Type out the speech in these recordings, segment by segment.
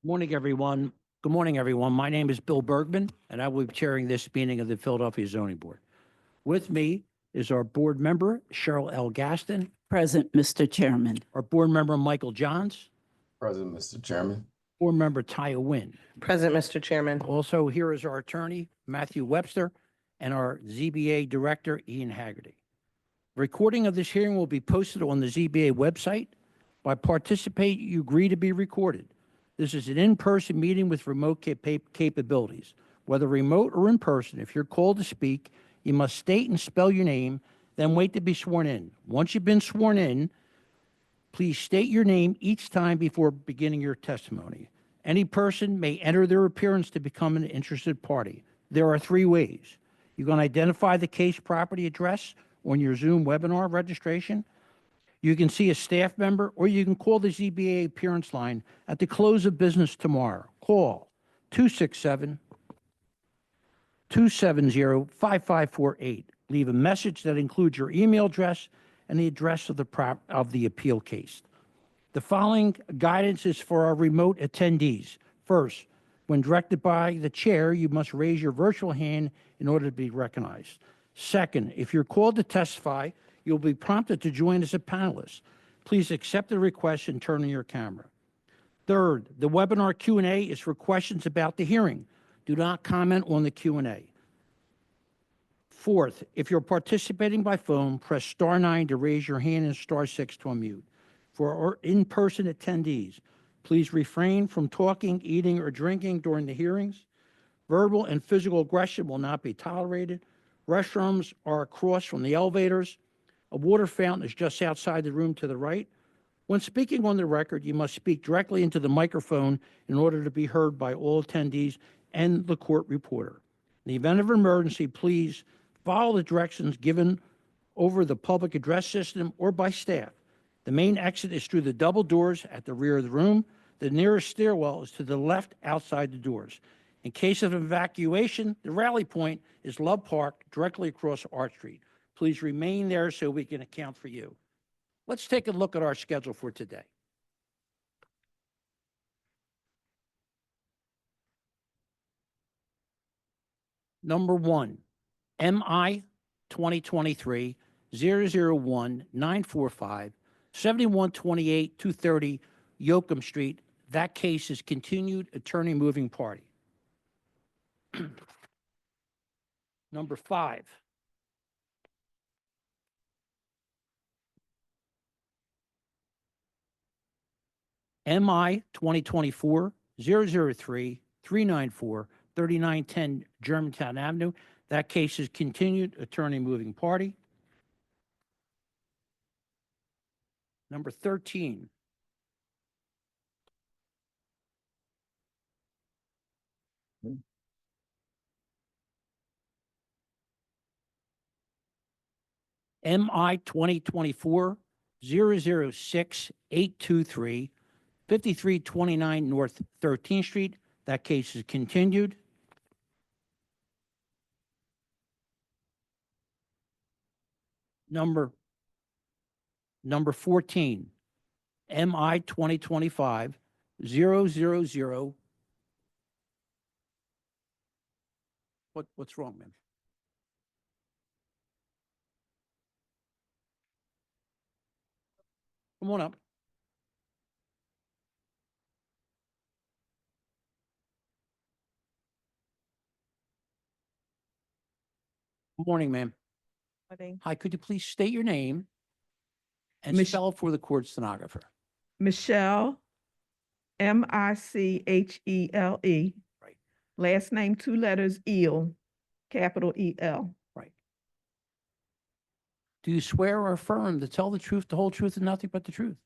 Morning, everyone. Good morning, everyone. My name is Bill Bergman, and I will be chairing this meeting of the Philadelphia Zoning Board. With me is our board member, Cheryl L. Gaston, Present, Mr. Chairman. our board member, Michael Johns, Present, Mr. Chairman. board member, Taya Wynn. Present, Mr. Chairman. Also here is our attorney, Matthew Webster, and our ZBA director, Ian Haggerty. Recording of this hearing will be posted on the ZBA website. By participating, you agree to be recorded. This is an in-person meeting with remote capabilities. Whether remote or in person, if you're called to speak, you must state and spell your name, then wait to be sworn in. Once you've been sworn in, please state your name each time before beginning your testimony. Any person may enter their appearance to become an interested party. There are three ways. You can identify the case property address on your Zoom webinar registration. You can see a staff member, or you can call the ZBA appearance line at the close of business tomorrow. Call 267-270-5548. Leave a message that includes your email address and the address of the appeal case. The following guidance is for our remote attendees. First, when directed by the chair, you must raise your virtual hand in order to be recognized. Second, if you're called to testify, you'll be prompted to join as a panelist. Please accept the request and turn on your camera. Third, the webinar Q&A is for questions about the hearing. Do not comment on the Q&A. Fourth, if you're participating by phone, press *9 to raise your hand and *6 to unmute. For our in-person attendees, please refrain from talking, eating, or drinking during the hearings. Verbal and physical aggression will not be tolerated. Restrooms are across from the elevators. A water fountain is just outside the room to the right. When speaking on the record, you must speak directly into the microphone in order to be heard by all attendees and the court reporter. In the event of an emergency, please follow the directions given over the public address system or by staff. The main exit is through the double doors at the rear of the room. The nearest stairwell is to the left outside the doors. In case of evacuation, the rally point is Love Park, directly across Arch Street. Please remain there so we can account for you. Let's take a look at our schedule for today. Number one, MI 2023-001-945, 7128 230 Yoakum Street. That case is continued, attorney moving party. Number five, MI 2024-003-394, 3910 Germantown Avenue. That case is continued, attorney moving party. Number 13. MI 2024-006-823, 5329 North 13th Street. That case is continued. Number 14, MI 2025-000. What's wrong, ma'am? Come on up. Good morning, ma'am. Morning. Hi, could you please state your name and Mich- spell it for the court stenographer? Michelle, Michele. Right. Last name, two letters, Eel, capital EL. Right. Do you swear or affirm to tell the truth, the whole truth, and nothing but the truth?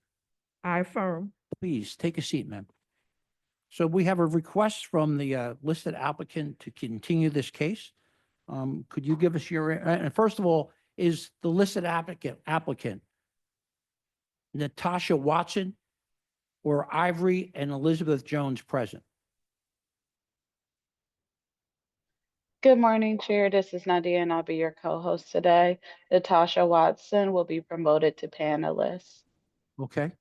I affirm. Please take a seat, ma'am. So we have a request from the listed applicant to continue this case. Could you give us your, and first of all, is the listed applicant Natasha Watson or Ivory and Elizabeth Jones present? Good morning, Chair. This is Nadia, and I'll be your co-host today. Natasha Watson will be promoted to panelist. Okay.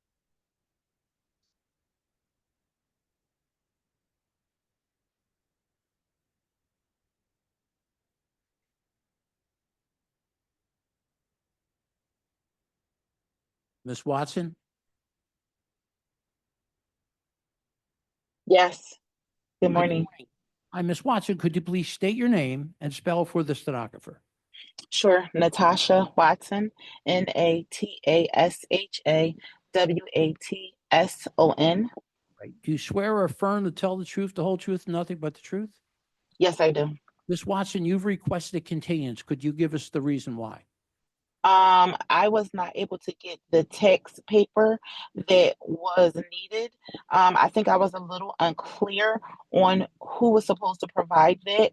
Ms. Watson? Yes. Good Good morning. Hi, Ms. Watson, could you please state your name and spell for the stenographer? Sure. Natasha Watson, NatashaWatson. Right. Do you swear or affirm to tell the truth, the whole truth, and nothing but the truth? Yes, I do. Ms. Watson, you've requested a continuance. Could you give us the reason why? I was not able to get the text paper that was needed. I think I was a little unclear on who was supposed to provide that.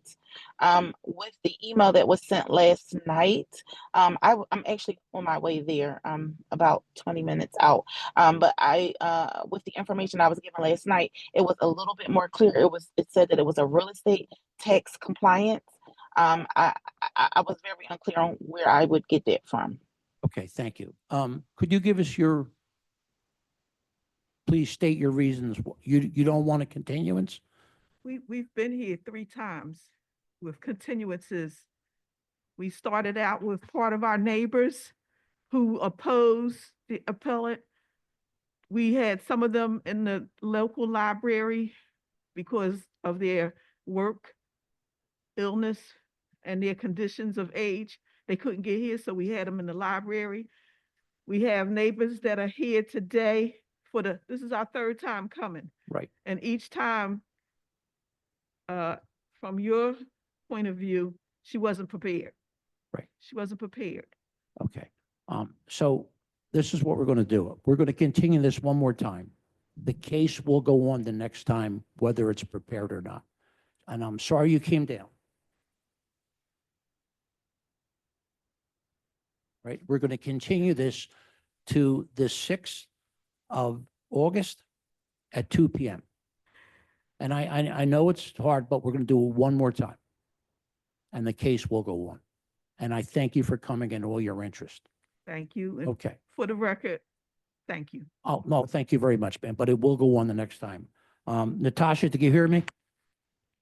With the email that was sent last night, I'm actually on my way there. About 20 minutes out. But with the information I was given last night, it was a little bit more clear. It said that it was a real estate tax compliance. I was very unclear on where I would get that from. Okay, thank you. Could you give us please state your reasons. You don't want a continuance? We've been here 3 times with continuances. We started out with part of our neighbors who opposed the appellate. We had some of them in the local library because of their work, illness, and their conditions of age. They couldn't get here, so we had them in the library. We have neighbors that are here today this is our 3rd time coming. Right. And each time, from your point of view, she wasn't prepared. Right. She wasn't prepared. Okay. So this is what we're going to do. We're going to continue this one more time. The case will go on the next time, whether it's prepared or not. And I'm sorry you came down. Right? We're going to continue this to the 6th of August at 2 p.m. And I know it's hard, but we're going to do it one more time. And the case will go on. And I thank you for coming and all your interest. Thank you. And Okay. for the record, thank you. Oh, no, thank you very much, Ben, but it will go on the next time. Natasha, did you hear me?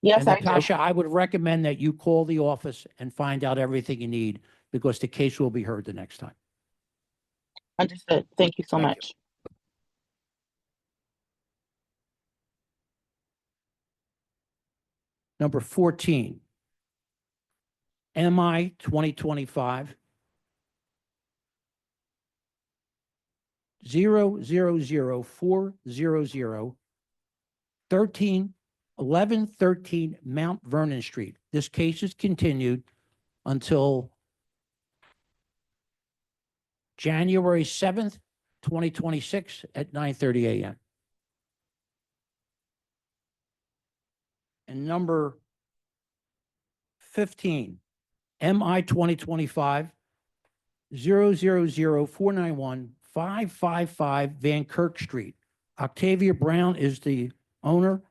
Yes, And I do. Natasha, I would recommend that you call the office and find out everything you need because the case will be heard the next time. Understood. Thank you so Thank you. much. Number 14, MI 2025 000400 1113 Mount Vernon Street. This case is continued until January 7th, 2026 at 9:30 a.m. And number 15, MI 2025 000491 555 Van Kirk Street. Octavia Brown is the owner.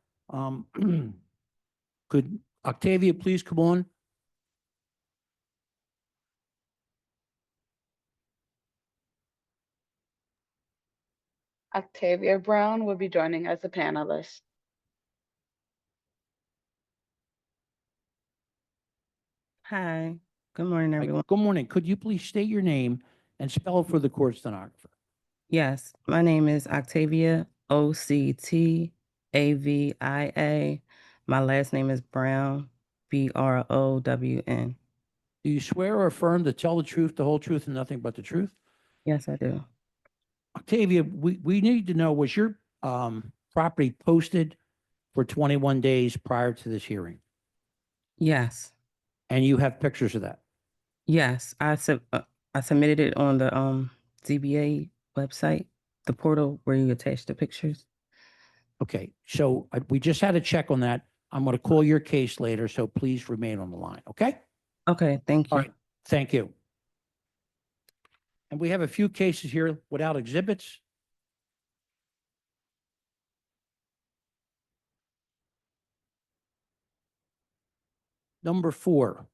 Could Octavia please come on? Octavia Brown will be joining as a panelist. Hi, good morning, Right, everyone. good morning. Could you please state your name and spell it for the court stenographer? Yes, my name is Octavia, Octavia. My last name is Brown, Brown. Do you swear or affirm to tell the truth, the whole truth, and nothing but the truth? Yes, I do. Octavia, we need to know, was your property posted for 21 days prior to this hearing? Yes, And you have pictures of that? yes, I submitted it on the ZBA website, the portal where you attach the pictures. Okay, so we just had a check on that. I'm going to call your case later, so please remain on the line, okay? Okay, thank All you. right, thank you. And we have a few cases here without exhibits. Number 4.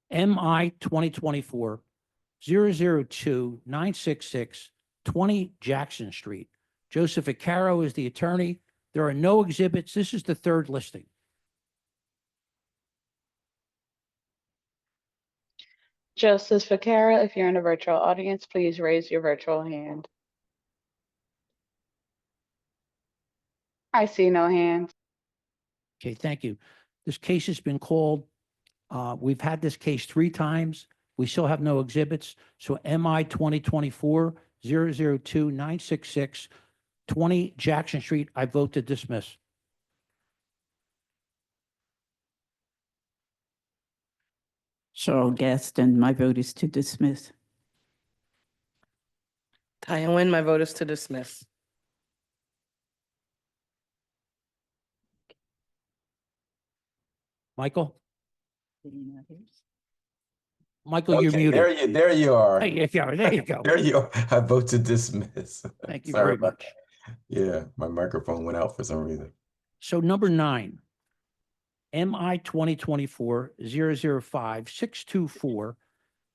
MI 2024 002 966 20 Jackson Street. Joseph Acaro is the attorney. There are no exhibits. This is the 3rd listing. Justice Vaquera, if you're in a virtual audience, please raise your virtual hand. I see no hands. Okay, thank you. This case has been called. We've had this case 3 times. We still have no exhibits. So MI 2024-002-966, 20 Jackson Street, I vote to dismiss. Cheryl Gaston, my vote is to dismiss. Diane Nguyen, my vote is to dismiss. Michael? Michael, you're Okay, muted. there you are. Hey, yeah, there you go. There you are. I vote to dismiss. Thank you Sorry very about much. that. Yeah, my microphone went out for some reason. So number 9, MI 2024-005-624,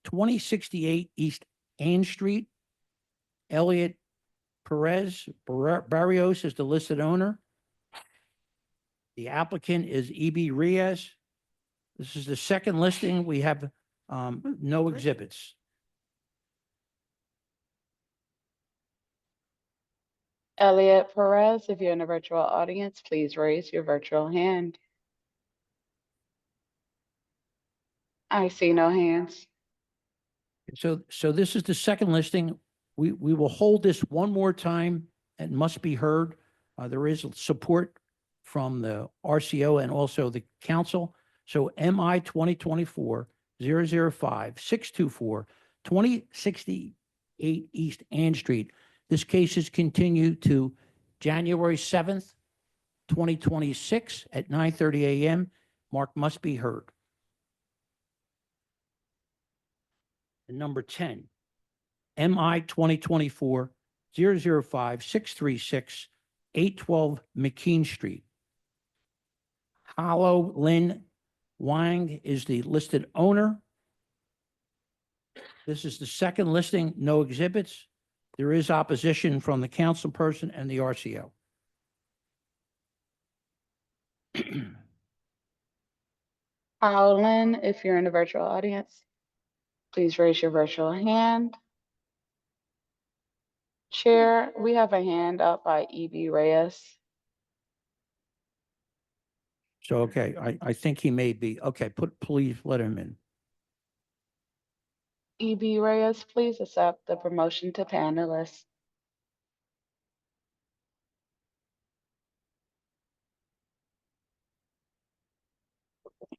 2068 East Ann Street. Elliot Perez Barrios is the listed owner. The applicant is E.B. Reyes. This is the second listing. We have no exhibits. Elliot Perez, if you're in a virtual audience, please raise your virtual hand. I see no hands. So this is the second listing. We will hold this one more time and must be heard. There is support from the RCO and also the council. So MI 2024-005-624, 2068 East Ann Street. This case is continued to January 7th, 2026 at 9:30 a.m. Mark must be heard. And number 10, MI 2024-005-636, 812 McKean Street. Hollow Lin Wang is the listed owner. This is the second listing, no exhibits. There is opposition from the council person and the RCO. Howlin, if you're in a virtual audience, please raise your virtual hand. Chair, we have a hand up by E.B. Reyes. So, okay, I think he may be, okay, please let him in. E.B. Reyes, please accept the promotion to panelist.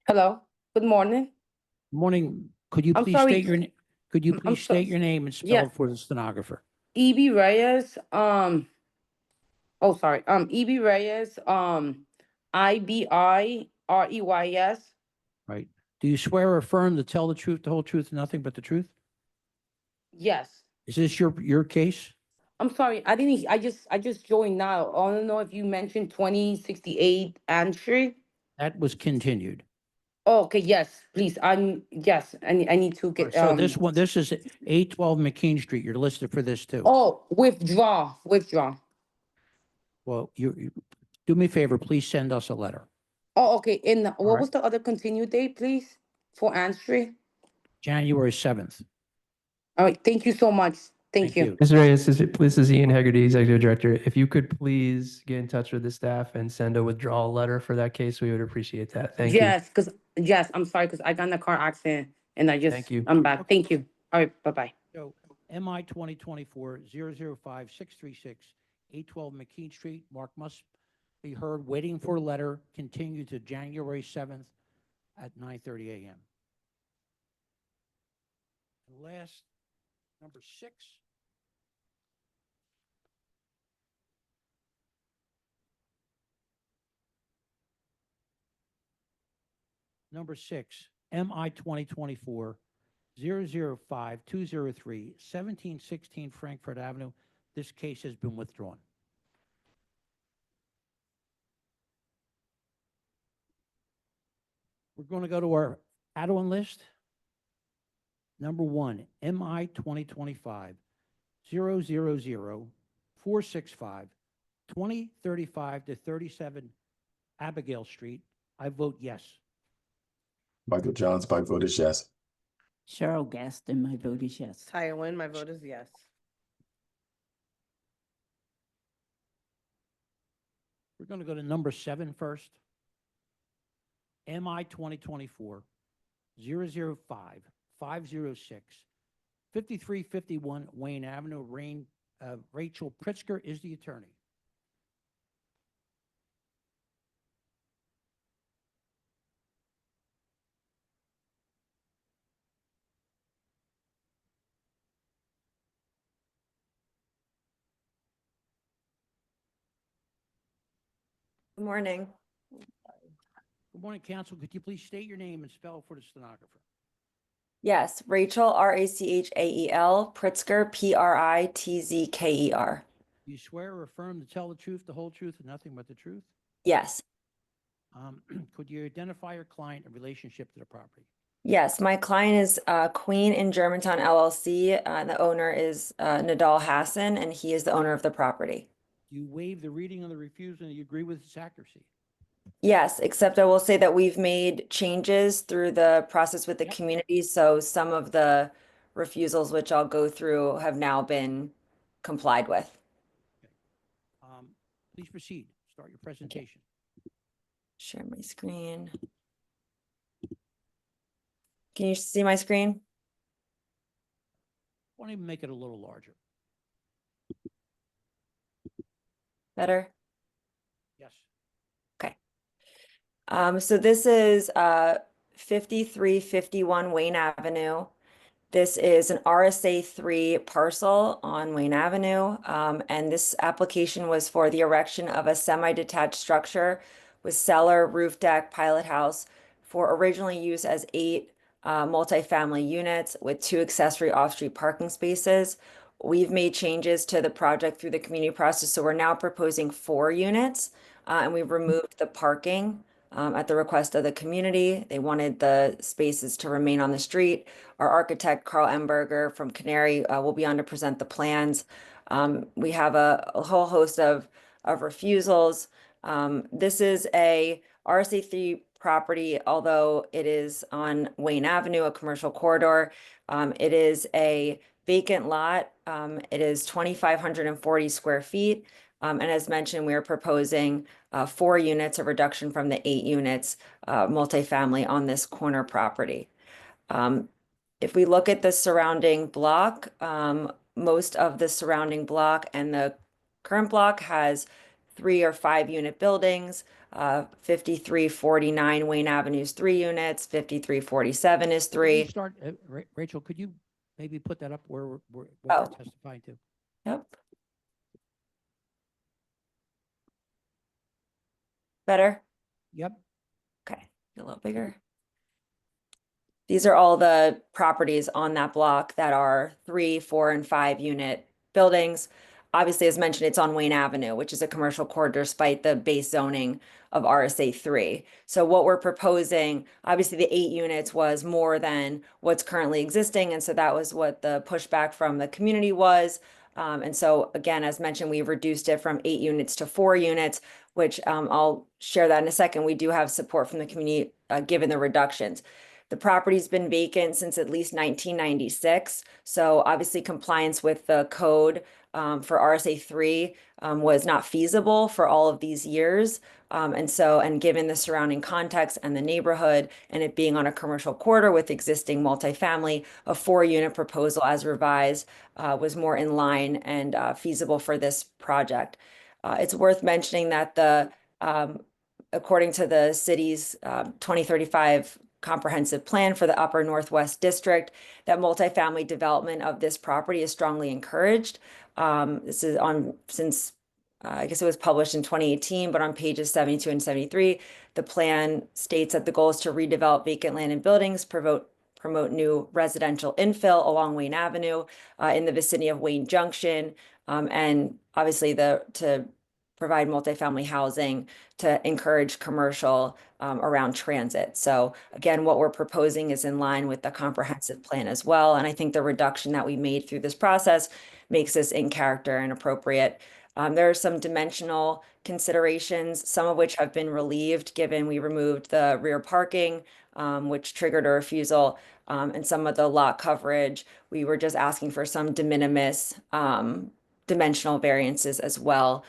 Hello, good morning. Morning, could you I'm please sorry. state your, could you I'm please so- state your name and spell Yeah. it for the stenographer? EB Reyes, EB Reyes, IBIREYS. Right. Do you swear or affirm to tell the truth, the whole truth, and nothing but the truth? Yes. Is this your case? I'm sorry, I just joined now. I don't know if you mentioned 2068 Ann Street. That was continued. Oh, okay, yes, please, yes, I need to Right, get, so this is 812 McKean Street. You're listed for this too. oh, withdraw. Well, you do me a favor, please send us a letter. Oh, okay, and right. what was the other continued date, please, for Ann Street? January 7th. All right, thank you so much. Thank you. Mr. Reyes, this is Ian Hegarty, Executive Director. If you could please get in touch with the staff and send a withdrawal letter for that case, we would appreciate that. Thank you. Yes, I'm sorry, because I got in a car accident and Thank you. I'm back. Thank you. All right, bye-bye. So MI 2024-005-636, 812 McKean Street. Mark must be heard, waiting for a letter, continued to January 7th at 9:30 a.m. And last, number 6. Number 6, MI 2024-005-203, 1716 Frankfurt Avenue. This case has been withdrawn. We're going to go to our add-on list. Number 1, MI 2025-000-465, 2035 to 37 Abigail Street. I vote yes. Michael Johns, my vote is yes. Cheryl Gaston, my vote is yes. Taya Nguyen, my vote is yes. We're going to go to number 7 first. MI 2024 005 506 5351 Wayne Avenue. Rachel Pritzker is the attorney. Good morning. Good morning, counsel. Could you please state your name and spell for the stenographer? Yes, Rachel, Rachael, Pritzker, Pritzker. Do you swear or affirm to tell the truth, the whole truth, and nothing but the truth? Yes. Could you identify your client in relationship to the property? Yes, my client is Queen in Germantown LLC. The owner is Nadal Hassan, and he is the owner of the property. Do you waive the reading of the refusal and you agree with its accuracy? Yes, except I will say that we've made changes through the process with the community. So some of the refusals, which I'll go through, have now been complied with. Please proceed. Start your presentation. Share my screen. Can you see my screen? Why don't even make it a little larger? Better? Yes. Okay. So this is 5351 Wayne Avenue. This is an RSA 3 parcel on Wayne Avenue. And this application was for the erection of a semi-detached structure with cellar, roof deck, pilot house for originally used as 8 multifamily units with 2 accessory off-street parking spaces. We've made changes to the project through the community process. So we're now proposing 4 units and we've removed the parking at the request of the community. They wanted the spaces to remain on the street. Our architect, Carl Emberger from Canary, will be on to present the plans. We have a whole host of refusals. This is a RSA3 property, although it is on Wayne Avenue, a commercial corridor. It is a vacant lot. It is 2,540 square feet. And as mentioned, we are proposing 4 units, a reduction from the 8 units multifamily on this corner property. If we look at the surrounding block, most of the surrounding block and the current block has 3 or 5 unit buildings. 5349 Wayne Avenue is 3 units. 5347 is 3. Start, Rachel, could you maybe put that up where we're testifying to? Yep. Better? Yep. Okay, a little bigger. These are all the properties on that block that are 3, 4, and 5 unit buildings. Obviously, as mentioned, it's on Wayne Avenue, which is a commercial corridor despite the base zoning of RSA 3. So what we're proposing, obviously the 8 units was more than what's currently existing. And so that was what the pushback from the community was. And so again, as mentioned, we've reduced it from 8 units to 4 units, which I'll share that in a second. We do have support from the community given the reductions. The property's been vacant since at least 1996. So obviously compliance with the code for RSA 3 was not feasible for all of these years. And given the surrounding context and the neighborhood and it being on a commercial corridor with existing multifamily, a 4-unit proposal as revised was more in line and feasible for this project. It's worth mentioning that according to the city's 2035 comprehensive plan for the Upper Northwest District, that multifamily development of this property is strongly encouraged. This is since I guess it was published in 2018, but on pages 72 and 73, the plan states that the goal is to redevelop vacant land and buildings, promote new residential infill along Wayne Avenue in the vicinity of Wayne Junction, and obviously to provide multifamily housing to encourage commercial around transit. So again, what we're proposing is in line with the comprehensive plan as well. And I think the reduction that we made through this process makes this in character and appropriate. There are some dimensional considerations, some of which have been relieved given we removed the rear parking, which triggered a refusal. and some of the lot coverage. We were just asking for some de minimis dimensional variances as well.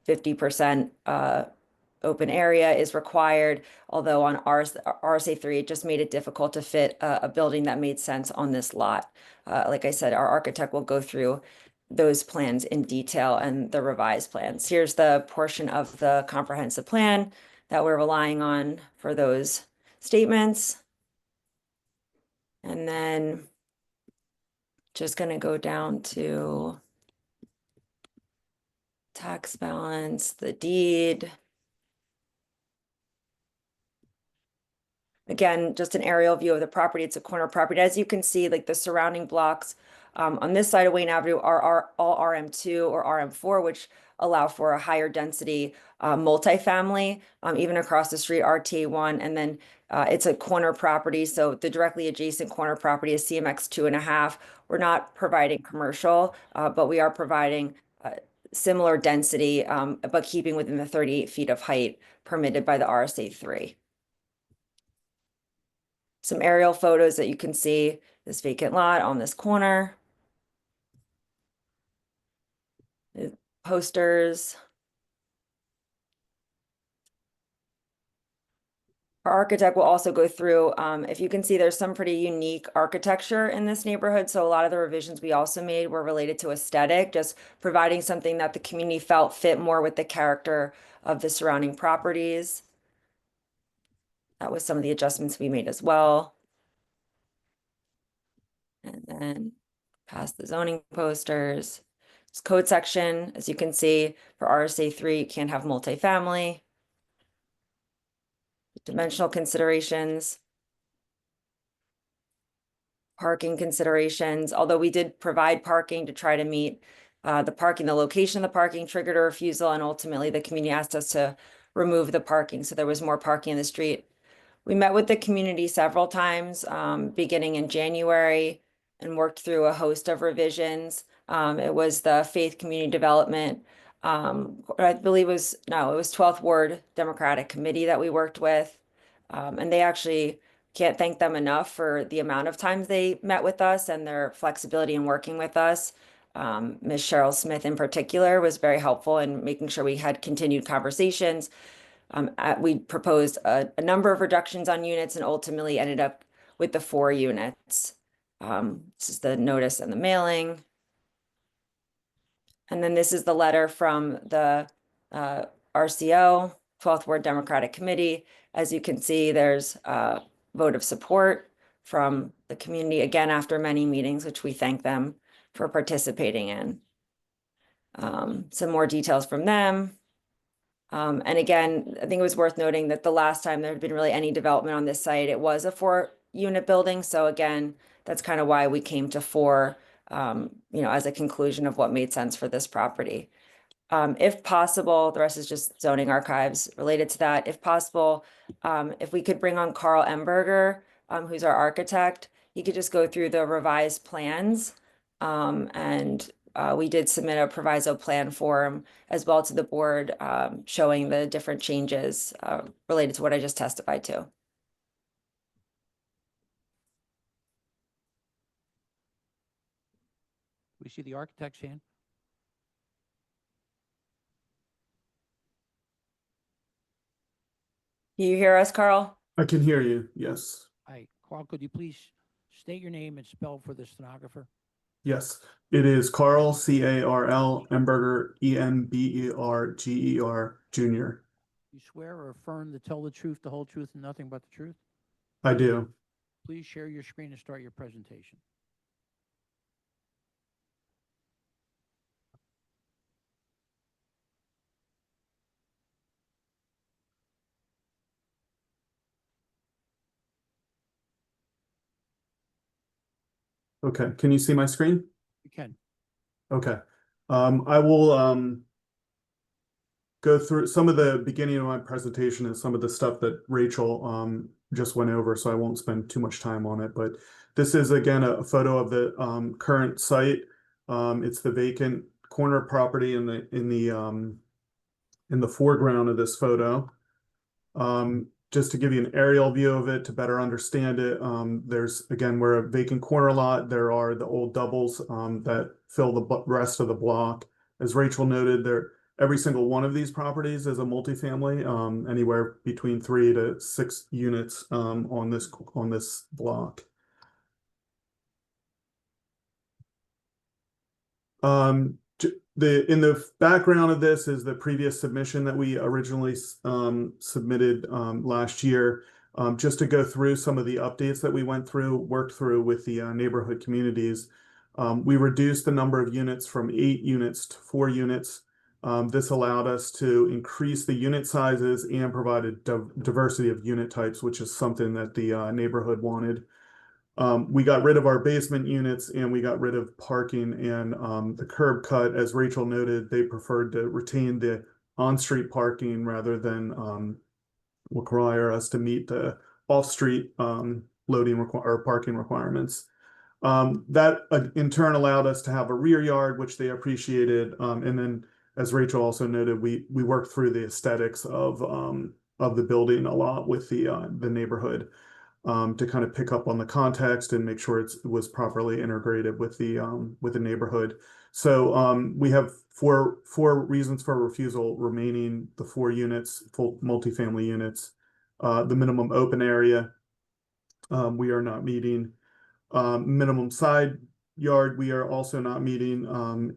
50% open area is required, although on RSA3, it just made it difficult to fit a building that made sense on this lot. Like I said, our architect will go through those plans in detail and the revised plans. Here's the portion of the comprehensive plan that we're relying on for those statements. And then just going to go down to tax balance, the deed. Again, just an aerial view of the property. It's a corner property. As you can see, like the surrounding blocks on this side of Wayne Avenue are all RM2 or RM4, which allow for a higher density multifamily, even across the street, RTA1. And then it's a corner property. So the directly adjacent corner property is CMX 2.5. We're not providing commercial, but we are providing similar density, but keeping within the 38 feet of height permitted by the RSA3. Some aerial photos that you can see this vacant lot on this corner. Posters. Our architect will also go through, if you can see, there's some pretty unique architecture in this neighborhood. So a lot of the revisions we also made were related to aesthetic, just providing something that the community felt fit more with the character of the surrounding properties. That was some of the adjustments we made as well. And then past the zoning posters. This code section, as you can see, for RSA3, you can't have multifamily. Dimensional considerations. Parking considerations, although we did provide parking to try to meet the location of the parking triggered a refusal, and ultimately the community asked us to remove the parking, so there was more parking in the street. We met with the community several times, beginning in January, and worked through a host of revisions. It was the Faith Community Development, I believe it was 12th Ward Democratic Committee that we worked with. And they actually can't thank them enough for the amount of times they met with us and their flexibility in working with us. Ms. Cheryl Smith in particular was very helpful in making sure we had continued conversations. We proposed a number of reductions on units and ultimately ended up with the 4 units. This is the notice and the mailing. And then this is the letter from the RCO, 12th Ward Democratic Committee. As you can see, there's a vote of support from the community, again, after many meetings, which we thank them for participating in. Some more details from them. And again, I think it was worth noting that the last time there had been really any development on this site, it was a 4-unit building. So again, that's kind of why we came to 4, as a conclusion of what made sense for this property. If possible, the rest is just zoning archives related to that. If possible, if we could bring on Carl Emberger, who's our architect, he could just go through the revised plans. And we did submit a proviso plan form as well to the board, showing the different changes related to what I just testified to. We see the architect's hand. Can you hear us, Carl? I can hear you, yes. Hi, Carl, could you please state your name and spell for the stenographer? Yes, it is Carl, C-A-R-L, Emberger, E-M-B-E-R-G-E-R, Jr. You swear or affirm to tell the truth, the whole truth, and nothing but the truth? I do. Please share your screen and start your presentation. Okay, can you see my screen? You can. Okay. I will go through some of the beginning of my presentation and some of the stuff that Rachel just went over, so I won't spend too much time on it. But this is, again, a photo of the current site. It's the vacant corner property in the foreground of this photo. just to give you an aerial view of it to better understand it, there's, again, we're a vacant corner lot. There are the old doubles that fill the rest of the block. As Rachel noted, every single one of these properties is a multifamily, anywhere between 3 to 6 units on this block. In the background of this is the previous submission that we originally submitted last year. Just to go through some of the updates that we worked through with the neighborhood communities. We reduced the number of units from 8 units to 4 units. This allowed us to increase the unit sizes and provide a diversity of unit types, which is something that the neighborhood wanted. We got rid of our basement units and we got rid of parking and the curb cut. As Rachel noted, they preferred to retain the on-street parking rather than require us to meet the off-street loading or parking requirements. That in turn allowed us to have a rear yard, which they appreciated. And then, as Rachel also noted, we worked through the aesthetics of the building a lot with the neighborhood. To kind of pick up on the context and make sure it was properly integrated with the neighborhood. So we have four reasons for refusal remaining: the 4 units, full multifamily units, the minimum open area we are not meeting, minimum side yard we are also not meeting,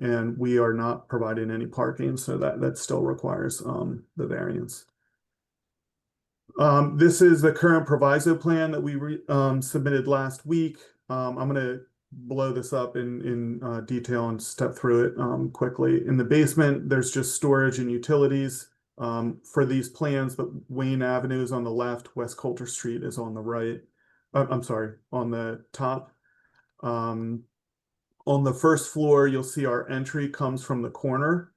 and we are not providing any parking, so that still requires the variance. This is the current proviso plan that we submitted last week. I'm going to blow this up in detail and step through it quickly. In the basement, there's just storage and utilities. For these plans, but Wayne Avenue is on the left, West Coulter Street is on the right. I'm sorry, on the top. On the first floor, you'll see our entry comes from the corner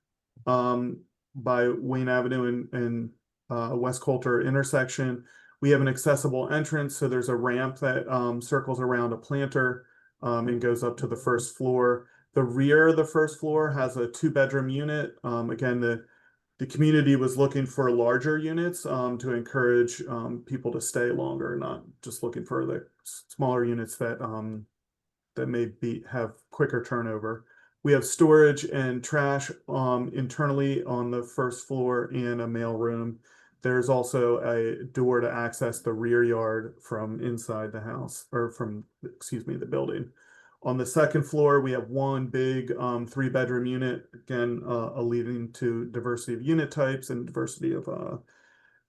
by Wayne Avenue and West Coulter intersection. We have an accessible entrance, so there's a ramp that circles around a planter and goes up to the first floor. The rear of the first floor has a 2-bedroom unit. Again, the community was looking for larger units to encourage people to stay longer, not just looking for the smaller units that have quicker turnover. We have storage and trash internally on the first floor and a mail room. There's also a door to access the rear yard from inside the house, or from, excuse me, the building. On the second floor, we have one big 3-bedroom unit, again, leading to diversity of unit types and diversity of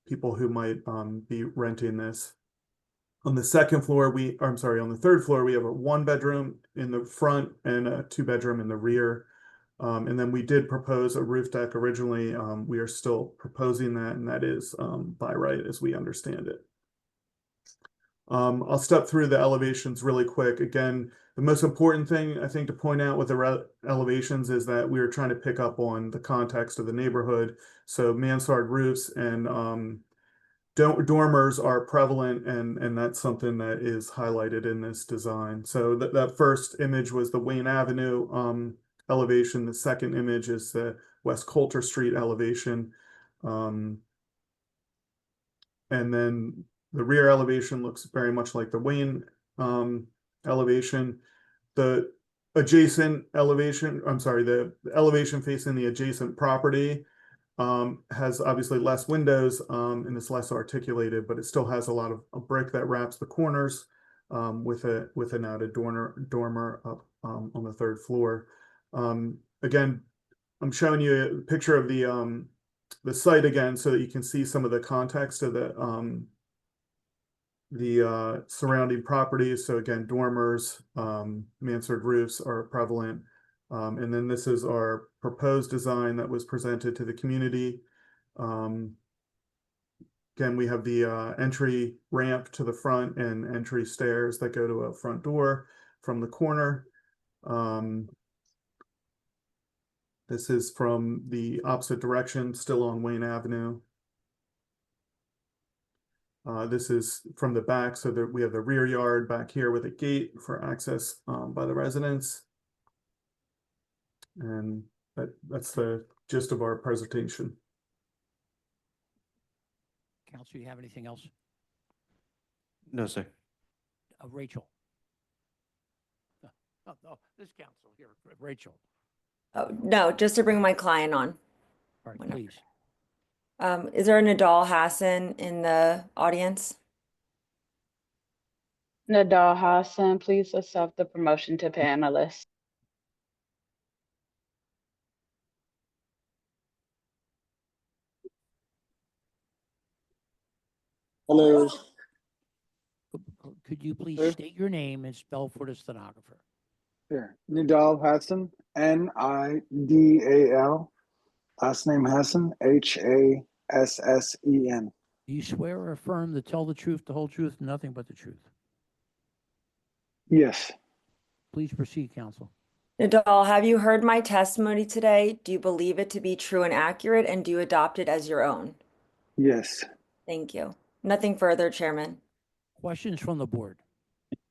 people who might be renting this. On the second floor, on the third floor, we have a 1-bedroom in the front and a 2-bedroom in the rear. And then we did propose a roof deck originally. We are still proposing that, and that is by right as we understand it. I'll step through the elevations really quick. Again, the most important thing I think to point out with the elevations is that we are trying to pick up on the context of the neighborhood. So mansard roofs and dormers are prevalent, and that's something that is highlighted in this design. So that first image was the Wayne Avenue elevation. The second image is the West Coulter Street elevation. And then the rear elevation looks very much like the Wayne elevation. The adjacent elevation, the elevation facing the adjacent property has obviously less windows and it's less articulated, but it still has a lot of brick that wraps the corners with an added dormer up on the third floor. Again, I'm showing you a picture of the site again so that you can see some of the context of the surrounding properties. So again, dormers, mansard roofs are prevalent. And then this is our proposed design that was presented to the community. Again, we have the entry ramp to the front and entry stairs that go to a front door from the corner. This is from the opposite direction, still on Wayne Avenue. This is from the back, so that we have the rear yard back here with a gate for access by the residents. And that's the gist of our presentation. Council, you have anything else? No, sir. Rachel? No, this council here, Rachel. Oh, no, just to bring my client on. All right, Whenever. please. Is there a Nadal Hassan in the audience? Nadal Hassan, please accept the promotion to panelist. Hello. Could you please Sir? state your name and spell for the stenographer? Here. Nidal Hassan, Nidal. Last name Hassan, Hassen. Do you swear or affirm to tell the truth, the whole truth, and nothing but the truth? Yes. Please proceed, counsel. Nadal, have you heard my testimony today? Do you believe it to be true and accurate, and do you adopt it as your own? Yes. Thank you. Nothing further, Chairman. Questions from the board?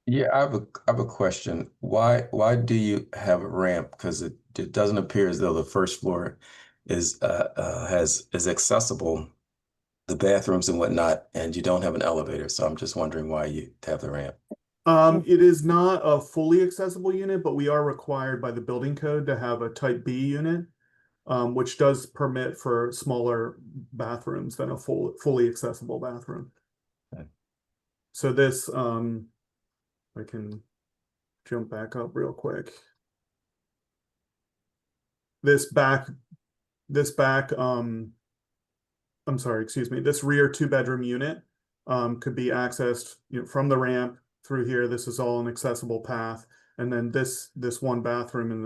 Yeah, I have a question. Why do you have a ramp? Because it doesn't appear as though the first floor is accessible, the bathrooms and whatnot, and you don't have an elevator. So I'm just wondering why you have the ramp. It is not a fully accessible unit, but we are required by the building code to have a type B unit, which does permit for smaller bathrooms than a fully accessible bathroom. Okay. So this, I can jump back up real quick. This rear 2-bedroom unit could be accessed, from the ramp through here. This is all an accessible path, and then this one bathroom in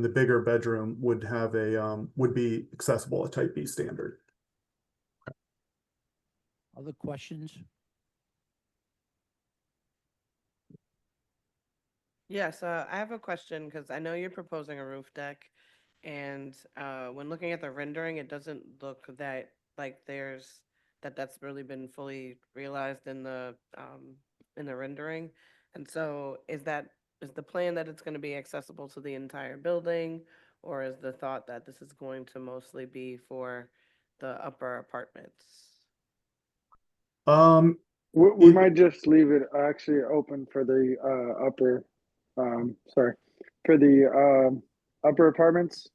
the bigger bedroom would have would be accessible at type B standard. Other questions? Yes, I have a question because I know you're proposing a roof deck, and when looking at the rendering, it doesn't look that like that's really been fully realized in the rendering. And so is the plan that it's going to be accessible to the entire building, or is the thought that this is going to mostly be for the upper apartments? We might just leave it actually open for the upper, for the upper apartments.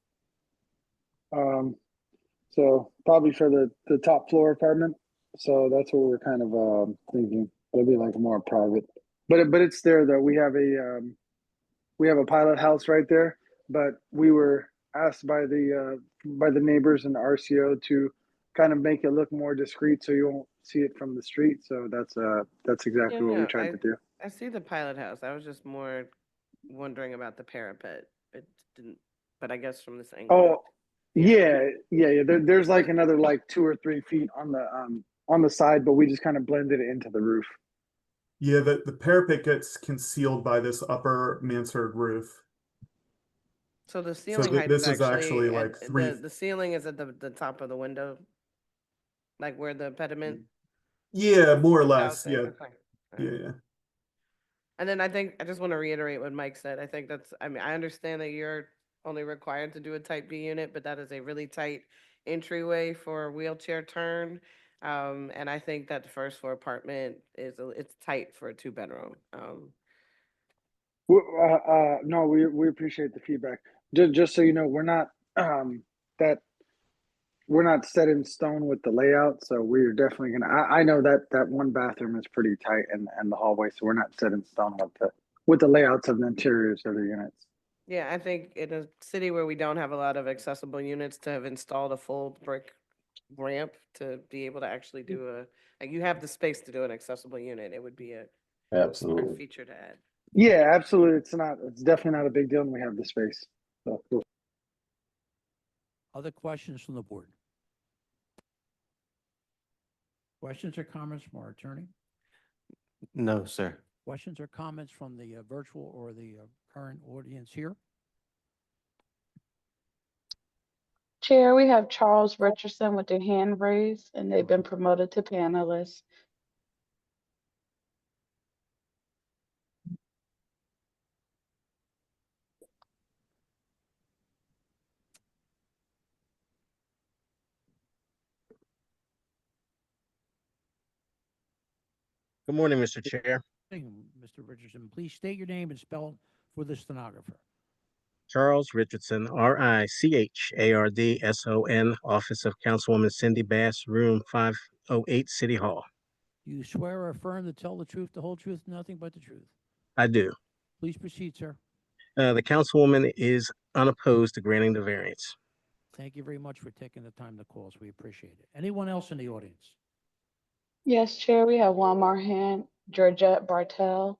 So probably for the top floor apartment. So that's what we're kind of thinking. It'll be like more private, but it's there though. We have a pilot house right there, but we were asked by the neighbors and the RCO to kind of make it look more discreet so you won't see it from the street. So that's exactly what we tried to do. I see the pilot house. I was just more wondering about the parapet. It didn't, but I guess from this angle. Oh, yeah. There's like another like 2 or 3 feet on the side, but we just kind of blended it into the roof. Yeah, the parapet gets concealed by this upper mansard roof. So the ceiling height this is is actually like at- 3. The ceiling is at the top of the window, like where the pediment. Yeah, more or less. housing, Yeah. okay. Yeah. And then I just want to reiterate what Mike said. I think I understand that you're only required to do a type B unit, but that is a really tight entryway for a wheelchair turn. And I think that the first floor apartment it's tight for a 2-bedroom. No, we appreciate the feedback. Just so you know, we're not we're not set in stone with the layout, so we're definitely gonna. I know that one bathroom is pretty tight and the hallway, so we're not set in stone with the layouts of the interiors of the units. Yeah, I think in a city where we don't have a lot of accessible units, to have installed a full brick ramp to be able to actually do like you have the space to do an accessible unit, it would be a smart Absolutely. feature to add. Yeah, absolutely. It's definitely not a big deal, and we have the space. So cool. Other questions from the board? Questions or comments from our attorney? No, sir. Questions or comments from the virtual or the current audience here? Chair, we have Charles Richardson with their hand raised, and they've been promoted to panelist. Good morning, Mr. Chair. Mr. Richardson, please state your name and spell for the stenographer. Charles Richardson, RICHARDSON, Office of Councilwoman Cindy Bass, Room 508, City Hall. Do you swear or affirm to tell the truth, the whole truth, and nothing but the truth? I do. Please proceed, sir. The Councilwoman is unopposed to granting the variance. Thank you very much for taking the time to call us. We appreciate it. Anyone else in the audience? Yes, Chair, we have one more hand, Georgette Bartel.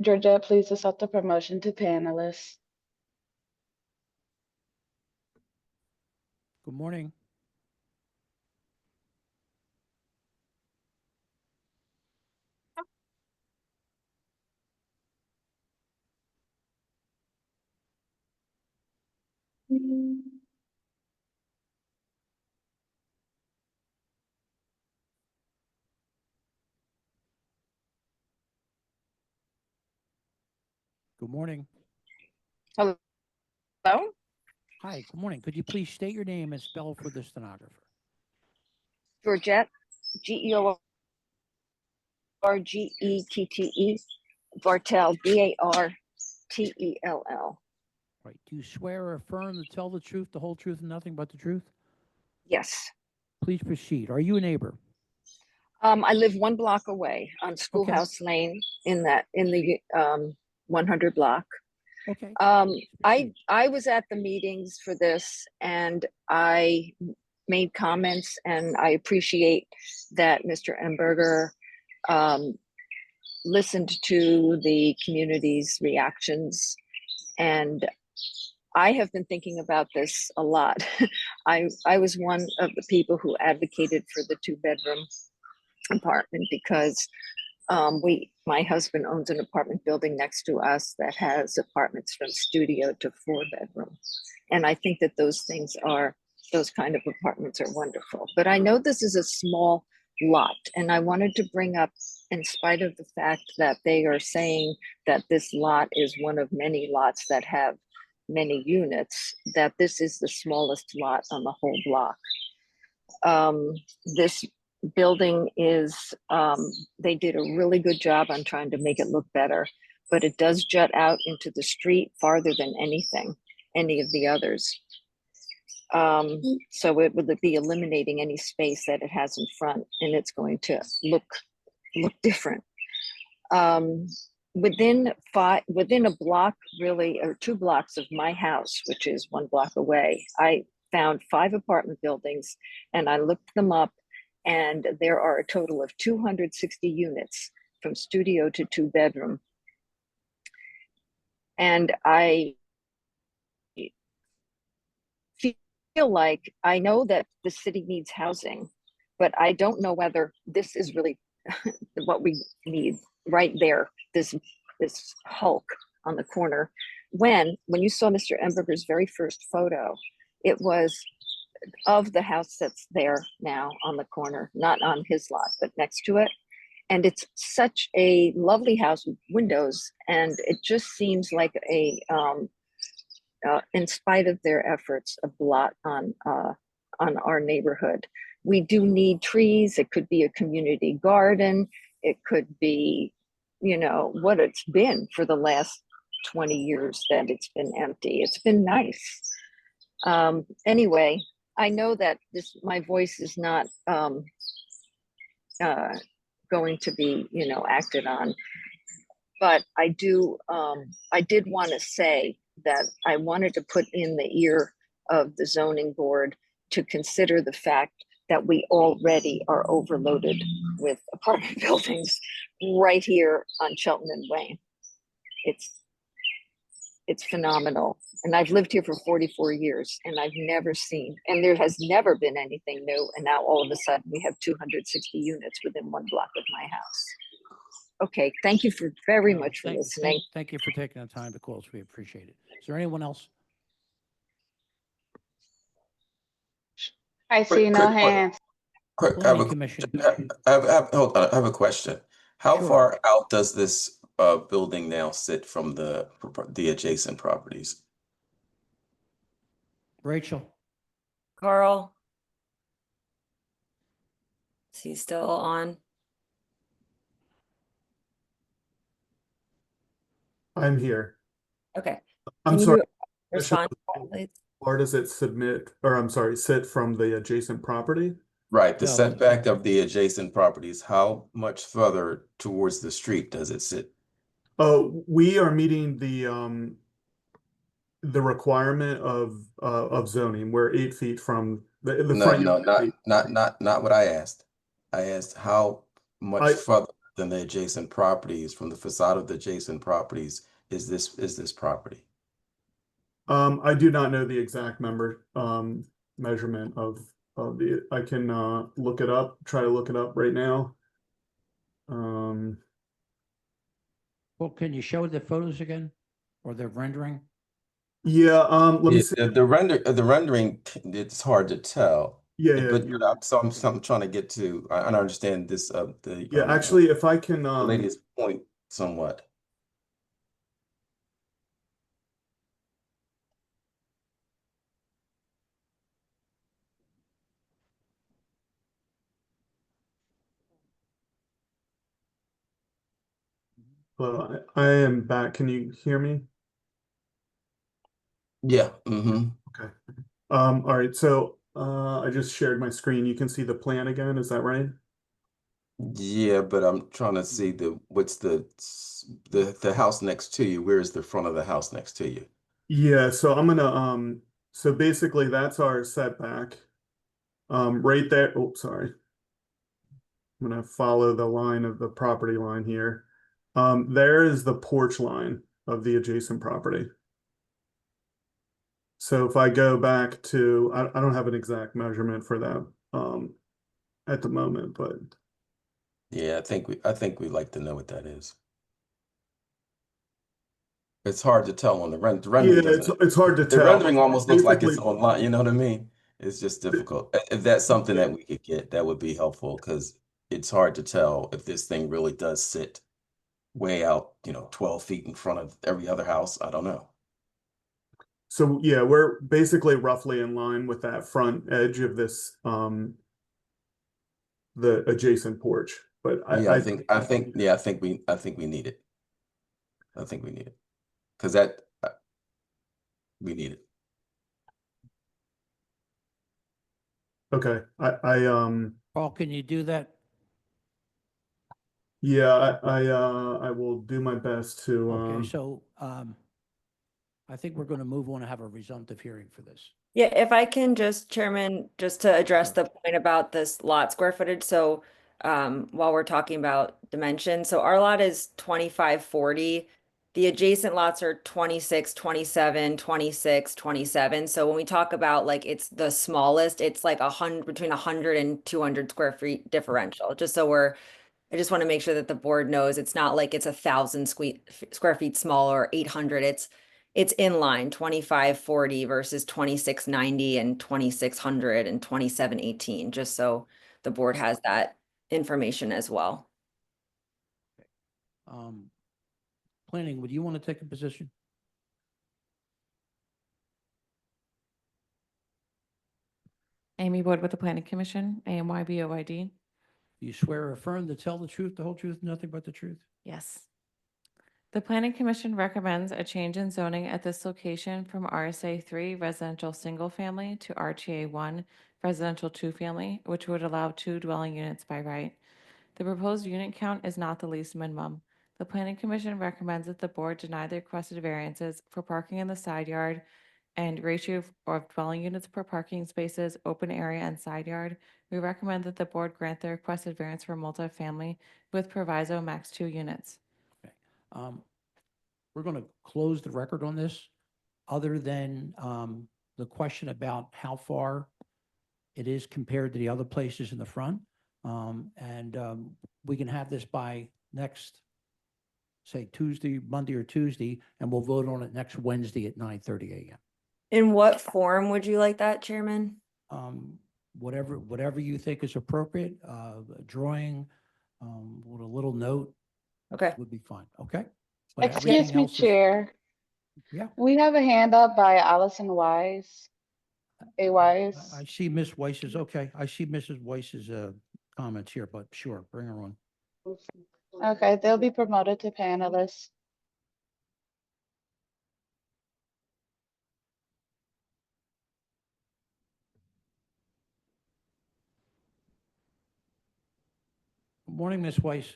Georgette, please accept the promotion to panelist. Good morning. Good morning. Hello? Hi, good morning. Could you please state your name and spell for the stenographer? Georgette, Georgette, Bartel, Bartell. Right. Do you swear or affirm to tell the truth, the whole truth, and nothing but the truth? Yes. Please proceed. Are you a neighbor? I live 1 block away on Schoolhouse Lane in the 100 block. Okay. I was at the meetings for this and I made comments, and I appreciate that Mr. Emberger listened to the community's reactions, and I have been thinking about this a lot. I was one of the people who advocated for the 2-bedroom apartment because my husband owns an apartment building next to us that has apartments from studio to 4-bedroom. And I think that those kind of apartments are wonderful. But I know this is a small lot, and I wanted to bring up, in spite of the fact that they are saying that this lot is one of many lots that have many units, that this is the smallest lot on the whole block. This building is, they did a really good job on trying to make it look better, but it does jut out into the street farther than any of the others. So it would be eliminating any space that it has in front, and it's going to look different. Within a block, really, or 2 blocks of my house, which is 1 block away, I found 5 apartment buildings, and I looked them up, and there are a total of 260 units from studio to 2-bedroom. And I feel like I know that the city needs housing, but I don't know whether this is really what we need right there, this hulk on the corner. When you saw Mr. Emberger's very first photo, it was of the house that's there now on the corner, not on his lot, but next to it. And it's such a lovely house with windows, and it just seems like in spite of their efforts, a blot on our neighborhood. We do need trees. It could be a community garden. It could be, what it's been for the last 20 years that it's been empty. It's been nice. Anyway, I know that my voice is not going to be, acted on, but I did want to say that I wanted to put in the ear of the zoning board to consider the fact that we already are overloaded with apartment buildings right here on Shelton and Wayne. It's phenomenal. And I've lived here for 44 years, and I've never seen, and there has never been anything new. And now all of a sudden we have 260 units within 1 block of my house. Okay, thank you very much for listening. Thank you for taking the time to call us. We appreciate it. Is there anyone else? I see no hands. Quick, I have a question. How far out does this building now sit from the adjacent properties? Rachel. Carl? Is he still on? I'm here. Okay. I'm Can sorry. you respond to that, please? Or does it sit from the adjacent property? Right, the No. setback of the adjacent properties, how much further towards the street does it sit? Oh, we are meeting the requirement of zoning. We're 8 feet from the No, front no, yard. not what I asked. I asked how much I- further than the adjacent properties, from the facade of the adjacent properties, is this property? I do not know the exact measurement of the, I can look it up, try to look it up right now. Well, can you show the photos again or the rendering? Yeah, let me Yeah, see. the rendering, it's hard to tell. Yeah, But yeah. I'm trying to get to, I understand this, Yeah, actually, if I can, the lady's point somewhat. well, I am back. Can you hear me? Yeah, mm-hmm. Okay. All right, so I just shared my screen. You can see the plan again, is that right? Yeah, but I'm trying to see what's the house next to you? Where is the front of the house next to you? Yeah, so I'm gonna so basically that's our setback. Right there. Oh, sorry. I'm gonna follow the line of the property line here. There is the porch line of the adjacent property. So if I go back to, I don't have an exact measurement for that at the moment, but Yeah, I think we'd like to know what that is. It's hard to tell on the yeah, rendering doesn't. it's hard to The tell. rendering almost looks like it's Basically, online, you know what I mean? It's just difficult. If that's something that we could get, that would be helpful because it's hard to tell if this thing really does sit way out, 12 feet in front of every other house. I don't know. so yeah, we're basically roughly in line with that front edge of this the adjacent porch. But Yeah, I think we need it. I think we need it. Because we need it. okay. Paul, can you do that? Yeah, I will do my best to Okay, so I think we're going to move on and have a resumptive hearing for this. Yeah, if I can just, Chairman, just to address the point about this lot square footage. So while we're talking about dimension, so our lot is 2540. The adjacent lots are 26, 27, 26, 27. So when we talk about like it's the smallest, it's like between 100 and 200 square feet differential. Just so I just want to make sure that the board knows it's not like it's 1,000 square feet smaller or 800. It's in line 2540 versus 2690 and 2600 and 2718, just so the board has that information as well. Planning, would you want to take a position? Amy Wood with the Planning Commission, AMYBOID. Do you swear or affirm to tell the truth, the whole truth, nothing but the truth? Yes. The Planning Commission recommends a change in zoning at this location from RSA 3 residential single family to RTA 1 residential 2-family, which would allow 2 dwelling units by right. The proposed unit count is not the least minimum. The Planning Commission recommends that the board deny the requested variances for parking in the side yard and ratio of dwelling units per parking spaces, open area, and side yard. We recommend that the board grant the requested variance for multifamily with proviso max 2 units. We're going to close the record on this, other than the question about how far it is compared to the other places in the front. We can have this by next, say, Monday or Tuesday, and we'll vote on it next Wednesday at 9:30 a.m. In what form would you like that, Chairman? Whatever you think is appropriate, a drawing, with a little note. Okay. Would be fine, okay? But Excuse everything me, else is- Chair. Yeah. We have a hand up by Allison Wise. A Wise. I see Miss Weiss's, okay, I see Mrs. Weiss's comments here, but sure, bring her on. Okay, they'll be promoted to panelists. morning, Ms. Weiss.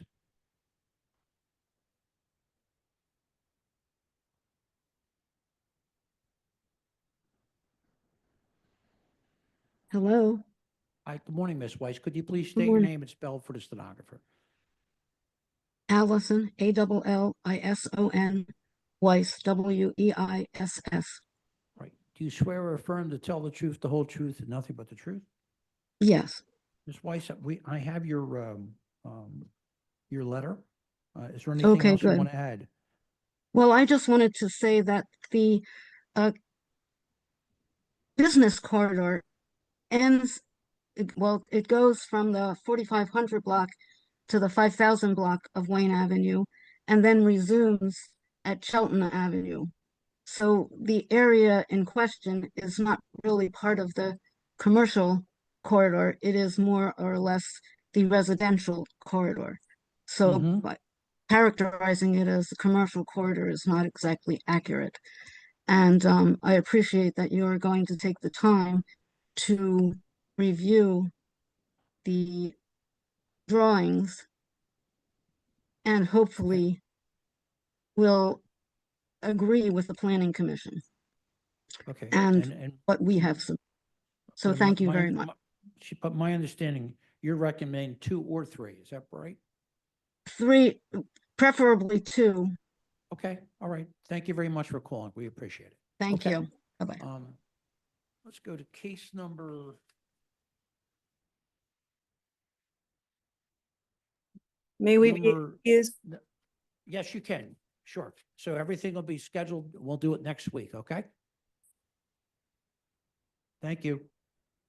Hello. Hi, good morning, Ms. Weiss. Could you please state your morning. name and spell for the stenographer? Allison, Allison, Weiss, Weiss. Right. Do you swear or affirm to tell the truth, the whole truth, and nothing but the truth? Yes. Ms. Weiss, I have your letter. Is there anything Okay, else you good. want to add? Well, I just wanted to say that the business corridor ends, it goes from the 4500 block to the 5000 block of Wayne Avenue and then resumes at Chelton Avenue. So the area in question is not really part of the commercial corridor. It is more or less the residential corridor. So by characterizing it as a commercial corridor is not exactly accurate. And I appreciate that you are going to take the time to review the drawings and hopefully will agree with the Planning Commission Okay. and what we have. So Okay, thank you very much. But my understanding, you're recommending 2 or 3, is that right? 3, preferably 2. Okay, all right. Thank you very much for calling. We appreciate it. Thank Okay. you. Bye-bye. Let's go to case number. May we be number- excused? Yes, you can. Sure. So everything will be scheduled. We'll do it next week, okay? Thank you.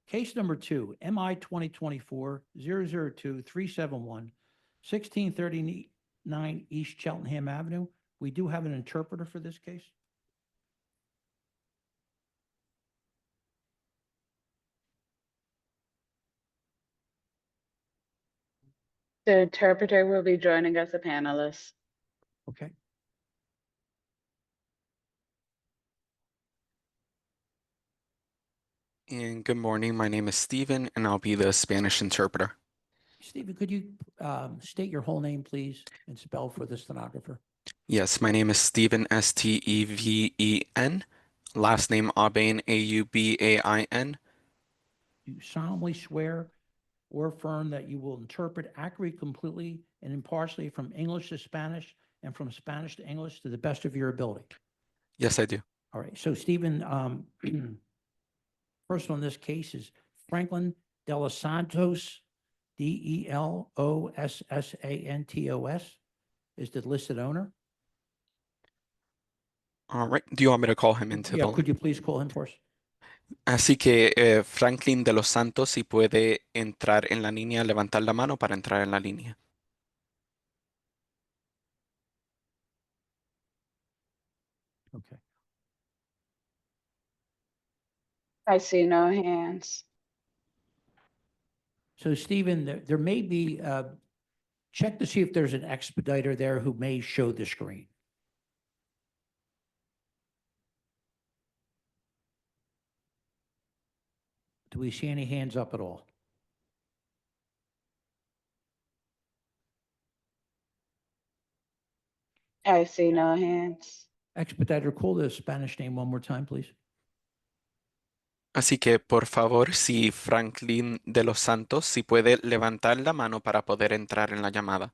Case number 2, MI 2024-002-371, 1639 East Cheltenham Avenue. We do have an interpreter for this case. The interpreter will be joining as a panelist. Okay. And good morning. My name is Stephen, and I'll be the Spanish interpreter. Stephen, could you state your whole name, please, and spell for the stenographer? Yes, my name is Stephen, Steven. Last name Aubain, Aubain. You solemnly swear or affirm that you will interpret accurately, completely, and impartially from English to Spanish and from Spanish to English to the best of your ability. Yes, I do. All right. So, Stephen, first on this case is Franklin De Los Santos, DELOSSANTOS, is the listed owner. All right. Do you want me to call him into Yeah, the... could you please call him for us? Así que Franklin de los Santos, si puede entrar en la línea, levantar la mano para entrar en la línea. Okay. I see no hands. So, Stephen, there may be, check to see if there's an expediter there who may show the screen. Do we see any hands up at all? I see no hands. Expediter, call the Spanish name one more time, please. Así que, por favor, si Franklin de los Santos, si puede levantar la mano para poder entrar en la llamada.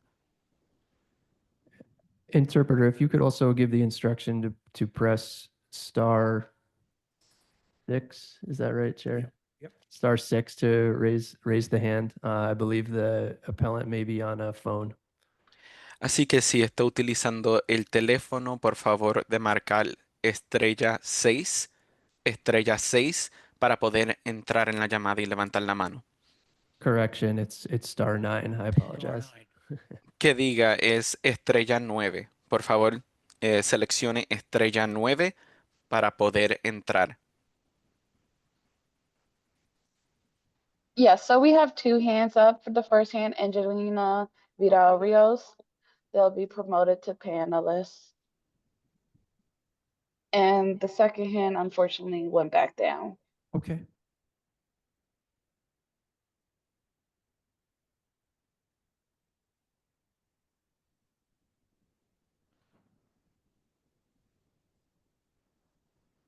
Interpreter, if you could also give the instruction to press *6, is that right, Chair? Yep. *6 to raise the hand. I believe the appellant may be on a phone. Así que si está utilizando el teléfono, por favor, de marcar *6 para poder entrar en la llamada y levantar la mano. Correction, it's *9. I apologize. Que diga es *9. Por favor, seleccione *9 para poder entrar. Yes, so we have 2 hands up. For the first hand, Angelina Vidal Rios. They'll be promoted to panelists. And the second hand, unfortunately, went back down. Okay.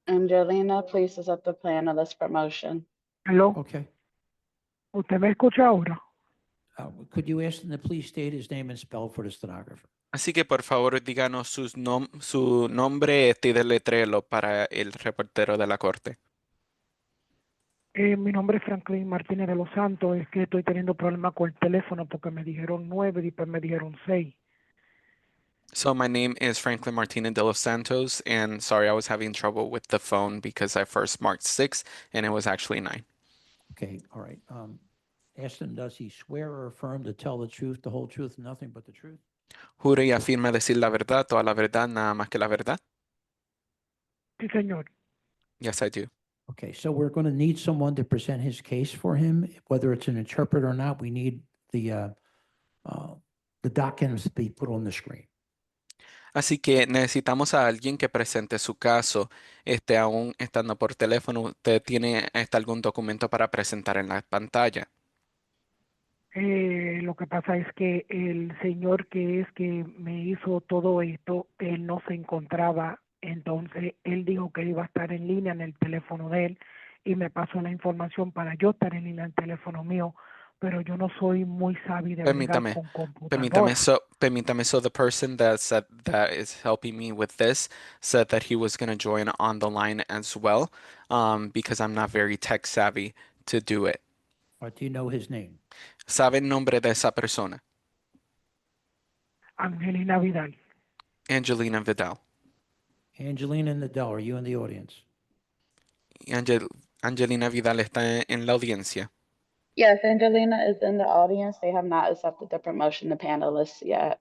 Angelina, please accept the panelist promotion. Hello, Okay. ¿usted me escucha ahora? Could you ask him to please state his name and spell for the stenographer? Así que por favor díganos su nombre y deletréelo para el reportero de la corte. Mi nombre es Franklin Martínez de los Santos. Es que estoy teniendo problemas con el teléfono porque me dijeron 9 y después me dijeron 6. So my name is Franklin Martinez de los Santos, and sorry, I was having trouble with the phone because I first marked 6 and it was actually 9. Okay, all right. Ask him, does he swear or affirm to tell the truth, the whole truth, and nothing but the truth? ¿Jura y afirma decir la verdad, toda la verdad, nada más que la verdad? Sí, señor. Yes, I do. Okay, so we're going to need someone to present his case for him, whether it's an interpreter or not. We need the documents to be put on the screen. Así que necesitamos a alguien que presente su caso. Aún estando por teléfono, ¿usted tiene algún documento para presentar en la pantalla? Lo que pasa es que el señor que me hizo todo esto, él no se encontraba, entonces él dijo que iba a estar en línea en el teléfono de él y me pasó la información para yo estar en línea en el teléfono mío, pero yo no soy muy sabio de bregar Permítame, con permítame. computadora. So the person that is helping me with this said that he was going to join on the line as well, because I'm not very tech savvy to do it. Or do you know his name? ¿Sabe el nombre de esa persona? Angelina Vidal. Angelina Vidal. Angelina Nadell, are you in the audience? Angelina Vidal está en la audiencia. Yes, Angelina is in the audience. They have not accepted the promotion to panelists yet.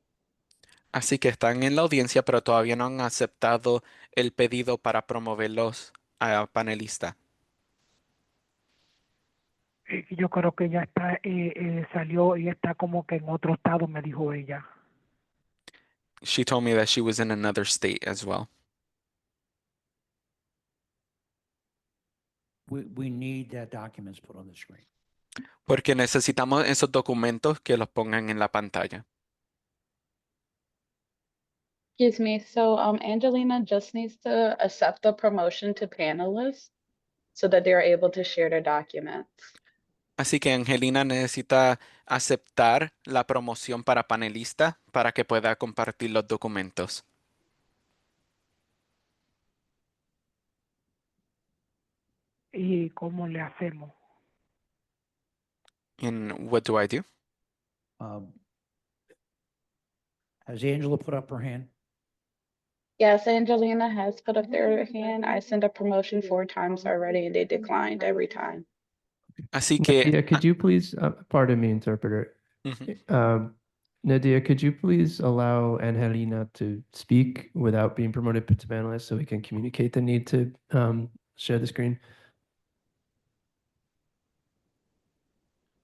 Así que están en la audiencia, pero todavía no han aceptado el pedido para promoverlos a panelista. Yo creo que ya está, salió y está como que en otro estado, me dijo ella. She told me that she was in another state as well. We need that documents put on the screen. Porque necesitamos esos documentos que los pongan en la pantalla. Excuse me, so Angelina just needs to accept the promotion to panelists so that they're able to share their documents. Así que Angelina necesita aceptar la promoción para panelista para que pueda compartir los documentos. ¿Y cómo le hacemos? And what do I do? Has Angela put up her hand? Yes, Angelina has put up their hand. I sent a promotion 4 times already and they declined every time. Así que, Nadia, could you please, pardon me, interpreter. Nadia, could you please allow Angelina to speak without being promoted to panelist so we can communicate the need to share the screen?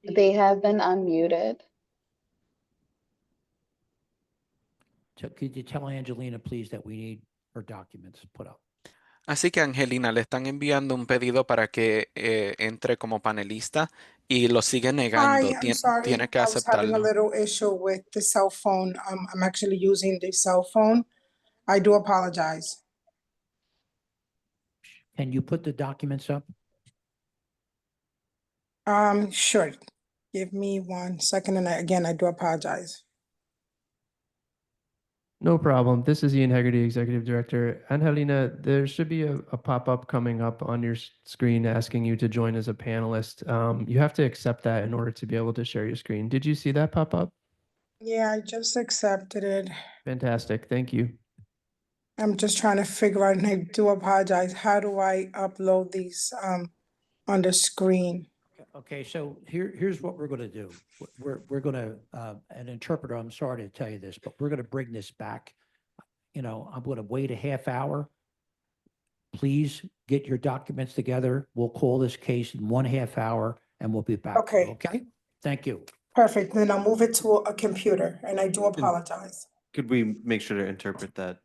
They have been unmuted. So could you tell Angelina, please, that we need her documents put up? así que Angelina le están enviando un pedido para que entre como panelista y lo sigue negando. Hi, I'm sorry. Tiene que I was having a aceptarlo. little issue with the cell phone. I'm actually using the cell phone. I do apologize. Can you put the documents up? Sure. Give me 1 second. And again, I do apologize. No problem. This is Ian Hegarty, Executive Director. Angelina, there should be a pop-up coming up on your screen asking you to join as a panelist. You have to accept that in order to be able to share your screen. Did you see that pop up? Yeah, I just accepted it. Fantastic. Thank you. I'm just trying to figure out, and I do apologize. How do I upload these on the screen? Okay, so here's what we're going to do. We're going to, an interpreter, I'm sorry to tell you this, but we're going to bring this back. You know, I'm going to wait a half hour. Please get your documents together. We'll call this case in 1.5 hours and we'll be back. Okay. Okay? Thank you. Perfect. Then I'll move it to a computer, and I do apologize. Could we make sure to interpret that?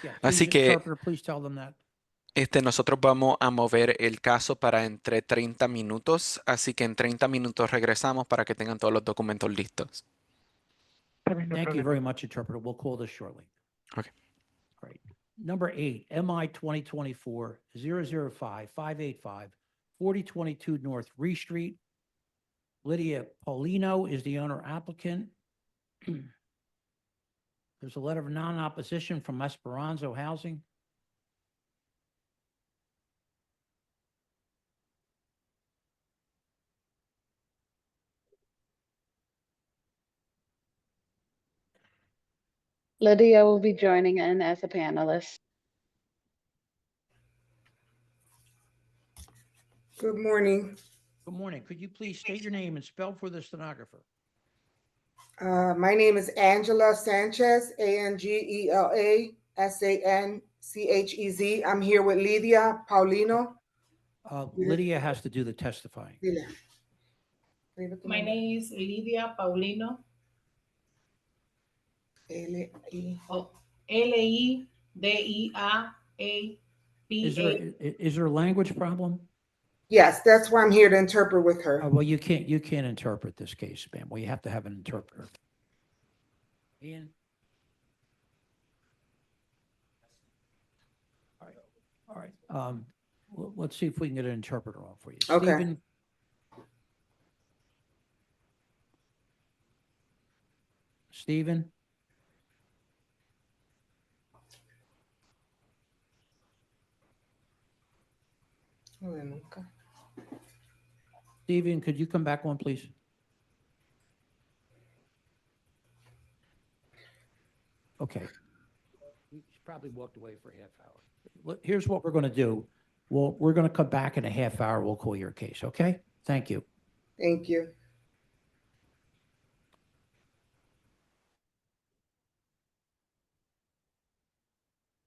Yeah, Así please, que interpreter, please tell them that. nosotros vamos a mover el caso para entre 30 minutos, así que en 30 minutos regresamos para que tengan todos los documentos listos. Thank you very much, interpreter. We'll call this shortly. Okay. Great. Number 8, MI 2024-005-585, 4022 North Ree Street. Lydia Paulino is the owner applicant. There's a letter of non-opposition from Esperanza Housing. Lydia will be joining in as a panelist. Good morning. Good morning. Could you please state your name and spell for the stenographer? My name is Angela Sanchez, Angela Sanchez. I'm here with Lydia Paulino. Lydia has to do the testifying. My name is Lydia Paulino. Lidia Is there a language problem? Yes, that's why I'm here to interpret with her. Well, you can't interpret this case, ma'am. Well, you have to have an interpreter. Ian? All right. Let's see if we can get an interpreter on for you. Okay. Stephen? Stephen? Stephen, could you come back on, please? Okay. He's probably walked away for a half hour. Here's what we're going to do. We're going to come back in a half hour. We'll call your case, okay? Thank you. Thank you.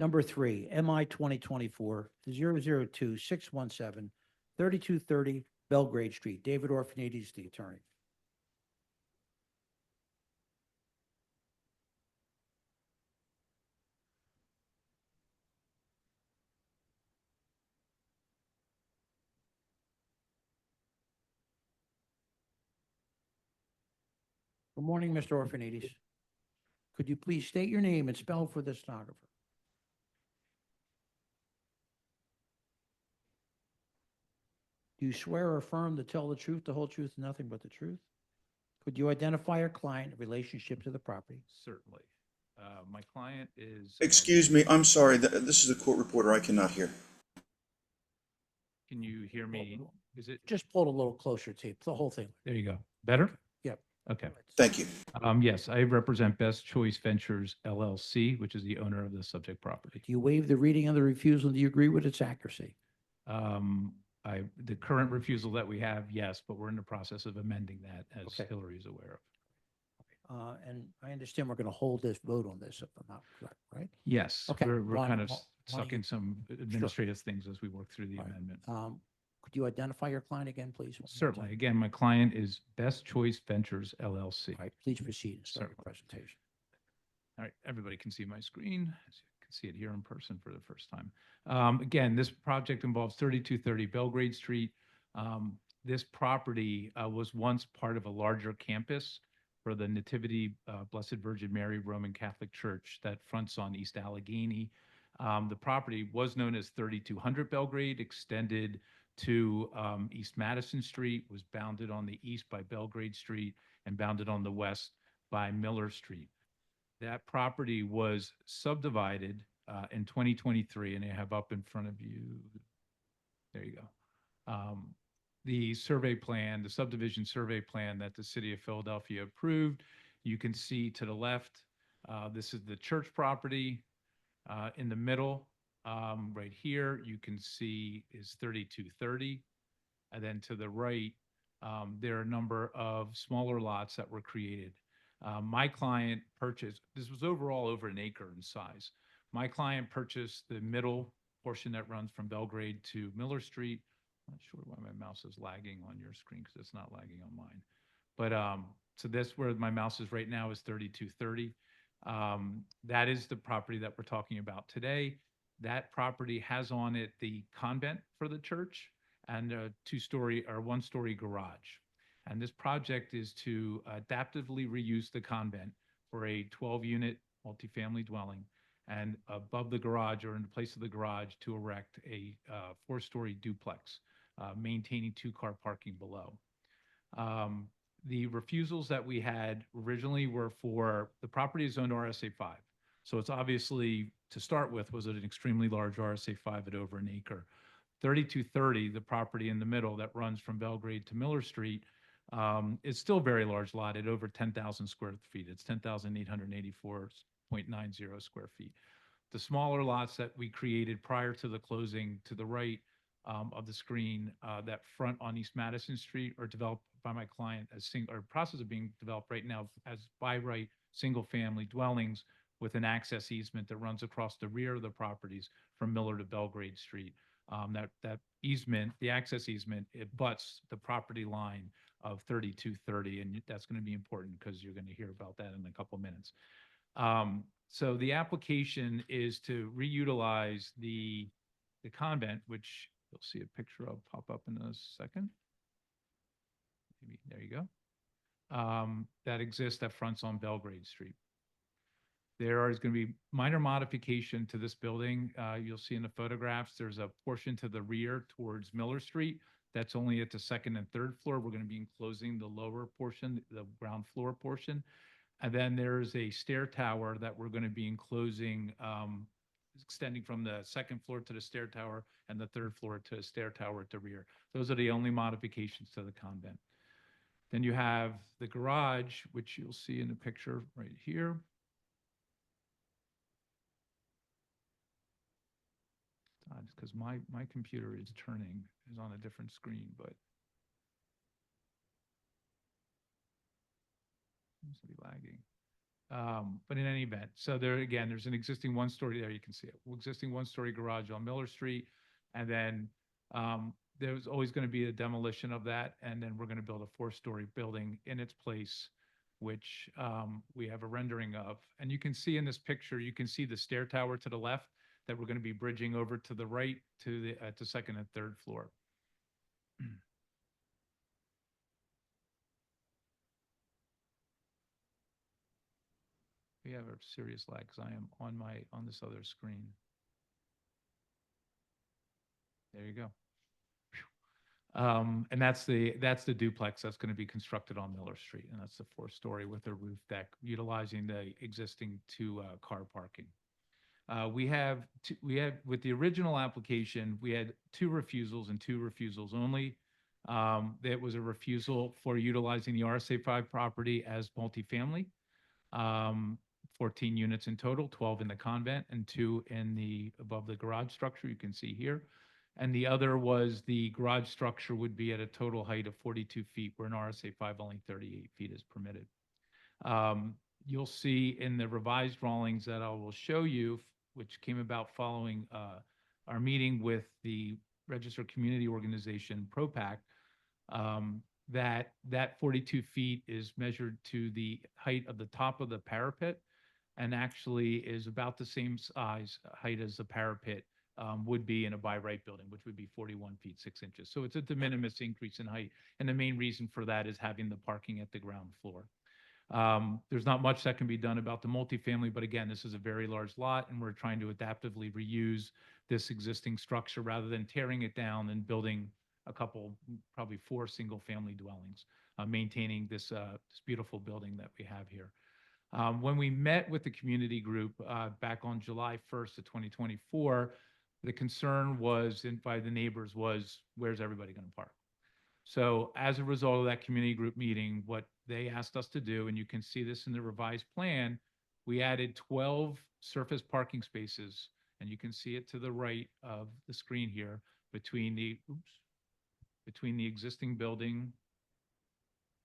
Number 3, MI 2024-002-617, 3230 Belgrade Street. David Orphanides, the attorney. Good morning, Mr. Orphanides. Could you please state your name and spell for the stenographer? Do you swear or affirm to tell the truth, the whole truth, and nothing but the truth? Could you identify your client in relationship to the property? Certainly. My client is. Excuse me, I'm sorry. This is a court reporter. I cannot hear. Can you hear me? Is it? Just pull it a little closer to you, the whole thing. There you go. Better? Yep. Okay. Thank you. Yes, I represent Best Choice Ventures LLC, which is the owner of the subject property. Do you waive the reading of the refusal? Do you agree with its accuracy? The current refusal that we have, yes, but we're in the process of amending that, as Okay. Hillary is aware of. And I understand we're going to hold this vote on this, if I'm not correct, right? Yes, Okay. we're Why- kind of why- why stuck don't you- in some administrative things as we work through the amendment. Could you identify your client again, please? one more Certainly. time? Again, my client is Best Choice Ventures LLC. All right, please proceed and start your Certainly. presentation. All right, everybody can see my screen. As you can see it here in person for the first time. Again, this project involves 3230 Belgrade Street. This property was once part of a larger campus for the Nativity Blessed Virgin Mary Roman Catholic Church that fronts on East Allegheny. The property was known as 3200 Belgrade, extended to East Madison Street, was bounded on the east by Belgrade Street, and bounded on the west by Miller Street. That property was subdivided in 2023, and I have up in front of you, there you go. The survey plan, the subdivision survey plan that the city of Philadelphia approved. You can see to the left, this is the church property. In the middle, right here, you can see is 3230. And then to the right, there are a number of smaller lots that were created. My client purchased, this was overall over an acre in size. My client purchased the middle portion that runs from Belgrade to Miller Street. I'm not sure why my mouse is lagging on your screen because it's not lagging on mine. But so this where my mouse is right now is 3230. That is the property that we're talking about today. That property has on it the convent for the church and a two-story or one-story garage. And this project is to adaptively reuse the convent for a 12-unit multifamily dwelling. and above the garage or in place of the garage to erect a 4-story duplex, maintaining 2-car parking below. The refusals that we had originally were for, the property is zoned RSA 5. So it's obviously, to start with, was an extremely large RSA 5 at over an acre. 3230, the property in the middle that runs from Belgrade to Miller Street, is still a very large lot at over 10,000 square feet. It's 10,884.90 square feet. The smaller lots that we created prior to the closing to the right of the screen, that front on East Madison Street, are developed by my client as or process of being developed right now as by right single-family dwellings with an access easement that runs across the rear of the properties from Miller to Belgrade Street. That easement, the access easement, it butts the property line of 3230, and that's going to be important because you're going to hear about that in a couple of minutes. So the application is to reutilize the convent, which you'll see a picture of pop up in a second. Maybe, there you go. That exists, that fronts on Belgrade Street. There is going to be minor modification to this building. You'll see in the photographs, there's a portion to the rear towards Miller Street. That's only at the 2nd and 3rd floor. We're going to be enclosing the lower portion, the ground floor portion. And then there's a stair tower that we're going to be enclosing, extending from the 2nd floor to the stair tower and the 3rd floor to a stair tower at the rear. Those are the only modifications to the convent. Then you have the garage, which you'll see in the picture right here. Because my computer is on a different screen, but seems to be lagging. But in any event, so there again, there's an existing 1-story there. You can see it. Existing 1-story garage on Miller Street, and then there's always going to be a demolition of that, and then we're going to build a 4-story building in its place, which we have a rendering of. And you can see in this picture, you can see the stair tower to the left that we're going to be bridging over to the right to the 2nd and 3rd floor. We have a serious lag because I am on this other screen. There you go. And that's the duplex that's going to be constructed on Miller Street, and that's the 4-story with a roof deck utilizing the existing 2-car parking. We have with the original application, we had 2 refusals and 2 refusals only. There was a refusal for utilizing the RSA 5 property as multifamily, 14 units in total, 12 in the convent and 2 in the above the garage structure you can see here. And the other was the garage structure would be at a total height of 42 feet, where an RSA 5 only 38 feet is permitted. You'll see in the revised drawings that I will show you, which came about following our meeting with the registered community organization, ProPac, that 42 feet is measured to the height of the top of the parapet, and actually is about the same height as the parapet would be in a by right building, which would be 41 feet 6 inches. So it's a de minimis increase in height, and the main reason for that is having the parking at the ground floor. There's not much that can be done about the multifamily, but again, this is a very large lot, and we're trying to adaptively reuse this existing structure rather than tearing it down and building a couple, probably 4 single-family dwellings, maintaining this beautiful building that we have here. When we met with the community group back on July 1st of 2024, the concern by the neighbors was, where's everybody going to park? So as a result of that community group meeting, what they asked us to do, and you can see this in the revised plan, we added 12 surface parking spaces, and you can see it to the right of the screen here, between the existing building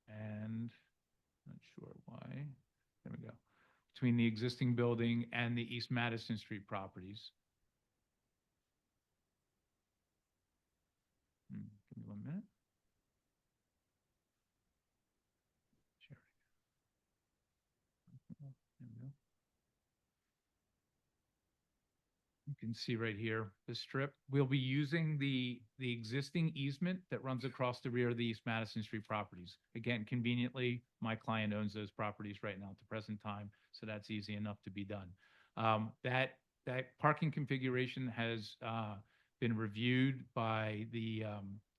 and, not sure why, there we go, between the existing building and the East Madison Street properties. Give me 1 minute. You can see right here, the strip. We'll be using the existing easement that runs across the rear of the East Madison Street properties. Again, conveniently, my client owns those properties right now at the present time, so that's easy enough to be done. That parking configuration has been reviewed by the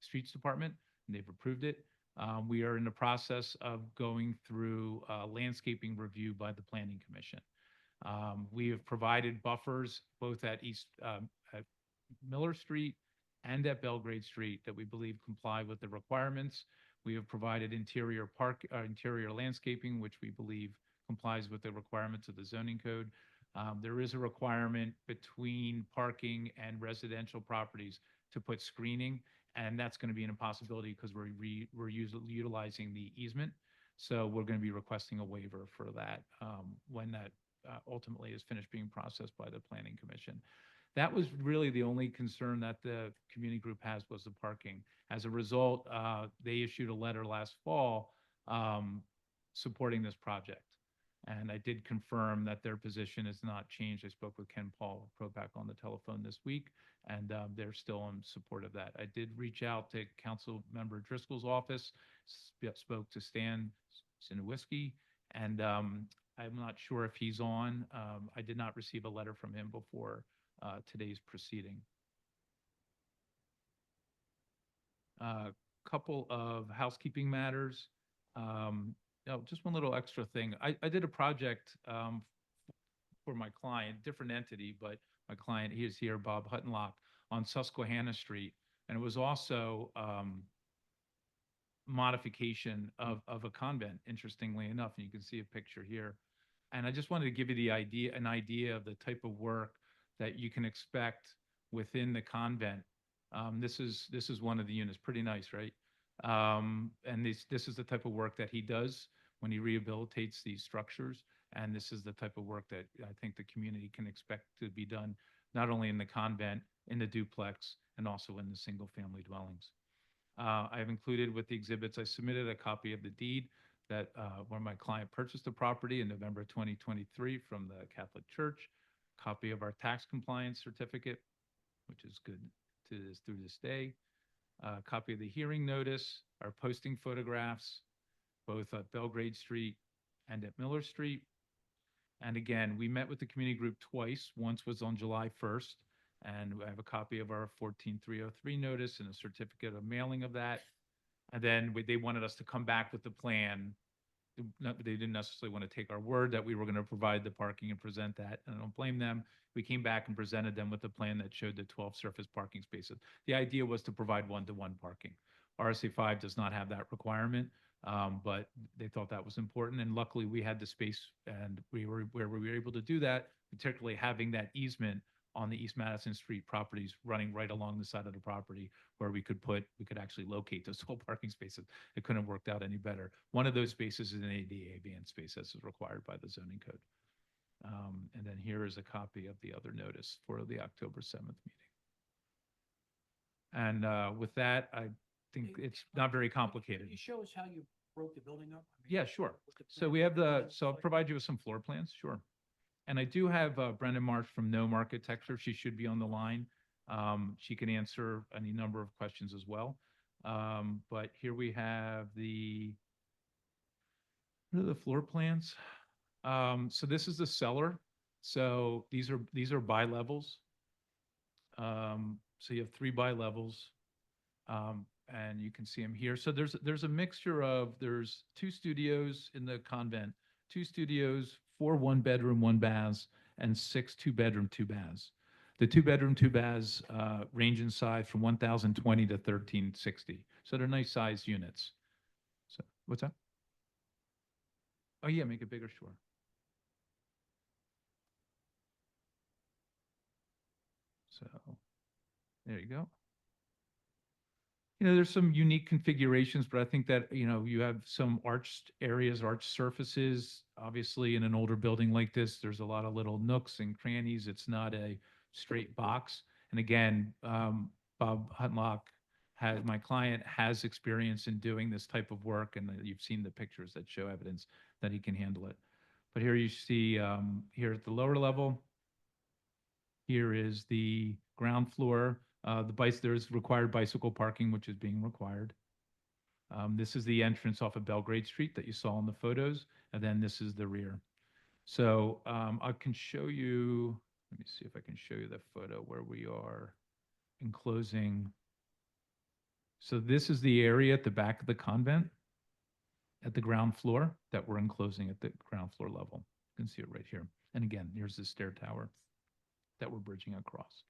Streets Department, and they've approved it. We are in the process of going through landscaping review by the Planning Commission. We have provided buffers both at at Miller Street and at Belgrade Street that we believe comply with the requirements. We have provided interior landscaping, which we believe complies with the requirements of the zoning code. There is a requirement between parking and residential properties to put screening, and that's going to be an impossibility because we're utilizing the easement. So we're going to be requesting a waiver for that when that ultimately is finished being processed by the Planning Commission. That was really the only concern that the community group has, was the parking. As a result, they issued a letter last fall supporting this project. And I did confirm that their position has not changed. I spoke with Ken Paul Propak on the telephone this week, and they're still in support of that. I did reach out to Council Member Driscoll's office, spoke to Stan Sinowiski, and I'm not sure if he's on. I did not receive a letter from him before today's proceeding. Couple of housekeeping matters. Just one little extra thing. I did a project for my client, different entity, but my client, he is here, Bob Huttenlock, on Susquehanna Street. And it was also modification of a convent, interestingly enough. And you can see a picture here. And I just wanted to give you an idea of the type of work that you can expect within the convent. This is one of the units, pretty nice, right? And this is the type of work that he does when he rehabilitates these structures. And this is the type of work that I think the community can expect to be done, not only in the convent, in the duplex, and also in the single family dwellings. I have included with the exhibits, I submitted a copy of the deed that where my client purchased the property in November 2023 from the Catholic Church, copy of our tax compliance certificate, which is good through this day, copy of the hearing notice, our posting photographs, both at Belgrade Street and at Miller Street. And again, we met with the community group twice. Once was on July 1st, and I have a copy of our 14303 notice and a certificate of mailing of that. And then they wanted us to come back with the plan. They didn't necessarily want to take our word that we were going to provide the parking and present that, and I don't blame them. We came back and presented them with a plan that showed the 12 surface parking spaces. The idea was to provide one-to-one parking. RSA 5 does not have that requirement, but they thought that was important, and luckily we had the space, and we were able to do that, particularly having that easement on the East Madison Street properties running right along the side of the property where we could actually locate those 12 parking spaces. It couldn't have worked out any better. One of those spaces is an ADA van space, as is required by the zoning code. And then here is a copy of the other notice for the October 7th meeting. And with that, I think it's not very complicated. Can you show us how you broke the building up? Yeah, sure. So we have so I'll provide you with some floor plans, sure. And I do have Brendan Marsh from Gnome Architecture. She should be on the line. She can answer any number of questions as well. But here we have what are the floor plans? So this is the cellar. So these are bi-levels. So you have 3 bi-levels. And you can see them here. So there's a mixture of, there's 2 studios in the convent, 2 studios, 4 1-bedroom, 1 baths, and 6 2-bedroom, 2 baths. The 2-bedroom, 2 baths range in size from 1,020 to 1,360. So they're nice sized units. So what's that? Oh yeah, make it bigger, sure. So there you go. There's some unique configurations, but I think that, you have some arched areas, arched surfaces. Obviously, in an older building like this, there's a lot of little nooks and crannies. It's not a straight box. And again, Bob Huttenlock, my client, has experience in doing this type of work, and you've seen the pictures that show evidence that he can handle it. But here you see, here at the lower level, here is the ground floor. There's required bicycle parking, which is being required. This is the entrance off of Belgrade Street that you saw in the photos, and then this is the rear. So I can show you, let me see if I can show you the photo where we are enclosing. So this is the area at the back of the convent at the ground floor that we're enclosing at the ground floor level. You can see it right here. And again, here's the stair tower that we're bridging across.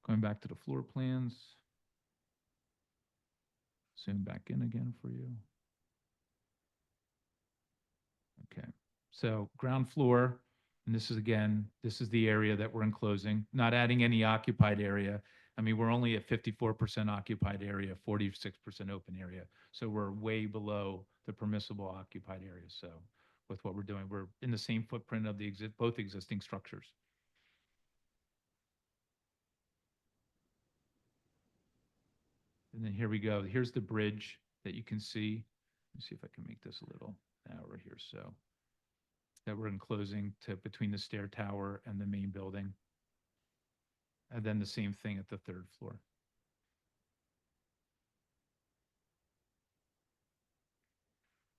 Going back to the floor plans. Zoom back in again for you. Okay, so ground floor, and this is again, this is the area that we're enclosing, not adding any occupied area. I mean, we're only at 54% occupied area, 46% open area. So we're way below the permissible occupied area. So with what we're doing, we're in the same footprint of the both existing structures. And then here we go. Here's the bridge that you can see. Let me see if I can make this a little narrower here. So that we're enclosing to between the stair tower and the main building. And then the same thing at the third floor.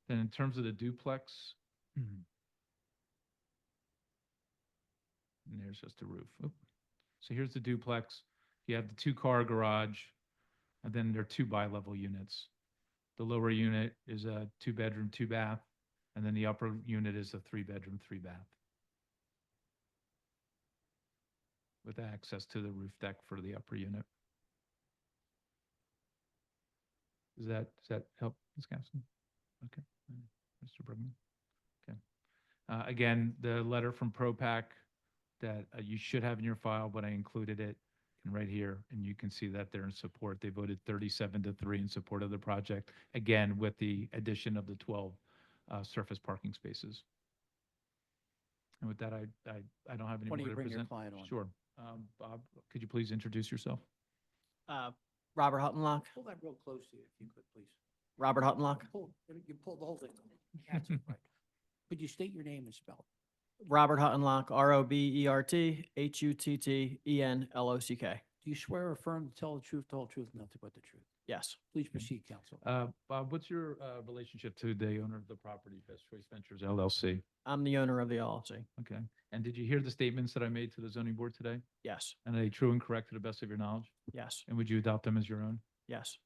Then in terms of the duplex, and there's just a roof. Oop. So here's the duplex. You have the 2-car garage, and then there are 2 bi-level units. The lower unit is a 2-bedroom, 2-bath, and then the upper unit is a 3-bedroom, 3-bath. With access to the roof deck for the upper unit. Does that help, Ms. Gaston? Okay, Mr. Bergman. Okay. Again, the letter from ProPac that you should have in your file, but I included it right here, and you can see that they're in support. They voted 37-3 in support of the project. Again, with the addition of the 12 surface parking spaces. And with that, I don't have any Why don't Mm-hmm. more you to bring your present. client on? Sure. Bob, could you please introduce yourself? Robert Huttenlock. Pull that real close to you, if you could, please. Robert Huttenlock. You pull the whole thing. That's all right. Could you state your name and spell? Robert Huttenlock, RobertHuttenlock. Do you swear or affirm to tell the truth, the whole truth, and nothing but the truth? Yes. Please proceed, counsel. Bob, what's your relationship to the owner of the property, Best Choice Ventures LLC? I'm the owner of the LLC. Okay. And did you hear the statements that I made to the zoning board today? Yes. And are they true and correct to the best of your knowledge? Yes. And would you adopt them as your own? Yes.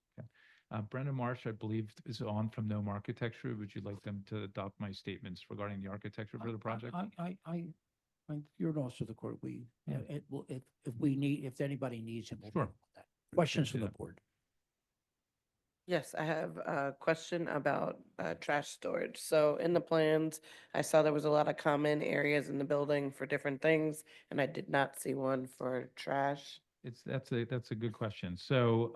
Brenda Marsh, I believe, is on from Gnome Architecture. Would you like them to adopt my statements regarding the architecture for the project? You're also the court. We, Yeah. it will, if we need, if anybody needs him. we'll Sure. deal with that. Questions from do the that. board? Yes, I have a question about trash storage. So in the plans, I saw there was a lot of common areas in the building for different things, and I did not see one for trash. That's a good question. So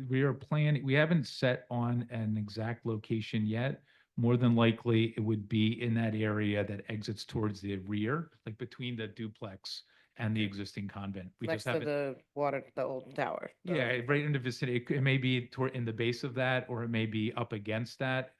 we are planning, we haven't set on an exact location yet. More than likely, it would be in that area that exits towards the rear, like between the duplex and the existing convent. We Next just to haven't. the old tower. Yeah, right in the vicinity. It may be toward in the base of that, or it may be up against that.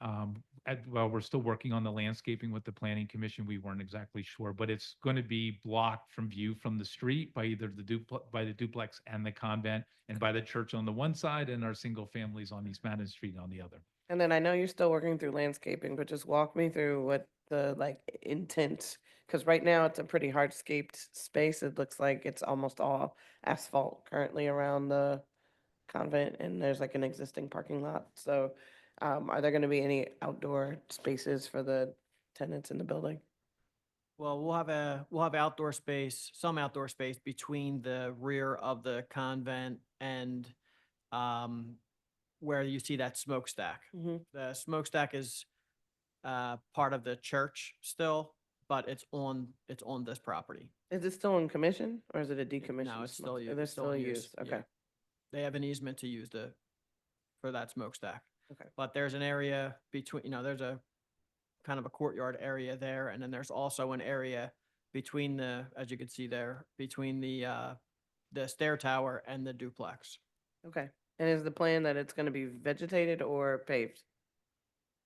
Well, we're still working on the landscaping with the planning commission. We weren't exactly sure, but it's going to be blocked from view from the street by either the duplex and the convent, and by the church on the one side, and our single families on East Madison Street on the other. And then I know you're still working through landscaping, but just walk me through what the intent, because right now it's a pretty hardscaped space. It looks like it's almost all asphalt currently around the convent, and there's an existing parking lot. So are there going to be any outdoor spaces for the tenants in the building? Well, we'll have outdoor space, some outdoor space between the rear of the convent and where you see that smokestack. The smokestack is part of the church still, but it's on this property. Is it still in commission or is it a decommissioned? No, it's still smoke- used. They're it's still in used. yeah. Okay. They have an easement to use for that smokestack. Okay. But there's an area between, there's a kind of a courtyard area there, and then there's also an area between as you can see there, between the stair tower and the duplex. Okay. And is the plan that it's going to be vegetated or paved?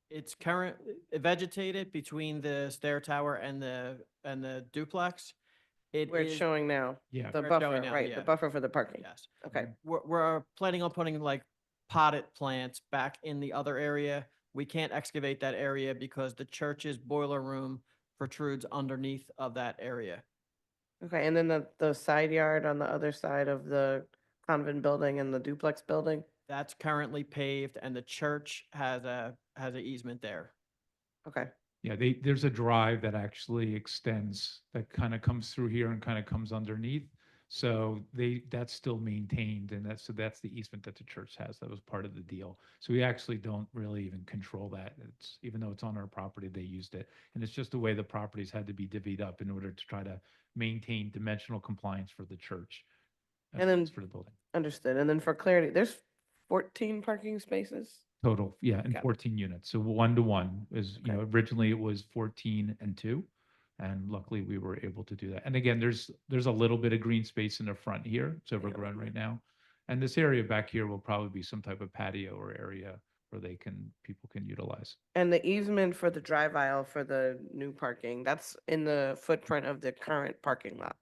It's current vegetated between the stair tower and the duplex. Where it's showing now? Yeah. The Where it's buffer, showing now, right, yeah. the buffer for the parking. Yes. Okay. We're planning on putting potted plants back in the other area. We can't excavate that area because the church's boiler room protrudes underneath of that area. Okay, and then the side yard on the other side of the convent building and the duplex building? That's currently paved and the church has a easement there. Okay. Yeah, there's a drive that actually extends, that kind of comes through here and kind of comes underneath. So that's still maintained, and that's the easement that the church has. That was part of the deal. So we actually don't really even control that. It's, even though it's on our property, they used it. And it's just the way the properties had to be divvied up in order to try to maintain dimensional compliance for the church. as And then well as for the building. Understood. And then for clarity, there's 14 parking spaces? Total, yeah, and Got it. 14 units. So 1-to-1 is, you know, originally it was 14 and 2. And luckily we were able to do that. And again, there's a little bit of green space in the front here. It's overgrown right now. And this area back here will probably be some type of patio or area where people can utilize. And the easement for the drive aisle for the new parking, that's in the footprint of the current parking lot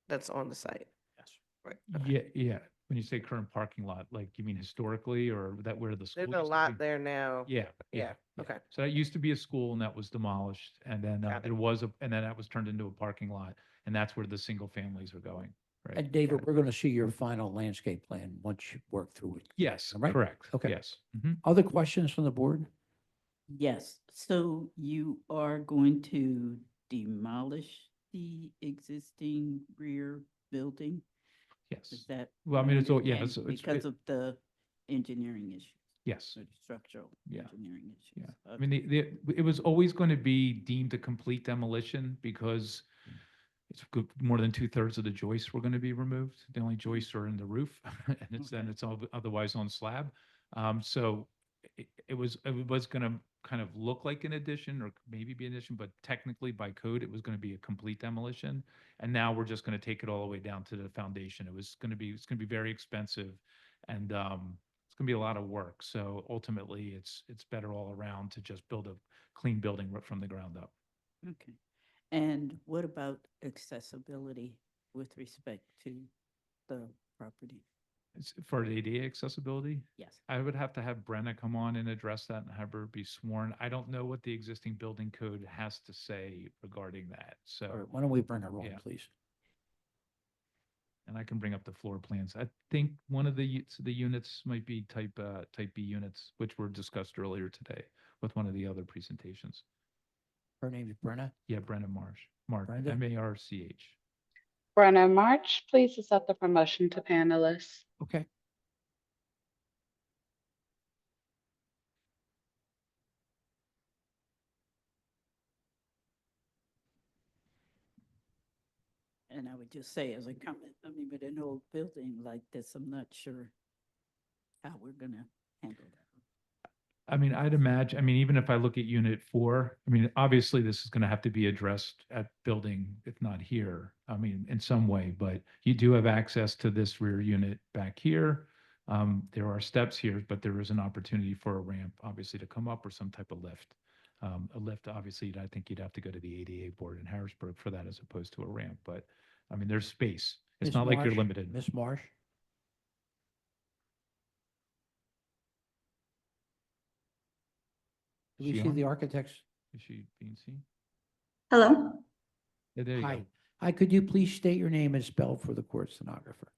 that's on the site? Yes. Right. Yeah, yeah. When you say current parking lot, like you mean historically, or that where the school There's a used to lot be? there now. Yeah, Yeah, okay. So that used to be a school and that was demolished, and then Got it. and then that was turned into a parking lot, and that's where the single families are going, right? And David, we're going to see your final landscape plan once you work through it. Yes, All right? correct. Okay. Yes. Mhm. Other questions from the board? Yes, so you are going to demolish the existing rear building? Yes. Is that? Well, I mean, it's all, yeah, and because of the engineering issues? Yes. Or the structural Yeah. engineering issues? Yeah, I mean, it was always going to be deemed a complete demolition because it's more than 2/3 of the joists were going to be removed. The only joists are in the roof, and it's all otherwise on slab. So it was going to kind of look like an addition or maybe be an addition, but technically by code, it was going to be a complete demolition. And now we're just going to take it all the way down to the foundation. It's going to be very expensive, and it's going to be a lot of work. So ultimately, it's better all around to just build a clean building right from the ground up. Okay. And what about accessibility with respect to the property? For ADA accessibility, Yes. I would have to have Brenna come on and address that and have her be sworn. I don't know what the existing building code has to say regarding that. So All right, why don't we bring her on, Yeah. please? and I can bring up the floor plans. I think one of the units might be type B units, which were discussed earlier today with one of the other presentations. Her name is Brenna. Yeah, Brenna Marsh, Brenda? March. Brenna March, please accept the promotion to panelist. Okay. And I would just say as a comment, I mean, with an old building like this, I'm not sure how we're gonna handle that. I mean, I'd imagine, I mean, even if I look at unit 4, I mean, obviously this is going to have to be addressed at building, if not here, I mean, in some way, but you do have access to this rear unit back here. There are steps here, but there is an opportunity for a ramp, obviously, to come up or some type of lift. A lift, obviously, I think you'd have to go to the ADA board in Harrisburg for that as opposed to a ramp, but I mean, there's space. It's Ms. not like you're Marsh? limited. Ms. Marsh? Do we She see on? the architects? Is she being seen? Hello, Yeah, there you Hi. go. Hi, could you please state your name and spell for the court stenographer?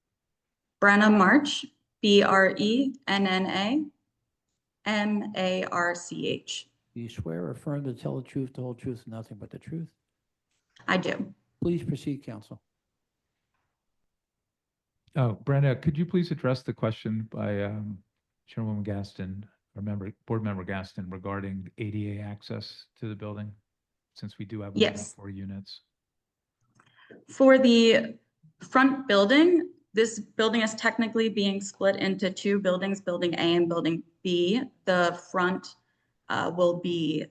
Brenna March, BRENNA MARCH. Do you swear or affirm to tell the truth, the whole truth, and nothing but the truth? I do. Please proceed, counsel. Oh, Brenda, could you please address the question by Chairwoman Gaston, or Board Member Gaston, regarding ADA access to the building? Since we do have Yes. 4 units. For the front building, this building is technically being split into 2 buildings, Building A and Building B. The front will be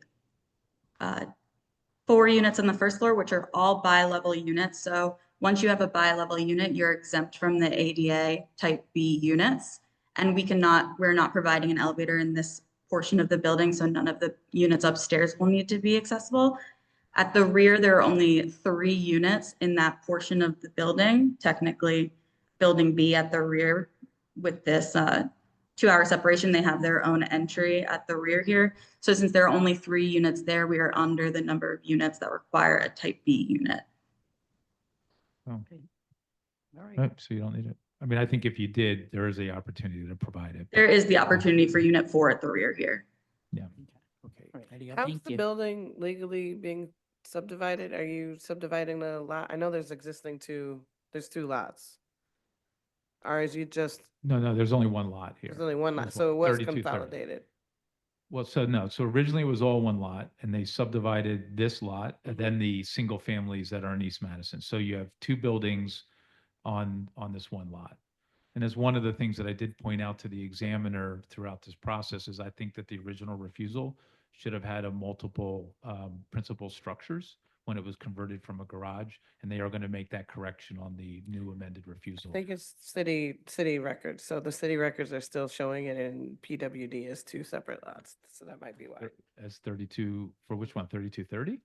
4 units on the first floor, which are all bi-level units. So once you have a bi-level unit, you're exempt from the ADA type B units. And we're not providing an elevator in this portion of the building, so none of the units upstairs will need to be accessible. At the rear, there are only 3 units in that portion of the building, technically Building B at the rear with this 2-hour separation, they have their own entry at the rear here. So since there are only 3 units there, we are under the number of units that require a type B unit. Oh, All right. right, so you don't need it. I mean, I think if you did, there is the opportunity to provide it. There is the opportunity for unit 4 at the rear here. Yeah. Okay. Any other? How's the building legally being subdivided? Are you subdividing the lot? I know there's there's 2 lots. Or is you just, No, there's only one lot here. there's only one lot, There's so it was 3230. consolidated. Well, so no, so originally it was all one lot and they subdivided this lot and then the single families that are in East Madison. So you have 2 buildings on this one lot. And as one of the things that I did point out to the examiner throughout this process is I think that the original refusal should have had a multiple principal structures when it was converted from a garage, and they are going to make that correction on the new amended refusal. I think it's city records, so the city records are still showing it in PWD as 2 separate lots, so that might be why. As 32, for which one, 3230?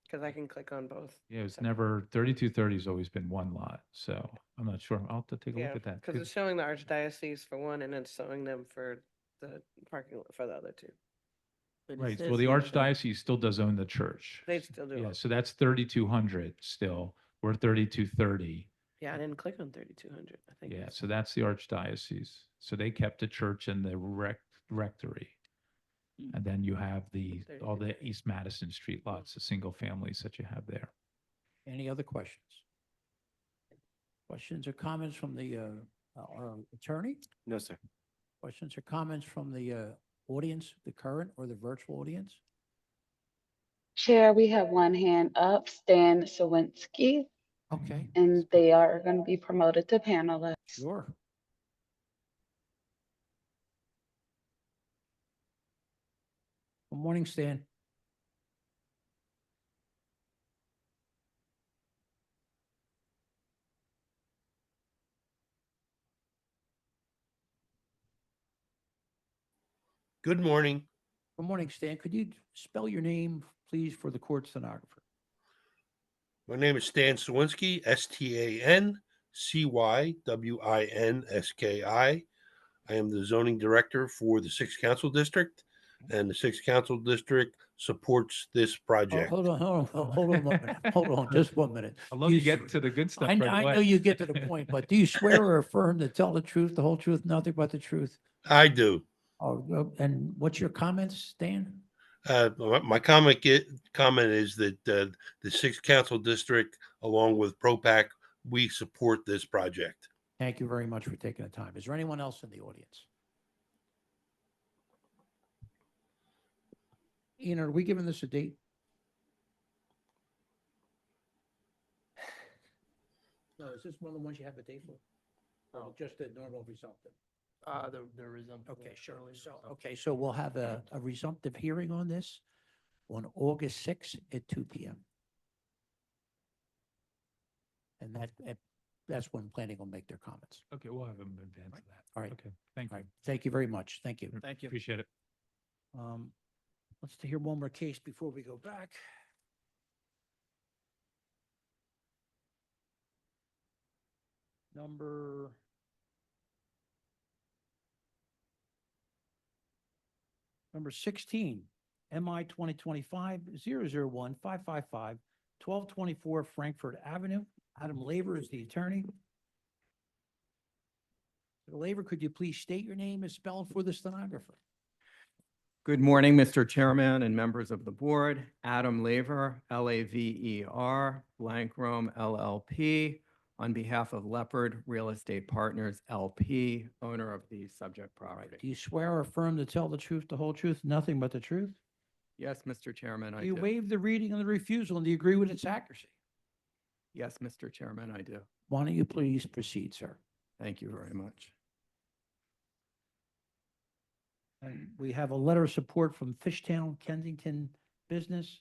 Because I can click on both. Yeah, it's never, 3230 has always been one lot, so I'm not sure. I'll have to take a Yeah, look at that. because it's showing the archdiocese for one, and it's showing them for the parking lot for the other 2. But it Right, says well, the here that- archdiocese still does own the church. They still do. Yeah, so that's 3200 still. We're 3230. Yeah, I didn't click on 3200. I think. Yeah, so that's the archdiocese. So they kept the church and the rectory. And then you have all the East Madison Street lots, the single families that you have there. Any other questions? Questions or comments from the our attorney? No, sir. Questions or comments from the audience, the current or the virtual audience? Chair, we have one hand up, Stan Sawinski, Okay, and they are going to be promoted to panelists. sure. Good morning, Stan. Good morning. Good morning, Stan. Could you spell your name, please, for the court stenographer? My name is Stan Sawinski, STANCYWINSKI. I am the zoning director for the 6th Council District, and the 6th Council District supports this Oh, project. hold on one minute. Hold on, just 1 minute. I love you get to the good stuff right I away. know you get to the point, but do you swear or affirm to tell the truth, the whole truth, nothing but the truth? I do. Oh, and what's your comments, Stan? My comment is that the 6th Council District, along with ProPac, we support this project. Thank you very much for taking the time. Is there anyone else in the audience? Ian, are we giving this a date? No, is this one of the ones you have a date for? Or just a normal resumptive? The resumptive. Okay, sure. So we'll have a resumptive hearing on this on August 6th at 2 p.m. And that's when planning will make their comments. Okay, we'll have them in advance of that. All right. Okay, thank All you. right. Thank you very much. Thank you. Thank you. Appreciate it. Let's hear one more case before we go back. Number Number 16, MI 2025-001-555, 1224 Frankfurt Avenue. Adam Laver is the attorney. Mr. Laver, could you please state your name and spell it for the stenographer? Good morning, Mr. Chairman and members of the board. Adam Laver, Laver, Blank Rome LLP, on behalf of Leopard Real Estate Partners LP, owner of the subject property. Do you swear or affirm to tell the truth, the whole truth, nothing but the truth? Yes, Mr. Chairman, I Do you do. waive the reading and the refusal, and do you agree with its accuracy? Yes, Mr. Chairman, I do. Why don't you please proceed, sir? Thank you very much. And we have a letter of support from Fishtown Kensington Business,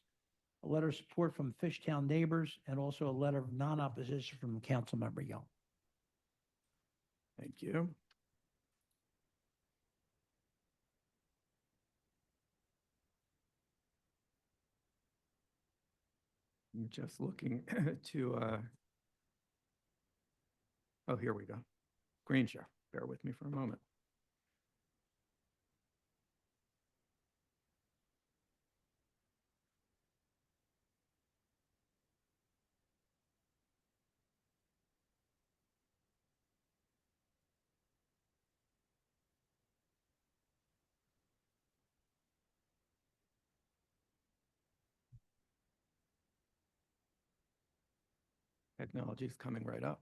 a letter of support from Fishtown Neighbors, and also a letter of non-opposition from Councilmember Young. Thank you. I'm just looking to, oh, here we go. Screen share. Bear with me for a moment. Technology is coming right up.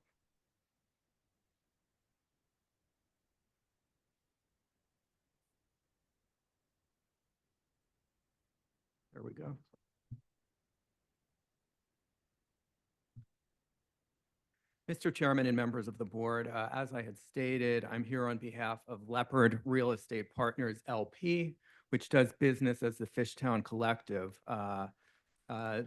There we go. Mr. Chairman and members of the board, as I had stated, I'm here on behalf of Leopard Real Estate Partners LP, which does business as the Fishtown Collective.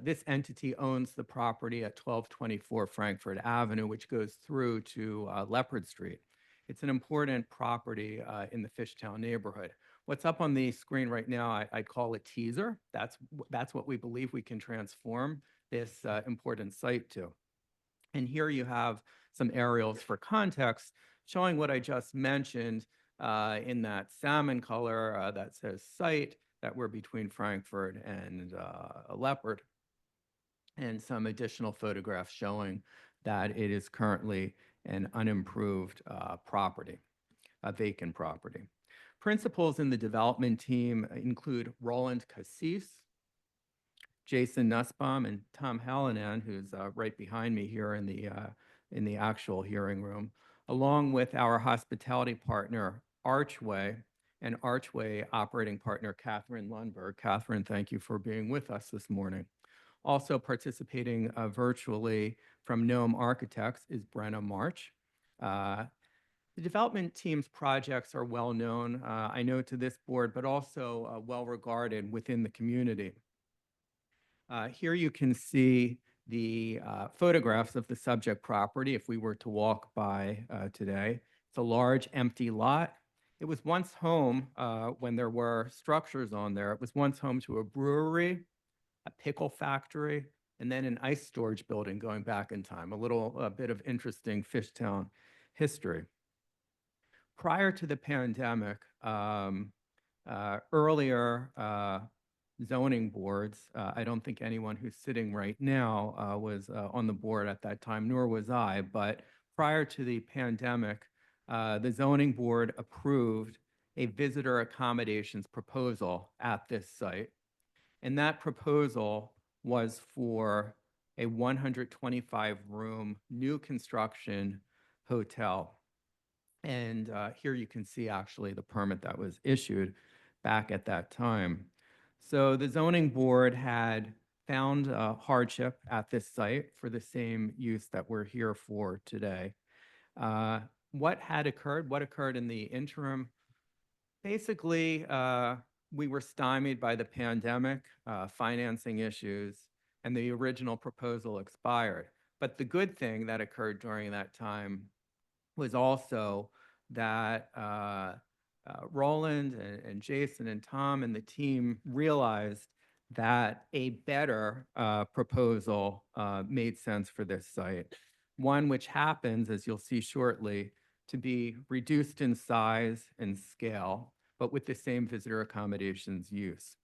This entity owns the property at 1224 Frankfurt Avenue, which goes through to Leopard Street. It's an important property in the Fishtown neighborhood. What's up on the screen right now, I call a teaser. That's what we believe we can transform this important site to. And here you have some aerials for context showing what I just mentioned in that salmon color that says site, that we're between Frankfurt and Leopard, and some additional photographs showing that it is currently an unimproved property, a vacant property. Principals in the development team include Roland Cassis, Jason Nussbaum, and Tom Hallinan, who's right behind me here in the actual hearing room, along with our hospitality partner, Archway, and Archway operating partner, Catherine Lundberg. Catherine, thank you for being with us this morning. Also participating virtually from Gnome Architects is Brenna March. The development team's projects are well known, I know, to this board, but also well regarded within the community. Here you can see the photographs of the subject property if we were to walk by today. It's a large empty lot. It was once home, when there were structures on there, it was once home to a brewery, a pickle factory, and then an ice storage building going back in time, a bit of interesting Fishtown history. Prior to the pandemic, earlier zoning boards, I don't think anyone who's sitting right now was on the board at that time, nor was I, but prior to the pandemic, the zoning board approved a visitor accommodations proposal at this site. And that proposal was for a 125-room new construction hotel. And here you can see actually the permit that was issued back at that time. So the zoning board had found hardship at this site for the same use that we're here for today. What had occurred? What occurred in the interim? Basically, we were stymied by the pandemic, financing issues, and the original proposal expired. But the good thing that occurred during that time was also that Roland and Jason and Tom and the team realized that a better proposal made sense for this site. One which happens, as you'll see shortly, to be reduced in size and scale, but with the same visitor accommodations use.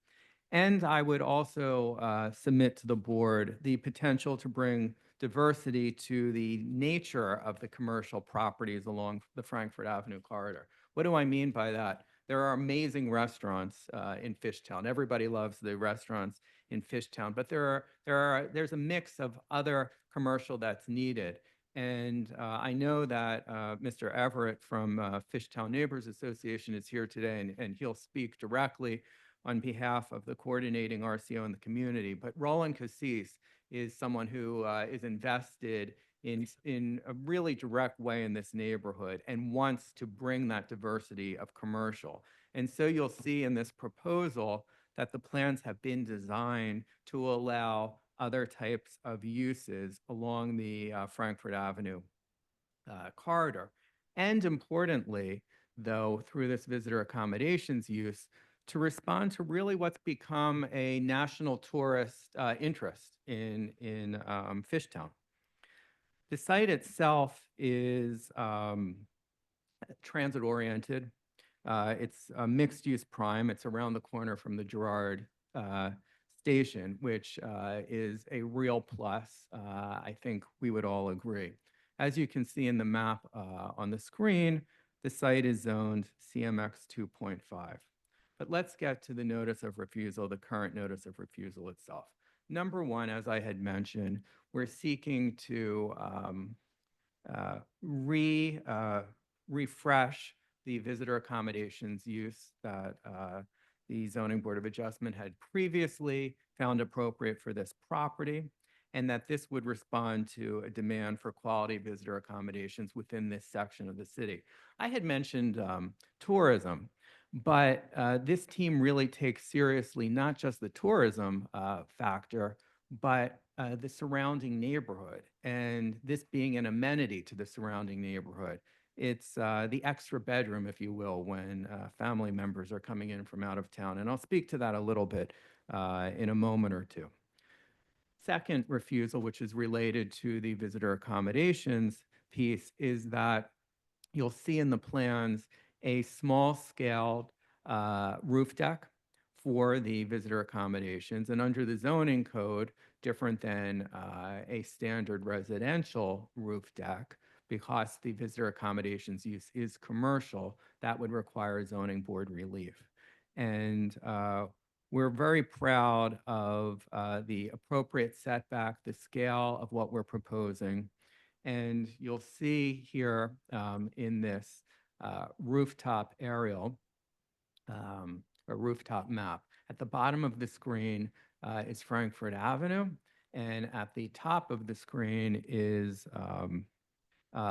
And I would also submit to the board the potential to bring diversity to the nature of the commercial properties along the Frankfurt Avenue corridor. What do I mean by that? There are amazing restaurants in Fishtown. Everybody loves the restaurants in Fishtown, but there's a mix of other commercial that's needed. And I know that Mr. Everett from Fishtown Neighbors Association is here today, and he'll speak directly on behalf of the coordinating RCO in the community. But Roland Cassis is someone who is invested in a really direct way in this neighborhood and wants to bring that diversity of commercial. And so you'll see in this proposal that the plans have been designed to allow other types of uses along the Frankfurt Avenue corridor. And importantly, though, through this visitor accommodations use, to respond to really what's become a national tourist interest in Fishtown. The site itself is transit-oriented. It's a mixed-use prime. It's around the corner from the Girard station, which is a real plus. I think we would all agree. As you can see in the map on the screen, the site is zoned CMX 2.5. But let's get to the notice of refusal, the current notice of refusal itself. Number one, as I had mentioned, we're seeking to refresh the visitor accommodations use that the Zoning Board of Adjustment had previously found appropriate for this property, and that this would respond to a demand for quality visitor accommodations within this section of the city. I had mentioned tourism, but this team really takes seriously not just the tourism factor, but the surrounding neighborhood, and this being an amenity to the surrounding neighborhood. It's the extra bedroom, if you will, when family members are coming in from out of town. And I'll speak to that a little bit in a moment or two. Second refusal, which is related to the visitor accommodations piece, is that you'll see in the plans a small scaled roof deck for the visitor accommodations. And under the zoning code, different than a standard residential roof deck, because the visitor accommodations use is commercial, that would require zoning board relief. And we're very proud of the appropriate setback, the scale of what we're proposing. And you'll see here in this rooftop aerial, a rooftop map. At the bottom of the screen is Frankfurt Avenue, and at the top of the screen is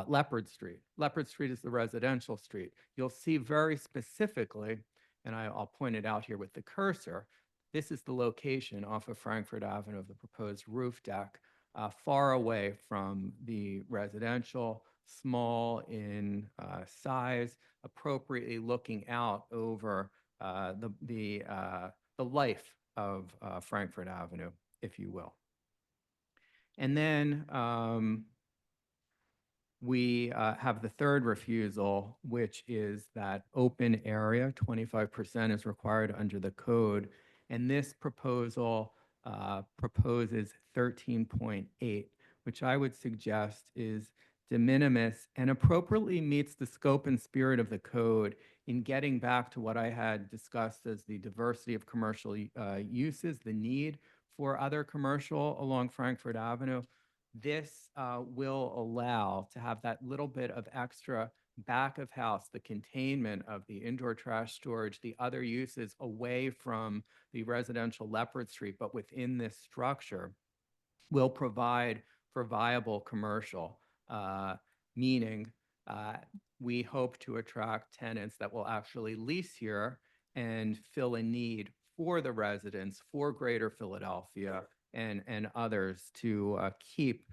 Leopard Street. Leopard Street is the residential street. You'll see very specifically, and I'll point it out here with the cursor, this is the location off of Frankfurt Avenue of the proposed roof deck, far away from the residential, small in size, appropriately looking out over the life of Frankfurt Avenue, if you will. And then we have the third refusal, which is that open area, 25% is required under the code. And this proposal proposes 13.8, which I would suggest is de minimis and appropriately meets the scope and spirit of the code in getting back to what I had discussed as the diversity of commercial uses, the need for other commercial along Frankfurt Avenue. This will allow to have that little bit of extra back of house, the containment of the indoor trash storage, the other uses away from the residential Leopard Street, but within this structure will provide for viable commercial, meaning we hope to attract tenants that will actually lease here and fill a need for the residents, for Greater Philadelphia, and others to keep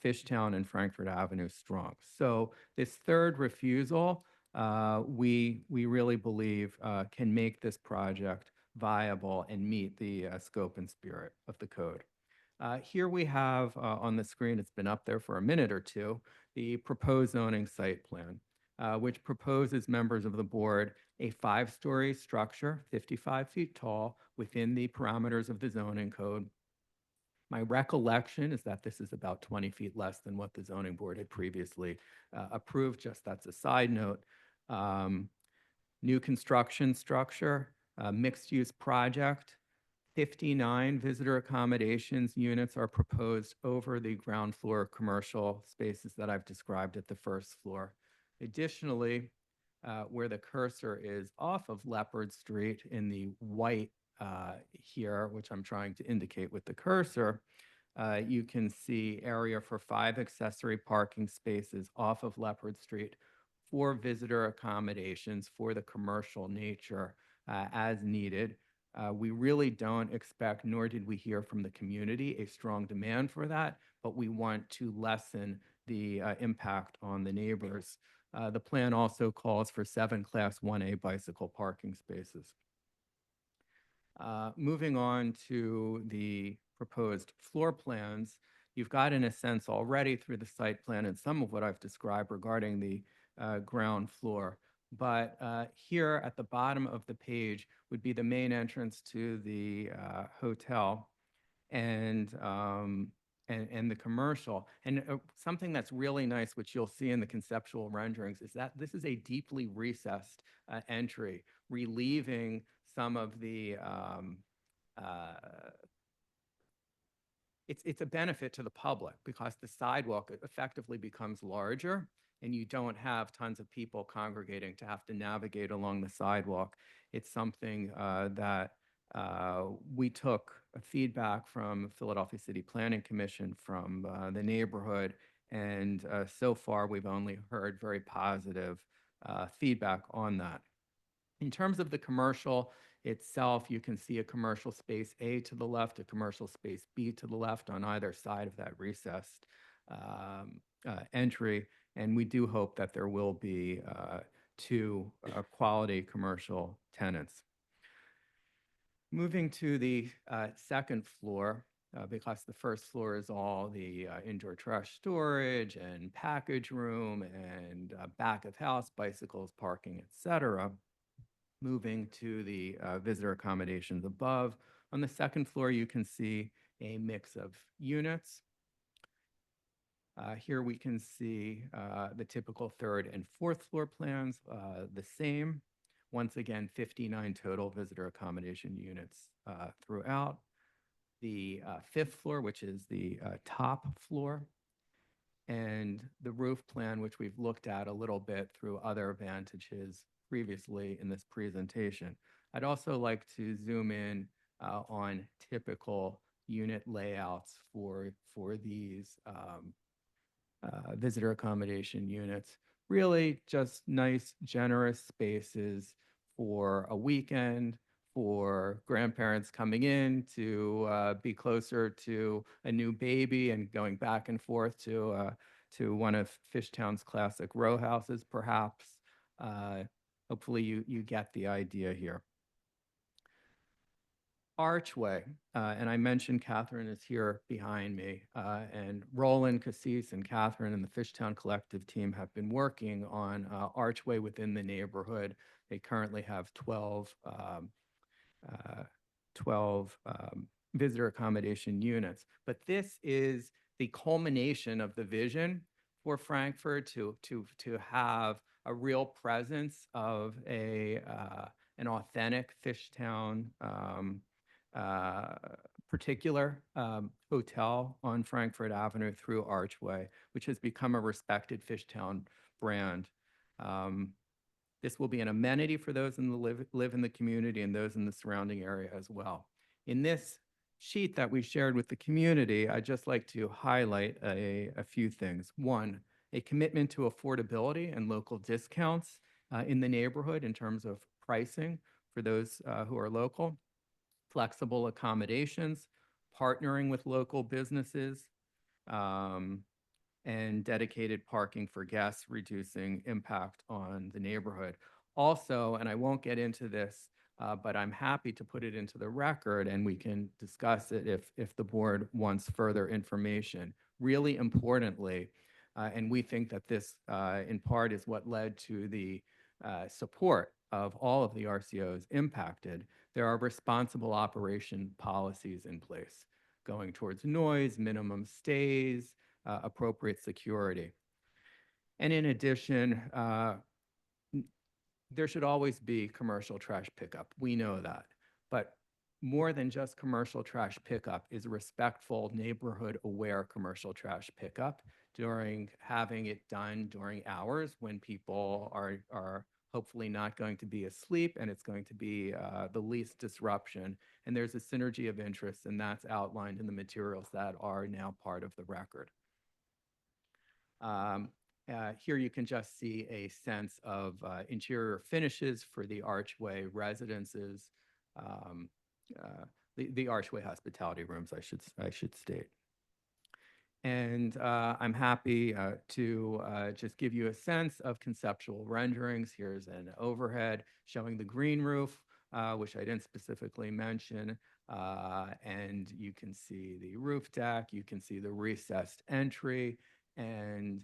Fishtown and Frankfurt Avenue strong. So this third refusal, we really believe can make this project viable and meet the scope and spirit of the code. Here we have on the screen, it's been up there for a minute or two, the proposed zoning site plan, which proposes members of the board a 5-story structure, 55 feet tall, within the parameters of the zoning code. My recollection is that this is about 20 feet less than what the zoning board had previously approved. Just that's a side note. New construction structure, mixed-use project, 59 visitor accommodations units are proposed over the ground floor commercial spaces that I've described at the first floor. Additionally, where the cursor is off of Leopard Street in the white here, which I'm trying to indicate with the cursor, you can see area for 5 accessory parking spaces off of Leopard Street for visitor accommodations for the commercial nature as needed. We really don't expect, nor did we hear from the community, a strong demand for that, but we want to lessen the impact on the neighbors. The plan also calls for 7 Class 1A bicycle parking spaces. Moving on to the proposed floor plans, you've got in a sense already through the site plan and some of what I've described regarding the ground floor. But here at the bottom of the page would be the main entrance to the hotel and the commercial. And something that's really nice, which you'll see in the conceptual renderings, is that this is a deeply recessed entry, relieving some of the it's a benefit to the public because the sidewalk effectively becomes larger and you don't have tons of people congregating to have to navigate along the sidewalk. It's something that we took feedback from Philadelphia City Planning Commission, from the neighborhood, and so far we've only heard very positive feedback on that. In terms of the commercial itself, you can see a commercial space A to the left, a commercial space B to the left on either side of that recessed entry. And we do hope that there will be two quality commercial tenants. Moving to the second floor, because the first floor is all the indoor trash storage and package room and back of house, bicycles, parking, etc. Moving to the visitor accommodations above. On the second floor, you can see a mix of units. Here we can see the typical third and fourth floor plans, the same. Once again, 59 total visitor accommodation units throughout. The fifth floor, which is the top floor, and the roof plan, which we've looked at a little bit through other vantages previously in this presentation. I'd also like to zoom in on typical unit layouts for these visitor accommodation units. Really just nice, generous spaces for a weekend, for grandparents coming in to be closer to a new baby and going back and forth to one of Fishtown's classic row houses, perhaps. Hopefully you get the idea here. Archway, and I mentioned Catherine is here behind me, and Roland Cassis and Catherine and the Fishtown Collective team have been working on Archway within the neighborhood. They currently have 12 visitor accommodation units, but this is the culmination of the vision for Frankfurt to have a real presence of an authentic Fishtown particular hotel on Frankfurt Avenue through Archway, which has become a respected Fishtown brand. This will be an amenity for those live in the community and those in the surrounding area as well. In this sheet that we shared with the community, I'd just like to highlight a few things. One, a commitment to affordability and local discounts in the neighborhood in terms of pricing for those who are local. Flexible accommodations, partnering with local businesses, and dedicated parking for guests, reducing impact on the neighborhood. Also, and I won't get into this, but I'm happy to put it into the record and we can discuss it if the board wants further information. Really importantly, and we think that this in part is what led to the support of all of the RCOs impacted, there are responsible operation policies in place going towards noise, minimum stays, appropriate security. And in addition, there should always be commercial trash pickup. We know that. But more than just commercial trash pickup is respectful, neighborhood-aware commercial trash pickup during having it done during hours when people are hopefully not going to be asleep and it's going to be the least disruption. And there's a synergy of interest, and that's outlined in the materials that are now part of the record. Here you can just see a sense of interior finishes for the Archway residences, the Archway hospitality rooms, I should state. And I'm happy to just give you a sense of conceptual renderings. Here's an overhead showing the green roof, which I didn't specifically mention. And you can see the roof deck, you can see the recessed entry, and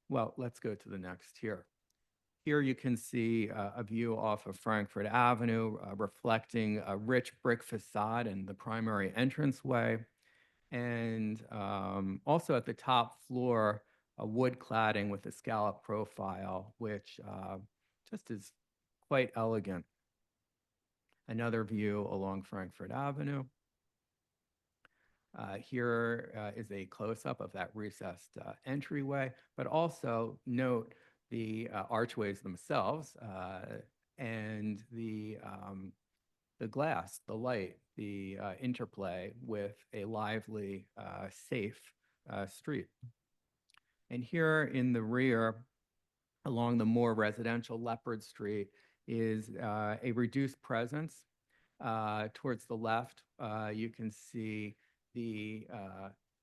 well, let's go to the next here. Here you can see a view off of Frankfurt Avenue, reflecting a rich brick facade and the primary entranceway. And also at the top floor, a wood cladding with a scallop profile, which just is quite elegant. Another view along Frankfurt Avenue. Here is a close-up of that recessed entryway, but also note the archways themselves and the glass, the light, the interplay with a lively, safe street. And here in the rear, along the more residential Leopard Street, is a reduced presence. Towards the left, you can see the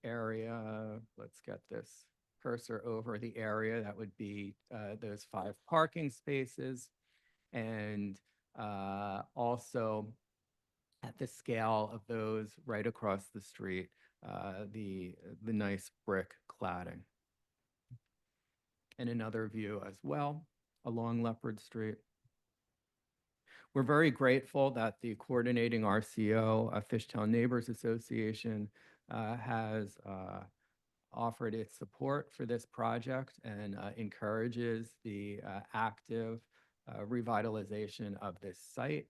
area. Let's get this cursor over the area. That would be those 5 parking spaces. And also at the scale of those right across the street, the nice brick cladding. And another view as well along Leopard Street. We're very grateful that the coordinating RCO, Fishtown Neighbors Association, has offered its support for this project and encourages the active revitalization of this site.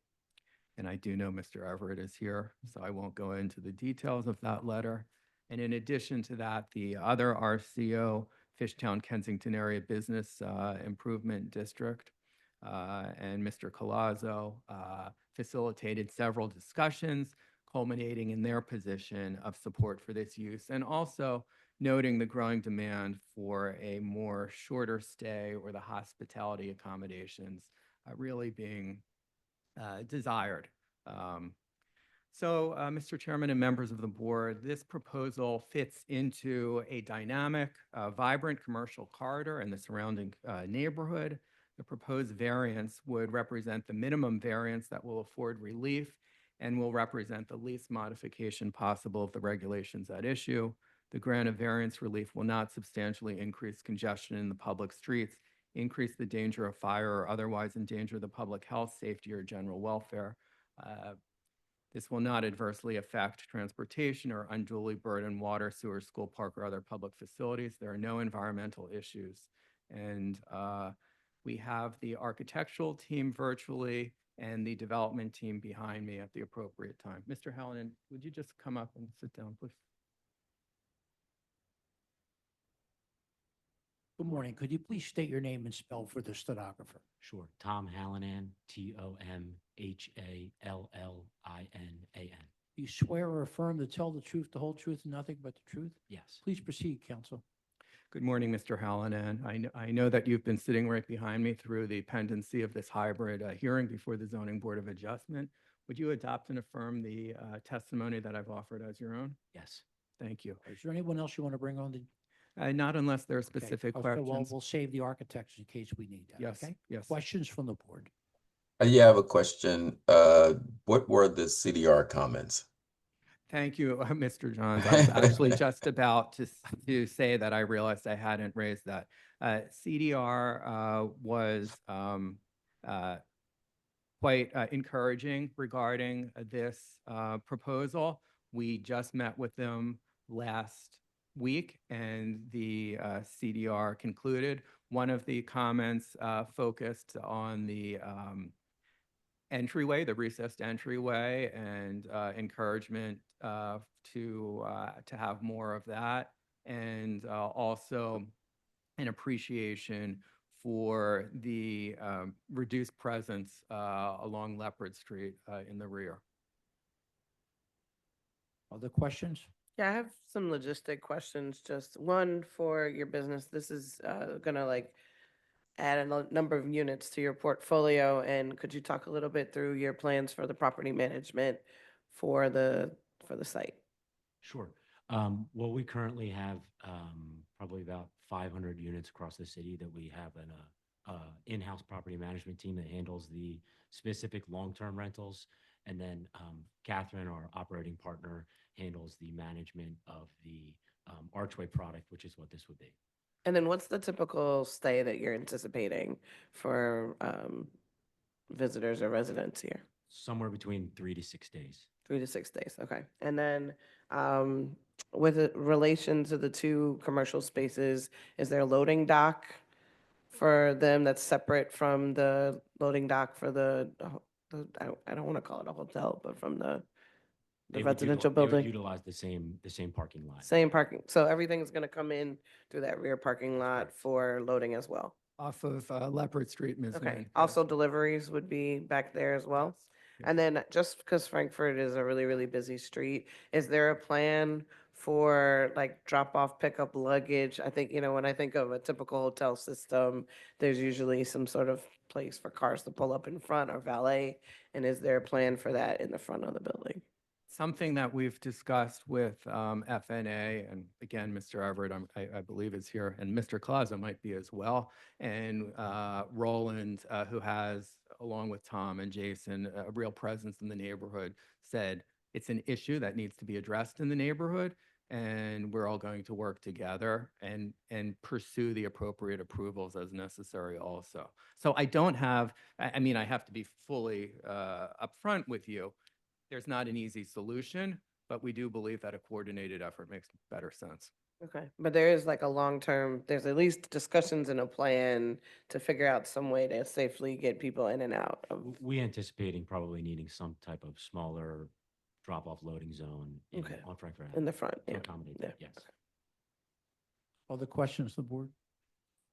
And I do know Mr. Everett is here, so I won't go into the details of that letter. And in addition to that, the other RCO, Fishtown Kensington Area Business Improvement District, and Mr. Colazzo facilitated several discussions culminating in their position of support for this use, and also noting the growing demand for a more shorter stay or the hospitality accommodations really being desired. So, Mr. Chairman and members of the board, this proposal fits into a dynamic, vibrant commercial corridor and the surrounding neighborhood. The proposed variance would represent the minimum variance that will afford relief and will represent the least modification possible of the regulations at issue. The grant of variance relief will not substantially increase congestion in the public streets, increase the danger of fire, or otherwise endanger the public health, safety, or general welfare. This will not adversely affect transportation or unduly burden water, sewer, school, park, or other public facilities. There are no environmental issues. And we have the architectural team virtually and the development team behind me at the appropriate time. Mr. Hallinan, would you just come up and sit down, please? Good morning. Could you please state your name and spell for the stenographer? Sure. Tom Hallinan, Tomhallanan. Do you swear or affirm to tell the truth, the whole truth, and nothing but the truth? Yes. Please proceed, counsel. Good morning, Mr. Hallinan. I know that you've been sitting right behind me through the pendency of this hybrid hearing before the Zoning Board of Adjustment. Would you adopt and affirm the testimony that I've offered as your own? Yes. Thank you. Is there anyone else you want to bring on the? Not unless there are Okay. specific Okay, well, questions. we'll save the architects in case we need that. Yes, Okay. yes. Questions from the board? Yeah, I have a question. What were the CDR comments? Thank you, Mr. Johns. I was actually just about to say that I realized I hadn't raised that. CDR was quite encouraging regarding this proposal. We just met with them last week, and the CDR concluded. One of the comments focused on the entryway, the recessed entryway, and encouragement to have more of that, and also an appreciation for the reduced presence along Leopard Street in the rear. Other questions? Yeah, I have some logistic questions. Just one for your business. This is gonna like add a number of units to your portfolio, and could you talk a little bit through your plans for the property management for the site? Sure. Well, we currently have probably about 500 units across the city that we have an in-house property management team that handles the specific long-term rentals. And then Catherine, our operating partner, handles the management of the archway product, which is what this would be. And then what's the typical stay that you're anticipating for visitors or residents here? Somewhere between 3 to 6 days. 3 to 6 days, okay. And then with relation to the 2 commercial spaces, is there a loading dock for them that's separate from the loading dock for the I don't want to call it a hotel, but from the They would residential they would building. Utilize the same parking lot. Same parking. So everything's going to come in through that rear parking lot for loading as well. Off of Leopard Street, Ms. Okay. Nguyen. Also deliveries would be back there as well. And then just because Frankfurt is a really, really busy street, is there a plan for like drop off, pick up luggage? I think, when I think of a typical hotel system, there's usually some sort of place for cars to pull up in front or valet. And is there a plan for that in the front of the building? Something that we've discussed with FNA, and again, Mr. Everett, I believe is here, and Mr. Clausa might be as well, and Roland, who has, along with Tom and Jason, a real presence in the neighborhood, said it's an issue that needs to be addressed in the neighborhood, and we're all going to work together and pursue the appropriate approvals as necessary also. So I don't have, I mean, I have to be fully upfront with you. There's not an easy solution, but we do believe that a coordinated effort makes better sense. Okay, but there is like a long-term, there's at least discussions and a plan to figure out some way to safely get people in and out of. We anticipating probably needing some type of smaller drop-off loading zone Okay. on Frankfurt In the Avenue front, to yeah. accommodate Yeah. that, yes. Other questions, the board?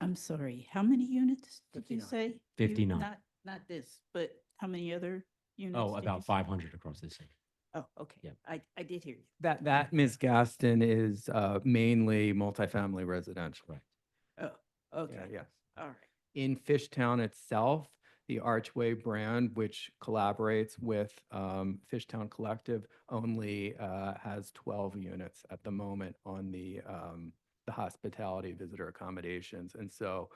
I'm sorry, how many units did you 59. say? 59. Not this, but how many other units? Oh, did about you say? 500 across the city. Oh, okay. Yeah. I did hear you. That Ms. Gaston, is mainly multifamily residential. Right. Oh, okay. Yes. All right. In Fishtown itself, the Archway brand, which collaborates with Fishtown Collective, only has 12 units at the moment on the hospitality visitor accommodations. And so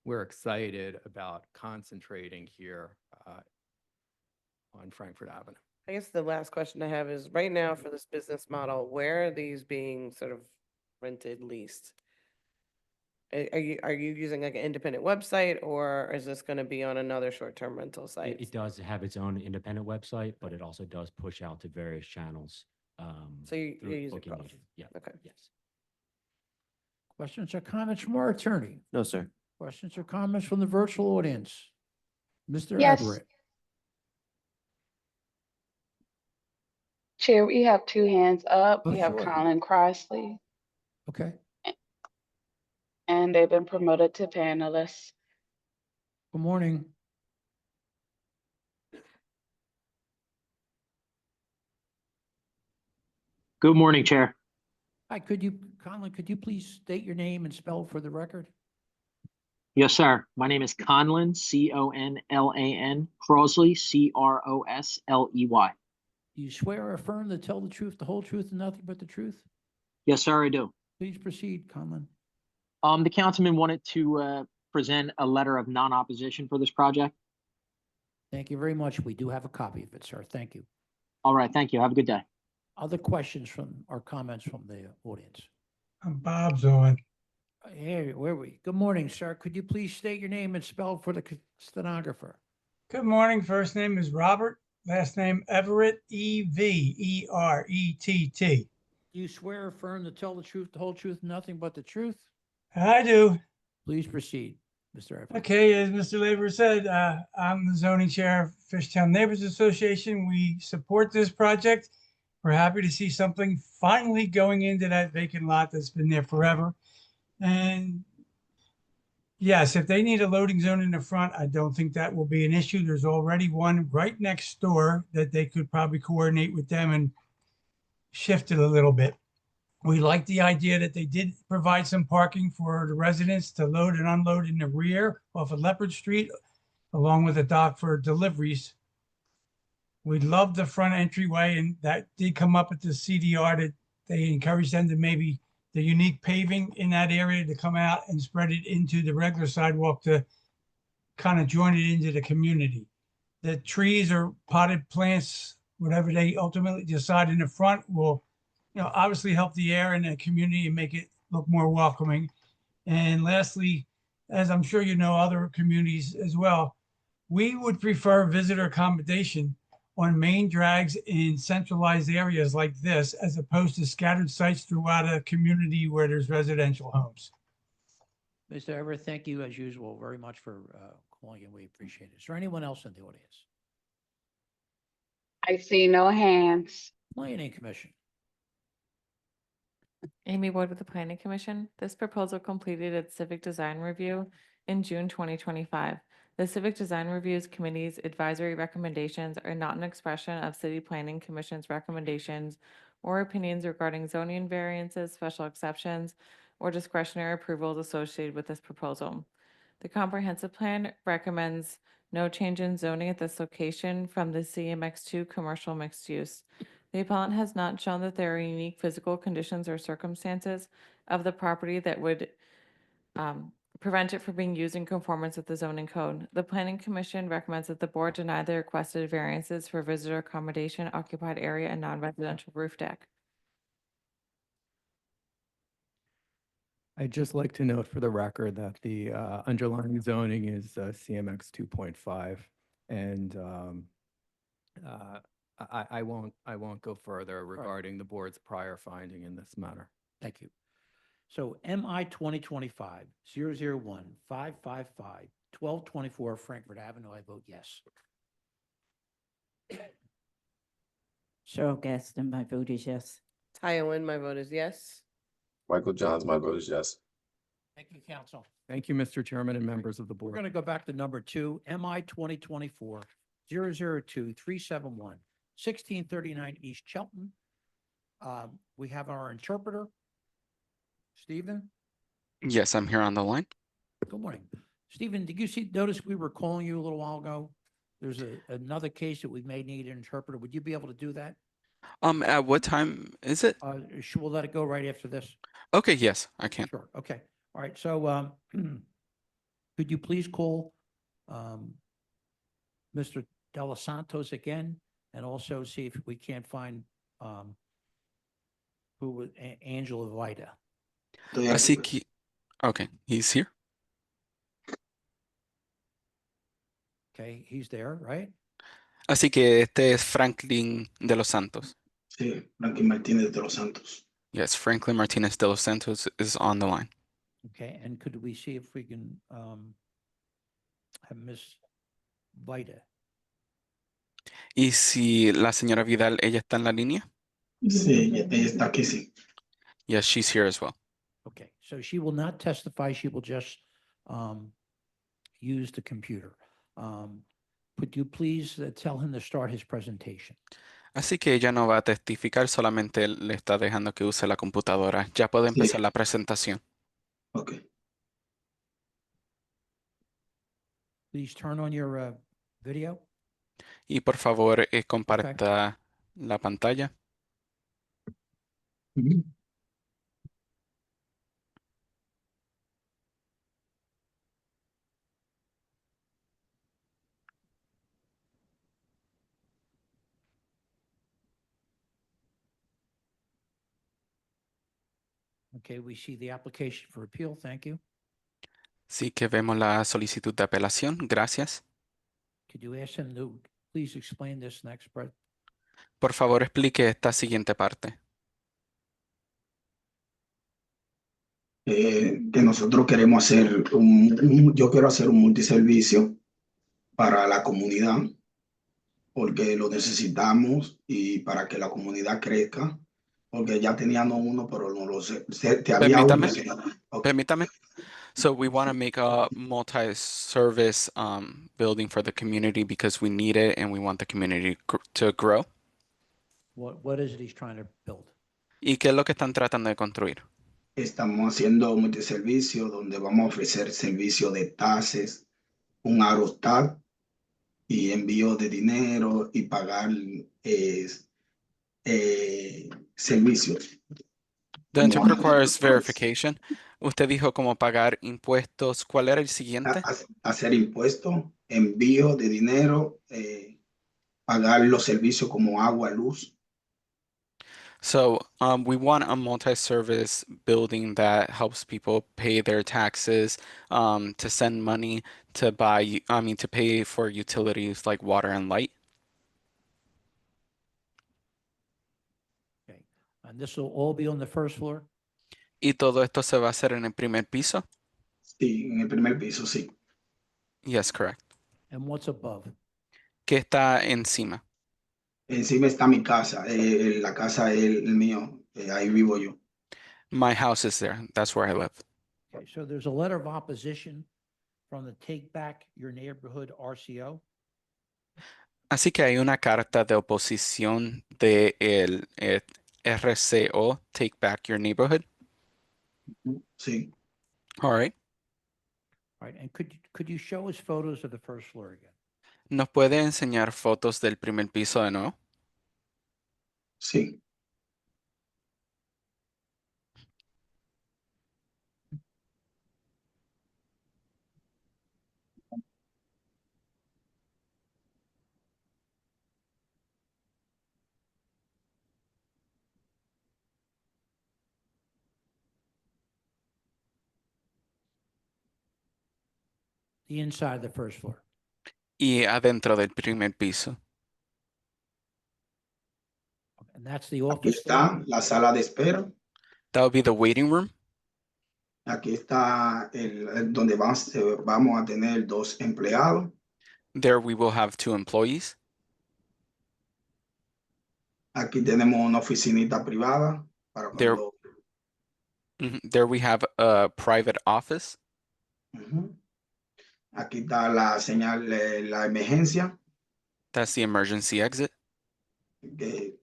we're excited about concentrating here on Frankfurt Avenue. I guess the last question I have is, right now for this business model, where are these being sort of rented, leased? Are you using like an independent website, or is this going to be on another short-term rental site? It does have its own independent website, but it also does push out to various channels. So you're through using Booking both? Agent. Yeah. Okay. Yes. Questions or comments from our attorney? No, sir. Questions or comments from the virtual audience? Mr. Yes. Everett? Chair, we have two hands up. Oh, We have sure. Colin Crossley, Okay. and they've been promoted to panelists. Good morning. Good morning, Chair. Hi, Conlon, could you please state your name and spell for the record? Yes, sir. My name is Conlon, Conlan, Crossley, Crossley. Do you swear or affirm to tell the truth, the whole truth, and nothing but the truth? Yes, sir, I do. Please proceed, Conlon. The councilman wanted to present a letter of non-opposition for this project. Thank you very much. We do have a copy of it, sir. Thank you. All right, thank you. Have a good day. Other questions from or comments from the audience? Bob Zoen. Here, where are we? Good morning, sir. Could you please state your name and spell for the stenographer? Good morning. First name is Robert. Last name Everett, Everett. Do you swear or affirm to tell the truth, the whole truth, and nothing but the truth? I do. Please proceed, Mr. Everett. Okay, as Mr. Labor said, I'm the zoning chair of Fishtown Neighbors Association. We support this project. We're happy to see something finally going into that vacant lot that's been there forever. And yes, if they need a loading zone in the front, I don't think that will be an issue. There's already one right next door that they could probably coordinate with them and shift it a little bit. We like the idea that they did provide some parking for the residents to load and unload in the rear off of Leopard Street, along with a dock for deliveries. We love the front entryway, and that did come up at the CDR that they encouraged them to maybe the unique paving in that area to come out and spread it into the regular sidewalk to kind of join it into the community. The trees or potted plants, whatever they ultimately decide in the front, will, obviously help the air in the community and make it look more welcoming. And lastly, as I'm sure you know, other communities as well, we would prefer visitor accommodation on main drags in centralized areas like this, as opposed to scattered sites throughout a community where there's residential homes. Mr. Everett, thank you as usual very much for calling in. We appreciate it. Is there anyone else in the audience? I see no hands. Planning Commission. Amy Wood with the Planning Commission. This proposal completed its civic design review in June 2025. The Civic Design Reviews Committee's advisory recommendations are not an expression of City Planning Commission's recommendations or opinions regarding zoning variances, special exceptions, or discretionary approvals associated with this proposal. The comprehensive plan recommends no change in zoning at this location from the CMX2 commercial mixed use. The appellant has not shown that there are unique physical conditions or circumstances of the property that would prevent it from being used in conformance with the zoning code. The Planning Commission recommends that the board deny the requested variances for visitor accommodation, occupied area, and non-residential roof deck. I'd just like to note for the record that the underlying zoning is CMX 2.5, and I won't go further regarding the board's prior finding in this matter. Thank you. So MI 2025-001-555-1224 Frankfurt Avenue. I vote yes. Cheryl Gaston, my vote is yes. Taya Nguyen, my vote is yes. Michael Johns, my vote is yes. Thank you, council. Thank you, Mr. Chairman and members of the We're board. going to go back to number 2, MI 2024-002-371, 1639 East Chelton. We have our interpreter, Stephen. Yes, I'm here on the line. Good morning. Stephen, did you notice we were calling you a little while ago? There's another case that we may need an interpreter. Would you be able to do that? At what time is it? We'll let it go right after this. Okay, yes, I can. Sure. Okay. All right. So could you please call Mr. De Los Santos again, and also see if we can't find who was Angela Vida. Así que, okay, he's here. Okay, he's there, right? Así que este es Franklin de los Santos. Sí, Franklin Martínez de los Santos. Yes, Franklin Martinez de los Santos is on the line. Okay, and could we see if we can have Miss Vida? Y si la señora Vidal, ella está en la línea? Sí, ella está aquí, sí. Yes, she's here as well. Okay, so she will not testify. She will just use the computer. Could you please tell him to start his presentation? Así que ella no va a testificar, solamente le está dejando que use la computadora. Ya puede empezar la presentación. Okay. Please turn on your video. Y por favor, comparta la pantalla. Okay, we see the application for appeal. Thank you. Sí que vemos la solicitud de apelación. Gracias. Could you ask him to please explain this next part? Por favor, explique esta siguiente parte. Que nosotros queremos hacer yo quiero hacer un multiservicio para la comunidad, porque lo necesitamos y para que la comunidad crezca, porque ya teníamos uno, pero no lo sé. Había uno. Permítame. So we want to make a multi-service building for the community because we need it and we want the community to grow. What is it he's trying to build? ¿Y qué es lo que están tratando de construir? Estamos haciendo un multiservicio donde vamos a ofrecer servicio de taxes, un aerostat y envío de dinero y pagar servicios. The intake requires verification. Usted dijo como pagar impuestos. ¿Cuál era el siguiente? Hacer impuestos, envío de dinero, pagar los servicios como agua, luz. So we want a multi-service building that helps people pay their taxes, to send money, to to pay for utilities like water and light. Okay, and this will all be on the first floor? ¿Y todo esto se va a hacer en el primer piso? Sí, en el primer piso, sí. Yes, correct. And what's above? ¿Qué está encima? Encima está mi casa, la casa es el mío, ahí vivo yo. My house is there. That's where I live. Okay, so there's a letter of opposition from the Take Back Your Neighborhood RCO. Así que hay una carta de oposición de el RCO, Take Back Your Neighborhood. Sí. All right. All right, and could you show us photos of the first floor again? ¿Nos puede enseñar fotos del primer piso de nuevo? Sí. The inside of the first floor. Y adentro del primer piso. And that's the Aquí office floor. está la sala de espera. That would be the waiting room. Aquí está donde vamos a tener 2 empleados. There we will have 2 employees. Aquí tenemos una oficinita privada para There, cuando. there we have a private office. Ujú. Aquí está la señal, la emergencia, That's the emergency exit.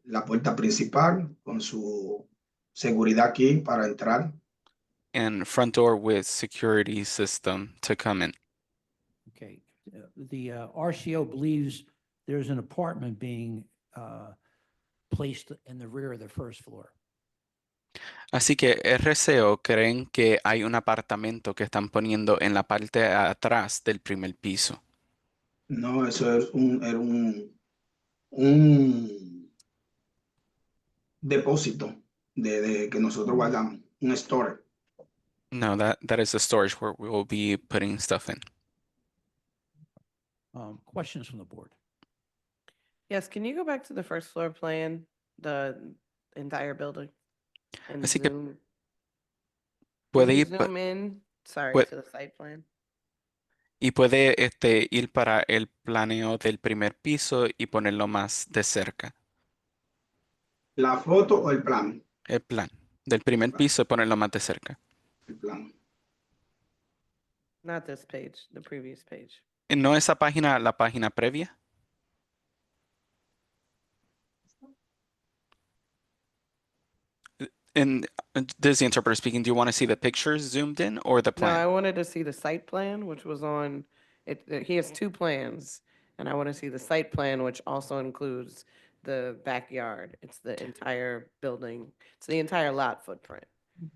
la puerta principal con su seguridad aquí para entrar. And front door with security system to come in. Okay, the RCO believes there's an apartment being placed in the rear of the first floor. Así que RCO creen que hay un apartamento que están poniendo en la parte de atrás del primer piso. No, eso es era un depósito de que nosotros guardamos, un store. No, that is the storage where we will be putting stuff in. Questions from the board? Yes, can you go back to the first floor plan, the entire building? And Así que zoom, puede can you ir, zoom in, sorry, puede- to the site plan? y puede ir para el planeo del primer piso y ponerlo más de cerca. ¿La foto o el plan? El plan del primer piso y ponerlo más de cerca. El plan. Not this page, the previous page. ¿No esa página, la página previa? And this is the interpreter speaking. Do you want to see the pictures zoomed in or the No, I plan? wanted to see the site plan, which was on, he has 2 plans. And I want to see the site plan, which also includes the backyard. It's the entire building. It's the entire lot footprint.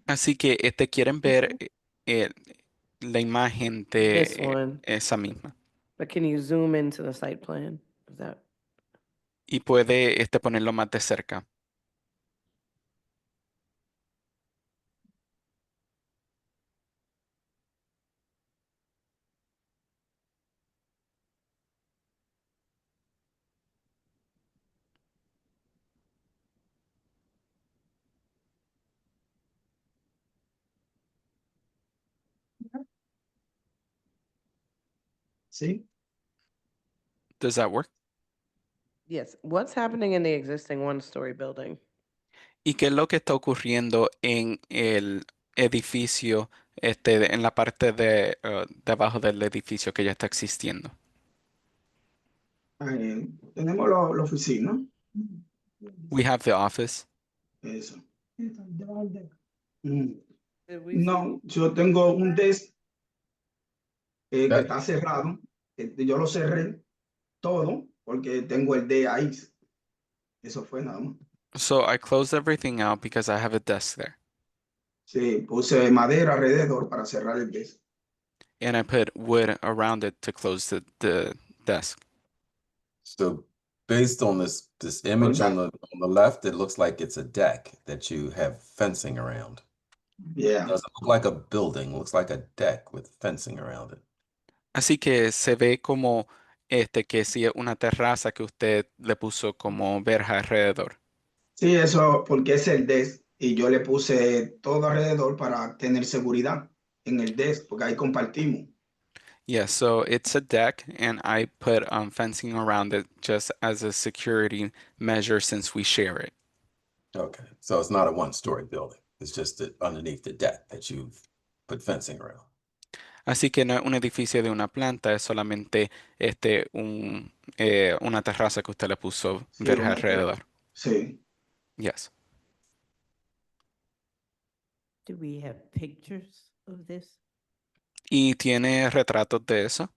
Así que quieren ver la imagen This de one. esa misma. But can you zoom into the site plan? Is that, Y puede ponerlo más de cerca. ¿Sí? Does that work? yes, what's happening in the existing 1-story building? ¿Y qué es lo que está ocurriendo en el edificio, en la parte de abajo del edificio que ya está existiendo? Tenemos la oficina. We have the office. Eso. Did we No, yo tengo un desk que está cerrado. Yo lo cerré todo porque tengo el D ahí. Eso fue nada más. So I closed everything out because I have a desk there. Sí, puse madera alrededor para cerrar el desk. And I put wood around it to close the desk. So based on this image on the left, it looks like it's a deck that you have fencing around. Yeah. It doesn't look like a building, it looks like a deck with fencing around it. Así que se ve como que sí es una terraza que usted le puso como verja alrededor. Sí, eso porque es el desk y yo le puse todo alrededor para tener seguridad en el desk porque ahí compartimos. Yeah, so it's a deck, and I put fencing around it just as a security measure since we share it. Okay, so it's not a one-story building. It's just that underneath the deck that you've put fencing around. Así que no es un edificio de una planta, es solamente una terraza que usted le puso Sí, verja una- alrededor. sí. Yes. Do we have pictures of this? ¿Y tiene retratos de eso?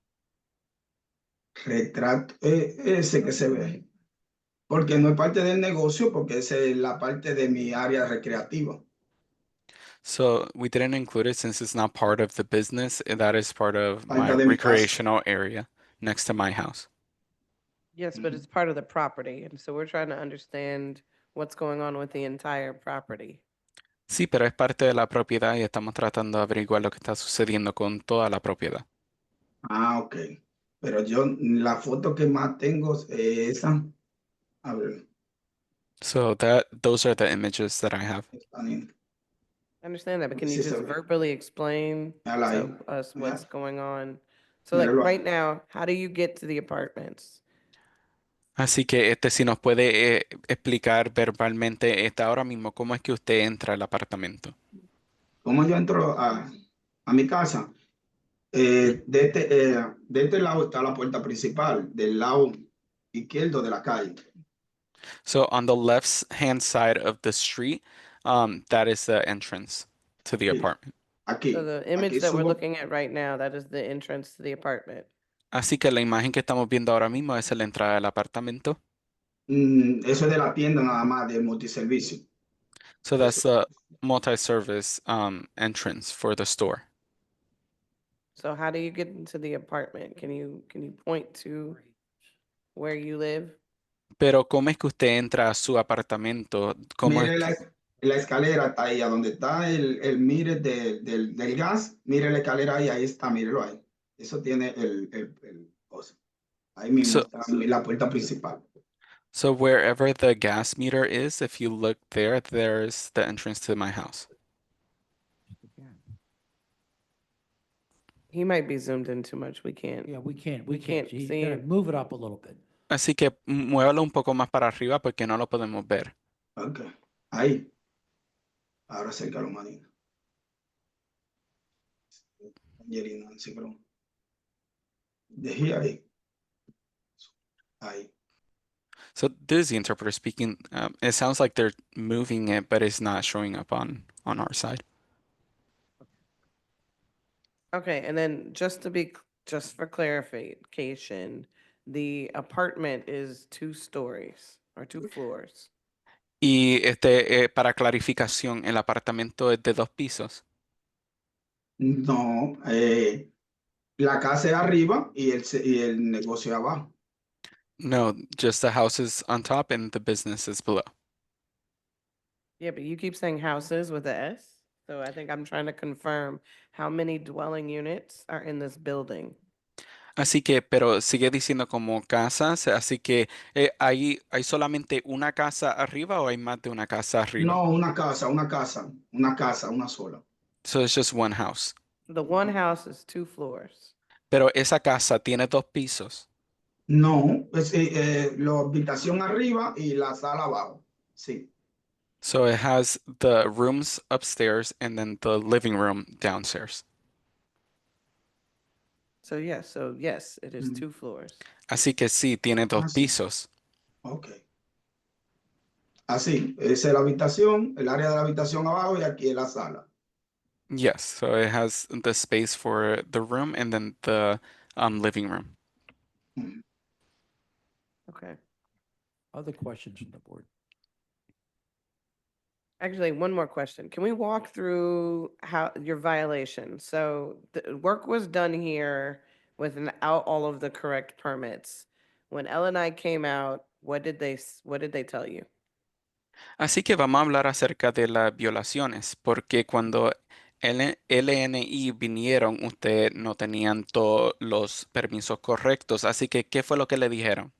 Retrato, ese que se ve. Porque no es parte del negocio, porque esa es la parte de mi área recreativa. So we didn't include it since it's not part of the business. That is part of my Parte de mi casa. recreational area next to my house. Yes, but it's part of the property, and so we're trying to understand what's going on with the entire property. Sí, pero es parte de la propiedad y estamos tratando de averiguar lo que está sucediendo con toda la propiedad. Ah, ok. Pero yo, la foto que más tengo es esa. A ver, So those are the images that I have. Daniel. I understand that, but can you Sí, se just ve. verbally explain Mírala ahí. to us Mira- what's going on? So like míralo ahí. right now, how do you get to the apartments? Así que si nos puede explicar verbalmente ahora mismo cómo es que usted entra al apartamento. ¿Cómo yo entro a mi casa? De este lado está la puerta principal, del lado izquierdo de la calle. So on the left hand side of the street, that is the entrance to the Sí. apartment. Aquí. So the image Aquí that we're subo. looking at right now, that is the entrance to the apartment. Así que la imagen que estamos viendo ahora mismo es la entrada del apartamento. Eso es de la tienda nada más, de multiservicio. So that's the multi-service entrance for the store. So how do you get into the apartment? Can you point to where you live? Pero ¿cómo es que usted entra a su apartamento? ¿Cómo es Mire que- la escalera está ahí, a donde está el mire del gas. Mire la escalera ahí, ahí está, mírelo ahí. Eso tiene el cosa. Ahí mismo So, está la puerta principal. so wherever the gas meter is, if you look there, there's the entrance to my house. He might be zoomed in too much. We can't. Yeah, we can't can't see. see You gotta it. move it up a little bit. Así que muévalo un poco más para arriba porque no lo podemos ver. Ok, ahí. Ahora acércalo, manito. Angelina, sí, pero. Dejé ahí. Ahí. So this is the interpreter speaking. It sounds like they're moving it, but it's not showing up on our side. Okay, and then just for clarification, the apartment is 2 stories or 2 floors. Y para clarificación, el apartamento es de 2 pisos. No, la casa es arriba y el negocio abajo. No, just the houses on top and the businesses below. Yeah, but you keep saying houses with a S. So I think I'm trying to confirm how many dwelling units are in this building. Así que, pero sigue diciendo como casas, así que ¿hay solamente una casa arriba o hay más de una casa arriba? No, una casa, una sola. So it's just one house. The one house is 2 floors. Pero esa casa tiene 2 pisos. No, es la habitación arriba y la sala abajo. Sí. So it has the rooms upstairs and then the living room downstairs. So yes, it is 2 floors. Así que sí, tiene 2 sí. pisos. Ok. Así, esa es la habitación, el área de la habitación abajo y aquí es la sala. Yes, so it has the space for the room and then the living room. Okay. Other questions from the board? Actually, one more question. Can we walk through how your violation? So the work was done here without all of the correct permits. When L&I came out, what did they tell you? Así que vamos a hablar acerca de las violaciones, porque cuando LNI vinieron, ustedes no tenían todos los permisos correctos. Así que, ¿qué fue lo que le dijeron?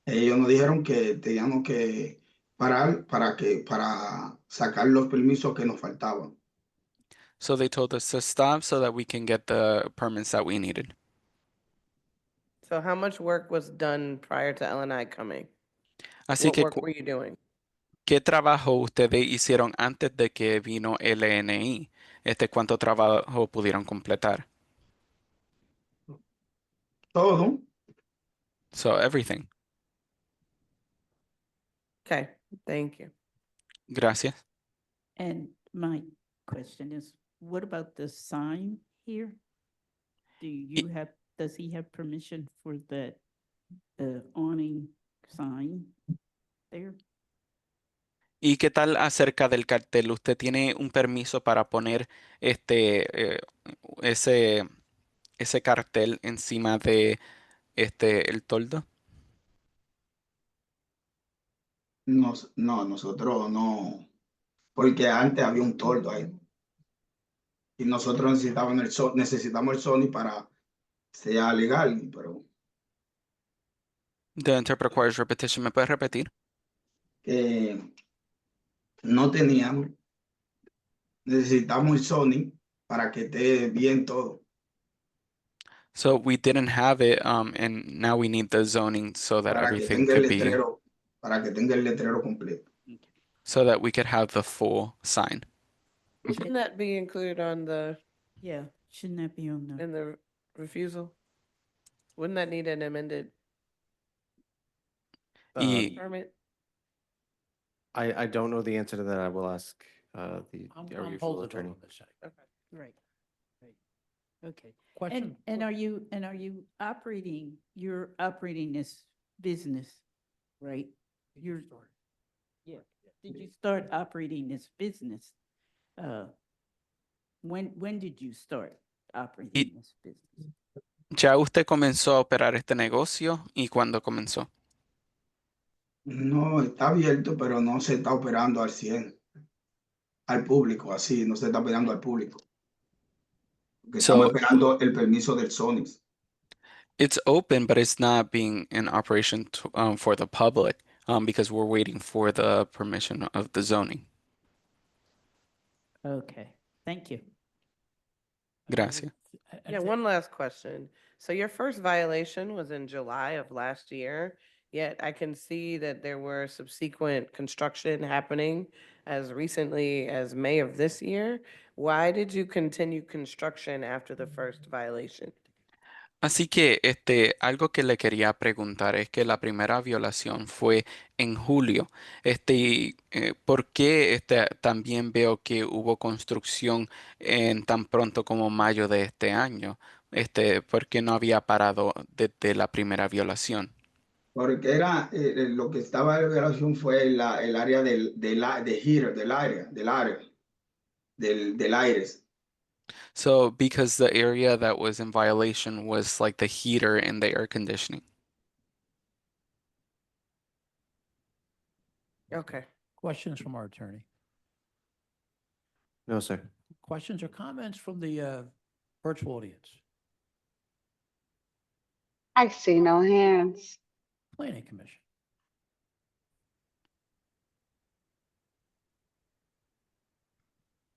Ellos nos dijeron que teníamos que parar para sacar los permisos que nos faltaban. So they told us to stop so that we can get the permits that we needed. So how much work was done prior to LNI coming? Así What que, work were you doing? ¿qué trabajo ustedes hicieron antes de que vino LNI? ¿Cuánto trabajo pudieron completar? Todo. So everything. Okay, thank you. Gracias. And my question is, what about the sign here? Does he have permission for that awning sign there? ¿Y qué tal acerca del cartel? ¿Usted tiene un permiso para poner ese cartel encima de el toldo? No, nosotros no, porque antes había un toldo ahí. Y nosotros necesitamos el Sony para sea legal, pero The interpret requires repetition. ¿Me puedes repetir? no teníamos. Necesitamos el Sony para que esté bien todo. So we didn't have it, and now we need the zoning so that Para que everything tenga el could be, letrero, para que tenga el letrero completo. so that we could have the full sign. Shouldn't that be included on the, Yeah, shouldn't that be on the? in the refusal? Wouldn't that need an amended Y permit? I don't know the answer to that. I will ask our I'm referral holding attorney. on this side. Right, right. Okay. Question? And are you operating, you're operating this business, right? You're, yeah. Did you start operating this business? When did you start operating this business? ¿Ya usted comenzó a operar este negocio y cuándo comenzó? No, está abierto, pero no se está operando al 100. Al público, así, no se está operando al público. Porque estamos So esperando el permiso del Sony. it's open, but it's not being in operation for the public because we're waiting for the permission of the zoning. Okay, thank you. Gracias. Yeah, one last question. So your first violation was in July of last year, yet I can see that there were subsequent construction happening as recently as May of this year. Why did you continue construction after the first violation? Así que algo que le quería preguntar es que la primera violación fue en julio. Y, ¿por qué también veo que hubo construcción en tan pronto como mayo de este año? ¿Por qué no había parado desde la primera violación? Porque era lo que estaba en violación fue el área del heater, del aire. So, because the area that was in violation was like the heater and the air conditioning. Okay. Questions from our attorney? No, sir. Questions or comments from the virtual audience? I see no hands. Planning Commission.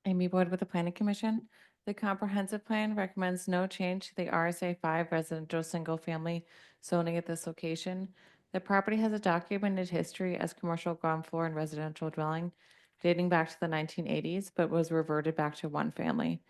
Amy Boyd with the Planning Commission. The comprehensive plan recommends no change to the RSA 5 residential single-family zoning at this location. The property has a documented history as commercial ground floor and residential dwelling dating back to the 1980s, but was reverted back to one family.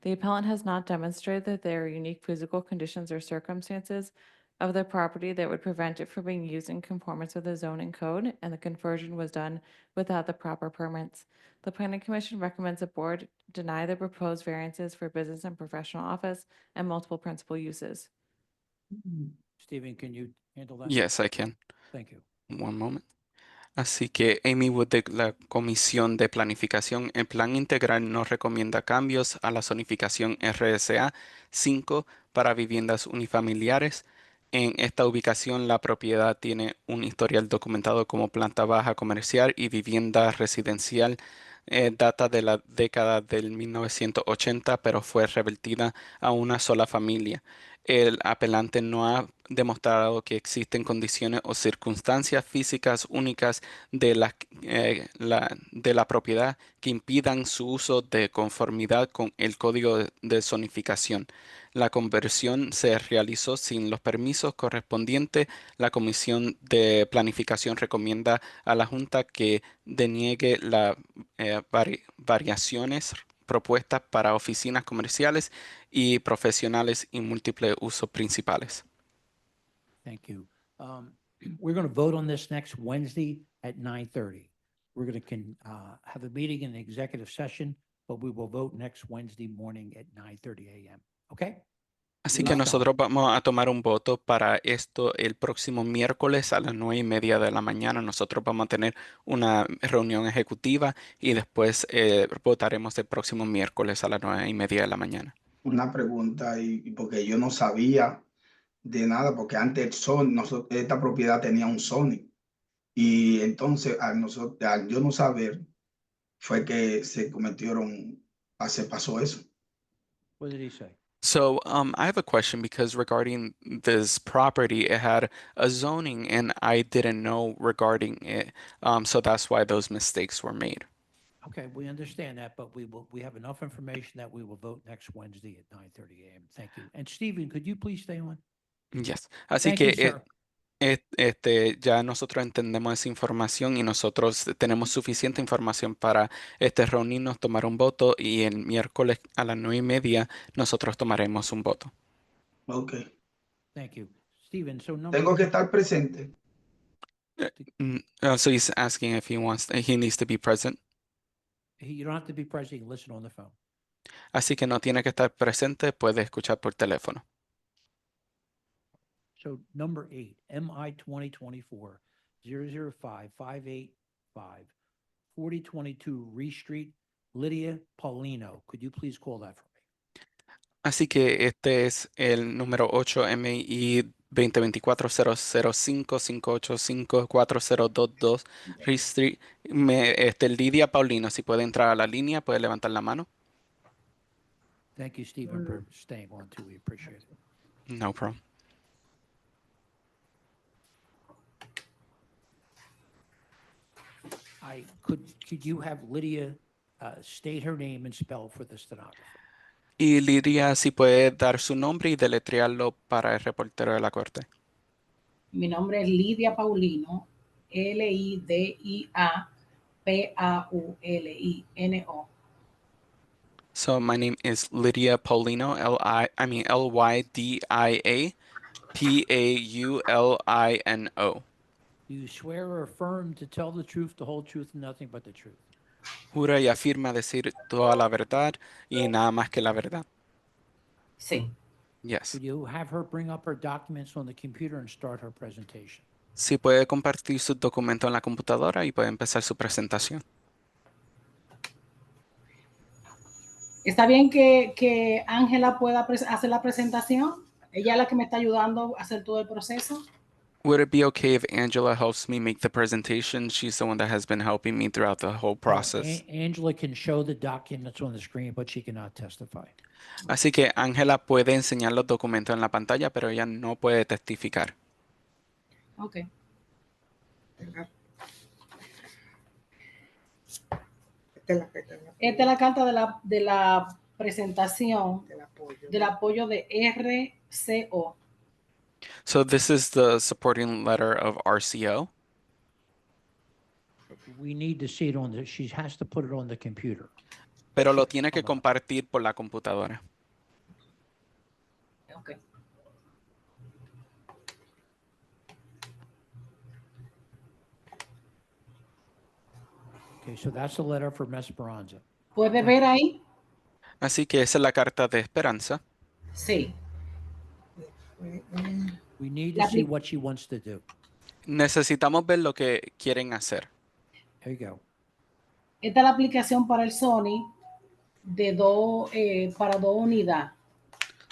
The appellant has not demonstrated that there are unique physical conditions or circumstances of the property that would prevent it from being used in conformance with the zoning code, and the conversion was done without the proper permits. The Planning Commission recommends the board deny the proposed variances for business and professional office and multiple principal uses. Stephen, can you handle that? Yes, I can. Thank you. One moment. Así que Amy Wood de la Comisión de Planificación, el Plan Integral no recomienda cambios a la zonificación RSA 5 para viviendas unifamiliares. En esta ubicación, la propiedad tiene un historial documentado como planta baja comercial y vivienda residencial data de la década del 1980, pero fue revertida a una sola familia. El apelante no ha demostrado que existen condiciones o circunstancias físicas únicas de de la propiedad que impidan su uso de conformidad con el código de zonificación. La conversión se realizó sin los permisos correspondientes. La Comisión de Planificación recomienda a la Junta que deniegue las variaciones propuestas para oficinas comerciales y profesionales y múltiples usos principales. Thank you. We're going to vote on this next Wednesday at 9:30. We're going to have a meeting in the executive session, but we will vote next Wednesday morning at 9:30 a.m. Okay? Así que nosotros vamos a tomar un voto para esto el próximo miércoles a las 9:30 de la mañana. Nosotros vamos a tener una reunión ejecutiva y después votaremos el próximo miércoles a las 9:30 de la mañana. Una pregunta, y porque yo no sabía de nada, porque antes esta propiedad tenía un Sony. Y entonces, al yo no saber, fue que se pasó eso. What did he say? So I have a question because regarding this property, it had a zoning and I didn't know regarding it. So that's why those mistakes were made. Okay, we understand that, but we have enough information that we will vote next Wednesday at 9:30 a.m. Thank you. And Stephen, could you please stay on? Yes. Así Thank you, que sir. ya nosotros entendemos esa información y nosotros tenemos suficiente información para reunirnos, tomar un voto y el miércoles a las 9:30 nosotros tomaremos un voto. Ok. Thank you. Stephen, so Tengo que estar presente. So he's asking if he needs to be present. You don't have to be present, you can listen on the phone. Así que no tiene que estar presente, puede escuchar por teléfono. So number 8, MI 2024-005-585, 4022 Reese Street, Lydia Paulino. Could you please call that for me? Así que este es el número 8 MI 2024-005-585-4022 Reese Street. Lidia Paulino, si puede entrar a la línea, puede levantar la mano. Thank you, Stephen, for staying on too. We appreciate it. No problem. Could you have Lydia state her name and spell for the stenographer? Y Lidia, si puede dar su nombre y deletrearlo para el reportero de la corte. Mi nombre es Lidia Paulino, Lidia Paulino. So my name is Lydia Paulino, Lydia Paulino. Do you swear or affirm to tell the truth, the whole truth, and nothing but the truth? Jura y afirma decir toda la verdad y nada más que la verdad. Sí. Yes. Could you have her bring up her documents on the computer and start her presentation? Si puede compartir sus documentos en la computadora y puede empezar su presentación. ¿Está bien que Ángela pueda hacer la presentación? Ella es la que me está ayudando a hacer todo el proceso. Would it be okay if Angela helps me make the presentation? She's the one that has been helping me throughout the whole process. Angela can show the documents on the screen, but she cannot testify. Así que Ángela puede enseñar los documentos en la pantalla, pero ella no puede testificar. Okay. Esta es la carta de la presentación del apoyo de RCO. So this is the supporting letter of RCO. We need to see it on she has to put it on the computer. Pero lo tiene que compartir por la computadora. Okay. Okay, so that's the letter from Esperanza. ¿Puede ver ahí? Así que esa es la carta de esperanza. Sí. We need to see what she wants to do. Necesitamos ver lo que quieren hacer. There you go. Esta es la aplicación para el Sony para 2 unidades.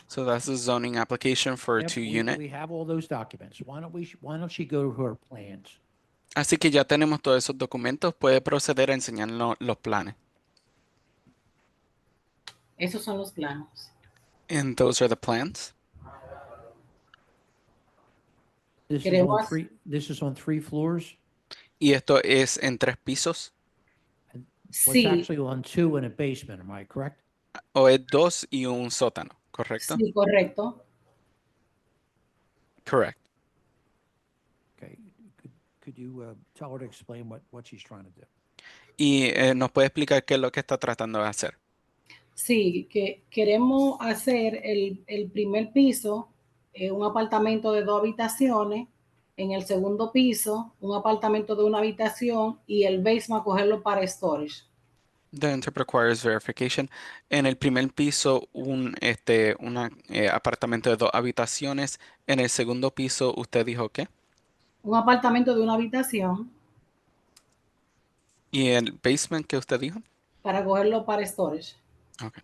So that's the zoning application for a 2-unit. We have all those documents. Why don't she go to her plans? Así que ya tenemos todos esos documentos. Puede proceder a enseñarnos los planes. Esos son los planos. And those are the plans. This is on Queremos- three, this is on 3 floors? Y esto es en 3 pisos. Well, it's Sí, actually on 2 and a basement, am I correct? O es 2 y un sótano, ¿correcto? sí, correcto. Correct. Okay. Could you tell her to explain what she's trying to do? Y nos puede explicar qué es lo que está tratando de hacer. Sí, que queremos hacer el primer piso, un apartamento de 2 habitaciones, en el segundo piso, un apartamento de 1 habitación y el basement cogerlo para storage. The interpret requires verification. En el primer piso, un apartamento de 2 habitaciones. En el segundo piso, ¿usted dijo qué? Un apartamento de 1 habitación ¿Y el basement que usted dijo? para cogerlo para storage. Okay.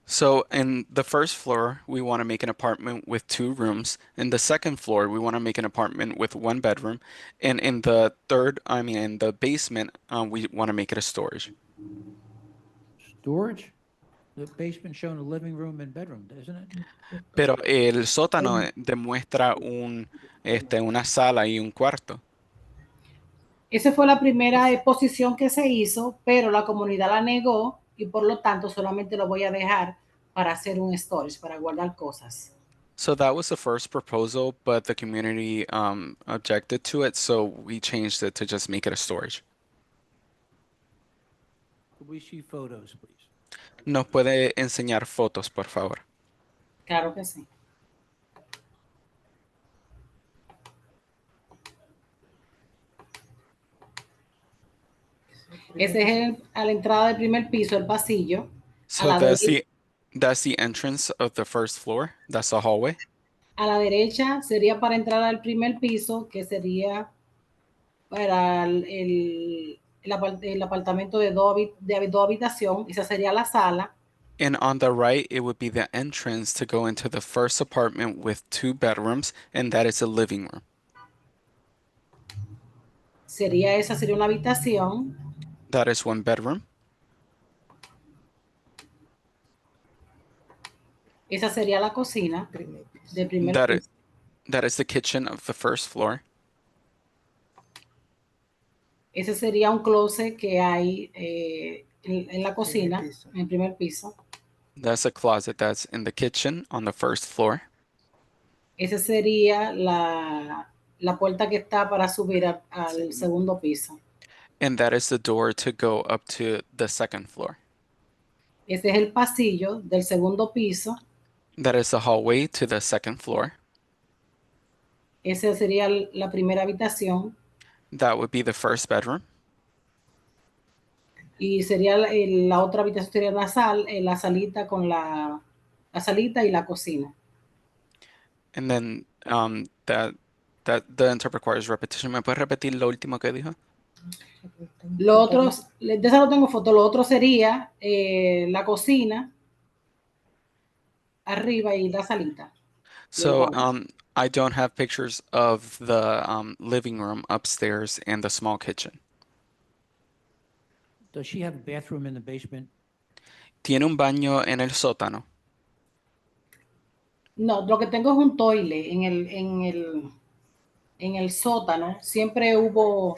So in the first floor, we want to make an apartment with 2 rooms. In the second floor, we want to make an apartment with 1 bedroom. And in the in the basement, we want to make it a storage. Storage? The basement showing a living room and bedroom, isn't it? Pero el sótano demuestra una sala y un cuarto. Esa fue la primera exposición que se hizo, pero la comunidad la negó y por lo tanto solamente lo voy a dejar para hacer un storage, para guardar cosas. So that was the first proposal, but the community objected to it, so we changed it to just make it a storage. Could we see photos, please? ¿Nos puede enseñar fotos, por favor? Claro que sí. Ese es a la entrada del primer piso, el pasillo. So la that's the entrance of the first floor. That's the hallway. A la derecha sería para entrar al primer piso, que sería para el apartamento de 2 habitación. Esa sería la sala. And on the right, it would be the entrance to go into the first apartment with 2 bedrooms, and that is the living room. Esa sería una habitación. That is 1 bedroom. Esa sería la cocina del primer piso. That is the kitchen of the first floor. Ese sería un closet que hay en la cocina, en el primer piso. That's a closet that's in the kitchen on the first floor. Esa sería la puerta que está para subir al segundo piso. And that is the door to go up to the second floor. Ese es el pasillo del segundo piso. That is the hallway to the second floor. Esa sería la primera habitación. That would be the first bedroom. Y sería la otra habitación sería la salita con la salita y la cocina. And then that the interpret requires repetition. ¿Me puedes repetir lo último que dijo? Lo otro, de esa no tengo foto, lo otro sería la cocina arriba y la salita. So I don't have pictures of the living room upstairs and the small kitchen. Does she have a bathroom in the basement? ¿Tiene un baño en el sótano? No, lo que tengo es un toilet en el sótano. Siempre hubo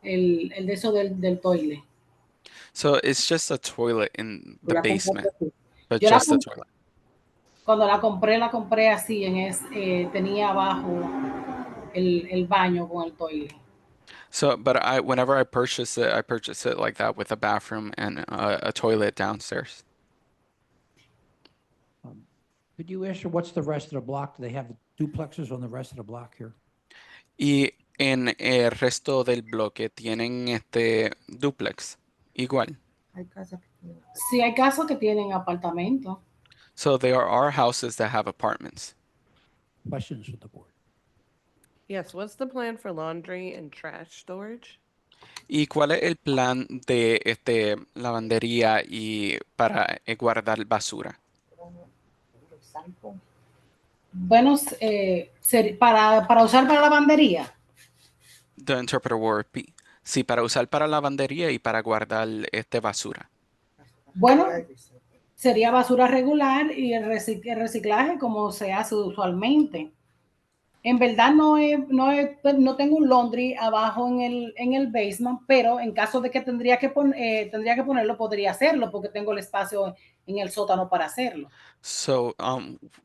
el de eso del toilet. So it's just a toilet in the La compré basement, así. but Yo la just a compré- toilet. Cuando la compré así, tenía abajo el baño con el toilet. So, but whenever I purchase it like that with a bathroom and a toilet downstairs. Could you ask her what's the rest of the block? Do they have duplexes on the rest of the block here? Y en el resto del bloque tienen duplex, igual. Sí, hay casos que tienen apartamentos. So there are houses that have apartments. Questions from the board? Yes, what's the plan for laundry and trash storage? ¿Y cuál es el plan de lavandería y para guardar basura? Bueno, para usar para lavandería. The interpreter will repeat. Sí, para usar para lavandería y para guardar basura. Bueno, sería basura regular y el el reciclaje como se hace usualmente. En verdad no tengo un laundry abajo en el basement, pero en caso de que tendría que ponerlo, podría hacerlo porque tengo el espacio en el sótano para hacerlo. So,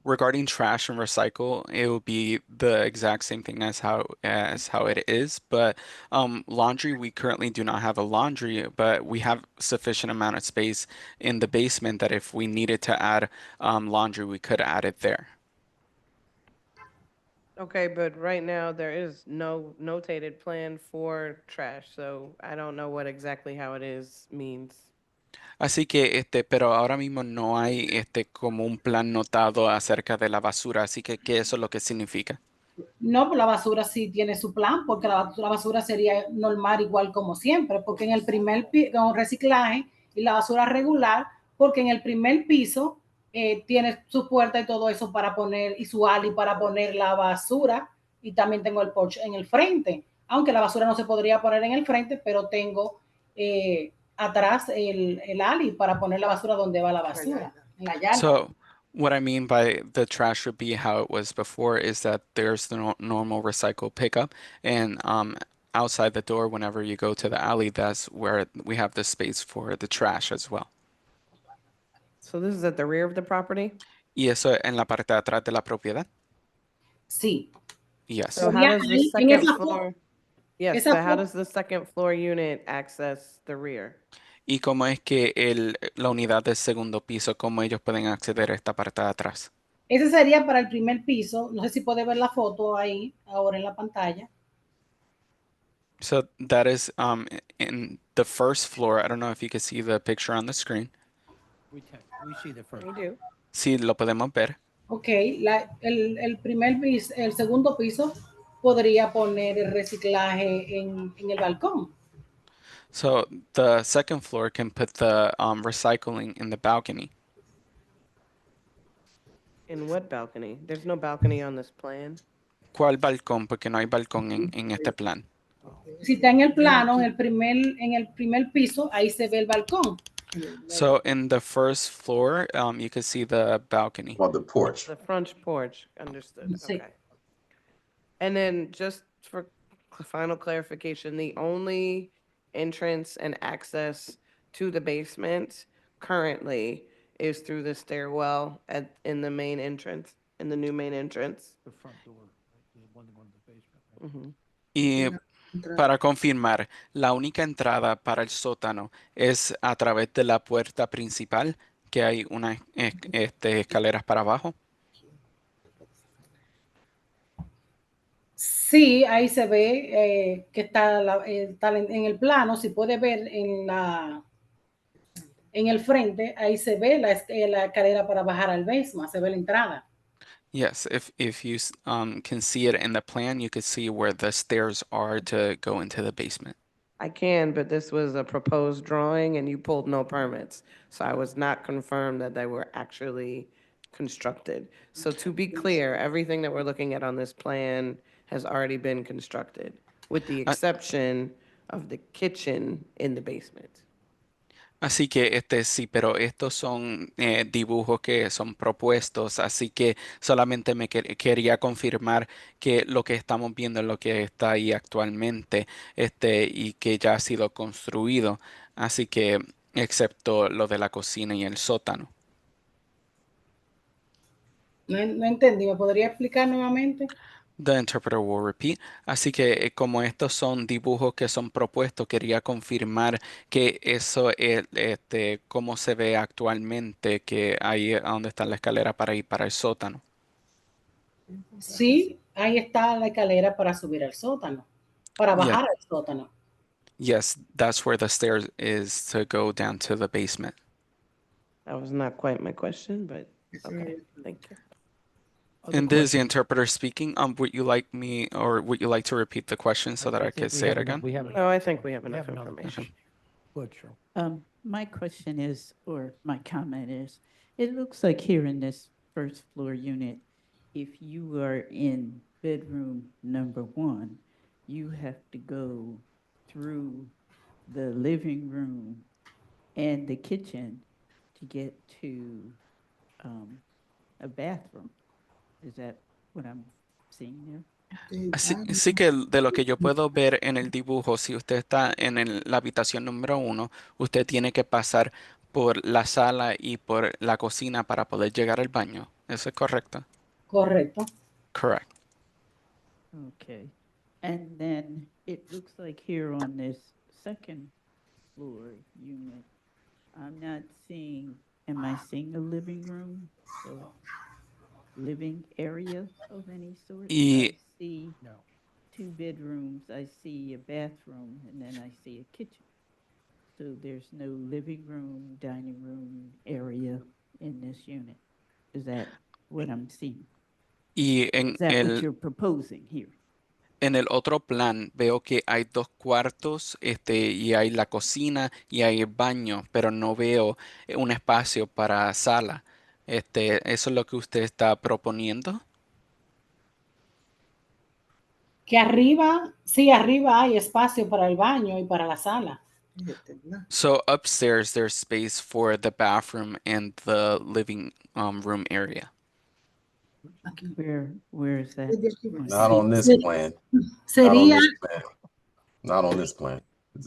regarding trash and recycle, it will be the exact same thing as how it is. But laundry, we currently do not have a laundry, but we have sufficient amount of space in the basement that if we needed to add laundry, we could add it there. Okay, but right now there is no notated plan for trash, so I don't know what exactly how it is means. Así que, pero ahora mismo no hay como un plan notado acerca de la basura, así que eso es lo que significa. No, pues la basura sí tiene su plan, porque la basura sería normal igual como siempre, porque en el primer con reciclaje y la basura regular, porque en el primer piso tiene su puerta y todo eso para poner, y su ali para poner la basura, y también tengo el porche en el frente, aunque la basura no se podría poner en el frente, pero tengo atrás el ali para poner la basura donde va la basura, en la yarda. So, what I mean by the trash would be how it was before is that there's the normal recycle pickup, and outside the door, whenever you go to the alley, that's where we have the space for the trash as well. So this is at the rear of the property? Y eso en la parte de atrás de la propiedad. Sí. Yes. So how does the Ahí, en second esa floor? Yes, esa but how fo- does the second floor unit access the rear? ¿Y cómo es que la unidad del segundo piso, cómo ellos pueden acceder a esta parte de atrás? Ese sería para el primer piso. No sé si puede ver la foto ahí, ahora en la pantalla. So that is in the first floor. I don't know if you can see the picture on the screen. We see the first. We do. Sí, lo podemos ver. Ok, el primer piso, el segundo piso podría poner el reciclaje en el balcón. So the second floor can put the recycling in the balcony. In what balcony? There's no balcony on this plan. ¿Cuál balcón? Porque no hay balcón en este plan. Si está en el plano, en el primer piso, ahí se ve el balcón. So in the first floor, you can see the balcony. Or the porch. The front porch, understood, Sí. okay. And then just for final clarification, the only entrance and access to the basement currently is through the stairwell in the main entrance, in the new main entrance? The front door, the one going to the basement. Mhm. Y para confirmar, la única entrada para el sótano es a través de la puerta principal, que hay unas escaleras para abajo. Sí, ahí se ve que está, está en el plano. Si puede ver en el frente, ahí se ve la escalera para bajar al basement, se ve la entrada. Yes, if you can see it in the plan, you can see where the stairs are to go into the basement. I can, but this was a proposed drawing and you pulled no permits. So I was not confirmed that they were actually constructed. So to be clear, everything that we're looking at on this plan has already been constructed, with the exception of the kitchen in the basement. Así que sí, pero estos son dibujos que son propuestos, así que solamente me quería confirmar que lo que estamos viendo es lo que está ahí actualmente, y que ya ha sido construido, así que excepto lo de la cocina y el sótano. No entendí, ¿me podría explicar nuevamente? The interpreter will repeat. Así que como estos son dibujos que son propuestos, quería confirmar que eso es cómo se ve actualmente, que ahí es donde está la escalera para ir para el sótano. Sí, ahí está la escalera para subir al sótano, para Yeah. bajar al sótano. Yes, that's where the stairs is to go down to the basement. That was not quite my question, but okay, thank you. And this is the interpreter speaking. Would you like me, or would you like to repeat the question so that I could say it again? No, I think we have enough another information. Good, Cheryl. My question is, or my comment is, it looks like here in this first floor unit, if you are in bedroom number 1, you have to go through the living room and the kitchen to get to a bathroom. Is that what I'm seeing there? Así que de lo que yo puedo ver en el dibujo, si usted está en la habitación número 1, usted tiene que pasar por la sala y por la cocina para poder llegar al baño. ¿Eso es correcto? Correcto. Correct. Okay. And then it looks like here on this second floor unit, I'm not seeing, am I seeing a living room or living area of any sort? Y- I see two bedrooms, I see a bathroom, and then I see a kitchen. So there's no living room, dining room area in this unit. Is that what I'm seeing? Y Is that what you're proposing here? en el otro plan veo que hay 2 cuartos, y hay la cocina y hay el baño, pero no veo un espacio para sala. ¿Eso es lo que usted está proponiendo? Que arriba, sí, arriba hay espacio para el baño y para la sala. So upstairs, there's space for the bathroom and the living room area. Where is that? Not on this plan. Not on Sería, this plan. Not on this plan.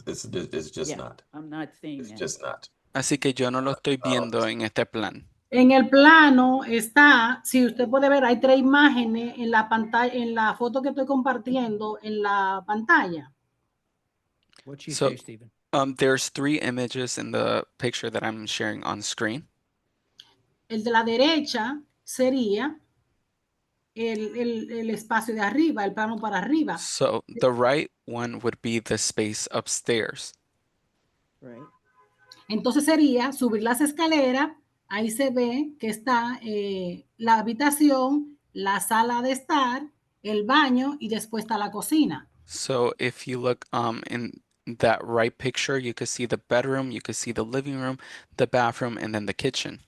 It's just Yeah, not. I'm not seeing It's that. just not. Así que yo no lo estoy Not on viendo this. en este plan. en el plano está, si usted puede ver, hay 3 imágenes en la pantalla, en la foto que estoy compartiendo en la pantalla. What'd she So- say, Stephen? There's 3 images in the picture that I'm sharing on screen. El de la derecha sería el espacio de arriba, el plano para arriba. So the right one would be the space upstairs. Right. Entonces sería subir las escaleras, ahí se ve que está la habitación, la sala de estar, el baño y después está la cocina. So if you look in that right picture, you could see the bedroom, you could see the living room, the bathroom, and then the kitchen.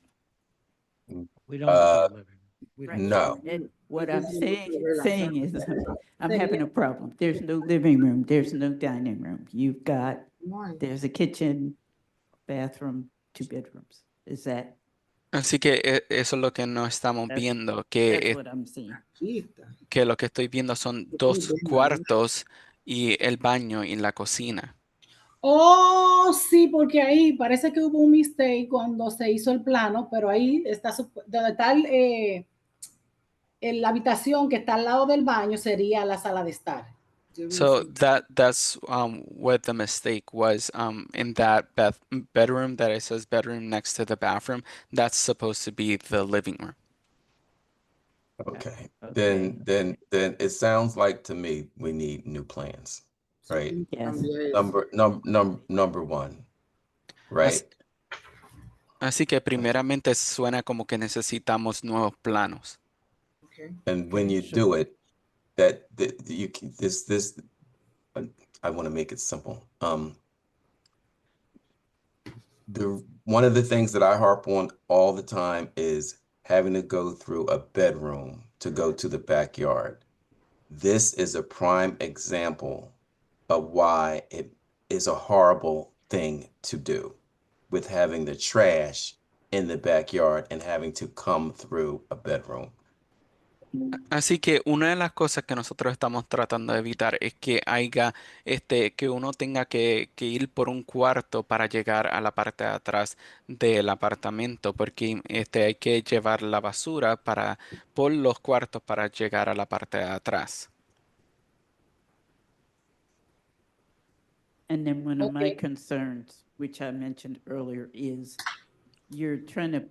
We don't see a living room. We Right. don't- No. And what I'm saying is I'm having a problem. There's no living room, there's no dining room. You've got, there's a kitchen, bathroom, 2 bedrooms. Is that, Así que eso es lo que no estamos That's- viendo, that's que, what I'm seeing? que lo que estoy viendo son 2 cuartos y el baño y la cocina. Oh, sí, porque ahí parece que hubo un mistake cuando se hizo el plano, pero ahí está, donde está la habitación que está al lado del baño sería la sala de estar. So that's what the mistake was. In that bedroom that it says bedroom next to the bathroom, that's supposed to be the living room. Okay. Okay. Then it sounds like to me we need new plans, right? Yes. Number 1, right? Así que primeramente suena como que necesitamos nuevos planos. And when you do it, that you can, this I want to make it simple. One of the things that I harp on all the time is having to go through a bedroom to go to the backyard. This is a prime example of why it is a horrible thing to do, with having the trash in the backyard and having to come through a bedroom. Así que una de las cosas que nosotros estamos tratando de evitar es que haya, que uno tenga que ir por un cuarto para llegar a la parte de atrás del apartamento, porque hay que llevar la basura por los cuartos para llegar a la parte de atrás. And then one of my Okay. concerns, which I mentioned earlier, is you're trying to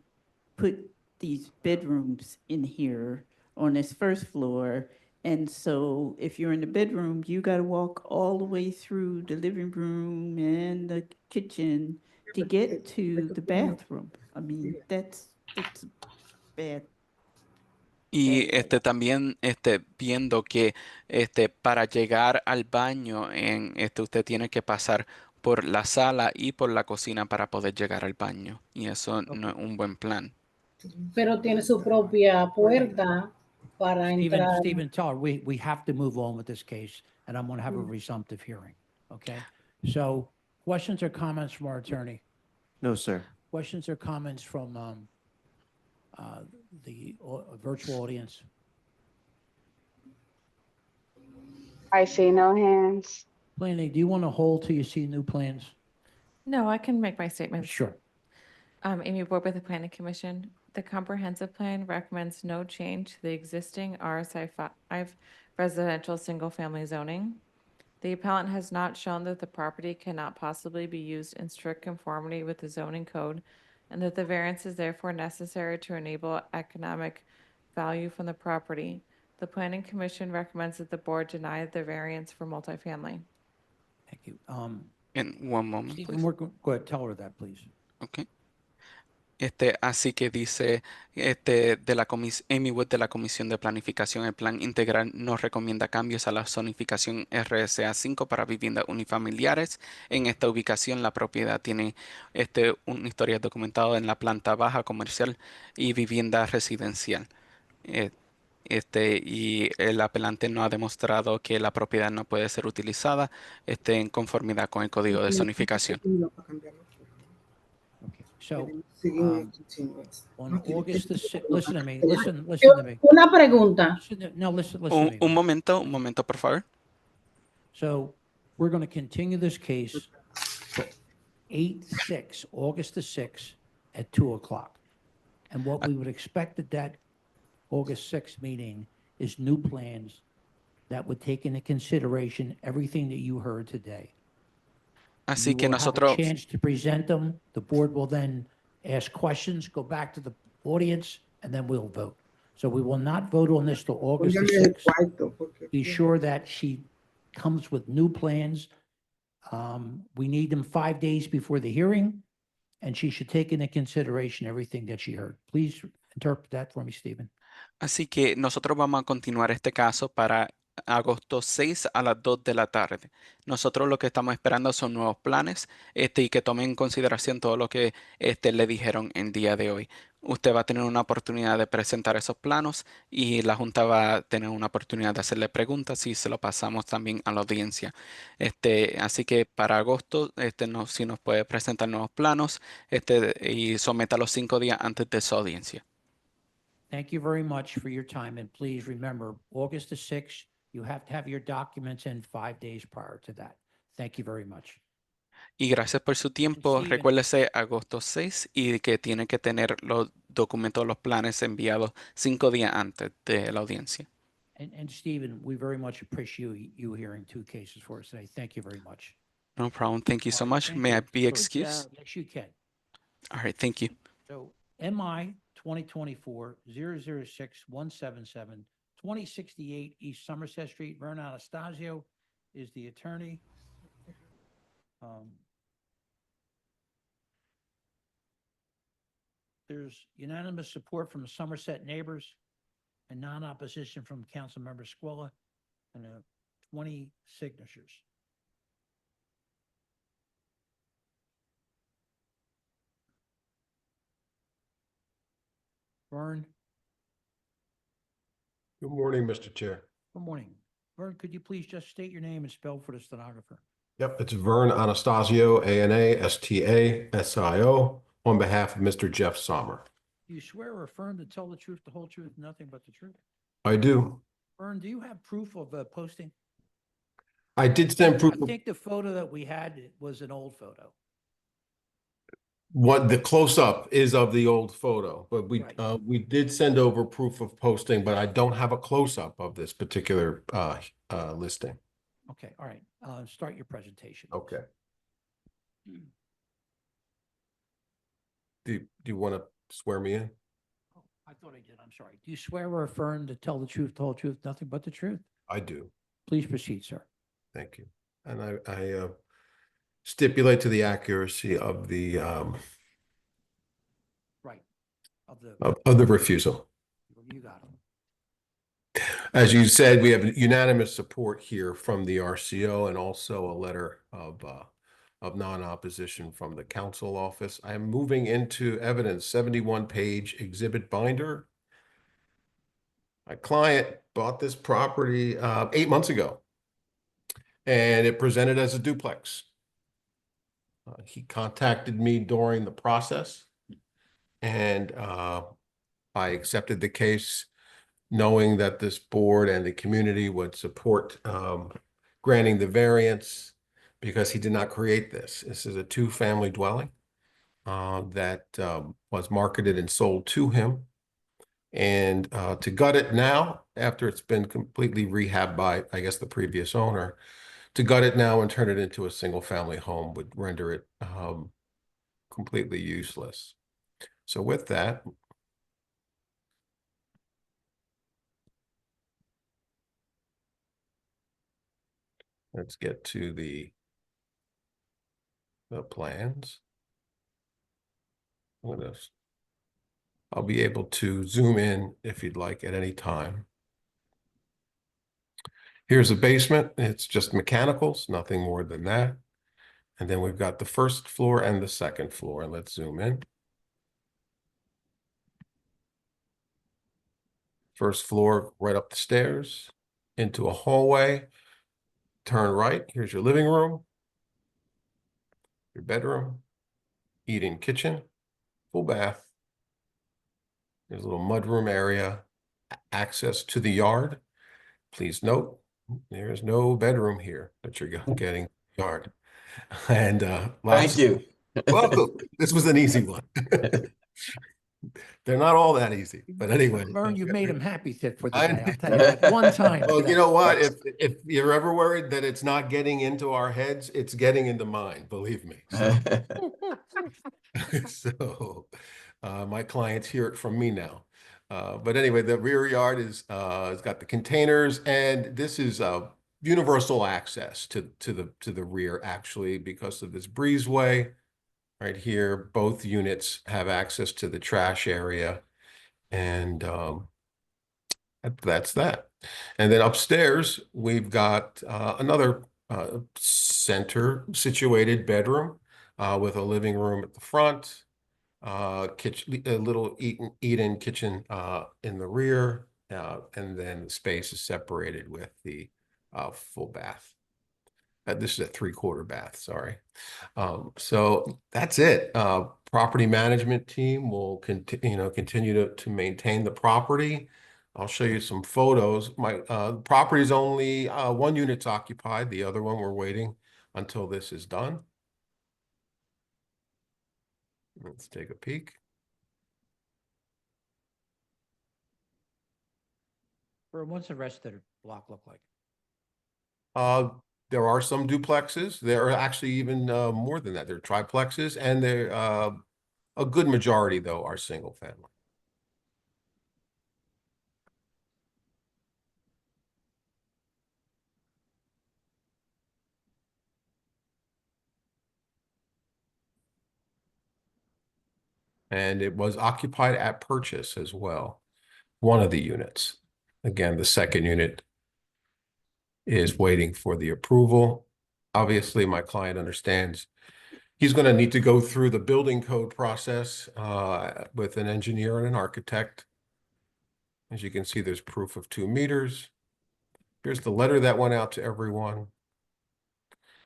put these bedrooms in here on this first floor. And so if you're in the bedroom, you got to walk all the way through the living room and the kitchen to get to the bathroom. I mean, that's bad. Y también viendo que para llegar al baño usted tiene que pasar por la sala y por la cocina para poder llegar al baño. Y eso no es un buen plan. Pero tiene su propia puerta para entrar. Stephen, tell her we have to move on with this case, and I'm going to have a resumptive hearing, okay? So questions or comments from our attorney? No, sir. questions or comments from the virtual audience? I see no hands. Planning, do you want to hold till you see new plans? No, I can make my statements. Sure. Amy Ward with the Planning Commission. The comprehensive plan recommends no change to the existing RSI 5 residential single-family zoning. The appellant has not shown that the property cannot possibly be used in strict conformity with the zoning code, and that the variance is therefore necessary to enable economic value from the property. The Planning Commission recommends that the board deny the variance for multifamily. Thank you. In one moment, Stephen, please. go ahead, tell her that, please. Okay. Así que dice, Amy Wood de la Comisión de Planificación, el Plan Integral no recomienda cambios a la zonificación RSA 5 para viviendas unifamiliares. En esta ubicación, la propiedad tiene un historial documentado en la planta baja comercial y vivienda residencial. Y el apelante no ha demostrado que la propiedad no puede ser utilizada en conformidad con el código de zonificación. So, on August the 6th, listen to me, listen to me. Una pregunta. No, listen to me. Un momento, por favor. So, we're going to continue this case for August the 6th at 2 o'clock. And what we would expect at that August 6th meeting is new plans that would take into consideration everything that you heard today. Así You que will have a nosotros, chance to present them. The board will then ask questions, go back to the audience, and then we'll vote. So we will not vote on this till August the 6th. Be sure that she comes with new plans. We need them 5 days before the hearing, and she should take into consideration everything that she heard. Please interpret that for me, Stephen. así que nosotros vamos a continuar este caso para agosto 6 a las 2 de la tarde. Nosotros lo que estamos esperando son nuevos planes y que tomen en consideración todo lo que le dijeron el día de hoy. Usted va a tener una oportunidad de presentar esos planos y la Junta va a tener una oportunidad de hacerle preguntas y se lo pasamos también a la audiencia. Así que para agosto, si nos puede presentar nuevos planos y someta los 5 días antes de su audiencia. Thank you very much for your time, and please remember, August the 6th, you have to have your documents in 5 days prior to that. Thank you very much. Y gracias por su tiempo. Steven. Recuérdese agosto 6 y que tiene que tener los documentos, los planes enviados 5 días antes de la audiencia. And Stephen, we very much appreciate you hearing 2 cases for us today. Thank you very much. No problem. Thank you so All right, much. thank May I you. be So, excused? Yes, you can. All right. Thank you. So MI 2024-006-177, 2068 East Somerset Street. Vern Anastasio is the attorney. There's unanimous support from Somerset neighbors and non-opposition from Councilmember Squilla and 20 signatures. Vern, Good morning, Mr. Chair. good morning. Vern, could you please just state your name and spell for the stenographer? Yep, it's Vern Anastasio, Anastasio, on behalf of Mr. Jeff Sommer. Do you swear or affirm to tell the truth, the whole truth, nothing but the truth? I do. Vern, do you have proof of posting? I did send proof I of think the photo that we had was an old photo. what the close-up is of the old photo, but Right. we did send over proof of posting, but I don't have a close-up of this particular listing. Okay, all right. Start your presentation. Okay. Do you want to swear me in? Oh, I thought I did. I'm sorry. Do you swear or affirm to tell the truth, the whole truth, nothing but the truth? I do. Please proceed, sir. Thank you. And I stipulate to the accuracy of the Right. Of the, of the refusal. you got it. As you said, we have unanimous support here from the RCO and also a letter of non-opposition from the council office. I am moving into evidence 71-page exhibit binder. My client bought this property 8 months ago, and it presented as a duplex. He contacted me during the process, and I accepted the case, knowing that this board and the community would support granting the variance because he did not create this. This is a two-family dwelling that was marketed and sold to him. And to gut it now, after it's been completely rehabbed by, I guess, the previous owner, to gut it now and turn it into a single-family home would render it completely useless. So with that, let's get to the plans. I'll be able to zoom in if you'd like at any time. Here's a basement. It's just mechanicals, nothing more than that. And then we've got the first floor and the second floor. Let's zoom in. First floor, right up the stairs, into a hallway. Turn right. Here's your living room, your bedroom, eating kitchen, full bath. There's a little mudroom area, access to the yard. Please note, there is no bedroom here that you're getting yard. And Thank you. Welcome. This was an easy one. They're not all that easy, but anyway. Vern, you made him happy for the day. I'll tell you that one time. Well, you know what? If you're ever worried that it's not getting into our heads, it's getting into mine, believe me. So my clients hear it from me now. But anyway, the rear yard is it's got the containers, and this is universal access to the rear, actually, because of this breezeway. Right here, both units have access to the trash area, and that's that. And then upstairs, we've got another center situated bedroom with a living room at the front, kitchen, a little eat-in kitchen in the rear, and then the space is separated with the full bath. This is a 3/4 bath, sorry. So that's it. Property management team will continue to maintain the property. I'll show you some photos. My property is only one unit's occupied. The other one we're waiting until this is done. Let's take a peek. Vern, what's the rest of the block look like? There are some duplexes. There are actually even more than that. There are triplexes, and there a good majority, though, are single family. And it was occupied at purchase as well, one of the units. Again, the second unit is waiting for the approval. Obviously, my client understands he's going to need to go through the building code process with an engineer and an architect. As you can see, there's proof of 2 meters. Here's the letter that went out to everyone.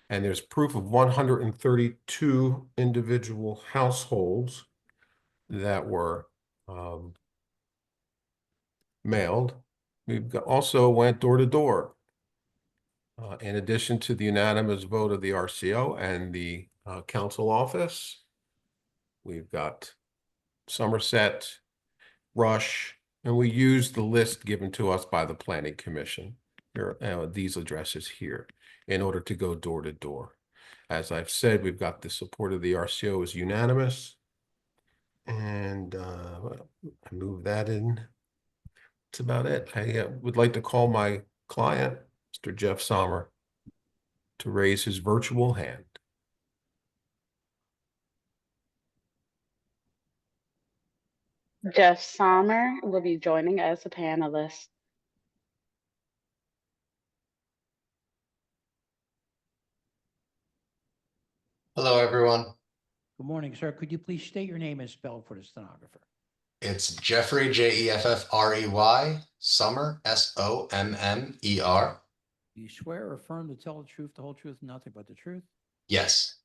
And there's proof of 132 individual households that were mailed. We've also went door to door. In addition to the unanimous vote of the RCO and the council office, we've got Somerset, Rush, and we used the list given to us by the Planning Commission, these addresses here, in order to go door to door. As I've said, we've got the support of the RCO is unanimous. And I move that in. That's about it. I would like to call my client, Mr. Jeff Sommer, to raise his virtual hand. Jeff Sommer will be joining as a panelist. Hello, everyone. Good morning, sir. Could you please state your name and spell for the stenographer? It's Jeffrey, Jeffrey, Sommer, Sommer. Do you swear or affirm to tell the truth, the whole truth, and nothing but the truth? Yes.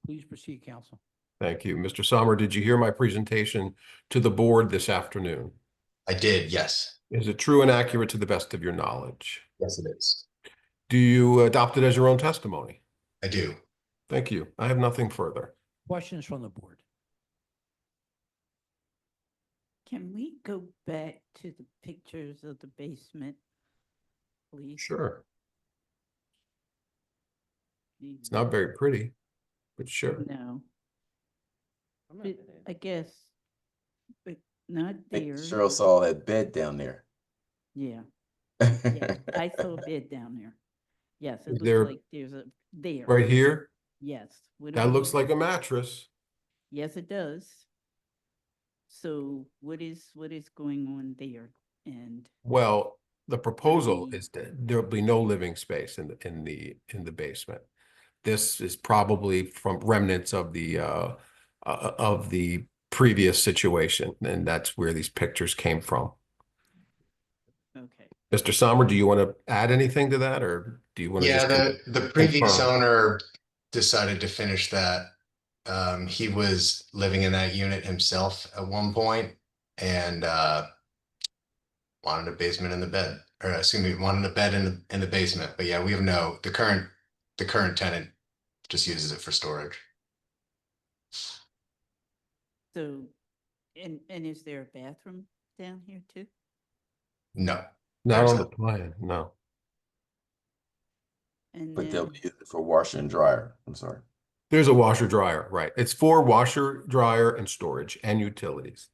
Please proceed, counsel. Thank you. Mr. Sommer, did you hear my presentation to the board this afternoon? I did, yes. Is it true and accurate to the best of your knowledge? Yes, it is. Do you adopt it as your own testimony? I do. Thank you. I have nothing further. Questions from the board? Can we go back to the pictures of the basement, please? Sure. It's not very pretty, but sure. No. But I guess, but not I think there. Cheryl saw that bed down there. Yeah, yeah, I saw a bed down there. Yes, it Is looks there- like there's a, there. Right here? Yes. what That are looks we- like a mattress. Yes, it does. So what is going on there? And Well, the proposal the- is that there'll be no living space in the basement. This is probably from remnants of the previous situation, and that's where these pictures came from. okay, Mr. Sommer, do you want to add anything to that, or do you want to Yeah, just the previous confirm? owner decided to finish that. He was living in that unit himself at one point and wanted a basement in the bed, or excuse me, wanted a bed in the basement. But yeah, we have the current tenant just uses it for storage. so, and is there a bathroom down here too? No. Not there's on the not. plan, no. And But they'll then, be used for washer and dryer. I'm sorry. There's a washer dryer, right? It's for washer, dryer, and storage and utilities.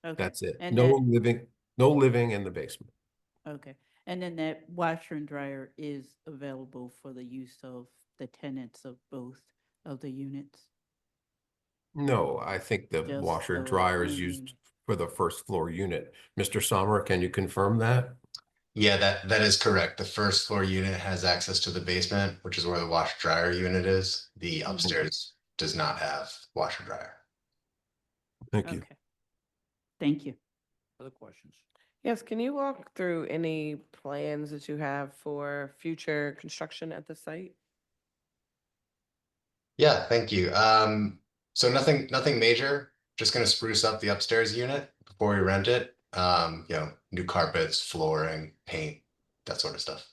okay. That's it. And No that- living in the basement. Okay, and then that washer and dryer is available for the use of the tenants of both of the units? No, I think the Just washer and the dryer is one used unit. for the first floor unit. Mr. Sommer, can you confirm that? Yeah, that is correct. The first floor unit has access to the basement, which is where the washer dryer unit is. The upstairs does not have washer dryer. Thank you. Okay. Thank you. Other questions? Yes, can you walk through any plans that you have for future construction at the site? Yeah, thank you. So nothing major, just gonna spruce up the upstairs unit before we rent it. New carpets, flooring, paint, that sort of stuff.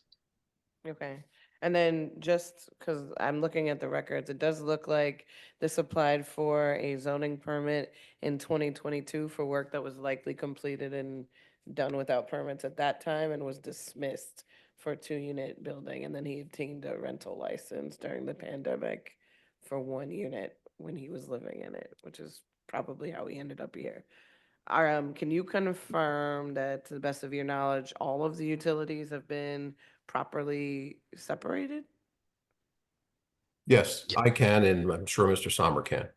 Okay. And then just because I'm looking at the records, it does look like this applied for a zoning permit in 2022 for work that was likely completed and done without permits at that time and was dismissed for a 2-unit building. And then he obtained a rental license during the pandemic for 1 unit when he was living in it, which is probably how he ended up here. Can you confirm that, to the best of your knowledge, all of the utilities have been properly separated? Yes, I can, and I'm sure Mr. Sommer can.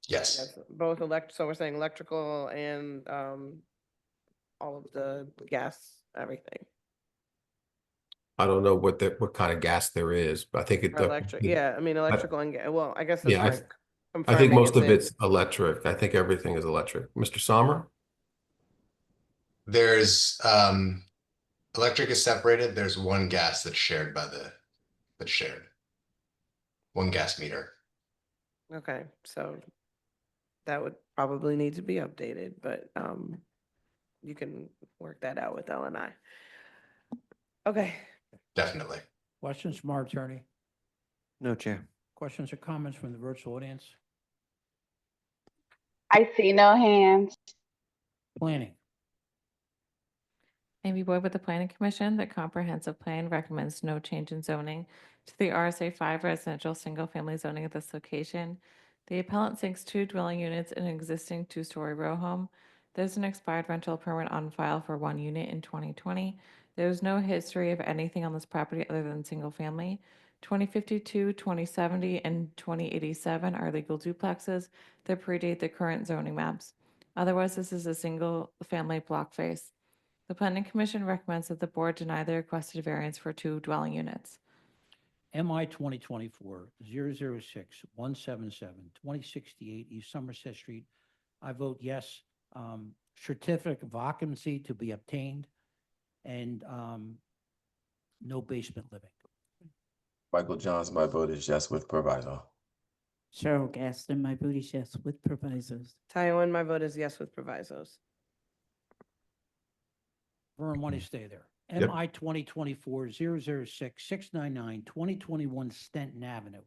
Yes. Yes, both so we're saying electrical and all of the gas, everything. I don't know what kind of gas there is, but I think it. Or electric, yeah, I mean, electrical and, well, I guess that's Yeah, like I think confirming most of in. it's electric. I think everything is electric. Mr. Sommer? There's electric is separated. There's one gas that's shared that's shared. One gas meter. Okay, so that would probably need to be updated, but you can work that out with LNI. Okay. Definitely. Questions from our attorney? No, Chair. Questions or comments from the virtual audience? I see no hands. Planning. Amy Boyd with the Planning Commission. The comprehensive plan recommends no change in zoning to the RSA 5 residential single-family zoning at this location. The appellant sinks 2 dwelling units in an existing 2-story row home. There's an expired rental permit on file for 1 unit in 2020. There's no history of anything on this property other than single-family. 2052, 2070, and 2087 are legal duplexes that predate the current zoning maps. Otherwise, this is a single-family block face. The Planning Commission recommends that the board deny the requested variance for 2 dwelling units. MI 2024-006-177, 2068 East Somerset Street. I vote yes. Certificate of occupancy to be obtained and no basement living. Michael Johns, my vote is yes with proviso. Cheryl Gaston, my vote is yes with provisos. Taiwan, my vote is yes with provisos. Vern, why don't you stay there? Yep. MI 2024-006-699-2021 Stenton Avenue.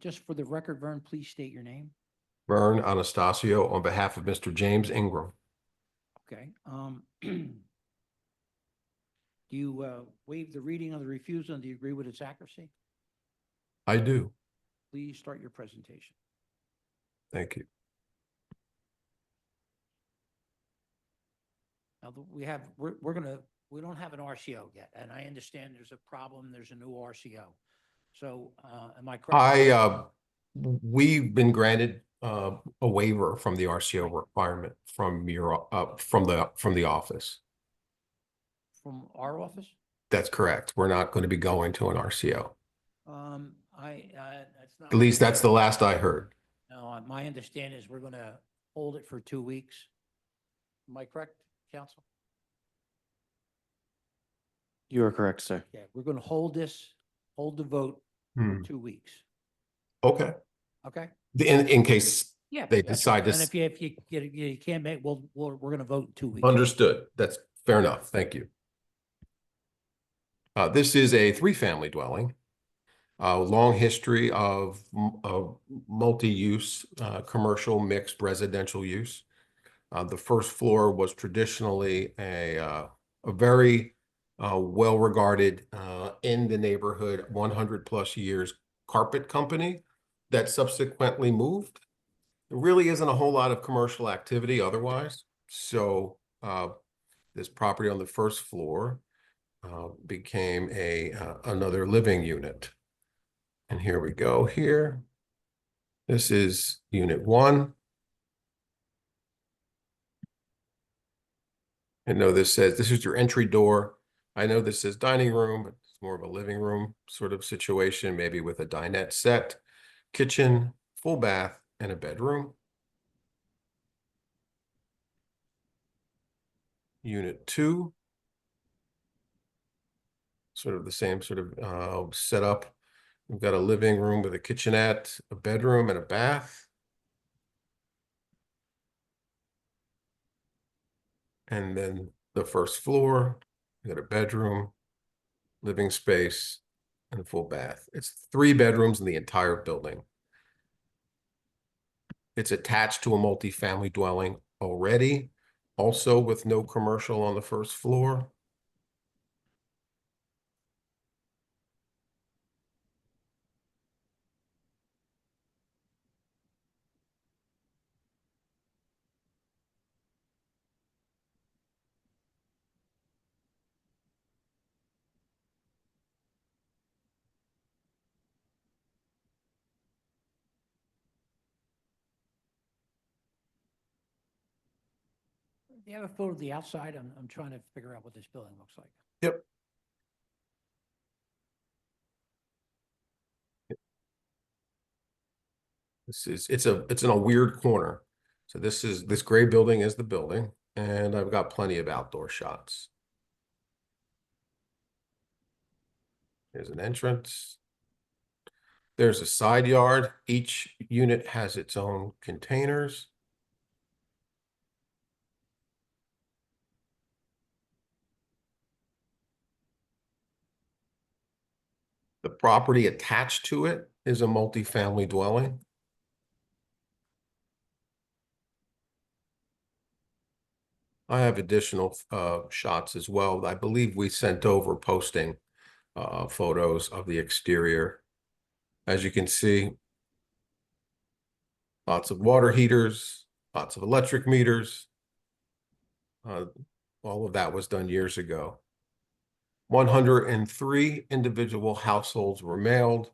Just for the record, Vern, please state your name. Vern Anastasio on behalf of Mr. James Ingram. Okay. Do you waive the reading of the refusal and do you agree with its accuracy? I do. Please start your presentation. Thank you. Now, we don't have an RCO yet, and I understand there's a problem, there's a new RCO. So, am I correct? We've been granted a waiver from the RCO requirement from your from the office. From our office? That's correct. We're not going to be going to an RCO. That's not. At least that's the last I heard. No, my understanding is we're going to hold it for 2 weeks. Am I correct, counsel? You are correct, sir. Yeah, we're going to hold the vote for 2 weeks. Okay. Okay? In case Yeah. they that's decide right. to. And if you can't make, we're going to vote in 2 weeks. Understood. That's fair enough. Thank you. This is a 3-family dwelling. Long history of multi-use, commercial mixed residential use. The first floor was traditionally a very well-regarded in the neighborhood 100+ years carpet company that subsequently moved. There really isn't a whole lot of commercial activity otherwise. So this property on the first floor became another living unit. And here we go here. This is unit 1. I know this says this is your entry door. I know this says dining room, but it's more of a living room sort of situation, maybe with a dinette set, kitchen, full bath, and a bedroom. Unit 2. Sort of the same sort of setup. We've got a living room with a kitchenette, a bedroom, and a bath. And then the first floor, we got a bedroom, living space, and a full bath. It's 3 bedrooms in the entire building. It's attached to a multifamily dwelling already, also with no commercial on the first floor. Do you have a photo of the outside? I'm trying to figure out what this building looks like. Yep. It's in a weird corner. So this gray building is the building, and I've got plenty of outdoor shots. There's an entrance. There's a side yard. Each unit has its own containers. The property attached to it is a multifamily dwelling. I have additional shots as well. I believe we sent over posting photos of the exterior. As you can see, lots of water heaters, lots of electric meters. All of that was done years ago. 103 individual households were mailed.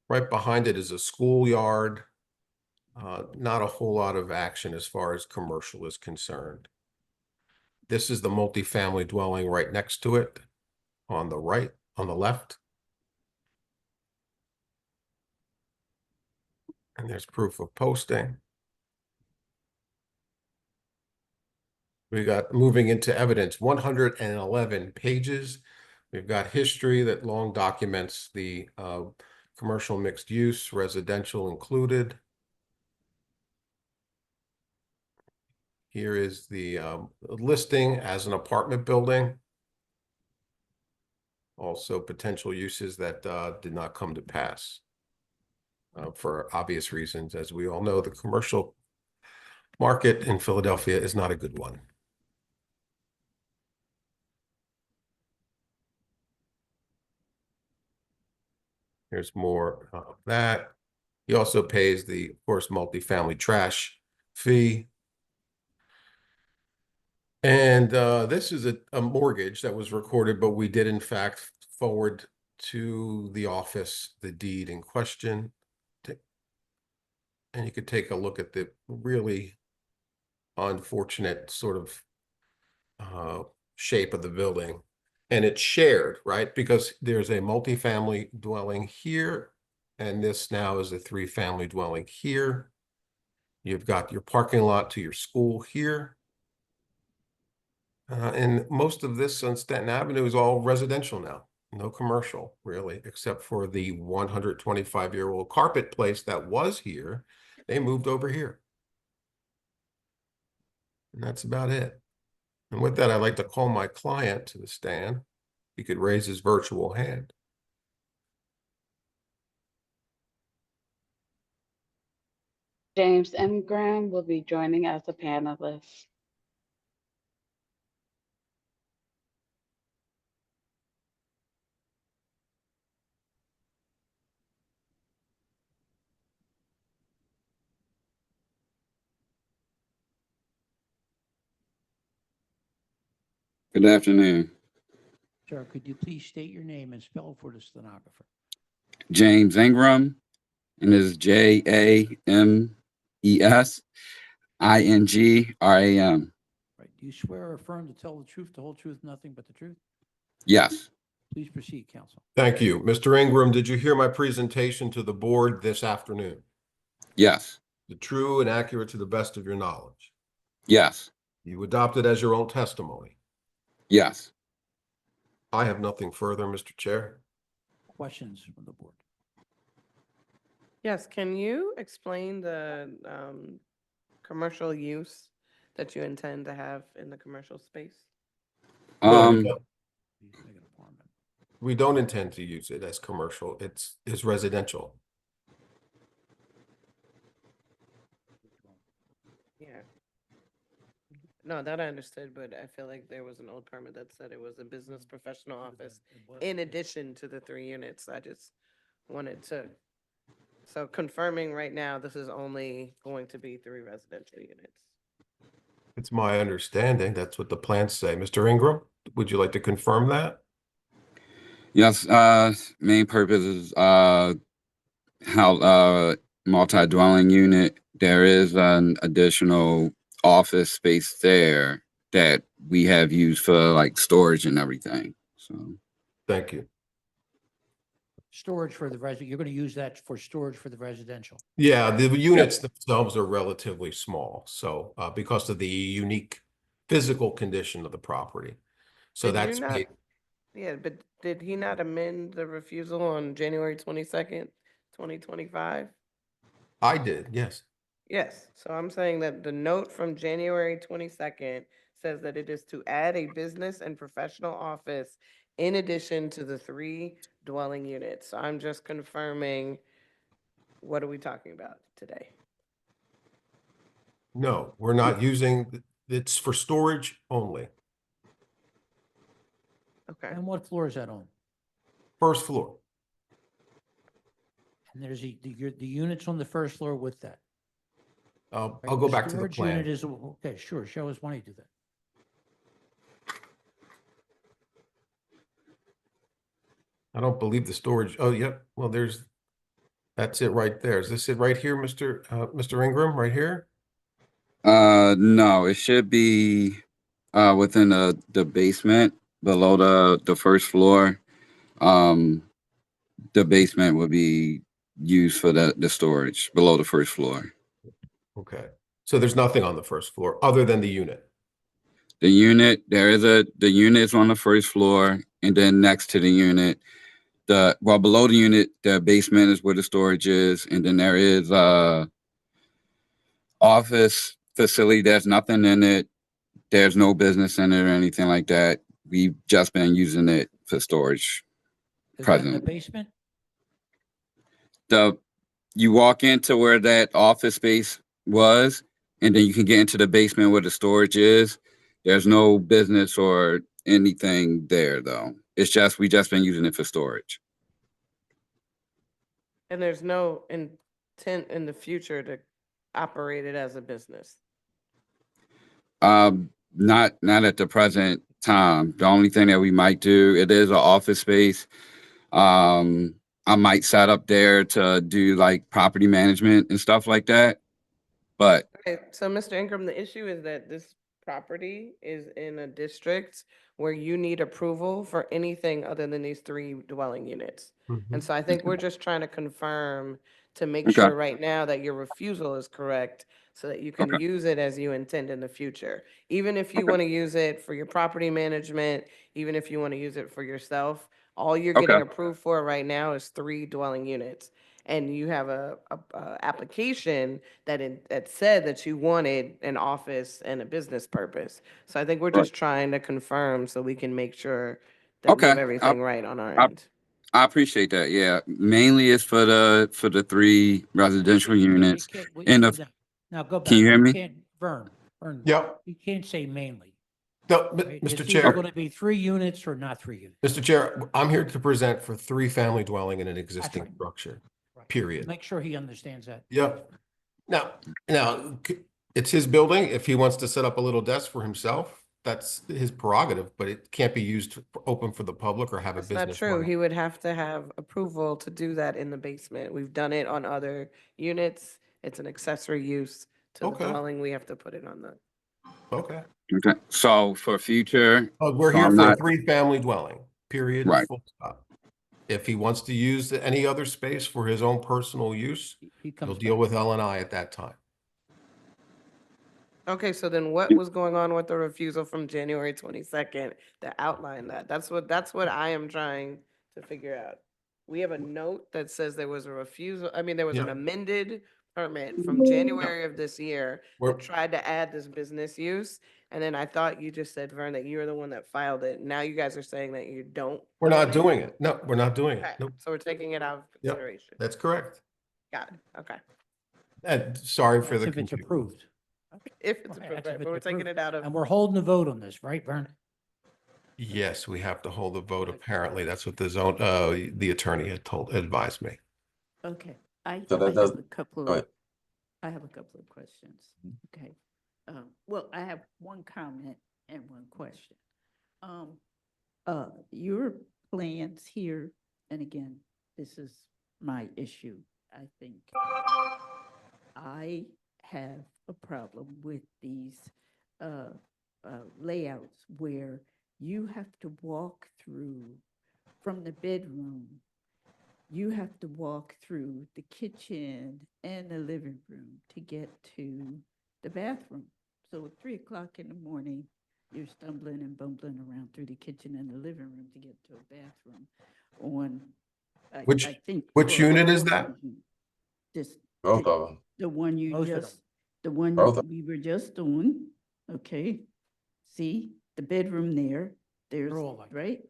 Right behind it is a schoolyard. Not a whole lot of action as far as commercial is concerned. This is the multifamily dwelling right next to it on the right, on the left. And there's proof of posting. We got moving into evidence, 111 pages. We've got history that long documents the commercial mixed use, residential included. Here is the listing as an apartment building. Also potential uses that did not come to pass for obvious reasons. As we all know, the commercial market in Philadelphia is not a good one. Here's more of that. He also pays the, of course, multifamily trash fee. And this is a mortgage that was recorded, but we did in fact forward to the office the deed in question. And you could take a look at the really unfortunate sort of shape of the building. And it's shared, right? Because there's a multifamily dwelling here, and this now is a 3-family dwelling here. You've got your parking lot to your school here. And most of this on Stanton Avenue is all residential now. No commercial, really, except for the 125-year-old carpet place that was here. They moved over here. And that's about it. And with that, I'd like to call my client to the stand. He could raise his virtual hand. James M. Graham will be joining as a panelist. Good afternoon. Sir, could you please state your name and spell for the stenographer? James Ingram, and it's JAMESINGRAM. Right. Do you swear or affirm to tell the truth, the whole truth, nothing but the truth? Yes. Please proceed, counsel. Thank you. Mr. Ingram, did you hear my presentation to the board this afternoon? Yes. The true and accurate to the best of your knowledge? Yes. You adopt it as your own testimony? Yes. I have nothing further, Mr. Chair. Questions from the board? Yes, can you explain the commercial use that you intend to have in the commercial space? We don't intend to use it as commercial. It's residential. Yeah. No, that I understood, but I feel like there was an old permit that said it was a business professional office in addition to the 3 units. I just wanted to, so confirming right now, this is only going to be 3 residential units. It's my understanding. That's what the plans say. Mr. Ingram, would you like to confirm that? Yes. Main purpose is multi-dwelling unit. There is an additional office space there that we have used for like storage and everything. So thank you. Storage for the resident, you're going to use that for storage for the residential? Yeah, the units themselves are relatively small. So because of the unique physical condition of the property. So Did you that's not, yeah, but did he not amend the refusal on January 22nd, 2025? I did, yes. Yes, so I'm saying that the note from January 22nd says that it is to add a business and professional office in addition to the 3 dwelling units. So I'm just confirming, what are we talking about today? No, we're not using, it's for storage only. Okay. And what floor is that on? First floor. And there's the units on the first floor with that? I'll Right, go back to the storage plan. unit is, okay, sure, show us why you do that. I don't believe the storage, oh, yep, well, that's it right there. Is this it right here, Mr. Ingram, right here? no, it should be within the basement below the first floor. The basement would be used for the storage below the first floor. Okay, so there's nothing on the first floor other than the unit? The unit, the unit is on the first floor, and then next to the unit, below the unit, the basement is where the storage is, and then there is office facility. There's nothing in it. There's no business in it or anything like that. We've just been using it for storage. Is that in the Presently. basement? You walk into where that office space was, and then you can get into the basement where the storage is. There's no business or anything there though. We just been using it for storage. And there's no intent in the future to operate it as a business. Not at the present time. The only thing that we might do, it is an office space. I might set up there to do like property management and stuff like that. But Okay, so Mr. Ingram, the issue is that this property is in a district where you need approval for anything other than these 3 dwelling units. And so I think we're just trying to confirm to make Okay. sure right now that your refusal is correct so that you can use it as you intend in the future. Even if you want to use it for your property management, even if you want to use it for yourself, all you're getting approved for right now is 3 dwelling units. And you have a application that said that you wanted an office and a business purpose. So I think we're just trying to confirm so we can make sure that we have everything right on our end. I appreciate that. Yeah, mainly it's for the 3 residential units. And Now go back. Can you hear me? can't- Vern, Yep. you can't say mainly. No, right? Mr. It's Chair. either going to be 3 units or not 3 units. Mr. Chair, I'm here to present for 3-family dwelling in an existing structure, period. Make sure he understands that. Yep. Now, it's his building. If he wants to set up a little desk for himself, that's his prerogative, but it can't be used open for the public or have a That's business. not true. run. He would have to have approval to do that in the basement. We've done it on other units. It's an accessory use to the Okay. dwelling. We have to put it on the. Okay. Okay. So for future, We're so here I'm for a not- 3-family dwelling, period. Right. Full stop. If he wants to use any other space for his own personal use, he'll deal with L&I at that time. Okay, so then what was going on with the refusal from January 22nd that outlined that? That's what I am trying to figure out. We have a note that says there was a refusal, there was an Yeah. amended permit from January of this year We're- that tried to add this business use. And then I thought you just said, Vern, that you were the one that filed it. Now you guys are saying that you don't. We're not doing it. No, we're not doing it. Okay, Nope. so we're taking it out of Yep. consideration. That's correct. Got it, okay. And sorry for That's the if it's confusion. approved. If it's Okay, approved, that's if right, it's but we're taking approved. it out of. And we're holding the vote on this, right, Vern? Yes, we have to hold a vote. Apparently, that's what the attorney advised me. Okay, I So that have does- a couple go of, ahead. I have a couple of questions. Okay. Well, I have one comment and one question. Your plans here, and again, this is my issue, I think. I have a problem with these layouts where you have to walk through from the bedroom. You have to walk through the kitchen and the living room to get to the bathroom. So at 3 o'clock in the morning, you're stumbling and bumbling around through the kitchen and the living room to get to a bathroom. I think Which for unit all is of that? them, Just Both of them. the one you Most of just, the one Both of we were just doing, okay? See, the bedroom there, there's, all like- right?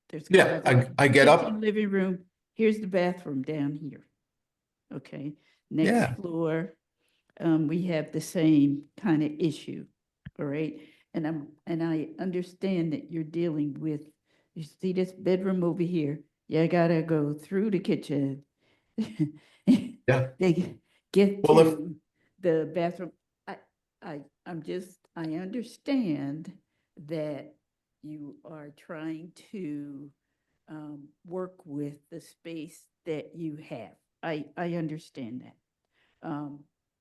There's Yeah, closet, I get up. kitchen, living room, here's the bathroom down here. Okay, Yeah. next floor, we have the same kind of issue, all right? And I understand that you're dealing with, you see this bedroom over here, you gotta go through the kitchen. Yeah. They get Well, if- to the bathroom. I understand that you are trying to work with the space that you have. I understand that.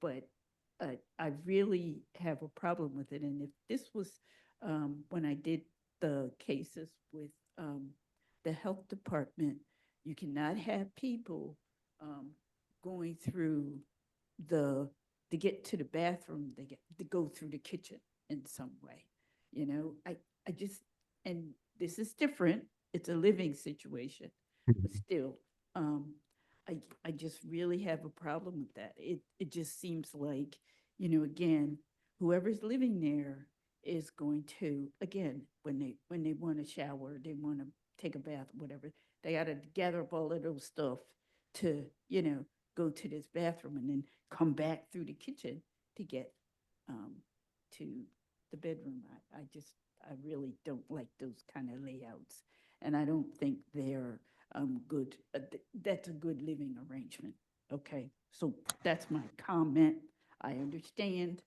But I really have a problem with it. And if this was when I did the cases with the health department, you cannot have people going through to get to the bathroom, they get to go through the kitchen in some way. You know, I just, and this is different. It's a living situation, but still, I just really have a problem with that. It just seems like, you know, again, whoever's living there is going to, again, when they want to shower, they want to take a bath, whatever, they got to gather up all of those stuff to, you know, go to this bathroom and then come back through the kitchen to get to the bedroom. I really don't like those kind of layouts. And I don't think they're good. That's a good living arrangement. Okay, so that's my comment. I understand.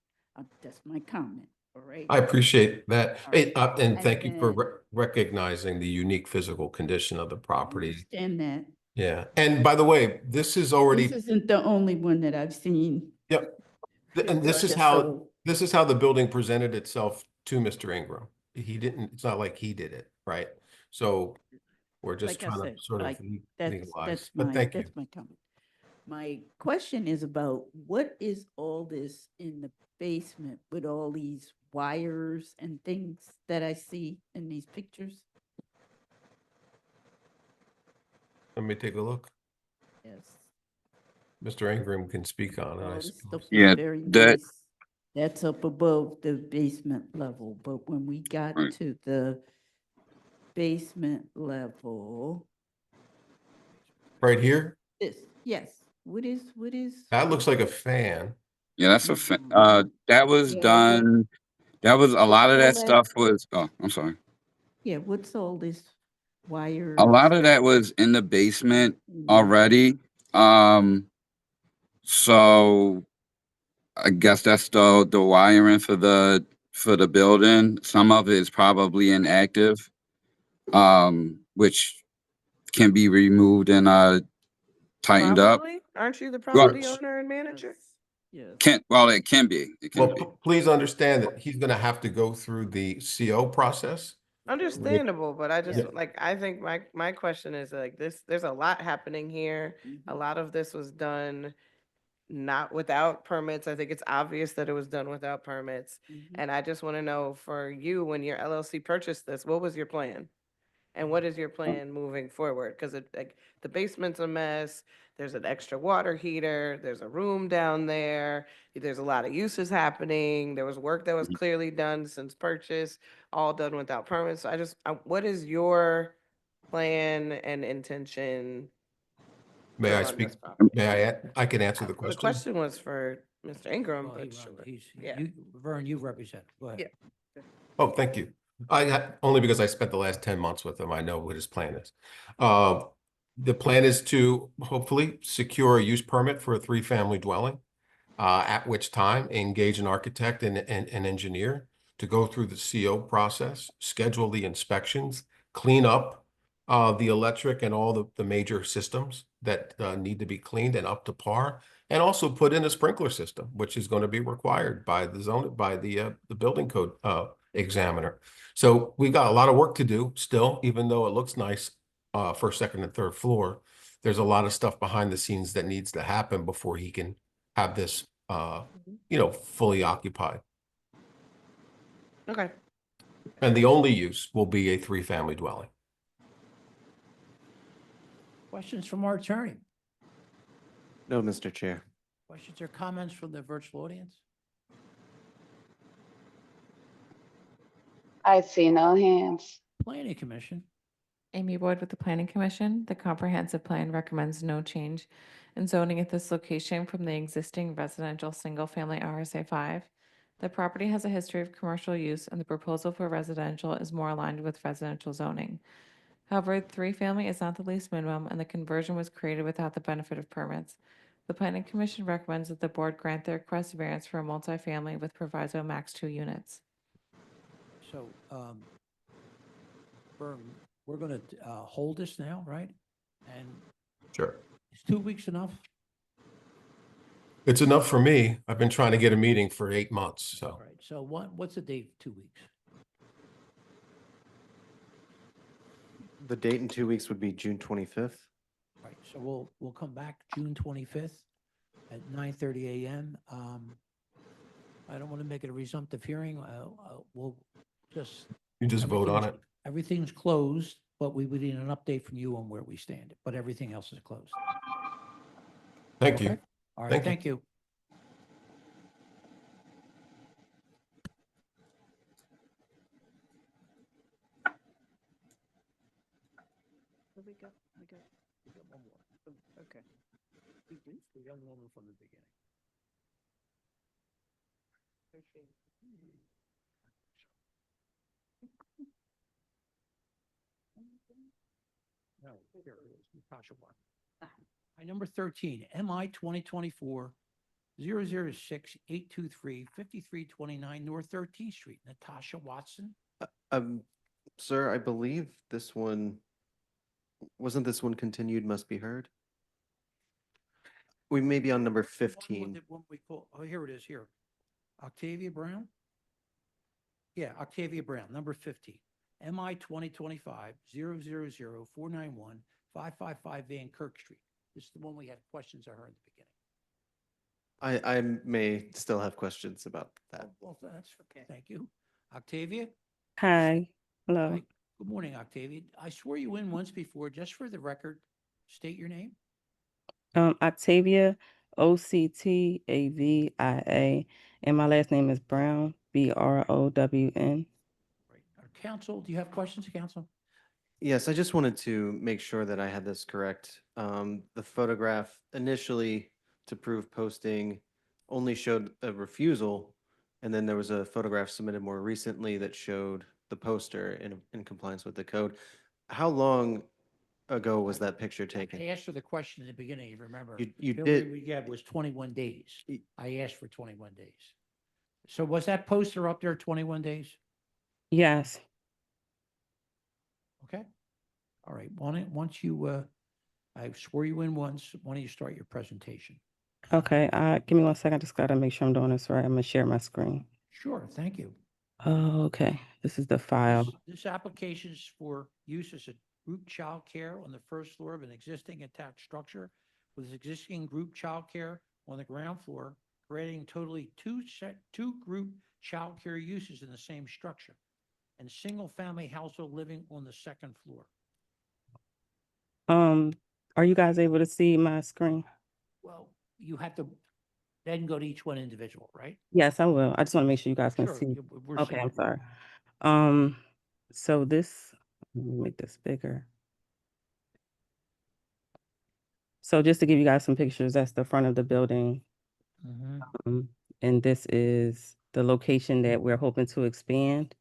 That's my comment. All right. I appreciate that. All Hey, right. and And thank you for then- recognizing the unique physical condition of the I property. understand that. Yeah. And by the way, this is already, This isn't the only one that I've seen. yep. And this is Just how, so- this is how the building presented itself to Mr. Ingram. He didn't, it's not like he did it, right? So we're just Like I trying said, to sort of like, legalize, that's but my, thank you. that's my comment. My question is about what is all this in the basement with all these wires and things that I see in these pictures? Let me take a look. Yes. Mr. Ingram can speak on it, All I this suppose. stuff is Yeah, very that- nice. That's up above the basement level, but when we got Right. to the basement level, Right here, this, yes, what is? that looks like a fan. Yeah, that's a, that was Yeah, done, that was, a lot of all that that- stuff was, oh, I'm sorry. Yeah, what's all this wire? A lot of that was in the basement already. So I guess that's the wiring for the building. Some of it is probably inactive, which can be removed and tightened up. Probably? Aren't you the property Well, owner and manager? Yes. It can be. It can Well, be. please understand that he's gonna have to go through the CO process. Understandable, but I just Yeah. like, I think my question is like this, there's a lot happening here. A lot of this was done not without permits. I think it's obvious that it was done without permits. And I just want to know for you, when your LLC purchased this, what was your plan? And what is your plan moving forward? Because it, like, the basement's a mess. There's an extra water heater. There's a room down there. There's a lot of uses happening. There was work that was clearly done since purchase, all done without permits. So what is your plan and intention? May to I run speak? this property? I can answer the The question. question was for Mr. Ingram, Well, but sure. Yeah. Vern, you represent. Go ahead. Yeah. Oh, thank you. Only because I spent the last 10 months with him, I know what his plan is. The plan is to hopefully secure a use permit for a 3-family dwelling, at which time engage an architect and an engineer to go through the CO process, schedule the inspections, clean up the electric and all the major systems that need to be cleaned and up to par, and also put in a sprinkler system, which is going to be required by the building code examiner. So we've got a lot of work to do still, even though it looks nice first, second, and third floor. There's a lot of stuff behind the scenes that needs to happen before he can have this fully occupied. Okay. And the only use will be a 3-family dwelling. Questions from our attorney? No, Mr. Chair. Questions or comments from the virtual audience? I see no hands. Planning Commission. Amy Boyd with the Planning Commission. The comprehensive plan recommends no change in zoning at this location from the existing residential single-family RSA 5. The property has a history of commercial use, and the proposal for residential is more aligned with residential zoning. However, 3-family is not the least minimum, and the conversion was created without the benefit of permits. The Planning Commission recommends that the board grant the request variance for a multifamily with proviso max 2 units. So, Vern, we're going to hold this now, right? And Sure. is 2 weeks enough? It's enough for me. I've been trying to get a meeting for 8 months, so. All right. So what's the date? 2 weeks? The date in 2 weeks would be June 25th. Right. So we'll come back June 25th at 9:30 a.m. I don't want to make it a resumptive hearing. We'll Just. You just vote on everything's- it? Everything's closed, but we would need an update from you on where we stand, but everything else is closed. Thank you. Okay? All right, Thank you. thank you. We got one more. Okay. The young woman from the beginning. No, here it is, Natasha Watson. Number 13, MI 2024 006 823 5329 North 13th Street, Natasha Watson. Sir, I believe this one, wasn't this one continued must be heard? We may be on number One 15. that one we call, oh, here it is, here. Octavia Brown? Yeah, Octavia Brown, number 15. MI 2025 000 491 555 Van Kirk Street. This is the one we had questions I heard at the beginning. I may still have questions about that. Well, that's okay. Thank you. Octavia? Hi, hello. Hi. Good morning, Octavia. I swore you in once before, just for the record, state your name. Octavia, Octavia, and my last name is Brown, Brown. Council, do you have questions, Council? Yes, I just wanted to make sure that I had this correct. The photograph initially to prove posting only showed a refusal, and then there was a photograph submitted more recently that showed the poster in compliance with the code. How long ago was that picture taken? I asked for the question in the beginning, you remember? You The did- period we got was 21 days. I asked for 21 days. So was that poster up there 21 days? Yes, Okay. All right. Once you, I swore you in once, why don't you start your presentation? okay, give me 1 second, I just gotta make sure I'm doing this right. I'm gonna share my screen. Sure, thank you. Oh, okay, this is the file. This application is for use as a group childcare on the first floor of an existing attached structure with existing group childcare on the ground floor, creating totally two group childcare uses in the same structure and single-family household living on the second floor. Are you guys able to see my screen? Well, you have to then go to each one individual, right? Yes, I will. I just wanna make sure you guys can Sure, see. we're Okay, seeing I'm it. sorry. So this, let me make this bigger. So just to give you guys some pictures, that's the front of the building. And this is the location that we're hoping to expand.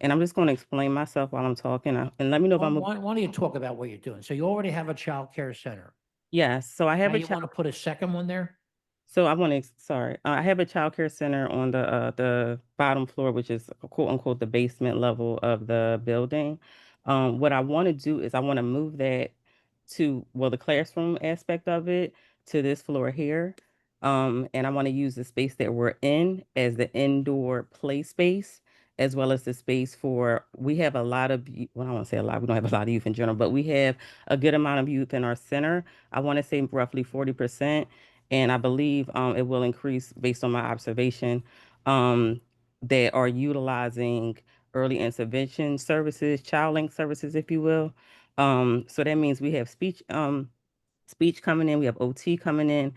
And I'm just gonna explain myself while I'm talking, and let me know if I'm, Why don't you talk about what you're doing? So you already have a child care center. yes, so I have Now a you child. want to put a second one there? So I want to, sorry, I have a childcare center on the bottom floor, which is quote unquote the basement level of the building. What I want to do is I want to move that to, well, the classroom aspect of it to this floor here. And I want to use the space that we're in as the indoor play space, as well as the space for, we have a lot of, well, I don't want to say a lot, we don't have a lot of youth in general, but we have a good amount of youth in our center. I want to say roughly 40%. And I believe it will increase based on my observation that are utilizing early intervention services, child link services, if you will. So that means we have speech coming in, we have OT coming in,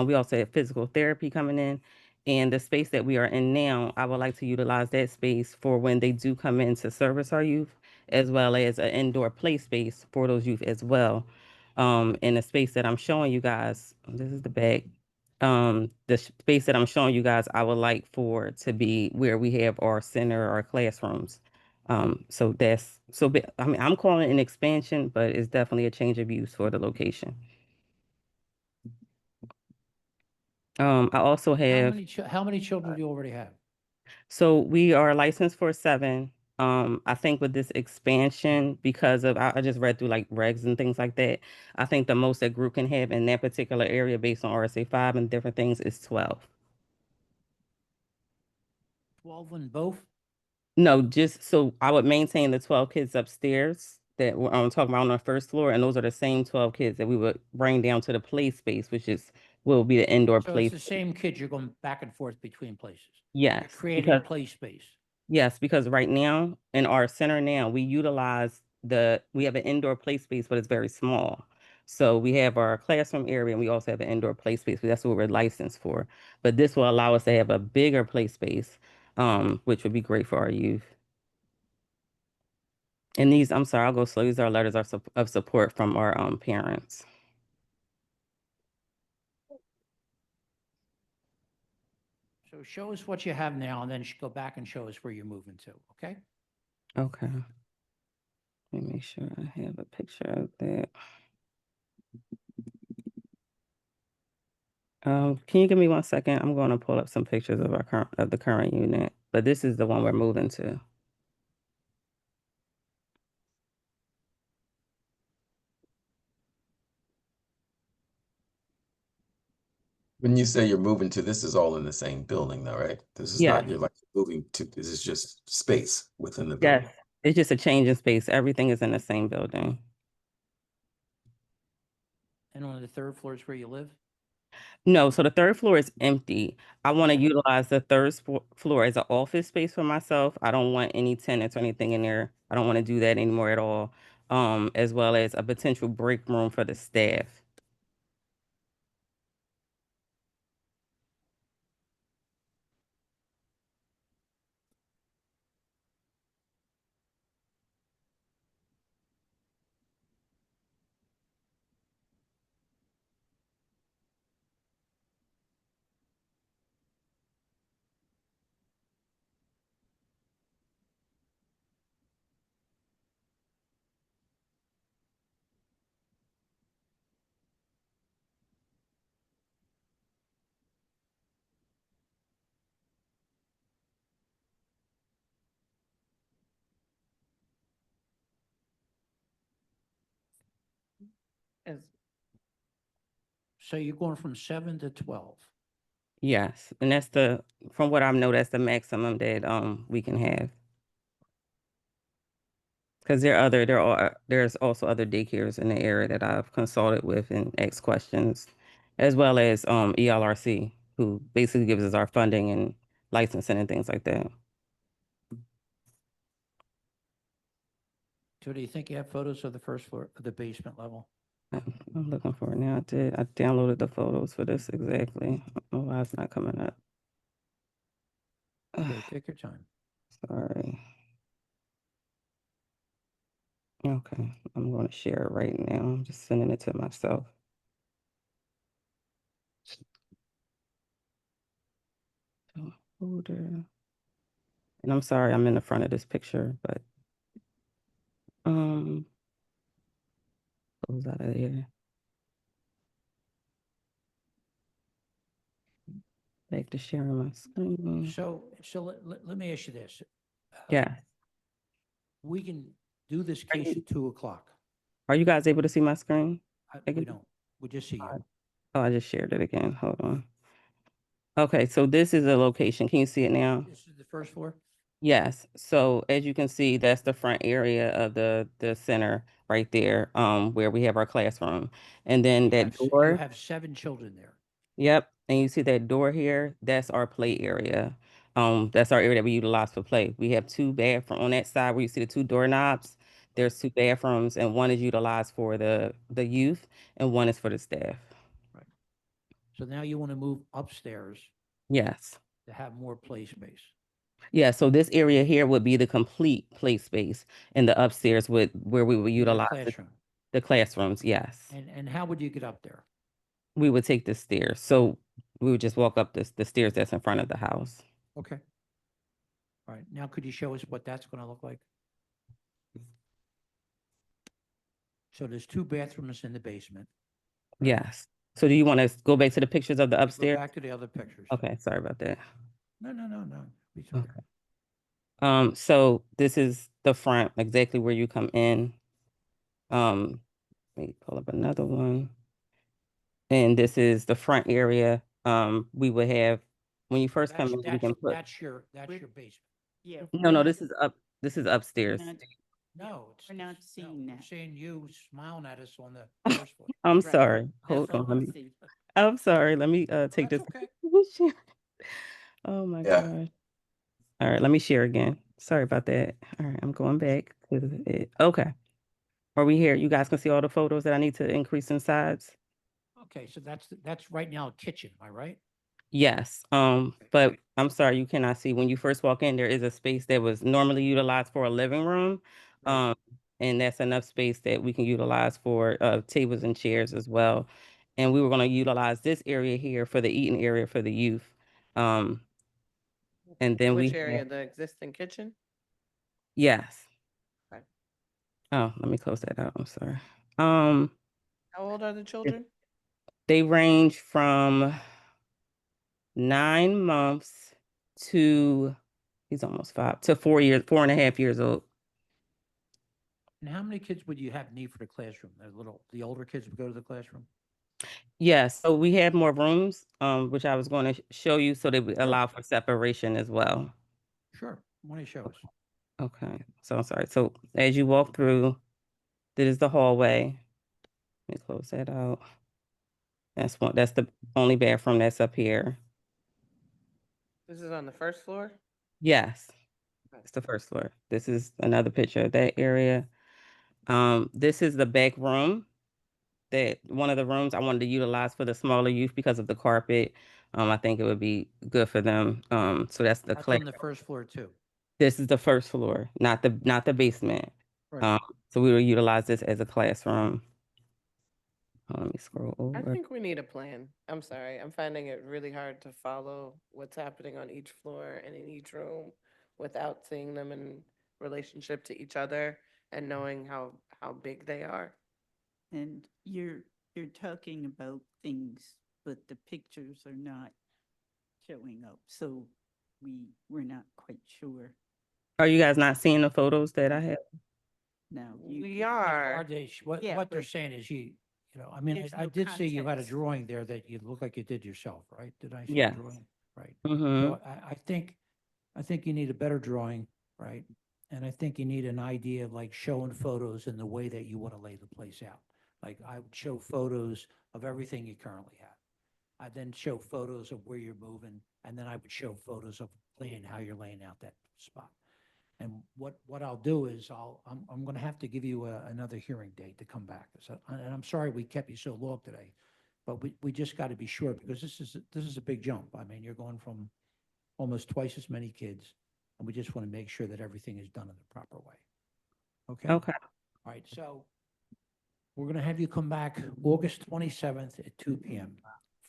we also have physical therapy coming in. And the space that we are in now, I would like to utilize that space for when they do come in to service our youth, as well as an indoor play space for those youth as well. In the space that I'm showing you guys, this is the back. The space that I'm showing you guys, I would like for to be where we have our center, our classrooms. So that's, I mean, I'm calling it an expansion, but it's definitely a change of use for the location. I also have, How many children do you already have? so we are licensed for 7. I think with this expansion, because of, I just read through like regs and things like that, I think the most that group can have in that particular area based on RSA 5 and different things is 12. 12 in both? No, just so I would maintain the 12 kids upstairs that I'm talking about on the first floor, and those are the same 12 kids that we would bring down to the play space, which will be the indoor So play. it's the same kids, you're going back and forth between places? Yes, Creating because play space. Yes, because right now in our center now, we utilize we have an indoor play space, but it's very small. So we have our classroom area and we also have an indoor play space. That's what we're licensed for. But this will allow us to have a bigger play space, which would be great for our youth. And these, I'm sorry, I'll go slow. These are letters of support from our parents. So show us what you have now and then go back and show us where you're moving to, okay? Okay. Let me make sure I have a picture of that. Can you give me 1 second? I'm going to pull up some pictures of the current unit, but this is the one we're moving to. When you say you're moving to, this is all in the same building though, right? This is not, Yeah. you're like moving to, this is just space within the building. Yes, it's just a change in space. Everything is in the same building. And on the third floor is where you live? No, so the third floor is empty. I want to utilize the third floor as an office space for myself. I don't want any tenants or anything in there. I don't want to do that anymore at all. As well as a potential break room for the staff. So you're going from 7 to 12. Yes, and from what I know, that's the maximum that we can have. Because there's also other daycares in the area that I've consulted with and asked questions, as well as ELRC, who basically gives us our funding and licensing and things like that. So do you think you have photos of the first floor, of the basement level? I'm looking for it now. I downloaded the photos for this exactly. I don't know why it's not coming up. Okay, take your time. Sorry. Okay, I'm going to share it right now. I'm just sending it to myself. Folder. And I'm sorry, I'm in the front of this picture, but close out of there. Back to sharing my screen. So let me ask you this. Yeah. We can do this case at 2 o'clock. Are you guys able to see my screen? We don't. We just see you. Oh, I just shared it again. Hold on. Okay, so this is a location. Can you see it now? This is the first floor? Yes. So as you can see, that's the front area of the center right there, where we have our classroom. And then that You door. have 7 children there. Yep. And you see that door here, that's our play area. That's our area that we utilize for play. We have 2 bathrooms on that side where you see the 2 doorknobs. There's 2 bathrooms, and one is utilized for the youth and one is for the staff. So now you want to move upstairs Yes. to have more play space. Yeah, so this area here would be the complete play space, and the upstairs where we would The utilize classroom. the classrooms, yes. And how would you get up there? We would take the stairs. So we would just walk up the stairs that's in front of the house. Okay. All right, now could you show us what that's going to look like? So there's 2 bathrooms in the basement. Yes. So do you want to go back to the pictures of the Go upstairs? back to the other pictures. Okay, sorry about that. No. It's Okay. okay. So this is the front, exactly where you come in. Let me pull up another one. And this is the front area. We would have, when you first come in, we can put. That's your basement. Yeah. No, this is upstairs. No, We're not seeing we're that. seeing you smiling at us on the first floor. I'm Right. sorry. Hold That's all on. I see. I'm sorry. Let me take That's this. okay. Oh my Yeah. gosh. All right, let me share again. Sorry about that. All right, I'm going back to it. Okay. Are we here? You guys can see all the photos that I need to increase in size? Okay, so that's right now a kitchen, am I right? Yes, but I'm sorry, you cannot see. When you first walk in, there is a space that was normally utilized for a living room. Right. And that's enough space that we can utilize for tables and chairs as well. And we were gonna utilize this area here for the eating area for the youth. Um, and then Which we area? have, The existing kitchen? yes. Okay. Oh, let me close that out. I'm sorry. Um, How old are the children? they range from 9 months to he's almost 5 to 4 years, 4.5 years old. And how many kids would you have need for the classroom? The older kids would go to the classroom? Yes, so we have more rooms, which I was going to show you, so they would Sure. allow for separation as well. Sure, why don't you show us? Okay, so I'm sorry. So as you walk through, this is the hallway. Let me close that out. That's the only bathroom that's up here. This is on the first floor? Yes, it's the first floor. This is another picture of that area. This is the back room. That one of the rooms I wanted to utilize for the smaller youth because of the carpet. I think it would be good for them. So that's the That's on the first floor too. This is the first floor, not the basement. Right. So we will utilize this as a classroom. Let me scroll I over. think we need a plan. I'm sorry. I'm finding it really hard to follow what's happening on each floor and in each room without seeing them in relationship to each other and knowing how big they are. And you're talking about things, but the pictures are not showing up, so we're not quite sure. Are you guys not seeing the photos that I have? Now, We are. What Yeah, they're but saying is I mean, there's I no did see you had a context. drawing there that you look like you did yourself, right? Did I see a Yes. drawing? Right. Mm-hmm. So I think you need a better drawing, right? And I think you need an idea of like showing photos in the way that you want to lay the place out. Like I would show photos of everything you currently have. I then show photos of where you're moving, and then I would show photos of plan, how you're laying out that spot. And what I'll do is I'm going to have to give you another hearing date to come back. So, and I'm sorry we kept you so long today, but we just got to be sure because this is a big jump. I mean, you're going from almost twice as many kids, and we just want to make sure that everything is done in the proper way. Okay? Okay. All right, so we're going to have you come back August 27th at 2 p.m.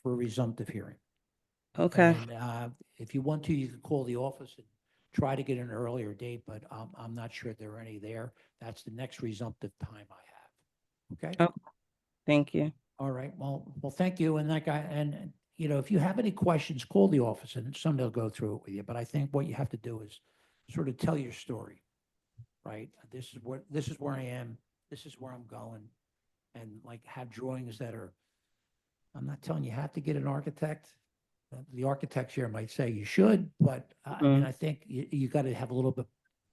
for a resumptive hearing. Okay. And if you want to, you can call the office and try to get an earlier date, but I'm not sure there are any there. That's the next resumptive time I have. Okay? Oh, thank you. All right. Well, thank you. And if you have any questions, call the office and somebody will go through it with you. But I think what you have to do is sort of tell your story, right? This is where I am. This is where I'm going. And like have drawings that are, I'm not telling you have to get an architect. The architects here might say you should, but I mean, I think you got to have a little bit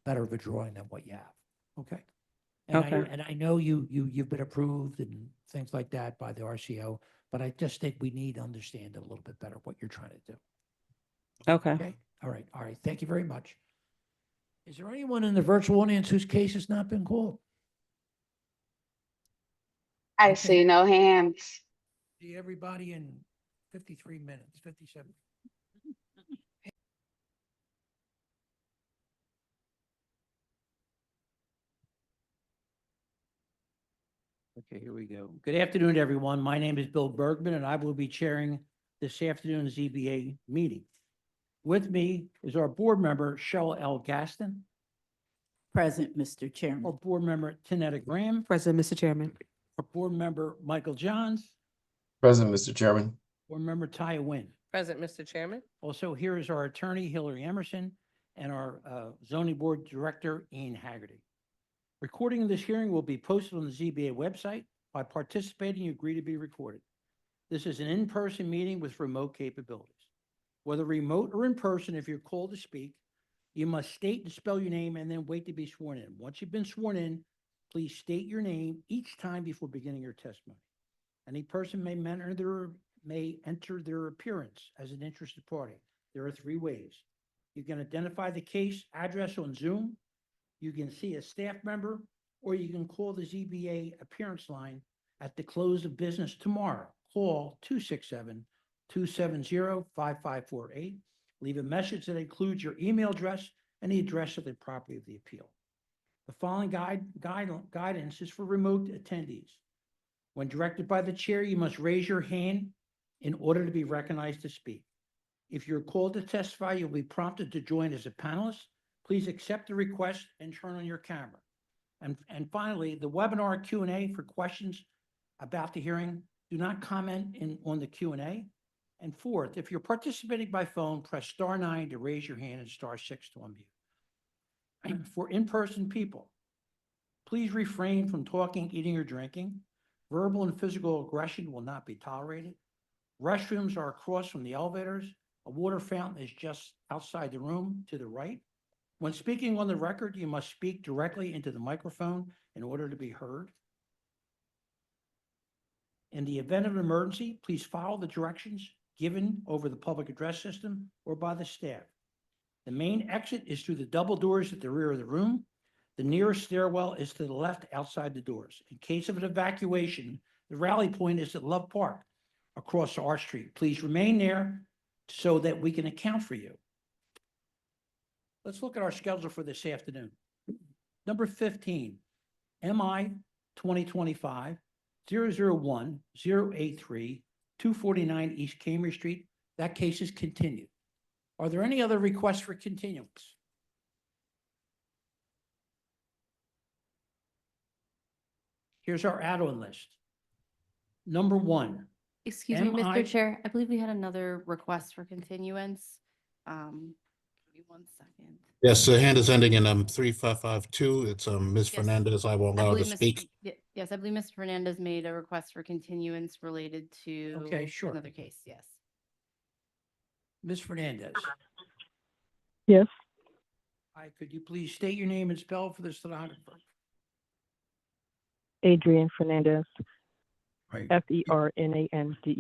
better of a drawing than what you have. Okay. And Okay. I know you've been approved and things like that by the RCO, but I just think we need to understand a little bit better what you're trying to do. Okay. Okay. All right. All right. Thank you very much. Is there anyone in the virtual audience whose case has not been called? I Okay. see no hands. See everybody in 53 minutes, 57. Okay, here we go. Good afternoon, everyone. My name is Bill Bergman, and I will be chairing this afternoon's ZBA meeting. With me is our board member, Cheryl L. Gaston, Present, Mr. our Chairman. board member, Tanetta Graham, Present, Mr. Chairman. our board member, Michael Johns, Present, Mr. Chairman. board member, Taya Wynn. Present, Mr. Chairman. Also, here is our attorney, Hillary Emerson, and our zoning board director, Ian Haggerty. Recording of this hearing will be posted on the ZBA website. By participating, you agree to be recorded. This is an in-person meeting with remote capabilities. Whether remote or in person, if you're called to speak, you must state and spell your name and then wait to be sworn in. Once you've been sworn in, please state your name each time before beginning your testimony. Any person may enter their appearance as an interested party. There are 3 ways. You can identify the case address on Zoom. You can see a staff member, or you can call the ZBA appearance line at the close of business tomorrow. Call 267-270-5548. Leave a message that includes your email address and the address of the property of the appeal. The following guidance is for remote attendees. When directed by the chair, you must raise your hand in order to be recognized to speak. If you're called to testify, you'll be prompted to join as a panelist. Please accept the request and turn on your camera. And finally, the webinar Q&A for questions about the hearing, do not comment on the Q&A. And fourth, if you're participating by phone, press *9 to raise your hand and *6 to unmute. For in-person people, please refrain from talking, eating, or drinking. Verbal and physical aggression will not be tolerated. Restrooms are across from the elevators. A water fountain is just outside the room to the right. When speaking on the record, you must speak directly into the microphone in order to be heard. In the event of an emergency, please follow the directions given over the public address system or by the staff. The main exit is through the double doors at the rear of the room. The nearest stairwell is to the left outside the doors. In case of an evacuation, the rally point is at Love Park across our street. Please remain there so that we can account for you. Let's look at our schedule for this afternoon. Number 15, MI 2025-001-083, 249 East Cambridge Street. That case is continued. Are there any other requests for continuance? Here's our add-on list. Number 1. Excuse me, MI Mr. Chair, I believe we had another request for continuance. Give me 1 second. Yes, the hand is ending in 3552. It's Ms. Yes. Fernandez. I will I allow her to believe speak. Yes, I believe Mr. Fernandez made a request for continuance related to Okay, sure. another case, yes. Ms. Fernandez. Yes, Hi, could you please state your name and spell for the stenographer? Adrian Fernandez, Right. Fernandez. Do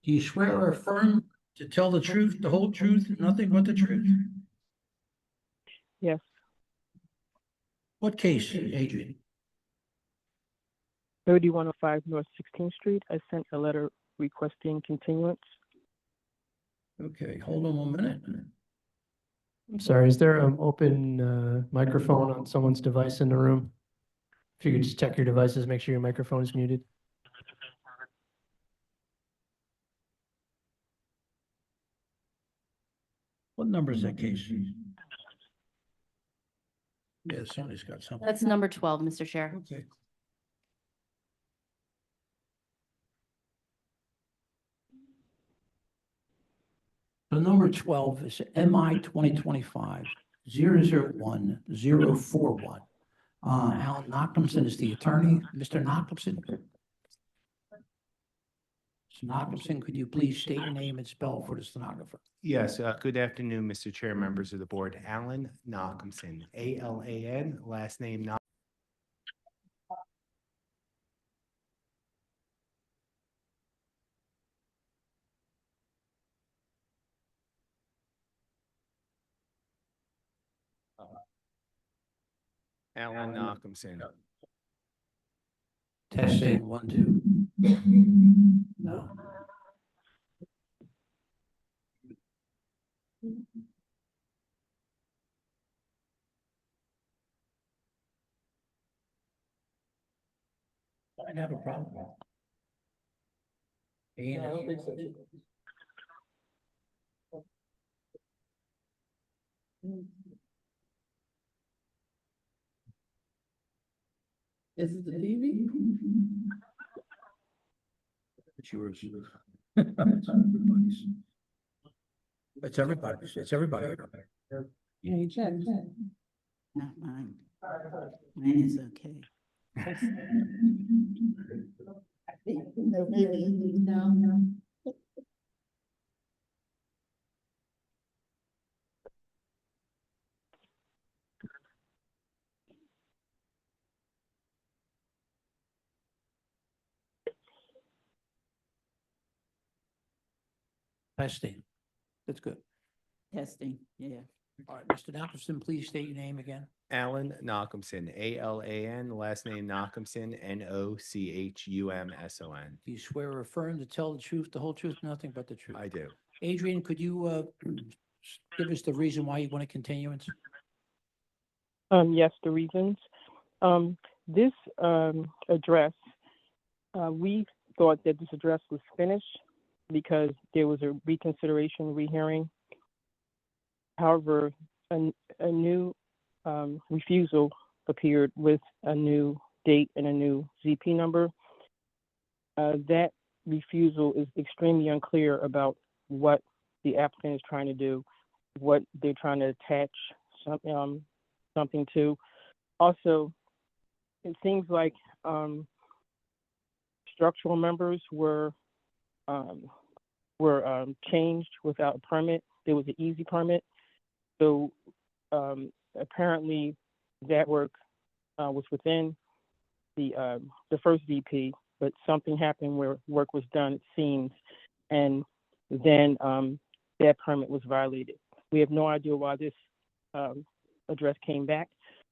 you swear or affirm to tell the truth, the whole truth, and nothing but the truth? Yes, What case, Adrian? 3105 North 16th Street. I sent a letter requesting continuance. Okay, hold on 1 minute. I'm sorry, is there an open microphone on someone's device in the room? If you could just check your devices, make sure your microphone is muted. What number is that case? Yeah, somebody's got something. That's number 12, Mr. Chair. Okay. So number 12 is MI 2025-001-041. Alan Nachmanson is the attorney. Mr. Nachmanson? Mr. Nachmanson, could you please state your name and spell for the stenographer? Yes, good afternoon, Mr. Chair, members of the board. Alan Nachmanson, A-L-A-N, last name Nach. Alan Nachmanson. Testing 1, 2. No. I'd have a problem. I don't think so. Is it the TV? It's yours. It's everybody's. It's everybody. Yeah, you checked. Not mine. Mine is okay. No. Testing. That's good. Testing, yeah. All right, Mr. Nicholson, please state your name again. Alan Nachumson, A-L-A-N, last name Nachumson, N-O-C-H-U-M-S-O-N. Do you swear or affirm to tell the truth, the whole truth, nothing but the truth? I do. Adrian, could you give us the reason why you want a continuance? Yes, the reasons. This address, we thought that this address was finished because there was a reconsideration rehearing. However, a new refusal appeared with a new date and a new ZP number. That refusal is extremely unclear about what the applicant is trying to do, what they're trying to attach something to. Also, it seems like structural members were changed without a permit. There was an easy permit. So apparently that work was within the first VP, but something happened where work was done, it seems, and then that permit was violated. We have no idea why this address came back.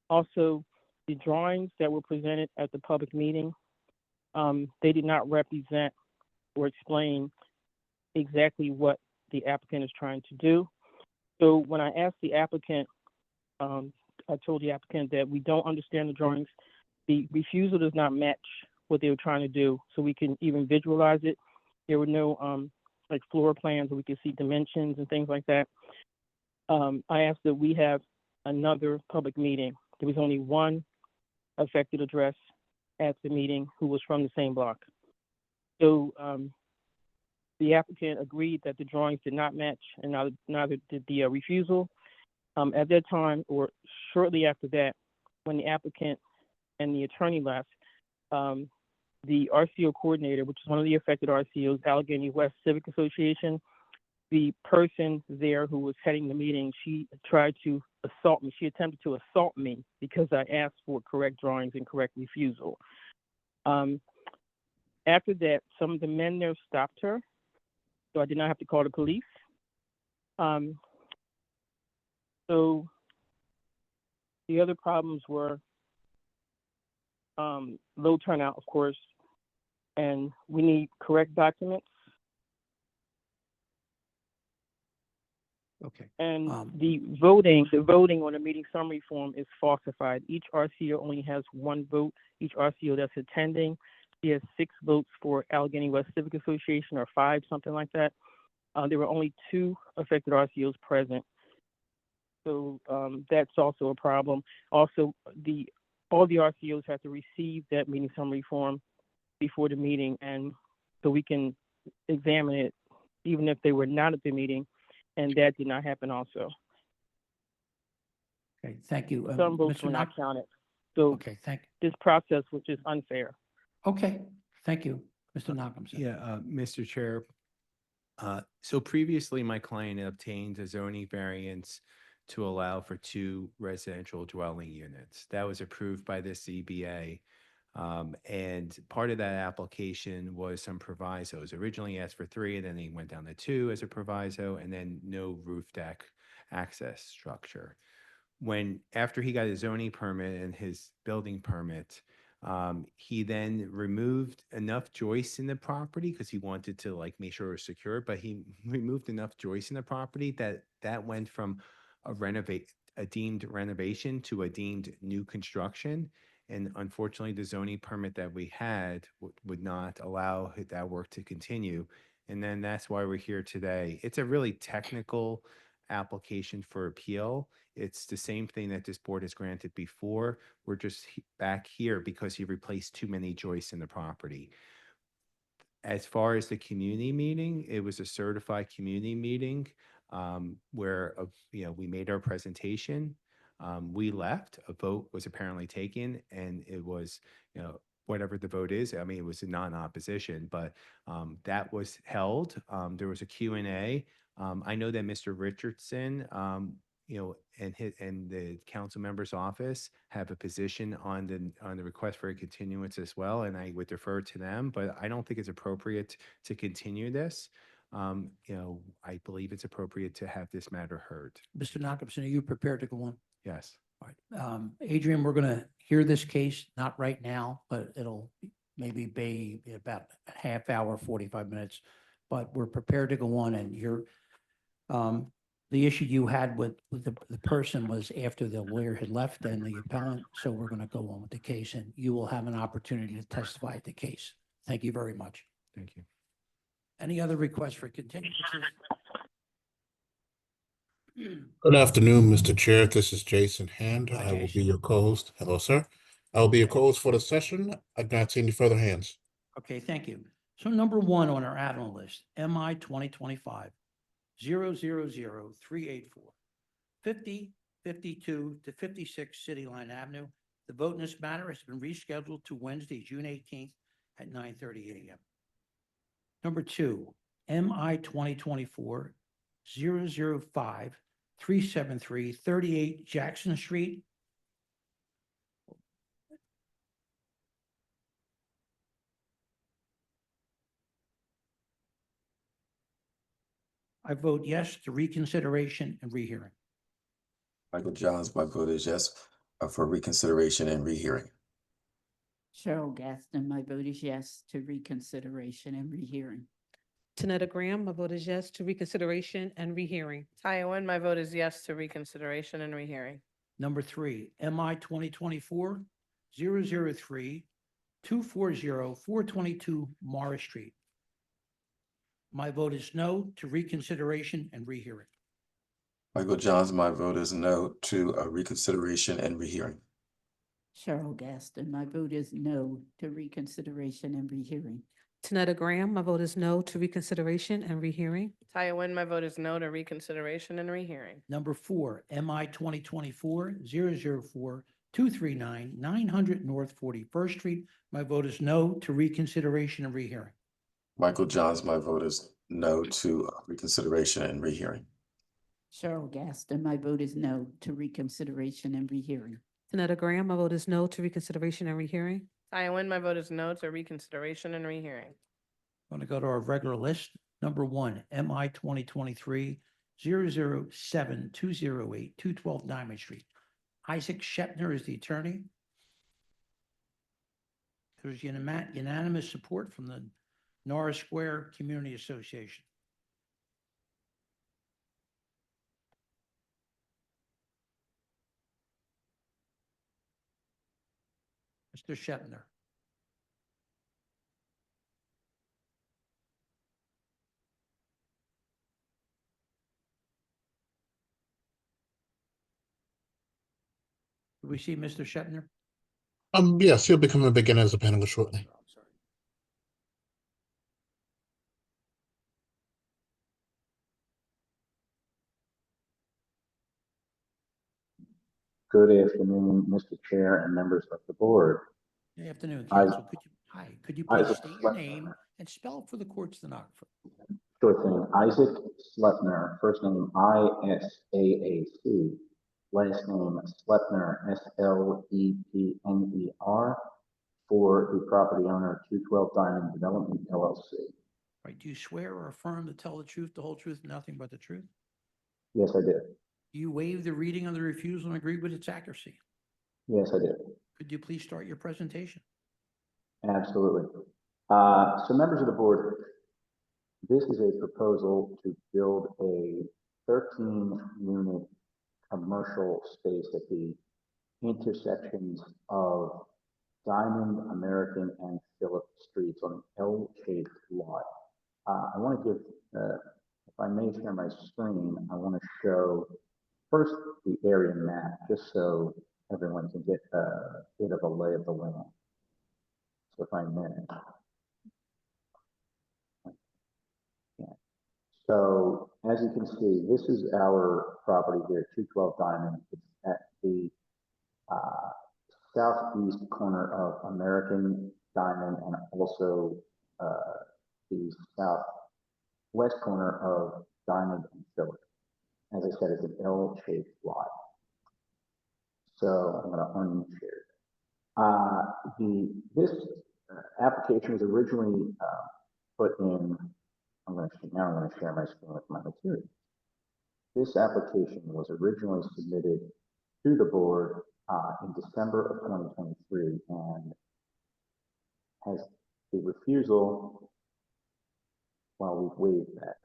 Also, the drawings that were presented at the public meeting, they did not represent or explain exactly what the applicant is trying to do. So when I asked the applicant, I told the applicant that we don't understand the drawings. The refusal does not match what they were trying to do, so we can even visualize it. There were no like floor plans where we could see dimensions and things like that. I asked that we have another public meeting. There was only one affected address at the meeting who was from the same block. So the applicant agreed that the drawings did not match, and neither did the refusal. At that time, or shortly after that, when the applicant and the attorney left, the RCO coordinator, which is one of the affected RCOs, Allegheny West Civic Association, the person there who was heading the meeting, she tried to assault me. She attempted to assault me because I asked for correct drawings and correct refusal. After that, some of the men there stopped her, so I did not have to call the police. So the other problems were low turnout, of course, and we need correct documents. Okay. And the voting on the meeting summary form is falsified. Each RCO only has one vote. Each RCO that's attending, she has 6 votes for Allegheny West Civic Association, or 5, something like that. There were only 2 affected RCOs present. So that's also a problem. Also, all the RCOs have to receive that meeting summary form before the meeting, and so we can examine it, even if they were not at the meeting, and that did not happen also. Okay, thank you. Some votes Mr. were not Knox? counted. So Okay, thank, this process was just unfair. okay, thank you. Mr. Nachumson. Yeah, Mr. Chair. So previously, my client obtained a zoning variance to allow for 2 residential dwelling units. That was approved by the ZBA. And part of that application was some provisos. Originally asked for 3, and then he went down to 2 as a proviso, and then no roof deck access structure. After he got his zoning permit and his building permit, he then removed enough joists in the property because he wanted to make sure it was secure, but he removed enough joists in the property that went from a deemed renovation to a deemed new construction. And unfortunately, the zoning permit that we had would not allow that work to continue. And then that's why we're here today. It's a really technical application for appeal. It's the same thing that this board has granted before. We're just back here because he replaced too many joists in the property. As far as the community meeting, it was a certified community meeting where we made our presentation. We left. A vote was apparently taken, and it was whatever the vote is. I mean, it was a non-opposition, but that was held. There was a Q&A. I know that Mr. Richardson, and the council member's office have a position on the request for a continuance as well, and I would defer to them. But I don't think it's appropriate to continue this. I believe it's appropriate to have this matter heard. Mr. Jacobson, are you prepared to go on? Yes. All right. Adrian, we're going to hear this case, not right now, but it'll maybe be about a half hour, 45 minutes. But we're prepared to go on, and the issue you had with the person was after the lawyer had left and the appellant. So we're going to go on with the case, and you will have an opportunity to testify at the case. Thank you very much. Thank you. Any other requests for continuance? Good afternoon, Mr. Chair. This is Jason Hand. Hi, I will Jason. be your co-host. Hello, sir. I will be your co-host for the session. I do not see any further hands. Okay, thank you. So number one on our add-on list, MI 2025-000384, 50, 52 to 56 City Line Avenue. The vote in this matter has been rescheduled to Wednesday, June 18th at 9:30 a.m. Number two, MI 2024-005-373, 38 Jackson Street. I vote yes to reconsideration and rehearing. Michael Johns, my vote is yes for reconsideration and rehearing. Cheryl Gaston, my vote is yes to reconsideration and rehearing. Tanetta Graham, my vote is yes to reconsideration and rehearing. Taya Nguyen, my vote is yes to reconsideration and rehearing. Number three, MI 2024-003-240-422 Morris Street. My vote is no to reconsideration and rehearing. Michael Johns, my vote is no to reconsideration and rehearing. Cheryl Gaston, my vote is no to reconsideration and rehearing. Tanetta Graham, my vote is no to reconsideration and rehearing. Taya Nguyen, my vote is no to reconsideration and rehearing. Number four, MI 2024-004-239 900 North 41st Street. My vote is no to reconsideration and rehearing. Michael Johns, my vote is no to reconsideration and rehearing. Cheryl Gaston, my vote is no to reconsideration and rehearing. Tanetta Graham, my vote is no to reconsideration and rehearing. Taya Nguyen, my vote is no to reconsideration and rehearing. I'm going to go to our regular list. Number one, MI 2023-007-208, 212 Diamond Street. Isaac Shepner is the attorney. There's unanimous support from the Norris Square Community Association. Mr. Shepner. Do we see Mr. Shepner? Yes, he'll be coming back in as a panelist shortly. Good afternoon, Mr. Chair and members of the board. Good afternoon, I- counsel. Could you I- please state your name and spell it for the court stenographer? Sure thing. Isaac Slepner, first name Isaac, last name Slepner, Slepner, for the property owner, 212 Diamond Development LLC. Right, do you swear or affirm to tell the truth, the whole truth, and nothing but the truth? Yes, I did. Do you waive the reading of the refusal and agree with its accuracy? Yes, I did. Could you please start your presentation? Absolutely. So members of the board, this is a proposal to build a 13-unit commercial space at the intersections of Diamond, American, and Phillip Streets on an L-shaped lot. I want to give, if I may share my screen, I want to show first the area map, just so everyone can get a bit of a lay of the land. So if I may. Yeah. So as you can see, this is our property here, 212 Diamond. It's at the southeast corner of American, Diamond, and also the southwest corner of Diamond and Phillip. As I said, it's an L-shaped lot. So I'm going to unshare. This application was originally put in I'm going to share my screen with my material. This application was originally submitted to the board in December of 2023 and has a refusal. Well, we've waived that.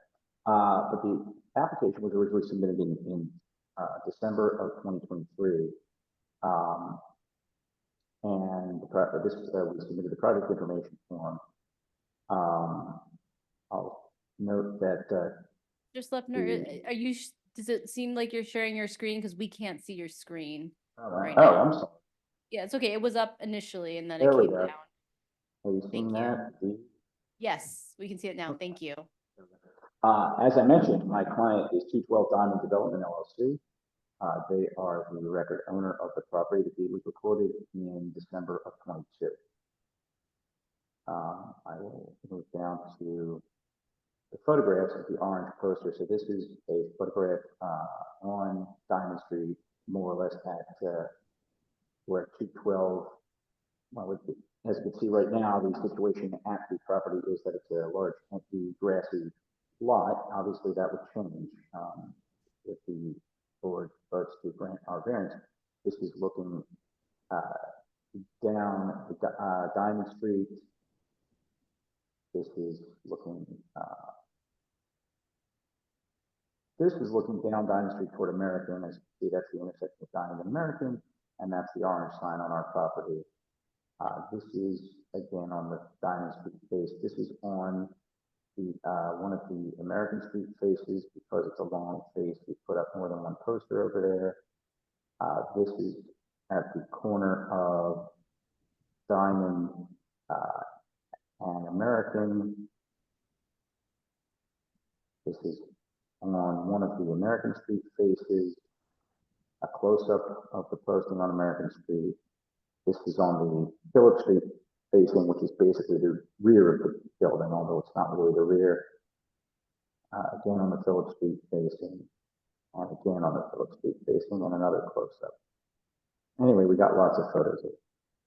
But the application was originally submitted in December of 2023. And we submitted the project information form. I'll note that Just Lefner, are you, does it seem like you're sharing your screen? Because we can't see your screen right oh, now. I'm sorry. Yeah, it's okay. It was up initially and then There it we came go. down. Have you seen that? Yes, we can see it now. Thank you. As I mentioned, my client is 212 Diamond Development LLC. They are the record owner of the property. The deed was recorded in December of 22. I will move down to the photographs of the orange poster. So this is a photograph on Diamond Street, more or less at where 212. Well, as you can see right now, the situation at the property is that it's a large empty grassy lot. Obviously, that would change if the board votes to grant our variance. This is looking down Diamond Street. This is looking down Diamond Street toward American. As you can see, that's the intersection of Diamond and American, and that's the orange sign on our property. This is again on the Diamond Street face. This is on the one of the American Street faces because it's a long face. We put up more than one poster over there. This is at the corner of Diamond and American. This is on one of the American Street faces. A close-up of the posting on American Street. This is on the Phillips Street facing, which is basically the rear of the building, although it's not really the rear. Again on the Phillips Street facing, and again on the Phillips Street facing, and another close-up. Anyway, we got lots of photos of it.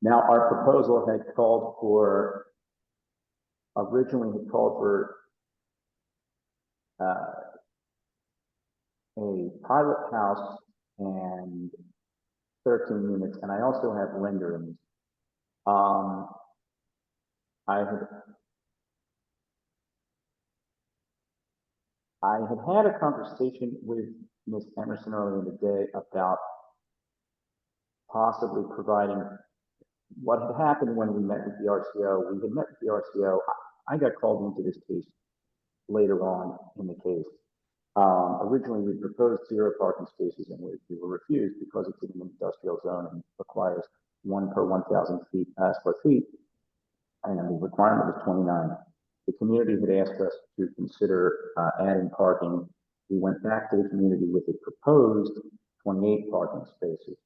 Now, our proposal had called for, originally had called for a pilot house and 13 units, and I also have renderings. I had a conversation with Ms. Emerson earlier in the day about possibly providing what had happened when we met with the RCO. We had met with the RCO. I got called into this case later on in the case. Originally, we proposed 0 parking spaces and we were refused because it's in an industrial zone and requires 1 per 1,000 square feet, and the requirement was 29. The community had asked us to consider adding parking. We went back to the community with a proposed 28 parking spaces,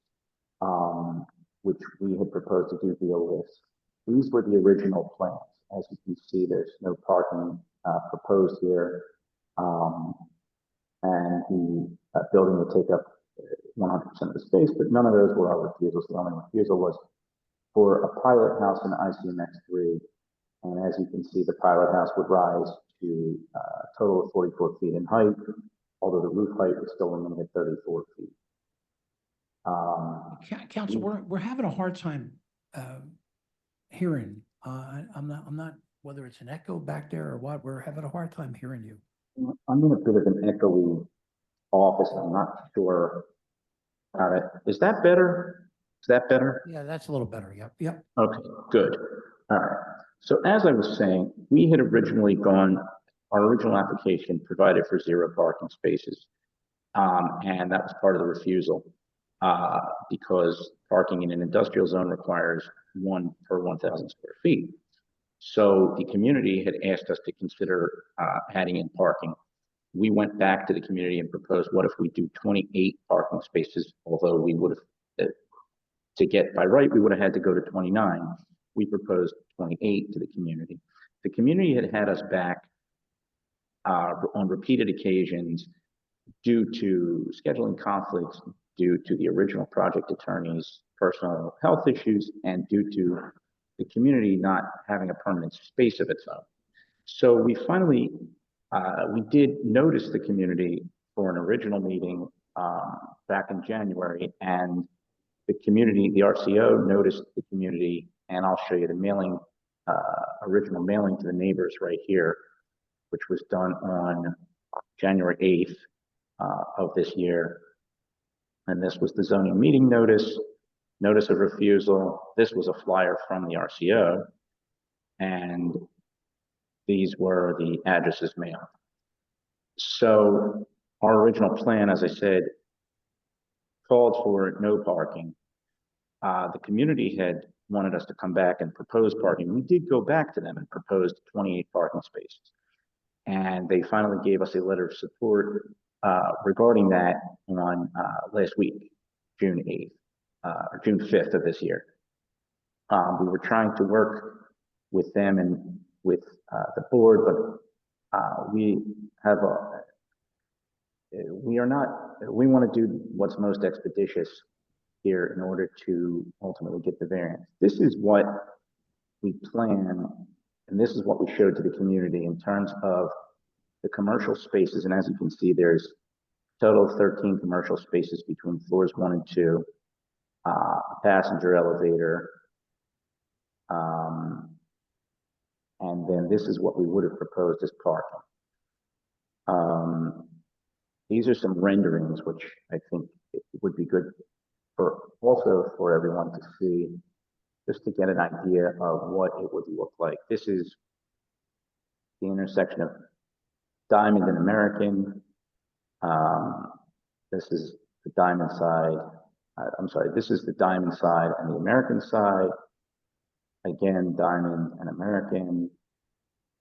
which we had proposed to do via lifts. These were the original plans. As you can see, there's no parking proposed here. And the building would take up 100% of the space, but none of those were our refusals. The only refusal was for a pilot house in ICMX3. And as you can see, the pilot house would rise to a total of 44 feet in height, although the roof height would still remain at 34 feet. Council, we're having a hard time hearing. I'm not, whether it's an echo back there or what, we're having a hard time hearing you. I'm in a bit of an echoey office. I'm not sure how to, is that better? Is that better? Yeah, that's a little better. Yep. Okay, good. All right. So as I was saying, we had originally our original application provided for 0 parking spaces. And that was part of the refusal because parking in an industrial zone requires 1 per 1,000 square feet. So the community had asked us to consider adding in parking. We went back to the community and proposed, what if we do 28 parking spaces, although we would have, to get by right, we would have had to go to 29. We proposed 28 to the community. The community had us back on repeated occasions due to scheduling conflicts, due to the original project attorney's personal health issues, and due to the community not having a permanent space of its own. So we finally We did notice the community for an original meeting back in January, and the community, the RCO noticed the community, and I'll show you the mailing, original mailing to the neighbors right here, which was done on January 8th of this year. And this was the zoning meeting notice, notice of refusal. This was a flyer from the RCO, and these were the addresses mailed. So our original plan, as I said, called for no parking. The community had wanted us to come back and propose parking. We did go back to them and proposed 28 parking spaces. And they finally gave us a letter of support regarding that on last week, June 8th, or June 5th of this year. We were trying to work with them and with the board, but we want to do what's most expeditious here in order to ultimately get the variance. This is what we plan, and this is what we showed to the community in terms of the commercial spaces. And as you can see, there's a total of 13 commercial spaces between floors 1 and 2, a passenger elevator, and then this is what we would have proposed as parking. These are some renderings, which I think it would be good for everyone to see, just to get an idea of what it would look like. This is the intersection of Diamond and American. This is the Diamond side. I'm sorry, this is the Diamond side and the American side. Again, Diamond and American.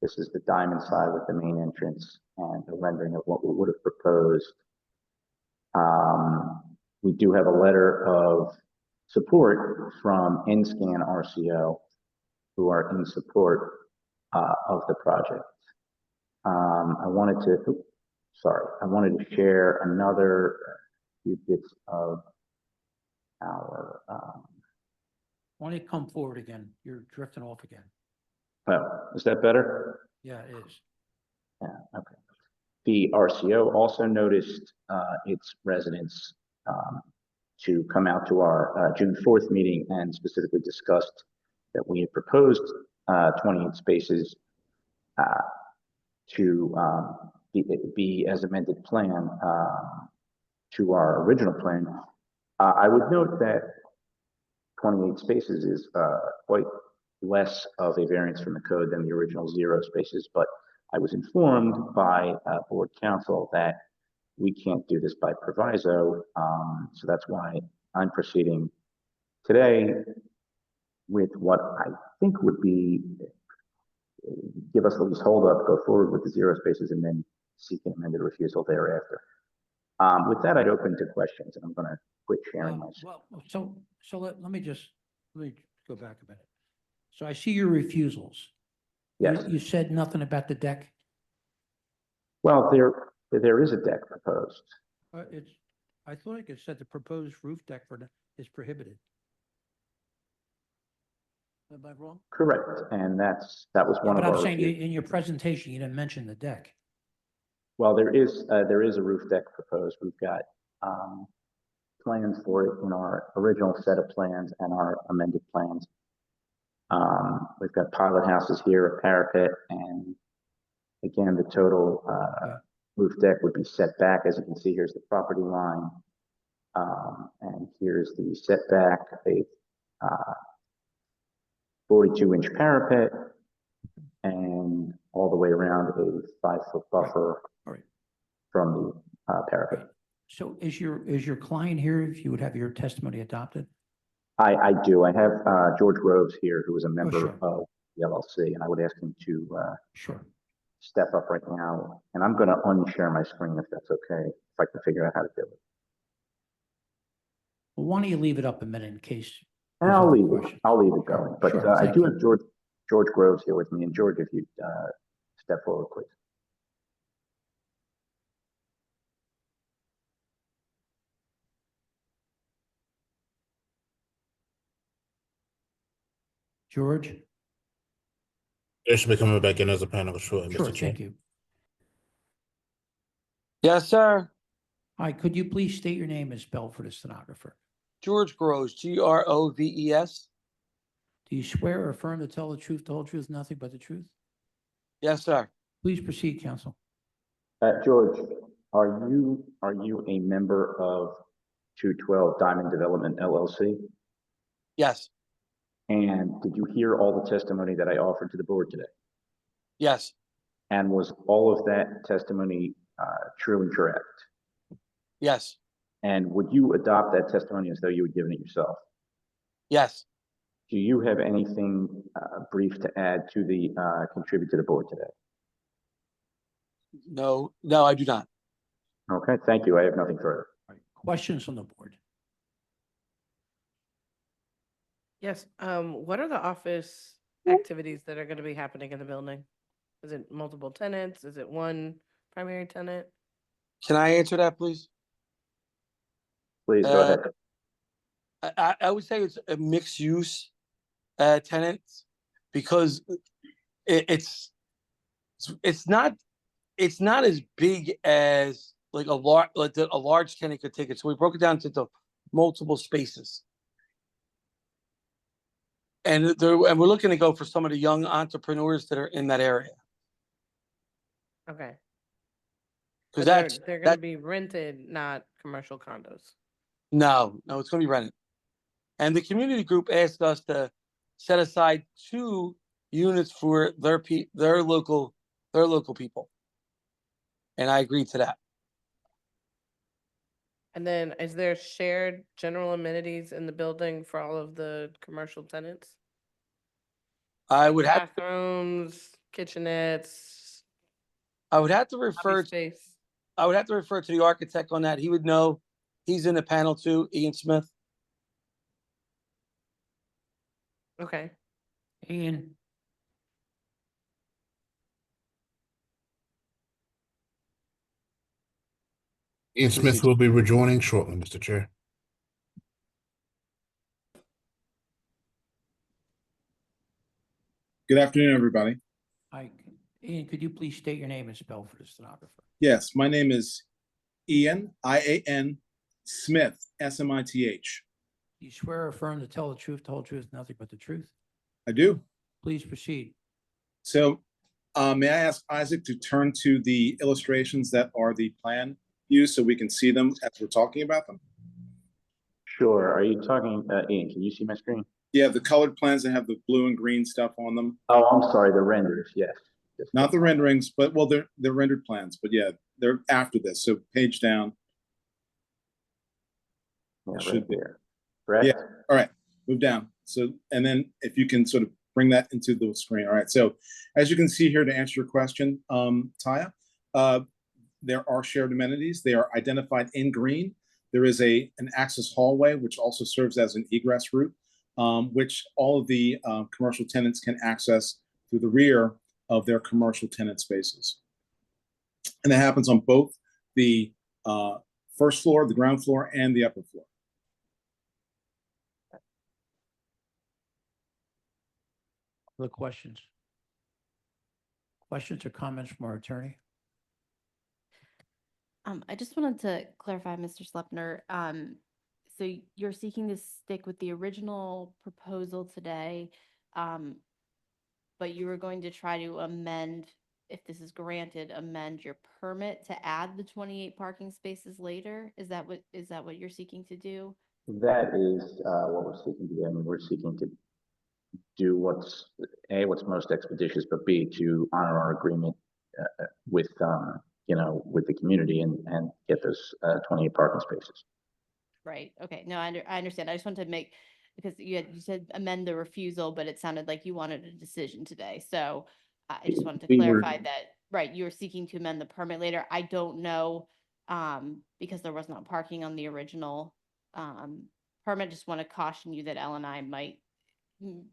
This is the Diamond side with the main entrance and a rendering of what we would have proposed. We do have a letter of support from NSCAN RCO, who are in support of the project. I wanted to share another few bits of our. Why don't you come forward again? You're drifting off again. Oh, is that better? Yeah, it is. Yeah, okay. The RCO also noticed its residents to come out to our June 4th meeting and specifically discussed that we had proposed 28 spaces to be as amended plan to our original plan. I would note that 28 spaces is quite less of a variance from the code than the original 0 spaces, but I was informed by board counsel that we can't do this by proviso, so that's why I'm proceeding today with what I think would be, give us the least hold up, go forward with the 0 spaces, and then seek an amended refusal thereafter. With that, I'd open to questions, and I'm going to quit sharing my screen. Well, so let me go back a minute. So I see your refusals. Yes. You said nothing about the deck? Well, there is a deck proposed. I thought it said the proposed roof deck is prohibited. Am I wrong? Correct, and that was one But of I'm our. saying in your presentation, you didn't mention the deck. Well, there is a roof deck proposed. We've got plans for it in our original set of plans and our amended plans. We've got pilot houses here, a parapet, and again, the total roof deck would be set back. As you can see, here's the property line, and here's the setback, a 42-inch parapet, and all the way around a 5-foot buffer from the parapet. So is your client here, if you would have your testimony adopted? I do. I have George Groves here, who is a member sure. of the LLC, and I would ask him to Sure. step up right now. And I'm going to unshare my screen if that's okay, if I can figure out how to do it. Well, why don't you leave it up a minute in case? And I'll leave it going. But Sure, I thank do you. have George Groves here with me. And George, if you'd step forward, please. George? They should be coming back in as a panel shortly, Sure, Mr. Chair. thank you. Yes, sir. Hi, could you please state your name and spell for the stenographer? George Groves, Groves. Do you swear or affirm to tell the truth, the whole truth, nothing but the truth? Yes, sir. Please proceed, counsel. George, are you a member of 212 Diamond Development LLC? Yes, And did you hear all the testimony that I offered to the board today? yes, And was all of that testimony true and correct? yes, And would you adopt that testimony as though you had given it yourself? yes. Do you have anything brief to add to the contribute to the board today? No, no, I do not. Okay, thank you. I have nothing further. Questions from the board? Yes, what are the office activities that are gonna be happening in the building? Is it multiple tenants? Is it one primary tenant? Can I answer that, please? Please go ahead. I would say it's a mixed use tenants because it's not as big as like a large tenant could take it. So we broke it down to the multiple spaces. And we're looking to go for some of the young entrepreneurs that are in that area. Okay. Because But they're gonna be rented, not commercial condos. No, it's gonna be rented. And the community group asked us to set aside 2 units for their local people. And I agreed to that. And then is there shared general amenities in the building for all of the commercial tenants? I would have Bathrooms, kitchenettes, I would have to refer lobby space? I would have to refer to the architect on that. He would know. He's in the panel too, Ian Smith. Okay. Ian? Ian Smith will be rejoining shortly, Mr. Chair. Good afternoon, everybody. Hi, Ian, could you please state your name and spell for the stenographer? Yes, my name is Ian, I-A-N, Smith, S-M-I-T-H. Do you swear or affirm to tell the truth, the whole truth, nothing but the truth? I do. Please proceed. So may I ask Isaac to turn to the illustrations that are the plan views so we can see them as we're talking about them? Sure. Are you talking, Ian, can you see my screen? Yeah, the colored plans that have the blue and green stuff on them. Oh, I'm sorry, the renders, yes. Not the renderings, but well, they're rendered plans, but yeah, they're after this. So page down. Yeah, Should right be. there. Correct? Yeah, all right, move down. So, and then if you can sort of bring that into the screen. All right, so as you can see here, to answer your question, Taya, there are shared amenities. They are identified in green. There is an access hallway, which also serves as an egress route, which all of the commercial tenants can access through the rear of their commercial tenant spaces. And that happens on both the first floor, the ground floor, and the upper floor. Other questions? Questions or comments from our attorney? I just wanted to clarify, Mr. Slepner. So you're seeking to stick with the original proposal today, but you were going to try to amend, if this is granted, amend your permit to add the 28 parking spaces later? Is that what you're seeking to do? That is what we're seeking to do. I mean, we're seeking to do what's most expeditious, but B, to honor our agreement with with the community and get those 28 parking spaces. Right. Okay. No, I understand. I just wanted to make, because you said amend the refusal, but it sounded like you wanted a decision today. So I just wanted to clarify that, right, you were seeking to amend the permit later. I don't know, because there was not parking on the original permit. Just want to caution you that L&I might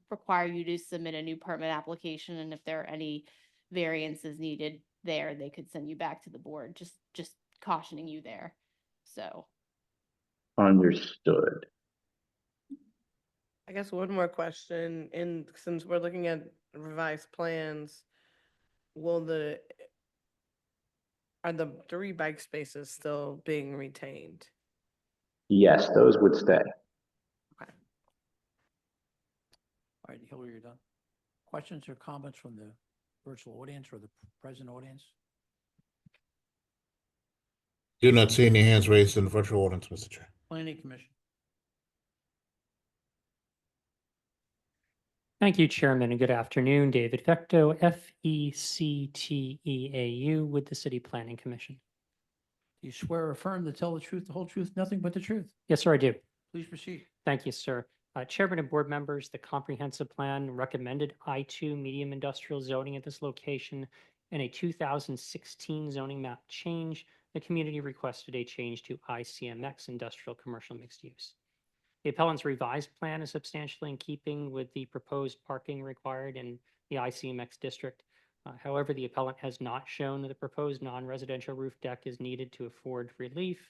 require you to submit a new permit application. And if there are any variances needed there, they could send you back to the board. Just cautioning you there. So. Understood. I guess one more question, and since we're looking at revised plans, will the Are the 3 bike spaces still being retained? Yes, those would stay. All right, Hillary, you're done. Questions or comments from the virtual audience or the present audience? Do not see any hands raised in the virtual audience, Mr. Chair. Planning Commission. Thank you, Chairman, and good afternoon. David Fecteau, FECTEAU with the City Planning Commission. Do you swear or affirm to tell the truth, the whole truth, nothing but the truth? Yes, sir, I do. Please proceed. Thank you, sir. Chairman and board members, the comprehensive plan recommended I2 medium industrial zoning at this location and a 2016 zoning map change. The community requested a change to ICMX industrial commercial mixed use. The appellant's revised plan is substantially in keeping with the proposed parking required in the ICMX district. However, the appellant has not shown that the proposed non-residential roof deck is needed to afford relief.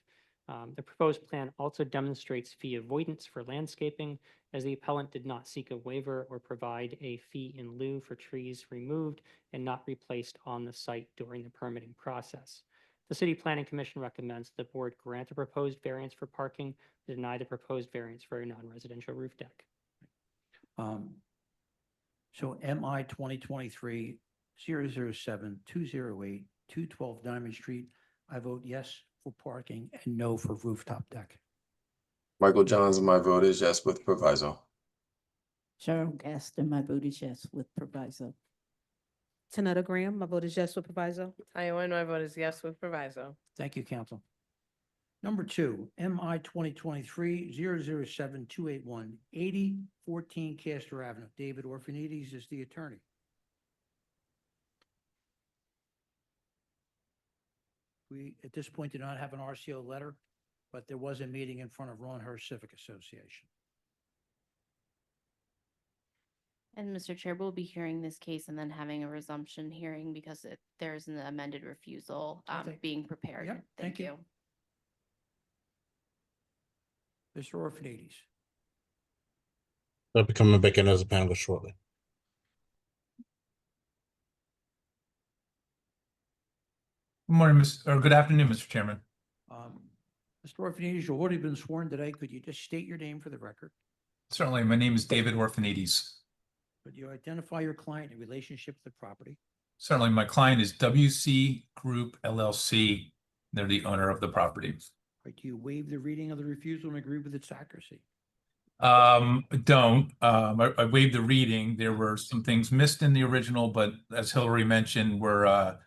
The proposed plan also demonstrates fee avoidance for landscaping, as the appellant did not seek a waiver or provide a fee in lieu for trees removed and not replaced on the site during the permitting process. The City Planning Commission recommends the board grant the proposed variance for parking, deny the proposed variance for a non-residential roof deck. So MI 2023 007 208 212 Diamond Street. I vote yes for parking and no for rooftop deck. Michael Johns, my vote is yes with proviso. Cheryl Gaston, my vote is yes with proviso. Tanetta Graham, my vote is yes with proviso. Taiwan, my vote is yes with proviso. Thank you, Council. Number 2, MI 2023 007 281 8014 Castor Avenue. David Orphanides is the attorney. We, at this point, do not have an RCO letter, but there was a meeting in front of Ronhurst Civic Association. And Mr. Chair, we'll be hearing this case and then having a resumption hearing because there's an amended refusal being prepared. Yep, thank you. Mr. Orphanides. They'll be coming back in as a panelist shortly. Good morning, good afternoon, Mr. Chairman. Mr. Orphanides, you've already been sworn today. Could you just state your name for the record? Certainly, my name is David Orphanides. Could you identify your client in relationship to the property? Certainly, my client is WC Group LLC. They're the owner of the property. Right, do you waive the reading of the refusal and agree with its accuracy? I don't. I waived the reading. There were some things missed in the original, but as Hillary mentioned, we're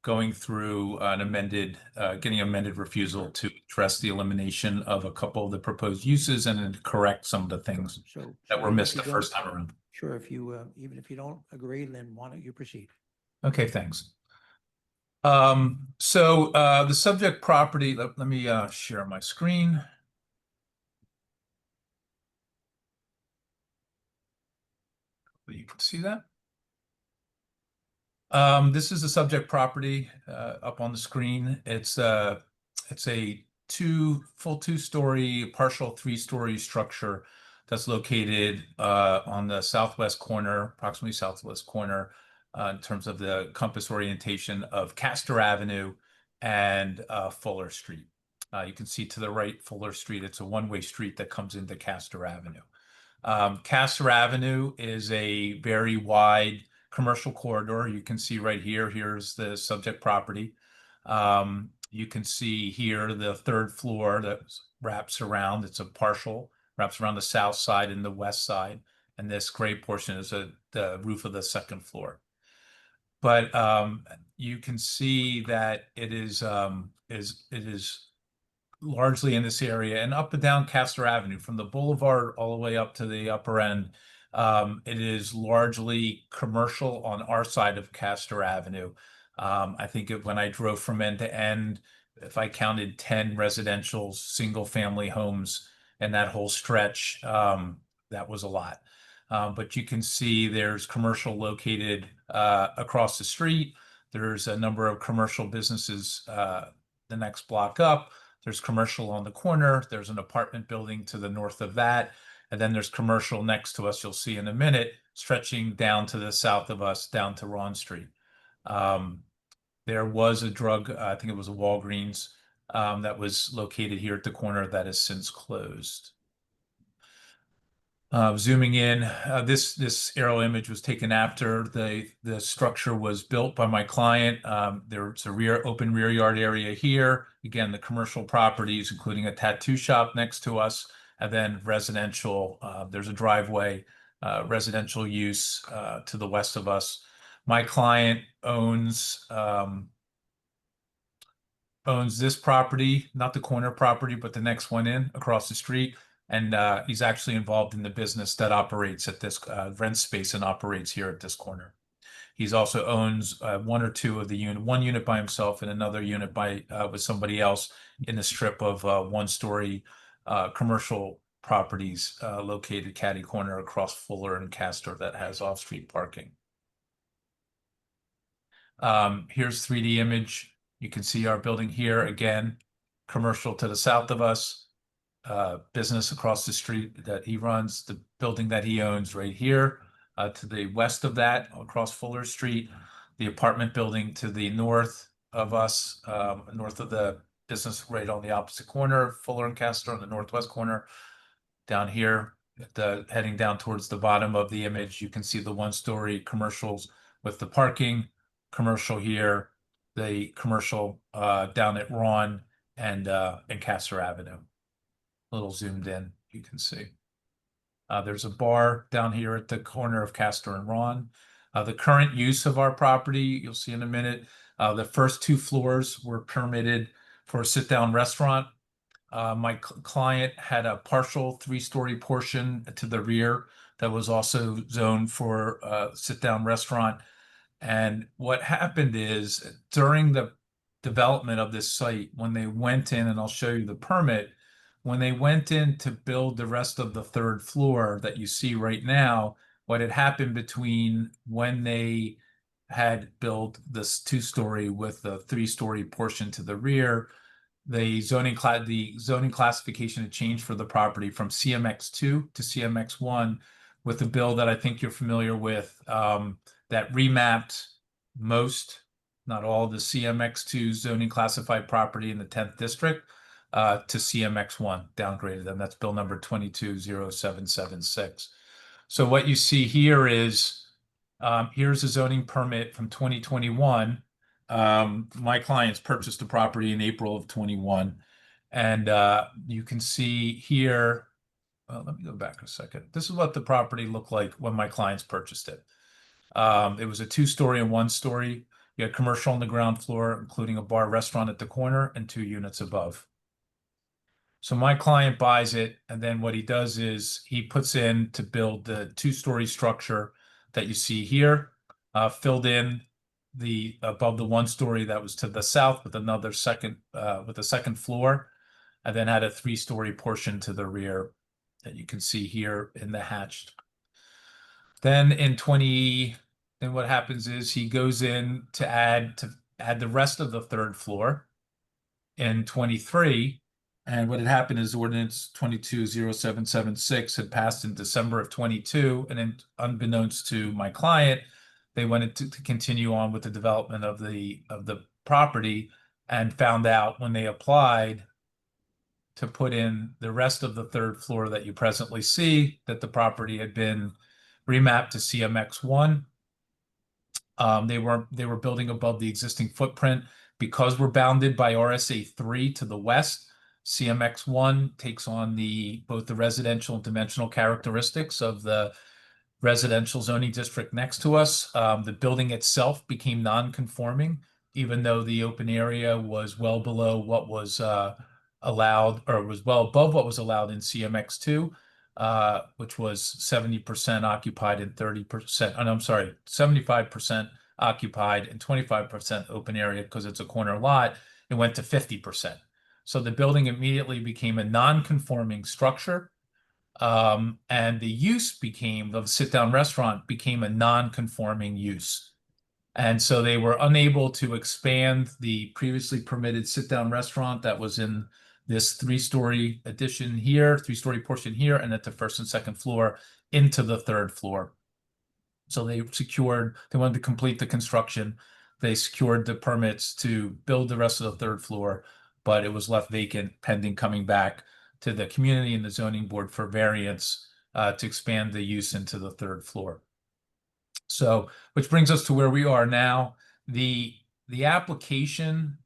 going through an amended, getting amended refusal to address the elimination of a couple of the proposed uses and then correct some of the things that were missed the first time around. Sure, if you, even if you don't agree, then why don't you proceed? Okay, thanks. So the subject property, let me share my screen. You can see that. This is the subject property up on the screen. It's a full two-story, partial three-story structure that's located on the southwest corner, approximately southwest corner, in terms of the compass orientation of Castor Avenue and Fuller Street. You can see to the right, Fuller Street. It's a one-way street that comes into Castor Avenue. Castor Avenue is a very wide commercial corridor. You can see right here, here's the subject property. You can see here the third floor that wraps around. It's a partial, wraps around the south side and the west side. And this gray portion is the roof of the second floor. But you can see that it is largely in this area and up and down Castor Avenue from the boulevard all the way up to the upper end. It is largely commercial on our side of Castor Avenue. I think when I drove from end to end, if I counted 10 residential single-family homes in that whole stretch, that was a lot. But you can see there's commercial located across the street. There's a number of commercial businesses the next block up. There's commercial on the corner. There's an apartment building to the north of that. And then there's commercial next to us, you'll see in a minute, stretching down to the south of us, down to Ron Street. there was a drug, I think it was a Walgreens, that was located here at the corner that has since closed. Zooming in, this aerial image was taken after the structure was built by my client. There's a open rear yard area here. Again, the commercial properties, including a tattoo shop next to us, and then residential. There's a driveway, residential use to the west of us. My client owns this property, not the corner property, but the next one in across the street. And he's actually involved in the business that operates at this rent space and operates here at this corner. He's also owns one or two of the one unit by himself and another unit with somebody else in a strip of one-story commercial properties located catty corner across Fuller and Castor that has off-street parking. Here's 3D image. You can see our building here again, commercial to the south of us. Business across the street that he runs, the building that he owns right here, to the west of that across Fuller Street, the apartment building to the north of us, north of the business right on the opposite corner, Fuller and Castor on the northwest corner. Down here, heading down towards the bottom of the image, you can see the one-story commercials with the parking, commercial here, the commercial down at Ron and Castor Avenue. A little zoomed in, you can see. There's a bar down here at the corner of Castor and Ron. The current use of our property, you'll see in a minute, the first 2 floors were permitted for a sit-down restaurant. My client had a partial 3-story portion to the rear that was also zoned for a sit-down restaurant. And what happened is during the development of this site, when they went in, and I'll show you the permit, when they went in to build the rest of the 3rd floor that you see right now, what had happened between when they had built this 2-story with the 3-story portion to the rear, the zoning classification had changed for the property from CMX2 to CMX1 with a bill that I think you're familiar with, that remapped most, not all, the CMX2 zoning classified property in the 10th district to CMX1, downgraded them. That's bill number 220776. So what you see here is, here's a zoning permit from 2021. My clients purchased the property in April of 21. And you can see here, let me go back a second. This is what the property looked like when my clients purchased it. It was a 2-story and 1-story. You had commercial on the ground floor, including a bar restaurant at the corner and 2 units above. So my client buys it, and then what he does is he puts in to build the 2-story structure that you see here, filled in the above the 1-story that was to the south with another second with a 2nd floor, and then had a 3-story portion to the rear that you can see here in the hatched. Then then what happens is he goes in to add the rest of the 3rd floor in 23. And what had happened is ordinance 220776 had passed in December of 22, and then unbeknownst to my client, they wanted to continue on with the development of the property, and found out when they applied to put in the rest of the 3rd floor that you presently see that the property had been remapped to CMX1. They were building above the existing footprint because we're bounded by RSA 3 to the west. CMX1 takes on both the residential and dimensional characteristics of the residential zoning district next to us. The building itself became non-conforming, even though the open area was well below what was allowed, or was well above what was allowed in CMX2, which was 70% occupied and 30%, and I'm sorry, 75% occupied and 25% open area because it's a corner lot. It went to 50%. So the building immediately became a non-conforming structure, and the use became, the sit-down restaurant became a non-conforming use. And so they were unable to expand the previously permitted sit-down restaurant that was in this 3-story addition here, 3-story portion here, and at the 1st and 2nd floor into the 3rd floor. So they wanted to complete the construction. They secured the permits to build the rest of the third floor, but it was left vacant pending coming back to the community and the zoning board for variance to expand the use into the third floor. So, which brings us to where we are now. The application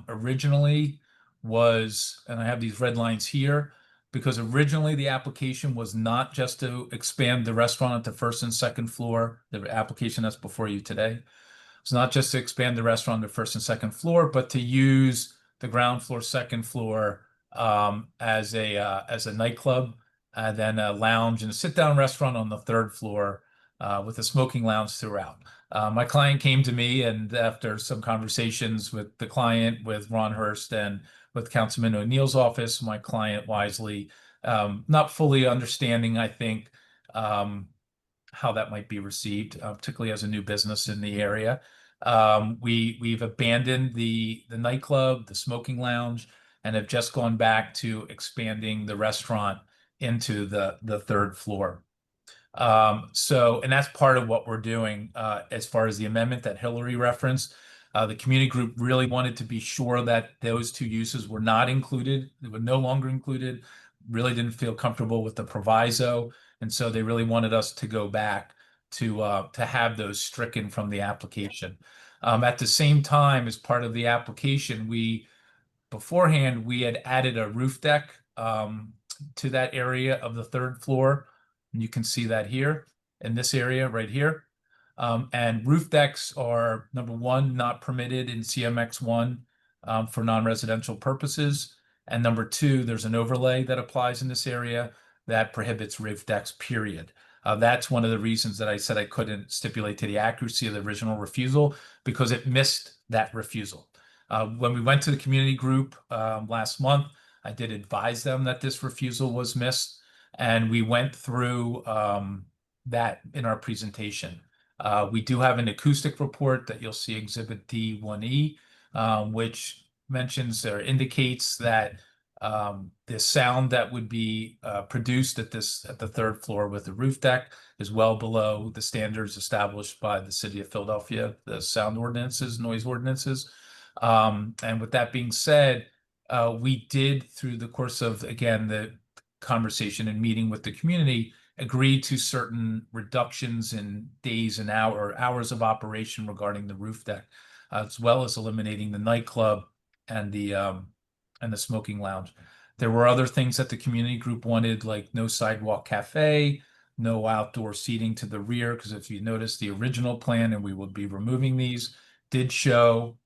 originally was, and I have these red lines here, because originally the application was not just to expand the restaurant at the first and second floor, the application that's before you today. It's not just to expand the restaurant on the first and second floor, but to use the ground floor, second floor as a nightclub, and then a lounge and a sit-down restaurant on the third floor with a smoking lounge throughout. My client came to me, and after some conversations with the client, with Ron Hurst and with Councilman O'Neill's office, my client wisely, not fully understanding, I think, how that might be received, particularly as a new business in the area. We've abandoned the nightclub, the smoking lounge, and have just gone back to expanding the restaurant into the third floor. And that's part of what we're doing as far as the amendment that Hillary referenced. The community group really wanted to be sure that those two uses were not included. They were no longer included, really didn't feel comfortable with the proviso. And so they really wanted us to go back to have those stricken from the application. At the same time, as part of the application, beforehand, we had added a roof deck to that area of the third floor. And you can see that here in this area right here. And roof decks are, number one, not permitted in CMX1 for non-residential purposes. And number two, there's an overlay that applies in this area that prohibits roof decks, period. That's one of the reasons that I said I couldn't stipulate to the accuracy of the original refusal, because it missed that refusal. When we went to the community group last month, I did advise them that this refusal was missed, and we went through that in our presentation. We do have an acoustic report that you'll see Exhibit D1E, which mentions or indicates that the sound that would be produced at the third floor with the roof deck is well below the standards established by the City of Philadelphia, the sound ordinances, noise ordinances. And with that being said, we did, through the course of, again, the conversation and meeting with the community, agree to certain reductions in days and hours of operation regarding the roof deck, as well as eliminating the nightclub and the smoking lounge. There were other things that the community group wanted, like no sidewalk cafe, no outdoor seating to the rear, because if you notice the original plan, and we will be removing these, did show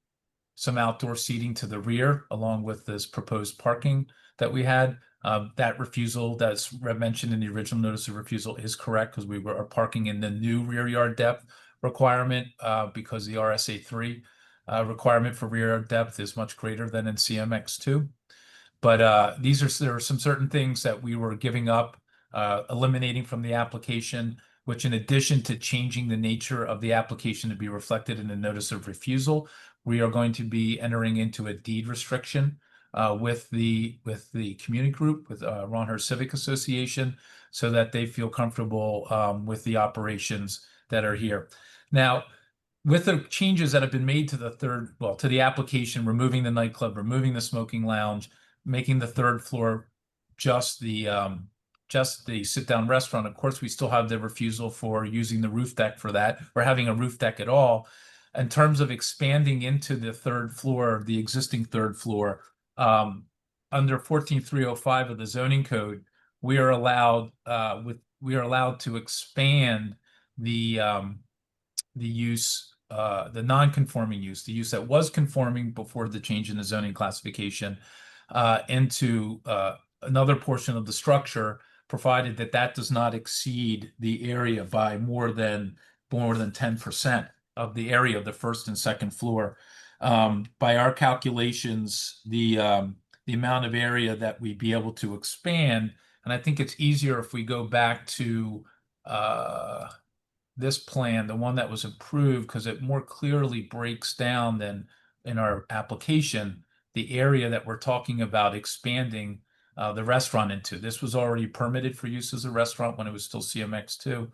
some outdoor seating to the rear, along with this proposed parking that we had. That refusal that's mentioned in the original notice of refusal is correct, because we are parking in the new rear yard depth requirement, because the RSA 3 requirement for rear yard depth is much greater than in CMX2. But there are some certain things that we were giving up, eliminating from the application, which, in addition to changing the nature of the application to be reflected in the notice of refusal, we are going to be entering into a deed restriction with the community group, with Ron Hurst Civic Association, so that they feel comfortable with the operations that are here. Now, with the changes that have been made to to the application, removing the nightclub, removing the smoking lounge, making the third floor just the sit-down restaurant. Of course, we still have the refusal for using the roof deck for that, or having a roof deck at all. In terms of expanding into the third floor, the existing third floor, under 14305 of the zoning code, we are allowed to expand the use, the non-conforming use, the use that was conforming before the change in the zoning classification, into another portion of the structure, provided that that does not exceed the area by more than 10% of the area of the first and second floor. By our calculations, the amount of area that we'd be able to expand, and I think it's easier if we go back to this plan, the one that was approved, because it more clearly breaks down than in our application the area that we're talking about expanding the restaurant into. This was already permitted for use as a restaurant when it was still CMX2.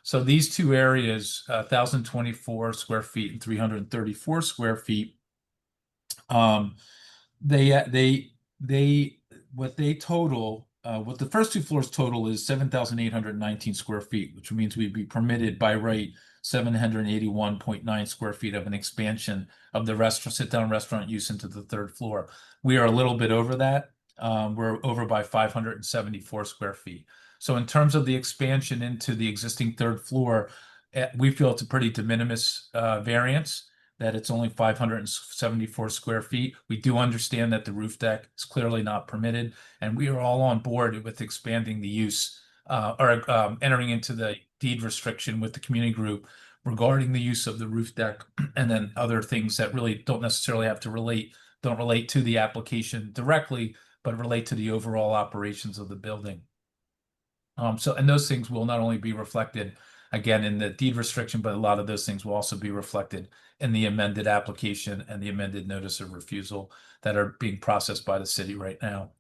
So these two areas, 1,024 square feet and 334 square feet, what the first two floors total is 7,819 square feet, which means we'd be permitted by right 781.9 square feet of an expansion of the restaurant, sit-down restaurant use into the third floor. We are a little bit over that. We're over by 574 square feet. So in terms of the expansion into the existing third floor, we feel it's a pretty de minimis variance, that it's only 574 square feet. We do understand that the roof deck is clearly not permitted, and we are all on board with expanding the use or entering into the deed restriction with the community group regarding the use of the roof deck, and then other things that really don't necessarily have to don't relate to the application directly, but relate to the overall operations of the building. And those things will not only be reflected again in the deed restriction, but a lot of those things will also be reflected in the amended application and the amended notice of refusal that are being processed by the city right now.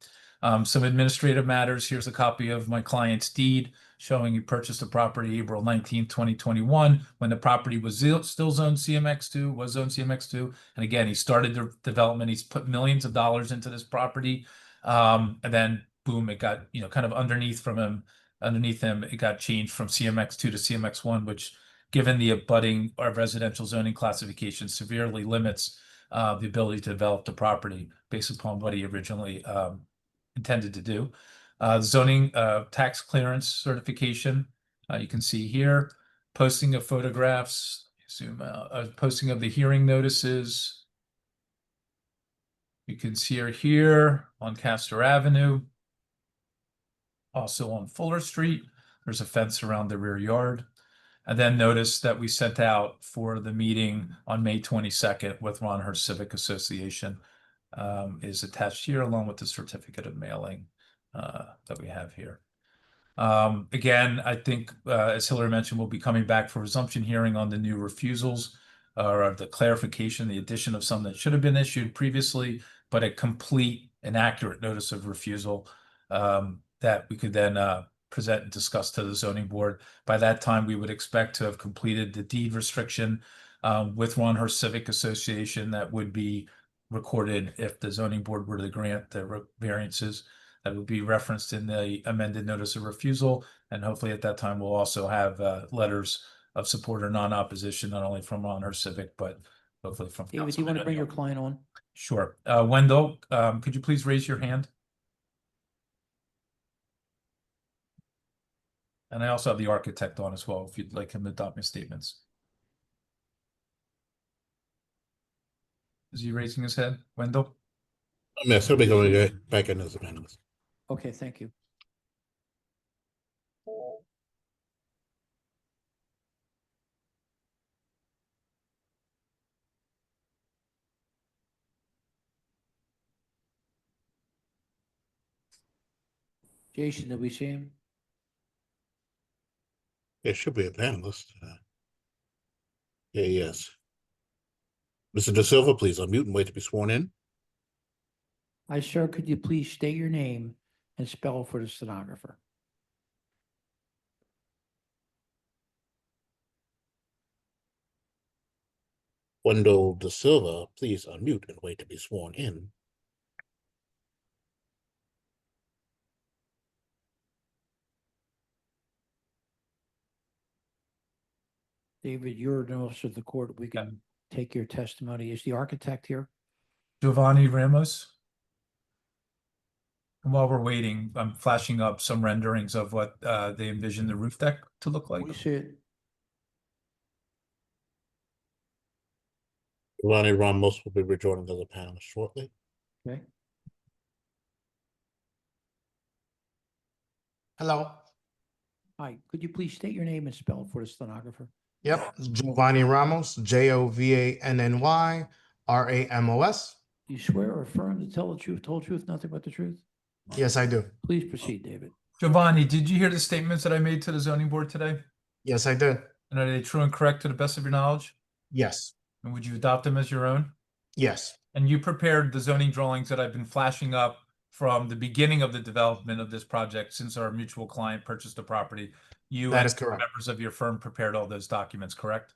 Some administrative matters. Here's a copy of my client's deed showing he purchased the property April 19, 2021, when the property was still zoned CMX2, was zoned CMX2. And again, he started the development. He's put millions of dollars into this property. And then boom, it got, kind of underneath him, it got changed from CMX2 to CMX1, which, given the abutting or residential zoning classification, severely limits the ability to develop the property based upon what he originally intended to do. Zoning tax clearance certification, you can see here, posting of photographs, zoom out, posting of the hearing notices. You can see her here on Castor Avenue. Also on Fuller Street, there's a fence around the rear yard. And then notice that we sent out for the meeting on May 22nd with Ron Hurst Civic Association is attached here, along with the certificate of mailing that we have here. Again, I think, as Hillary mentioned, we'll be coming back for resumption hearing on the new refusals or the clarification, the addition of some that should have been issued previously, but a complete and accurate notice of refusal that we could then present and discuss to the zoning board. By that time, we would expect to have completed the deed restriction with Ron Hurst Civic Association that would be recorded if the zoning board were to grant the variances that would be referenced in the amended notice of refusal. And hopefully at that time, we'll also have letters of support or non-opposition, not only from Ron Hurst Civic, but hopefully from David, do you want to bring your client on? Sure. Wendell, could you please raise your hand? And I also have the architect on as well, if you'd like him to adopt my statements. Is he raising his head, Wendell? Yes, he'll be going back in his amendments. Okay, thank you. Jason, did we see him? There should be a panelist. Yeah, yes. Mr. Da Silva, please unmute and wait to be sworn in. Hi, sir. Could you please state your name and spell for the stenographer? Wendell Da Silva, please unmute and wait to be sworn in. David, you're an officer of the court. We can take your testimony. Is the architect here? Giovanni Ramos. And while we're waiting, I'm flashing up some renderings of what they envision the roof deck to look like. We see it. Giovanni Ramos will be rejoining as a panelist shortly. Okay. Hello. Hi, could you please state your name and spell it for the stenographer? Yep. Giovanni Ramos, Jovanny Ramos. Do you swear or affirm to tell the truth, whole truth, nothing but the truth? Yes, I do. Please proceed, David. Giovanni, did you hear the statements that I made to the zoning board today? Yes, I did. And are they true and correct to the best of your knowledge? Yes. And would you adopt them as your own? Yes. And you prepared the zoning drawings that I've been flashing up from the beginning of the development of this project, since our mutual client purchased the property, you That and is correct. members of your firm prepared all those documents, correct?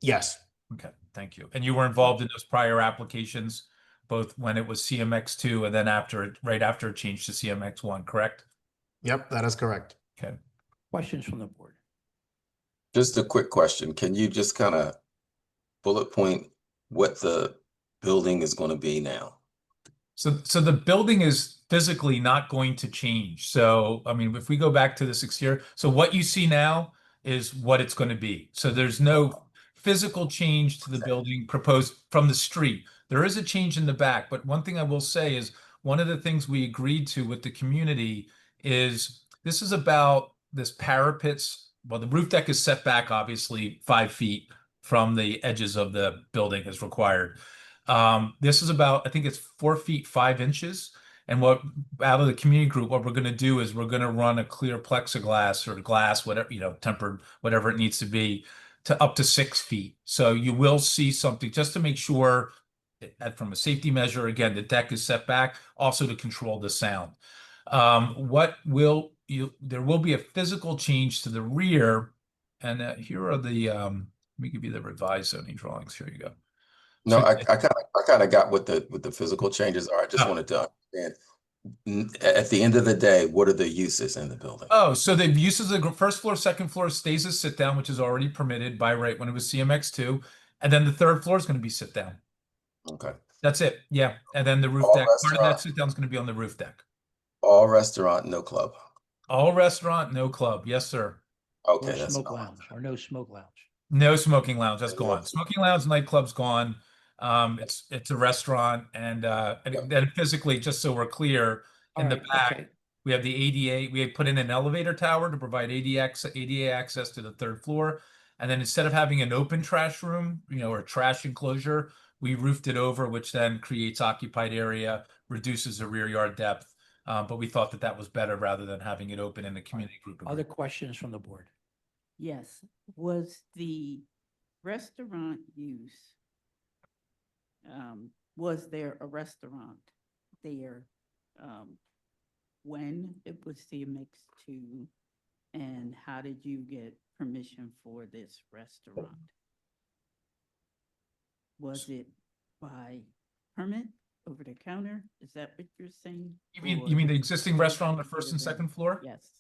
Yes, Okay, thank you. And you were involved in those prior applications, both when it was CMX2 and then right after it changed to CMX1, correct? yep, that is correct. Okay. Questions from the board? Just a quick question. Can you just kind of bullet point what the building is going to be now? So the building is physically not going to change. So, I mean, if we go back to this exterior, so what you see now is what it's going to be. So there's no physical change to the building proposed from the street. There is a change in the back, but one thing I will say is one of the things we agreed to with the community is this is about this parapets. Well, the roof deck is set back, obviously, 5 feet from the edges of the building as required. This is about, I think it's 4 feet 5 inches. And what out of the community group, what we're going to do is we're going to run a clear plexiglass or glass, whatever, tempered, whatever it needs to be, to up to 6 feet. So you will see something just to make sure that from a safety measure, again, the deck is set back, also to control the sound. There will be a physical change to the rear. And here are the, let me give you the revised zoning drawings. Here you go. No, So- I kind of got what the physical changes are. I just wanted to understand. At the end of the day, what are the uses in the building? Oh, so the uses of the first floor, second floor stays as sit down, which is already permitted by right when it was CMX2. And then the third floor is going to be sit down. Okay. That's it. Yeah. And then the roof All deck, part of that restaurant. sit down is going to be on the roof deck. All restaurant, no club. All restaurant, no club. Yes, sir. Okay, Or that's smoke all. lounge, or no smoke lounge. No smoking lounge. That's Yeah. gone. Smoking lounge, nightclub's gone. It's a restaurant, and then physically, just so we're clear, in the Alright, back, okay. we have the ADA. We have put in an elevator tower to provide ADA access to the third floor, and then instead of having an open trash room, or a trash enclosure, we roofed it over, which then creates occupied area, reduces the rear yard depth. But we thought that was better rather than having it open in the community group. Other questions from the board? Yes, was the restaurant use, was there a restaurant there, when it was CMX2? And how did you get permission for this restaurant? Was it by permit, over the counter? Is that what you're saying? You mean the existing restaurant on the first and second floor? Yes,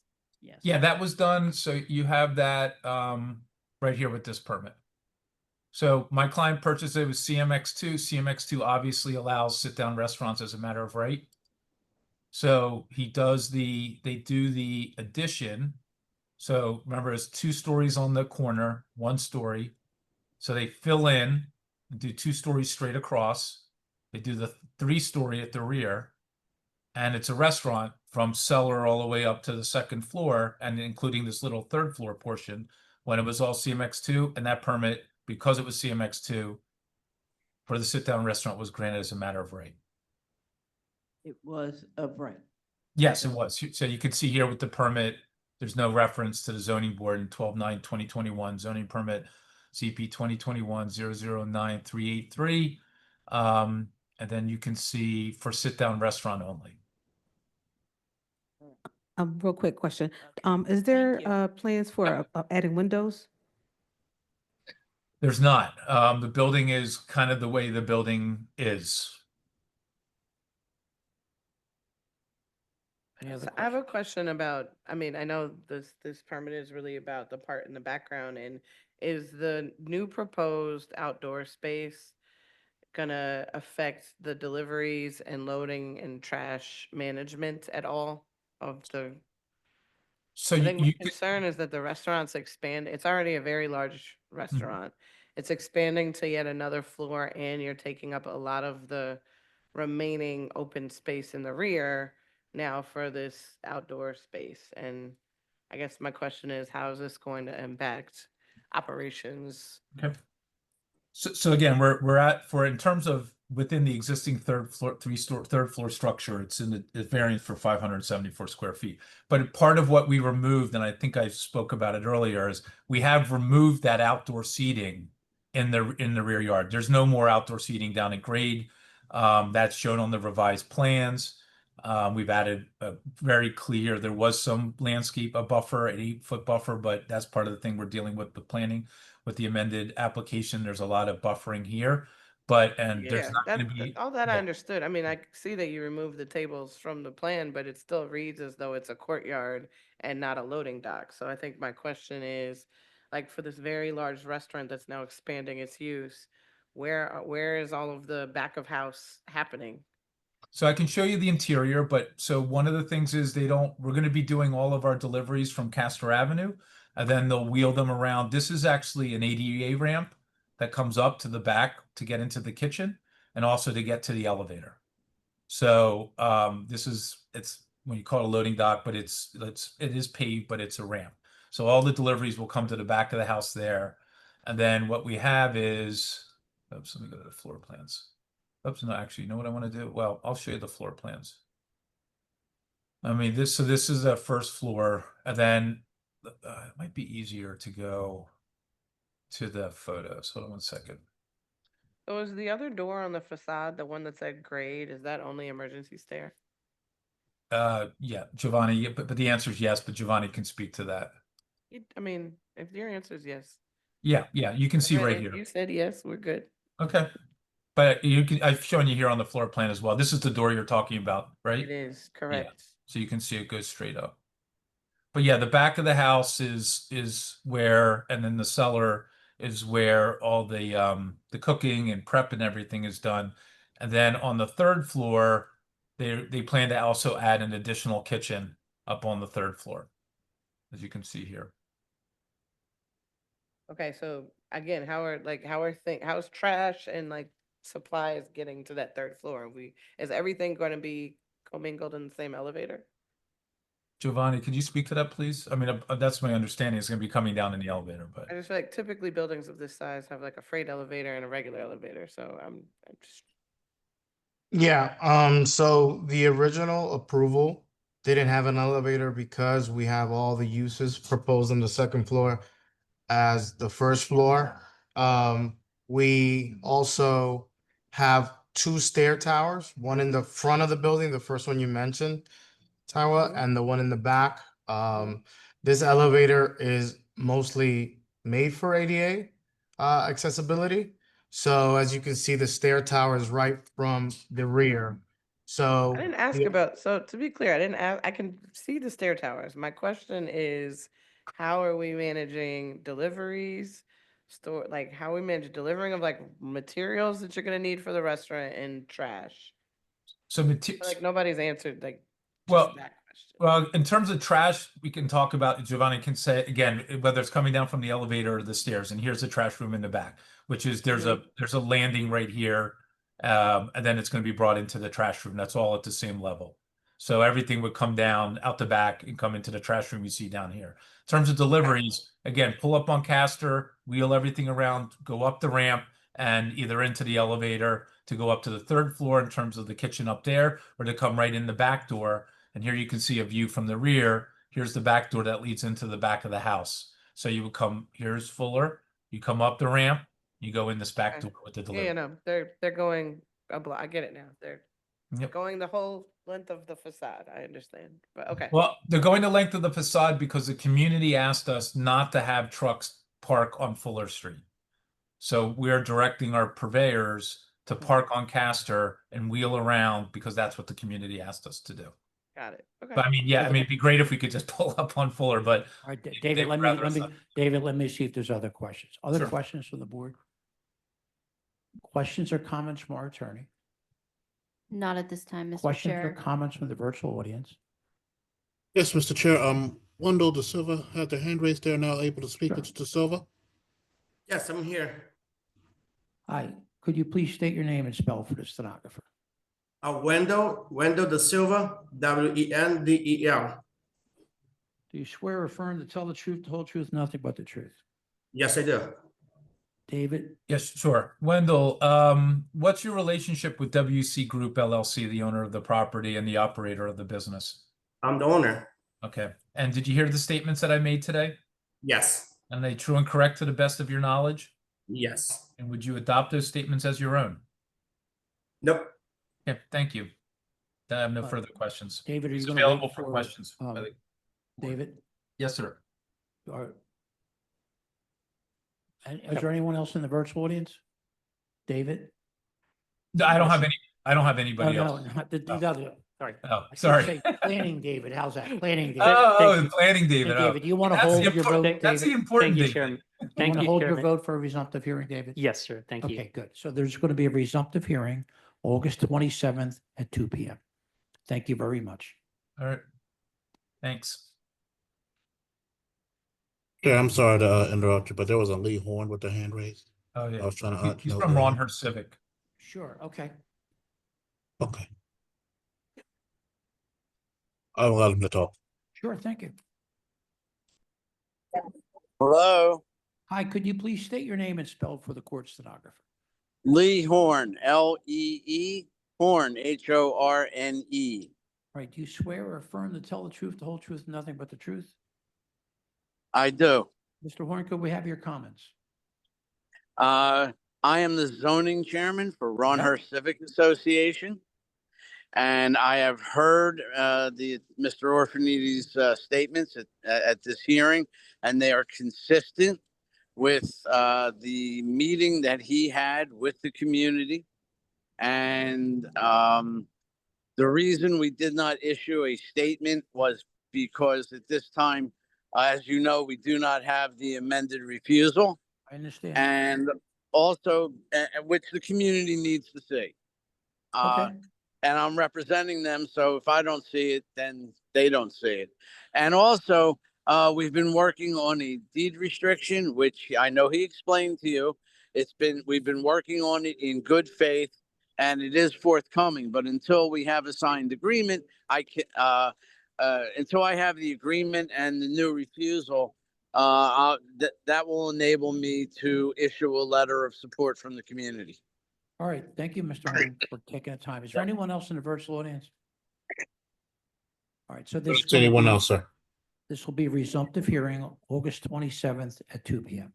yes. Yeah, that was done. So you have that right here with this permit. So my client purchased it with CMX2. CMX2 obviously allows sit-down restaurants as a matter of right. So they do the addition. So remember, it's 2 stories on the corner, 1 story. So they fill in and do 2 stories straight across. They do the 3-story at the rear. And it's a restaurant from cellar all the way up to the second floor, and including this little third floor portion when it was all CMX2. And that permit, because it was CMX2, for the sit-down restaurant was granted as a matter of right. It was of right. Yes, it was. So you can see here with the permit, there's no reference to the zoning board in 12/9/2021 zoning permit, CP 2021-009-383. And then you can see for sit-down restaurant only. Real quick question. Is there plans for adding windows? There's not. The building is kind of the way the building is. So I have a question about, I mean, I know this permit is really about the part in the background, and is the new proposed outdoor space gonna affect the deliveries and loading and trash management at all of the? So I you, think my you concern is that the restaurant's it's already a very large restaurant. It's expanding to yet another floor, and you're taking up a lot of the remaining open space in the rear now for this outdoor space. And I guess my question is, how is this going to impact operations? Okay. So again, we're at, for in terms of within the existing third floor structure, it's in the variance for 574 square feet. But part of what we removed, and I think I spoke about it earlier, is we have removed that outdoor seating in the rear yard. There's no more outdoor seating down at grade. That's shown on the revised plans. We've added a very clear, there was some landscape, a buffer, an 8-foot buffer, but that's part of the thing we're dealing with planning. With the amended application, there's a lot of buffering here, and there's Yeah, not going to be. all that I Yeah. understood. I mean, I see that you removed the tables from the plan, but it still reads as though it's a courtyard and not a loading dock. So I think my question is, like, for this very large restaurant that's now expanding its use, where is all of the back of house happening? So I can show you the interior, but so one of the things is we're going to be doing all of our deliveries from Castor Avenue, and then they'll wheel them around. This is actually an ADA ramp that comes up to the back to get into the kitchen and also to get to the elevator. So it's when you call it a loading dock, but it is paved, but it's a ramp. So all the deliveries will come to the back of the house there. And then what we have is, oops, let me go to the floor plans. Oops, no, actually, you know what I want to do? Well, I'll show you the floor plans. I mean, this is the first floor, and then it might be easier to go to the photos. Hold on one second. So is the other door on the facade, the one that said grade, is that only emergency stair? Yeah, Giovanni, but the answer is yes, but Giovanni can speak to that. I mean, if your answer is yes. Yeah, you can see right If here. you said yes, we're good. Okay. But I've shown you here on the floor plan as well. This is the door you're talking about, right? It is, correct. So you can see it goes straight up. But yeah, the back of the house is where, and then the cellar is where all the cooking and prep and everything is done. And then on the third floor, they plan to also add an additional kitchen up on the third floor, as you can see here. Okay, so again, how's trash and like supplies getting to that third floor? Is everything going to be commingled in the same elevator? Giovanni, could you speak to that, please? I mean, that's my understanding. It's going to be coming down in the elevator, but I just feel like typically buildings of this size have like a freight elevator and a regular elevator. So I'm just Yeah, so the original approval didn't have an elevator because we have all the uses proposed on the second floor as the first floor. We also have 2 stair towers, one in the front of the building, the first one you mentioned, Tawa, and the one in the back. This elevator is mostly made for ADA accessibility. So as you can see, the stair tower is right from the rear. So I didn't ask about, so to be clear, I didn't ask, I can see the stair towers. My question is, how are we managing deliveries? How we manage delivering of like materials that you're gonna need for the restaurant and trash? so Like nobody's answered like well, just that question. well, in terms of trash, we can talk about, Giovanni can say again, whether it's coming down from the elevator or the stairs. And here's the trash room in the back, which is there's a landing right here. And then it's going to be brought into the trash room. That's all at the same level. So everything would come down out the back and come into the trash room you see down here. In terms of deliveries, again, pull up on Castor, wheel everything around, go up the ramp and either into the elevator to go up to the third floor in terms of the kitchen up there, or to come right in the back door. And here you can see a view from the rear. Here's the back door that leads into the back of the house. So you would come, here's Fuller, you come up the ramp, you go in this back door with the delivery. Yeah, no, they're going a block. I get it now. They're going the whole length of the facade. I understand, but okay. Well, they're going the length of the facade because the community asked us not to have trucks park on Fuller Street. So we're directing our purveyors to park on Castor and wheel around because that's what the community asked us to do. Got it. Okay. But I mean, yeah, I mean, it'd be great if we could just pull up on Fuller, but All right, they David, would let rather us me, not. David, let me see if there's other questions. Other Sure. questions from the board? Questions or comments from our attorney? Not at this time, Mr. Questions or Chair. comments from the virtual audience? Yes, Mr. Chair, Wendell De Silva had their hand raised. They're now able to speak. Mr. De Silva? Yes, I'm here. Hi, could you please state your name and spell for the stenographer? Wendell De Silva, Wendel. Do you swear or affirm to tell the truth, the whole truth, nothing but the truth? Yes, I do. David? Yes, sure. Wendell, what's your relationship with WC Group LLC, the owner of the property and the operator of the business? I'm the owner. Okay. And did you hear the statements that I made today? Yes. And they true and correct to the best of your knowledge? Yes. And would you adopt those statements as your own? Nope. Okay, thank you. I have no Uh, further questions. David, are you It's going to wait available for questions. by the- David? Yes, sir. Or- And is there anyone else in the virtual audience? David? No, I don't Yes. have any, I don't have No, anybody no, else. not the other, sorry. Oh, I should sorry. say Planning David, how's that? Planning David. Oh, planning David. Hey, Oh. David, you want to That's the hold your vote, important- That's the David? important Thank you, David. Chairman. You Thank want to you, hold your Chairman. vote for a resumptive hearing, David? Yes, sir. Thank you. Okay, good. So there's going to be a resumptive hearing, August 27th at 2 PM. Thank you very much. All right. Thanks. Yeah, I'm sorry to interrupt you, but there was a Lee Horn with the hand raised. Oh, I yeah. was trying to. He's know from who- Ron Her Civic. Sure, okay. Okay. I'll allow him to talk. Sure, thank you. Hello, Hi, could you please state your name and spell for the court stenographer? Lee Horn, Lee Horn, Horne. All right, do you swear or affirm to tell the truth, the whole truth, and nothing but the truth? I do. Mr. Horn, could we have your comments? I am the zoning chairman for Ron Yep. Her Civic Association. And I have heard the Mr. Orfanides' statements at this hearing, and they are consistent with the meeting that he had with the community. And the reason we did not issue a statement was because at this time, as you know, we do not have the amended refusal, I understand. and also which the community needs to see. Okay. And I'm representing them, so if I don't see it, then they don't see it. And also, we've been working on a deed restriction, which I know he explained to you. We've been working on it in good faith, and it is forthcoming. But until we have a signed agreement, until I have the agreement and the new refusal, that will enable me to issue a letter of support from the community. All right, thank you, Mr. Horn, for taking the time. Is there anyone else in the virtual audience? All right, so this. Is anyone else, sir? This will be a resumptive hearing, August 27th at 2 PM.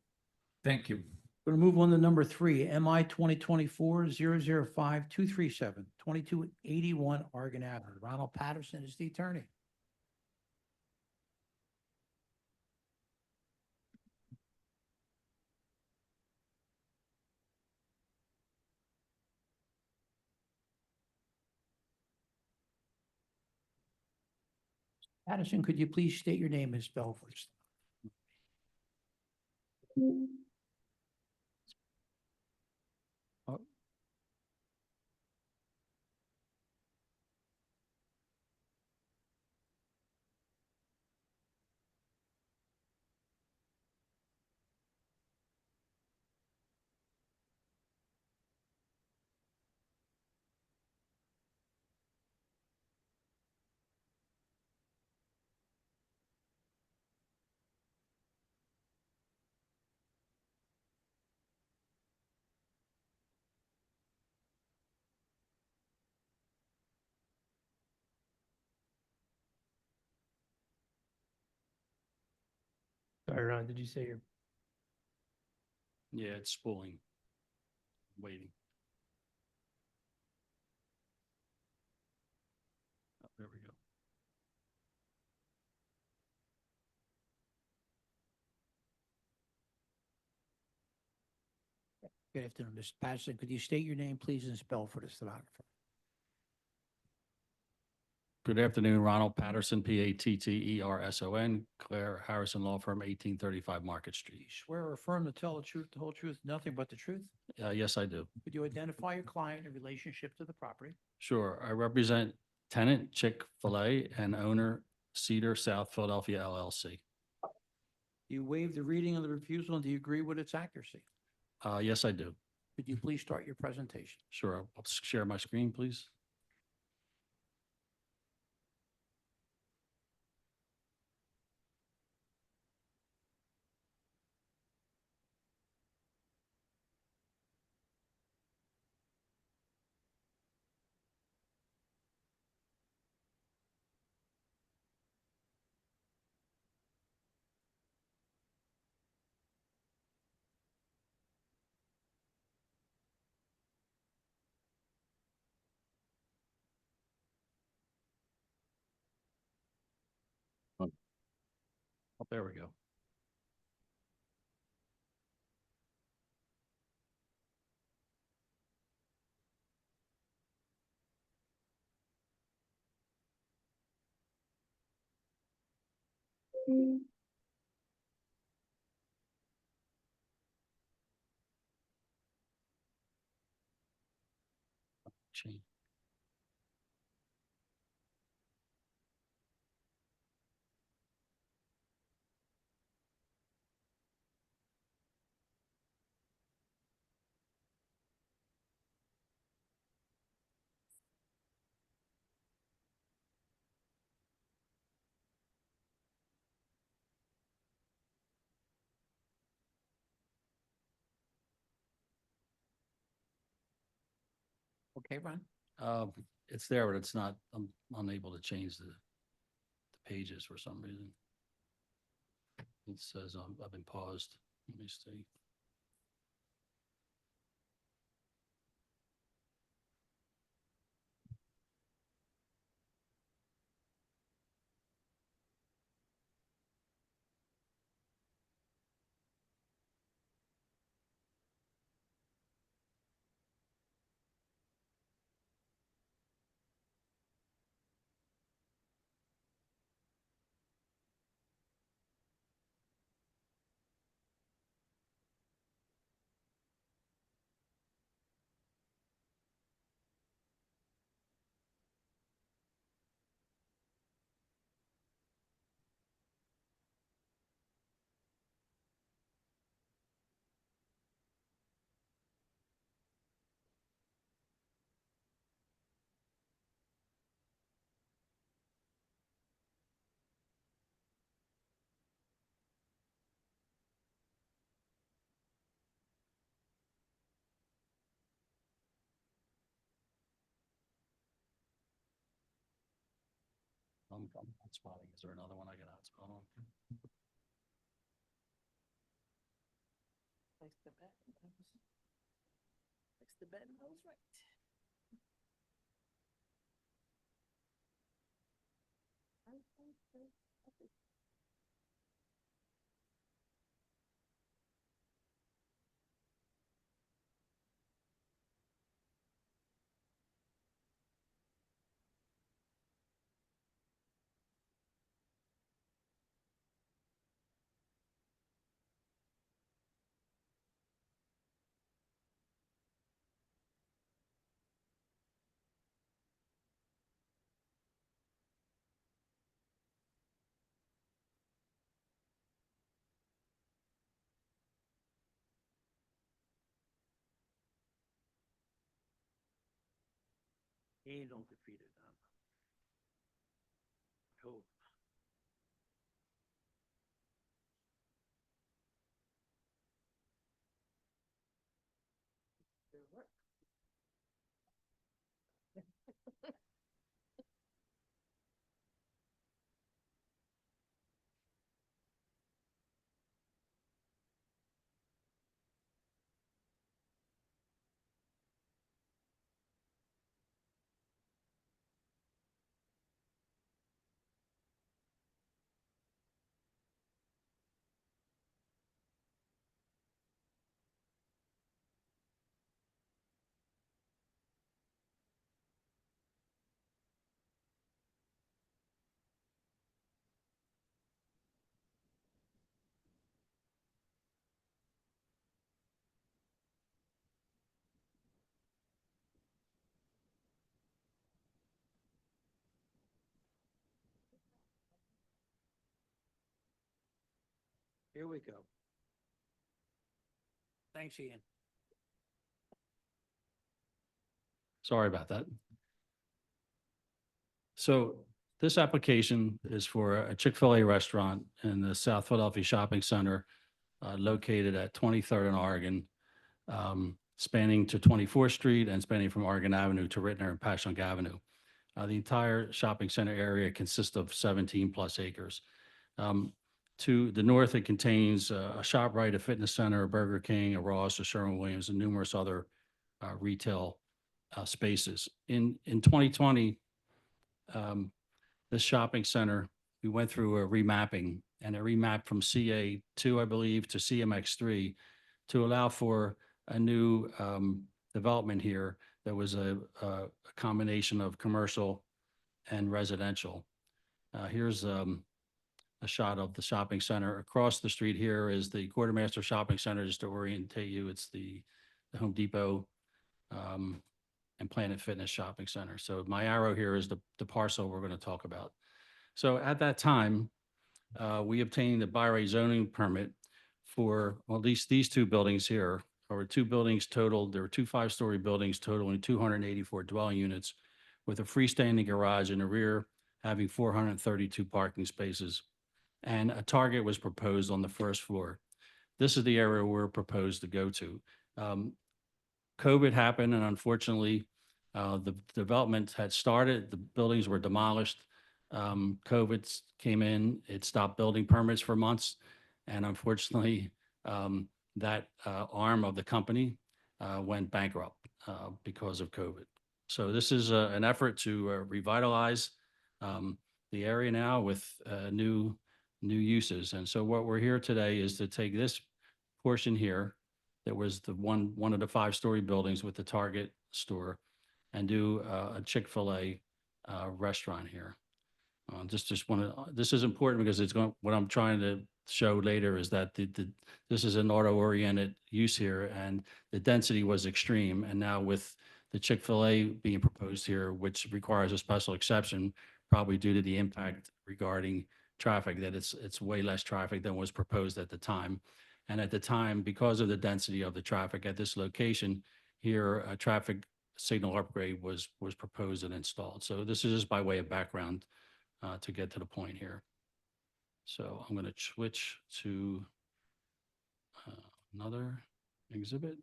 Thank you. Going to move on to number 3, MI 2024-005-237, 2281 Oregon Avenue. Ronald Patterson is the attorney. Patterson, could you please state your name and spell first? Oh. Sorry, Ron, did you say your? Yeah, it's spooling. Waiting. Oh, there we go. Good afternoon, Mr. Patterson. Could you state your name, please, and spell for the stenographer? Good afternoon, Ronald Patterson, Patterson, Claire Harrison Law Firm, 1835 Market Street. Swear or affirm to tell the truth, the whole truth, nothing but the truth? Yes, I do. Could you identify your client in relationship to the property? Sure. I represent tenant Chick-fil-A and owner Cedar South Philadelphia LLC. You waive the reading of the refusal, and do you agree with its accuracy? Yes, I do. Could you please start your presentation? Sure. I'll share my screen, please. There we go. Change. Okay, Ron? It's there, but it's not, I'm unable to change the pages for some reason. It says I've been paused. Let me see. I'm hotspotting. Is there another one I can hotspot on? Place the bet. Place the bet and I was right. He don't defeat it. Cool. Here we go. Thanks, Ian. Sorry about that. So this application is for a Chick-fil-A restaurant in the South Philadelphia Shopping Center located at 23rd and Oregon, spanning to 24th Street and spanning from Oregon Avenue to Rittner and Passyunk Avenue. The entire shopping center area consists of 17 plus acres. To the north, it contains a ShopRite, a fitness center, a Burger King, a Ross, a Sherwin-Williams, and numerous other retail spaces. In 2020, this shopping center we went through a remapping and a remap from CA2, I believe, to CMX3 to allow for a new development here that was a combination of commercial and residential. Here's a shot of the shopping center. Across the street here is the Quartermaster Shopping Center. Just to orientate you, it's the Home Depot and Planet Fitness Shopping Center. So my arrow here is the parcel we're going to talk about. So at that time, we obtained a by right zoning permit for well, at least these two buildings here. There were two buildings totaled. There were two 5-story buildings totaling 284 dwelling units with a freestanding garage in the rear having 432 parking spaces. And a Target was proposed on the first floor. This is the area we're proposed to go to. COVID happened, and unfortunately, the development had started. The buildings were demolished. COVID came in. It stopped building permits for months, and unfortunately, that arm of the company went bankrupt because of COVID. So this is an effort to revitalize the area now with new uses. And so what we're here today is to take this portion here that was the one of the 5-story buildings with the Target store and do a Chick-fil-A restaurant here. This is important because what I'm trying to show later is that this is an auto-oriented use here, and the density was extreme. And now with the Chick-fil-A being proposed here, which requires a special exception, probably due to the impact regarding traffic, that it's way less traffic than was proposed at the time. And at the time, because of the density of the traffic at this location here, a traffic signal upgrade was proposed and installed. So this is just by way of background to get to the point here. So I'm going to switch to another exhibit.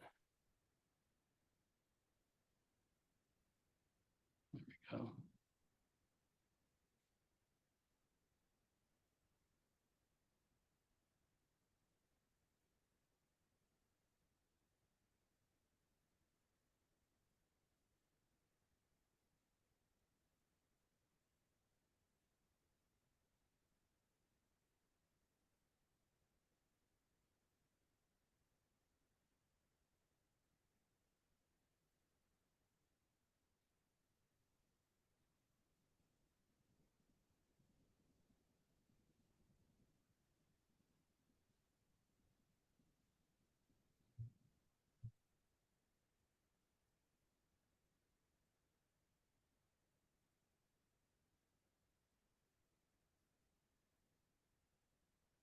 There we go.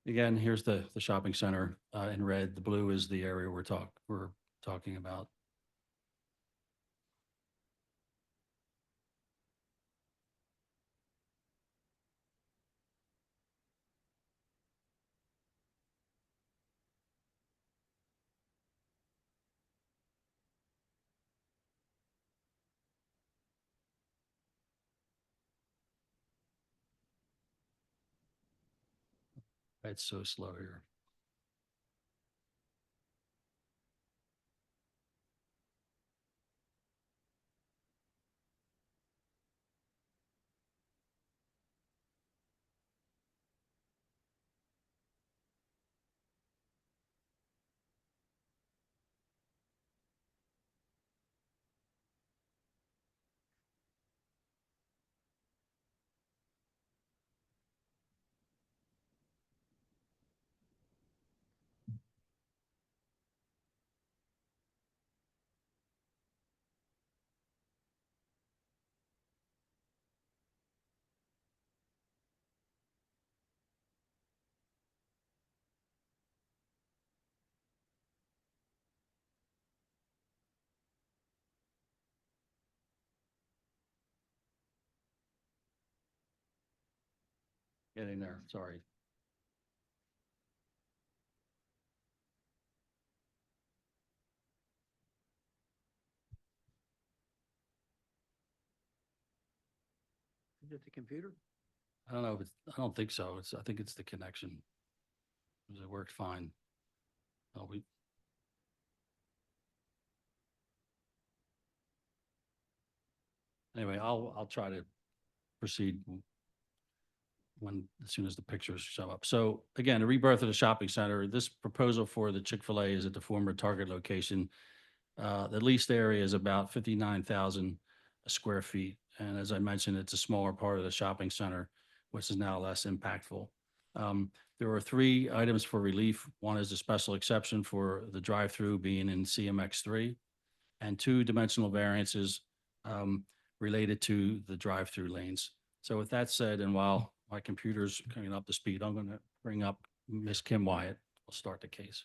Again, here's the shopping center in red. The blue is the area we're talking about. It's so slow here. Getting there, sorry. Is it the computer? I don't know. I don't think so. I think it's the connection. It worked fine. Oh, anyway, I'll try to proceed as soon as the pictures show up. So again, a rebirth of the shopping center. This proposal for the Chick-fil-A is at the former Target location. The leased area is about 59,000 square feet. And as I mentioned, it's a smaller part of the shopping center, which is now less impactful. There are 3 items for relief. One is a special exception for the drive-through being in CMX3, and 2 dimensional variances related to the drive-through lanes. So with that said, and while my computer's coming up to speed, I'm going to bring up Ms. Kim Wyatt. We'll start the case.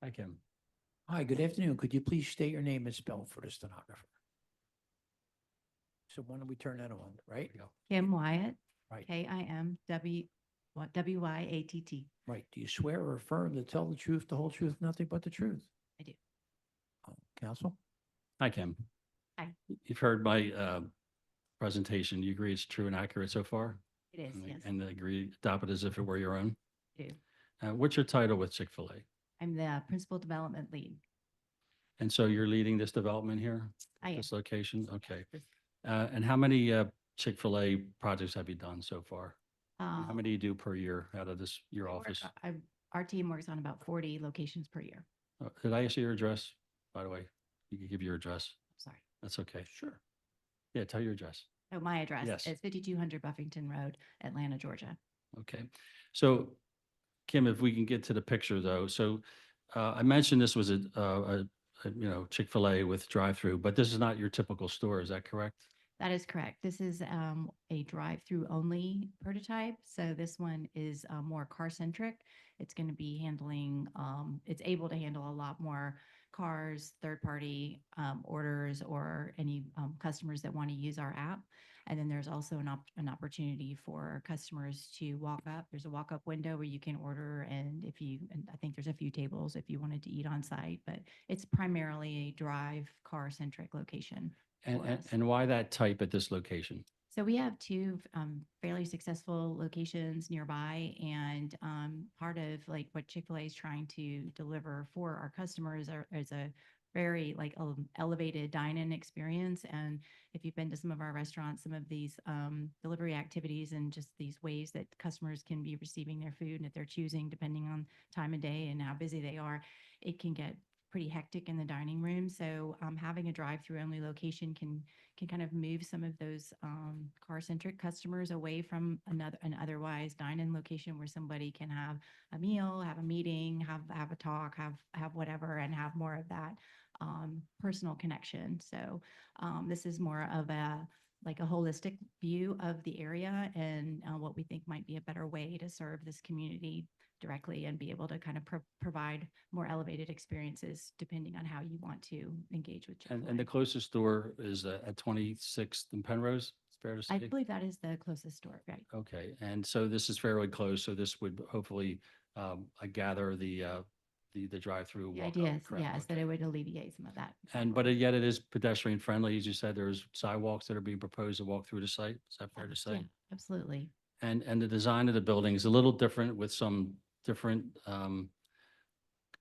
Hi, Kim. Hi, good afternoon. Could you please state your name and spell for the stenographer? So when do we turn that on, right? Kim Wyatt, Right, K-I-M-W-Y-A-T-T. right. Do you swear or affirm to tell the truth, the whole truth, nothing but the truth? I do. Counsel? Hi, Kim. Hi. You've heard my presentation. You agree it's true and accurate so far? It is, yes. And agree, adopt it as if it were your own? I do. What's your title with Chick-fil-A? I'm the principal development lead. And so you're leading this development here? I am. This location? Okay. This- And how many Chick-fil-A projects have you done so far? How Uh, many do you do per year out of your I work- office? Our team works on about 40 locations per year. Did I ask you your address, by the way? You can give your address. Sorry. That's okay. Sure. Yeah, tell your address. Oh, my address Yes. is 5200 Buffington Road, Atlanta, Georgia. Okay. So Kim, if we can get to the picture though. So I mentioned this was a Chick-fil-A with drive-through, but this is not your typical store. Is that correct? That is correct. This is a drive-through only prototype. So this one is more car-centric. It's going to be handling, it's able to handle a lot more cars, third-party orders, or any customers that want to use our app. And then there's also an opportunity for customers to walk up. There's a walk-up window where you can order, and I think there's a few tables if you wanted to eat on site, but it's primarily a drive car-centric location. And why that type at this location? So we have 2 fairly successful locations nearby, and part of like what Chick-fil-A is trying to deliver for our customers is a very elevated dine-in experience. And if you've been to some of our restaurants, some of these delivery activities and just these ways that customers can be receiving their food, and if they're choosing depending on time of day and how busy they are, it can get pretty hectic in the dining room. So having a drive-through only location can kind of move some of those car-centric customers away from an otherwise dine-in location where somebody can have a meal, have a meeting, have a talk, have whatever, and have more of that personal connection. So this is more of a holistic view of the area and what we think might be a better way to serve this community directly and be able to kind of provide more elevated experiences depending on how you want to engage with Chick-fil-A. And the closest store is at 26th and Penrose, it's fair to say? I believe that is the closest store, right? Okay, and so this is fairly close, so this would hopefully, I gather the drive-through The walk idea up, is, correct? yes, that it would alleviate some of that. But yet it is pedestrian friendly, as you said, there's sidewalks that are being proposed to walk through the site, is that fair to Yeah, say? absolutely. And the design of the building is a little different with some different,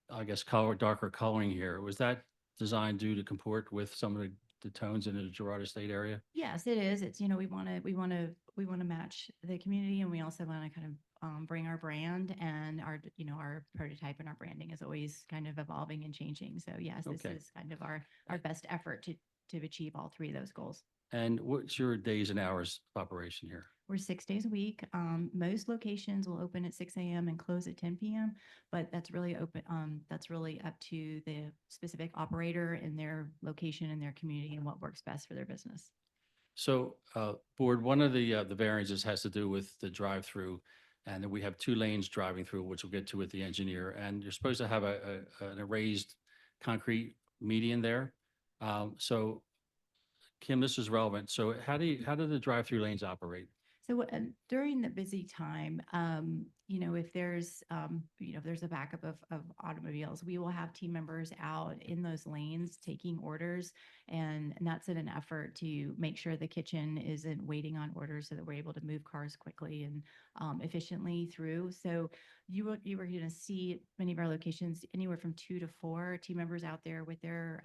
I guess, darker coloring here. Was that designed due to comport with some of the tones in the Girard Estate area? Yes, it is. It's, we want to match the community, and we also want to kind of bring our brand, and our prototype and our branding is always kind of evolving and changing. So yes, this Okay. is kind of our best effort to achieve all 3 of those goals. And what's your days and hours of operation here? We're 6 days a week. Most locations will open at 6 a.m. and close at 10 p.m., but that's really open. That's really up to the specific operator in their location and their community and what works best for their business. So, Board, one of the variances has to do with the drive-through, and then we have 2 lanes driving through, which we'll get to with the engineer, and you're supposed to have an erased concrete median there. So, Kim, this is relevant. So how do the drive-through lanes operate? So during the busy time, if there's, if there's a backup of automobiles, we will have team members out in those lanes taking orders. And that's in an effort to make sure the kitchen isn't waiting on orders so that we're able to move cars quickly and efficiently through. So you were going to see many of our locations anywhere from 2 to 4 team members out there with their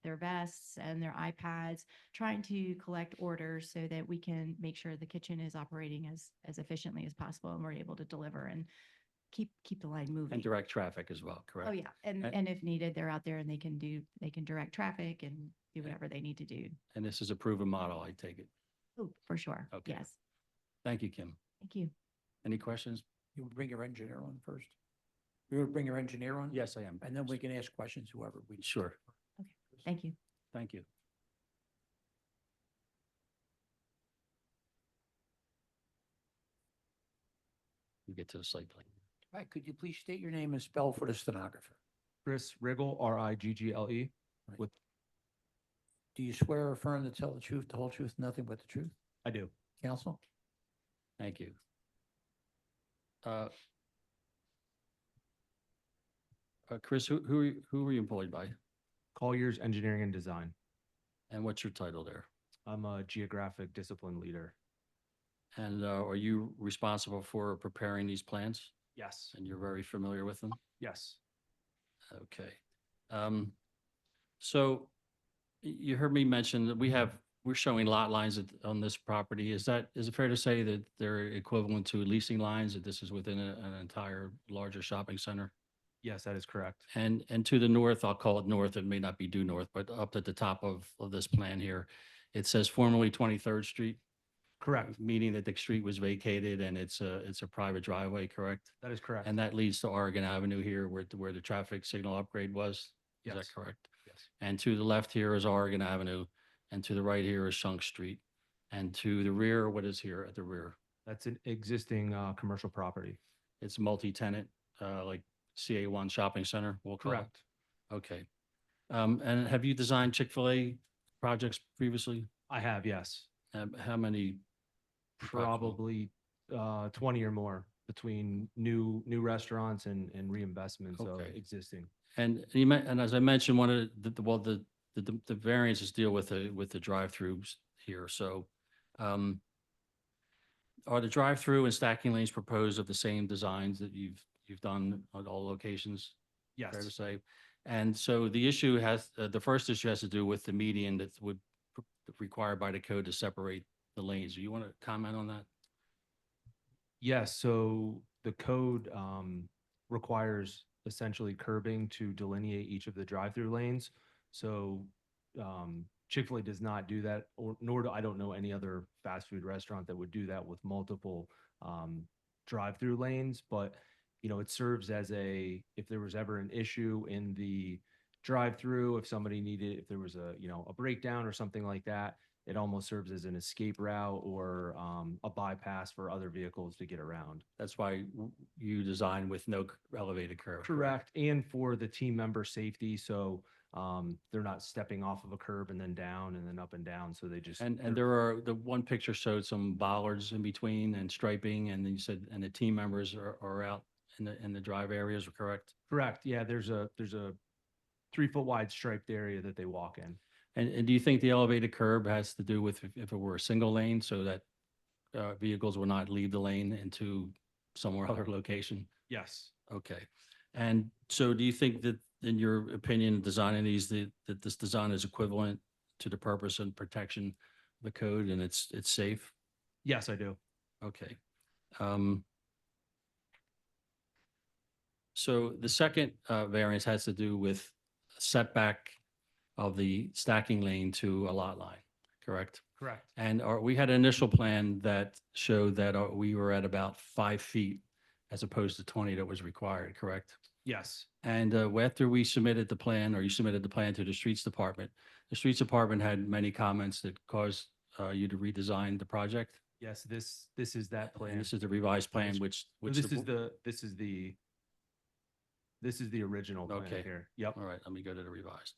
their vests and their iPads, trying to collect orders so that we can make sure the kitchen is operating as efficiently as possible and we're able to deliver and keep the line moving. And direct traffic as well, correct? Oh, yeah. And if needed, they're out there and they can direct traffic and do whatever they need to do. And this is a proven model, I take it. Oh, for sure. Okay. Yes. Thank you, Kim. Thank you. Any questions? You would bring your engineer on first? You would bring your engineer on? Yes, I am. And then we can ask questions, whoever we. Sure. Thank you. Thank you. You get to the site plan. All right, could you please state your name and spell for the stenographer? Chris Riggle, Riggle, with, Do you swear or affirm to tell the truth, the whole truth, nothing but the truth? I do. Counsel? Thank you. Chris, who are you employed by? Collier's Engineering and Design. And what's your title there? I'm a geographic discipline leader. And are you responsible for preparing these plans? Yes. And you're very familiar with them? Yes. Okay. So you heard me mention that we're showing lot lines on this property. Is it fair to say that they're equivalent to leasing lines, that this is within an entire larger shopping center? Yes, that is correct. And to the north, I'll call it north, it may not be due north, but up at the top of this plan here, it says formerly 23rd Street. Correct. Meaning that the street was vacated and it's a private driveway, correct? That is correct. And that leads to Oregon Avenue here where the traffic signal upgrade was? Is that Yes. correct? Yes. And to the left here is Oregon Avenue, and to the right here is Shunk Street. And to the rear, what is here at the rear? That's an existing commercial property. It's multi-tenant, like CA1 Shopping Center, we'll call it? Correct. Okay. And have you designed Chick-fil-A projects previously? I have, yes. How many? Probably 20 or more between new restaurants and reinvestments of Okay. existing. And and as I mentioned, one of the variances deal with the drive-throughs here. So, are the drive-through and stacking lanes proposed of the same designs that you've done at all locations? Yes. Fair to say. And so the issue the first issue has to do with the median that would required by the code to separate the lanes. Do you want to comment on that? Yes, so the code requires essentially curbing to delineate each of the drive-through lanes. So Chick-fil-A does not do that, nor do I don't know any other fast food restaurant that would do that with multiple drive-through lanes. But it serves as if there was ever an issue in the drive-through, if there was a breakdown or something like that, it almost serves as an escape route or a bypass for other vehicles to get around. That's why you design with no elevated curb. Correct. And for the team member safety, so they're not stepping off of a curb and then down and then up and down. So they just And the one picture showed some bollards in between and striping, and then you said, and the team members are out in the drive areas, correct? Correct. Yeah, there's a 3-foot wide striped area that they walk in. And do you think the elevated curb has to do with if it were a single lane so that vehicles will not leave the lane into somewhere other location? Yes. Okay. And so do you think that, in your opinion, designing these, that this design is equivalent to the purpose and protection of the code and it's safe? Yes, I do. Okay. So the second variance has to do with setback of the stacking lane to a lot line, correct? Correct. And we had an initial plan that showed that we were at about 5 feet as opposed to 20 that was required, correct? Yes. And after we submitted the plan, or you submitted the plan to the streets department, the streets department had many comments that caused you to redesign the project. Yes, this is that plan. And this is the revised plan, which This is the original plan Okay. here. Yep. All right, let me go to the revised.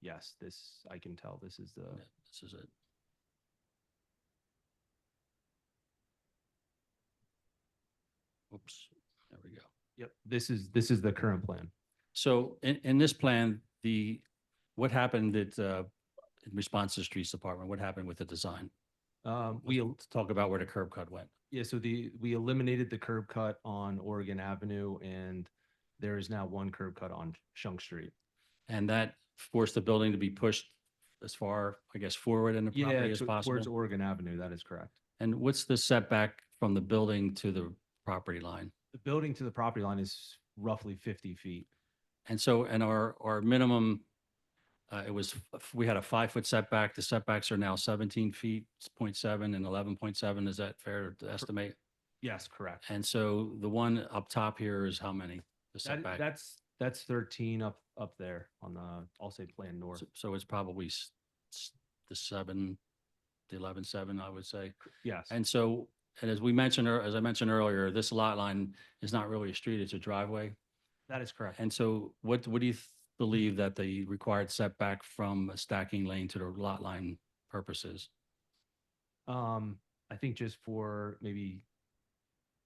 Yes, I can tell this is the. Yeah, this is it. Oops, there we go. Yep. This is the current plan. So in this plan, what happened in response to the streets department, what happened with the design? Let's talk about where the curb cut went. Yeah, so we eliminated the curb cut on Oregon Avenue, and there is now one curb cut on Shunk Street. And that forced the building to be pushed as far, I guess, forward in the Yeah, property as towards possible? Oregon Avenue, that is correct. And what's the setback from the building to the property line? The building to the property line is roughly 50 feet. And so, and our minimum, it was, we had a 5-foot setback. The setbacks are now 17 feet, 0.7 and 11.7. Is that fair to estimate? Yes, correct. And so the one up top here is how many? The setback? That's 13 up there on the, I'll say Plan North. So it's probably the 7, the 11.7, I would say. Yes. And so, and as we mentioned, as I mentioned earlier, this lot line is not really a street, it's a driveway. That is correct. And so what do you believe that the required setback from a stacking lane to the lot line purposes? I think just for maybe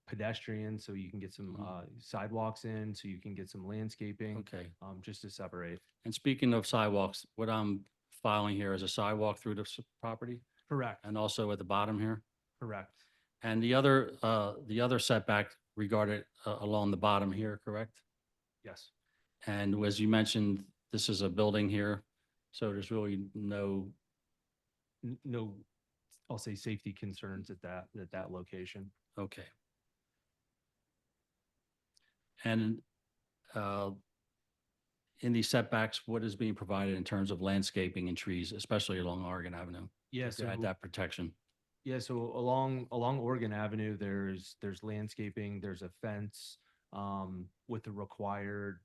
pedestrians, so you can get some sidewalks in, so you can get some landscaping. Okay. Just to separate. And speaking of sidewalks, what I'm filing here is a sidewalk through the property Correct. and also at the bottom here? Correct. And the other setback regarded along the bottom here, correct? Yes. And as you mentioned, this is a building here, so there's really no, No, I'll say safety concerns at that location. okay. And in these setbacks, what is being provided in terms of landscaping and trees, especially along Oregon Avenue? Yeah, To add that protection. Yeah, so along Oregon Avenue, there's landscaping, there's a fence with the required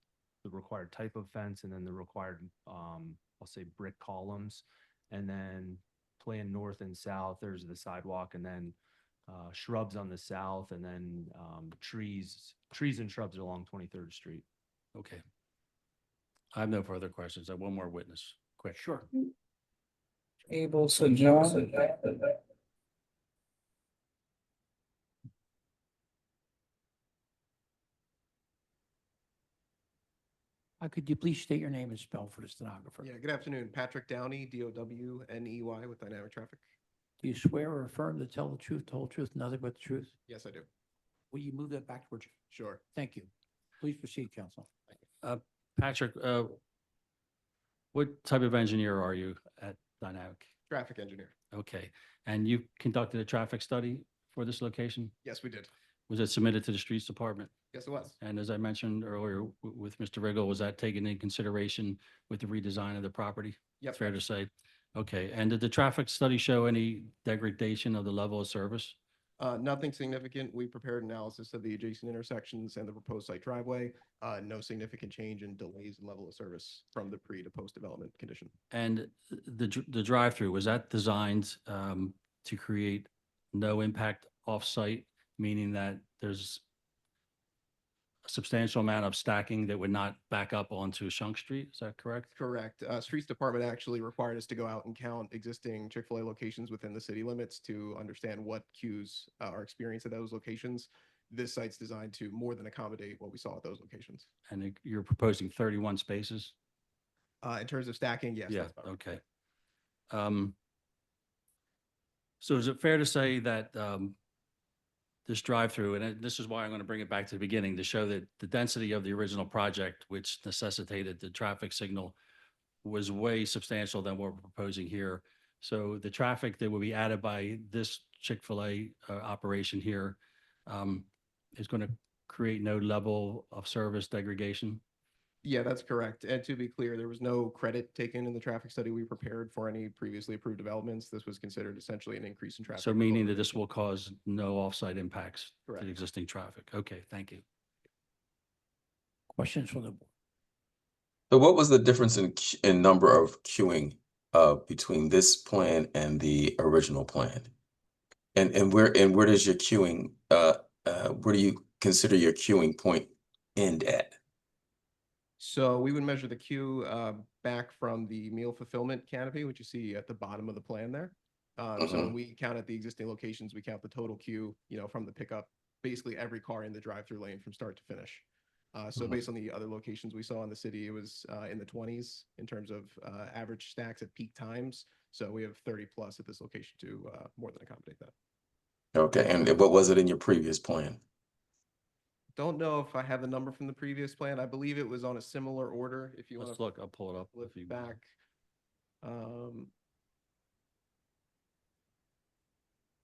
type of fence, and then the required I'll say brick columns, and then Plan North and South, there's the sidewalk, and then shrubs on the south, and then trees and shrubs along 23rd Street. Okay. I have no further questions. I have one more witness. Quick. Sure. Able, so John. Could you please state your name and spell for the stenographer? Yeah, good afternoon. Patrick Downey, Downey with Dynamic Traffic. Do you swear or affirm to tell the truth, the whole truth, nothing but the truth? Yes, I do. Will you move that back towards you? Sure. Thank you. Please proceed, counsel. Patrick, what type of engineer are you at Dynamic? Traffic engineer. Okay. And you conducted a traffic study for this location? Yes, we did. Was it submitted to the Streets Department? Yes, it was. And as I mentioned earlier with Mr. Riggle, was that taken in consideration with the redesign of the property? Yep. Fair to say? Okay. And did the traffic study show any degradation of the level of service? Nothing significant. We prepared analysis of the adjacent intersections and the proposed site driveway. No significant change in delays in level of service from the pre to post development condition. And the drive-through, was that designed to create no impact off-site, meaning that there's a substantial amount of stacking that would not back up onto Shunk Street? Is that correct? Correct. Streets Department actually required us to go out and count existing Chick-fil-A locations within the city limits to understand what queues are experienced at those locations. This site's designed to more than accommodate what we saw at those locations. And you're proposing 31 spaces? In terms of stacking, yes. Yeah, that's about right. okay. So is it fair to say that this drive-through, and this is why I'm going to bring it back to the beginning, to show that the density of the original project, which necessitated the traffic signal, was way substantial than what we're proposing here. So the traffic that will be added by this Chick-fil-A operation here is going to create no level of service degradation? Yeah, that's correct. And to be clear, there was no credit taken in the traffic study we prepared for any previously approved developments. This was considered essentially an increase in traffic. So meaning that this will cause no off-site impacts to Correct. the existing traffic? Okay, thank you. Questions from the board? So what was the difference in number of queuing between this plan and the original plan? And where does your queuing where do you consider your queuing point end at? So we would measure the queue back from the meal fulfillment canopy, which you see at the bottom of the plan there. So when we count at the existing locations, we count the total queue, from the pickup, basically every car in the drive-through lane from start to finish. So based on the other locations we saw in the city, it was in the 20s in terms of average stacks at peak times. So we have 30 plus at this location to more than accommodate that. Okay, and what was it in your previous plan? don't know if I have the number from the previous plan. I believe it was on a similar order. If you want Let's to look, I'll pull it up. flip if you- back.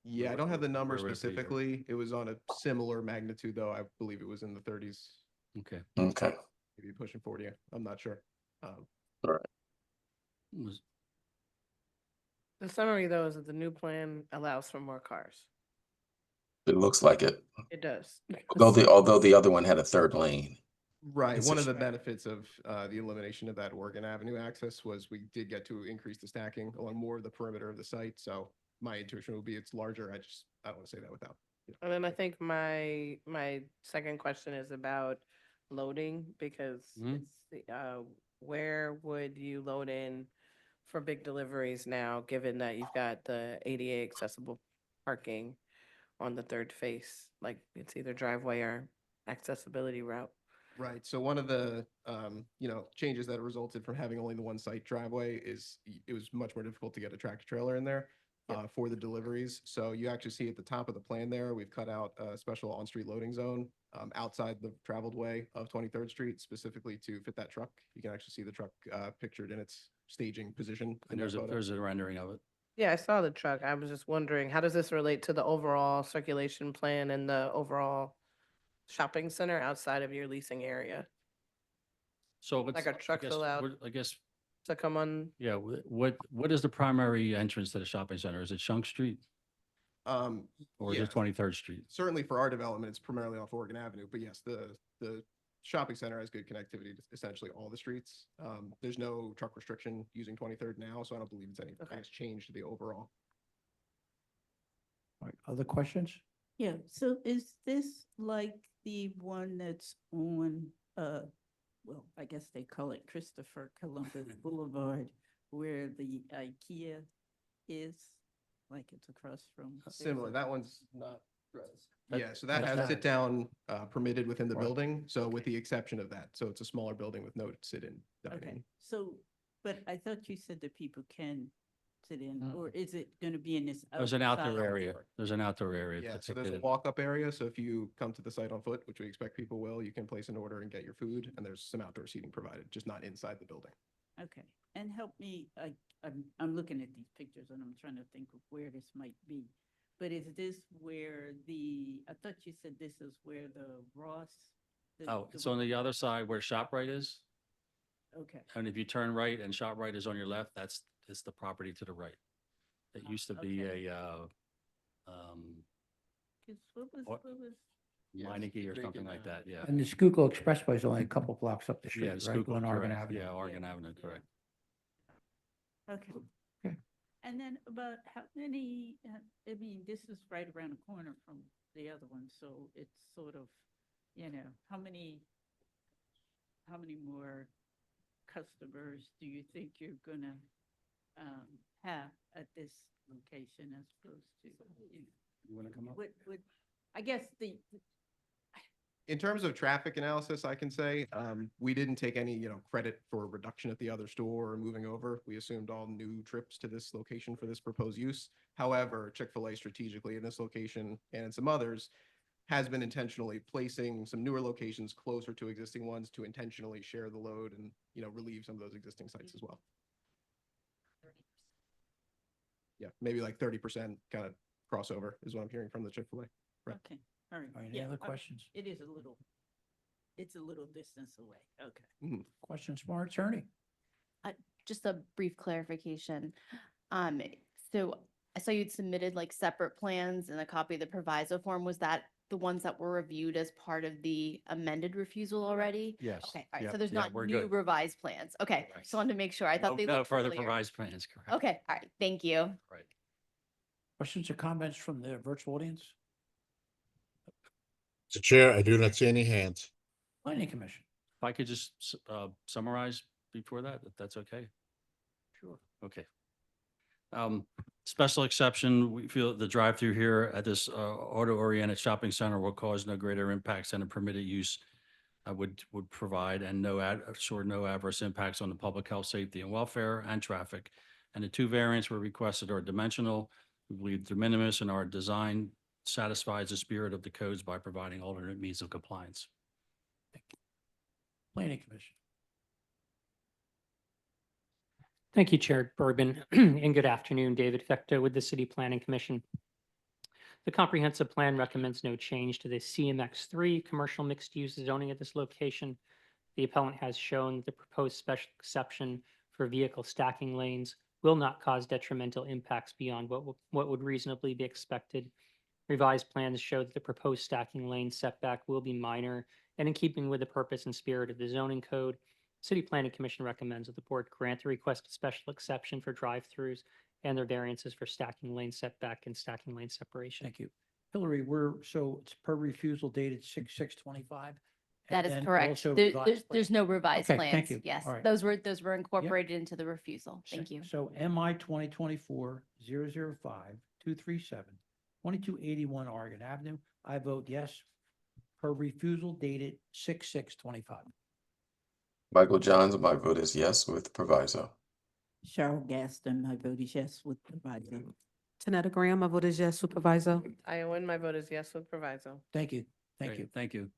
Yeah, I don't have the number where would it be here? specifically. It was on a similar magnitude, though. I believe it was in the 30s, Okay. Okay. maybe pushing 40. I'm not sure. All right. Was- The summary though is that the new plan allows for more cars. It looks like it. It does. Although the other one had a third lane. Right. It's One a of the sh- benefits of the elimination of that Oregon Avenue access was we did get to increase the stacking along more of the perimeter of the site. So my intuition would be it's larger. I don't want to say that without. And then I think my second question is about loading because Mhm. where would you load in for big deliveries now, given that you've got the ADA accessible parking on the third face? Like it's either driveway or accessibility route. Right. So one of the, changes that resulted from having only the one site driveway is it was much more difficult to get a tractor trailer in there for the deliveries. So you actually see at the top of the plan there, we've cut out a special on-street loading zone outside the traveled way of 23rd Street specifically to fit that truck. You can actually see the truck pictured in its staging position. in And that photo. there's a rendering of it. Yeah, I saw the truck. I was just wondering, how does this relate to the overall circulation plan and the overall shopping center outside of your leasing area? So Like let's- a truck's allowed I guess, to come on? yeah, what is the primary entrance to the shopping center? Is it Shunk Street or is Yeah. it 23rd Street? Certainly for our development, it's primarily off Oregon Avenue, but yes, the shopping center has good connectivity to essentially all the streets. There's no truck restriction using 23rd now, so I don't believe it's any, I guess, change to the overall. All right, other questions? Yeah, so is this like the one that's on, well, I guess they call it Christopher Columbus Boulevard, where the IKEA is? Like it's across from. Similar, that one's not. That- Yeah, so that that's has not- sit down permitted within the Right. building, so with the exception of that, so it's a smaller building with no sit-in Okay, dining. so, but I thought you said that people can sit in, Mm. or is it gonna be in this? There's an outdoor outside- area. There's an outdoor area. Yeah, that's so there's a dictated. walk-up area, so if you come to the site on foot, which we expect people will, you can place an order and get your food, and there's some outdoor seating provided, just not inside the building. Okay, and help me, I'm looking at these pictures and I'm trying to think of where this might be. But is this where I thought you said this is where the Ross? Oh, it's on the other side where ShopRite is. Okay, And if you turn right and ShopRite is on your left, that's the property to the right. It used to be okay. a, 'cause what was? Meineke or something like that, yeah. And the Schuylkill Expressway is only a couple blocks up the street, Yeah, right? Schuylkill, On Oregon correct. Avenue. Yeah, Oregon Avenue, correct. Okay. Okay. And then about how many, I mean, this is right around the corner from the other one, so it's sort of, how many more customers do you think you're gonna have at this location as opposed to? You want to come up? I guess In terms of traffic analysis, I can say, we didn't take any, credit for reduction at the other store or moving over. We assumed all new trips to this location for this proposed use. However, Chick-fil-A strategically in this location and in some others has been intentionally placing some newer locations closer to existing ones to intentionally share the load and, relieve some of those existing sites as well. Yeah, maybe like 30% kind of crossover is what I'm hearing from the Chick-fil-A. Right. Okay, all right. All right, any Yeah, other okay. questions? It is it's a little distance away, okay. Questions from our attorney? Just a brief clarification. So I saw you'd submitted like separate plans and a copy of the proviso form. Was that the ones that were reviewed as part of the amended refusal already? Yes. Okay, all right. Yep, So there's yeah, not we're new good. revised plans. Okay, Correct. just wanted to make sure. I thought they No looked further familiar. revised plans, correct. Okay, all right. Thank you. Right. Questions or comments from the virtual audience? Mr. Chair, I do not see any hands. Planning Commission. If I could just summarize before that, if that's okay. Sure. Okay. Special exception, we feel the drive-through here at this auto-oriented shopping center will cause no greater impacts than a permitted use would provide, and no adverse impacts on the public health, safety, and welfare and traffic. And the two variants were requested are dimensional. We believe de minimis and are designed satisfies the spirit of the codes by providing alternate means of compliance. Planning Commission. Thank you, Chair Bergman, and good afternoon. David Fecta with the City Planning Commission. The comprehensive plan recommends no change to the CMX3 commercial mixed-use zoning at this location. The appellant has shown that the proposed special exception for vehicle stacking lanes will not cause detrimental impacts beyond what would reasonably be expected. Revised plans show that the proposed stacking lane setback will be minor and in keeping with the purpose and spirit of the zoning code. City Planning Commission recommends that the board grant the requested special exception for drive-throughs and their variances for stacking lane setback and stacking lane separation. Thank you. Hillary, so it's per refusal dated 6/6/25? That is and correct. also There- revised There's plans? no revised Okay, plans. thank you. Yes, All right. those were incorporated into the refusal. Thank you. So MI 2024-005-237, 2281 Oregon Avenue. I vote yes. Per refusal dated 6/6/25. Michael Johns, my vote is yes with proviso. Cheryl Gaston, my vote is yes with proviso. Tanetta Graham, my vote is yes with proviso. Iowan, my vote is yes with proviso. Thank you. Thank Great, you. Thank you.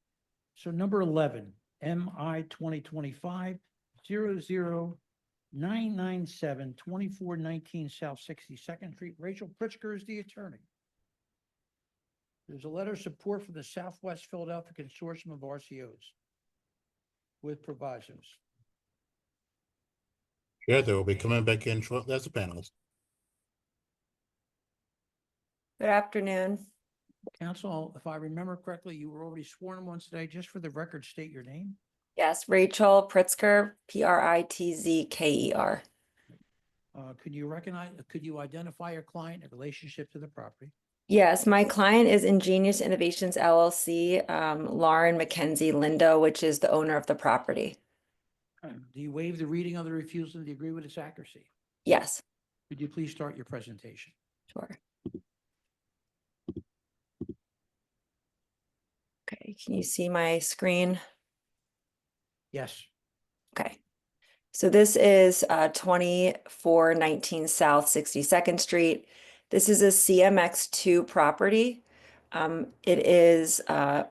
So number 11, MI 2025-00997, 2419 South 62nd Street. Rachel Pritzker is the attorney. There's a letter of support for the Southwest Philadelphia Consortium of RCOs with provisos. Yeah, they will be coming back in shortly as a panelist. Good afternoon. Counsel, if I remember correctly, you were already sworn in once today. Just for the record, state your name. Yes, Rachel Pritzker, Pritzker. Could you identify your client in relationship to the property? Yes, my client is Ingenious Innovations LLC, Lauren Mackenzie Lindo, which is the owner of the property. Do you waive the reading of the refusal and do you agree with its accuracy? Yes, Could you please start your presentation? sure. Okay, can you see my screen? Yes. Okay. So this is 2419 South 62nd Street. This is a CMX2 property. It is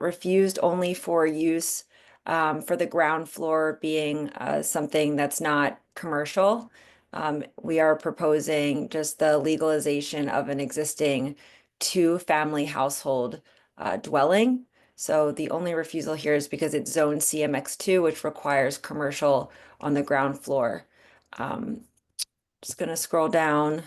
refused only for use for the ground floor being something that's not commercial. We are proposing just the legalization of an existing two-family household dwelling. So the only refusal here is because it's zone CMX2, which requires commercial on the ground floor. Just gonna scroll down.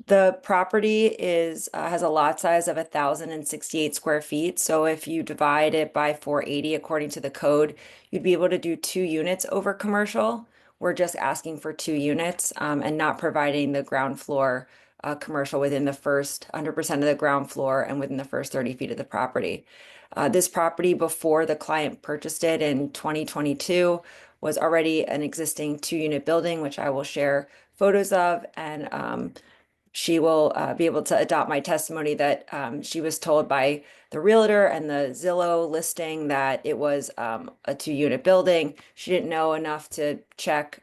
The property is has a lot size of 1,068 square feet. So if you divide it by 480 according to the code, you'd be able to do 2 units over commercial. We're just asking for 2 units and not providing the ground floor commercial within the first 100% of the ground floor and within the first 30 feet of the property. This property, before the client purchased it in 2022, was already an existing 2-unit building, which I will share photos of, and she will be able to adopt my testimony that she was told by the realtor and the Zillow listing that it was a 2-unit building. She didn't know enough to check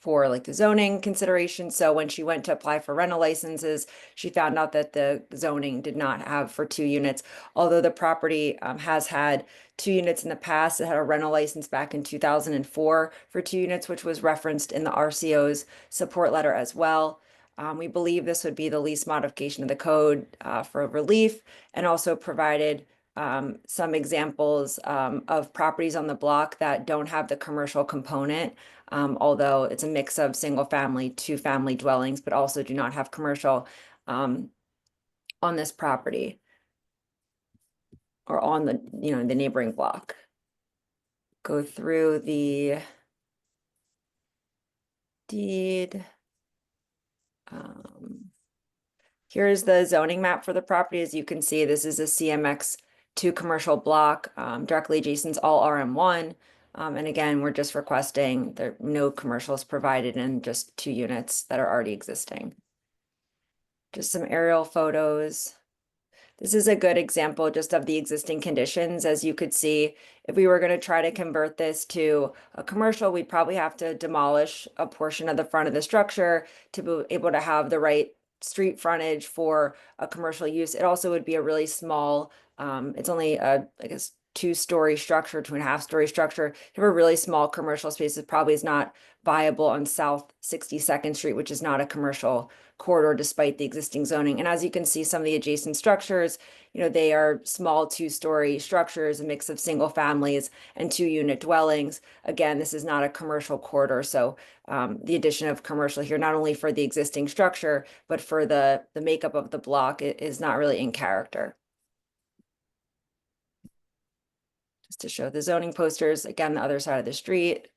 for like the zoning consideration. So when she went to apply for rental licenses, she found out that the zoning did not have for 2 units. Although the property has had 2 units in the past, it had a rental license back in 2004 for 2 units, which was referenced in the RCO's support letter as well. We believe this would be the least modification of the code for relief, and also provided some examples of properties on the block that don't have the commercial component, although it's a mix of single family, 2-family dwellings, but also do not have commercial on this property or on the, the neighboring block. Go through the deed. Here's the zoning map for the property. As you can see, this is a CMX2 commercial block, directly adjacent, all RM1. And again, we're just requesting there no commercials provided and just 2 units that are already existing. Just some aerial photos. This is a good example just of the existing conditions. As you could see, if we were going to try to convert this to a commercial, we'd probably have to demolish a portion of the front of the structure to be able to have the right street frontage for a commercial use. It also would be a really small, it's only a, I guess, 2-story structure, 2.5-story structure. To have a really small commercial space, it probably is not viable on South 62nd Street, which is not a commercial corridor despite the existing zoning. And as you can see, some of the adjacent structures, you know, they are small 2-story structures, a mix of single families and 2-unit dwellings. Again, this is not a commercial corridor. So the addition of commercial here, not only for the existing structure, but for the makeup of the block, it is not really in character. Just to show the zoning posters, again, the other side of the street.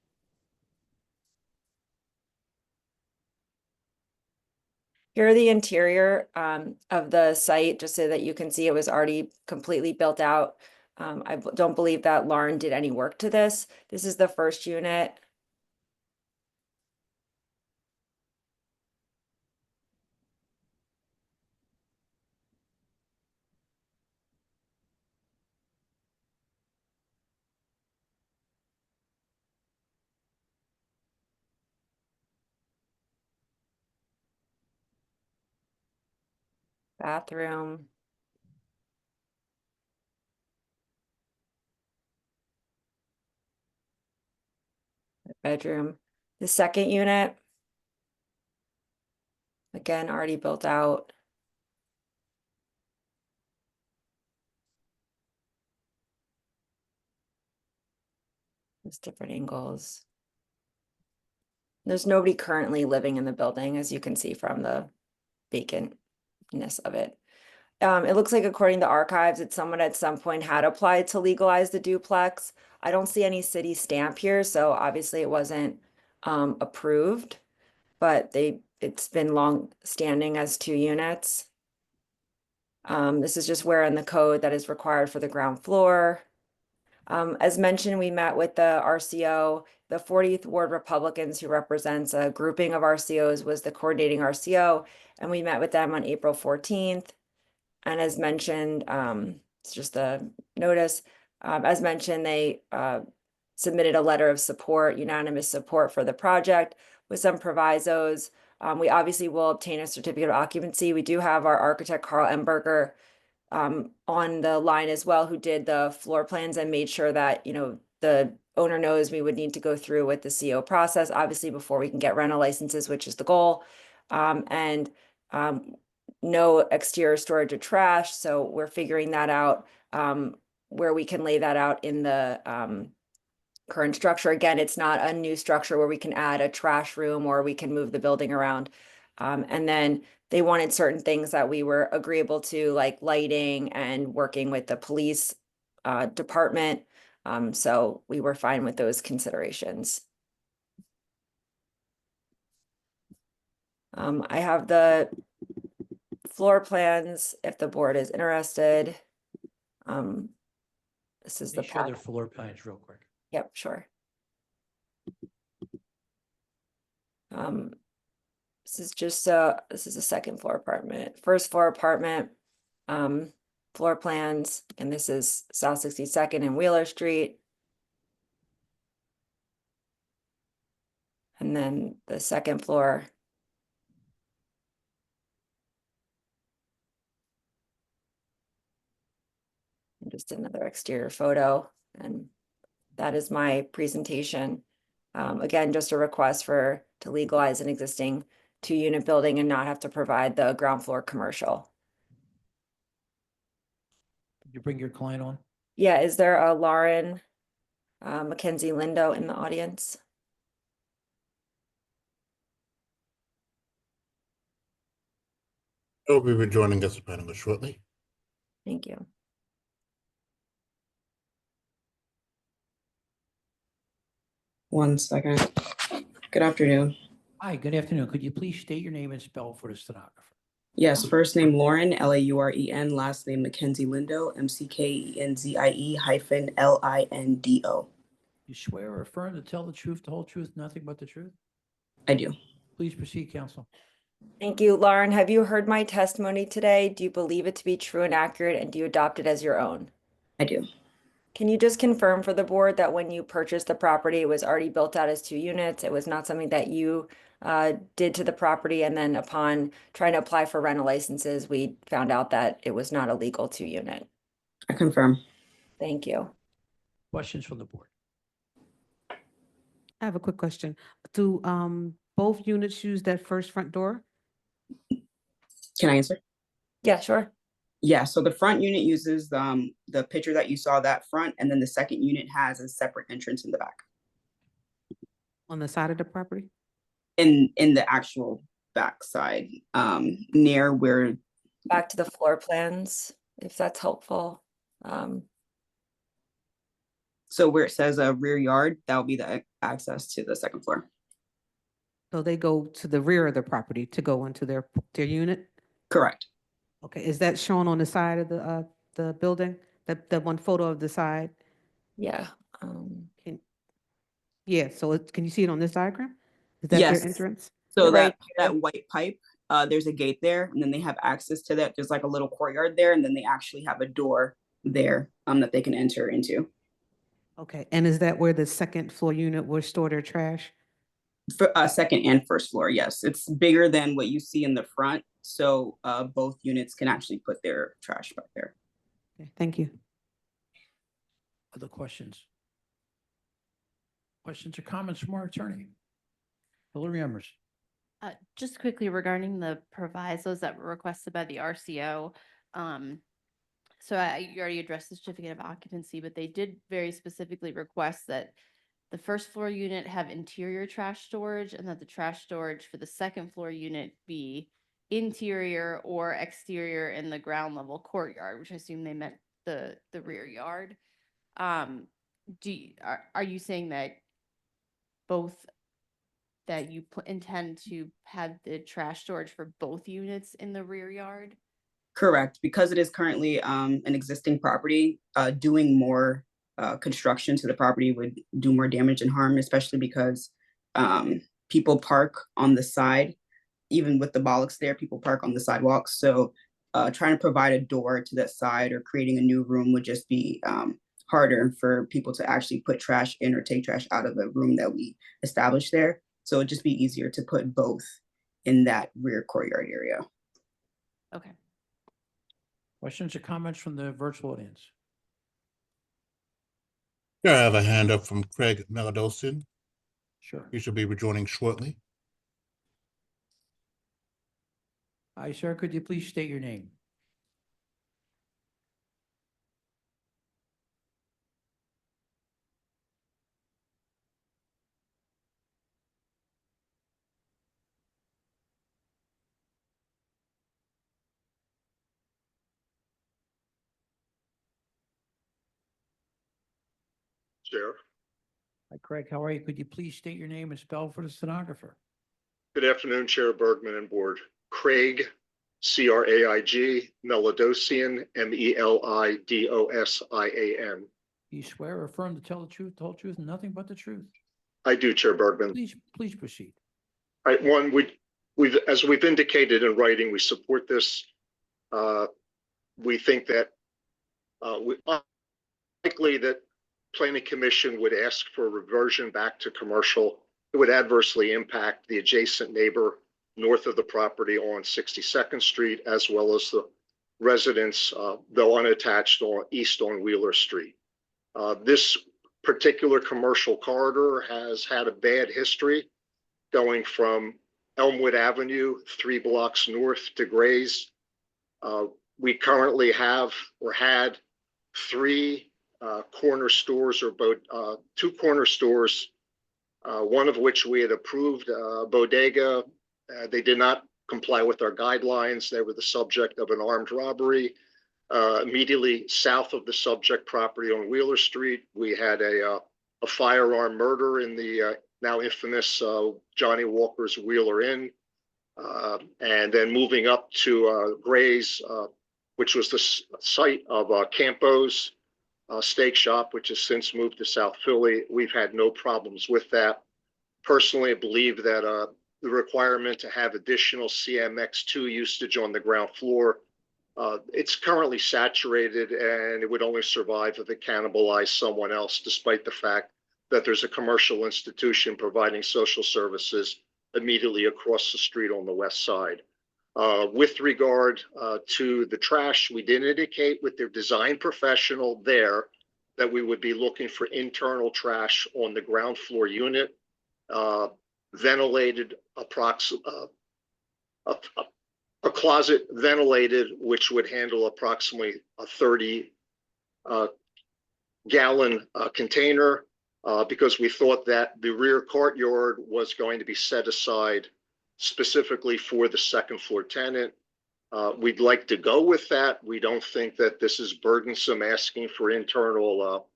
Here are the interior of the site, just so that you can see it was already completely built out. I don't believe that Lauren did any work to this. This is the first unit. Bathroom. Bedroom. The second unit, again, already built out. There's different angles. There's nobody currently living in the building, as you can see from the vacantness of it. It looks like, according to archives, that someone at some point had applied to legalize the duplex. I don't see any city stamp here, so obviously it wasn't approved, but it's been long standing as 2 units. This is just where in the code that is required for the ground floor. As mentioned, we met with the RCO. The 40th Ward Republicans, who represents a grouping of RCOs, was the coordinating RCO, and we met with them on April 14th. And as mentioned, it's just a notice. As mentioned, they submitted a letter of support, unanimous support for the project with some provisos. We obviously will obtain a certificate of occupancy. We do have our architect, Carl Emberger, on the line as well, who did the floor plans and made sure that, you know, the owner knows we would need to go through with the CO process, obviously, before we can get rental licenses, which is the goal. No exterior storage of trash. So we're figuring that out, where we can lay that out in the current structure. Again, it's not a new structure where we can add a trash room or we can move the building around. And then they wanted certain things that we were agreeable to, like lighting and working with the police department. So we were fine with those considerations. I have the floor plans if the board is interested. This is the Show their floor plans real quick. Yep, sure. This is just this is a second floor apartment. First floor apartment, floor plans, and this is South 62nd and Wheeler Street. And then the second floor. And just another exterior photo, and that is my presentation. Again, just a request to legalize an existing 2-unit building and not have to provide the ground floor commercial. Did you bring your client on? Yeah, is there a Lauren Mackenzie Lindo in the audience? He'll be rejoining us apparently shortly. Thank you. One second. Good afternoon. Hi, good afternoon. Could you please state your name and spell for the stenographer? Yes, first name Lauren, Lauren, last name Mackenzie Lindo, McKenzie-Lindo. You swear or affirm to tell the truth, the whole truth, nothing but the truth? I do. Please proceed, counsel. Thank you. Lauren, have you heard my testimony today? Do you believe it to be true and accurate, and do you adopt it as your own? I do. Can you just confirm for the board that when you purchased the property, it was already built out as 2 units? It was not something that you did to the property. And then upon trying to apply for rental licenses, we found out that it was not a legal 2-unit. I confirm. Thank you. Questions from the board? I have a quick question. Do both units use that first front door? Can I answer? Yeah, sure. Yeah, so the front unit uses the picture that you saw, that front, and then the second unit has a separate entrance in the back. On the side of the property? In the actual back side, near where. Back to the floor plans, if that's helpful. So where it says a rear yard, that'll be the access to the second floor. So they go to the rear of the property to go into their unit? Correct. Okay, is that shown on the side of the building? The one photo of the side? Yeah. Yeah, so can you see it on this diagram? Is that Yes. their entrance? So Right that white pipe, there's a gate there, and then they have access to that. There's like a little courtyard there, and then they actually have a door there that they can enter into. Okay, and is that where the second floor unit will store their trash? For, second and first floor, yes. It's bigger than what you see in the front, so both units can actually put their trash back there. Okay, thank you. Other questions? Questions or comments from our attorney? Hillary Emmers. Just quickly regarding the provisos that were requested by the RCO. So you already addressed the certificate of occupancy, but they did very specifically request that the first floor unit have interior trash storage and that the trash storage for the second floor unit be interior or exterior in the ground level courtyard, which I assume they meant the rear yard. Are you saying that that you intend to have the trash storage for both units in the rear yard? Correct, because it is currently an existing property, doing more construction to the property would do more damage and harm, especially because people park on the side, even with the bollocks there, people park on the sidewalks. So trying to provide a door to that side or creating a new room would just be harder for people to actually put trash in or take trash out of the room that we established there. So it'd just be easier to put both in that rear courtyard area. Okay. Questions or comments from the virtual audience? Yeah, I have a hand up from Craig Meladosian. Sure. He should be rejoining shortly. Hi, sir. Could you please state your name? Chair. Hi, Craig. How are you? Could you please state your name and spell for the stenographer? Good afternoon, Chair Bergman and Board. Craig, C-R-A-I-G, Meladosian, M-E-L-I-D-O-S-I-A-N. Do you swear or affirm to tell the truth, the whole truth, and nothing but the truth? I do, Chair Bergman. Please proceed. All right, one, as we've indicated in writing, we support this. We think that likely that Planning Commission would ask for a reversion back to commercial. It would adversely impact the adjacent neighbor north of the property on 62nd Street, as well as the residents, though unattached, east on Wheeler Street. This particular commercial corridor has had a bad history going from Elmwood Avenue 3 blocks north to Grays. We currently have or had 3 corner stores, or both 2 corner stores, one of which we had approved, Bodega. They did not comply with our guidelines. They were the subject of an armed robbery. Immediately south of the subject property on Wheeler Street, we had a firearm murder in the now infamous Johnny Walker's Wheeler Inn. And then moving up to Grays, which was the site of Campo's steak shop, which has since moved to South Philly. We've had no problems with that. Personally, I believe that the requirement to have additional CMX2 usage on the ground floor, it's currently saturated, and it would only survive if it cannibalized someone else, despite the fact that there's a commercial institution providing social services immediately across the street on the west side. With regard to the trash, we did indicate with their design professional there that we would be looking for internal trash on the ground floor unit, ventilated, a closet ventilated, which would handle approximately a 30 gallon container, because we thought that the rear courtyard was going to be set aside specifically for the second floor tenant. We'd like to go with that. We don't think that this is burdensome asking for internal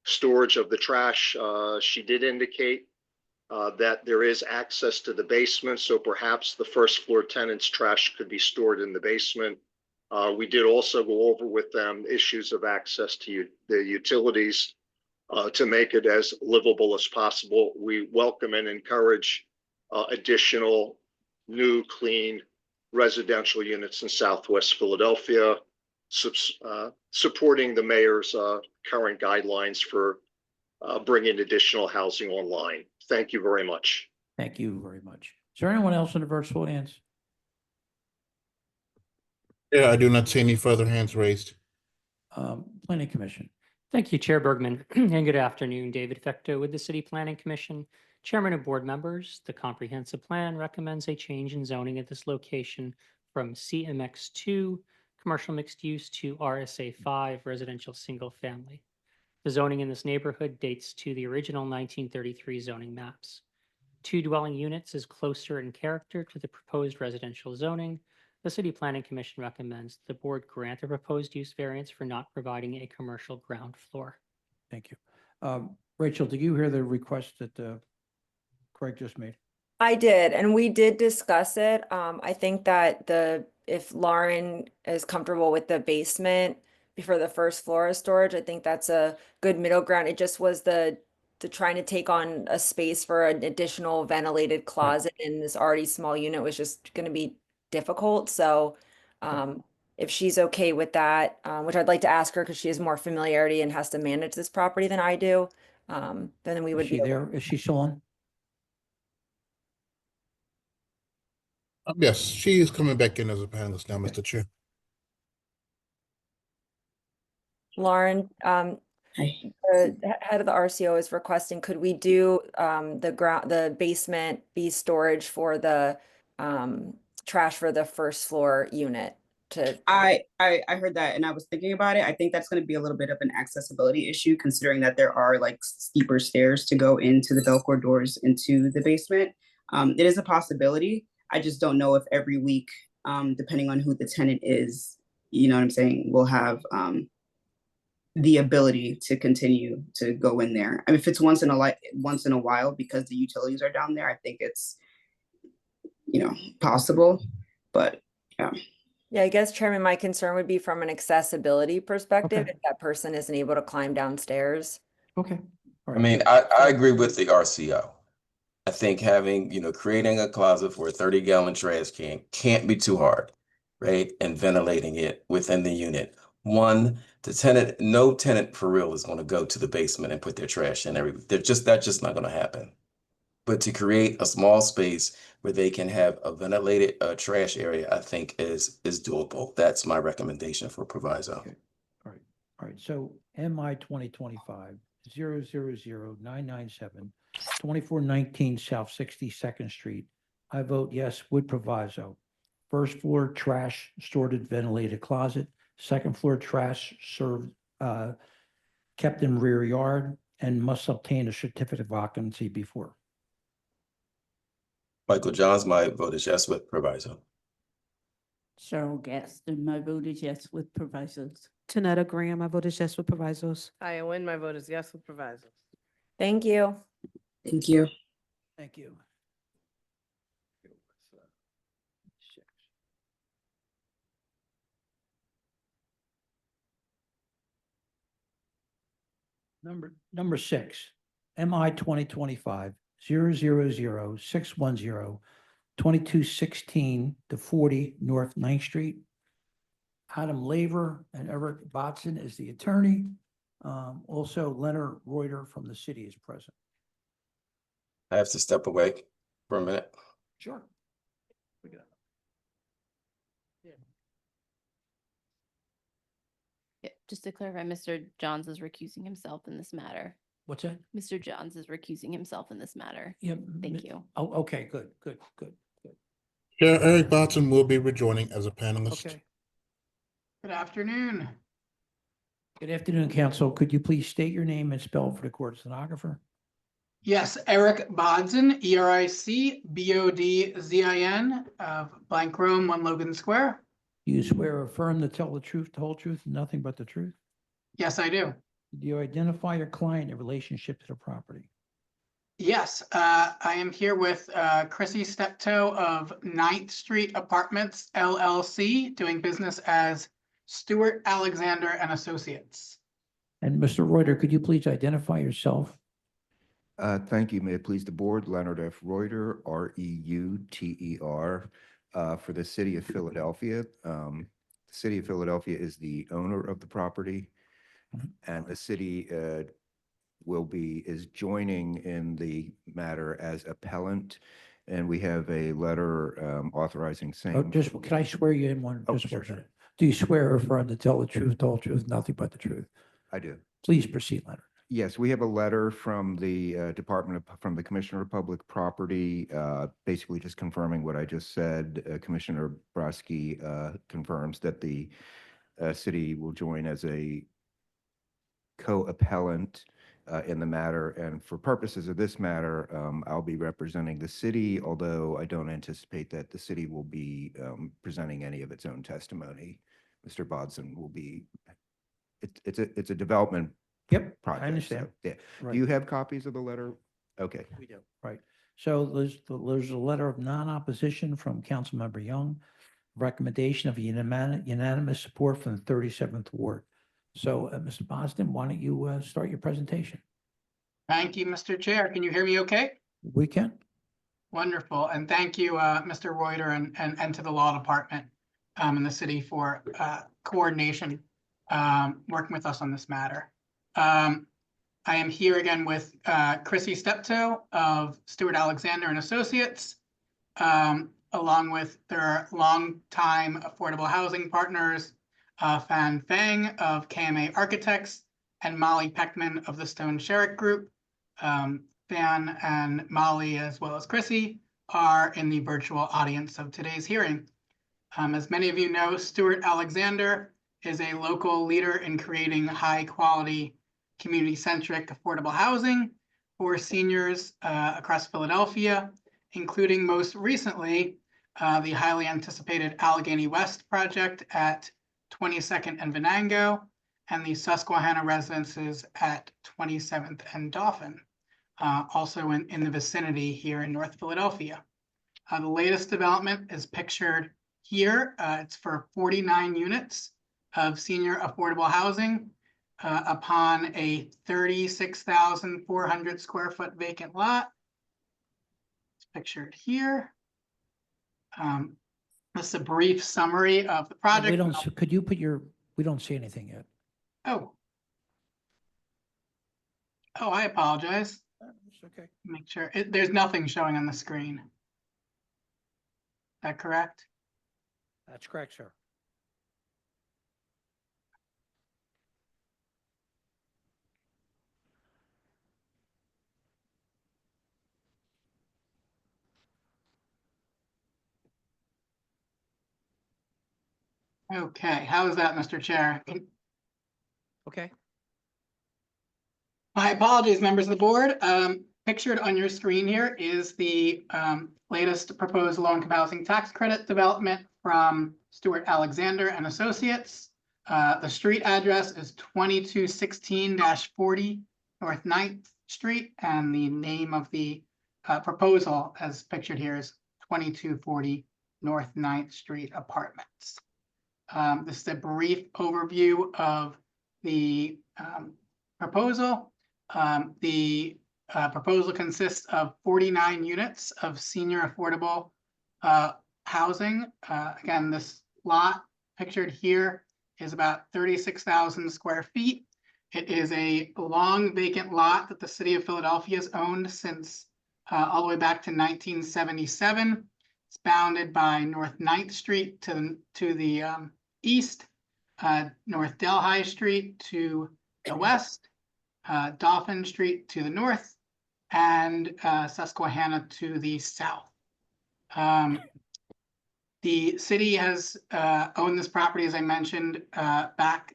storage of the trash. She did indicate that there is access to the basement, so perhaps the first floor tenant's trash could be stored in the basement. We did also go over with them issues of access to the utilities to make it as livable as possible. We welcome and encourage additional new, clean residential units in Southwest Philadelphia, supporting the mayor's current guidelines for bringing additional housing online. Thank you very much. Thank you very much. Is there anyone else in the virtual audience? Yeah, I do not see any further hands raised. Planning Commission. Thank you, Chair Bergman, and good afternoon. David Fecto with the City Planning Commission. Chairman and board members, the comprehensive plan recommends a change in zoning at this location from CMX2 commercial mixed use to RSA 5 residential single family. The zoning in this neighborhood dates to the original 1933 zoning maps. 2 dwelling units is closer in character to the proposed residential zoning. The City Planning Commission recommends the board grant a proposed use variance for not providing a commercial ground floor. Thank you. Rachel, did you hear the request that Craig just made? I did, and we did discuss it. I think that if Lauren is comfortable with the basement before the first floor of storage, I think that's a good middle ground. It just was the trying to take on a space for an additional ventilated closet in this already small unit was just going to be difficult. So if she's okay with that, which I'd like to ask her because she has more familiarity and has to manage this property than I do, then we would Is she be there? Is she still on? Yes, she is coming back in as a panelist now, Mr. Chair. Lauren, the head of the RCO is requesting, could we do the basement be storage for the trash for the first floor unit? I heard that and I was thinking about it. I think that's going to be a little bit of an accessibility issue, considering that there are like steeper stairs to go into the Belcourt doors into the basement. It is a possibility. I just don't know if every week, depending on who the tenant is, you know what I'm saying, we'll have the ability to continue to go in there. I mean, if it's once in a while because the utilities are down there, I think it's, possible, but yeah. Yeah, I guess, Chairman, my concern would be from an accessibility perspective, if that person isn't able to climb downstairs. Okay. I mean, I agree with the RCO. I think creating a closet for a 30-gallon trash can can't be too hard, right? And ventilating it within the unit. One, no tenant for real is going to go to the basement and put their trash in that's just not going to happen. But to create a small space where they can have a ventilated trash area, I think is doable. That's my recommendation for proviso. Okay. All right. So MI 2025-000997, 2419 South 62nd Street. I vote yes with proviso. First floor trash stored in ventilated closet. Second floor trash kept in rear yard and must obtain a certificate of occupancy before. Michael Johns, my vote is yes with proviso. Cheryl Gaston, my vote is yes with provisos. Tanetta Graham, my vote is yes with provisos. Aya Wynn, my vote is yes with provisos. Thank you. Thank you. Thank you. Number 6, MI 2025-000610, 2216 to 40 North 9th Street. Adam Laver and Eric Botson is the attorney. Also, Leonard Reuter from the city is present. I have to step away for a minute? Sure. Yeah, just to clarify, Mr. Johns is recusing himself in this matter. What's that? Mr. Johns is recusing himself in this matter. Yeah. Thank you. Oh, okay, good. Chair Eric Botson will be rejoining as a panelist. Okay. Good afternoon. Good afternoon, council. Could you please state your name and spell for the court stenographer? Yes, Eric Bodzin, ERIC-BODZIN of Blank Rome, 1 Logan Square. Do you swear or affirm to tell the truth, the whole truth, and nothing but the truth? Yes, I do. Do you identify your client in relationship to the property? Yes, I am here with Chrissy Steptoe of 9th Street Apartments LLC, doing business as Stewart Alexander and Associates. And Mr. Reuter, could you please identify yourself? Thank you. May it please the board, Leonard F. Reuter, R-E-U-T-E-R, for the city of Philadelphia. The city of Philadelphia is the owner of the property, and the city is joining in the matter as appellant, and we have a letter authorizing Oh, same. just, can I swear you in one? Oh, just for a sure. minute? Do you swear or affirm to tell the truth, the whole truth, nothing but the truth? I do. Please proceed, Leonard. Yes, we have a letter from the from the Commissioner of Public Property, basically just confirming what I just said. Commissioner Brodsky confirms that the city will join as a co-appellant in the matter. And for purposes of this matter, I'll be representing the city, although I don't anticipate that the city will be presenting any of its own testimony. Mr. Bodson will be, it's a development Yep, project. I understand. So, yeah. Right. Do you have copies of the letter? Okay. We do. Right. So there's a letter of non-opposition from Councilmember Young, recommendation of unanimous support from the 37th Ward. So, Mr. Boston, why don't you start your presentation? Thank you, Mr. Chair. Can you hear me okay? We can. Wonderful. And thank you, Mr. Reuter and to the law department in the city for coordination, working with us on this matter. I am here again with Chrissy Steptoe of Stewart Alexander and Associates, along with their longtime affordable housing partners, Fan Fang of KMA Architects, and Molly Peckman of the Stone Sherrick Group. Fan and Molly, as well as Chrissy, are in the virtual audience of today's hearing. As many of you know, Stewart Alexander is a local leader in creating high-quality, community-centric affordable housing for seniors across Philadelphia, including most recently the highly anticipated Allegheny West project at 22nd and Venango, and the Susquehanna residences at 27th and Dauphin, also in the vicinity here in North Philadelphia. The latest development is pictured here. It's for 49 units of senior affordable housing upon a 36,400 square foot vacant lot. It's pictured here. This is a brief summary of the project. We don't, could you put your, we don't see anything yet. Oh, I apologize. It's okay. Make sure, there's nothing showing on the screen. Is that correct? That's correct, sir. Okay, how is that, Mr. Chair? Okay. My apologies, members of the board. Pictured on your screen here is the latest proposed low-income housing tax credit development from Stewart Alexander and Associates. The street address is 2216-40 North 9th Street, and the name of the proposal, as pictured here, is 2240 North 9th Street Apartments. This is a brief overview of the proposal. The proposal consists of 49 units of senior affordable housing. Again, this lot pictured here is about 36,000 square feet. It is a long vacant lot that the city of Philadelphia has owned since all the way back to 1977. It's bounded by North 9th Street to the east, North Delhi Street to the west, Dauphin Street to the north, and Susquehanna to the south. The city has owned this property, as I mentioned, back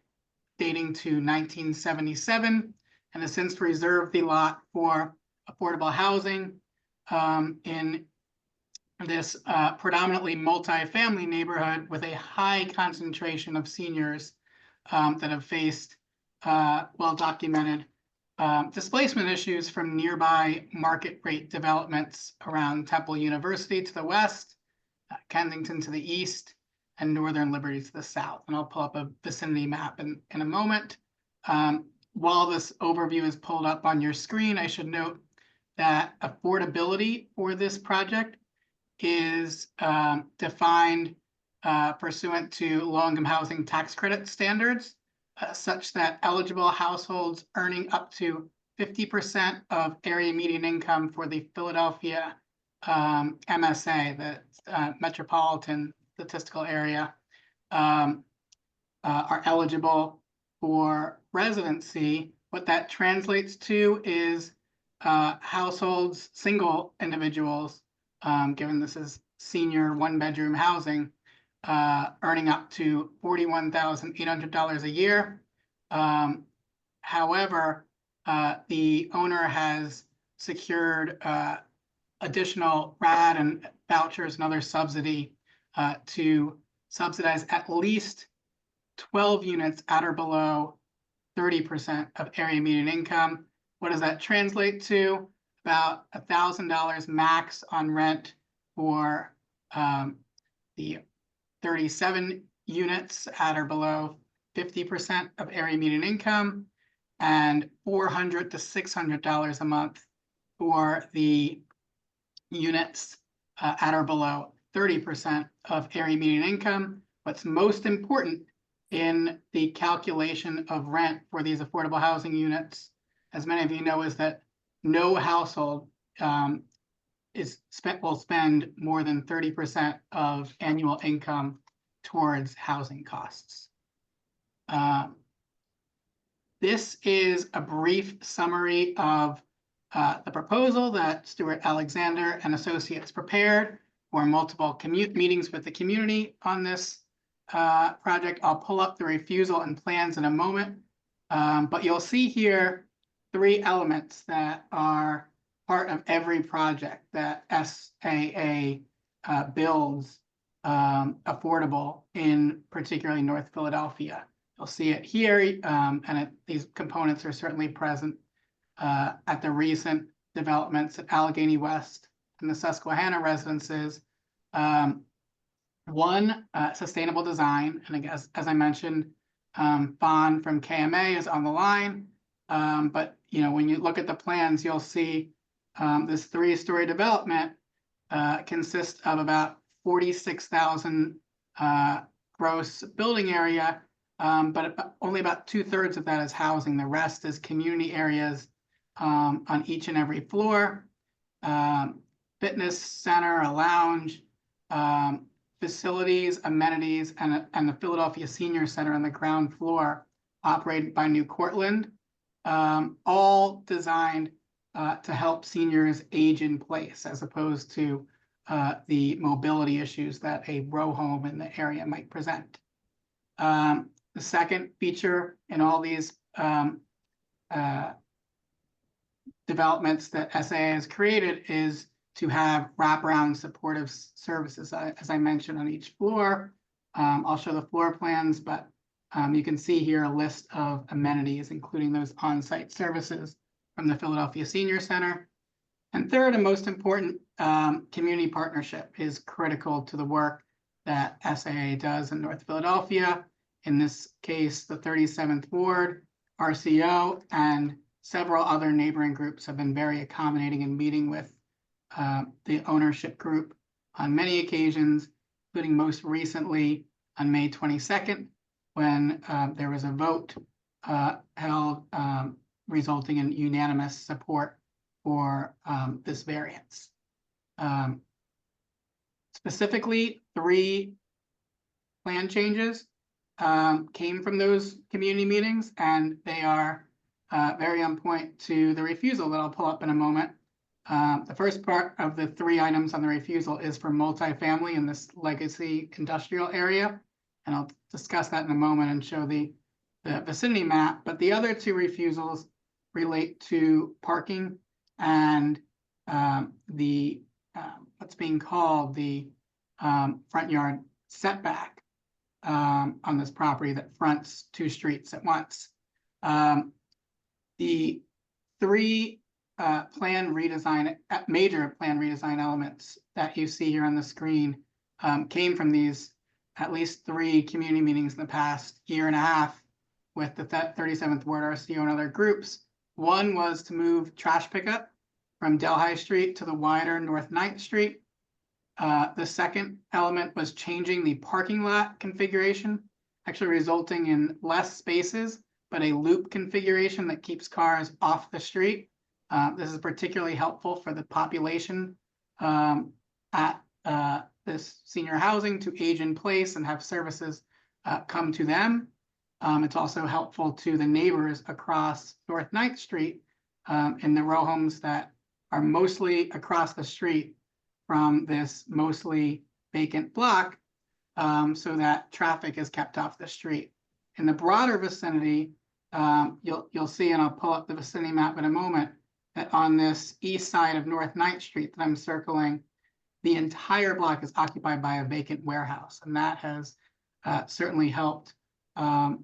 dating to 1977, and has since reserved the lot for affordable housing in this predominantly multi-family neighborhood with a high concentration of seniors that have faced well-documented displacement issues from nearby market rate developments around Temple University to the west, Kensington to the east, and Northern Liberty to the south. And I'll pull up a vicinity map in a moment. While this overview is pulled up on your screen, I should note that affordability for this project is defined pursuant to low-income housing tax credit standards, such that eligible households earning up to 50% of area median income for the Philadelphia MSA, the Metropolitan Statistical Area, are eligible for residency. What that translates to is households, single individuals, given this is senior one-bedroom housing, earning up to $41,800 a year. However, the owner has secured additional RAD and vouchers and other subsidy to subsidize at least 12 units at or below 30% of area median income. What does that translate to? About $1,000 max on rent for the 37 units at or below 50% of area median income, and $400 to $600 a month for the units at or below 30% of area median income. What's most important in the calculation of rent for these affordable housing units, as many of you know, is that no household will spend more than 30% of annual income towards housing costs. This is a brief summary of the proposal that Stuart Alexander and Associates prepared for multiple meetings with the community on this project. I'll pull up the refusal and plans in a moment, but you'll see here 3 elements that are part of every project that SAA builds affordable in particularly North Philadelphia. You'll see it here, and these components are certainly present at the recent developments at Allegheny West and the Susquehanna residences. One, sustainable design, and I guess, as I mentioned, Fawn from KMA is on the line, but when you look at the plans, you'll see this 3-story development consists of about 46,000 gross building area, but only about 2/3 of that is housing. The rest is community areas on each and every floor, fitness center, a lounge, facilities, amenities, and the Philadelphia Senior Center on the ground floor, operated by New Cortland, all designed to help seniors age in place, as opposed to the mobility issues that a row home in the area might present. The second feature in all these developments that SAA has created is to have wraparound supportive services, as I mentioned, on each floor. I'll show the floor plans, but you can see here a list of amenities, including those on-site services from the Philadelphia Senior Center. And third, and most important, community partnership is critical to the work that SAA does in North Philadelphia. In this case, the 37th Ward, RCO, and several other neighboring groups have been very accommodating in meeting with the ownership group on many occasions, including most recently on May 22nd, when there was a vote held resulting in unanimous support for this variance. Specifically, 3 plan changes came from those community meetings, and they are very on point to the refusal that I'll pull up in a moment. The first part of the 3 items on the refusal is for multifamily in this legacy industrial area, and I'll discuss that in a moment and show the vicinity map. But the other 2 refusals relate to parking and the what's being called the front yard setback on this property that fronts 2 streets at once. The 3 major plan redesign elements that you see here on the screen came from these at least 3 community meetings in the past year and a half with the 37th Ward RCO and other groups. One was to move trash pickup from Delhi Street to the wider North 9th Street. The second element was changing the parking lot configuration, actually resulting in less spaces, but a loop configuration that keeps cars off the street. This is particularly helpful for the population at this senior housing to age in place and have services come to them. It's also helpful to the neighbors across North 9th Street in the row homes that are mostly across the street from this mostly vacant block, so that traffic is kept off the street. In the broader vicinity, you'll see, and I'll pull up the vicinity map in a moment, that on this east side of North 9th Street that I'm circling, the entire block is occupied by a vacant warehouse, and that has certainly helped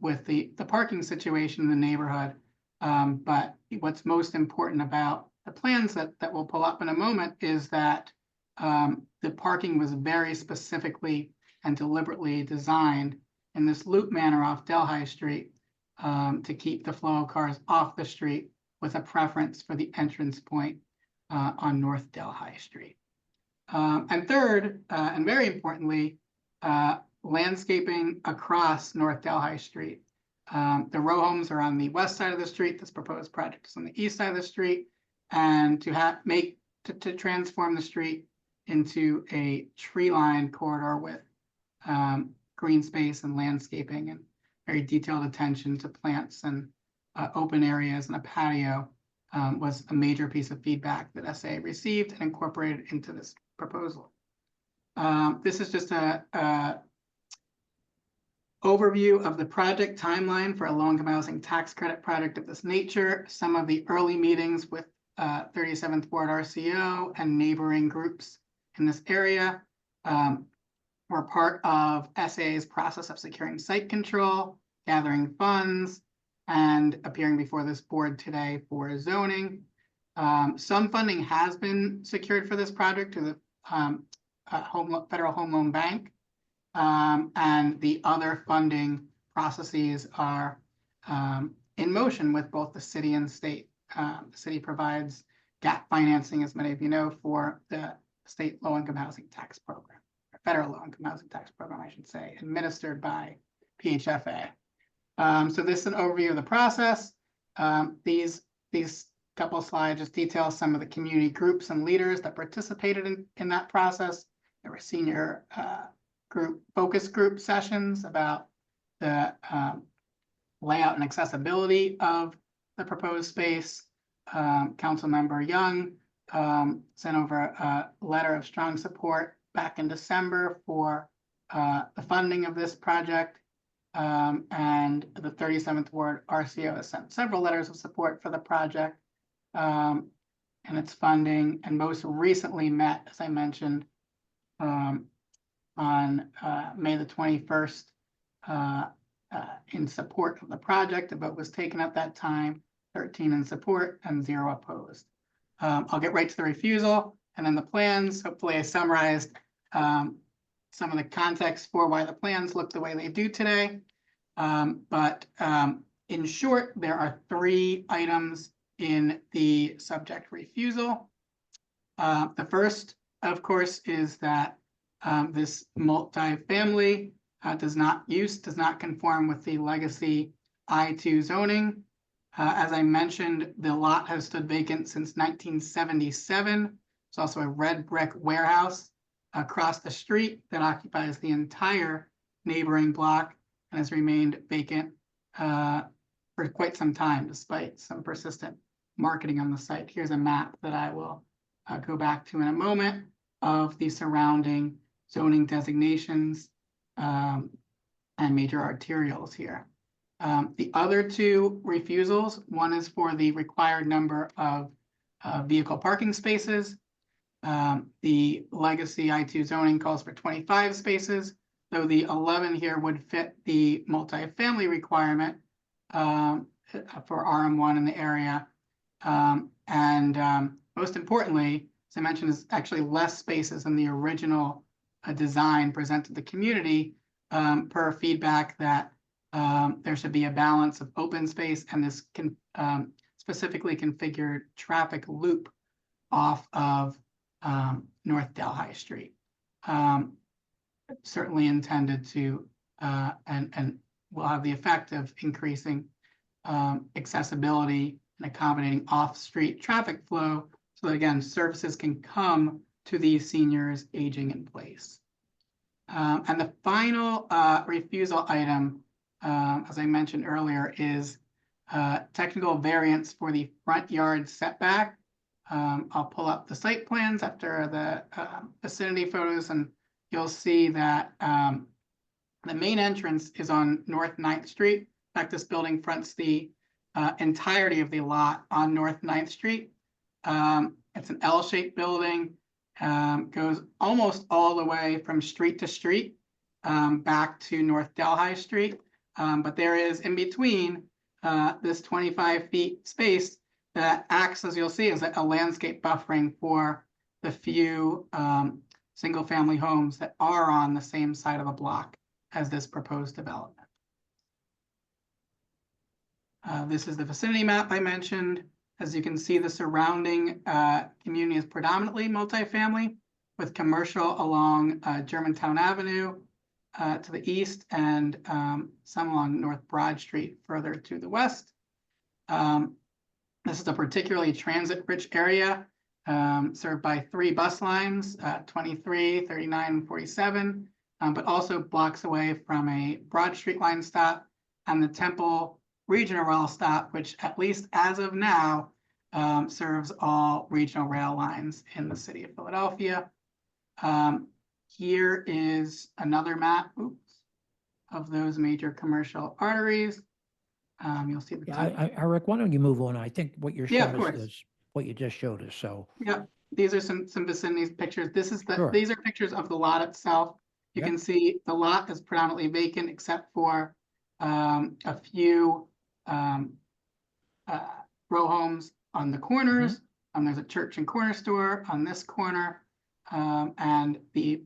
with the parking situation in the neighborhood. But what's most important about the plans that we'll pull up in a moment is that the parking was very specifically and deliberately designed in this loop manner off Delhi Street to keep the flow of cars off the street with a preference for the entrance point on North Delhi Street. And third, and very importantly, landscaping across North Delhi Street. The row homes are on the west side of the street. This proposed project is on the east side of the street, and to transform the street into a tree-lined corridor with green space and landscaping and very detailed attention to plants and open areas and a patio was a major piece of feedback that SA received and incorporated into this proposal. This is just a overview of the project timeline for a low-income housing tax credit project of this nature. Some of the early meetings with 37th Ward RCO and neighboring groups in this area were part of SA's process of securing site control, gathering funds, and appearing before this board today for zoning. Some funding has been secured for this project to the Federal Home Loan Bank, and the other funding processes are in motion with both the city and state. The city provides gap financing, as many of you know, for the state low-income housing tax program, or federal low-income housing tax program, I should say, administered by PHFA. So this is an overview of the process. These couple of slides just detail some of the community groups and leaders that participated in that process. There were senior focus group sessions about the layout and accessibility of the proposed space. Councilmember Young sent over a letter of strong support back in December for the funding of this project. And the 37th Ward RCO has sent several letters of support for the project and its funding, and most recently met, as I mentioned, on May the 21st in support of the project. A vote was taken at that time, 13 in support and 0 opposed. I'll get right to the refusal and then the plans. Hopefully I summarized some of the context for why the plans look the way they do today. But in short, there are 3 items in the subject refusal. The first, of course, is that this multifamily does not conform with the legacy I2 zoning. As I mentioned, the lot has stood vacant since 1977. There's also a red brick warehouse across the street that occupies the entire neighboring block and has remained vacant for quite some time, despite some persistent marketing on the site. Here's a map that I will go back to in a moment of the surrounding zoning designations and major arterials here. The other two refusals, one is for the required number of vehicle parking spaces. The legacy I2 zoning calls for 25 spaces, though the 11 here would fit the multifamily requirement for RM1 in the area. Most importantly, as I mentioned, is actually less spaces than the original design presented to the community per feedback that there should be a balance of open space and this specifically configured traffic loop off of North Delhi Street. Certainly intended to and will have the effect of increasing accessibility and accommodating off-street traffic flow so that, again, services can come to these seniors aging in place. And the final refusal item, as I mentioned earlier, is technical variance for the front yard setback. I'll pull up the site plans after the vicinity photos, and you'll see that the main entrance is on North 9th Street. In fact, this building fronts the entirety of the lot on North 9th Street. It's an L-shaped building, goes almost all the way from street to street back to North Delhi Street. But there is in between this 25 feet space that acts, as you'll see, as a landscape buffering for the few single family homes that are on the same side of the block as this proposed development. This is the vicinity map I mentioned. As you can see, the surrounding community is predominantly multifamily with commercial along Germantown Avenue to the east and some along North Broad Street further to the west. This is a particularly transit-rich area served by 3 bus lines, 23, 39, and 47, but also blocks away from a Broad Street line stop and the Temple Regional Rail stop, which at least as of now serves all regional rail lines in the city of Philadelphia. Here is another map of those major commercial arteries. You'll see the Eric, why don't you move on? I think what you're Yeah, of showing us course. is what you just showed us, so. Yeah, these are some vicinity pictures. This is Sure. these are pictures of the lot itself. You Yep. can see the lot is predominantly vacant except for a few row homes on the corners. There's a church and corner store on this corner, and the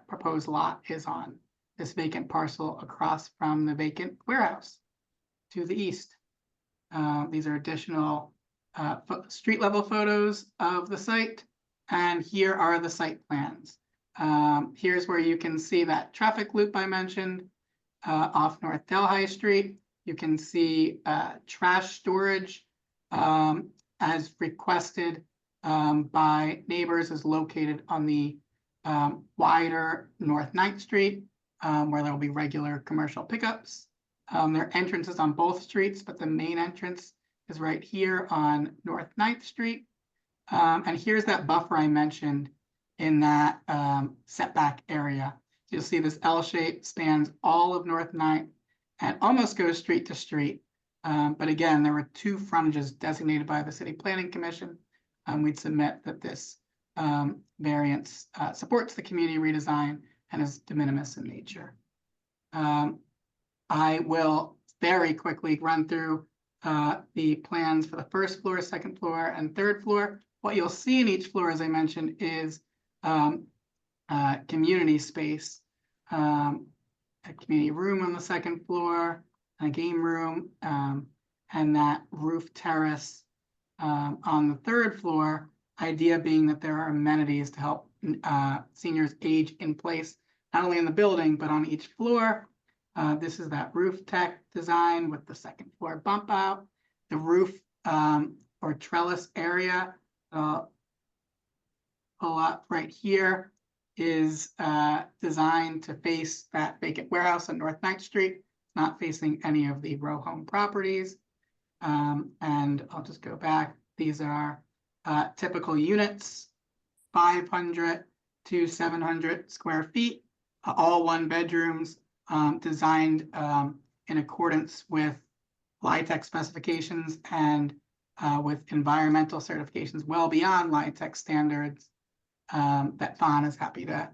proposed lot is on this vacant parcel across from the vacant warehouse to the east. These are additional street level photos of the site, and here are the site plans. Here's where you can see that traffic loop I mentioned off North Delhi Street. You can see trash storage as requested by neighbors is located on the wider North 9th Street where there will be regular commercial pickups. There are entrances on both streets, but the main entrance is right here on North 9th Street. And here's that buffer I mentioned in that setback area. So you'll see this L shape spans all of North 9th and almost goes street to street. But again, there were 2 frontages designated by the City Planning Commission. We'd submit that this variance supports the community redesign and is de minimis in nature. I will very quickly run through the plans for the first floor, second floor, and third floor. What you'll see in each floor, as I mentioned, is community space, a community room on the second floor, a game room, and that roof terrace on the third floor, idea being that there are amenities to help seniors age in place, not only in the building, but on each floor. This is that roof tech design with the second floor bump out. the roof or trellis area, pull up right here, is designed to face that vacant warehouse on North Ninth Street, not facing any of the row home properties. And I'll just go back. These are typical units, 500 to 700 square feet, all one bedrooms, designed in accordance with LIHTC specifications and with environmental certifications well beyond LIHTC standards that Fawn is happy to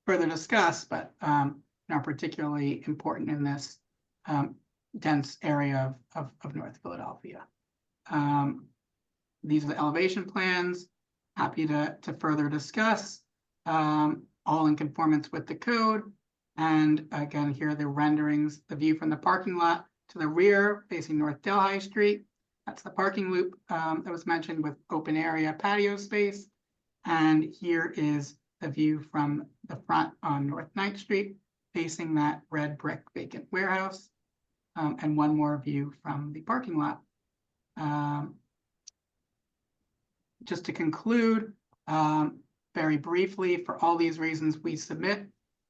further discuss, but are particularly important in this dense area of North Philadelphia. These are the elevation plans, happy to further discuss, all in conformance with the code. And again, here are the renderings, the view from the parking lot to the rear facing North Delhi Street. That's the parking loop that was mentioned with open area patio space. And here is the view from the front on North Ninth Street facing that red brick vacant warehouse. And one more view from the parking lot. Just to conclude, very briefly, for all these reasons we submit,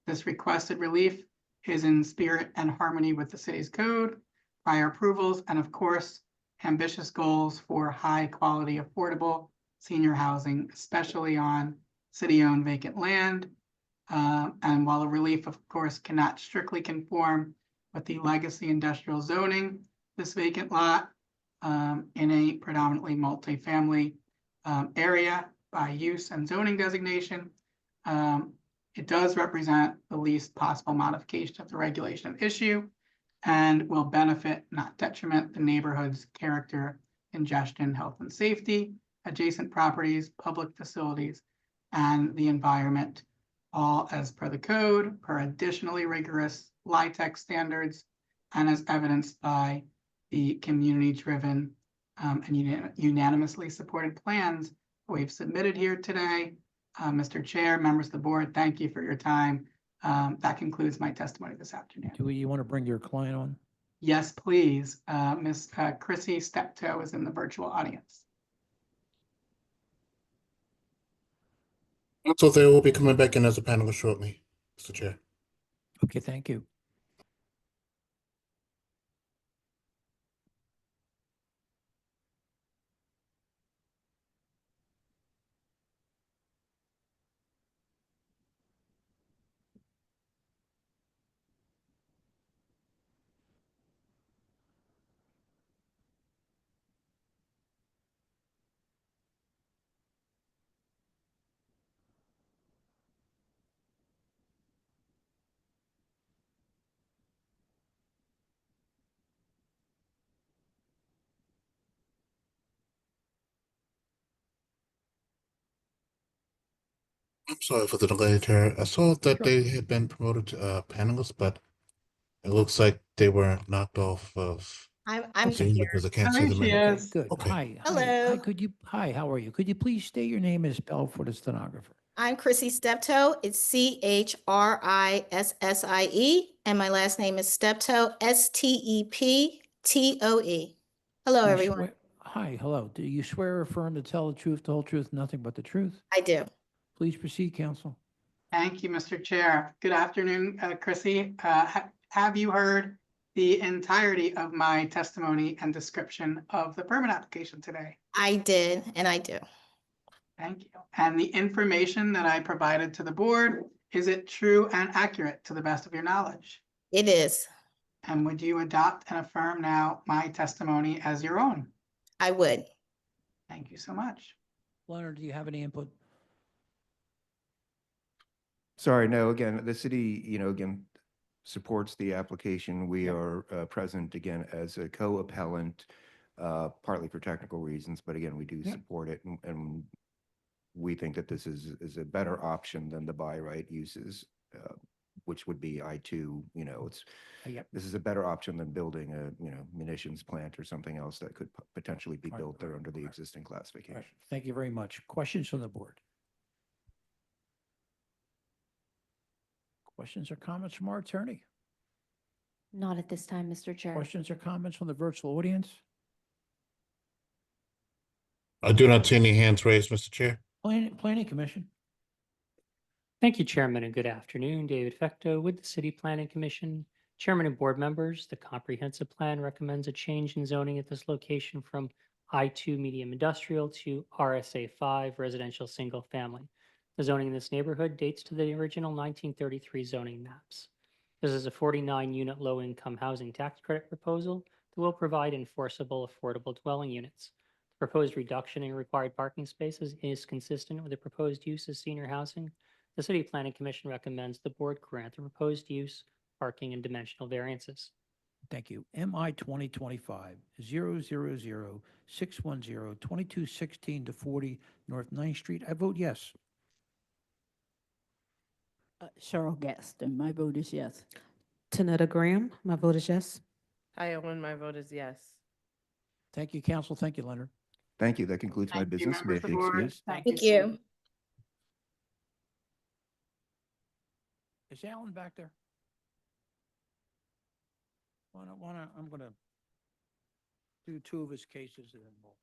this requested relief is in spirit and harmony with the city's code, prior approvals, and of course, ambitious goals for high quality, affordable senior housing, especially on city-owned vacant land. And while the relief, of course, cannot strictly conform with the legacy industrial zoning, this vacant lot in a predominantly multifamily area by use and zoning designation, it does represent the least possible modification of the regulation issue and will benefit, not detriment, the neighborhood's character, congestion, health and safety, adjacent properties, public facilities, and the environment, all as per the code, per additionally rigorous LIHTC standards, and as evidenced by the community-driven and unanimously supported plans we've submitted here today. Mr. Chair, members of the board, thank you for your time. That concludes my testimony this afternoon. Do you want to bring your client on? Yes, please. Ms. Chrissy Steptoe is in the virtual audience. So they will be coming back in as a panelist shortly, Mr. Chair. Okay, thank you. I'm sorry for the delay there. I saw that they had been promoted to panelists, but it looks like they were knocked off of I'm Zoom here. because I can't Oh, see there them. she anymore. is. Good. Okay. Hi. Hello. Hi, how are you? Could you please state your name and spell for the stenographer? I'm Chrissy Steptoe. It's CHRISSIE, and my last name is Steptoe, STEPTOE. Hello, Do you everyone. swear- Hi, hello. Do you swear or affirm to tell the truth, the whole truth, nothing but the truth? I do. Please proceed, counsel. Thank you, Mr. Chair. Good afternoon, Chrissy. Have you heard the entirety of my testimony and description of the permit application today? I did, and I do. Thank you. And the information that I provided to the board, is it true and accurate to the best of your knowledge? It is. And would you adopt and affirm now my testimony as your own? I would. Thank you so much. Leonard, do you have any input? Sorry, no, again, the city, again, supports the application. We are present again as a co-appellant, partly for technical reasons, but again, we do support it. And we think that this is a better option than the by right uses, which would be I2, this is a better option than building a, munitions plant or something else that could potentially be built there under the existing classification. Thank you very much. Questions from the board? Questions or comments from our attorney? Not at this time, Mr. Chair. Questions or comments from the virtual audience? I do not see any hands raised, Mr. Chair. Planning Commission. Thank you, Chairman, and good afternoon. David Fecto with the City Planning Commission. Chairman and board members, the comprehensive plan recommends a change in zoning at this location from I2 medium industrial to RSA 5 residential single family. The zoning in this neighborhood dates to the original 1933 zoning maps. This is a 49-unit low-income housing tax credit proposal that will provide enforceable affordable dwelling units. The proposed reduction in required parking spaces is consistent with the proposed use as senior housing. The City Planning Commission recommends the board grant the proposed use, parking, and dimensional variances. Thank you. MI 2025-000-610-2216 to 40 North 9th Street. I vote yes. Cheryl Gaston, my vote is yes. Tanetta Graham, my vote is yes. Hi, Owen, my vote is yes. Thank you, council. Thank you, Leonard. Thank you. That concludes my Thank you, business. May I members of be the board. excused? Thank you. Is Alan back there? I'm gonna do two of his cases and then we'll.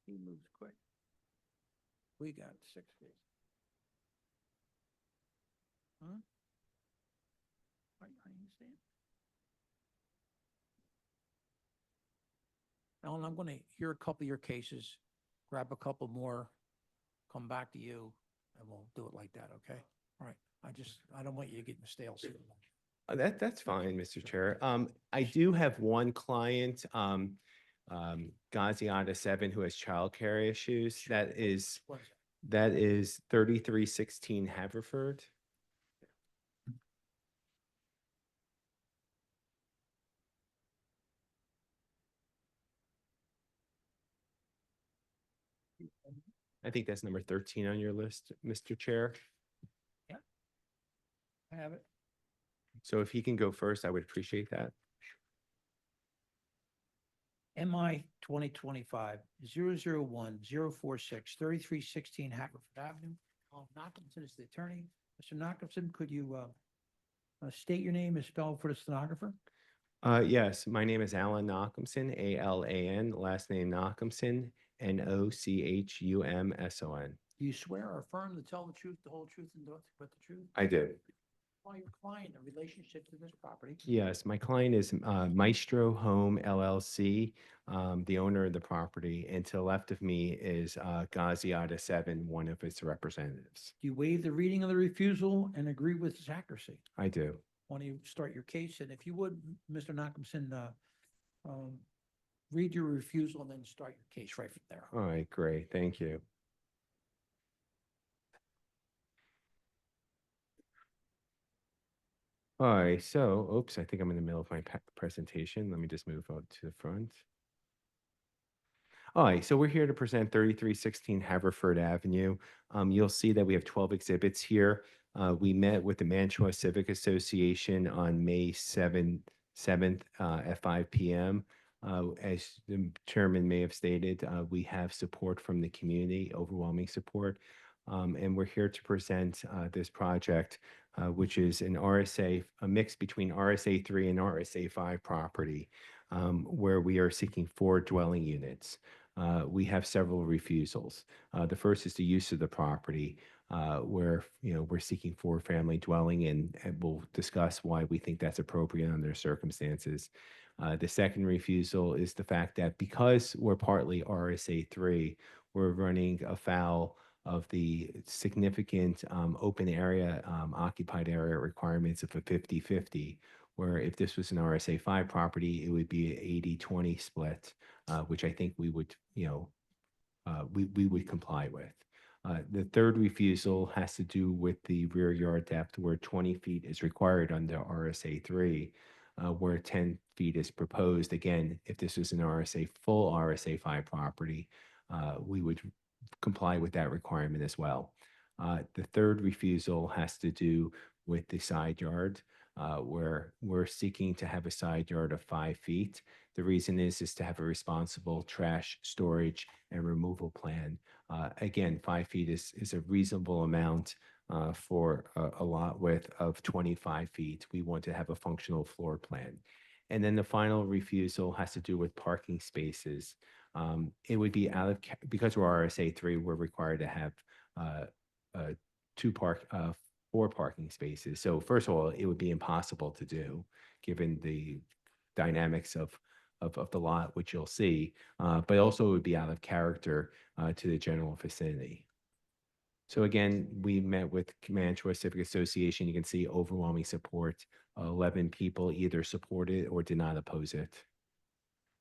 He moves quick. We got 6 cases. Huh? I understand. Alan, I'm gonna hear a couple of your cases, grab a couple more, come back to you, and we'll do it like that, okay? All right, I don't want you to get in the stale seat. That's fine, Mr. Chair. I do have one client, Gazianta 7, who has childcare issues. That is 3316 Haverford. I think that's number 13 on your list, Mr. Chair. Yeah. I have it. So if he can go first, I would appreciate that. MI 2025-001-046, 3316 Haverford Avenue. Knockhamson is the attorney. Mr. Knockhamson, could you state your name and spell for the stenographer? Yes, my name is Alan Knockhamson, ALAN, last name Knockhamson, NOCHUMSON. Do you swear or affirm to tell the truth, the whole truth, and nothing but the truth? I do. Why your client in relationship to this property? Yes, my client is Maestro Home LLC, the owner of the property, and to the left of me is Gazianta 7, one of its representatives. Do you waive the reading of the refusal and agree with its accuracy? I do. Why don't you start your case? And if you would, Mr. Knockhamson, read your refusal and then start your case right from there. All right, great. Thank you. All right, so, oops, I think I'm in the middle of my presentation. Let me just move out to the front. All right, so we're here to present 3316 Haverford Avenue. You'll see that we have 12 exhibits here. We met with the Mantua Civic Association on May 7th at 5 p.m. As the chairman may have stated, we have support from the community, overwhelming support. And we're here to present this project, which is an RSA, a mix between RSA 3 and RSA 5 property, where we are seeking 4 dwelling units. We have several refusals. The first is the use of the property, where we're seeking 4-family dwelling, and we'll discuss why we think that's appropriate under circumstances. The second refusal is the fact that because we're partly RSA 3, we're running afoul of the significant open area, occupied area requirements of a 50-50, where if this was an RSA 5 property, it would be an 80-20 split, which I think we would, we would comply with. The third refusal has to do with the rear yard depth, where 20 feet is required under RSA 3, where 10 feet is proposed. Again, if this was an full RSA 5 property, we would comply with that requirement as well. The third refusal has to do with the side yard, where we're seeking to have a side yard of 5 feet. The reason is to have a responsible trash storage and removal plan. Again, 5 feet is a reasonable amount for a lot width of 25 feet. We want to have a functional floor plan. And then the final refusal has to do with parking spaces. It would be because we're RSA 3, we're required to have four parking spaces. So first of all, it would be impossible to do given the dynamics of the lot, which you'll see, but also it would be out of character to the general vicinity. So again, we met with Mantua Civic Association. You can see overwhelming support. 11 people either supported or did not oppose it.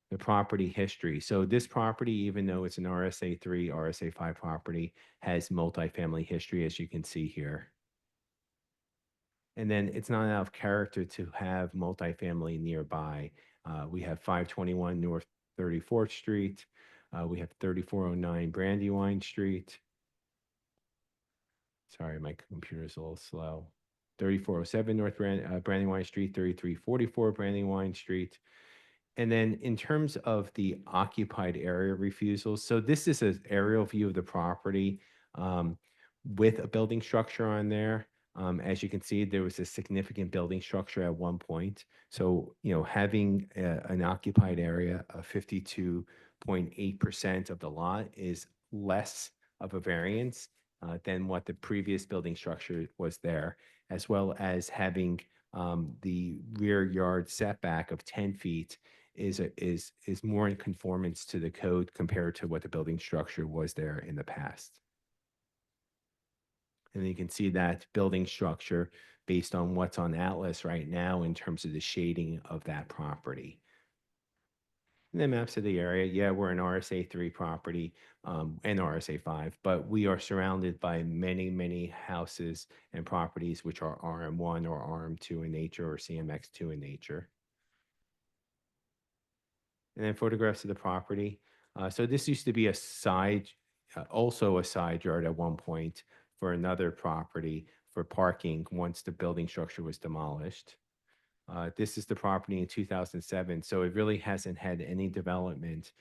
The property history. So this property, even though it's an RSA 3, RSA 5 property, has multifamily history, as you can see here. And then it's not out of character to have multifamily nearby. We have 521 North 34th Street. We have 3409 Brandywine Street. Sorry, my computer's a little slow. 3407 North Brandywine Street, 3344 Brandywine Street. And then in terms of the occupied area refusals, so this is an aerial view of the property with a building structure on there. As you can see, there was a significant building structure at one point. So, having an occupied area of 52.8% of the lot is less of a variance than what the previous building structure was there, as well as having the rear yard setback of 10 feet is more in conformance to the code compared to what the building structure was there in the past. And you can see that building structure based on what's on Atlas right now in terms of the shading of that property. And then maps of the area. Yeah, we're an RSA 3 property and RSA 5, but we are surrounded by many, many houses and properties which are RM1 or RM2 in nature or CMX2 in nature. And then photographs of the property. So this used to be also a side yard at one point for another property for parking once the building structure was demolished. This is the property in 2007, so it really hasn't had any development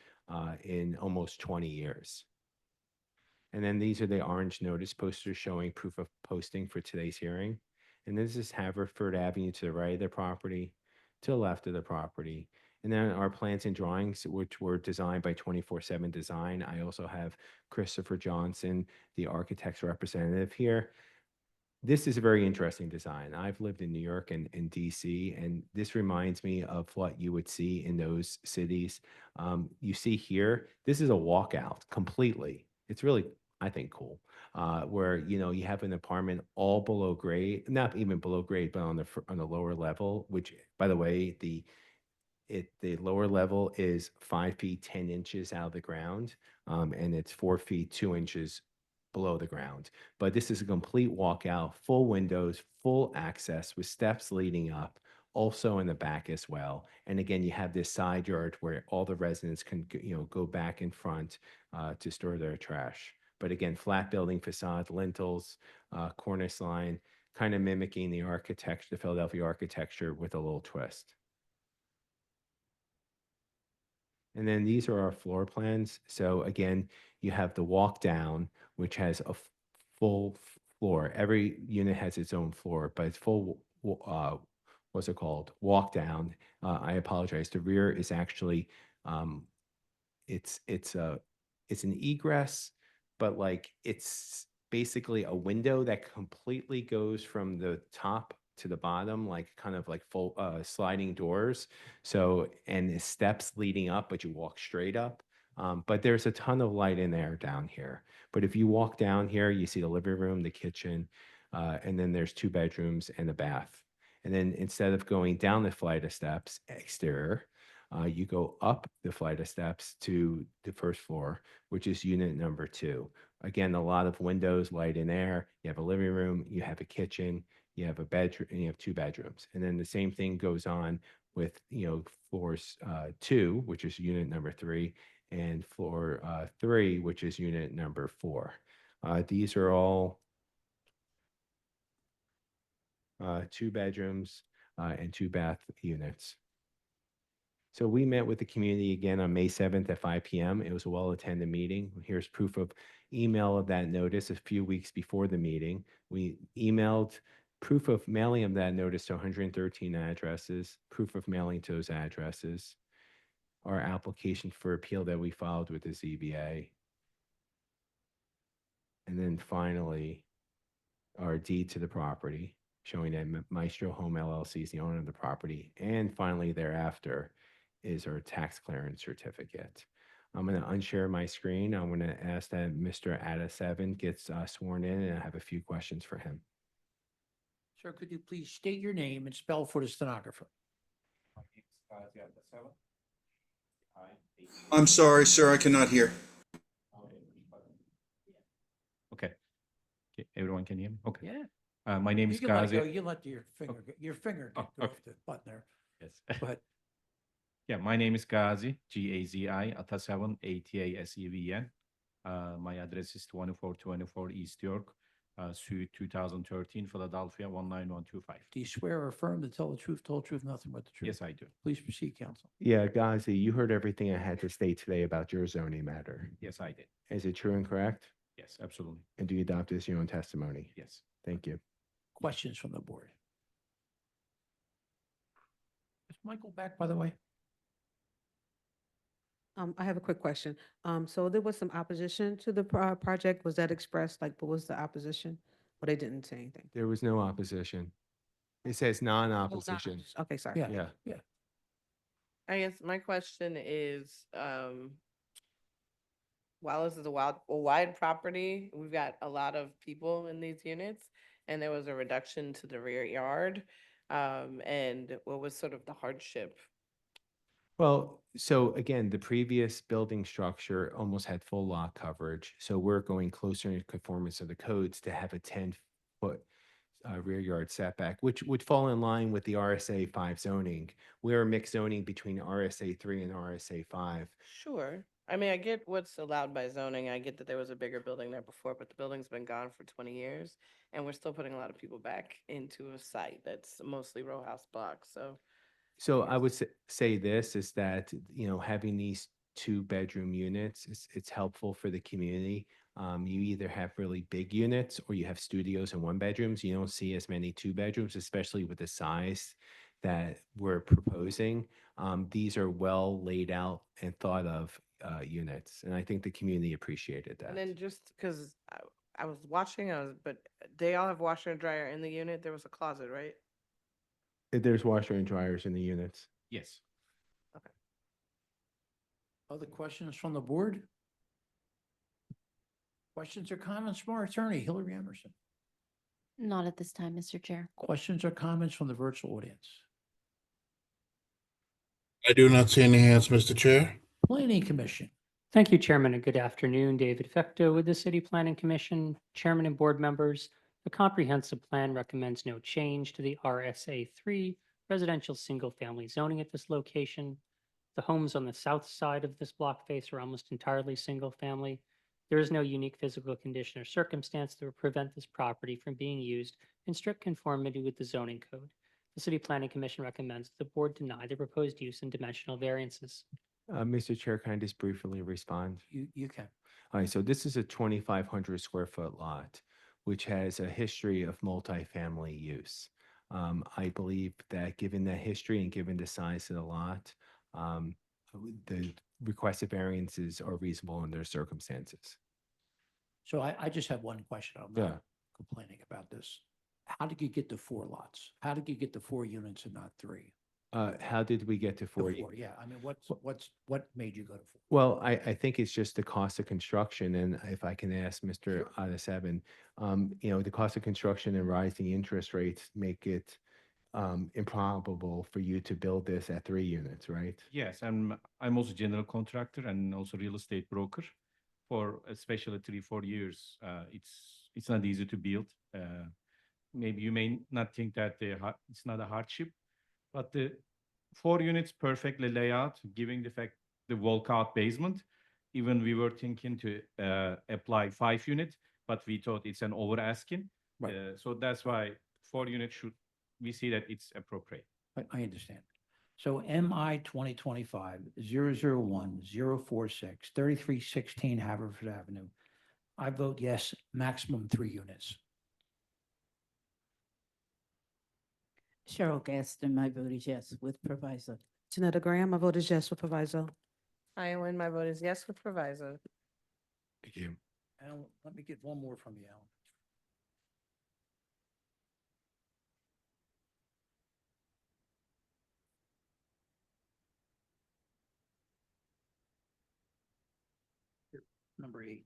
in almost 20 years. And then these are the orange notice posters showing proof of posting for today's hearing. And this is Haverford Avenue to the right of the property, to the left of the property. And then our plans and drawings, which were designed by 24/7 Design. I also have Christopher Johnson, the architect's representative here. This is a very interesting design. I've lived in New York and in DC, and this reminds me of what you would see in those cities. You see here, this is a walkout completely. It's really, I think, cool. Where you have an apartment all below grade, not even below grade, but on the lower level. Which, by the way, the lower level is 5 feet 10 inches out of the ground, and it's 4 feet 2 inches below the ground. But this is a complete walkout, full windows, full access with steps leading up, also in the back as well. And again, you have this side yard where all the residents can go back in front to store their trash. But again, flat building facade, lintels, cornice line, kind of mimicking the architecture, the Philadelphia architecture with a little twist. And then these are our floor plans. So again, you have the walk down, which has a full floor. Every unit has its own floor, but it's full, what's it called? Walk down. I apologize. The rear is actually, it's an egress, but like it's basically a window that completely goes from the top to the bottom, like kind of like full sliding doors. So, and the steps leading up, but you walk straight up. But there's a ton of light in there down here. But if you walk down here, you see the living room, the kitchen, and then there's 2 bedrooms and a bath. And then instead of going down the flight of steps, exterior, you go up the flight of steps to the first floor, which is unit number 2. Again, a lot of windows, light and air. You have a living room, you have a kitchen, you have a bedroom, and you have 2 bedrooms. And then the same thing goes on with, floors 2, which is unit number 3, and floor 3, which is unit number 4. These are all 2 bedrooms and 2 bath units. So we met with the community again on May 7th at 5 p.m. It was a well-attended meeting. Here's proof of email of that notice a few weeks before the meeting. We emailed proof of mailing of that notice to 113 addresses, proof of mailing to those addresses, our application for appeal that we filed with the ZBA. And then finally, our deed to the property, showing that Maestro Home LLC is the owner of the property. And finally, thereafter is our tax clearance certificate. I'm going to unshare my screen. I'm going to ask that Mr. Ada7 gets sworn in, and I have a few questions for him. Sir, could you please state your name and spell for the stenographer? I'm sorry, sir, I cannot hear. Okay. Everyone can hear me? Okay. Yeah. My name You is can let Gazi. go, you let your finger, your finger Oh, go okay. off the button there. Yes. But Yeah, my name is Gazi, Gazi, Ataseven, Ataseven. My address is 2424 East York, Suite 2013, Philadelphia 19125. do you swear or affirm to tell the truth, whole truth, nothing but the truth? Yes, I do. Please proceed, counsel. Yeah, Gazi, you heard everything I had to state today about your zoning matter. Yes, I did. Is it true and correct? Yes, absolutely. And do you adopt this as your own testimony? Yes. Thank you. Questions from the board? Is Michael back, by the way? I have a quick question. So there was some opposition to the project. Was that expressed? Like, what was the opposition? Or they didn't say anything? There was no opposition. It says Oh, not non-opposition. opposition. Okay, sorry. Yeah. Yeah. I guess my question is, while this is a wide property, we've got a lot of people in these units, and there was a reduction to the rear yard. And what was sort of the hardship? Well, so again, the previous building structure almost had full lot coverage. So we're going closer in conformance of the codes to have a 10-foot rear yard setback, which would fall in line with the RSA 5 zoning. We're mixed zoning between RSA 3 and RSA 5. Sure. I mean, I get what's allowed by zoning. I get that there was a bigger building there before, but the building's been gone for 20 years, and we're still putting a lot of people back into a site that's mostly row house blocks. So I would say this is that, you know, having these 2-bedroom units, it's helpful for the community. You either have really big units or you have studios and 1-bedrooms. You don't see as many 2-bedrooms, especially with the size that we're proposing. These are well laid out and thought of units, and I think the community appreciated that. And then just because I was watching, but they all have washer and dryer in the unit. There was a closet, right? There's washer and dryers in the units. Yes. Other questions from the board? Questions or comments from our attorney, Hillary Emerson? Not at this time, Mr. Chair. Questions or comments from the virtual audience? I do not see any hands, Mr. Chair. Planning Commission. Thank you, Chairman, and good afternoon. David Fecto with the City Planning Commission, Chairman and board members. The comprehensive plan recommends no change to the RSA 3 residential single-family zoning at this location. The homes on the south side of this block face are almost entirely single-family. There is no unique physical condition or circumstance that would prevent this property from being used in strict conformity with the zoning code. The City Planning Commission recommends the board deny the proposed use and dimensional variances. Mr. Chair, can I just briefly respond? You can. All right, so this is a 2,500 square foot lot, which has a history of multifamily use. I believe that given the history and given the size of the lot, the requested variances are reasonable in their circumstances. So I just have one question. I'm not complaining about this. How did you get to 4 lots? How did you get to 4 units and not 3? How did we get to 4? Yeah, I mean, what made you go to 4? Well, I think it's just the cost of construction, and if I can ask Mr. Ada7, you know, the cost of construction and rising interest rates make it improbable for you to build this at 3 units, right? Yes, I'm also general contractor and also real estate broker for especially 3-4 years. It's not easy to build. Maybe you may not think that it's not a hardship, but the 4 units perfectly lay out, giving the fact the walkout basement. Even we were thinking to apply 5 units, but we thought it's an over asking. Right. So that's why 4 units we see that it's appropriate. I understand. So MI 2025-001-046, 3316 Haverford Avenue. I vote yes, maximum 3 units. Cheryl Gaston, my vote is yes with proviso. Janetta Graham, my vote is yes with proviso. Diane Nguyen, my vote is yes with proviso. Thank you. Alan, let me get one more from you, Alan. Here, Number 8.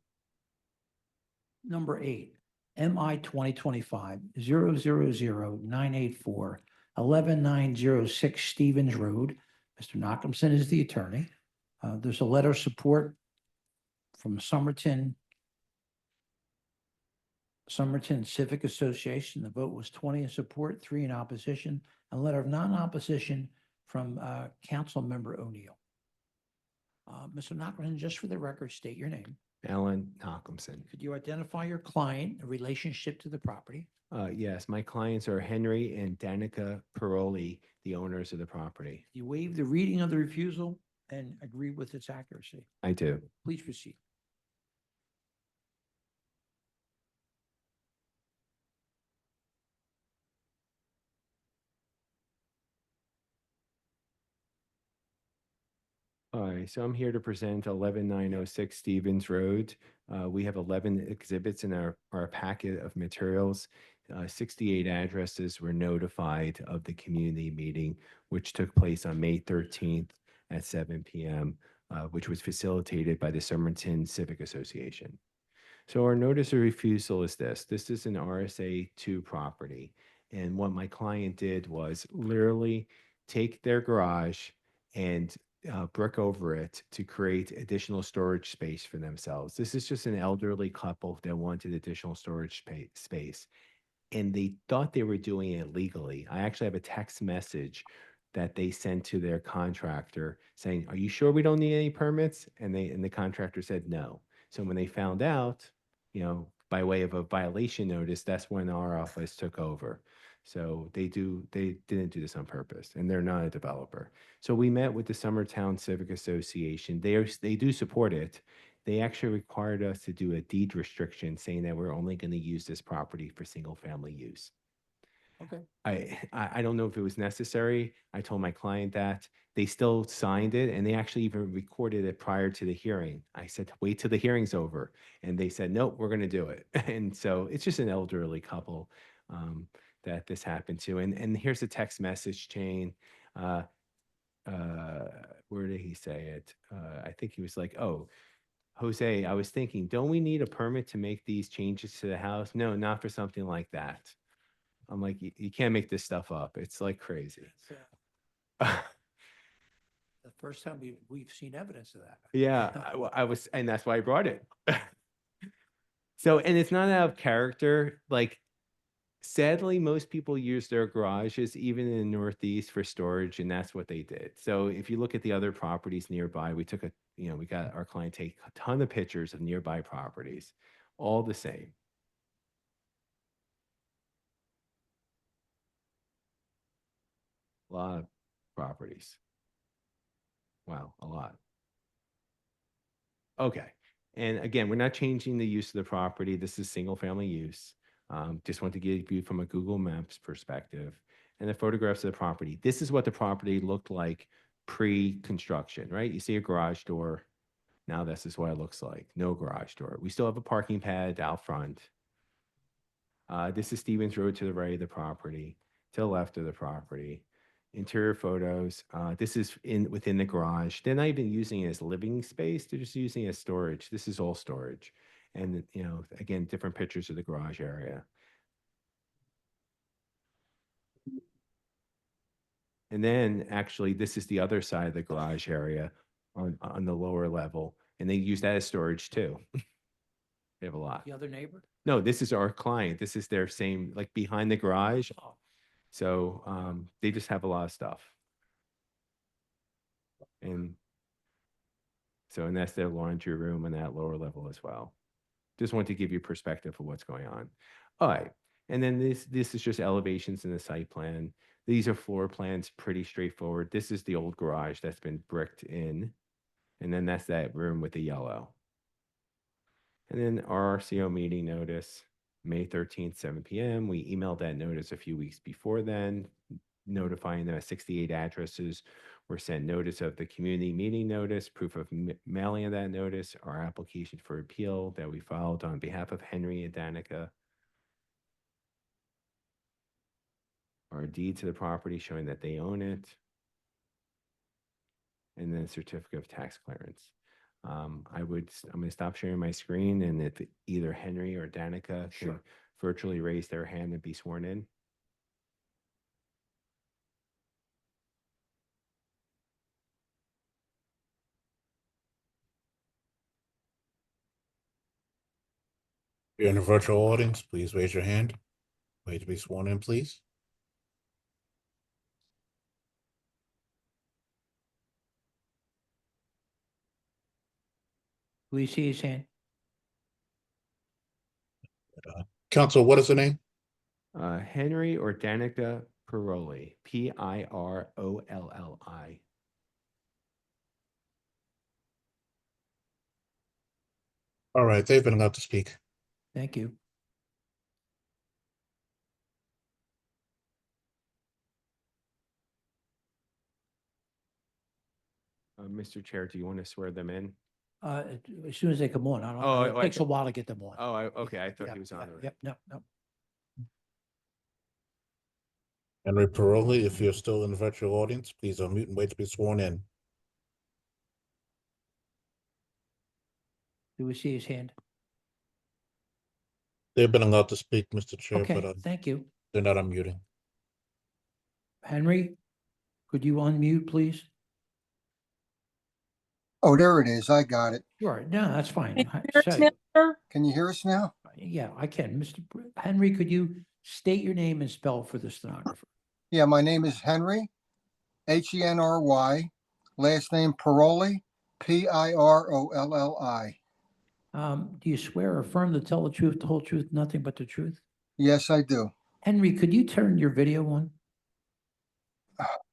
Number 8, MI 2025-000-984, 11906 Stevens Road. Mr. Nachumson is the attorney. There's a letter of support from Somerton Civic Association. The vote was 20 in support, 3 in opposition, and a letter of non-opposition from Council Member O'Neill. Mr. Nachumson, just for the record, state your name. Alan Nachumson. Could you identify your client in relationship to the property? Yes, my clients are Henry and Danica Paroli, the owners of the property. You waive the reading of the refusal and agree with its accuracy. I do. Please proceed. All right, so I'm here to present 11906 Stevens Road. We have 11 exhibits in our packet of materials. 68 addresses were notified of the community meeting, which took place on May 13th at 7 p.m., which was facilitated by the Somerton Civic Association. So our notice of refusal is this. This is an RSA 2 property. And what my client did was literally take their garage and brick over it to create additional storage space for themselves. This is just an elderly couple that wanted additional storage space. And they thought they were doing it legally. I actually have a text message that they sent to their contractor saying, "Are you sure we don't need any permits?" And the contractor said no. So when they found out, by way of a violation notice, that's when our office took over. So they didn't do this on purpose, and they're not a developer. So we met with the Summertown Civic Association. They do support it. They actually required us to do a deed restriction saying that we're only going to use this property for single family use. Okay. I don't know if it was necessary. I told my client that. They still signed it, and they actually even recorded it prior to the hearing. I said, wait till the hearing's over. And they said, nope, we're going to do it. And so it's just an elderly couple that this happened to. And here's a text message chain. Where did he say it? I think he was like, "Oh, Jose, I was thinking, don't we need a permit to make these changes to the house?" No, not for something like that. I'm like, you can't make this stuff up. It's like crazy. The first time we've seen evidence of that. Yeah, I was, and that's why I brought it. So, and it's not out of character. Like, sadly, most people use their garages, even in the Northeast, for storage, and that's what they did. So if you look at the other properties nearby, we got our client take a ton of pictures of nearby properties, all the same. A lot of properties. Wow, a lot. Okay. And again, we're not changing the use of the property. This is single family use. Just want to give you from a Google Maps perspective and the photographs of the property. This is what the property looked like pre-construction, right? You see a garage door. Now this is what it looks like. No garage door. We still have a parking pad out front. This is Stevens Road to the right of the property, to the left of the property. Interior photos. This is within the garage. They're not even using it as living space. They're just using it as storage. This is all storage. And, again, different pictures of the garage area. And then actually, this is the other side of the garage area on the lower level. And they use that as storage too. They have a lot. The other neighbor? No, this is our client. This is their same, like behind the garage. So they just have a lot of stuff. And that's their laundry room on that lower level as well. Just want to give you perspective of what's going on. All right. And then this is just elevations in the site plan. These are floor plans, pretty straightforward. This is the old garage that's been bricked in. And then that's that room with the yellow. And then our RCO meeting notice, May 13th, 7 p.m. We emailed that notice a few weeks before then, notifying them 68 addresses were sent notice of the community meeting notice, proof of mailing of that notice, our application for appeal that we filed on behalf of Henry and Danica, our deed to the property showing that they own it, and then certificate of tax clearance. I'm going to stop sharing my screen, and if either Henry or Danica can virtually raise their hand and be sworn in. If you're in the virtual audience, please raise your hand. Wait to be sworn in, please. Please see his hand. Council, what is the name? Henry or Danica Piroli, Pirolli. All right, they've been allowed to speak. Thank you. Mr. Chair, do you want to swear them in? As soon as they come on, I Oh, don't, it takes a while to get them on. Oh, okay. I thought Yeah, he was on. yeah, already. Yep, no, no. Henry Piroli, if you're still in the virtual audience, please unmute and wait to be sworn in. Do we see his hand? They've been allowed to speak, Mr. Chair, Okay, but thank you. they're not unmuting. Henry, could you unmute, please? Oh, there it is. I got it. Sure, no, that's fine. Can you hear us now? Yeah, I can. Henry, could you state your name and spell for the stenographer? Yeah, my name is Henry, Henry, last name Piroli, Pirolli. Do you swear or affirm to tell the truth, the whole truth, nothing but the truth? Yes, I do. Henry, could you turn your video on?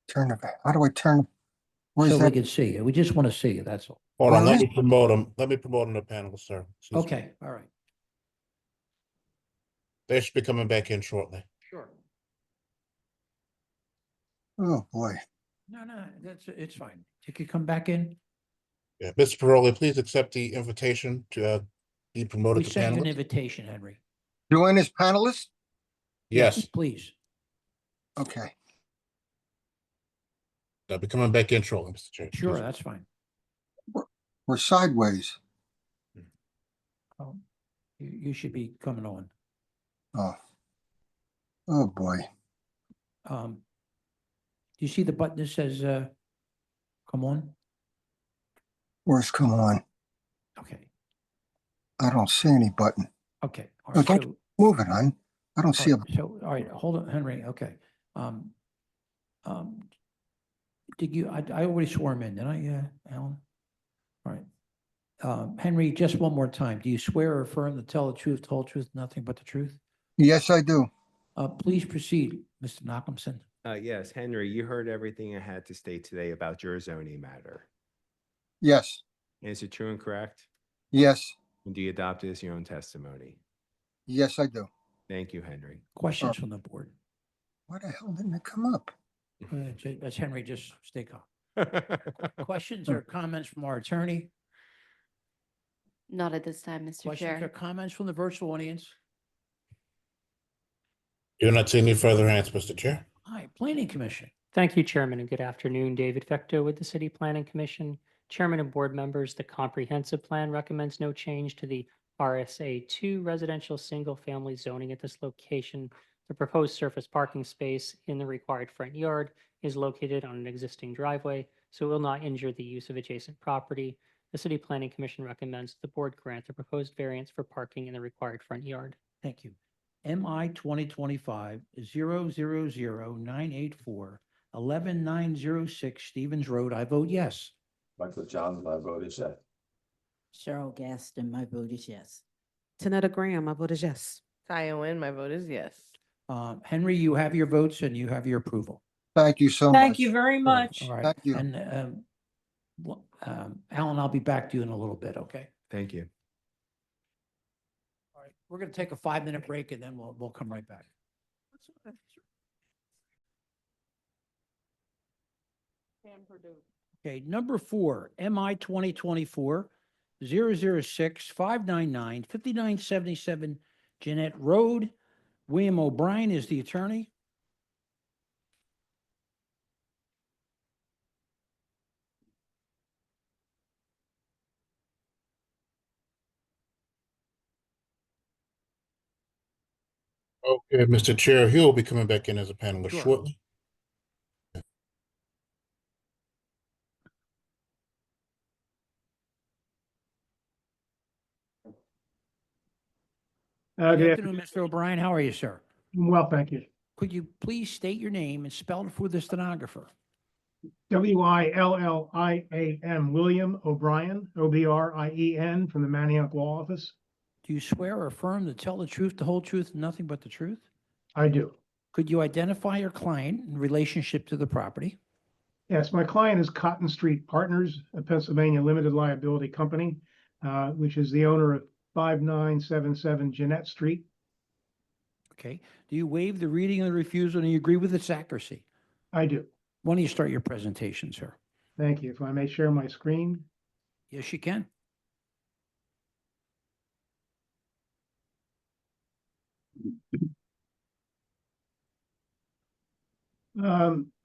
Turn it back. How do I turn? Where's So we that? can see you. We just want to see you, that's all. Hold on, let me promote him. Let me promote him to panel, sir. Excuse me. Okay, all right. They should be coming back in shortly. Sure. Oh, boy. No, it's fine. You could come back in. Yeah, Mr. Piroli, please accept the invitation to be We promoted to sent you an panelist. invitation, Henry. Join as panelist? Yes, Please. Okay. they'll be coming back in shortly, Mr. Chair. Sure, that's fine. We're sideways. Oh, you should be coming on. Oh. Oh, boy. Do you see the button that says, come on? Where's come on? Okay, I don't see any button. okay. All Oh, right, don't so, move it, hon. I don't see a, all right, hold on, Henry, okay. Did you, I already swore him in, didn't I, Alan? All right. Henry, just one more time. Do you swear or affirm to tell the truth, the whole truth, nothing but the truth? yes, I do. Please proceed, Mr. Malcolmson. Yes, Henry, you heard everything I had to state today about your zoning matter. Yes, Is it true and correct? yes, And do you adopt it as your own testimony? yes, I do. Thank you, Henry. Questions from the board? Why the hell didn't it come up? That's Henry, just stay calm. Questions or comments from our attorney? Not at this time, Mr. Questions or Chair. comments from the virtual audience? You're not seeing any further hands, Mr. Chair. Hi, Planning Commission. Thank you, Chairman, and good afternoon. David Fecto with the City Planning Commission. Chairman and board members, the comprehensive plan recommends no change to the RSA 2 residential single-family zoning at this location. The proposed surface parking space in the required front yard is located on an existing driveway, so it will not injure the use of adjacent property. The City Planning Commission recommends the board grant the proposed variance for parking in the required front yard. Thank you. MI 2025-000984-11906 Stevens Road. I vote yes. Michael Johns, my vote is yes. Cheryl Gaston, my vote is yes. Tanetta Graham, my vote is yes. Ty Owen, my vote is yes. Henry, you have your votes and you have your approval. Thank you so much. Thank you very much. All right. Thank you. And Alan, I'll be back to you in a little bit, okay? Thank you. All right, we're going to take a 5-minute break and then we'll come right back. Okay, number 4, MI 2024-006-599-5977 Jeanette Road. William O'Brien is the attorney. Okay, Mr. Chair, he'll be coming back in as a panelist Sure. shortly. Good afternoon, Mr. O'Brien. How are you, sir? Well, thank you. Could you please state your name and spell it for the stenographer? William, William O'Brien, Obrien, from the Manioc Law Office. Do you swear or affirm to tell the truth, the whole truth, and nothing but the truth? I do. Could you identify your client in relationship to the property? Yes, my client is Cotton Street Partners, a Pennsylvania limited liability company, which is the owner of 5977 Jeanette Street. Okay. Do you waive the reading of the refusal and you agree with its accuracy? I do. Why don't you start your presentation, sir? Thank you. If I may share my screen. Yes, you can.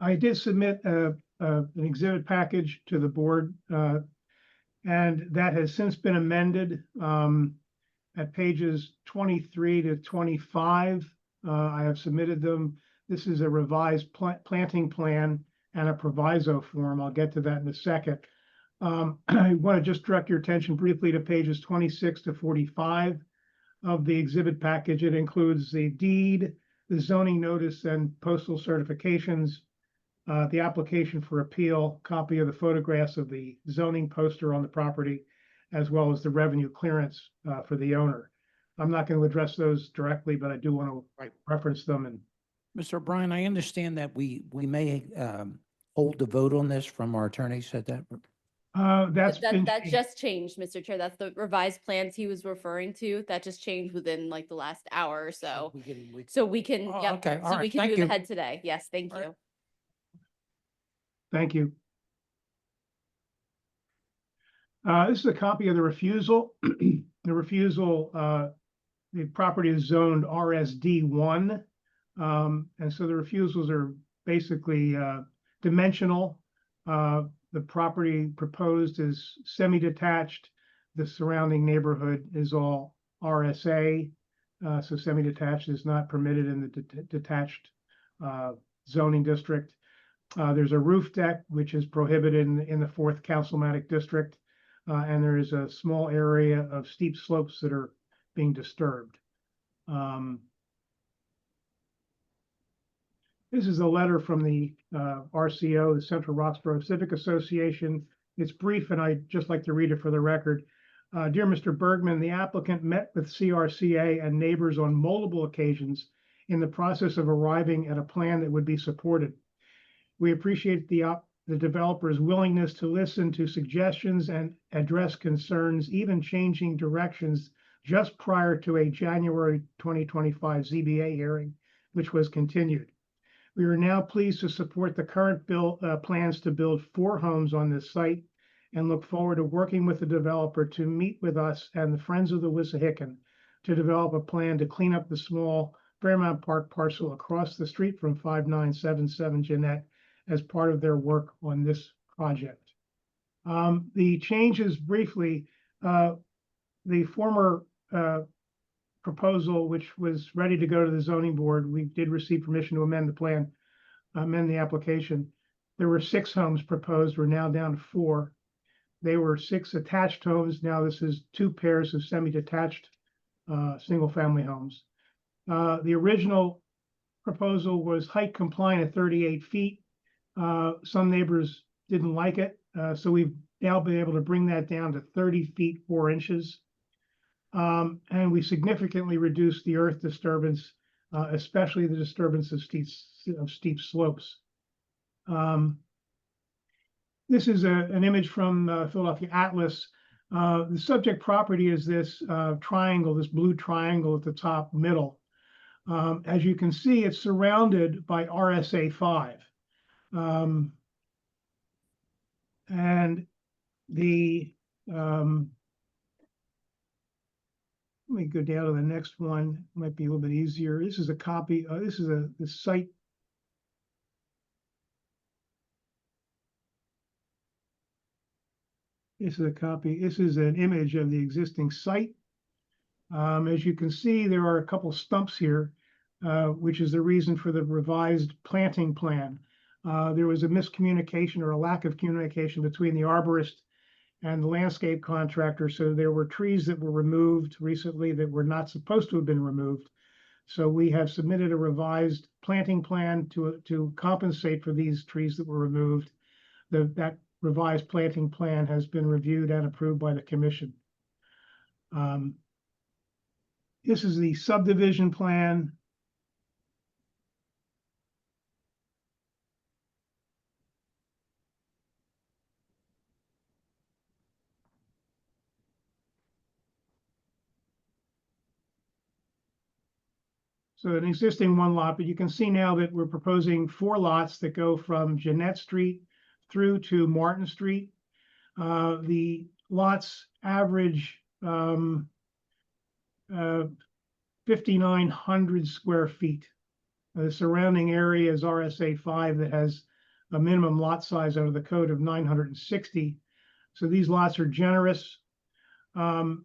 I did submit an exhibit package to the board, and that has since been amended at pages 23 to 25. I have submitted them. This is a revised planting plan and a proviso form. I'll get to that in a second. I want to just direct your attention briefly to pages 26 to 45 of the exhibit package. It includes the deed, the zoning notice and postal certifications, the application for appeal, copy of the photographs of the zoning poster on the property, as well as the revenue clearance for the owner. I'm not going to address those directly, but I do want to reference them. And Mr. O'Brien, I understand that we may hold the vote on this from our attorney said that. that's been That changed. just changed, Mr. Chair. That's the revised plans he was referring to. That just changed within like the last hour or so. So we can, Oh, yep, okay, all so we right, can thank move you. ahead today. Yes, thank All right. you. Thank you. This is a copy of the refusal. The refusal, the property is zoned RSD1. And so the refusals are basically dimensional. The property proposed is semi-detached. The surrounding neighborhood is all RSA. So semi-detached is not permitted in the detached zoning district. There's a roof deck, which is prohibited in the 4th Councilmatic District. And there is a small area of steep slopes that are being disturbed. This is a letter from the RCO, the Central Roxborough Civic Association. It's brief, and I'd just like to read it for the record. Dear Mr. Bergman, the applicant met with CRCA and neighbors on multiple occasions in the process of arriving at a plan that would be supported. We appreciate the developer's willingness to listen to suggestions and address concerns, even changing directions just prior to a January 2025 ZBA hearing, which was continued. We are now pleased to support the current plans to build 4 homes on this site and look forward to working with the developer to meet with us and the Friends of the Wissahickon to develop a plan to clean up the small Fairmount Park parcel across the street from 5977 Jeanette as part of their work on this project. The changes briefly, the former proposal, which was ready to go to the zoning board, we did receive permission to amend the plan, amend the application. There were 6 homes proposed. We're now down to 4. They were 6 attached homes. Now this is 2 pairs of semi-detached single-family homes. The original proposal was height compliant at 38 feet. Some neighbors didn't like it, so we've now been able to bring that down to 30 feet 4 inches. And we significantly reduced the earth disturbance especially the disturbance of steep slopes. This is an image from Philadelphia Atlas. The subject property is this triangle, this blue triangle at the top middle. As you can see, it's surrounded by RSA 5. And the, let me go down to the next one, might be a little bit easier. This is a copy, this is the site. This is a copy, this is an image of the existing site. As you can see, there are a couple stumps here, which is the reason for the revised planting plan. There was a miscommunication or a lack of communication between the arborist and the landscape contractor. So there were trees that were removed recently that were not supposed to have been removed. So we have submitted a revised planting plan to compensate for these trees that were removed. That revised planting plan has been reviewed and approved by the commission. This is the subdivision plan. So an existing one lot, but you can see now that we're proposing 4 lots that go from Jeanette Street through to Martin Street. The lots average 5,900 square feet. The surrounding area is RSA 5 that has a minimum lot size under the code of 960. So these lots are generous. I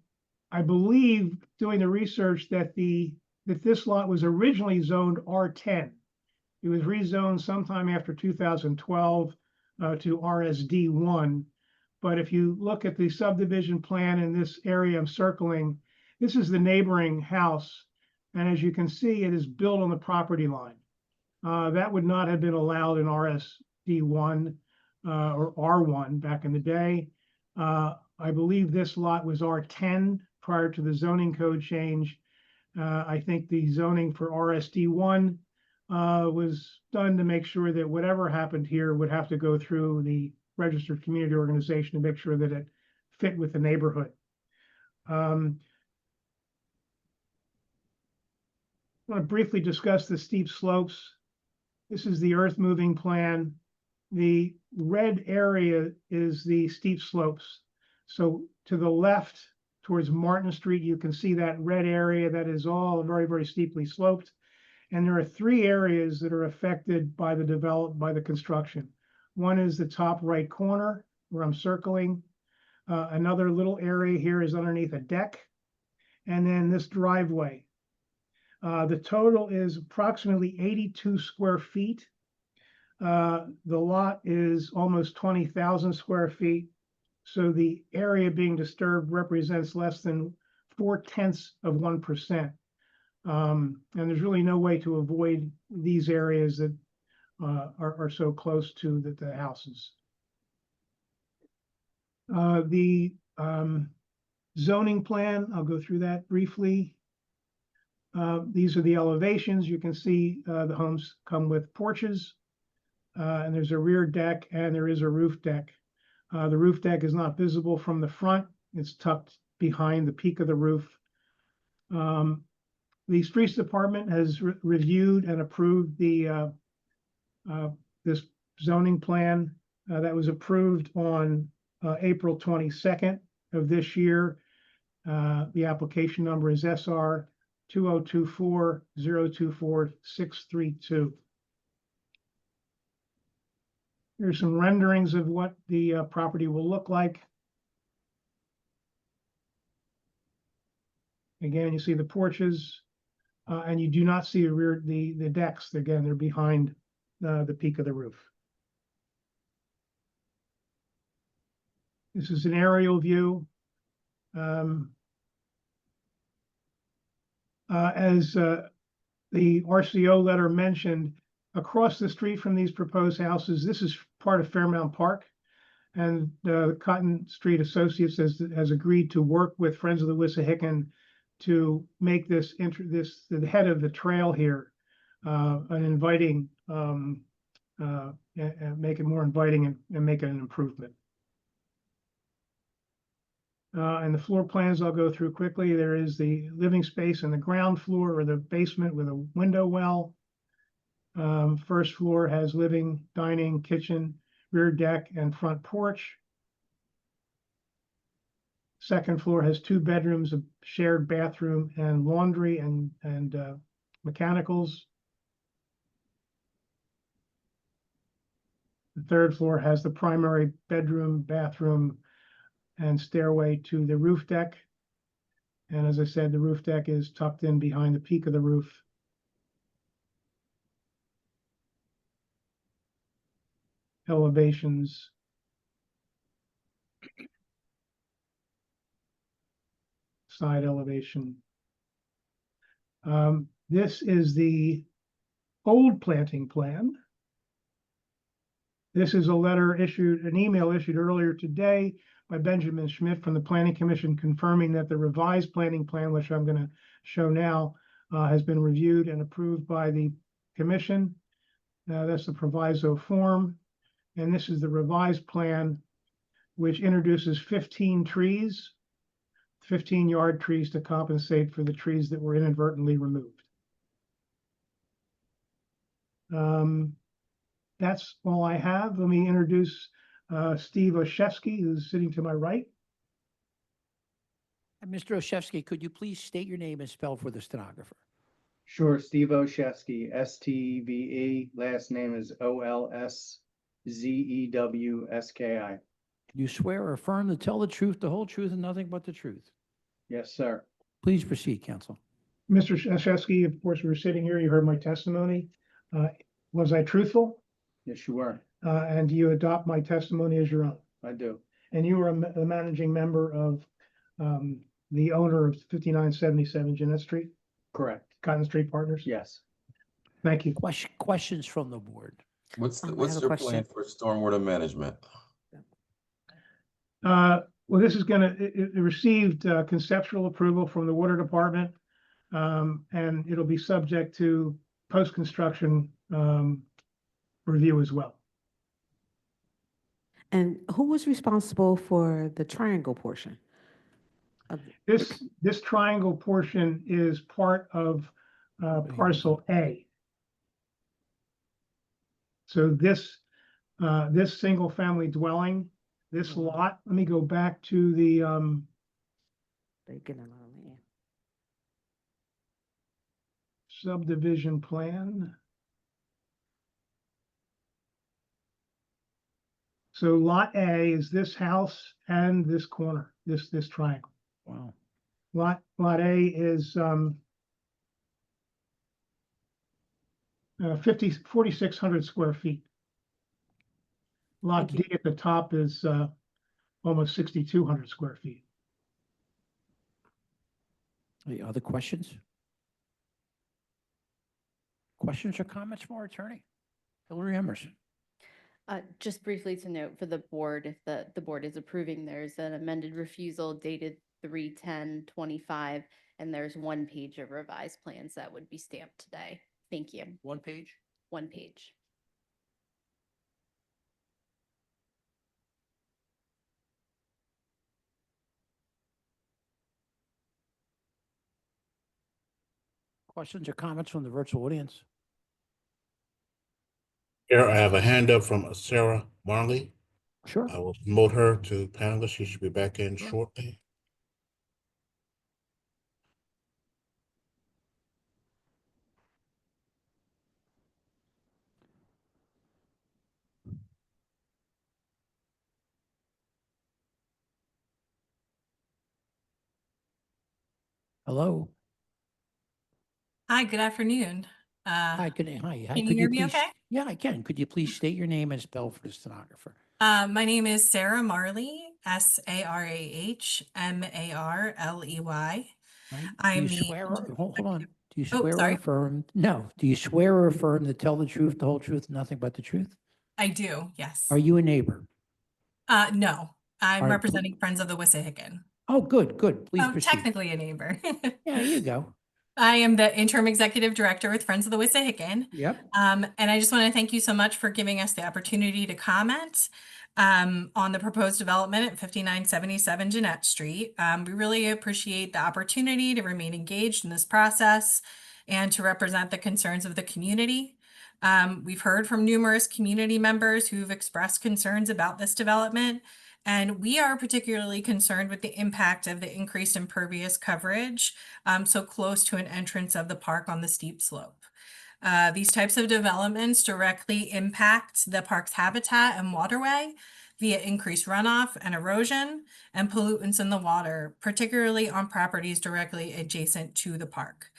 believe, doing the research, that this lot was originally zoned R10. It was rezoned sometime after 2012 to RSD1. But if you look at the subdivision plan in this area I'm circling, this is the neighboring house. And as you can see, it is built on the property line. That would not have been allowed in RSD1 or R1 back in the day. I believe this lot was R10 prior to the zoning code change. I think the zoning for RSD1 was done to make sure that whatever happened here would have to go through the registered community organization to make sure that it fit with the neighborhood. I want to briefly discuss the steep slopes. This is the earth moving plan. The red area is the steep slopes. So to the left towards Martin Street, you can see that red area that is all very, very steeply sloped. And there are 3 areas that are affected by the construction. One is the top right corner where I'm circling. Another little area here is underneath a deck. And then this driveway. The total is approximately 82 square feet. The lot is almost 20,000 square feet. So the area being disturbed represents less than 0.4%. And there's really no way to avoid these areas that are so close to the houses. The zoning plan, I'll go through that briefly. These are the elevations. You can see the homes come with porches, and there's a rear deck and there is a roof deck. The roof deck is not visible from the front. It's tucked behind the peak of the roof. The streets department has reviewed and approved this zoning plan that was approved on April 22nd of this year. The application number is SR 2024-024-632. Here's some renderings of what the property will look like. Again, you see the porches, and you do not see the decks. Again, they're behind the peak of the roof. This is an aerial view. As the RCO letter mentioned, across the street from these proposed houses, this is part of Fairmount Park, and the Cotton Street Associates has agreed to work with Friends of the Wissahickon to make this the head of the trail here an inviting, and make it more inviting and make it an improvement. And the floor plans I'll go through quickly. There is the living space in the ground floor or the basement with a window well. First floor has living, dining, kitchen, rear deck, and front porch. Second floor has 2 bedrooms, a shared bathroom, and laundry and mechanicals. The third floor has the primary bedroom, bathroom, and stairway to the roof deck. And as I said, the roof deck is tucked in behind the peak of the roof. Elevations. Side elevation. This is the old planting plan. This is a letter issued, an email issued earlier today by Benjamin Schmidt from the Planning Commission confirming that the revised planting plan, which I'm going to show now, has been reviewed and approved by the commission. That's the proviso form. And this is the revised plan, which introduces 15 trees, 15-yard trees to compensate for the trees that were inadvertently removed. That's all I have. Let me introduce Steve Oshevsky, who's sitting to my right. Mr. Oshevsky, could you please state your name and spell for the stenographer? Sure, Steve Oshevsky, STVE. Last name is OLSZEWSKI. Do you swear or affirm to tell the truth, the whole truth, and nothing but the truth? Yes, sir. Please proceed, counsel. Mr. Oshevsky, of course, we were sitting here. You heard my testimony. Was I truthful? Yes, you were. And do you adopt my testimony as your own? I do. And you are a managing member of the owner of 5977 Jeanette Street? Correct. Cotton Street Partners? Yes. Thank you. Questions from the board? What's I your have a question. plan for stormwater management? Well, this is it received conceptual approval from the water department, and it'll be subject to post-construction review as well. And who was responsible for the triangle portion? This triangle portion is part of parcel A. So this single family dwelling, this lot, let me go back to the They're getting a lot of land. subdivision plan. So lot A is this house and this corner, this triangle. Wow. Lot A is 4,600 square feet. Lot D at the top is almost 6,200 square feet. Any other questions? Questions or comments from our attorney? Hillary Emerson. Just briefly to note for the board, if the board is approving, there's an amended refusal dated 3/10/25, and there's 1 page of revised plans that would be stamped today. Thank you. 1 page? 1 page. Questions or comments from the virtual audience? Here, I have a hand up from Sarah Marley. Sure. I will promote her to panelist. She should be back in shortly. Hello. Hi, good afternoon. Hi, hi. Can you Could hear me please- okay? Yeah, I can. Could you please state your name and spell for the stenographer? My name is Sarah Marley, SarahMarley. Right? I'm Do you the swear, hold on. Do you Oh, swear or sorry. affirm? No. Do you swear or affirm to tell the truth, the whole truth, nothing but the truth? I do, yes. Are you a neighbor? No, I'm Are- representing Friends of the Wissahickon. Oh, good, good. Please Oh, proceed. technically a neighbor. Yeah, there you go. I am the interim executive director with Friends of the Wissahickon. Yep. And I just want to thank you so much for giving us the opportunity to comment on the proposed development at 5977 Jeanette Street. We really appreciate the opportunity to remain engaged in this process and to represent the concerns of the community. We've heard from numerous community members who've expressed concerns about this development, and we are particularly concerned with the impact of the increased impervious coverage so close to an entrance of the park on the steep slope. These types of developments directly impact the park's habitat and waterway via increased runoff and erosion and pollutants in the water, particularly on properties directly adjacent to the park.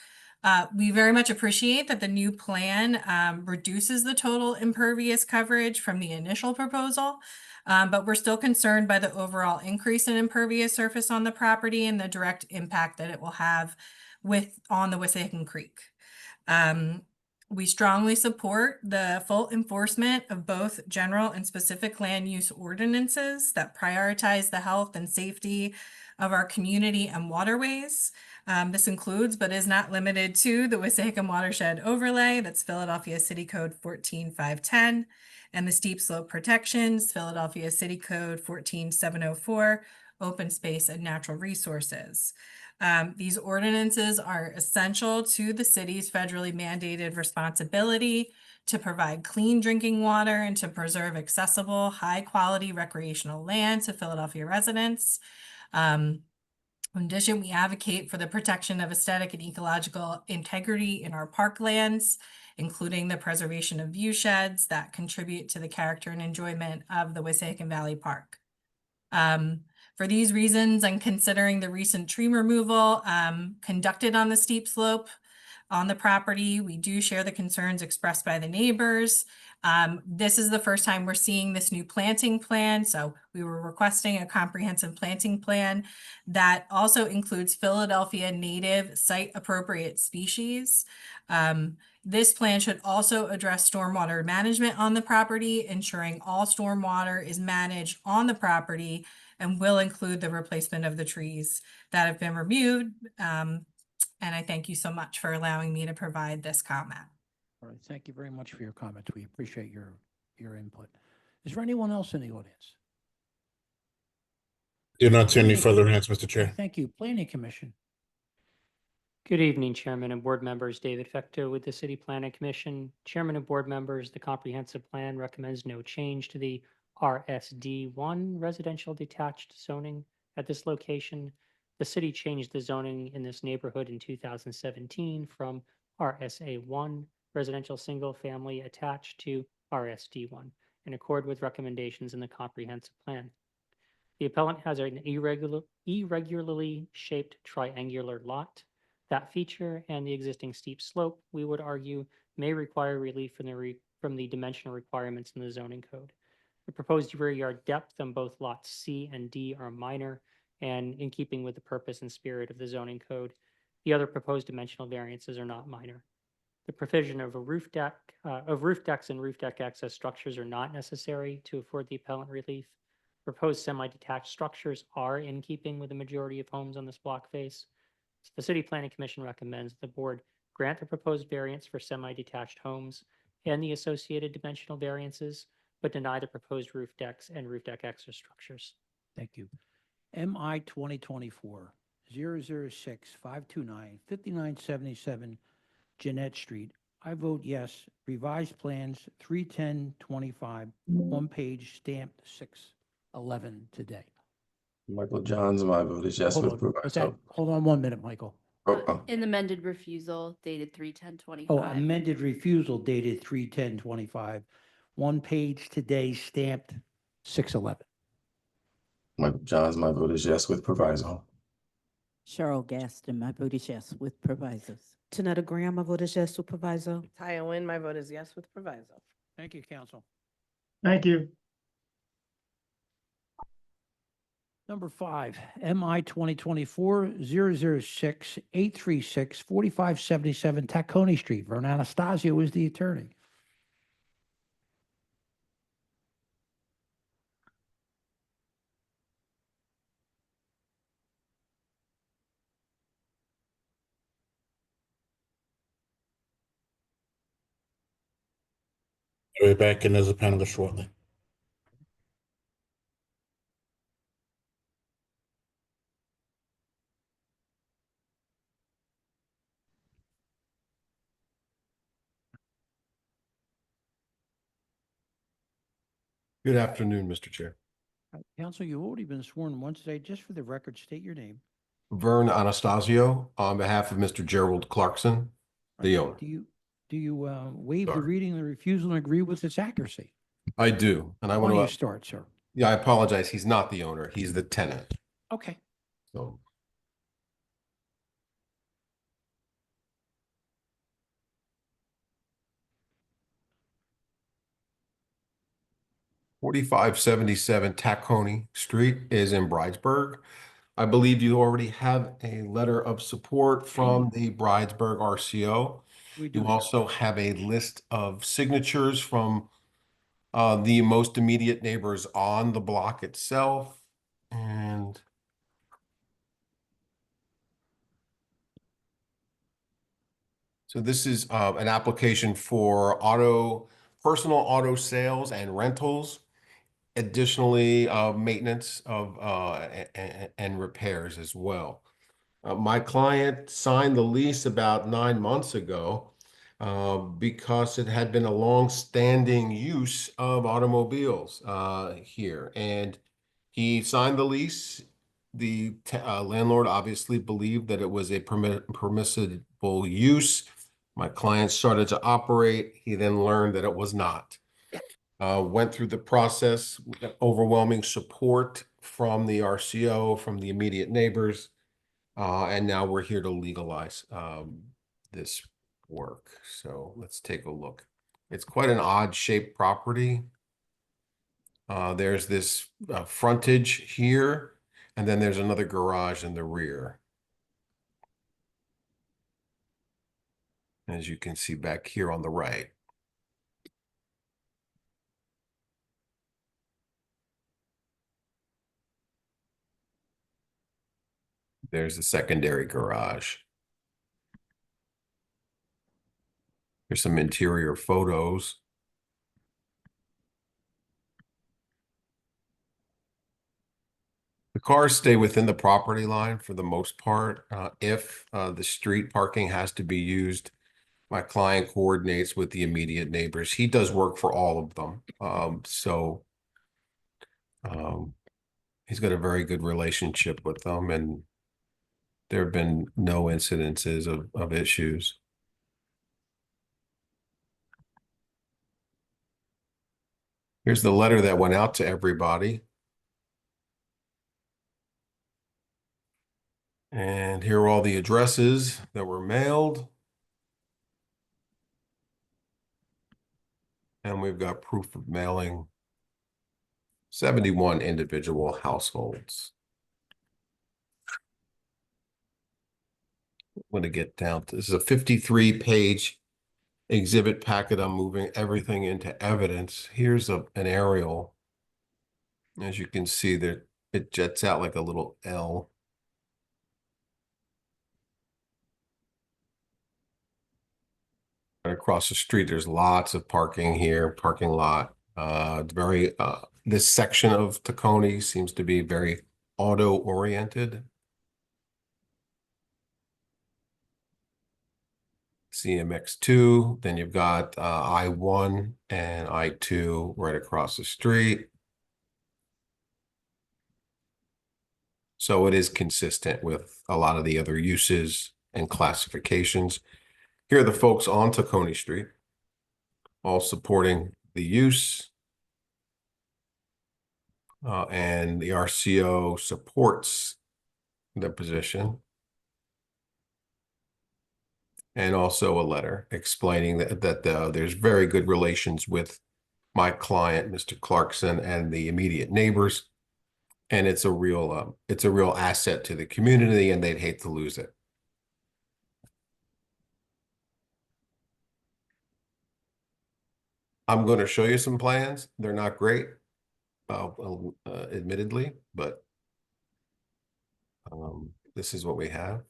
We very much appreciate that the new plan reduces the total impervious coverage from the initial proposal, but we're still concerned by the overall increase in impervious surface on the property and the direct impact that it will have on the Wissahickon Creek. We strongly support the full enforcement of both general and specific land use ordinances that prioritize the health and safety of our community and waterways. This includes, but is not limited to, the Wissahickon Watershed Overlay, that's Philadelphia City Code 14510, and the Steep Slope Protections, Philadelphia City Code 14704, Open Space and Natural Resources. These ordinances are essential to the city's federally mandated responsibility to provide clean drinking water and to preserve accessible, high-quality recreational land to Philadelphia residents. In addition, we advocate for the protection of aesthetic and ecological integrity in our parklands, including the preservation of view sheds that contribute to the character and enjoyment of the Wissahickon Valley Park. For these reasons, and considering the recent tree removal conducted on the steep slope on the property, we do share the concerns expressed by the neighbors. This is the first time we're seeing this new planting plan, so we were requesting a comprehensive planting plan that also includes Philadelphia native site-appropriate species. This plan should also address stormwater management on the property, ensuring all stormwater is managed on the property, and will include the replacement of the trees that have been removed. And I thank you so much for allowing me to provide this comment. All right, thank you very much for your comments. We appreciate your input. Is there anyone else in the audience? Do not see any further hands, Mr. Chair. Thank you. Planning Commission. Good evening, Chairman and Board members. David Fecto with the City Planning Commission. Chairman and Board members, the comprehensive plan recommends no change to the RSD1 residential detached zoning at this location. The city changed the zoning in this neighborhood in 2017 from RSA1 residential single family attached to RSD1 in accord with recommendations in the comprehensive plan. The appellant has an irregularly shaped triangular lot. That feature and the existing steep slope, we would argue, may require relief from the dimensional requirements in the zoning code. The proposed rear yard depth on both lots C and D are minor and in keeping with the purpose and spirit of the zoning code. The other proposed dimensional variances are not minor. The provision of roof decks and roof deck access structures are not necessary to afford the appellant relief. Proposed semi-detached structures are in keeping with the majority of homes on this block face. The City Planning Commission recommends the board grant the proposed variance for semi-detached homes and the associated dimensional variances, but deny the proposed roof decks and roof deck access structures. Thank you. MI 2024 006 529 5977 Jeanette Street. I vote yes. Revised plans 3/10/25, one page stamped 6/11 today. Michael Johns, my vote is yes with proviso. Hold on 1 minute, Michael. In amended refusal dated 3/10/25. Oh, amended refusal dated 3/10/25, one page today stamped 6/11. Michael Johns, my vote is yes with proviso. Cheryl Gaston, my vote is yes with provisos. Tanetta Graham, my vote is yes with proviso. Taya Nguyen, my vote is yes with proviso. Thank you, council. Thank you. Number 5, MI 2024 006 836 4577 Tacony Street. Vern Anastasio is the attorney. I'll be back in as a panelist shortly. Good afternoon, Mr. Chair. Counsel, you've already been sworn once today. Just for the record, state your name. Vern Anastasio on behalf of Mr. Gerald Clarkson, the owner. Do you waive the Sorry. reading of the refusal and agree with its accuracy? I do, and I Why want don't you to, start, sir? yeah, I apologize. He's not the owner. He's the tenant. Okay. So. Forty-five 77 Tacony Street is in Bridesburg. I believe you already have a letter of support from the Bridesburg RCO. We do. You also have a list of signatures from the most immediate neighbors on the block itself. And so this is an application for personal auto sales and rentals. Additionally, maintenance of and repairs as well. My client signed the lease about 9 months ago because it had been a long-standing use of automobiles here. And he signed the lease. The landlord obviously believed that it was a permissible use. My client started to operate. He then learned that it was not. Went through the process, overwhelming support from the RCO, from the immediate neighbors. And now we're here to legalize this work. So let's take a look. It's quite an odd shaped property. There's this frontage here, and then there's another garage in the rear. As you can see back here on the right. There's the secondary garage. There's some interior photos. The cars stay within the property line for the most part. If the street parking has to be used, my client coordinates with the immediate neighbors. He does work for all of them. He's got a very good relationship with them, and there have been no incidences of issues. Here's the letter that went out to everybody. And here are all the addresses that were mailed. And we've got proof of mailing 71 individual households. I'm going to get down to this is a 53-page exhibit packet. I'm moving everything into evidence. Here's an aerial. As you can see, that it jets out like a little L. And across the street, there's lots of parking here, parking lot. This section of Tacony seems to be very auto-oriented. CMX2, then you've got I-1 and I-2 right across the street. So it is consistent with a lot of the other uses and classifications. Here are the folks on Tacony Street, all supporting the use. And the RCO supports the position. And also a letter explaining that there's very good relations with my client, Mr. Clarkson, and the immediate neighbors. And it's a real asset to the community, and they'd hate to lose it. I'm going to show you some plans. They're not great, admittedly, but this is what we have.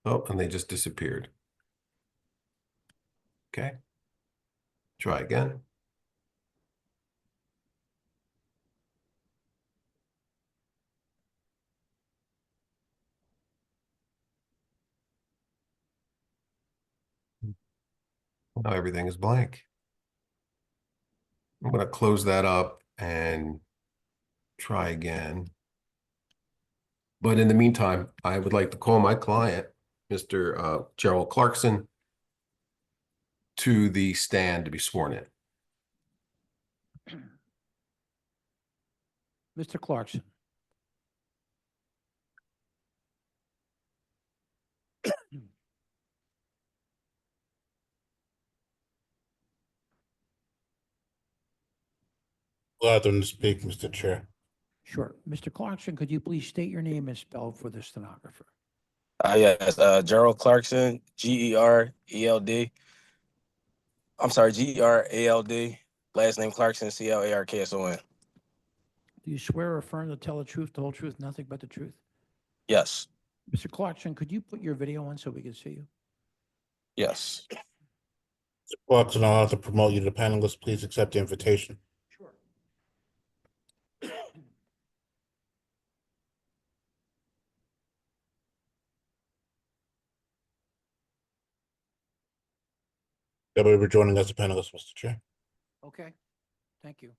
Oh, and they just disappeared. Okay. Try again. Now everything is blank. I'm going to close that up and try again. But in the meantime, I would like to call my client, Mr. Gerald Clarkson, to the stand to be sworn in. Mr. Clarkson. Allowed them to speak, Mr. Chair. Sure. Mr. Clarkson, could you please state your name and spell for the stenographer? Yes, Gerald Clarkson, G-E-R-E-L-D. I'm sorry, G-E-R-A-L-D. Last name Clarkson, C-L-A-R-K-S-O-N. Do you swear or affirm to tell the truth, the whole truth, nothing but the truth? Yes, Mr. Clarkson, could you put your video on so we can see you? yes. Mr. Clarkson, I'll have to promote you to panelist. Please accept the invitation. Sure. That way we're joining as a panelist, Mr. Chair. Okay, thank you.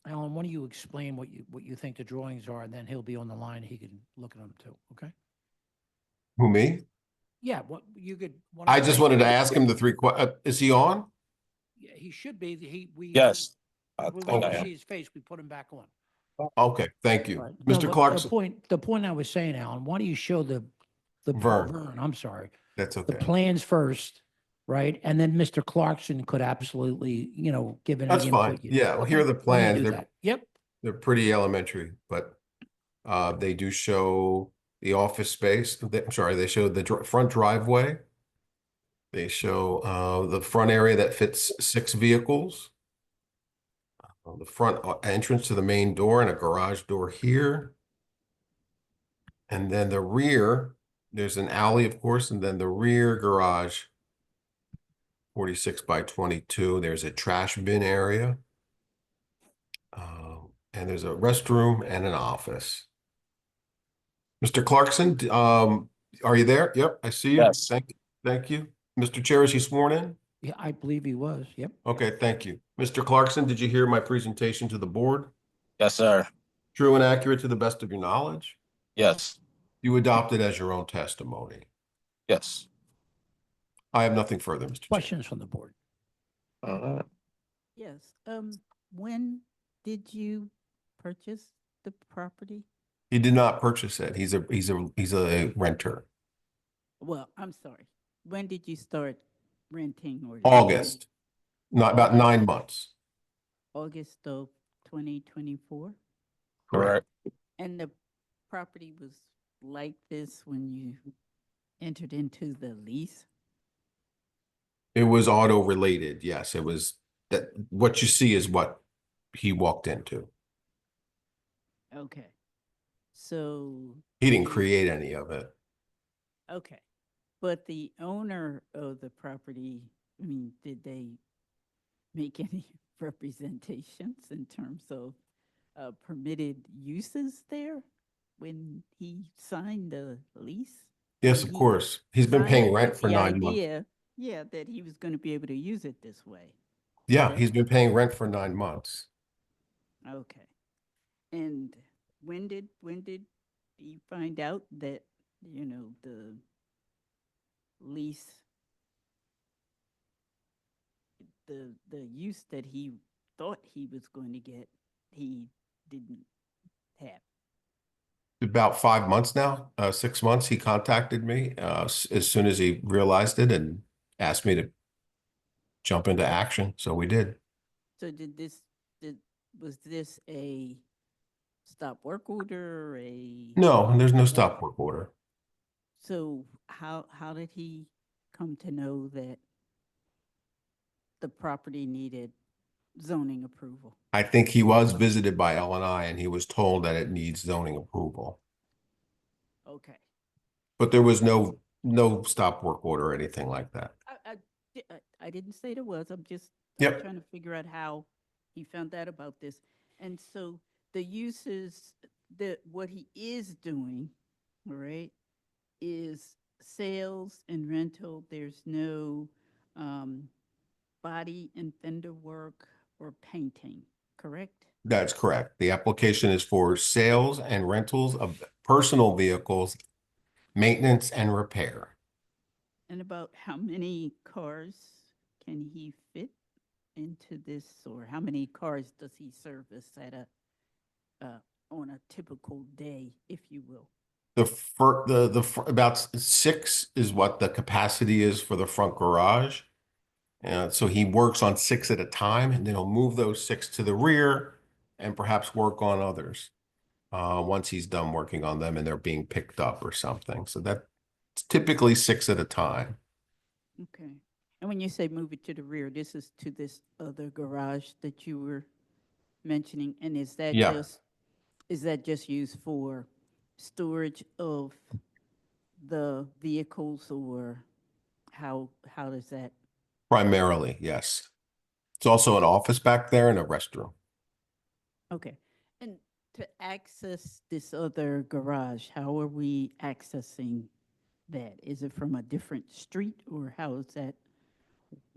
Alan, why don't you explain what you think the drawings are, and then he'll be on the line. He can look at them too, okay? Who, me? Yeah, what you could. I just wanted to ask him the three is he on? Yeah, he should be. Yes. We think want I to am. see his face. We put him back on. Okay, thank you. Right. No, Mr. but Clarkson. The point I was saying, Alan, why don't you show the Vern. I'm sorry. That's The okay. plans first, right? And then Mr. Clarkson could absolutely, give any That's fine. input. Yeah, well, here are the Okay, why don't you plans. do They're, that? Yep. they're pretty elementary, but they do show the office space. I'm sorry, they show the front driveway. They show the front area that fits 6 vehicles. The front entrance to the main door and a garage door here. And then the rear, there's an alley, of course, and then the rear garage, 46 by 22. There's a trash bin area. And there's a restroom and an office. Mr. Clarkson, are you there? Yep, I see you. Yes. Thank you. Mr. Chair, is he sworn in? Yeah, I believe he was. Yep. Okay, thank you. Mr. Clarkson, did you hear my presentation to the board? Yes, sir. True and accurate to the best of your knowledge? Yes, You adopt it as your own testimony. yes. I have nothing further, Mr. Chair. Questions from the board? Yes, when did you purchase the property? He did not purchase it. He's a renter. Well, I'm sorry. When did you start renting or? August, not about 9 months. August of 2024? Correct. And the property was like this when you entered into the lease? It was auto related. Yes, it was that what you see is what he walked into. Okay. So, He didn't create any of it. okay. But the owner of the property, I mean, did they make any representations in terms of permitted uses there when he signed the lease? Yes, When of he course. He's been signed paying it rent with for the 9 months. idea, yeah, that he was going to be able to use it this way. Yeah, correct? he's been paying rent for 9 months. Okay. And when did he find out that, the lease, the use that he thought he was going to get, he didn't have? About 5 months now, 6 months, he contacted me as soon as he realized it and asked me to jump into action. So we did. So was this a stop work order, No, there's no stop work order. So how did he come to know that the property needed zoning approval. I think he was visited by L&I and he was told that it needs zoning approval. Okay. But there was no stop work order or anything like that. I didn't say there was, I'm just Yep. trying to figure out how he found out about this. And so the uses that what he is doing, all right, is sales and rental. There's no body and fender work or painting, correct? That's correct. The application is for sales and rentals of personal vehicles, maintenance and repair. And about how many cars can he fit into this, or how many cars does he service at a on a typical day, if you will? About 6 is what the capacity is for the front garage. So he works on 6 at a time, and then he'll move those 6 to the rear and perhaps work on others once he's done working on them and they're being picked up or something. So that's typically 6 at a time. Okay. And when you say move it to the rear, this is to this other garage that you were mentioning, and is that Yeah. just used for storage of the vehicles, or how does that? Primarily, yes. It's also an office back there and a restroom. Okay. And to access this other garage, how are we accessing that? Is it from a different street, or how is that?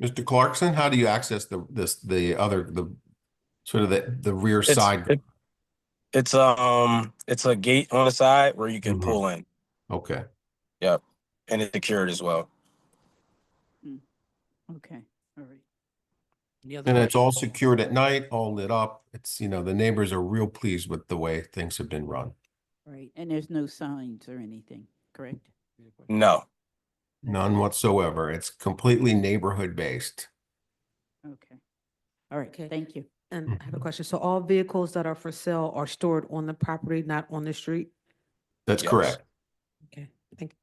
Mr. Clarkson, how do you access the rear side? It's a gate on the side where you can pull in. Okay. Yep. And it's secured as well. Okay, all right. And it's all secured at night, all lit up. It's, the neighbors are real pleased with the way things have been run. Right, and there's no signs or anything, correct? No. None whatsoever. It's completely neighborhood based. Okay. All right, Okay. thank you. And I have a question. So all vehicles that are for sale are stored on the property, not on the street? That's Yes. correct. Okay, thank you.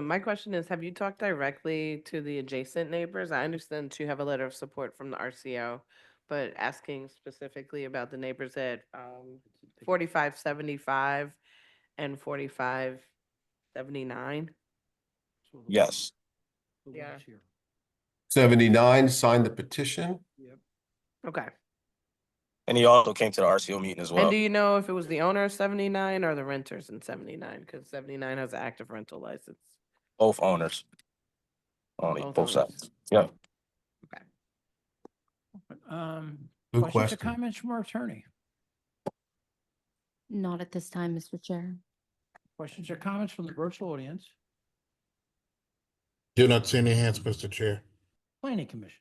My question is, have you talked directly to the adjacent neighbors? I understand you have a letter of support from the RCO, but asking specifically about the neighbors at 4575 and 4579. Yes. Yeah. 79 signed the petition. Okay. And he also came to the RCO meeting as well. And do you know if it was the owner of 79 or the renters in 79? Because 79 has an active rental license. Both owners. On Both both owners. sides. Yeah. Good Questions or question. comments from our attorney? Not at this time, Mr. Chair. Questions or comments from the virtual audience? Do not see any hands, Mr. Chair. Planning Commission.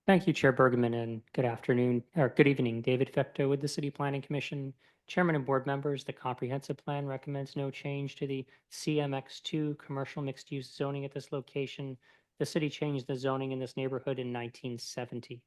Thank you, Chair Bergman, and good afternoon, or good evening. David Fecto with the City Planning Commission. Chairman and board members, the comprehensive plan recommends no change to the CMX2 commercial mixed-use zoning at this location. The city changed the zoning in this neighborhood in 1970.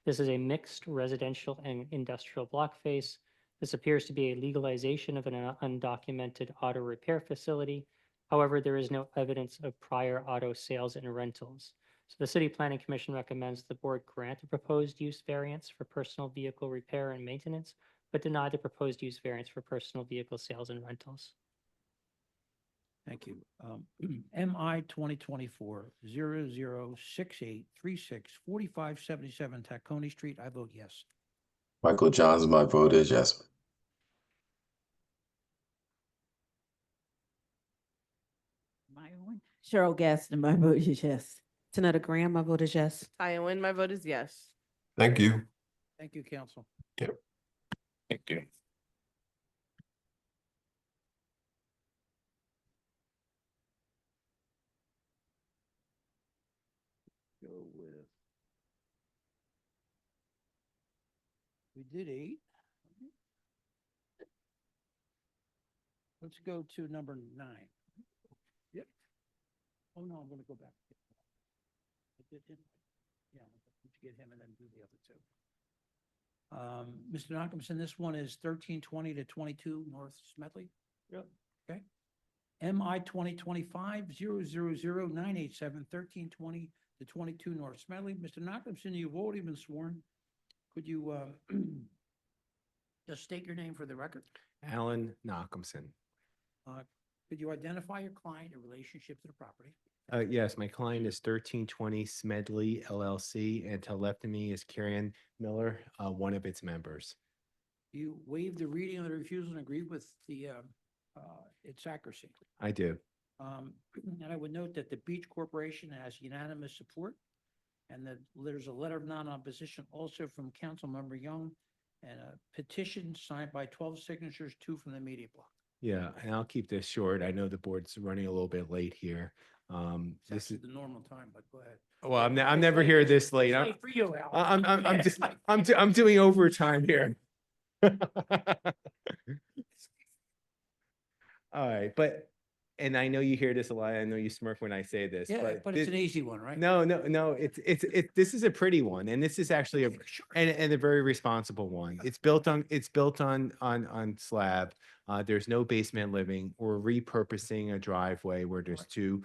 This is a mixed residential and industrial block face. This appears to be a legalization of an undocumented auto repair facility. However, there is no evidence of prior auto sales and rentals. So the City Planning Commission recommends the board grant the proposed use variance for personal vehicle repair and maintenance, but deny the proposed use variance for personal vehicle sales and rentals. Thank you. MI 2024-006836-4577 Tacony Street. I vote yes. Michael Johns, my vote is yes. My own. Cheryl Gaston, my vote is yes. Tanetta Graham, my vote is yes. Wynn, my vote is yes. Thank you. Thank you, council. Yep. Thank you. Go with. We did 8. Let's go to number 9. Yep. Oh, no, I'm gonna go back. I did him. Yeah, let's get him and then do the other 2. Mr. Knockomson, this one is 1320 to 22 North Smedley. Yep. Okay. MI 2025-000987-1320 to 22 North Smedley. Mr. Nachumson, you've already been sworn. Could you just state your name for the record? Alan Nachumson. Could you identify your client in relationship to the property? Yes, my client is 1320 Smedley LLC, and to the left of me is Karen Miller, one of its members. You waived the reading of the refusal and agreed with the its accuracy. I do. And I would note that the Beach Corporation has unanimous support, and that there's a letter of non-opposition also from Councilmember Young, and a petition signed by 12 signatures, 2 from the media block. Yeah, and I'll keep this short. I know the board's running a little bit late here. It's This is, actually the normal time, but go ahead. well, I'm never here this late. It's late for you, Al. I'm doing overtime here. All right, but, and I know you hear this a lot. I know you smirk when I say this, Yeah, but it's an easy one, right? No, this is a pretty one, and this is actually and a very responsible one. It's built on slab. There's no basement living. We're repurposing a driveway where there's two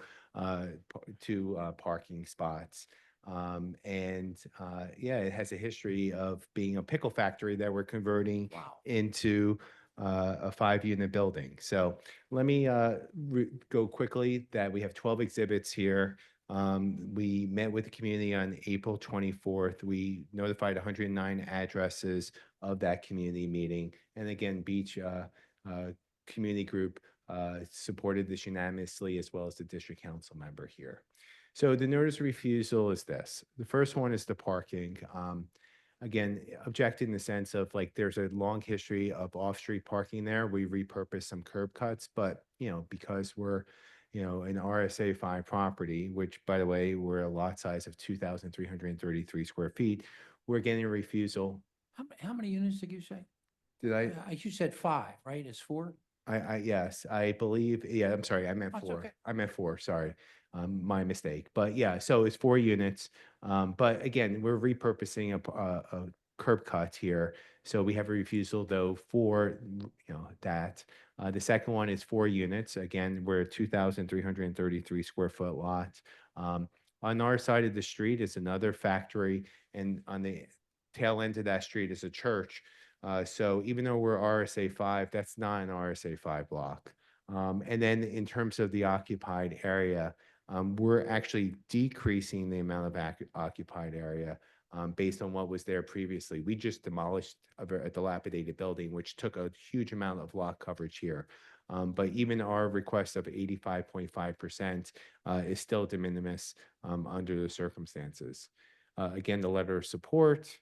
parking spots. Yeah, it has a history of being a pickle factory that we're converting into a 5-unit building. So let me go quickly that we have 12 exhibits here. We met with the community on April 24th. We notified 109 addresses of that community meeting. And again, Beach Community Group supported this unanimously, as well as the district council member here. So the notice of refusal is this. The first one is the parking. Again, objected in the sense of like there's a long history of off-street parking there. We repurposed some curb cuts, but because we're an RSA 5 property, which by the way, we're a lot size of 2,333 square feet, we're getting a refusal. How many units did you say? Did I? You said 5, right? It's 4? Yes, I believe. Yeah, I'm sorry. I meant Oh, it's 4. okay. I meant 4. Sorry. My mistake. But yeah, so it's 4 units. But again, we're repurposing a curb cut here. So we have a refusal though for, that. The second one is 4 units. Again, we're a 2,333 square foot lot. On our side of the street is another factory, and on the tail end of that street is a church. So even though we're RSA 5, that's not an RSA 5 block. And then in terms of the occupied area, we're actually decreasing the amount of occupied area based on what was there previously. We just demolished a dilapidated building, which took a huge amount of lot coverage here. But even our request of 85.5% is still de minimis under the circumstances. Again, the letter of support,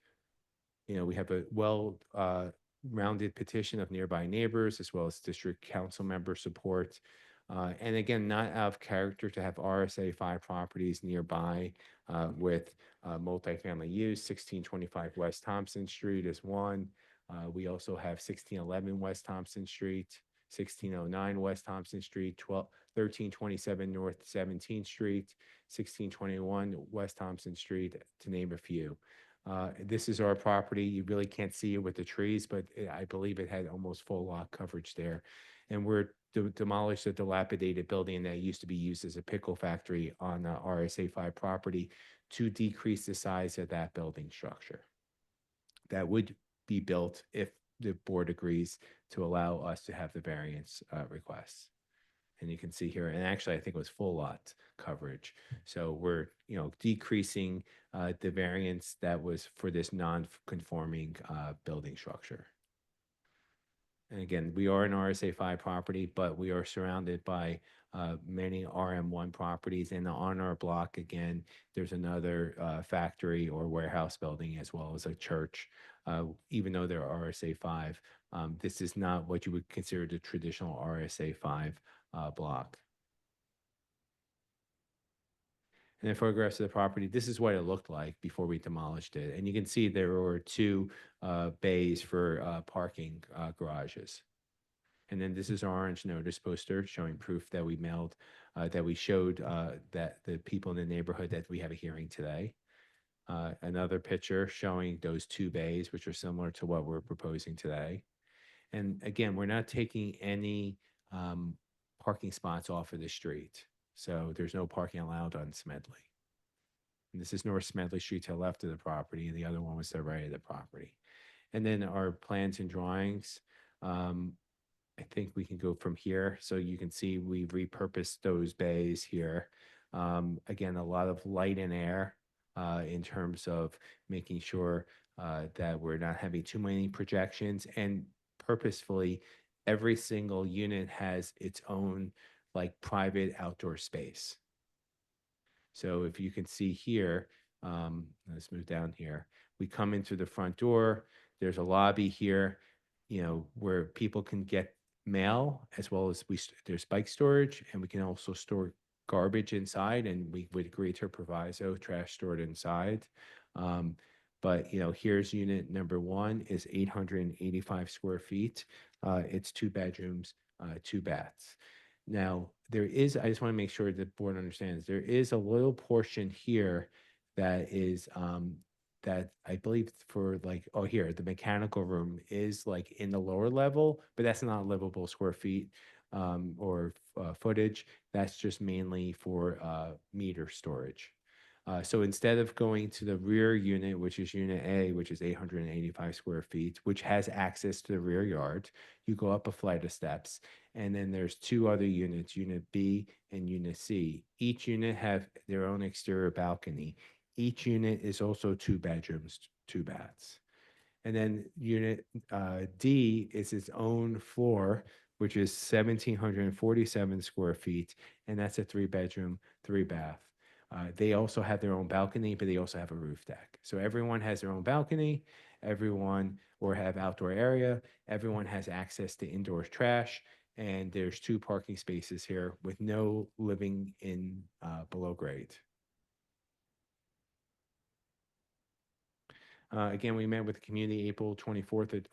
we have a well-rounded petition of nearby neighbors, as well as district council member support. And again, not out of character to have RSA 5 properties nearby with multifamily use. 1625 West Thompson Street is one. We also have 1611 West Thompson Street, 1609 West Thompson Street, 1327 North 17th Street, 1621 West Thompson Street, to name a few. This is our property. You really can't see it with the trees, but I believe it had almost full lot coverage there. And we're demolished a dilapidated building that used to be used as a pickle factory on RSA 5 property to decrease the size of that building structure. That would be built if the board agrees to allow us to have the variance requests. And you can see here, and actually I think it was full lot coverage. So we're, decreasing the variance that was for this non-conforming building structure. And again, we are an RSA 5 property, but we are surrounded by many RM1 properties. And on our block, again, there's another factory or warehouse building, as well as a church. Even though they're RSA 5, this is not what you would consider the traditional RSA 5 block. And then photographs of the property, this is what it looked like before we demolished it. And you can see there were 2 bays for parking garages. And then this is our orange notice poster showing proof that we mailed, that we showed that the people in the neighborhood that we have a hearing today. Another picture showing those 2 bays, which are similar to what we're proposing today. And again, we're not taking any parking spots off of the street. So there's no parking allowed on Smedley. And this is North Smedley Street to the left of the property, and the other one was to the right of the property. And then our plans and drawings, I think we can go from here. So you can see we've repurposed those bays here. Again, a lot of light and air in terms of making sure that we're not having too many projections, and purposefully, every single unit has its own like private outdoor space. So if you can see here, let's move down here. We come into the front door. There's a lobby here, where people can get mail, as well as there's bike storage, and we can also store garbage inside, and we would agree to a proviso, trash stored inside. But here's unit number 1 is 885 square feet. It's 2 bedrooms, 2 baths. Now, I just want to make sure the board understands, there is a little portion here that is, that I believe for here, the mechanical room is like in the lower level, but that's not livable square feet or footage. That's just mainly for meter storage. So instead of going to the rear unit, which is unit A, which is 885 square feet, which has access to the rear yard, you go up a flight of steps, and then there's 2 other units, unit B and unit C. Each unit have their own exterior balcony. Each unit is also 2 bedrooms, 2 baths. And then unit D is its own floor, which is 1,747 square feet, and that's a 3 bedroom, 3 bath. They also have their own balcony, but they also have a roof deck. So everyone has their own balcony, or have outdoor area. Everyone has access to indoor trash, and there's 2 parking spaces here with no living in below grade. Again, we met with the community April 24th at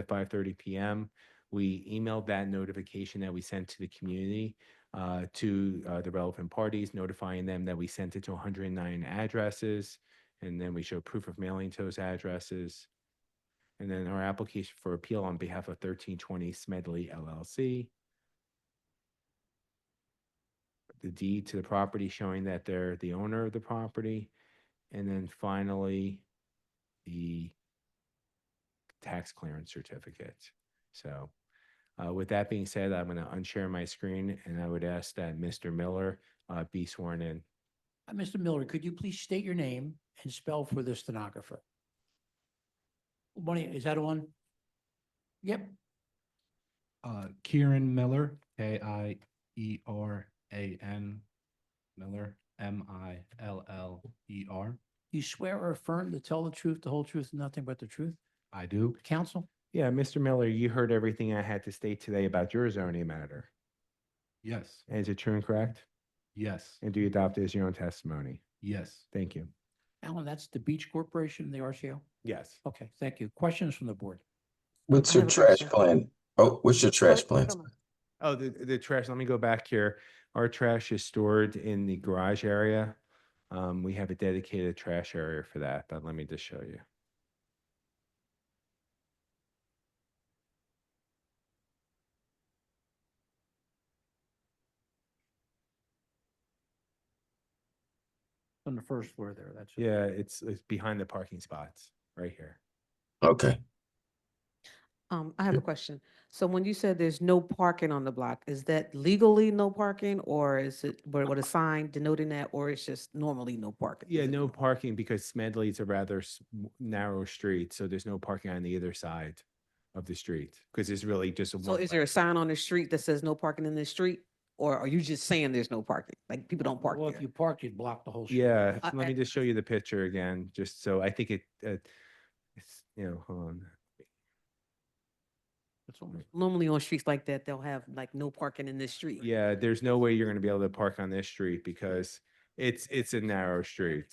5:30 p.m. We emailed that notification that we sent to the community to the relevant parties, notifying them that we sent it to 109 addresses, and then we show proof of mailing to those addresses. And then our application for appeal on behalf of 1320 Smedley LLC. The deed to the property showing that they're the owner of the property. And then finally, the tax clearance certificate. So with that being said, I'm going to unshare my screen, and I would ask that Mr. Miller be sworn in. Mr. Miller, could you please state your name and spell for the stenographer? Is that on? Yep. Kieran Miller, Kieran Miller, Miller. You swear or affirm to tell the truth, the whole truth, and nothing but the truth? I do. Counsel? Yeah, Mr. Miller, you heard everything I had to state today about your zoning matter. Yes. And is it true and correct? Yes. And do you adopt it as your own testimony? Yes. Thank you. Alan, that's the Beach Corporation, the RCO? Yes. Okay, thank you. Questions from the board? What's I your have a trash question. plan? Oh, what's your trash plan? Oh, the trash, let me go back here. Our trash is stored in the garage area. We have a dedicated trash area for that, but let me just show you. On the first floor there, that's. Yeah, it's behind the parking spots, right here. Okay. I have a question. So when you said there's no parking on the block, is that legally no parking, or is it with a sign denoting that, or it's just normally no parking? Yeah, no parking because Smedley is a rather narrow street, so there's no parking on either side of the street because it's really just a So one. is there a sign on the street that says no parking in this street? Or are you just saying there's no parking? Like people don't park Well, if there? you parked, you'd block the whole street. Yeah, Uh, let me just show you the picture again, just so I think it's, hold on. It's almost. Normally on streets like that, they'll have like no parking in this street. Yeah, there's no way you're gonna be able to park on this street because it's a narrow street.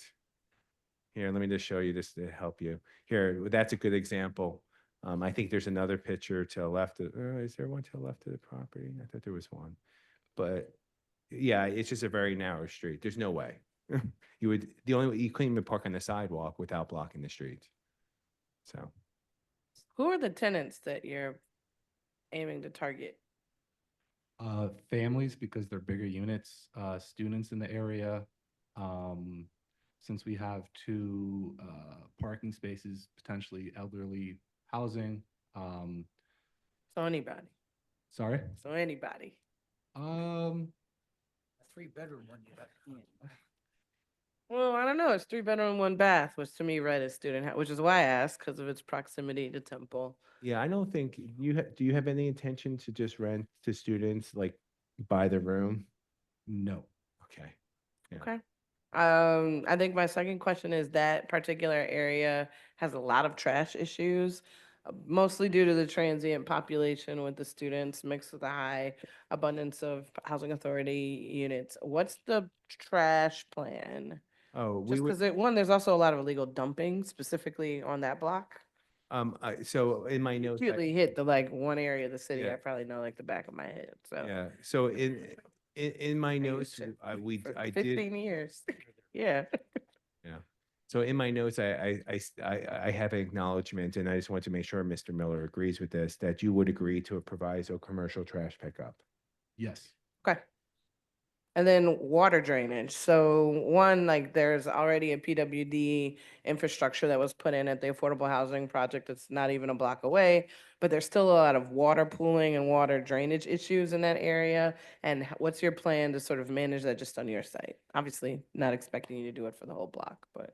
Here, let me just show you this to help you. Here, that's a good example. I think there's another picture to the left. Is there one to the left of the property? I thought there was one. But yeah, it's just a very narrow street. There's no way. The only way you couldn't even park on the sidewalk without blocking the street. So Who are the tenants that you're aiming to target? Families, because they're bigger units, students in the area, Since we have two parking spaces, potentially elderly housing. So anybody, Sorry? so anybody. Um, 3-bedroom one. Well, I don't know. It's 3 bedroom, 1 bath, which to me read as which is why I asked because of its proximity to Temple. Yeah, I don't think do you have any intention to just rent to students like by the room? no. Okay. Yeah. Okay. I think my second question is that particular area has a lot of trash issues, mostly due to the transient population with the students mixed with a high abundance of housing authority units. What's the trash plan? Oh, we Just would, because there's also a lot of illegal dumping specifically on that block. so in my notes, Acutely hit the like one area of the city Yeah. I probably know like the back of my head. So yeah, so in my notes, for I did, 15 years. Yeah. yeah. So in my notes, I have an acknowledgement, and I just want to make sure Mr. Miller agrees with this, that you would agree to a proviso commercial trash pickup. Yes. Okay. And then water drainage. So one, like there's already a PWD infrastructure that was put in at the affordable housing project that's not even a block away, but there's still a lot of water pooling and water drainage issues in that area. And what's your plan to sort of manage that just on your site? Obviously, not expecting you to do it for the whole block, but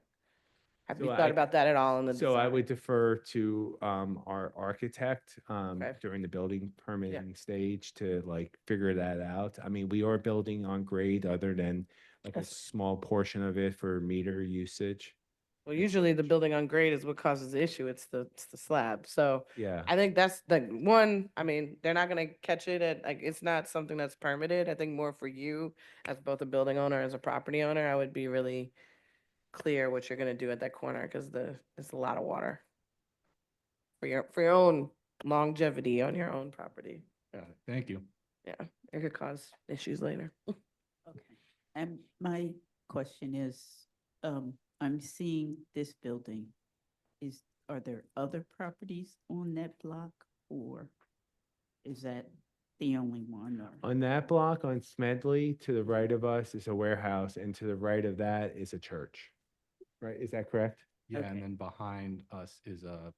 have you So thought about that at all in the So I design? would defer to our architect Okay. during the building permitting stage to like figure that out. I mean, we are building on grade other than like a That's- small portion of it for meter usage. Well, usually the building on grade is what causes the issue. It's the slab. So Yeah. I think that's the one. I mean, they're not gonna catch it at like it's not something that's permitted. I think more for you as both a building owner as a property owner, I would be really clear what you're gonna do at that corner because it's a lot of water for your own longevity on your own property. Yeah, thank you. Yeah, it could cause issues later. Okay. And my question is, I'm seeing this building. Are there other properties on that block or is that the only one or? On that block on Smedley, to the right of us is a warehouse, and to the right of that is a church. Right? Is that correct? Yeah, Okay. and then behind us is a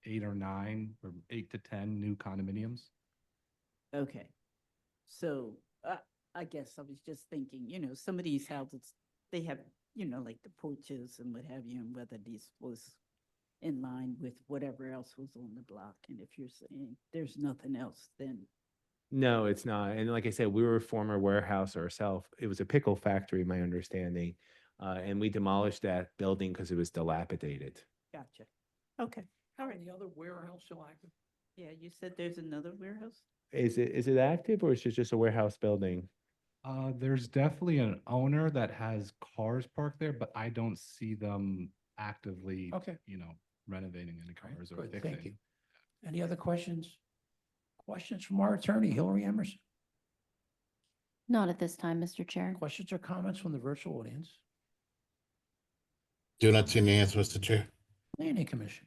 8 or 9 or 8 to 10 new condominiums. Okay. So, I guess I was just thinking, some of these houses, they have, like the porches and what have you, and whether this was in line with whatever else was on the block. And if you're saying there's nothing else, then No, it's not. And like I said, we were a former warehouse ourselves. It was a pickle factory, my understanding. And we demolished that building because it was dilapidated. gotcha. Okay. All right. Any other warehouse still active? Yeah, you said there's another warehouse? Is it active or is it just a warehouse building? There's definitely an owner that has cars parked there, but I don't see them actively, Okay. renovating any All right, cars or good, fixing. thank you. Any other questions? Questions from our attorney, Hillary Emerson? Not at this time, Mr. Chair. Questions or comments from the virtual audience? Do not see any answer, Mr. Chair. Planning Commission.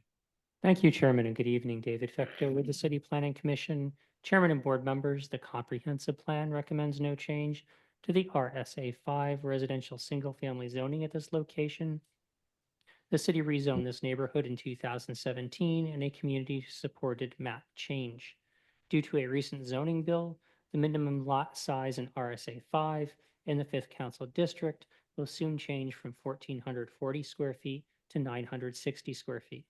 Thank you, Chairman, and good evening. David Fecto with the City Planning Commission. Chairman and board members, the comprehensive plan recommends no change to the RSA 5 residential single-family zoning at this location. The city rezoned this neighborhood in 2017 in a community-supported map change. Due to a recent zoning bill, the minimum lot size in RSA 5 in the 5th Council District will soon change from 1,440 square feet to 960 square feet.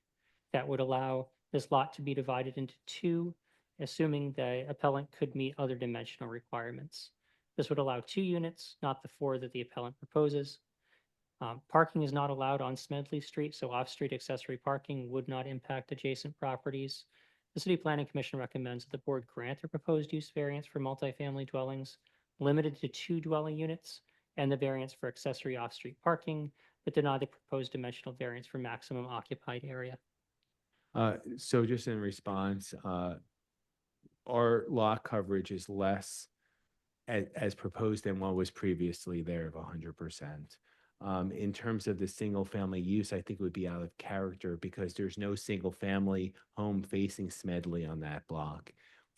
That would allow this lot to be divided into two, assuming the appellant could meet other dimensional requirements. This would allow 2 units, not the 4 that the appellant proposes. Parking is not allowed on Smedley Street, so off-street accessory parking would not impact adjacent properties. The City Planning Commission recommends that the board grant the proposed use variance for multifamily dwellings limited to 2 dwelling units and the variance for accessory off-street parking, but deny the proposed dimensional variance for maximum occupied area. So just in response, our lot coverage is less as proposed than what was previously there of 100%. In terms of the single family use, I think it would be out of character because there's no single family home facing Smedley on that block.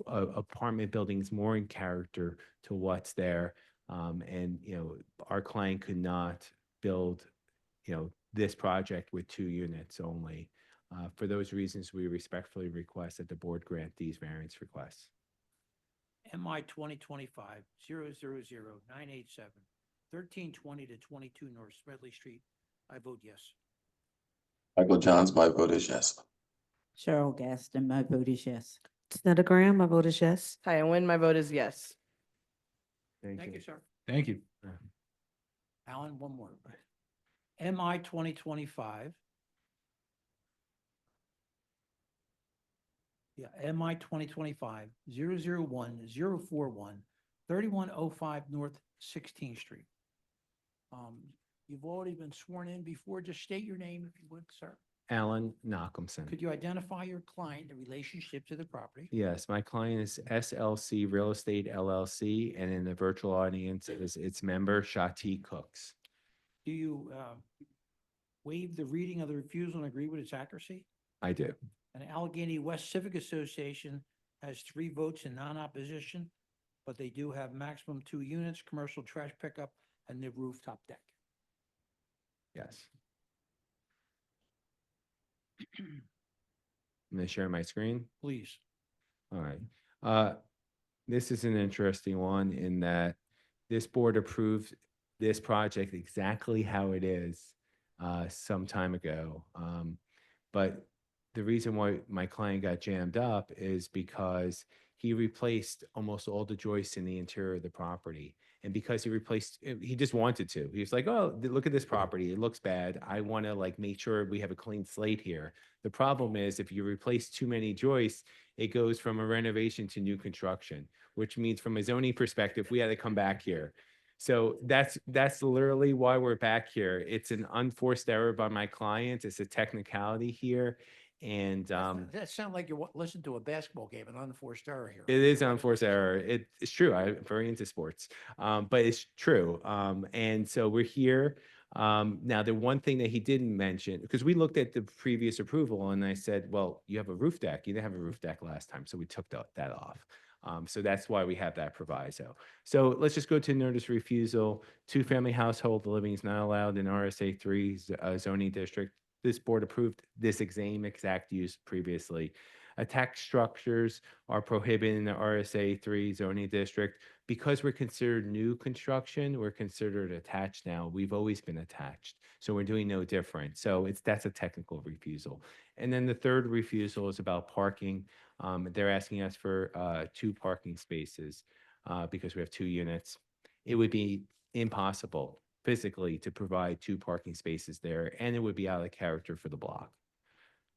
Apartment buildings more in character to what's there. And, our client could not build, this project with 2 units only. For those reasons, we respectfully request that the board grant these variance requests. MI 2025-000-987, 1320 to 22 North Smedley Street. I vote yes. Michael Johns, my vote is yes. Cheryl Gaston, my vote is yes. Snyder Graham, my vote is yes. Diane Nguyen, my vote is yes. Thank you, sir. Thank you. Alan, one more. MI 2025. Yeah, MI 2025-001-041, 3105 North 16th Street. You've already been sworn in before. Just state your name if you would, sir. Alan Nachumson. Could you identify your client, the relationship to the property? Yes, my client is SLC Real Estate LLC, and in the virtual audience is its member, Shati Cooks. Do you waive the reading of the refusal and agree with its accuracy? I do. And Allegheny West Civic Association has 3 votes in non-opposition, but they do have maximum 2 units, commercial trash pickup, and the rooftop deck. Yes. I'm going to share my screen. Please. All right. This is an interesting one in that this board approved this project exactly how it is some time ago. But the reason why my client got jammed up is because he replaced almost all the joists in the interior of the property. And because he just wanted to. He was like, oh, look at this property. It looks bad. I want to make sure we have a clean slate here. The problem is if you replace too many joists, it goes from a renovation to new construction, which means from a zoning perspective, we had to come back here. So that's literally why we're back here. It's an unforced error by my client. It's a technicality here. And That sounds like you listen to a basketball game, an unforced error here. it is unforced error. It's true. I'm very into sports, but it's true. And so we're here. Now, the one thing that he didn't mention, because we looked at the previous approval and I said, well, you have a roof deck. You didn't have a roof deck last time. So we took that off. So that's why we have that proviso. So let's just go to notice refusal. 2-family household living is not allowed in RSA 3 zoning district. This board approved this same exact use previously. Attached structures are prohibited in the RSA 3 zoning district. Because we're considered new construction, we're considered attached now. We've always been attached. So we're doing no different. So that's a technical refusal. And then the third refusal is about parking. They're asking us for 2 parking spaces because we have 2 units. It would be impossible physically to provide 2 parking spaces there, and it would be out of character for the block.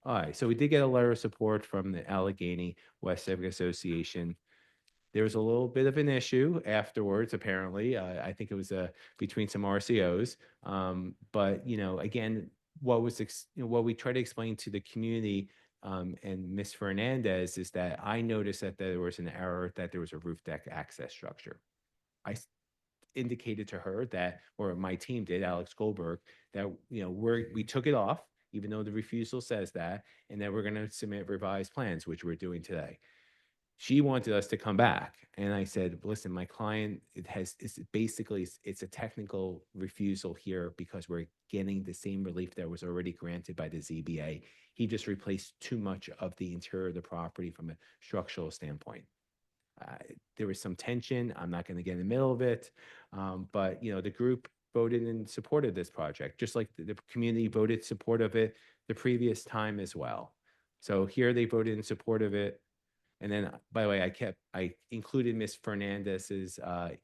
All right, so we did get a letter of support from the Allegheny West Civic Association. There was a little bit of an issue afterwards, apparently. I think it was between some RCOs. But, again, what we try to explain to the community and Ms. Fernandez is that I noticed that there was an error, that there was a roof deck access structure. I indicated to her that, or my team did, Alex Goldberg, that, we took it off, even though the refusal says that, and that we're going to submit revised plans, which we're doing today. She wanted us to come back. And I said, listen, my client, it's a technical refusal here because we're getting the same relief that was already granted by the ZBA. He just replaced too much of the interior of the property from a structural standpoint. There was some tension. I'm not going to get in the middle of it. But, the group voted in support of this project, just like the community voted support of it the previous time as well. So here they voted in support of it. And then, by the way, I included Ms. Fernandez's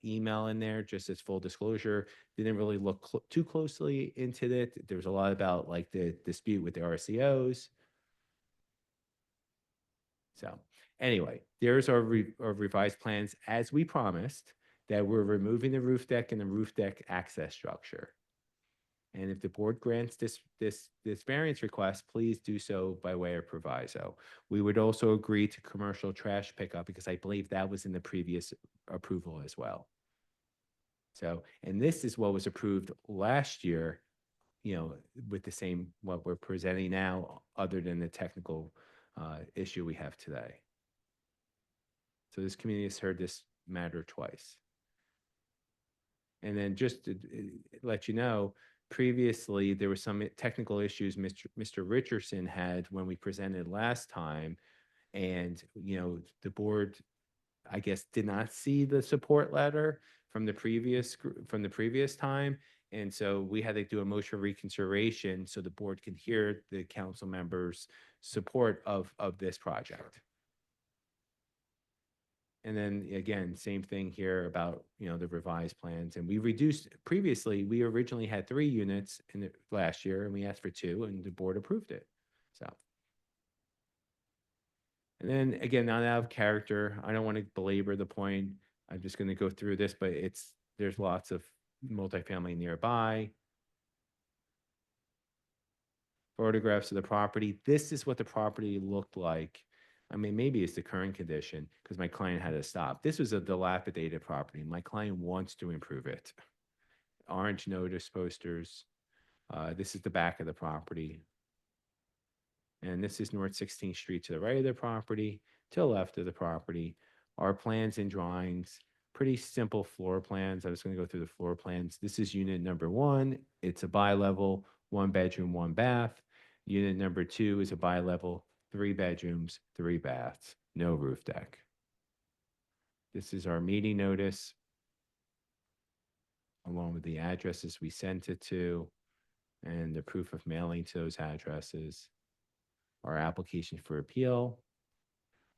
email in there just as full disclosure. Didn't really look too closely into it. There was a lot about the dispute with the RCOs. So anyway, there's our revised plans as we promised, that we're removing the roof deck and the roof deck access structure. And if the board grants this variance request, please do so by way of proviso. We would also agree to commercial trash pickup because I believe that was in the previous approval as well. So, and this is what was approved last year, with the same, what we're presenting now, other than the technical issue we have today. So this community has heard this matter twice. And then just to let you know, previously, there were some technical issues Mr. Richardson had when we presented last time. And, the board, I guess, did not see the support letter from the previous time. And so we had to do a motion of reconsideration so the board can hear the council members' support of this project. And then again, same thing here about, the revised plans. And we reduced, previously, we originally had 3 units in the last year and we asked for 2 and the board approved it. So. And then again, not out of character, I don't want to belabor the point. I'm just going to go through this, but there's lots of multifamily nearby. Photographs of the property. This is what the property looked like. I mean, maybe it's the current condition because my client had to stop. This was a dilapidated property. My client wants to improve it. Orange notice posters. This is the back of the property. And this is North 16th Street to the right of the property, to the left of the property. Our plans and drawings, pretty simple floor plans. I was going to go through the floor plans. This is unit number 1. It's a bi-level, 1 bedroom, 1 bath. Unit number 2 is a bi-level, 3 bedrooms, 3 baths, no roof deck. This is our meeting notice, along with the addresses we sent it to, and the proof of mailing to those addresses. Our application for appeal,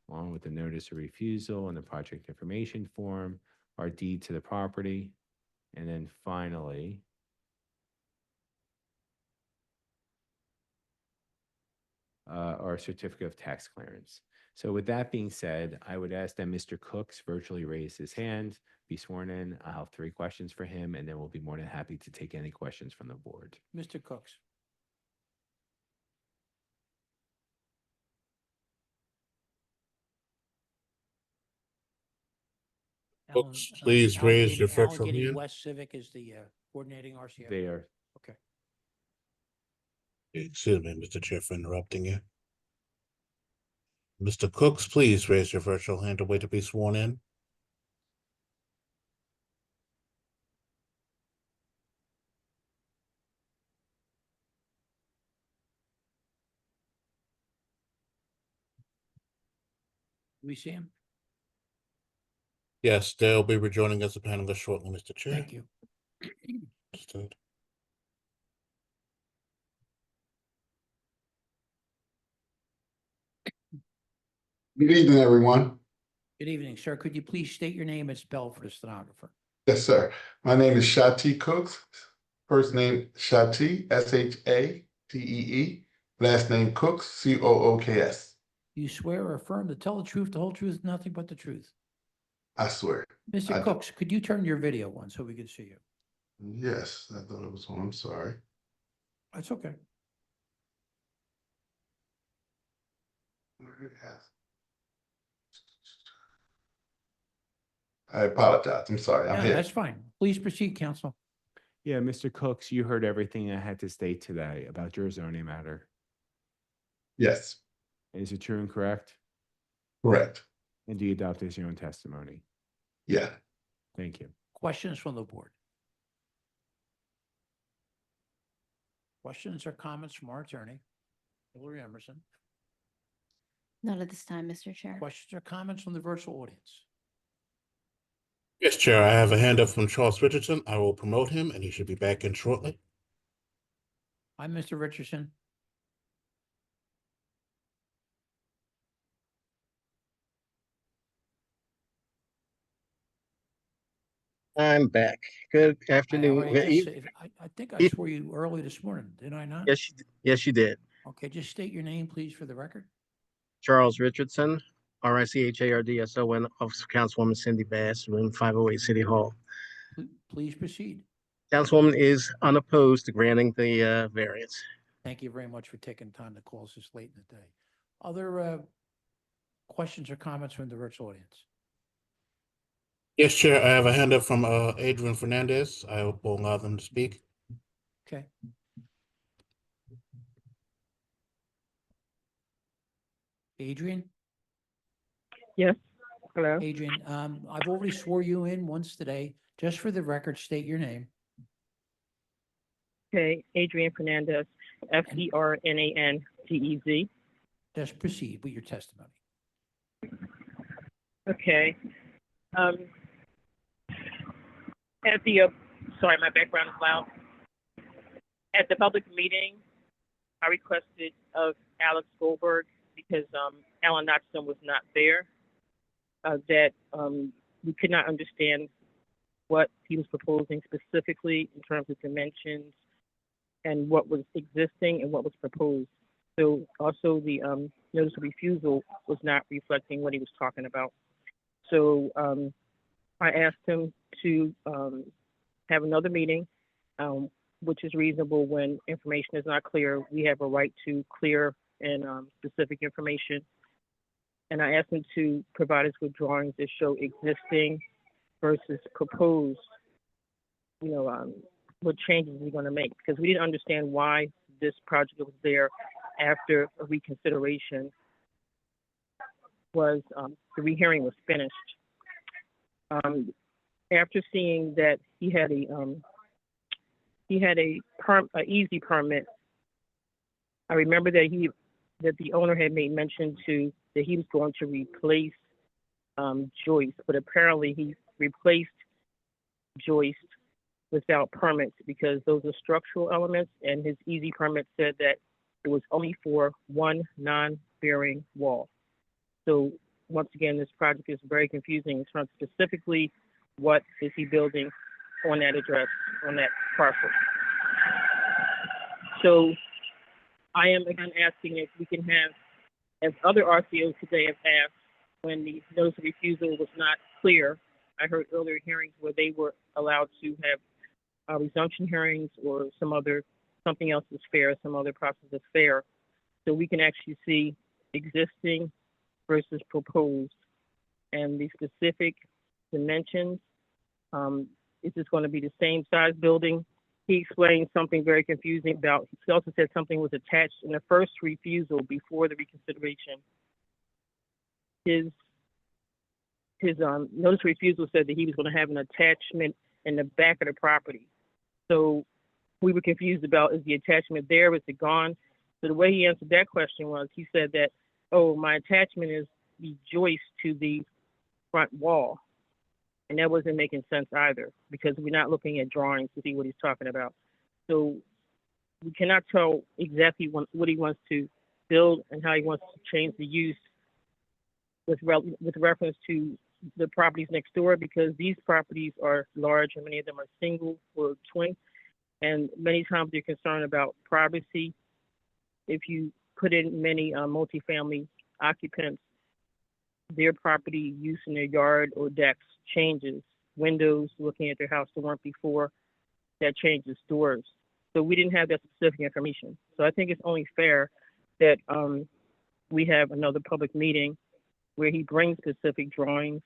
along with the notice of refusal and the project information form, our deed to the property, and then finally, our certificate of tax clearance. So with that being said, I would ask that Mr. Cooks virtually raise his hand, be sworn in. I'll have 3 questions for him, and then we'll be more than happy to take any questions from the board. Mr. Cooks. Cooks, please raise your virtual Allegheny hand. West Civic is the coordinating RCF. They are. Okay. Excuse me, Mr. Chair, for interrupting you. Mr. Cooks, please raise your virtual hand to wait to be sworn in. Do we see him? Yes, they'll be rejoining us a panelist shortly, Mr. Chair. Thank you. Understood. Good evening, everyone. Good evening, sir. Could you please state your name and spell for the stenographer? Yes, sir. My name is Shati Cooks. First name Shati, Shatee. Last name Cooks, Cooks. You swear or affirm to tell the truth, the whole truth, nothing but the truth. I swear. Mr. I do. Cooks, could you turn your video on so we can see you? Yes, I thought it was on. I'm sorry. That's okay. I apologize. I'm sorry. I'm No, here. that's fine. Please proceed, counsel. Yeah, Mr. Cooks, you heard everything I had to state today about your zoning matter. Yes, Is it true and correct? correct. And do you adopt as your own testimony? Yeah. Thank you. Questions from the board? Questions or comments from our attorney, Hillary Emerson? Not at this time, Mr. Chair. Questions or comments from the virtual audience? Yes, Chair, I have a hand up from Charles Richardson. I will promote him and he should be back in shortly. Hi, Mr. Richardson. I'm back. Good afternoon. I think I swore you early this morning, did I not? Yes, you did. Okay, just state your name, please, for the record. Charles Richardson, RICHARDSON, Office of Councilwoman Cindy Bass, Room 508, City Hall. Please proceed. Councilwoman is unopposed to granting the variance. Thank you very much for taking time to call us this late in the day. Other questions or comments from the virtual audience? Yes, Chair, I have a hand up from Adrian Fernandez. I will allow them to speak. Okay. Adrian? Yes. Hello? Adrian, I've already swore you in once today. Just for the record, state your name. Okay, Adrian Fernandez, Fernandez. Just proceed with your testimony. Okay. At the, sorry, my background is loud. At the public meeting, I requested of Alex Goldberg, because Alan Knoxton was not there, that we could not understand what he was proposing specifically in terms of dimensions and what was existing and what was proposed. So also the notice of refusal was not reflecting what he was talking about. So I asked him to have another meeting, which is reasonable when information is not clear. We have a right to clear and specific information. And I asked him to provide us with drawings that show existing versus proposed, you know, what changes we're going to make, because we didn't understand why this project was there after a reconsideration was, the rehearing was finished. After seeing that he had a easy permit, I remember that the owner had made mention to that he was going to replace joist, but apparently he replaced joist without permits because those are structural elements, and his easy permit said that it was only for one non-bearing wall. So once again, this project is very confusing in terms of specifically what is he building on that address, on that parcel. So I am again asking if we can have, as other RCOs today have asked, when the notice of refusal was not clear. I heard earlier hearings where they were allowed to have resumption hearings or something else is fair, some other process is fair. So we can actually see existing versus proposed and the specific dimensions. Is this going to be the same size building? He explained something very confusing about, he also said something was attached in the first refusal before the reconsideration. His notice of refusal said that he was going to have an attachment in the back of the property. So we were confused about, is the attachment there, is it gone? So the way he answered that question was, he said that, oh, my attachment is the joist to the front wall. And that wasn't making sense either, because we're not looking at drawings to see what he's talking about. So we cannot tell exactly what he wants to build and how he wants to change the use with reference to the properties next door, because these properties are large and many of them are single or twin. And many times they're concerned about privacy. If you put in many multifamily occupants, their property use in their yard or decks changes. Windows, looking at their house that weren't before, that changes. Doors. So we didn't have that specific information. So I think it's only fair that we have another public meeting where he brings specific drawings,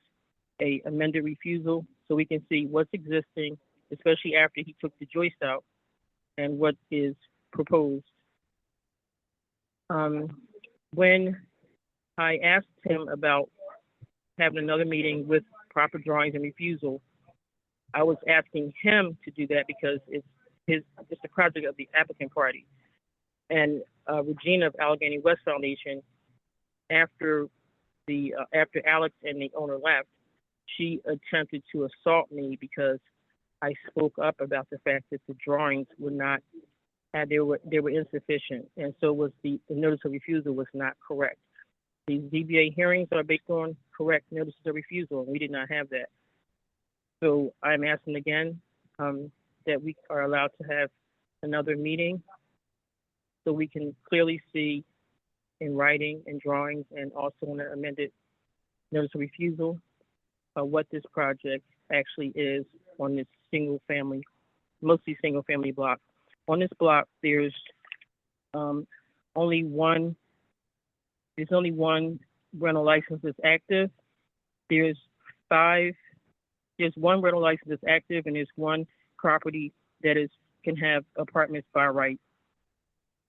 a amended refusal, so we can see what's existing, especially after he took the joist out, and what is proposed. When I asked him about having another meeting with proper drawings and refusal, I was asking him to do that because it's the project of the applicant party. And Regina of Allegheny West Foundation, after Alex and the owner left, she attempted to assault me because I spoke up about the fact that the drawings were not, they were insufficient, and so was the notice of refusal was not correct. These ZBA hearings are based on correct notices of refusal, and we did not have that. So I'm asking again that we are allowed to have another meeting so we can clearly see in writing and drawings and also in an amended notice of refusal what this project actually is on this mostly single family block. On this block, there's only one rental license that's active. There's one rental license that's active, and there's one property that can have apartments by right.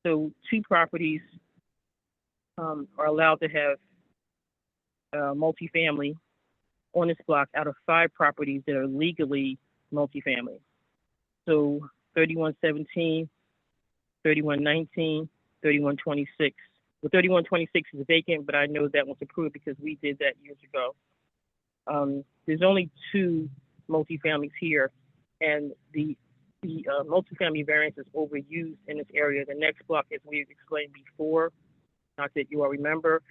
So 2 properties are allowed to have multifamily, on this block out of 5 properties that are legally multifamily. So 3117, 3119, 3126. Well, 3126 is vacant, but I know that was approved because we did that years ago. There's only 2 multifamilies here, and the multifamily variance is overused in this area. The next block, as we've explained before, not that you all remember,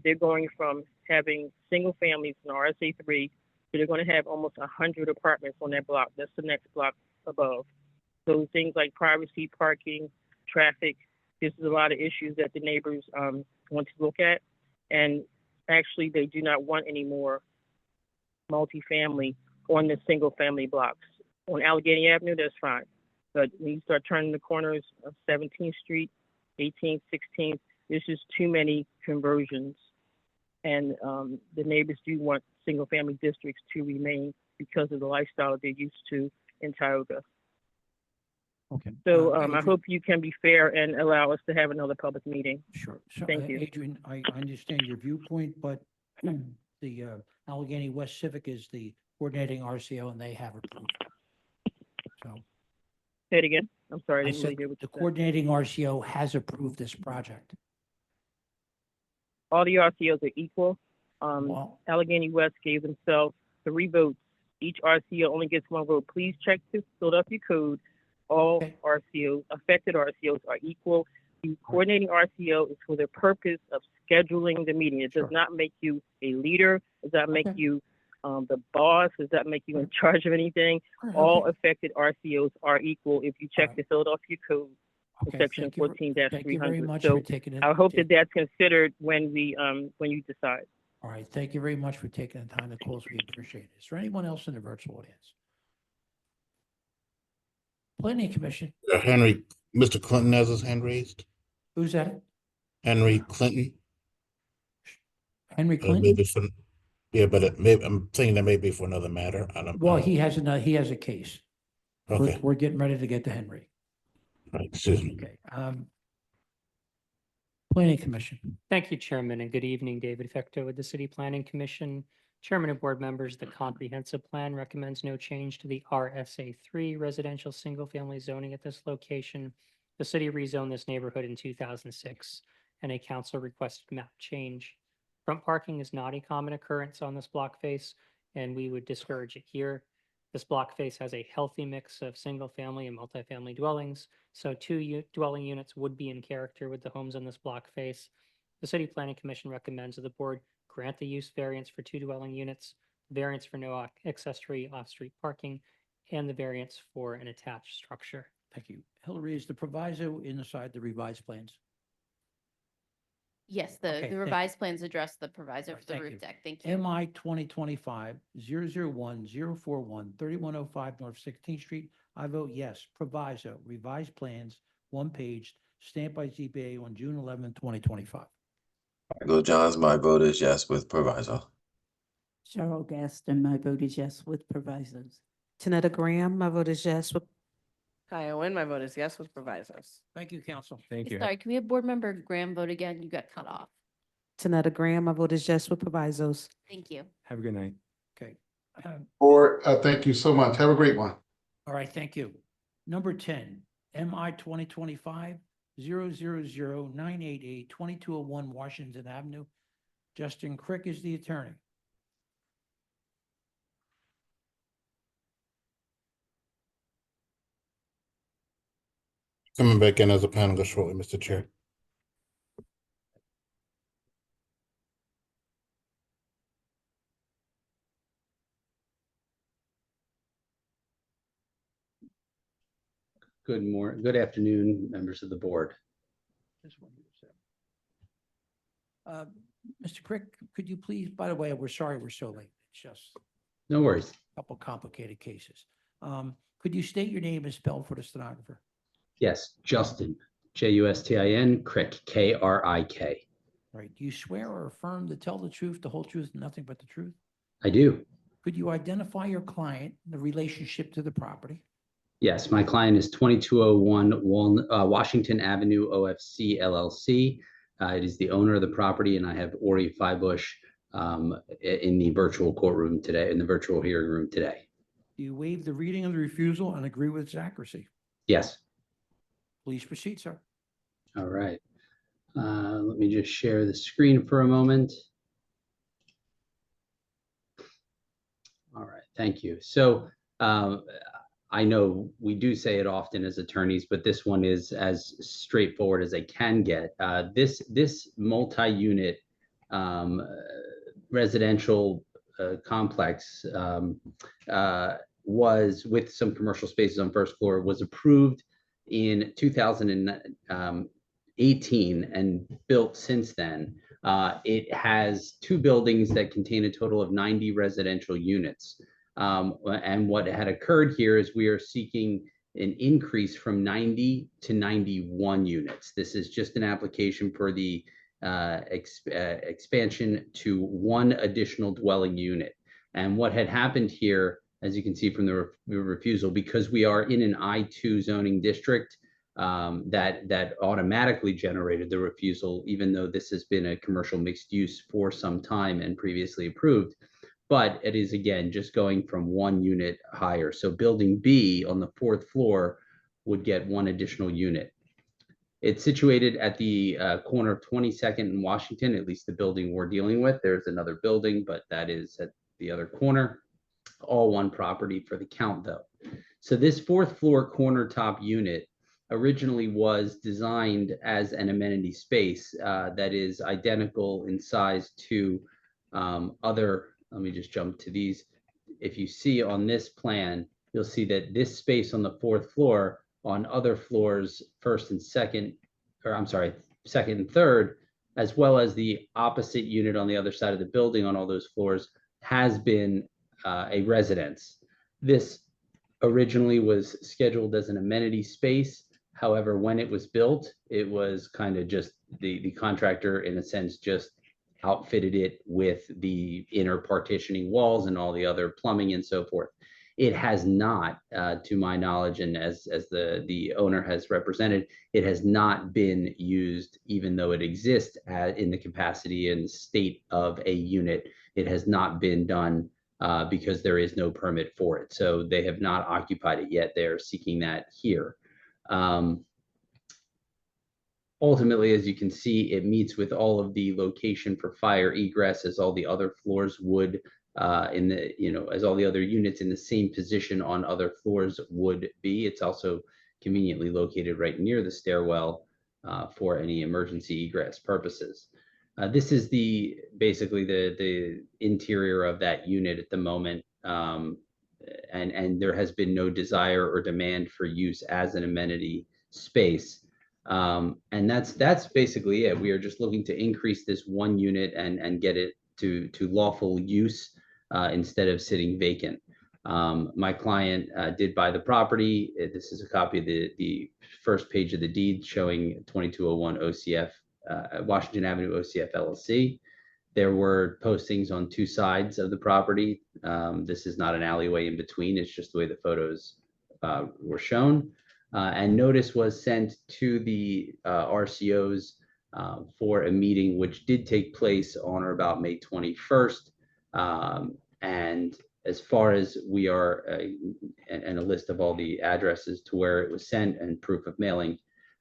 they're going from having single families in RSA 3, so they're going to have almost 100 apartments on that block. That's the next block above. So things like privacy, parking, traffic, this is a lot of issues that the neighbors want to look at. And actually, they do not want any more multifamily on the single family blocks. On Allegheny Avenue, that's fine. But when you start turning the corners of 17th Street, 18th, 16th, there's just too many conversions. And the neighbors do want single family districts to remain because of the lifestyle they're used to in Tioga. Okay. So I Adrian- hope you can be fair and allow us to have another public meeting. Sure. So, Thank you. Adrian, I understand your viewpoint, but the Allegheny West Civic is the coordinating RCO and they have approved. So Say it again. I'm sorry. I I didn't really said hear what the you said. coordinating RCO has approved this project. All the RCOs are equal. Well- Allegheny West gave themselves 3 votes. Each RCO only gets 1 vote. Please check the Philadelphia Code. All RCOs, affected RCOs are equal. The coordinating RCO is for the purpose of scheduling the meeting. It does not make you a leader. It does not make you the boss. It does not make you in charge of anything. All affected RCOs are equal if you check the Philadelphia Code, section thank you ver- 14-300. thank you very much So for taking it- I hope that that's considered when you decide. All right, thank you very much for taking the time to call us. We appreciate it. Is there anyone else in the virtual audience? Planning Commission, Henry, Mr. Clinton has his hand raised. who's that? Henry Clinton. Henry Clinton? Maybe for, yeah, but I'm thinking that may be for another matter. I don't. Well, he has a case. Okay. We're getting ready to get to Henry. Right, excuse me. Okay. Planning Commission. Thank you, Chairman, and good evening. David Fecto with the City Planning Commission. Chairman and board members, the comprehensive plan recommends no change to the RSA 3 residential single-family zoning at this location. The city rezoned this neighborhood in 2006, and a council requested map change. Front parking is not a common occurrence on this block face, and we would discourage it here. This block face has a healthy mix of single-family and multifamily dwellings, so 2 dwelling units would be in character with the homes on this block face. The City Planning Commission recommends that the board grant the use variance for 2 dwelling units, variance for no accessory off-street parking, and the variance for an attached structure. Thank you. Hillary, is the proviso inside the revised plans? Yes, Okay, the thank- revised plans address the proviso for the thank roof you. deck. Thank you. MI 2025-001-041, 3105 North 16th Street. I vote yes. Proviso, revised plans, 1 page, stamped by ZBA on June 11, 2025. Michael Johns, my vote is yes with proviso. Cheryl Gaston, my vote is yes with provisos. Tanetta Graham, my vote is yes. Kyle Wynn, my vote is yes with provisos. Thank you, council. Thank you. Sorry, can we have board member Graham vote again? You got cut off. Tanetta Graham, my vote is yes with provisos. Thank you. Have a good night. Okay. Board, thank you so much. Have a great one. All right, thank you. Number 10, MI 2025-000-988, 2201 Washington Avenue. Justin Crick is the attorney. Coming back in as a panelist shortly, Mr. Chair. Good afternoon, members of the board. Mr. Crick, could you please, by the way, we're sorry we're so late. It's just No worries. a couple complicated cases. Could you state your name and spell for the stenographer? Yes, Justin, Justin, Crick, Krik. All right, do you swear or affirm to tell the truth, the whole truth, and nothing but the truth? I do. Could you identify your client, the relationship to the property? Yes, my client is 2201 Washington Avenue OFC LLC. It is the owner of the property, and I have Ori Feibush in the virtual courtroom today, in the virtual hearing room today. Do you waive the reading of the refusal and agree with its accuracy? Yes. Please proceed, sir. All right. Let me just share the screen for a moment. All right, thank you. So I know we do say it often as attorneys, but this one is as straightforward as I can get. This multi-unit residential complex was, with some commercial spaces on first floor, was approved in 2018 and built since then. It has 2 buildings that contain a total of 90 residential units. And what had occurred here is we are seeking an increase from 90 to 91 units. This is just an application for the expansion to 1 additional dwelling unit. And what had happened here, as you can see from the refusal, because we are in an I2 zoning district, that automatically generated the refusal, even though this has been a commercial mixed use for some time and previously approved. But it is, again, just going from 1 unit higher. So building B on the 4th floor would get 1 additional unit. It's situated at the corner of 22nd and Washington, at least the building we're dealing with. There's another building, but that is at the other corner. All 1 property for the count, though. So this 4th floor corner top unit originally was designed as an amenity space that is identical in size to other. Let me just jump to these. If you see on this plan, you'll see that this space on the 4th floor, on other floors, 1st and 2nd, or I'm sorry, 2nd and 3rd, as well as the opposite unit on the other side of the building on all those floors, has been a residence. This originally was scheduled as an amenity space. However, when it was built, it was kind of just the contractor, in a sense, just outfitted it with the inner partitioning walls and all the other plumbing and so forth. It has not, to my knowledge, and as the owner has represented, it has not been used, even though it exists in the capacity and state of a unit. It has not been done because there is no permit for it. So they have not occupied it yet. They're seeking that here. Ultimately, as you can see, it meets with all of the location for fire egress, as all the other floors would, as all the other units in the same position on other floors would be. It's also conveniently located right near the stairwell for any emergency egress purposes. This is basically the interior of that unit at the moment. And there has been no desire or demand for use as an amenity space. And that's basically it. We are just looking to increase this 1 unit and get it to lawful use instead of sitting vacant. My client did buy the property. This is a copy of the first page of the deed showing 2201 OCF, Washington Avenue OCF LLC. There were postings on 2 sides of the property. This is not an alleyway in between. It's just the way the photos were shown. And notice was sent to the RCOs for a meeting, which did take place on or about May 21st. And as far as we are, and a list of all the addresses to where it was sent and proof of mailing.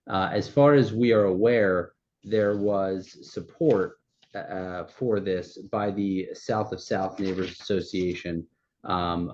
As far as we are aware, there was support for this by the South of South Neighbors Association.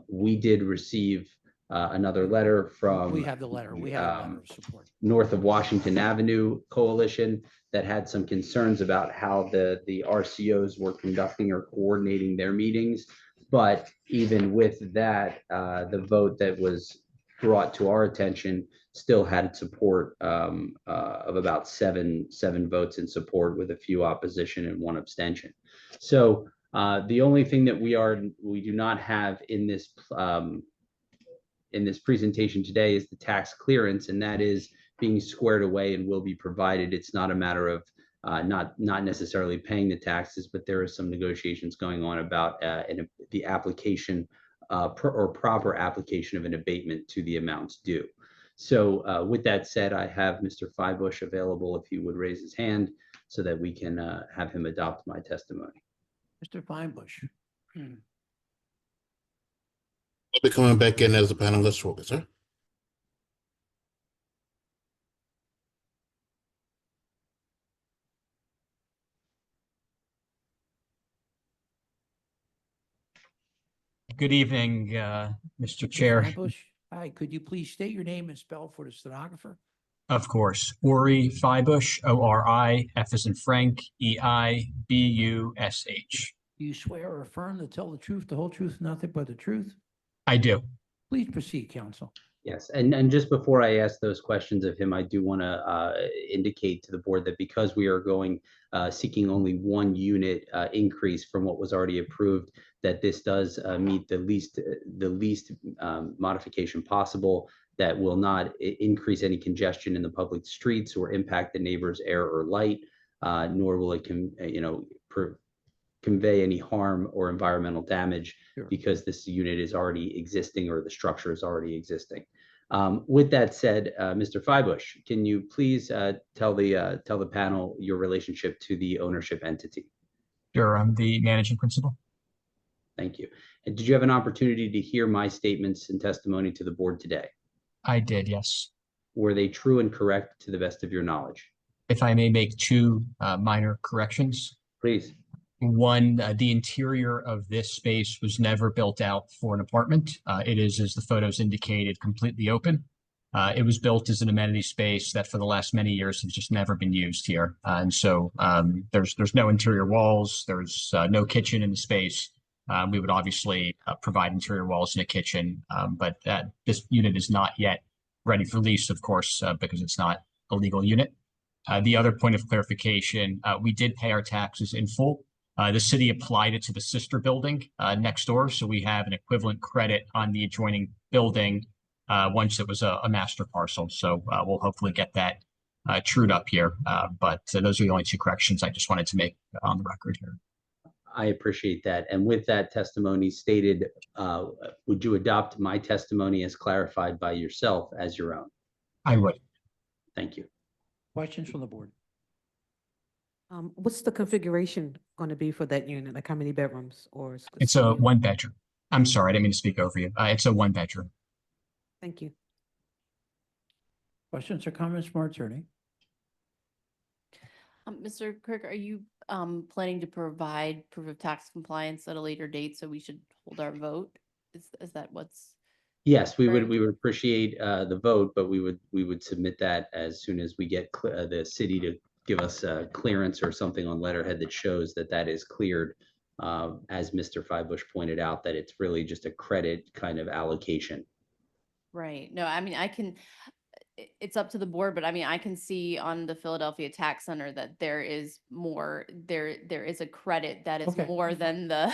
We did receive another letter from We have the letter. We have a letter of support. North of Washington Avenue Coalition that had some concerns about how the RCOs were conducting or coordinating their meetings. But even with that, the vote that was brought to our attention still had support of about seven votes in support, with a few opposition and 1 abstention. So the only thing that we do not have in this presentation today is the tax clearance, and that is being squared away and will be provided. It's not a matter of not necessarily paying the taxes, but there is some negotiations going on about the application or proper application of an abatement to the amounts due. So with that said, I have Mr. Feibusch available if he would raise his hand so that we can have him adopt my testimony. Mr. Feinbush. I'll be coming back in as a panelist shortly, sir. Good evening, Mr. Chair. Feinbush, hi, could you please state your name and spell for the stenographer? Of course, Ori Feibush, ORI, F as in Frank, EIBUSH. Do you swear or affirm to tell the truth, the whole truth, nothing but the truth? I do. Please proceed, counsel. Yes, and just before I ask those questions of him, I do want to indicate to the board that because we are going seeking only one unit increase from what was already approved, that this does meet the least modification possible that will not increase any congestion in the public streets or impact the neighbors' air or light, nor will it convey any harm or environmental damage because this unit is already existing or the structure is already existing. With that said, Mr. Feibush, can you please tell the panel your relationship to the ownership entity? Sure, I'm the managing principal. Thank you. And did you have an opportunity to hear my statements and testimony to the board today? I did, yes. Were they true and correct to the best of your knowledge? If I may make two minor corrections. Please. One, the interior of this space was never built out for an apartment. It is, as the photos indicated, completely open. It was built as an amenity space that for the last many years has just never been used here. And so there's no interior walls, there's no kitchen in the space. We would obviously provide interior walls in a kitchen, but this unit is not yet ready for lease, of course, because it's not a legal unit. The other point of clarification, we did pay our taxes in full. The city applied it to the sister building next door, so we have an equivalent credit on the adjoining building once it was a master parcel. So we'll hopefully get that trued up here. But those are the only two corrections I just wanted to make on the record here. I appreciate that. And with that testimony stated, would you adopt my testimony as clarified by yourself as your own? I would. Thank you. Questions from the board? What's the configuration going to be for that unit? Like how many bedrooms or? It's a one bedroom. I'm sorry, I didn't mean to speak over you. It's a one bedroom. Thank you. Questions or comments from our attorney? Mr. Kirk, are you planning to provide proof of tax compliance at a later date so we should hold our vote? Is that what's? Yes, we would appreciate the vote, but we would submit that as soon as we get the city to give us clearance or something on letterhead that shows that that is cleared. As Mr. Feibush pointed out, that it's really just a credit kind of allocation. Right. No, I mean, it's up to the board, but I mean, I can see on the Philadelphia Tax Center that there is more, there is a credit that is more than the,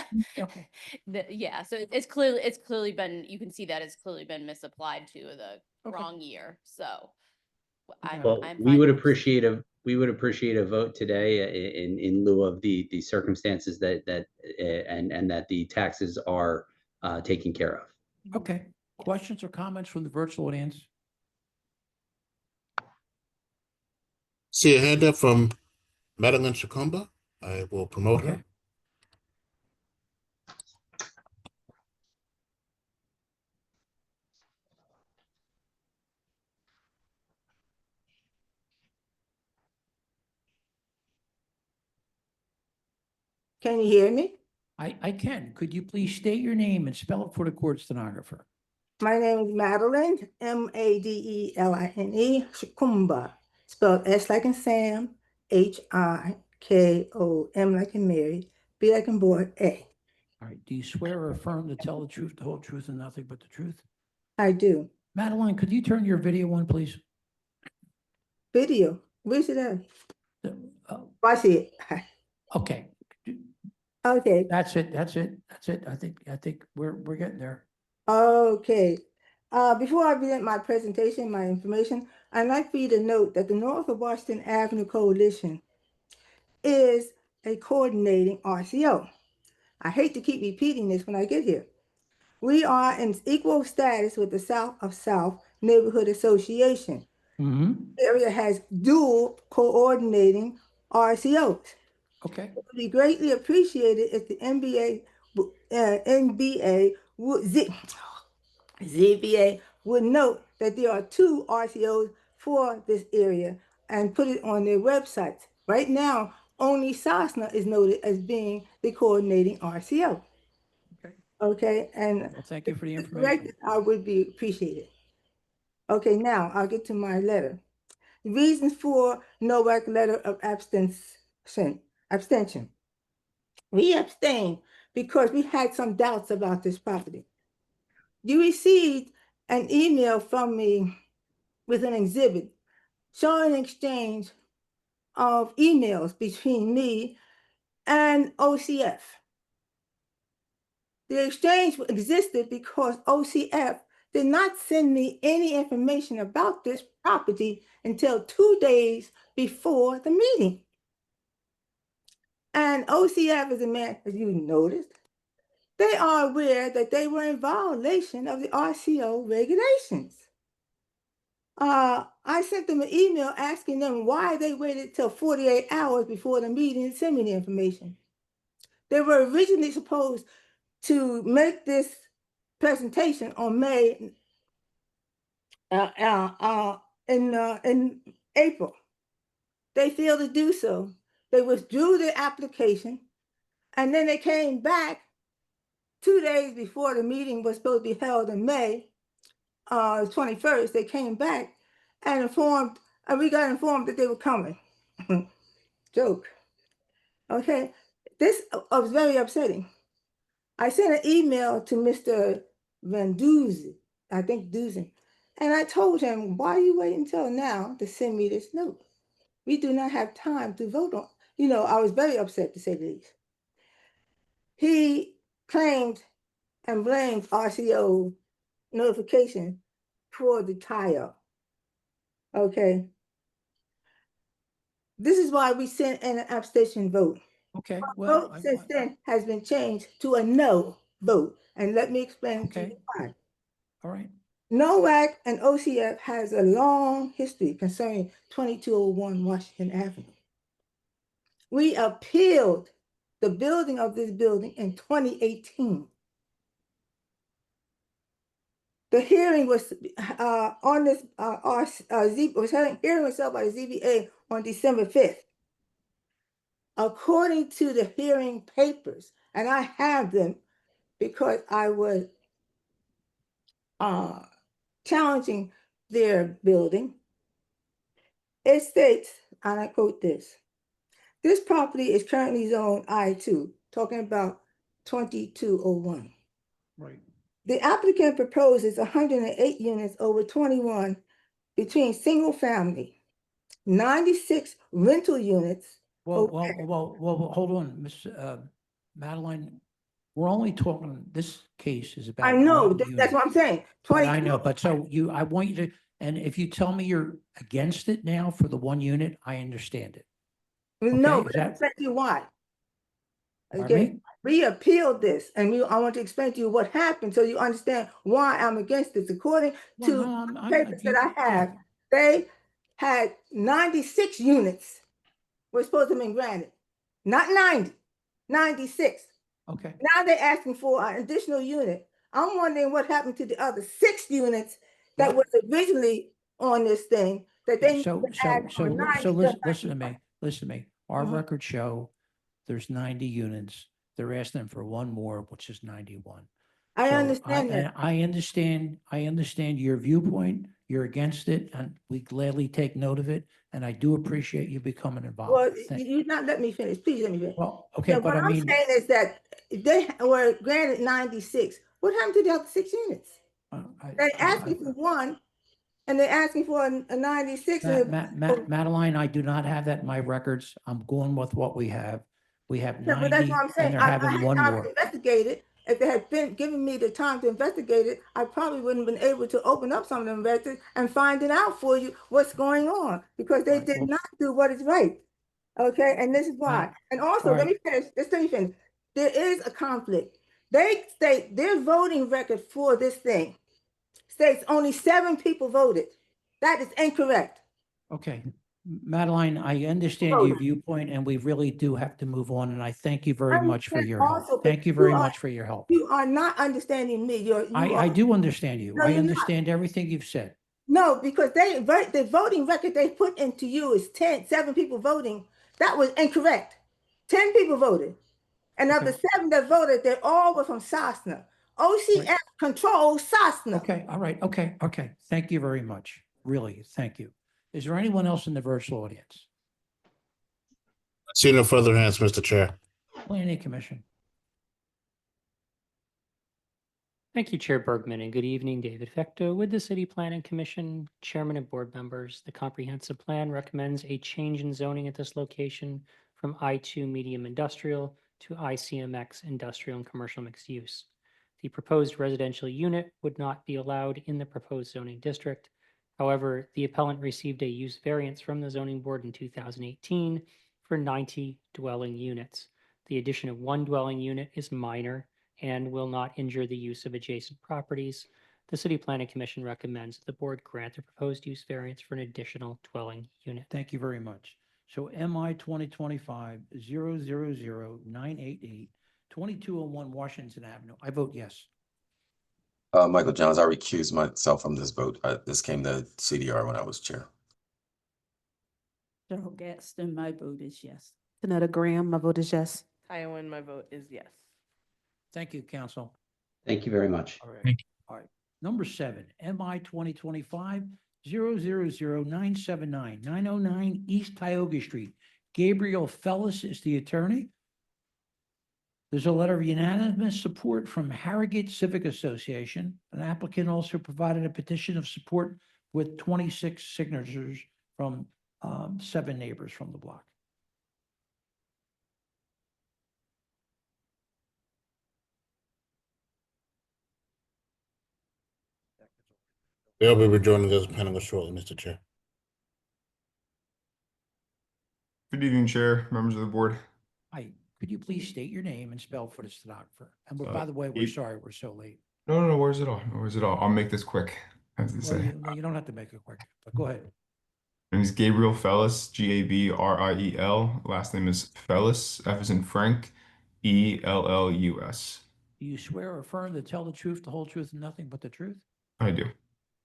yeah. So it's clearly been, you can see that it's clearly been misapplied to the wrong year. So we would appreciate a vote today in lieu of the circumstances that and that the taxes are taken care of. Okay. Questions or comments from the virtual audience? See a hand up from Madeline Chakumba. I will promote her. Can you hear me? I can. Could you please state your name and spell it for the court stenographer? My name is Madeline, Madeline, Chakumba, spelled S like in Sam, Hikom like in Mary, B like in boy, A. All right. Do you swear or affirm to tell the truth, the whole truth, and nothing but the truth? I do. Madeline, could you turn your video on, please? Video? Where's it at? I see it. Okay. Okay. That's it. I think we're getting there. Okay. Before I begin my presentation, my information, I'd like for you to note that the North of Washington Avenue Coalition is a coordinating RCO. I hate to keep repeating this when I get here. We are in equal status with the South of South Neighborhood Association. The area has dual coordinating RCOs. Okay. It would be greatly appreciated if the ZBA would note that there are 2 RTOs for this area and put it on their websites. Right now, only Sosna is noted as being the coordinating RTO. Okay. Okay, and Well, thank you for the if information. corrected, I would be appreciated. Okay, now I'll get to my letter. Reasons for NOAC letter of abstention. We abstained because we had some doubts about this property. You received an email from me with an exhibit showing an exchange of emails between me and OCF. The exchange existed because OCF did not send me any information about this property until 2 days before the meeting. And OCF is a man, as you noticed, they are aware that they were in violation of the RCO regulations. I sent them an email asking them why they waited till 48 hours before the meeting to send me the information. They were originally supposed to make this presentation on May in April. They failed to do so. They withdrew their application, and then they came back 2 days before the meeting was supposed to be held in May 21st. They came back and we got informed that they were coming. Joke. Okay, this was very upsetting. I sent an email to Mr. Van Duzen, I think Duzen, and I told him, why are you waiting until now to send me this note? We do not have time to vote on. I was very upset, to say the least. He claimed and blamed RCO notification for the tie-up. Okay. This is why we sent in an abstention vote. Okay, Our well, vote since then has been changed to a no vote. And let me explain to you why. all right. NOAC and OCF has a long history concerning 2201 Washington Avenue. We appealed the building of this building in 2018. The hearing was on this hearing was held by the ZBA on December 5th. According to the hearing papers, and I have them because I was challenging their building, it states, and I quote this property is currently zoned I2, talking about 2201. Right. The applicant proposes 108 units over 21 between single family, 96 rental units. Well, hold on, Ms. Madeline. We're only talking, this case is about. I know, one that's unit. what I'm saying. But I know, but so I want you to, and if you tell me you're against it now for the 1 unit, I understand it. No, Okay, but is let me that- explain to you why. Pardon Okay, me? we appealed this, and I want to explain to you what happened so you understand why I'm against this. According to the papers that I have, they had 96 units were supposed to have been granted, not 90, 96. Okay. Now they're asking for an additional unit. I'm wondering what happened to the other 6 units that was originally on this thing that they need to add on 90. Listen to me. Our records show there's 90 units. They're asking for 1 more, which is 91. I So understand that. I understand your viewpoint. You're against it, and we gladly take note of it. And I do appreciate you becoming involved. Well, you not let me finish. Please let me finish. Well, okay, What but I I'm mean, saying is that they were granted 96. What happened to the other 6 units? They're asking for 1, and they're asking for a 96. Madeline, I do not have that in my records. I'm going with what we have. We have Yeah, 90, but that's what I'm and saying. they're I having had 1 time more. to investigate it. If they had been giving me the time to investigate it, I probably wouldn't have been able to open up some of them records and find it out for you what's going on, because they did not do what is right. Okay, and this is why. And also, let me finish. Just let me finish. There is a conflict. They state their voting record for this thing states only 7 people voted. That is incorrect. Okay. Madeline, I understand your viewpoint and we really do have to move on. And I thank you very much for your help. Also, but Thank you very much for your help. You are not understanding me. You I are. do understand you. No, I you're not. understand everything you've said. No, because the voting record they put into you is 7 people voting. That was incorrect. 10 people voted. And of the 7 that voted, they all were from Cessna. OCS controls Cessna. Okay, all right, okay. Thank you very much. Really, thank you. Is there anyone else in the virtual audience? I see no further hands, Mr. Chair. Planning Commission. Thank you, Chair Bergman, and good evening, David Fecto. With the City Planning Commission, Chairman and Board members, the comprehensive plan recommends a change in zoning at this location from I2 medium industrial to ICMX industrial and commercial mixed use. The proposed residential unit would not be allowed in the proposed zoning district. However, the appellant received a use variance from the zoning board in 2018 for 90 dwelling units. The addition of 1 dwelling unit is minor and will not injure the use of adjacent properties. The City Planning Commission recommends that the board grant the proposed use variance for an additional dwelling unit. Thank you very much. So MI 2025-000988, 2201 Washington Avenue. I vote yes. Michael Johns, I recuse myself from this vote. This came to CDR when I was chair. Cheryl Gaston, my vote is yes. Danetta Graham, my vote is yes. Tywin, my vote is yes. Thank you, council. Thank you very much. All right. Thank you. All right. Number 7, MI 2025-000979, 909 East Tioga Street. Gabriel Fellis is the attorney. There's a letter of unanimous support from Harrogate Civic Association. An applicant also provided a petition of support with 26 signatures from 7 neighbors from the block. They'll be rejoining us panel shortly, Mr. Chair. Good evening, Chair, members of the board. Hi, could you please state your name and spell for the stenographer? And by the way, we're sorry we're so late. No, where's it all? Where's it all? I'll make this quick, as they Well, say. you don't have to make it quick, but go ahead. My name is Gabriel Fellis, Gabriel. Last name is Fellis, F as in Frank, ELLUS. Do you swear or affirm to tell the truth, the whole truth, and nothing but the truth? I do.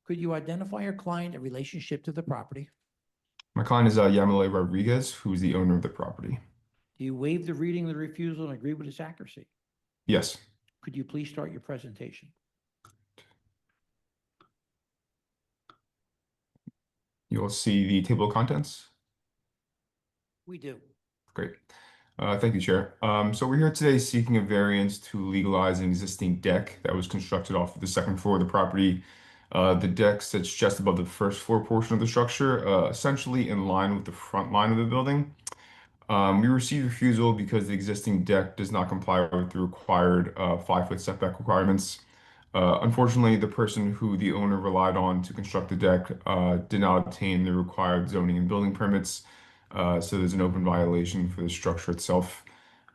Could you identify your client in relationship to the property? My client is Yamile Rodriguez, who is the owner of the property. Do you waive the reading of the refusal and agree with its accuracy? Yes. Could you please start your presentation? You'll see the table of contents. We do. Great. Thank you, Chair. So we're here today seeking a variance to legalize an existing deck that was constructed off of the second floor of the property. The deck sits just above the first floor portion of the structure, essentially in line with the front line of the building. We received refusal because the existing deck does not comply with the required 5-foot setback requirements. Unfortunately, the person who the owner relied on to construct the deck did not obtain the required zoning and building permits, so there's an open violation for the structure itself.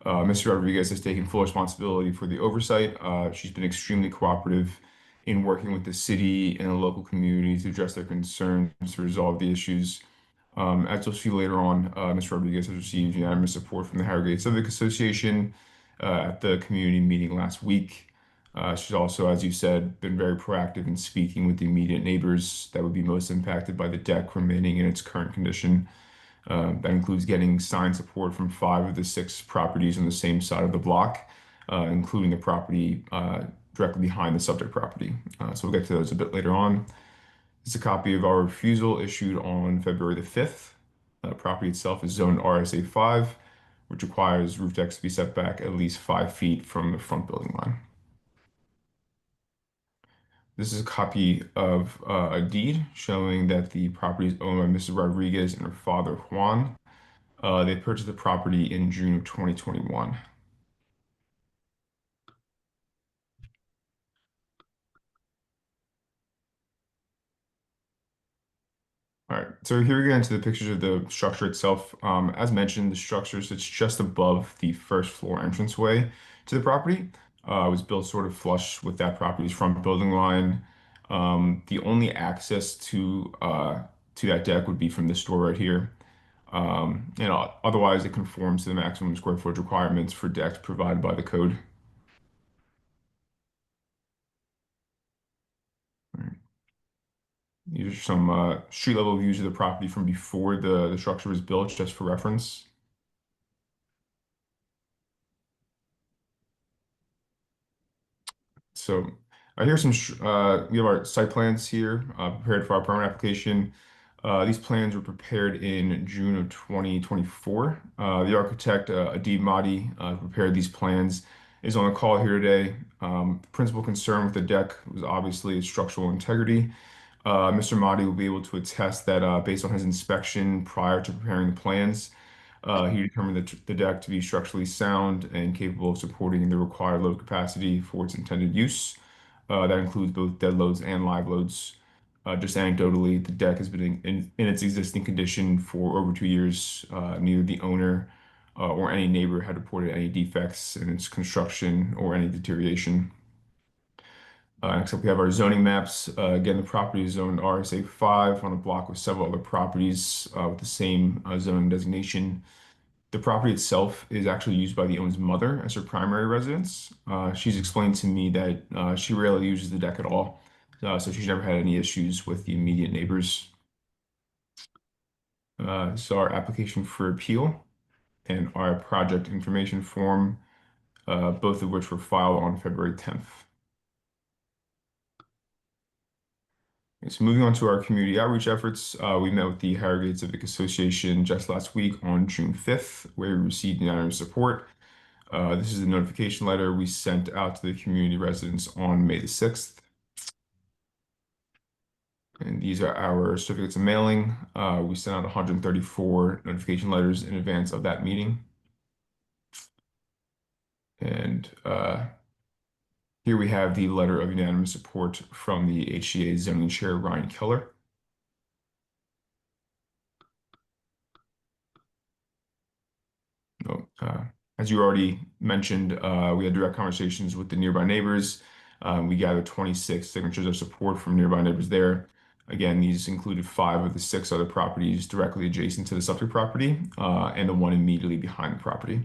Mr. Rodriguez has taken full responsibility for the oversight. She's been extremely cooperative in working with the city and the local community to address their concerns, to resolve the issues. As you'll see later on, Mr. Rodriguez has received unanimous support from the Harrogate Civic Association at the community meeting last week. She's also, as you said, been very proactive in speaking with the immediate neighbors that would be most impacted by the deck remaining in its current condition. That includes getting signed support from 5 of the 6 properties on the same side of the block, including the property directly behind the subject property. So we'll get to those a bit later on. It's a copy of our refusal issued on February the 5th. The property itself is zoned RSA 5, which requires roof decks to be set back at least 5 feet from the front building line. This is a copy of a deed showing that the property is owned by Mrs. Rodriguez and her father, Juan. They purchased the property in June of 2021. All right, so here we get into the pictures of the structure itself. As mentioned, the structure sits just above the first floor entranceway to the property. It was built sort of flush with that property's front building line. The only access to to that deck would be from this door right here. Otherwise, it conforms to the maximum square footage requirements for decks provided by the code. All right. These are some street level views of the property from before the structure was built, just for reference. So here's we have our site plans here prepared for our permit application. These plans were prepared in June of 2024. The architect, Adib Mahdi, prepared these plans, is on the call here today. The principal concern with the deck was obviously its structural integrity. Mr. Mahdi will be able to attest that based on his inspection prior to preparing the plans, he determined the deck to be structurally sound and capable of supporting the required load capacity for its intended use. That includes both dead loads and live loads. Just anecdotally, the deck has been in its existing condition for over 2 years. Neither the owner or any neighbor had reported any defects in its construction or any deterioration. Next up, we have our zoning maps. Again, the property is zoned RSA 5 on a block with several other properties with the same zoning designation. The property itself is actually used by the owner's mother as her primary residence. She's explained to me that she rarely uses the deck at all, so she's never had any issues with the immediate neighbors. So our application for appeal and our project information form, both of which were filed on February 10th. So moving on to our community outreach efforts, we met with the Harrogate Civic Association just last week on June 5th, where we received unanimous support. This is the notification letter we sent out to the community residents on May the 6th. And these are our certificates of mailing. We sent out 134 notification letters in advance of that meeting. And here we have the letter of unanimous support from the HCA zoning chair, Ryan Keller. As you already mentioned, we had direct conversations with the nearby neighbors. We gathered 26 signatures of support from nearby neighbors there. Again, these included 5 of the 6 other properties directly adjacent to the subject property and the one immediately behind the property.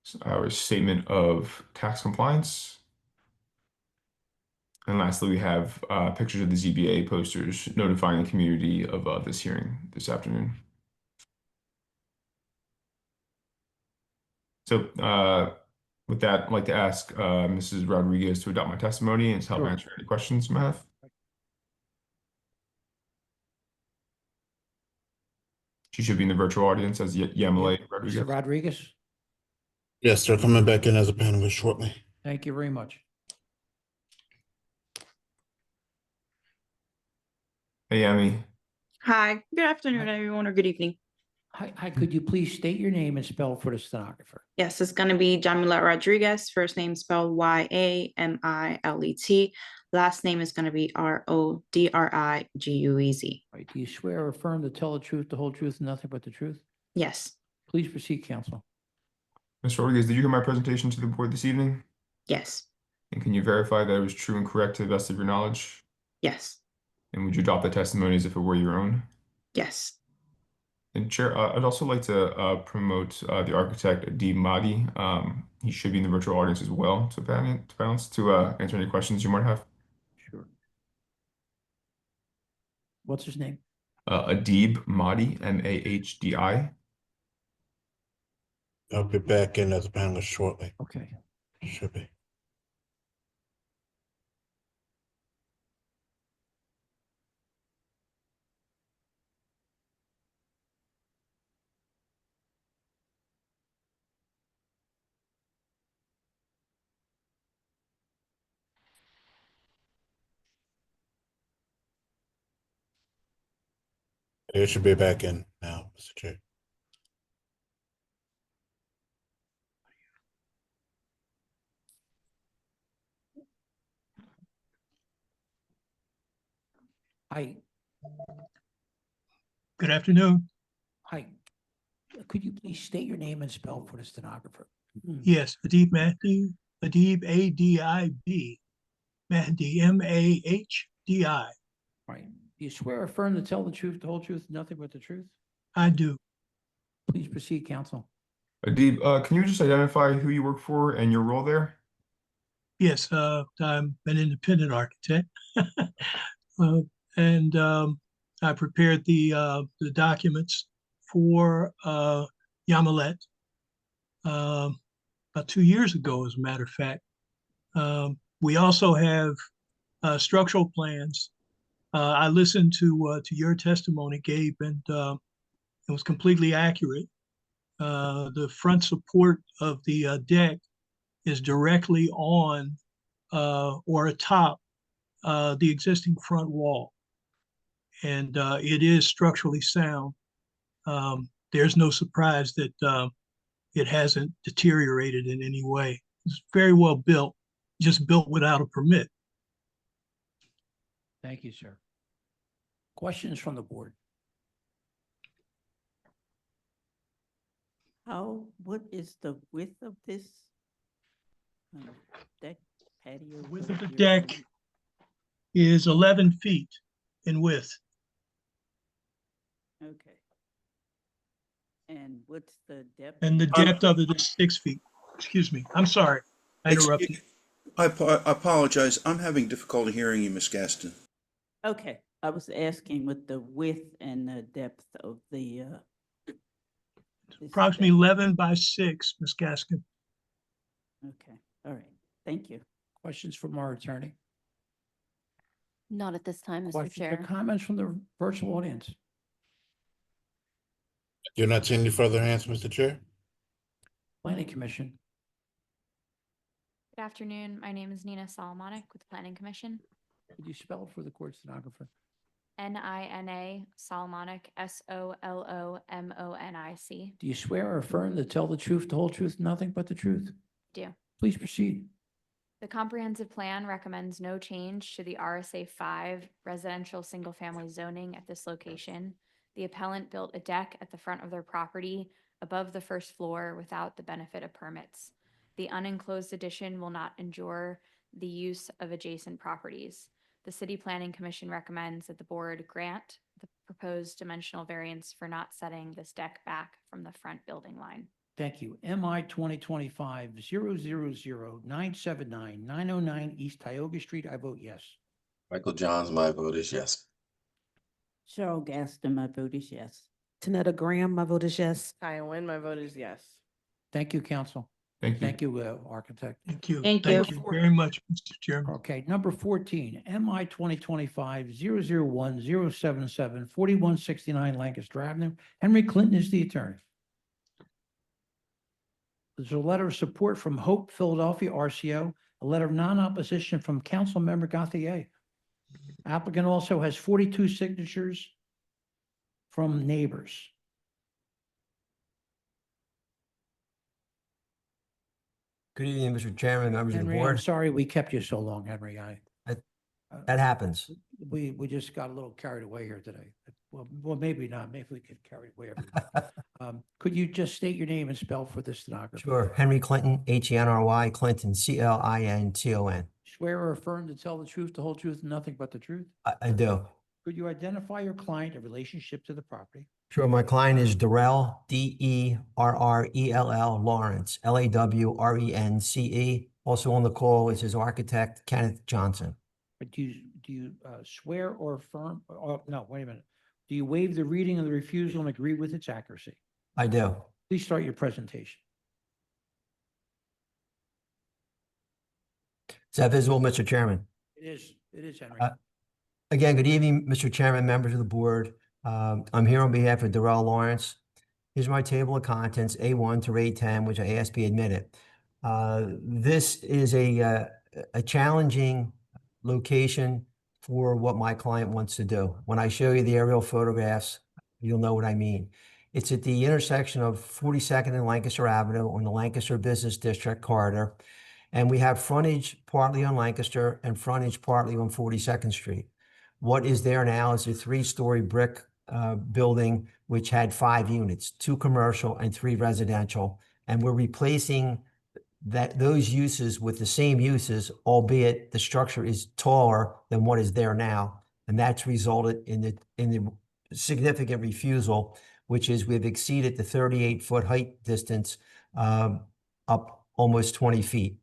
So our statement of tax compliance. And lastly, we have pictures of the ZBA posters notifying the community of this hearing this afternoon. So with that, I'd like to ask Mrs. Rodriguez to adopt my testimony and to help Sure. answer any questions you may have. She should be in the virtual audience as Yamile Rodriguez. Mr. Rodriguez, Yes, they're coming back in as a panelist shortly. thank you very much. Hey, Yami. Hi, good afternoon, everyone, or good evening. Hi, could you please state your name and spell for the stenographer? Yes, it's going to be Jamila Rodriguez, first name spelled Y-A-M-I-L-E-T. Last name is going to be R-O-D-R-I-G-U-E-Z. Right, do you swear or affirm to tell the truth, the whole truth, and nothing but the truth? Yes, Please proceed, counsel. Mr. Rodriguez, did you hear my presentation to the board this evening? yes, And can you verify that it was true and correct to the best of your knowledge? yes, And would you adopt the testimony as if it were your own? yes. And Chair, I'd also like to promote the architect, Adib Mahdi. He should be in the virtual audience as well to answer any questions you might have. Sure. What's his name? Adib Mahdi, M-A-H-D-I. I'll be back in as a panelist shortly. Okay. Should be. It should be back in now, Mr. Chair. Hi, Good afternoon. hi. Could you please state your name and spell for the stenographer? Yes, Adib Mahdi, Adib, A-D-I-B, Mahdi, M-A-H-D-I. Right. Do you swear or affirm to tell the truth, the whole truth, nothing but the truth? I do. Please proceed, counsel. Adib, can you just identify who you work for and your role there? Yes, I'm an independent architect. And I prepared the documents for Yamilet about 2 years ago, as a matter of fact. We also have structural plans. I listened to your testimony, Gabe, and it was completely accurate. The front support of the deck is directly on or atop the existing front wall. And it is structurally sound. There's no surprise that it hasn't deteriorated in any way. It's very well built, just built without a permit. Thank you, sir. Questions from the board? What is the width of this deck patio? Width of the deck is 11 feet in width. Okay. And what's the depth? And the depth of it is 6 feet. Excuse me. I'm sorry. I interrupted. I apologize. I'm having difficulty hearing you, Ms. Gaston. Okay, I was asking what the width and the depth of the Approximately 11 by 6, Ms. Gaskin. Okay, all right. Thank you. Questions from our attorney? Not at this time, Mr. Questions or Chair. comments from the virtual audience? You're not seeing any further hands, Mr. Chair? Planning Commission. Good afternoon. My name is Nina Solomonic with the Planning Commission. Could you spell it for the court stenographer? Nina Solomonic, Solomonic. Do you swear or affirm to tell the truth, the whole truth, nothing but the truth? Do. Please proceed. The comprehensive plan recommends no change to the RSA 5 residential single-family zoning at this location. The appellant built a deck at the front of their property above the first floor without the benefit of permits. The unenclosed addition will not injure the use of adjacent properties. The City Planning Commission recommends that the board grant the proposed dimensional variance for not setting this deck back from the front building line. Thank you. MI 2025-000-979-909 East Tioga Street. I vote yes. Michael Johns, my vote is yes. Cheryl Gaston, my vote is yes. Tanetta Graham, my vote is yes. Kaya Wynn, my vote is yes. Thank you, counsel. Thank you. Thank you, architect. Thank you. Thank Thank you. you very much, Mr. Chairman. Okay, number 14, MI 2025-001-077-4169 Lancaster Avenue. Henry Clinton is the attorney. There's a letter of support from Hope Philadelphia RCO, a letter of non-opposition from Council Member Gauthier. Applicant also has 42 signatures from neighbors. Good evening, Mr. Chairman, members of the Henry, I'm board. sorry we kept you so long, Henry. That happens. We just got a little carried away here today. Well, maybe not. Maybe we get carried away. Could you just state your name and spell for the stenographer? Sure. Henry Clinton, Henry, Clinton, Clinton. Swear or affirm to tell the truth, the whole truth, and nothing but the truth? I do. Could you identify your client in relationship to the property? Sure. My client is Derrell, Derrell Lawrence, Lawrence. Also on the call is his architect, Kenneth Johnson. But do you swear or affirm, no, wait a minute. Do you waive the reading of the refusal and agree with its accuracy? I do. Please start your presentation. Is that visible, Mr. Chairman? It is, Henry. Again, good evening, Mr. Chairman, members of the board. I'm here on behalf of Derrell Lawrence. Here's my table of contents, A1 to A10, which I asked be admitted. This is a challenging location for what my client wants to do. When I show you the aerial photographs, you'll know what I mean. It's at the intersection of 42nd and Lancaster Avenue on the Lancaster Business District corridor. And we have frontage partly on Lancaster and frontage partly on 42nd Street. What is there now is a 3-story brick building, which had 5 units, 2 commercial and 3 residential. And we're replacing those uses with the same uses, albeit the structure is taller than what is there now. And that's resulted in the significant refusal, which is we've exceeded the 38-foot height distance up almost 20 feet.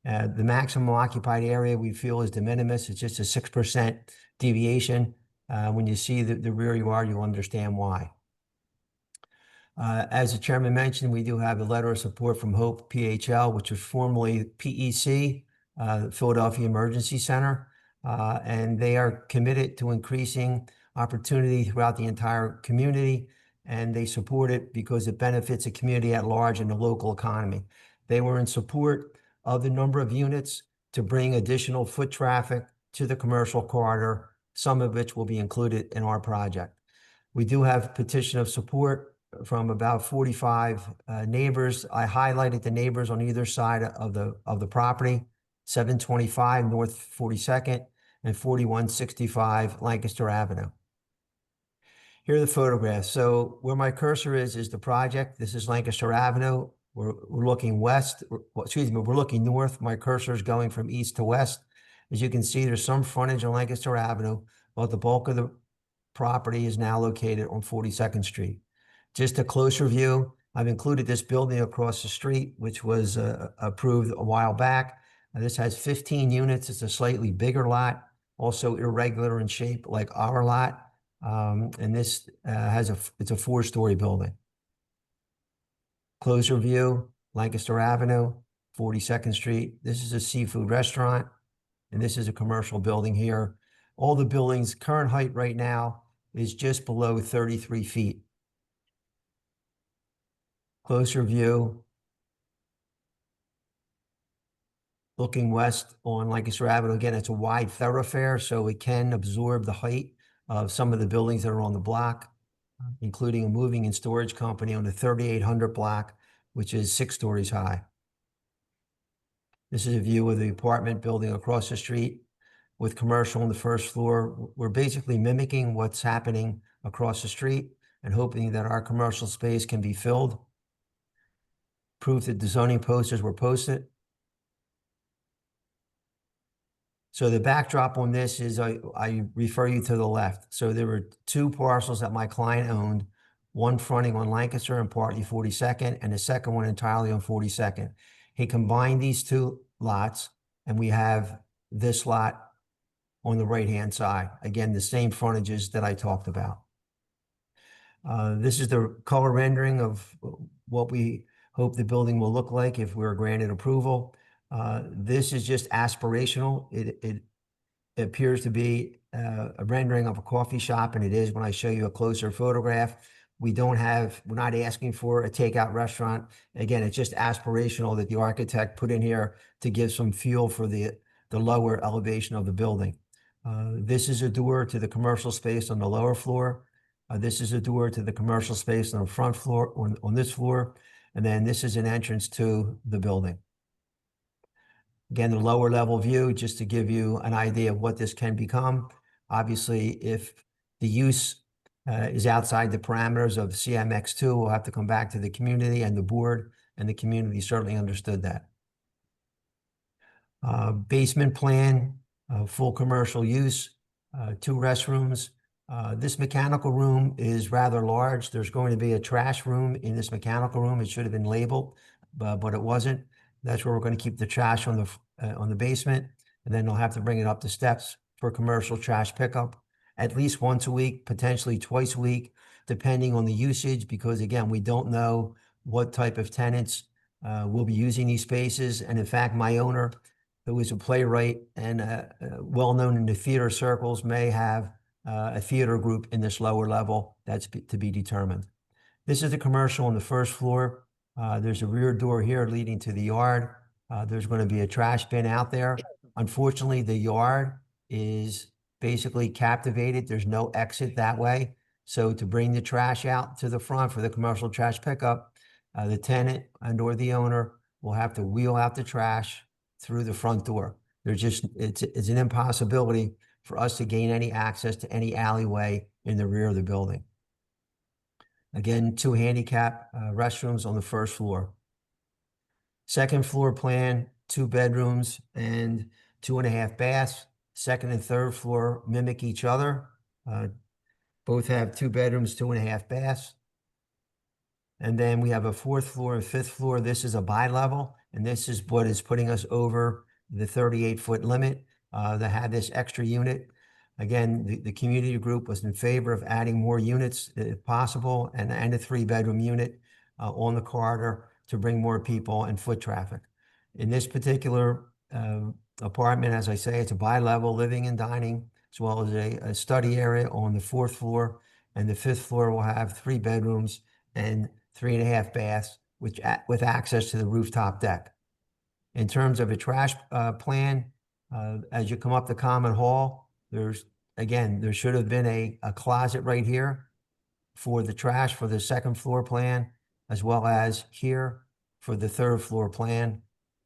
The maximum occupied area we feel is de minimis. It's just a 6% deviation. When you see the rear yard, you'll understand why. As the chairman mentioned, we do have a letter of support from Hope PHL, which was formerly PEC, Philadelphia Emergency Center, and they are committed to increasing opportunity throughout the entire community, and they support it because it benefits the community at large and the local economy. They were in support of the number of units to bring additional foot traffic to the commercial corridor, some of which will be included in our project. We do have petition of support from about 45 neighbors. I highlighted the neighbors on either side of the property: 725 North 42nd and 4165 Lancaster Avenue. Here are the photographs. So where my cursor is the project. This is Lancaster Avenue. We're looking west, we're looking north. My cursor is going from east to west. As you can see, there's some frontage on Lancaster Avenue, but the bulk of the property is now located on 42nd Street. Just a closer view, I've included this building across the street, which was approved a while back. This has 15 units. It's a slightly bigger lot, also irregular in shape like our lot. And this it's a 4-story building. Closer view, Lancaster Avenue, 42nd Street. This is a seafood restaurant, and this is a commercial building here. All the buildings' current height right now is just below 33 feet. Closer view, looking west on Lancaster Avenue. Again, it's a wide thoroughfare, so it can absorb the height of some of the buildings that are on the block, including a moving and storage company on the 3800 block, which is 6 stories high. This is a view of the apartment building across the street with commercial on the first floor. We're basically mimicking what's happening across the street and hoping that our commercial space can be filled. Proof that the zoning posters were posted. So the backdrop on this is I refer you to the left. So there were 2 parcels that my client owned, one fronting on Lancaster and partly 42nd, and the second one entirely on 42nd. He combined these 2 lots, and we have this lot on the right-hand side. Again, the same frontages that I talked about. This is the color rendering of what we hope the building will look like if we're granted approval. This is just aspirational. It appears to be a rendering of a coffee shop, and it is when I show you a closer photograph. We're not asking for a takeout restaurant. Again, it's just aspirational that the architect put in here to give some feel for the lower elevation of the building. This is a door to the commercial space on the lower floor. This is a door to the commercial space on the front floor, on this floor. And then this is an entrance to the building. Again, the lower level view, just to give you an idea of what this can become. Obviously, if the use is outside the parameters of CMX2, we'll have to come back to the community and the board, and the community certainly understood that. Basement plan, full commercial use, 2 restrooms. This mechanical room is rather large. There's going to be a trash room in this mechanical room. It should have been labeled, but it wasn't. That's where we're going to keep the trash on the basement, and then they'll have to bring it up the steps for commercial trash pickup at least once a week, potentially twice a week, depending on the usage, because again, we don't know what type of tenants will be using these spaces. And in fact, my owner, who is a playwright and well-known in the theater circles, may have a theater group in this lower level. That's to be determined. This is the commercial on the first floor. There's a rear door here leading to the yard. There's going to be a trash bin out there. Unfortunately, the yard is basically captivated. There's no exit that way. So to bring the trash out to the front for the commercial trash pickup, the tenant and or the owner will have to wheel out the trash through the front door. It's an impossibility for us to gain any access to any alleyway in the rear of the building. Again, 2 handicap restrooms on the first floor. Second floor plan, 2 bedrooms and 2.5 baths. Second and third floor mimic each other. Both have 2 bedrooms, 2.5 baths. And then we have a 4th floor and 5th floor. This is a bi-level, and this is what is putting us over the 38-foot limit to have this extra unit. Again, the community group was in favor of adding more units if possible, and a 3-bedroom unit on the corridor to bring more people and foot traffic. In this particular apartment, as I say, it's a bi-level living and dining, as well as a study area on the 4th floor, and the 5th floor will have 3 bedrooms and 3.5 baths, with access to the rooftop deck. In terms of a trash plan, as you come up the common hall, there should have been a closet right here for the trash for the 2nd floor plan, as well as here for the 3rd floor plan,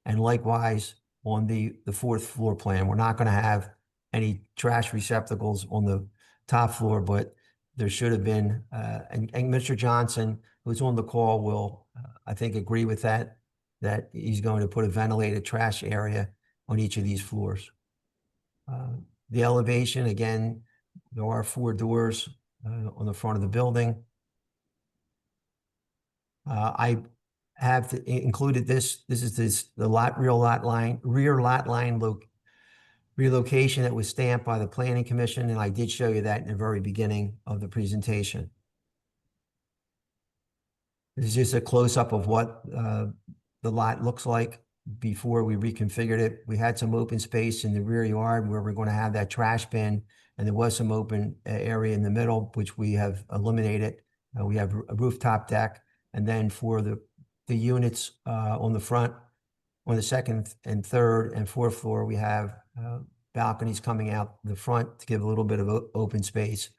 and likewise on the 4th floor plan. We're not going to have any trash receptacles on the top floor, but there should have been, and Mr. Johnson, who's on the call, will, I think, agree with that he's going to put a ventilated trash area on each of these floors. The elevation, again, there are 4 doors on the front of the building. I have included this. This is the rear lot line relocation that was stamped by the Planning Commission, and I did show you that in the very beginning of the presentation. This is just a close-up of what the lot looks like before we reconfigured it. We had some open space in the rear yard where we're going to have that trash bin, and there was some open area in the middle, which we have eliminated. We have a rooftop deck, and then for the units on the front, on the 2nd and 3rd and 4th floor, we have balconies coming out the front to give a little bit of open space.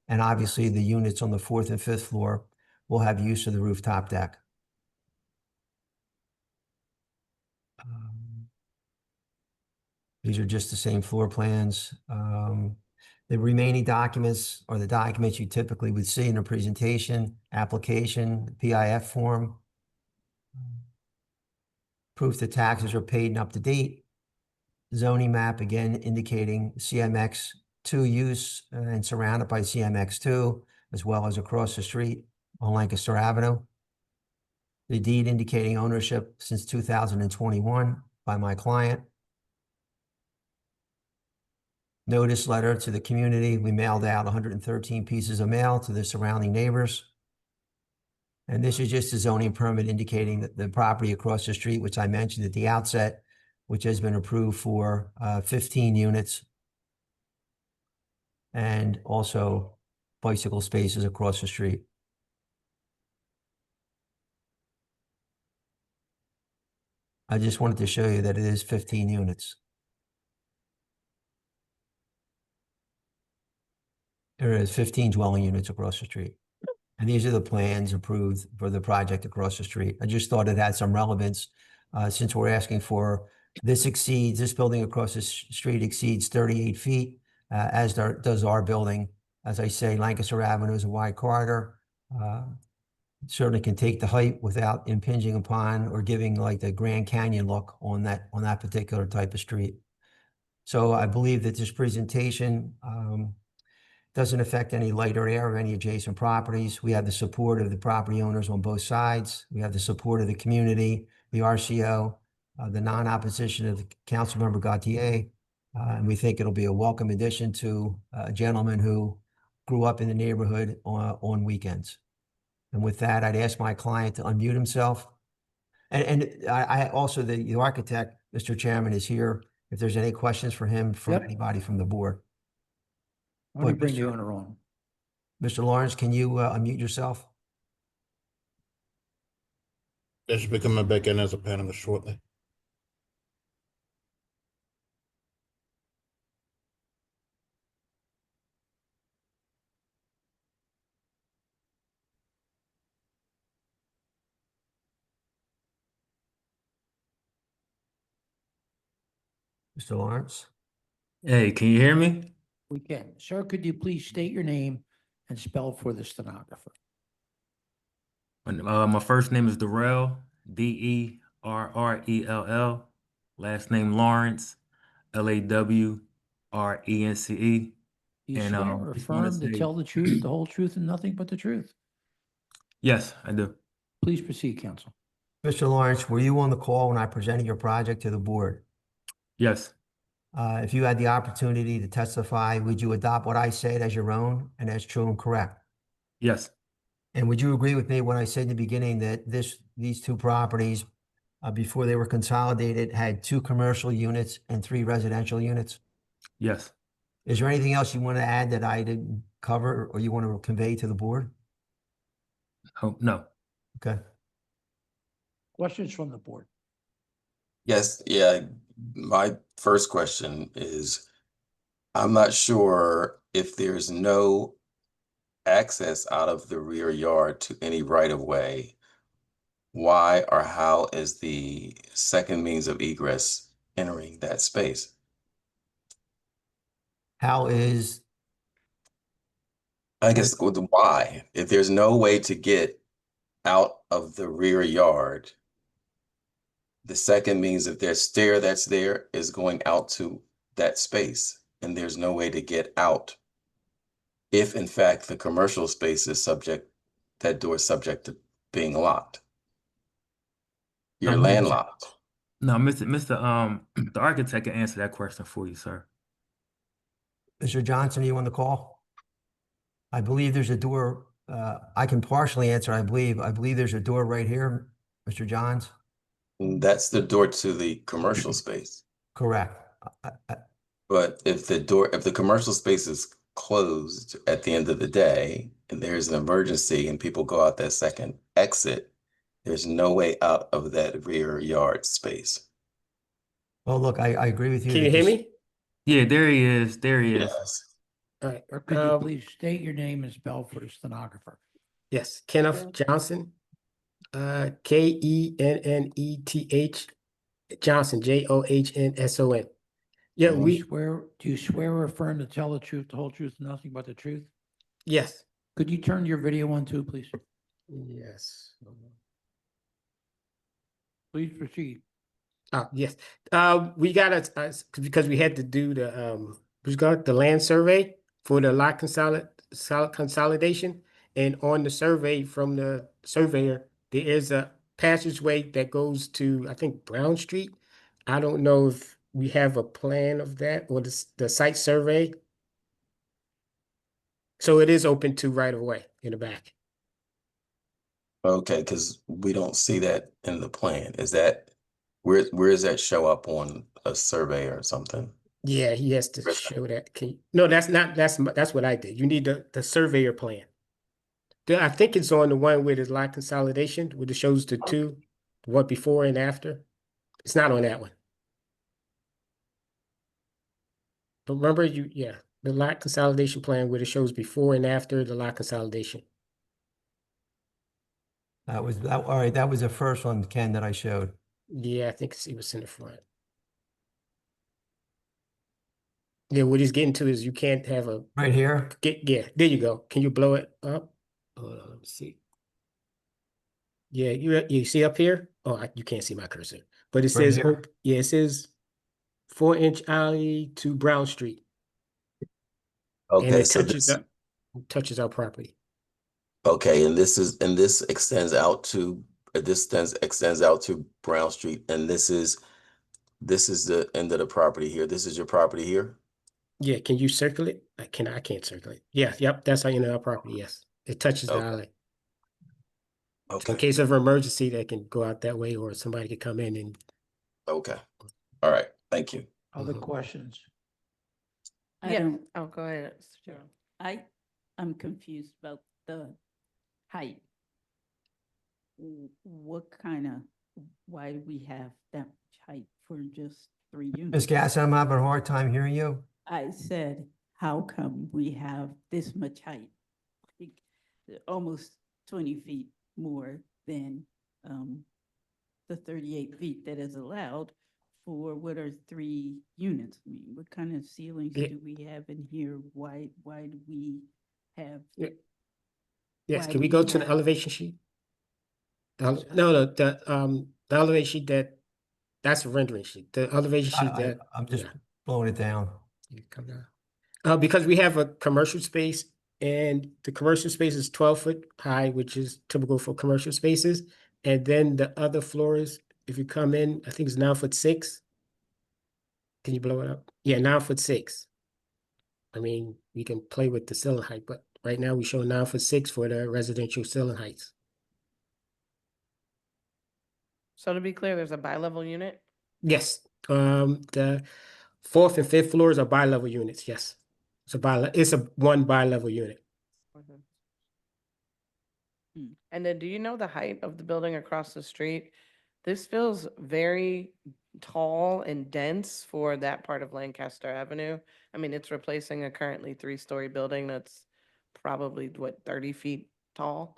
And obviously the units on the 4th and 5th floor will have use of the rooftop deck. These are just the same floor plans. The remaining documents are the documents you typically would see in a presentation, application, PIF form, proof that taxes are paid and up to date, zoning map, again indicating CMX2 use and surrounded by CMX2, as well as across the street on Lancaster Avenue. The deed indicating ownership since 2021 by my client. Notice letter to the community. We mailed out 113 pieces of mail to the surrounding neighbors. And this is just a zoning permit indicating that the property across the street, which I mentioned at the outset, which has been approved for 15 units. And also bicycle spaces across the street. I just wanted to show you that it is 15 units. There is 15 dwelling units across the street. And these are the plans approved for the project across the street. I just thought it had some relevance since we're asking for, this building across the street exceeds 38 feet, as does our building. As I say, Lancaster Avenue is a wide corridor. Certainly can take the height without impinging upon or giving like the Grand Canyon look on that particular type of street. So I believe that this presentation doesn't affect any light or air of any adjacent properties. We have the support of the property owners on both sides. We have the support of the community, the RCO, the non-opposition of Councilmember Gautier. And we think it'll be a welcome addition to a gentleman who grew up in the neighborhood on weekends. And with that, I'd ask my client to unmute himself. And I also, the architect, Mr. Chairman, is here. If there's any questions for him from anybody from the board. Let me bring the owner on. Mr. Lawrence, can you unmute yourself? They should be coming back in as a panelist shortly. Mr. Lawrence? Hey, can you hear me? We can. Sir, could you please state your name and spell for the stenographer? My first name is Darrell, Derrell. Last name Lawrence, LawRence. RENCE. You And swear or just wanna affirm to say- tell the truth, the whole truth, and nothing but the truth? Yes, I do. Please proceed, counsel. Mr. Lawrence, were you on the call when I presented your project to the board? Yes, If you had the opportunity to testify, would you adopt what I said as your own and as true and correct? yes, And would you agree with me when I said in the beginning that these two properties, before they were consolidated, had 2 commercial units and 3 residential units? yes. Is there anything else you want to add that I didn't cover or you want to convey to the board? Oh, no. Okay. Questions from the board? Yes, yeah, my first question is, I'm not sure if there's no access out of the rear yard to any right of way. Why or how is the second means of egress entering that space? How is, I guess with the why, if there's no way to get out of the rear yard, the second means if there's stair that's there is going out to that space, and there's no way to get out. If in fact the commercial space is subject, that door is subject to being locked. You're No, landlocked. No, the architect can answer that question for you, sir. Mr. Johnson, are you on the call? I believe there's a door, I can partially answer, I believe there's a door right here, Mr. Johns. That's the door to the commercial space. Correct. But if the commercial space is closed at the end of the day, and there's an emergency and people go out that second exit, there's no way out of that rear yard space. Well, look, I agree with you. Can that you hear this- me? Yeah, there he is. There he is. Yes. All right. Or could you please state your name and spell for the stenographer? Yes, Kenneth Johnson. Kenneth Johnson, Johnsson. Yeah, Do we, you swear or affirm to tell the truth, the whole truth, and nothing but the truth? yes, Could you turn your video on too, please? yes. Please proceed. Yes. We got because we had to do the land survey for the lot consolidation. And on the survey from the surveyor, there is a passageway that goes to, I think, Brown Street. I don't know if we have a plan of that or the site survey. So it is open to right away in the back. Okay, because we don't see that in the plan. Is that, where does that show up on a survey or something? Yeah, he has to show that. No, that's not, that's what I did. You need the surveyor plan. I think it's on the one where there's lot consolidation, where it shows the two, what before and after. It's not on that one. But remember, the lot consolidation plan where it shows before and after the lot consolidation. All right, that was the first one, Ken, that I showed. Yeah, I think it was in the front. Yeah, what he's getting to is you can't have a Right here? yeah, there you go. Can you blow it up? Hold on, let me see. Yeah, you see up here? Oh, you can't see my cursor, but it says, here? yeah, it says 4-inch alley to Brown Street. And Okay, it so touches our property. okay, and this extends out to Brown Street, and this is the end of the property here. This is your property here? Yeah, can you circle it? I can't circle it. Yeah, yep, that's how you know our property, yes. It touches the alley. Okay. In case of emergency, they can go out that way or somebody could come in and. Okay. All right. Thank you. Other questions? I Yeah. don't, Oh, go ahead. Mr. Chair. I'm confused about the height. Why do we have that much height for just 3 units? Ms. Gass, I'm having a hard time hearing you. I said, how come we have this much height? Like, almost 20 feet more than the 38 feet that is allowed for what are 3 units? I mean, what kind of ceilings Yeah. do we have in here? Why do we have? Yes, why can do we go to the have- elevation sheet? No, the elevation sheet that's a rendering sheet. The elevation sheet I'm just blowing it down. You come down. Because we have a commercial space and the commercial space is 12 foot high, which is typical for commercial spaces. And then the other floors, if you come in, I think it's 9'6". Can you blow it up? Yeah, 9'6". I mean, we can play with the ceiling height, but right now we show 9'6" for the residential ceiling heights. So to be clear, there's a bi-level unit? Yes, the fourth and fifth floors are bi-level units. Yes, it's a one bi-level unit. And then do you know the height of the building across the street? This feels very tall and dense for that part of Lancaster Avenue. I mean, it's replacing a currently 3-story building that's probably, what, 30 feet tall?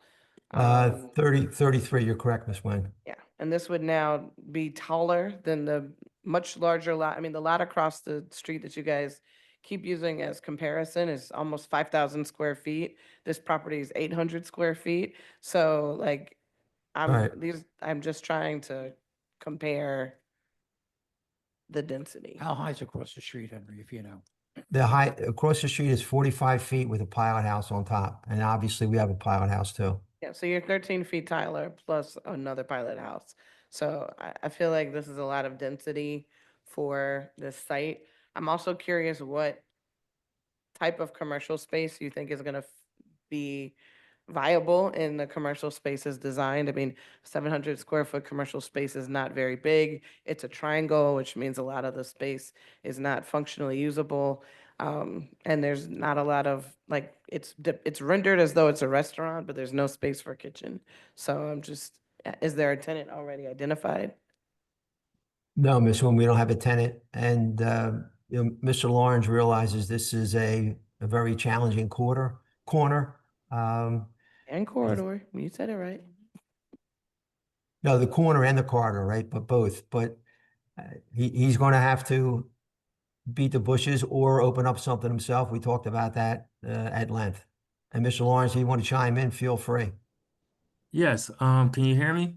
33, you're correct, Ms. Nguyen. Yeah, and this would now be taller than the much larger lot. I mean, the lot across the street that you guys keep using as comparison is almost 5,000 square feet. This property is 800 square feet. So like, Right. I'm just trying to compare the density. How high is across the street, Henry, if you know? The height across the street is 45 feet with a pilot house on top. And obviously we have a pilot house too. Yeah, so you're 13 feet Tyler plus another pilot house. So I feel like this is a lot of density for this site. I'm also curious what type of commercial space you think is gonna be viable in the commercial spaces designed. I mean, 700 square foot commercial space is not very big. It's a triangle, which means a lot of the space is not functionally usable. And there's not a lot of, like, it's rendered as though it's a restaurant, but there's no space for a kitchen. So I'm just, is there a tenant already identified? No, Ms. Nguyen, we don't have a tenant. And, Mr. Lawrence realizes this is a very challenging corner. And corridor, you said it right. No, the corner and the corridor, right? But both. But he's going to have to beat the bushes or open up something himself. We talked about that at length. And Mr. Lawrence, if you want to chime in, feel free. Yes, can you hear me?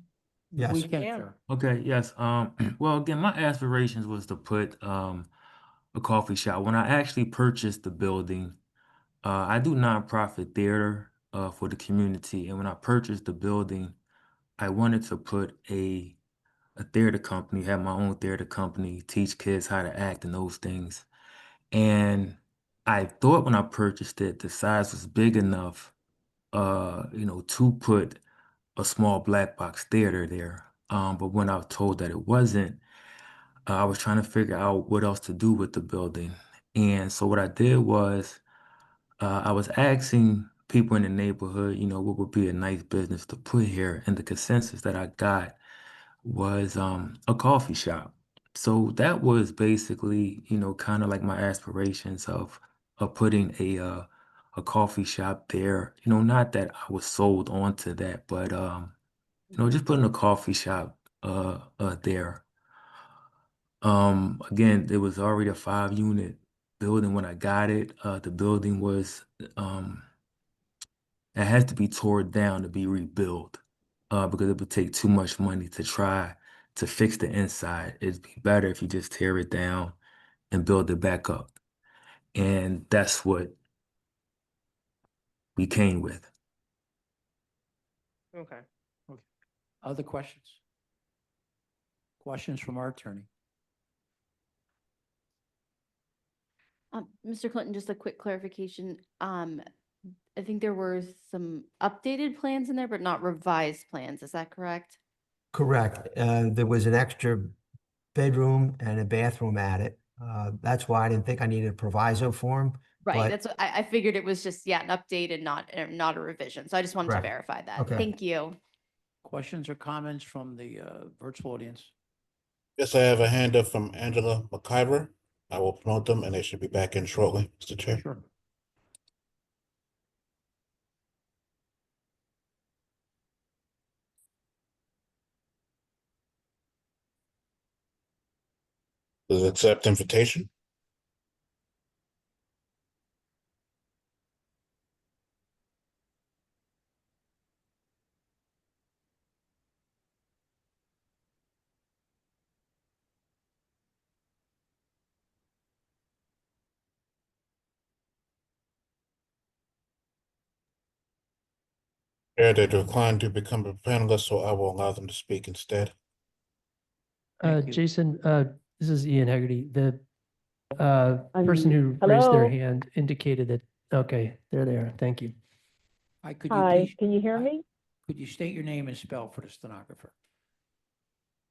Yes. We can, Yeah. sir. Okay, yes. Well, again, my aspirations was to put a coffee shop. When I actually purchased the building, I do nonprofit theater for the community, and when I purchased the building, I wanted to put a theater company, have my own theater company, teach kids how to act and those things. And I thought when I purchased it, the size was big enough, to put a small black box theater there. But when I was told that it wasn't, I was trying to figure out what else to do with the building. And so what I did was I was asking people in the neighborhood, what would be a nice business to put here. And the consensus that I got was a coffee shop. So that was basically, kind of like my aspirations of putting a coffee shop there. Not that I was sold onto that, but just putting a coffee shop there. Again, it was already a 5-unit building when I got it. The building was it has to be torn down to be rebuilt because it would take too much money to try to fix the inside. It'd be better if you just tear it down and build it back up. And that's what we came with. Okay. Okay. Other questions? Questions from our attorney? Mr. Clinton, just a quick clarification. I think there were some updated plans in there, but not revised plans. Is that correct? Correct. There was an extra bedroom and a bathroom added. That's why I didn't think I needed a proviso form. Right. but- That's what I figured it was just, an update and not a revision. So I just wanted to Correct. verify that. Okay. Thank you. Questions or comments from the virtual audience? Yes, I have a hand up from Angela McIver. I will promote them and they should be back in shortly, Mr. Chair. Sure. Please accept invitation. Yeah, they declined to become a panelist, so I will allow them to speak instead. Thank you. Jason, this is Ian Haggerty. The person who raised their hand indicated that, okay, they're there. Thank you. Hi, could you Hi, please, can you hear me? could you state your name and spell for the stenographer?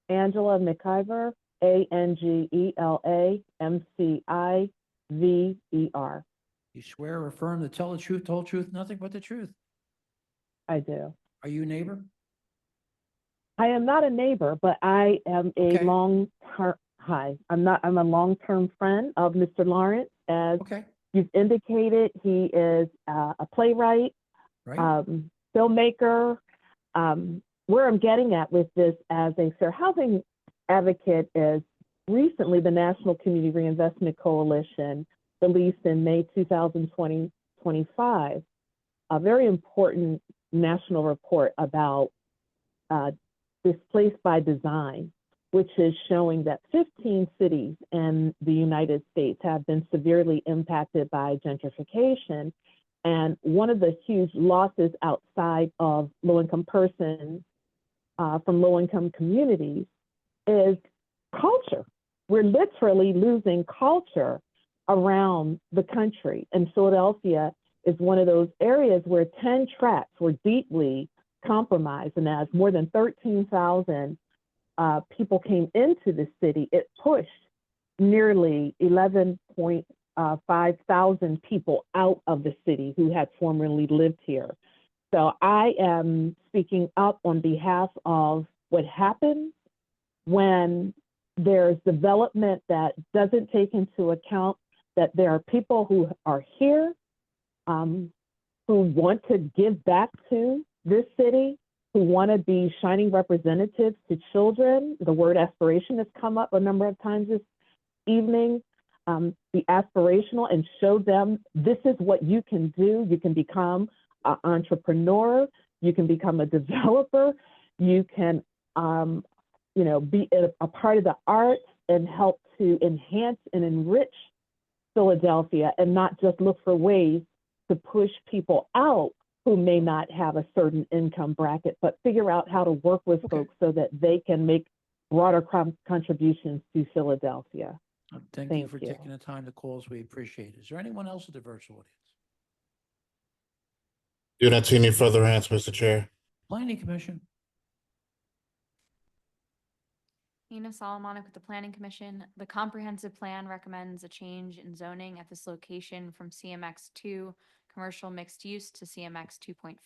Angela McIver, ANGELA MCIVER. You swear or affirm to tell the truth, the whole truth, nothing but the truth? I do. Are you a neighbor? I am not a neighbor, but I am a long-term, I'm a long-term friend of Mr. Lawrence. As you've indicated, he is a playwright, filmmaker. Where I'm getting at with this as a fair housing advocate is recently the National Community Reinvestment Coalition released in May 2025 a very important national report about displaced by design, which is showing that 15 cities in the United States have been severely impacted by gentrification. And one of the huge losses outside of low-income persons from low-income communities is culture. We're literally losing culture around the country. And Philadelphia is one of those areas where 10 tracts were deeply compromised. And as more than 13,000 people came into the city, it pushed nearly 11.5 thousand people out of the city who had formerly lived here. So I am speaking up on behalf of what happens when there's development that doesn't take into account that there are people who are here who want to give back to this city, who want to be shining representatives to children. The word aspiration has come up a number of times this evening. Be aspirational and show them this is what you can do. You can become an entrepreneur. You can become a developer. You can, be a part of the arts and help to enhance and enrich Philadelphia, and not just look for ways to push people out who may not have a certain income bracket, but figure out how to work with folks so that they can make broader contributions to Philadelphia. Thank you for taking the time to call us. We appreciate it. Is there anyone else in the virtual audience? Do not see any further hands, Mr. Chair. Planning Commission. Nina Solomonic with the Planning Commission. The comprehensive plan recommends a change in zoning at this location from CMX 2 commercial mixed use to CMX 2.5.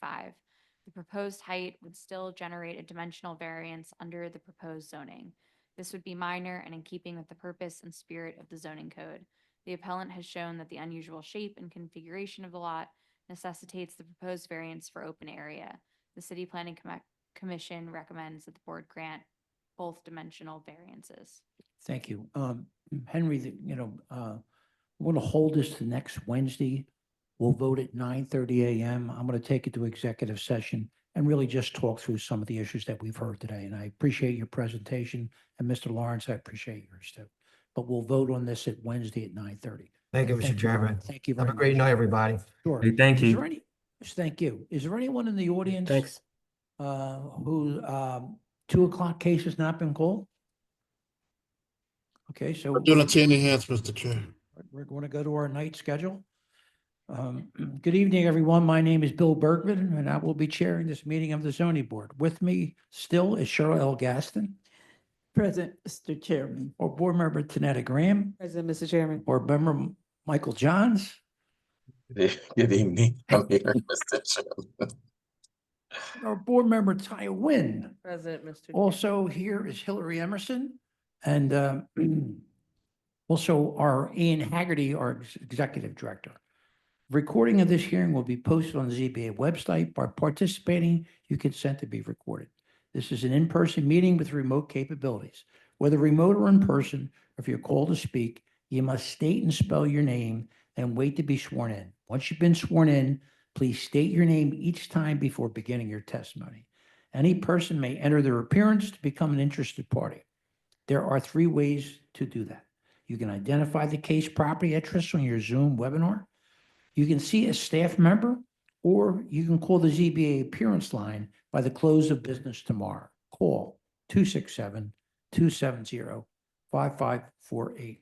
The proposed height would still generate a dimensional variance under the proposed zoning. This would be minor and in keeping with the purpose and spirit of the zoning code. The appellant has shown that the unusual shape and configuration of the lot necessitates the proposed variance for open area. The City Planning Commission recommends that the board grant both dimensional variances. Thank you. Henry, we're going to hold this to next Wednesday. We'll vote at 9:30 a.m. I'm going to take it to executive session and really just talk through some of the issues that we've heard today. And I appreciate your presentation. And Mr. Lawrence, I appreciate yours too. But we'll vote on this at Wednesday at 9:30. Thank you, Mr. Chairman. Thank you. Have a great night, everybody. Sure. Hey, thank you. Thank you. Is there anyone in the audience who 2 o'clock case has not been called? Okay, so I do not see any hands, Mr. Chair. we're going to go to our night schedule. Good evening, everyone. My name is Bill Bergman, and I will be chairing this meeting of the zoning board. With me still is Cheryl L. Gaston. Present, Mr. Chairman. Or board member Tanetta Graham. President, Mr. Chairman. Board member Michael Johns. Good evening. I'm here, Mr. Chairman. Our board member Taya Wynn. President, Mr. Chairman. Also here is Hillary Emerson, and also our Ian Haggerty, our executive director. Recording of this hearing will be posted on the ZBA website. By participating, you consent to be recorded. This is an in-person meeting with remote capabilities. Whether remote or in person, if you're called to speak, you must state and spell your name and wait to be sworn in. Once you've been sworn in, please state your name each time before beginning your testimony. Any person may enter their appearance to become an interested party. There are 3 ways to do that. You can identify the case property interest on your Zoom webinar. You can see a staff member or you can call the ZBA appearance line by the close of business tomorrow. Call 267-270-5548.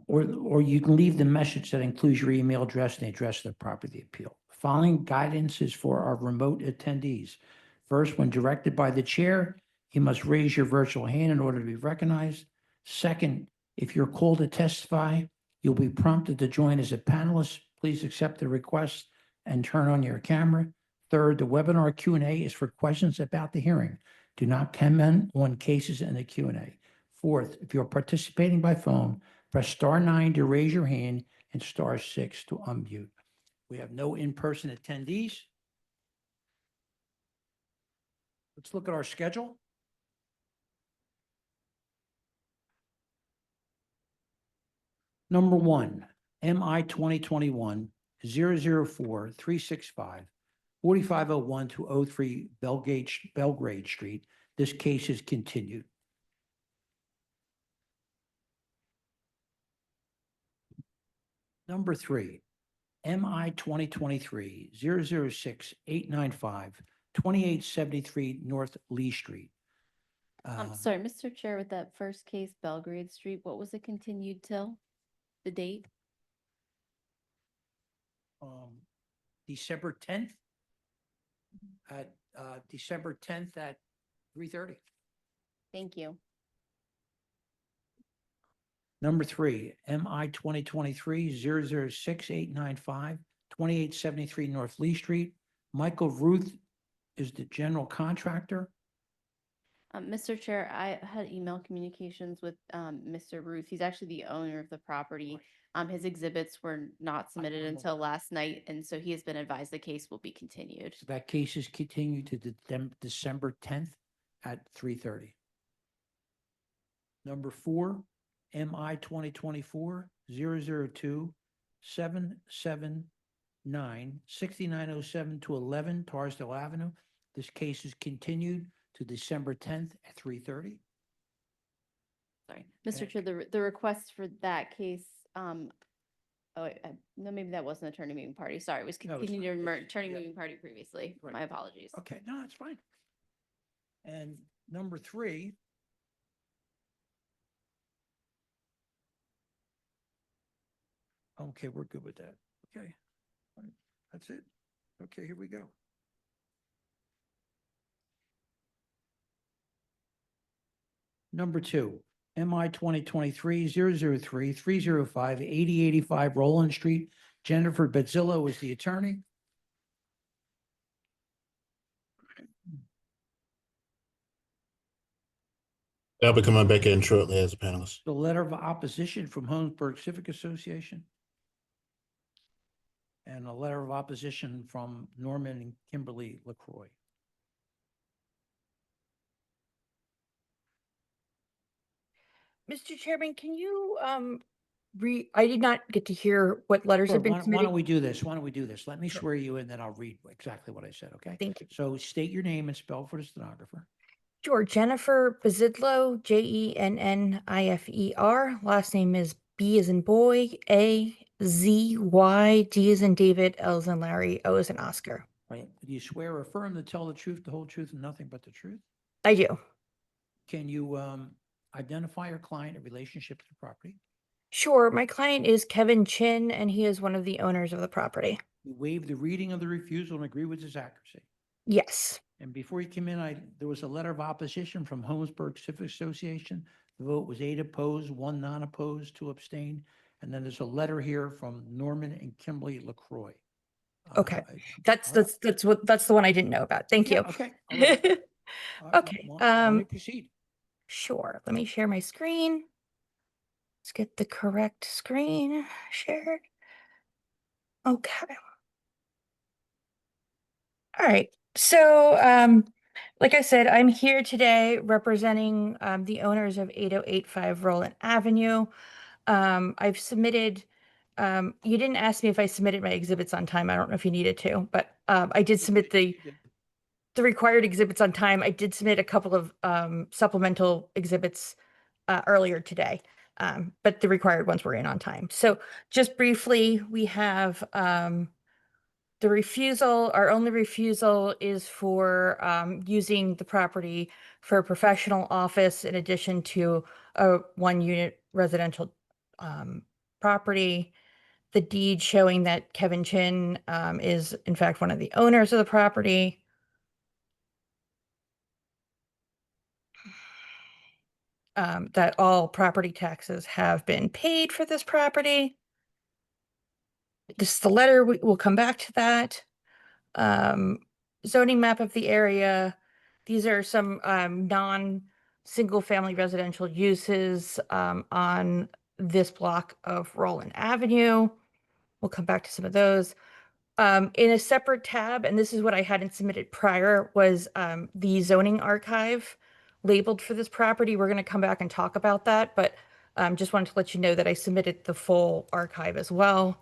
Or you can leave the message that includes your email address and the address of the property appeal. Following guidance is for our remote attendees. First, when directed by the chair, you must raise your virtual hand in order to be recognized. Second, if you're called to testify, you'll be prompted to join as a panelist. Please accept the request and turn on your camera. Third, the webinar Q&A is for questions about the hearing. Do not comment on cases in the Q&A. Fourth, if you're participating by phone, press *9 to raise your hand and *6 to unmute. We have no in-person attendees. Let's look at our schedule. Number 1, MI 2021-004-365, 4501 to 03 Belgrade Street. This case is continued. Number 3, MI 2023-006-895, 2873 North Lee Street. Sorry, Mr. Chair, with that first case, Belgrade Street, what was it continued till? The date? December 10th at December 10th at 3:30. Thank you. Number 3, MI 2023-006-895, 2873 North Lee Street. Michael Ruth is the general contractor. Mr. Chair, I had email communications with Mr. Ruth. He's actually the owner of the property. His exhibits were not submitted until last night, and so he has been advised the case will be continued. So that case is continued to December 10th at 3:30. Number 4, MI 2024-002-779, 6907 to 11 Tarsdale Avenue. This case is continued to December 10th at 3:30. Sorry, Mr. Chair, the request for that case, no, maybe that wasn't attorney moving party. Sorry, it was No, it's continued fine. attorney moving party previously. Right. My apologies. Okay, no, that's fine. And number 3, okay, we're good with that. Okay, all right, that's it. Okay, here we go. Number 2, MI 2023-003-305, 8085 Roland Street. Jennifer Bezzillo is the attorney. I'll be coming back in shortly as a panelist. The letter of opposition from Holmesburg Civic Association. And a letter of opposition from Norman and Kimberly LaCroix. Mr. Chairman, can you I did not get to hear what letters Sure, have been why submitted. don't we do this? Why don't we do this? Let me swear you in, then I'll read exactly what I said, okay? Thank you. So state your name and spell for the stenographer. Sure. Jennifer Bezidlo, Jennifer. Last name is B as in boy, A-Z-Y, D as in David, L as in Larry, O as in Oscar. Right. Do you swear or affirm to tell the truth, the whole truth, and nothing but the truth? I do. Can you identify your client in relationship to the property? Sure. My client is Kevin Chin, and he is one of the owners of the property. You waive the reading of the refusal and agree with its accuracy. Yes. And before you came in, there was a letter of opposition from Holmesburg Civic Association. The vote was 8 opposed, 1 non-opposed, 2 abstained. And then there's a letter here from Norman and Kimberly LaCroix. Okay. That's the one I didn't know about. Thank you. Okay. All right. All right, Okay. let me proceed. Sure. Let me share my screen. Let's get the correct screen shared. Okay. All right. So, like I said, I'm here today representing the owners of 8085 Roland Avenue. I've submitted, you didn't ask me if I submitted my exhibits on time. I don't know if you needed to, but I did submit the required exhibits on time. I did submit a couple of supplemental exhibits earlier today. but the required ones were in on time. So just briefly, we have the refusal. Our only refusal is for using the property for a professional office in addition to a 1-unit residential property. The deed showing that Kevin Chin is in fact one of the owners of the property. That all property taxes have been paid for this property. This is the letter, we'll come back to that. Zoning map of the area. These are some non-single family residential uses on this block of Roland Avenue. We'll come back to some of those. In a separate tab, and this is what I hadn't submitted prior, was the zoning archive labeled for this property. We're going to come back and talk about that, but just wanted to let you know that I submitted the full archive as well.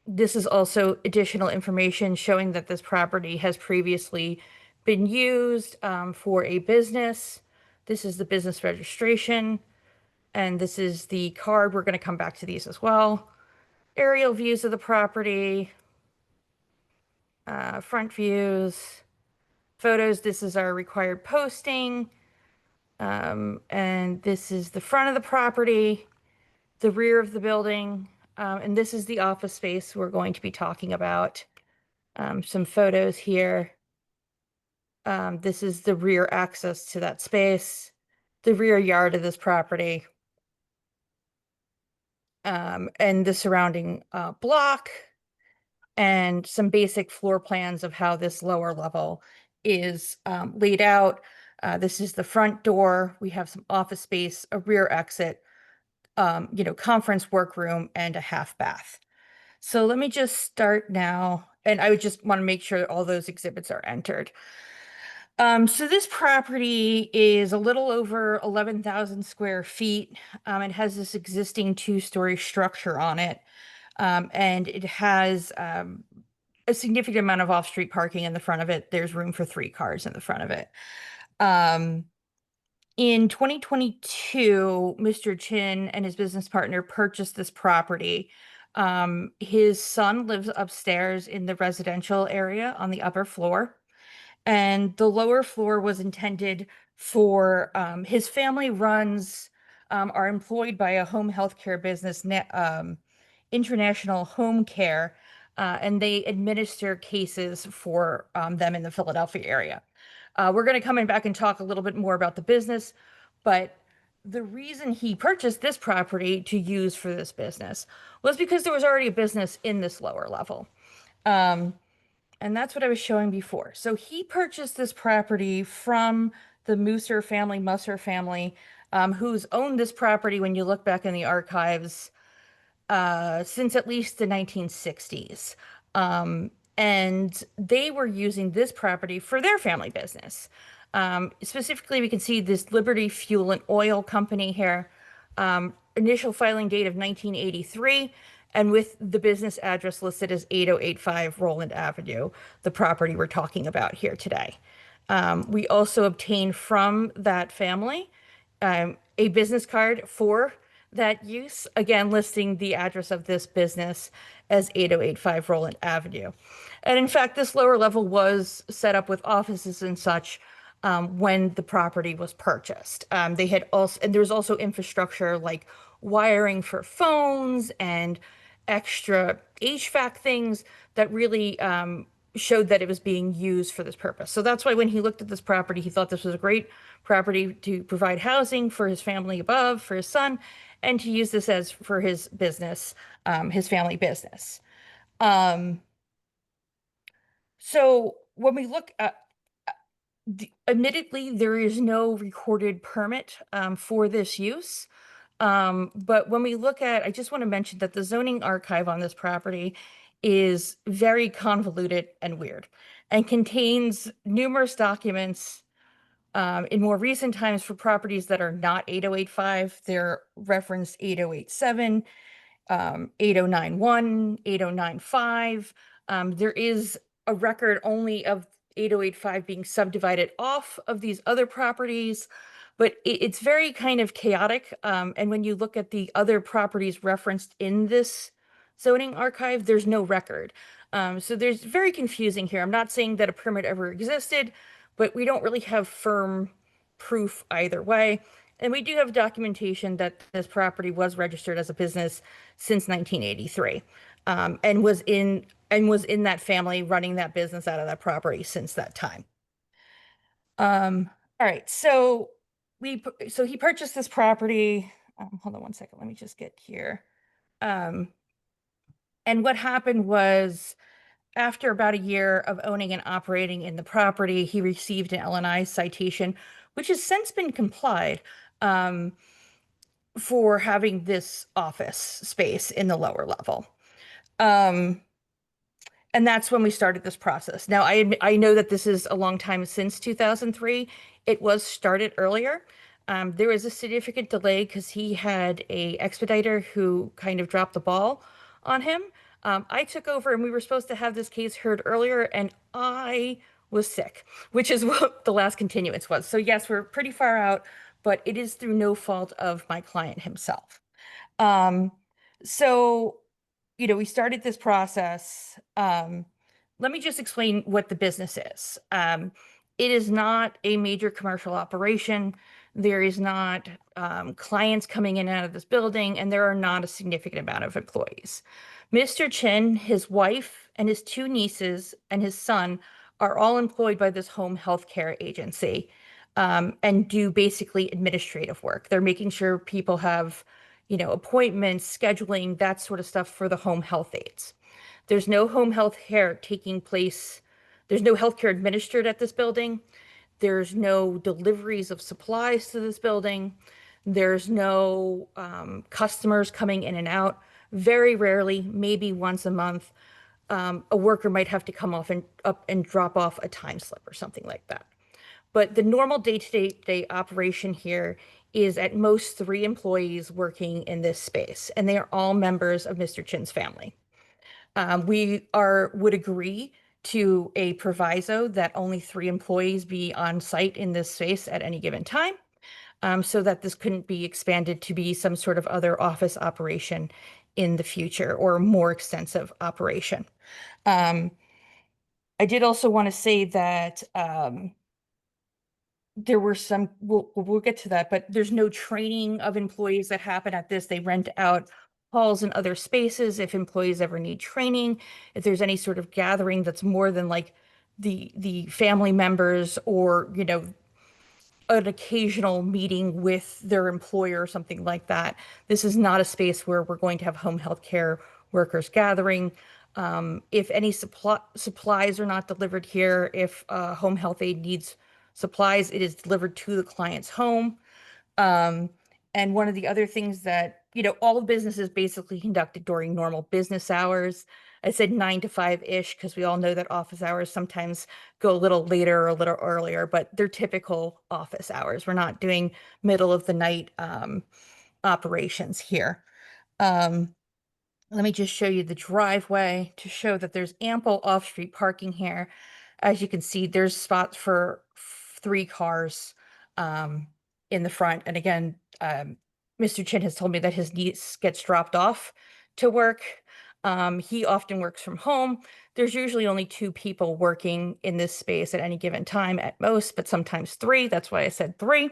This is also additional information showing that this property has previously been used for a business. This is the business registration, and this is the card. We're going to come back to these as well. Aerial views of the property, front views, photos. This is our required posting. And this is the front of the property, the rear of the building. And this is the office space we're going to be talking about. Some photos here. This is the rear access to that space, the rear yard of this property, and the surrounding block, and some basic floor plans of how this lower level is laid out. This is the front door. We have some office space, a rear exit, conference workroom, and a half bath. So let me just start now. And I would just want to make sure all those exhibits are entered. So this property is a little over 11,000 square feet. It has this existing 2-story structure on it. And it has a significant amount of off-street parking in the front of it. There's room for 3 cars in the front of it. In 2022, Mr. Chin and his business partner purchased this property. His son lives upstairs in the residential area on the upper floor, and the lower floor was intended for his family are employed by a home healthcare business, International Home Care, and they administer cases for them in the Philadelphia area. We're going to come back and talk a little bit more about the business, but the reason he purchased this property to use for this business was because there was already a business in this lower level. And that's what I was showing before. So he purchased this property from the Musser family, who's owned this property, when you look back in the archives, since at least the 1960s. And they were using this property for their family business. Specifically, we can see this Liberty Fuel and Oil Company here, initial filing date of 1983, and with the business address listed as 8085 Roland Avenue, the property we're talking about here today. We also obtained from that family a business card for that use, again, listing the address of this business as 8085 Roland Avenue. And in fact, this lower level was set up with offices and such when the property was purchased. They had also, and there was also infrastructure like wiring for phones and extra HVAC things that really showed that it was being used for this purpose. So that's why when he looked at this property, he thought this was a great property to provide housing for his family above, for his son, and to use this as for his business, his family business. So when we look at, admittedly, there is no recorded permit for this use. But when we look at, I just want to mention that the zoning archive on this property is very convoluted and weird, and contains numerous documents in more recent times for properties that are not 8085. They're referenced 8087, 8091, 8095. There is a record only of 8085 being subdivided off of these other properties. but it's very kind of chaotic. And when you look at the other properties referenced in this zoning archive, there's no record. So there's very confusing here. I'm not saying that a permit ever existed, but we don't really have firm proof either way. And we do have documentation that this property was registered as a business since 1983, and was in that family running that business out of that property since that time. All right, so he purchased this property. Hold on one second. Let me just get here. And what happened was, after about a year of owning and operating in the property, he received an L&I citation, which has since been complied, for having this office space in the lower level. And that's when we started this process. Now, I know that this is a long time since 2003. It was started earlier. There was a significant delay because he had a expediter who kind of dropped the ball on him. I took over and we were supposed to have this case heard earlier, and I was sick, which is what the last continuance was. So yes, we're pretty far out, but it is through no fault of my client himself. So, we started this process. Let me just explain what the business is. It is not a major commercial operation. There is not clients coming in and out of this building, and there are not a significant amount of employees. Mr. Chin, his wife, and his two nieces and his son are all employed by this home health care agency, and do basically administrative work. They're making sure people have, appointments, scheduling, that sort of stuff for the home health aides. There's no home health care taking place. There's no healthcare administered at this building. There's no deliveries of supplies to this building. There's no customers coming in and out. Very rarely, maybe once a month, a worker might have to come up and drop off a time slip or something like that. But the normal day-to-day operation here is at most 3 employees working in this space, and they are all members of Mr. Chin's family. We would agree to a proviso that only 3 employees be on site in this space at any given time, so that this couldn't be expanded to be some sort of other office operation in the future, or more extensive operation. I did also want to say that there were some, we'll get to that, but there's no training of employees that happen at this. They rent out halls and other spaces if employees ever need training. If there's any sort of gathering that's more than like the family members, or, an occasional meeting with their employer or something like that. This is not a space where we're going to have home health care workers gathering. If any supplies are not delivered here, if home health aide needs supplies, it is delivered to the client's home. And one of the other things that, all business is basically conducted during normal business hours. I said 9 to 5-ish because we all know that office hours sometimes go a little later or a little earlier, but they're typical office hours. We're not doing middle of the night operations here. Let me just show you the driveway to show that there's ample off-street parking here. As you can see, there's spots for 3 cars in the front. And again, Mr. Chin has told me that his niece gets dropped off to work. He often works from home. There's usually only 2 people working in this space at any given time at most, but sometimes 3. That's why I said 3.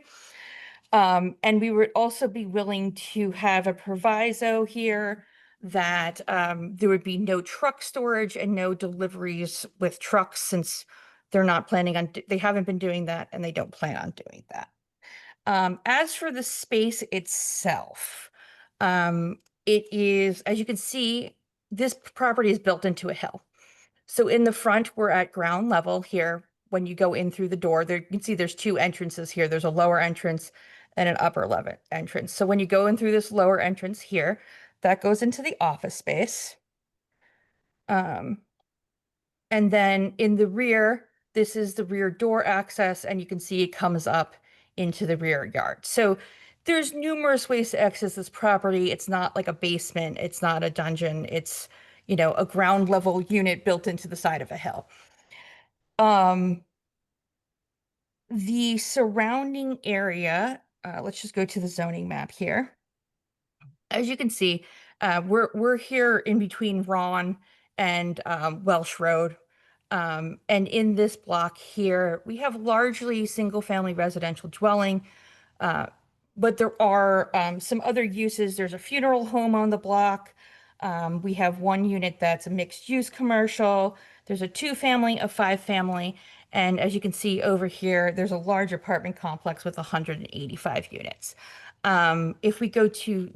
And we would also be willing to have a proviso here that there would be no truck storage and no deliveries with trucks, since they're not planning on, they haven't been doing that, and they don't plan on doing that. As for the space itself, it is, as you can see, this property is built into a hill. So in the front, we're at ground level here. When you go in through the door, there you can see there's 2 entrances here. There's a lower entrance and an upper level entrance. So when you go in through this lower entrance here, that goes into the office space. And then in the rear, this is the rear door access, and you can see it comes up into the rear yard. So there's numerous ways to access this property. It's not like a basement. It's not a dungeon. It's, a ground level unit built into the side of a hill. The surrounding area, let's just go to the zoning map here. As you can see, we're here in between Ron and Welsh Road. And in this block here, we have largely single-family residential dwelling, but there are some other uses. There's a funeral home on the block. We have one unit that's a mixed-use commercial. There's a 2-family, a 5-family, and as you can see over here, there's a large apartment complex with 185 units. If we go to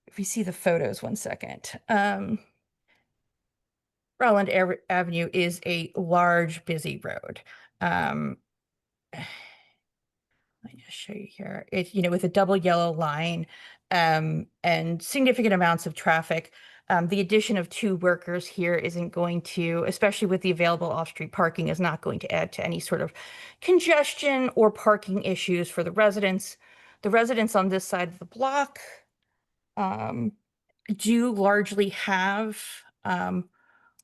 if you see the photos, one second. Roland Avenue is a large, busy road. Let me just show you here. It's, with a double yellow line and significant amounts of traffic. The addition of 2 workers here isn't going to, especially with the available off-street parking, is not going to add to any sort of congestion or parking issues for the residents. The residents on this side of the block do largely have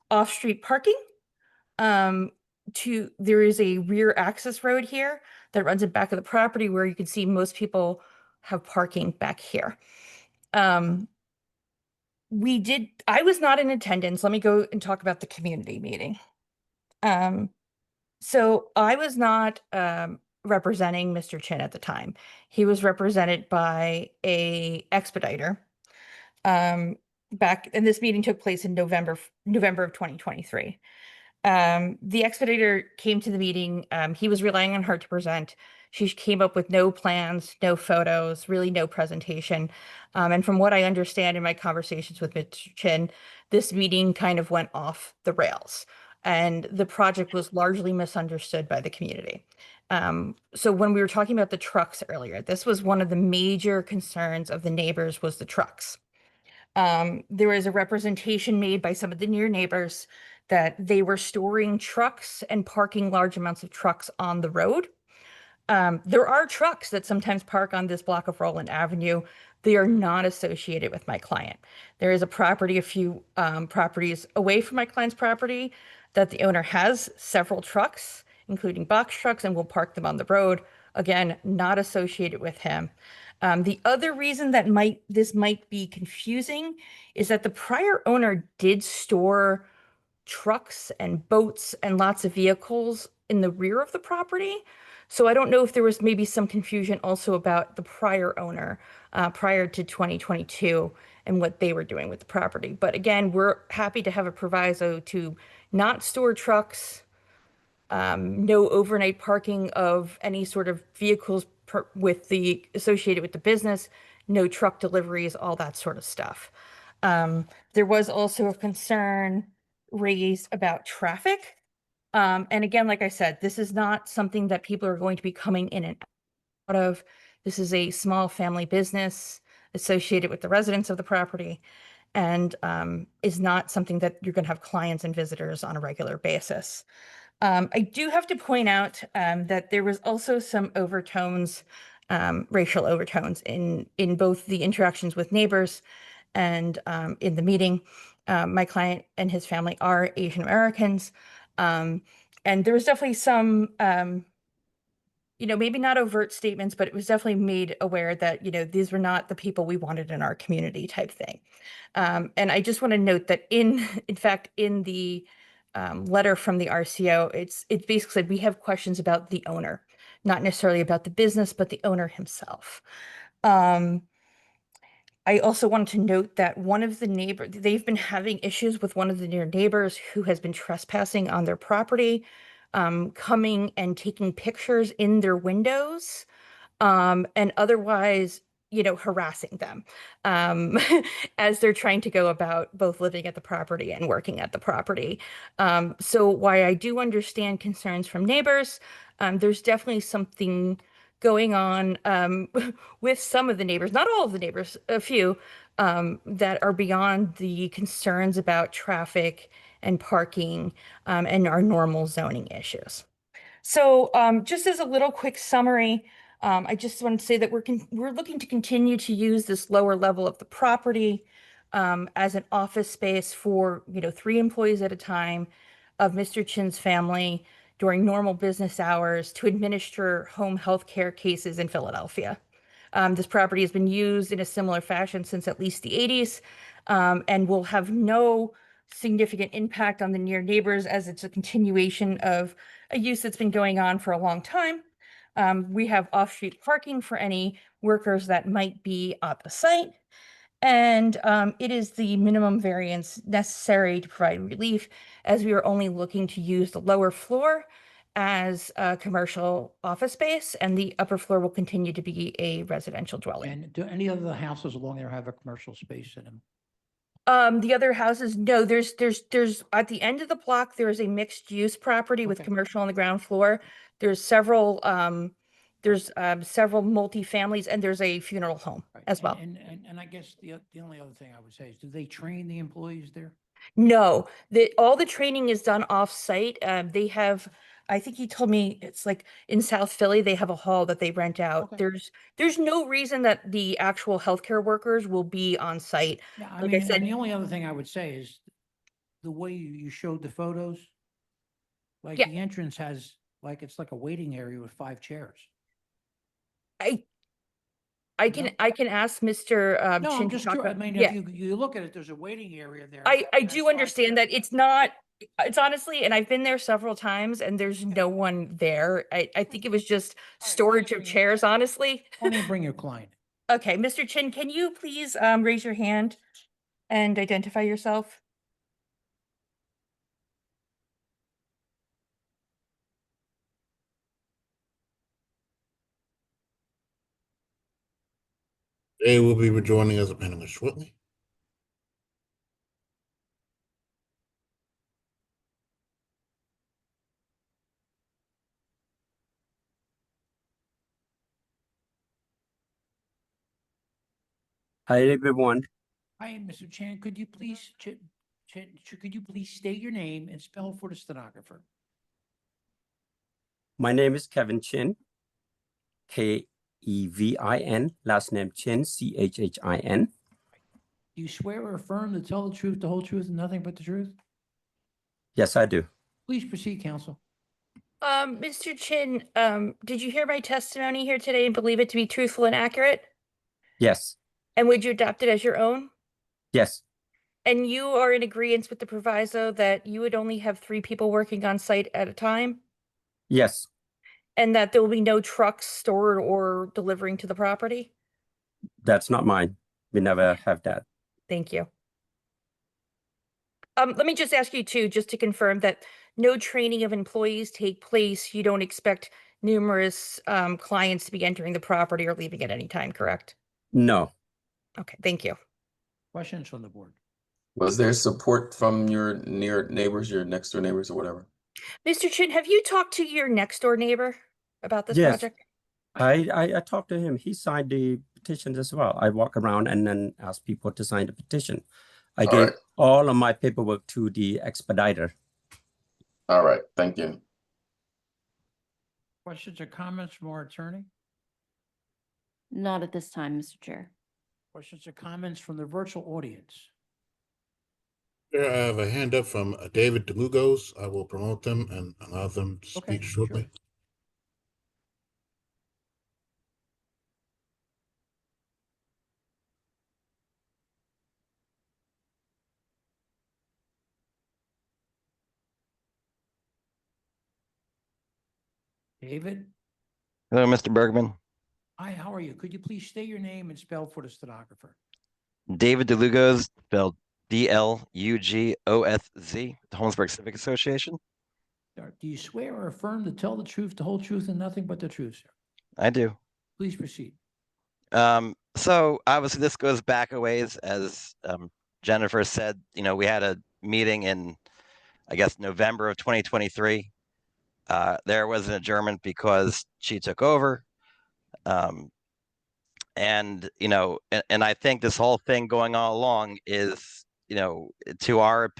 off-street parking. There is a rear access road here that runs in back of the property where you can see most people have parking back here. I was not in attendance. Let me go and talk about the community meeting. So I was not representing Mr. Chin at the time. He was represented by a expediter. And this meeting took place in November of 2023. The expediter came to the meeting. He was relying on her to present. She came up with no plans, no photos, really no presentation. And from what I understand in my conversations with Mr. Chin, this meeting kind of went off the rails and the project was largely misunderstood by the community. So when we were talking about the trucks earlier, this was one of the major concerns of the neighbors was the trucks. There was a representation made by some of the near neighbors that they were storing trucks and parking large amounts of trucks on the road. There are trucks that sometimes park on this block of Roland Avenue. They are not associated with my client. There is a property, a few properties away from my client's property that the owner has several trucks, including box trucks, and will park them on the road. Again, not associated with him. The other reason that this might be confusing is that the prior owner did store trucks and boats and lots of vehicles in the rear of the property. So I don't know if there was maybe some confusion also about the prior owner prior to 2022 and what they were doing with the property. But again, we're happy to have a proviso to not store trucks, no overnight parking of any sort of vehicles associated with the business, no truck deliveries, all that sort of stuff. There was also a concern raised about traffic. And again, like I said, this is not something that people are going to be coming in and out of. This is a small family business associated with the residents of the property and is not something that you're going to have clients and visitors on a regular basis. I do have to point out that there was also some overtones, racial overtones in both the interactions with neighbors and in the meeting. My client and his family are Asian Americans. And there was definitely some, maybe not overt statements, but it was definitely made aware that, these were not the people we wanted in our community type thing. And I just want to note that in fact, in the letter from the RCO, it basically said we have questions about the owner, not necessarily about the business, but the owner himself. I also wanted to note that one of the neighbors, they've been having issues with one of the near neighbors who has been trespassing on their property, coming and taking pictures in their windows, and otherwise, harassing them as they're trying to go about both living at the property and working at the property. So while I do understand concerns from neighbors, there's definitely something going on with some of the neighbors, not all of the neighbors, a few, that are beyond the concerns about traffic and parking and our normal zoning issues. So just as a little quick summary, I just want to say that we're looking to continue to use this lower level of the property as an office space for 3 employees at a time of Mr. Chin's family during normal business hours to administer home health care cases in Philadelphia. This property has been used in a similar fashion since at least the 80s, and will have no significant impact on the near neighbors as it's a continuation of a use that's been going on for a long time. We have off-street parking for any workers that might be at the site. And it is the minimum variance necessary to provide relief, as we are only looking to use the lower floor as a commercial office space, and the upper floor will continue to be a residential dwelling. And do any of the houses along there have a commercial space in them? The other houses, no, there's at the end of the block, there is a mixed use property with Okay. commercial on the ground floor. There's several multifamilies, and there's a funeral home Right. as well. And I guess the only other thing I would say is, do they train the employees there? No, all the training is done off-site. They have, I think he told me it's like in South Philly, they have a hall that they rent out. Okay. There's no reason that the actual healthcare workers will be on site. Yeah, I Like I mean, said- and the only other thing I would say is the way you showed the photos, like Yeah. the entrance has, like, it's like a waiting area with 5 chairs. I can ask Mr. No, Chin I'm to just talk curious. I about. mean, Yeah. if you look at it, there's a waiting area there. I that's do 5 understand that it's not, it's honestly, and I've been there several times and there's no one there. I think it was just storage of chairs, honestly. Why don't you bring your client? Okay, Mr. Chin, can you please raise your hand and identify yourself? They will be rejoining as a panelist shortly. Hi everyone. Hi, Mr. Chan, could you please, could you please state your name and spell for the stenographer? My name is Kevin Chin. Kevin, last name Chin, Chhin. Do you swear or affirm to tell the truth, the whole truth, and nothing but the truth? Yes, I do. Please proceed, counsel. Mr. Chin, did you hear my testimony here today and believe it to be truthful and accurate? Yes, And would you adopt it as your own? yes, And you are in agreement with the proviso that you would only have 3 people working on site at a time? yes, And that there will be no trucks stored or delivering to the property? that's not mine. We never have that. Thank you. Let me just ask you too, just to confirm that no training of employees take place. You don't expect numerous clients to be entering the property or leaving at any time, correct? No, Okay, thank you. Questions from the board? Was there support from your near neighbors, your next door neighbors or whatever? Mr. Chin, have you talked to your next door neighbor about this Yes. project? I talked to him. He signed the petitions as well. I walk around and then ask people to sign the petition. I All gave right. all of my paperwork to the expediter. All right, thank you. Questions or comments from our attorney? Not at this time, Mr. Chair. Questions or comments from the virtual audience? Here I have a hand up from David DeLugos. I will promote them and allow them to Okay, speak shortly. David? Hello, Mr. Bergman. Hi, how are you? Could you please state your name and spell for the stenographer? David DeLugos, spelled Dlugos, the Holmesburg Civic Association. Do you swear or affirm to tell the truth, the whole truth, and nothing but the truth, sir? I do. Please proceed. So obviously this goes back a ways, as Jennifer said, we had a meeting in, I guess, November of 2023. There was an adjournment because she took over. And I think this whole thing going all along is, to our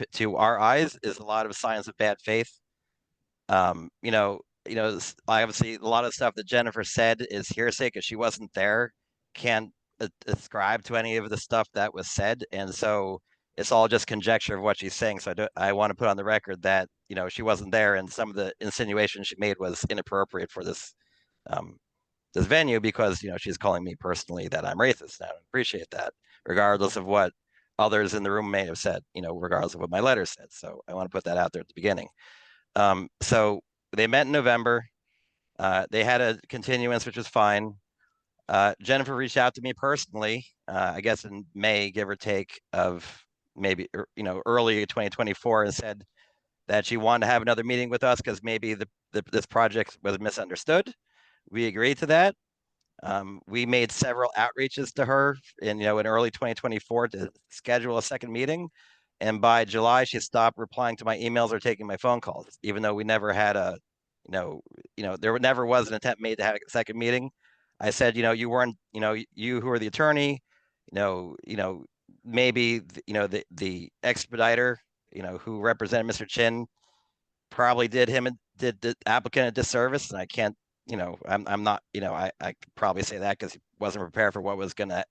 eyes, is a lot of signs of bad faith. Obviously a lot of stuff that Jennifer said is hearsay because she wasn't there, can't ascribe to any of the stuff that was said. And so it's all just conjecture of what she's saying. So I want to put on the record that, you know, she wasn't there, and some of the insinuations she made was inappropriate for this this venue, because, you know, she's calling me personally that I'm racist. And I don't appreciate that, regardless of what others in the room may have said, you know, regardless of what my letter said. So I want to put that out there at the beginning. So they met in November. They had a continuance, which was fine. Jennifer reached out to me personally, I guess in May, give or take, of maybe, you know, early 2024, and said that she wanted to have another meeting with us because maybe this project was misunderstood. We agreed to that. We made several outreaches to her in early 2024 to schedule a second meeting. And by July, she stopped replying to my emails or taking my phone calls, even though we never had there never was an attempt made to have a second meeting. I said, you weren't, you who are the attorney, maybe, the expediter, who represented Mr. Chin probably did the applicant a disservice. And I can't, I'm not, I could probably say that because he wasn't prepared for what was gonna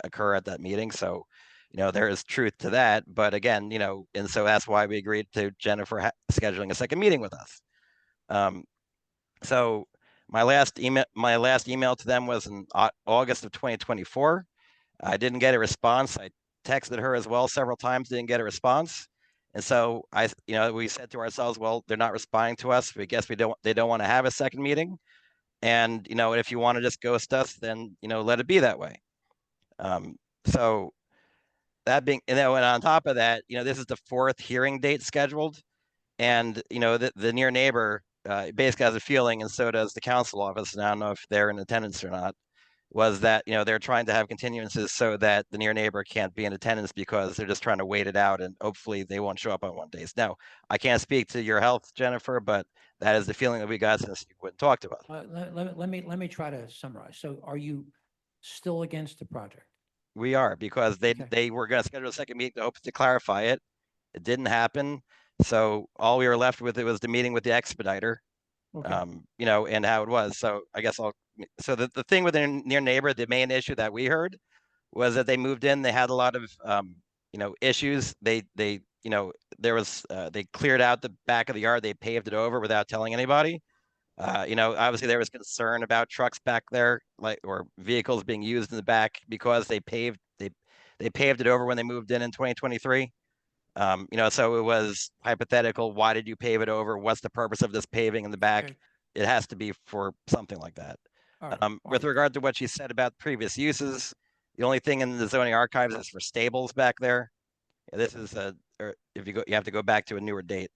occur at that meeting. So, there is truth to that. But again, and so that's why we agreed to Jennifer scheduling a second meeting with us. So my last email to them was in August of 2024. I didn't get a response. I texted her as well several times, didn't get a response. And so we said to ourselves, well, they're not responding to us. We guess they don't want to have a second meeting. And, if you want to just ghost us, then, let it be that way. So that being, and on top of that, this is the 4th hearing date scheduled. And, the near neighbor basically has a feeling, and so does the council office, and I don't know if they're in attendance or not, was that, they're trying to have continuances so that the near neighbor can't be in attendance because they're just trying to wait it out, and hopefully they won't show up on one days. Now, I can't speak to your health, Jennifer, but that is the feeling that we got since you wouldn't talk to us. Let me try to summarize. So are you still against the project? We are, because they were going to schedule a second meeting to hope to clarify it. It didn't happen. So all we were left with, it was the meeting with the expediter, Okay. And how it was. So I guess so the thing with the near neighbor, the main issue that we heard was that they moved in, they had a lot of, issues. They cleared out the back of the yard. They paved it over without telling anybody. Obviously there was concern about trucks back there, or vehicles being used in the back, because they paved it over when they moved in 2023. So it was hypothetical. Why did you pave it over? What's the purpose of this paving in the back? Okay. It has to be for something like that. All right, With regard to what she said about previous uses, the only thing in the zoning archives is for stables back there. This is you have to go back to a newer date.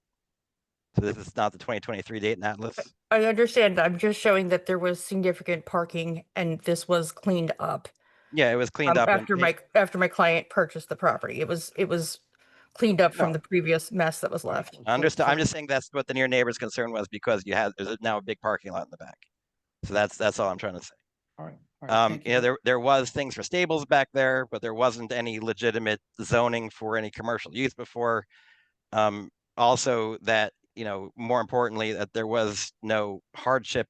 So this is not the 2023 date in Atlas. I understand. I'm just showing that there was significant parking and this was cleaned up. Yeah, it was cleaned up after my client purchased the property. It was cleaned up from the previous mess that was left. Understood. I'm just saying that's what the near neighbor's concern was, because there's now a big parking lot in the back. So that's all I'm trying to say. All right. Thank you. There was things for stables back there, but there wasn't any legitimate zoning for any commercial use before. Also that, more importantly, that there was no hardship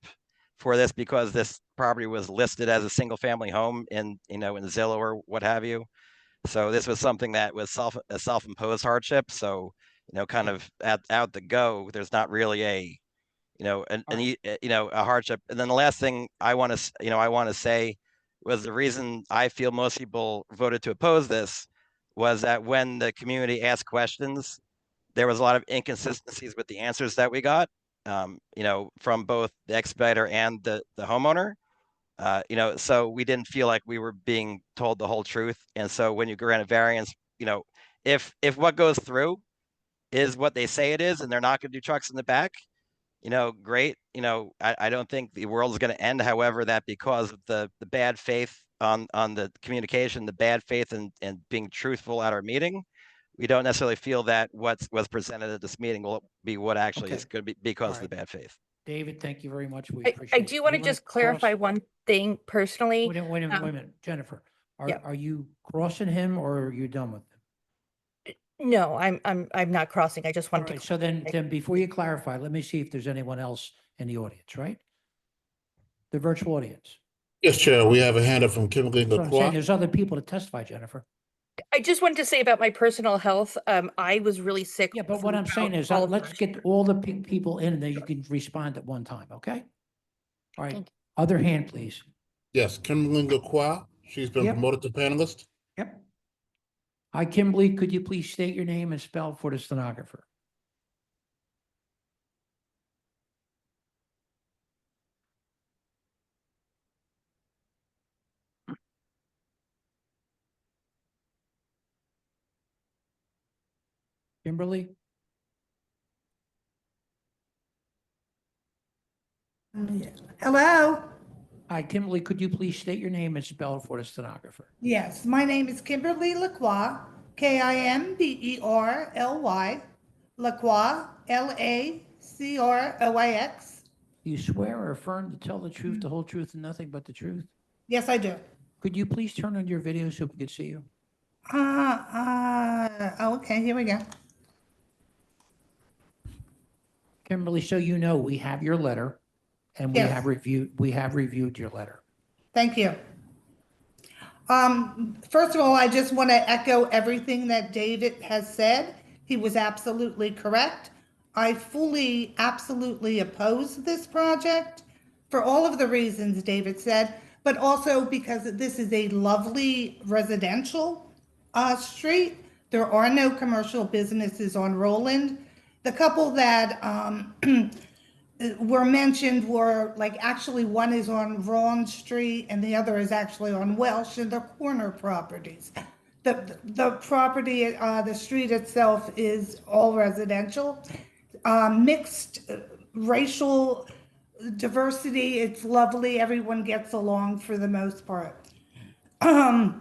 for this, because this property was listed as a single family home in Zillow or what have you. So this was something that was a self-imposed hardship. So, kind of out the go, there's not really a hardship. And then the last thing I want to say was the reason I feel most people voted to oppose this was that when the community asked questions, there was a lot of inconsistencies with the answers that we got, from both the expediter and the homeowner. So we didn't feel like we were being told the whole truth. And so when you grant a variance, if what goes through is what they say it is, and they're not going to do trucks in the back, great. I don't think the world is going to end. However, that because of the bad faith on the communication, the bad faith and being truthful at our meeting, we don't necessarily feel that what was presented at this meeting will be what actually is going to be, because of the bad faith. David, thank you very much. We I appreciate it. do want to just clarify one thing personally. Wait a minute, Jennifer. yeah. Are you crossing him, or are you done with him? No, I'm not crossing. I just All wanted right, to. so then before you clarify, let me see if there's anyone else in the audience, right? The virtual audience. Yes, Chair, we have a hand up from Kimberly So I'm saying LaCroix. there's other people to testify, Jennifer. I just wanted to say about my personal health, I was really sick. Yeah, but what I'm saying is, let's get all the people in, and then you can respond at one time, okay? All right, other hand, please. Yes, Kimberly Lacroix. She's been Yep. promoted to panelist. Yep. Hi, Kimberly, could you please state your name and spell for the stenographer? Kimberly? Hello? Hi, Kimberly, could you please state your name and spell for the stenographer? Yes, my name is Kimberly Lacroix, Kimberly, Lacroix, Lacroix. Do you swear or affirm to tell the truth, the whole truth, and nothing but the truth? Yes, I do. Could you please turn on your video so we could see you? Okay, here we go. Kimberly, so you know, we have your letter, and we Yes. have reviewed your letter. Thank you. First of all, I just want to echo everything that David has said. He was absolutely correct. I fully, absolutely oppose this project for all of the reasons David said, but also because this is a lovely residential street. There are no commercial businesses on Roland. The couple that were mentioned were actually one is on Rawn Street and the other is actually on Welsh, and they're corner properties. The property, the street itself is all residential. Mixed racial diversity, it's lovely. Everyone gets along for the most part. I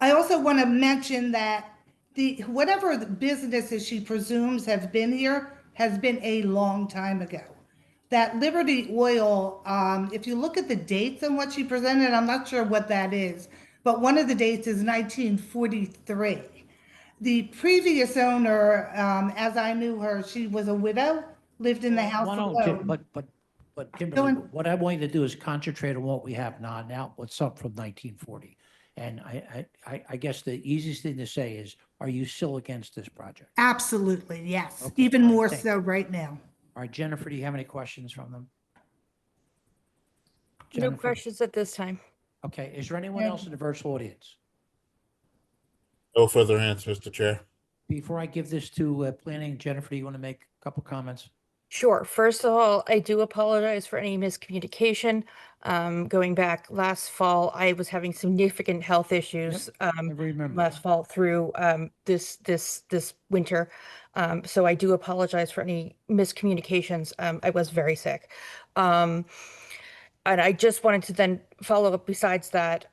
also want to mention that whatever the businesses she presumes have been here has been a long time ago. That Liberty Oil, if you look at the dates and what she presented, I'm not sure what that is, but one of the dates is 1943. The previous owner, as I knew her, she was a widow, lived in the house alone. But Kimberly, what I want you to do is concentrate on what we have now what's up from 1940. And I guess the easiest thing to say is, are you still against this project? Absolutely, yes. Okay, Even all right, more thank so right now. All right, Jennifer, do you have any questions from them? No Jennifer? questions at this time. Okay, is there anyone else in the virtual audience? No further hands, Mr. Chair. Before I give this to planning, Jennifer, do you want to make a couple comments? Sure. First of all, I do apologize for any miscommunication. Going back last fall, I was having significant health issues last fall through this winter. So I do apologize for any miscommunications. I was very sick. And I just wanted to then follow up besides that,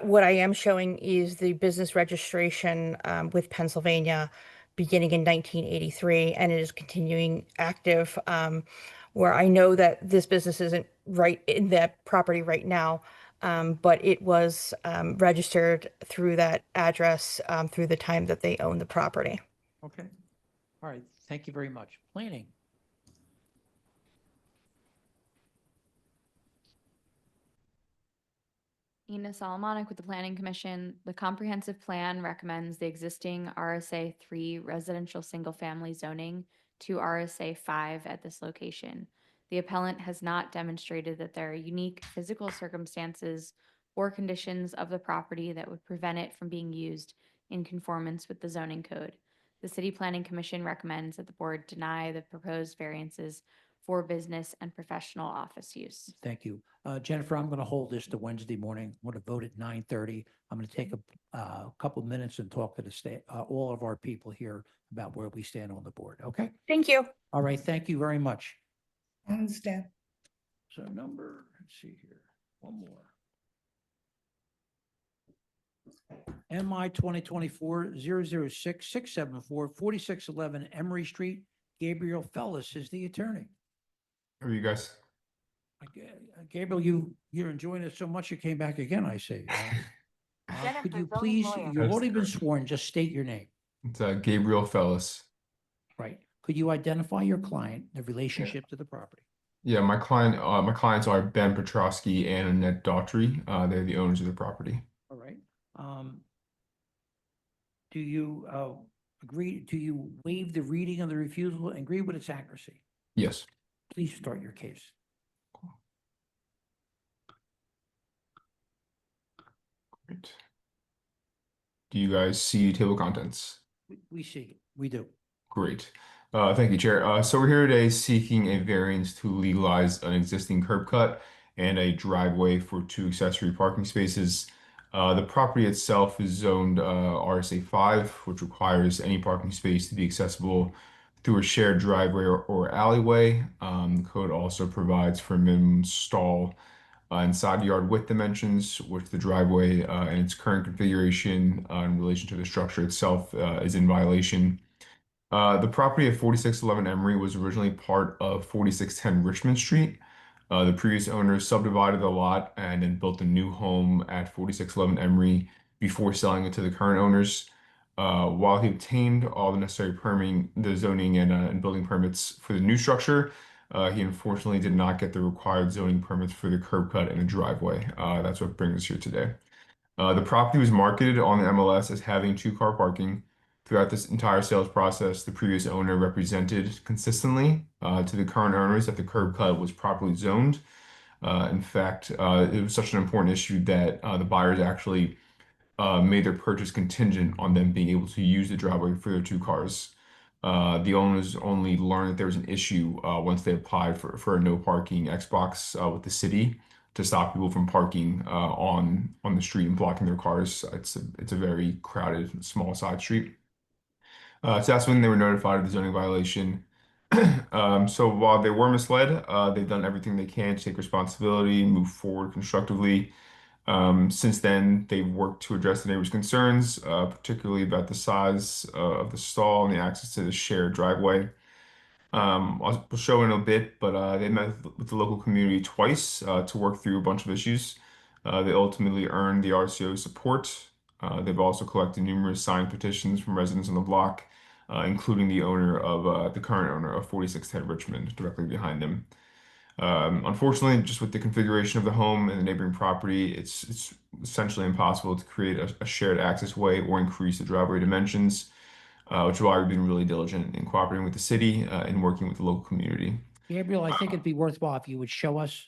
what I am showing is the business registration with Pennsylvania beginning in 1983, and it is continuing active, where I know that this business isn't right in that property right now, but it was registered through that address through the time that they own the property. Okay. All right. Thank you very much. Planning. Ina Solomonic with the Planning Commission. The comprehensive plan recommends the existing RSA 3 residential single-family zoning to RSA 5 at this location. The appellant has not demonstrated that there are unique physical circumstances or conditions of the property that would prevent it from being used in conformance with the zoning code. The City Planning Commission recommends that the board deny the proposed variances for business and professional office use. Thank you. Jennifer, I'm going to hold this to Wednesday morning. I'm going to vote at 9:30. I'm going to take a couple of minutes and talk to the state, all of our people here about where we stand on the board. Okay? Thank you. All right. Thank you very much. I understand. So let's see here, one more. MI 2024-006-674-4611 Emory Street. Gabriel Fellis is the attorney. How are you guys? Gabriel, you're enjoying it so much you came back again, I see. Could you please, you've already been sworn, just state your name. It's Gabriel Fellis. Right. Could you identify your client, the relationship to the property? Yeah, my clients are Ben Petrosky and Annette Daughtry. They're the owners of the property. All right. Do you agree, do you waive the reading of the refusal and agree with its accuracy? Yes. Please start your case. Great. Do you guys see table of contents? We see, we do. Great. Thank you, Chair. So we're here today seeking a variance to legalize an existing curb cut and a driveway for 2 accessory parking spaces. The property itself is zoned RSA 5, which requires any parking space to be accessible through a shared driveway or alleyway. The code also provides for minimum stall and side yard width dimensions, which the driveway in its current configuration in relation to the structure itself is in violation. The property at 4611 Emory was originally part of 4610 Richmond Street. The previous owner subdivided the lot and then built a new home at 4611 Emory before selling it to the current owners. While he obtained all the necessary permitting, the zoning and building permits for the new structure, he unfortunately did not get the required zoning permits for the curb cut and the driveway. That's what brings us here today. The property was marketed on the MLS as having 2-car parking. Throughout this entire sales process, the previous owner represented consistently to the current owners that the curb cut was properly zoned. In fact, it was such an important issue that the buyers actually made their purchase contingent on them being able to use the driveway for their 2 cars. The owners only learned that there was an issue once they applied for a no parking Xbox with the city to stop people from parking on the street and blocking their cars. It's a very crowded, small side street. So that's when they were notified of the zoning violation. So while they were misled, they've done everything they can to take responsibility, move forward constructively. Since then, they've worked to address the neighbors' concerns, particularly about the size of the stall and the access to the shared driveway. I'll show in a bit, but they met with the local community twice to work through a bunch of issues. They ultimately earned the RCO support. They've also collected numerous signed petitions from residents on the block, including the current owner of 4610 Richmond, directly behind them. Unfortunately, just with the configuration of the home and the neighboring property, it's essentially impossible to create a shared access way or increase the driveway dimensions, which is why we've been really diligent in cooperating with the city and working with the local community. Gabriel, I think it'd be worthwhile if you would show us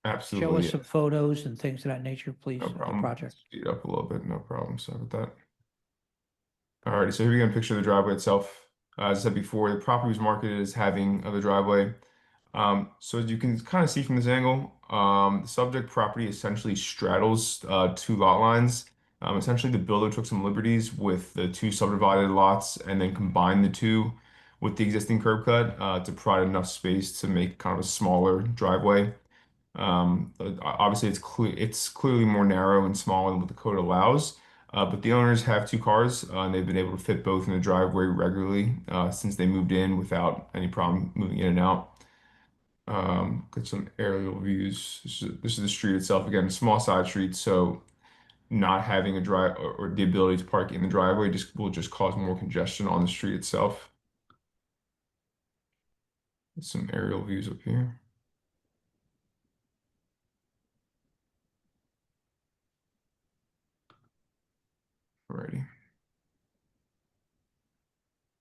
Absolutely. some photos and things of that nature, please, No of the problem. project. Speed up a little bit, no problem. Sorry about that. Alrighty, so here we got a picture of the driveway itself. As I said before, the property was marketed as having the driveway. So as you can kind of see from this angle, the subject property essentially straddles 2 lot lines. Essentially, the builder took some liberties with the 2 subdivided lots and then combined the 2 with the existing curb cut to provide enough space to make kind of a smaller driveway. Obviously, it's clearly more narrow and smaller than what the code allows. But the owners have 2 cars, and they've been able to fit both in the driveway regularly since they moved in without any problem moving in and out. Get some aerial views. This is the street itself. Again, small side street, so not having a drive or the ability to park in the driveway will just cause more congestion on the street itself. Get some aerial views up here. Alrighty.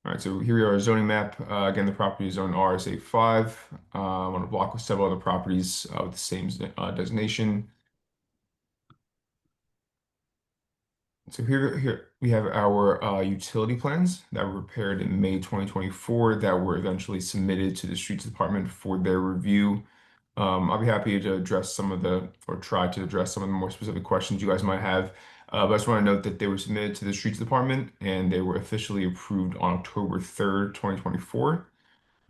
All right, so here we are, zoning map. Again, the property is zoned RSA 5 on a block with several other properties with the same designation. So here we have our utility plans that were prepared in May 2024 that were eventually submitted to the Streets Department for their review. I'll be happy to address try to address some of the more specific questions you guys might have. But I just want to note that they were submitted to the Streets Department and they were officially approved on October 3rd, 2024.